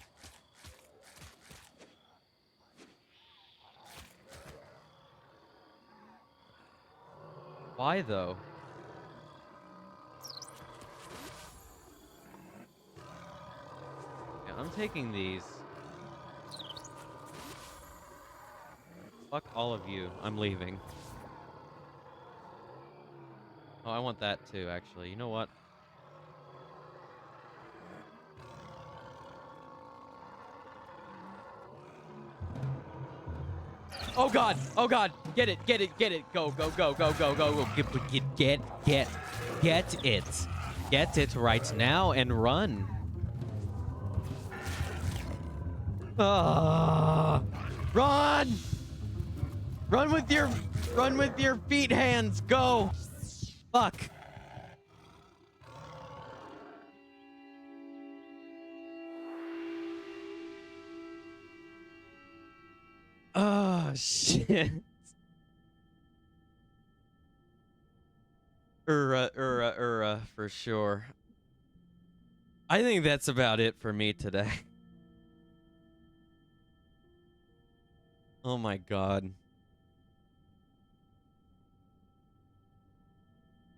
Speaker 3: Why though? Yeah, I'm taking these. Fuck all of you. I'm leaving. Oh, I want that too, actually. You know what? Oh god! Oh god! Get it! Get it! Get it! Go! Go! Go! Go! Go! Go! Go! Get it! Get it right now and run! Run! Run with your feet hands! Go! Fuck! Oh shit. For sure. I think that's about it for me today. Oh my god.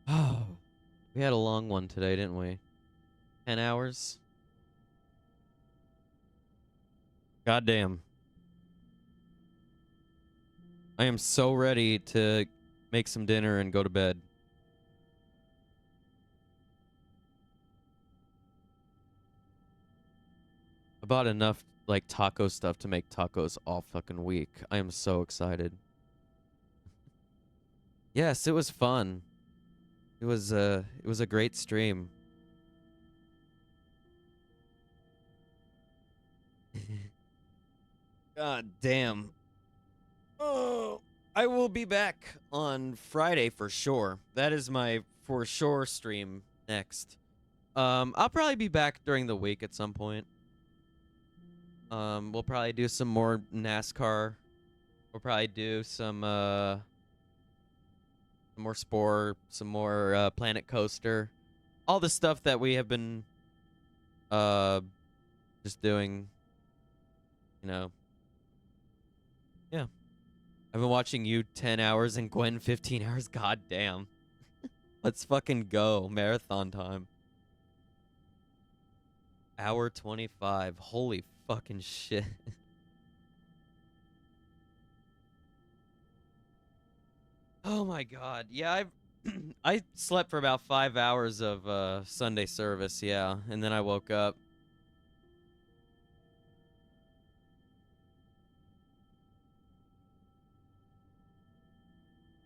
Speaker 3: Oh. We had a long one today, didn't we? 10 hours? Goddamn. I am so ready to make some dinner and go to bed. I bought enough like taco stuff to make tacos all fucking week. I am so excited. Yes, it was fun. It was a great stream. God damn. Oh, I will be back on Friday for sure. That is my for sure stream next. I'll probably be back during the week at some point. We'll probably do some more NASCAR. We'll probably do some more Spore, some more Planet Coaster. All the stuff that we have been just doing you know. Yeah. I've been watching you 10 hours and Gwen 15 hours. God damn. Let's fucking go. Marathon time. Hour 25. Holy fucking shit. Oh my god. Yeah, I slept for about 5 hours of Sunday service, yeah, and then I woke up.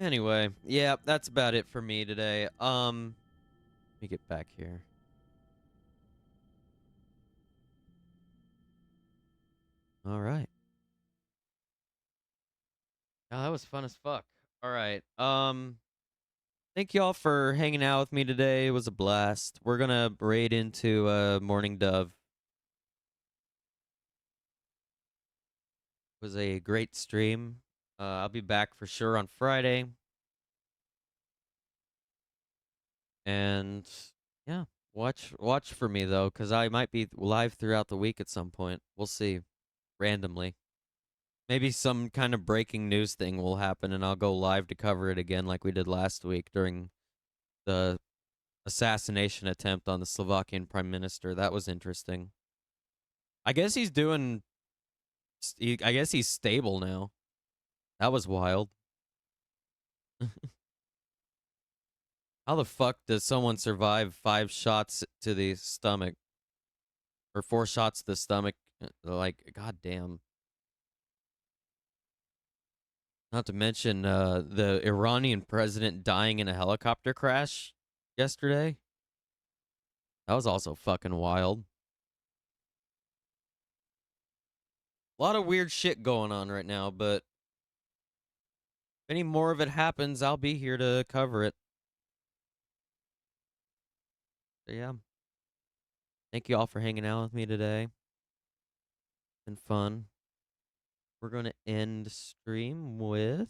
Speaker 3: Anyway, yeah, that's about it for me today. Let me get back here. All right. Oh, that was fun as fuck. All right. Thank y'all for hanging out with me today. It was a blast. We're gonna raid into Morning Dove. It was a great stream. I'll be back for sure on Friday. And yeah, watch for me though, because I might be live throughout the week at some point. We'll see. Randomly. Maybe some kind of breaking news thing will happen and I'll go live to cover it again like we did last week during the assassination attempt on the Slovakian Prime Minister. That was interesting. I guess he's doing... I guess he's stable now. That was wild. How the fuck does someone survive 5 shots to the stomach? Or 4 shots to the stomach? Like, goddamn. Not to mention the Iranian president dying in a helicopter crash yesterday. That was also fucking wild. A lot of weird shit going on right now, but if any more of it happens, I'll be here to cover it. So yeah. Thank you all for hanging out with me today. It's been fun. We're going to end stream with...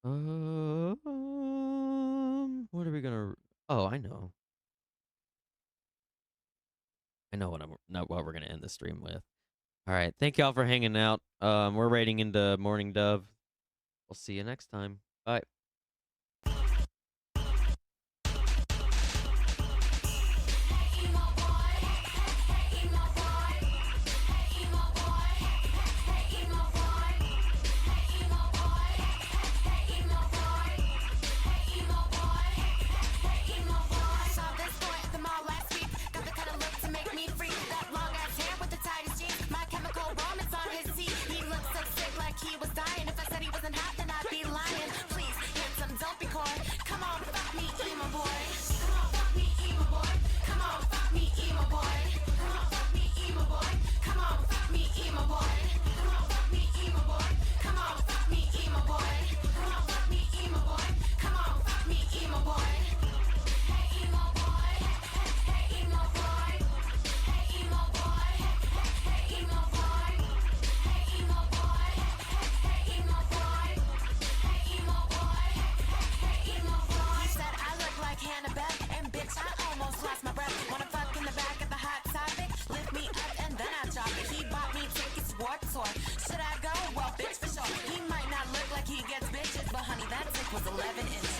Speaker 3: what are we going to... Oh, I know. I know what we're going to end the stream with. All right. Thank y'all for hanging out. We're raiding into Morning Dove. We'll see you next time. Bye.
Speaker 4: He was dying. If I said he wasn't hot, then I'd be lying. Please, handsome, don't be coy. Come on, fuck me, emo boy. Come on, fuck me, emo boy. Come on, fuck me, emo boy. Come on, fuck me, emo boy. Come on, fuck me, emo boy. Come on, fuck me, emo boy. Come on, fuck me, emo boy. Come on, fuck me, emo boy. Come on, fuck me, emo boy. Hey, emo boy. Hey, emo boy. Hey, emo boy. Hey, emo boy. Hey, emo boy. And bitch, I almost lost my breath. Wanna fuck in the back of the hot topic? Lift me up and then I drop it. He bought me tickets, Warped Tour. Should I go? Well, bitch, for sure. He might not look like he gets bitches, but honey, that dick was 11 inches.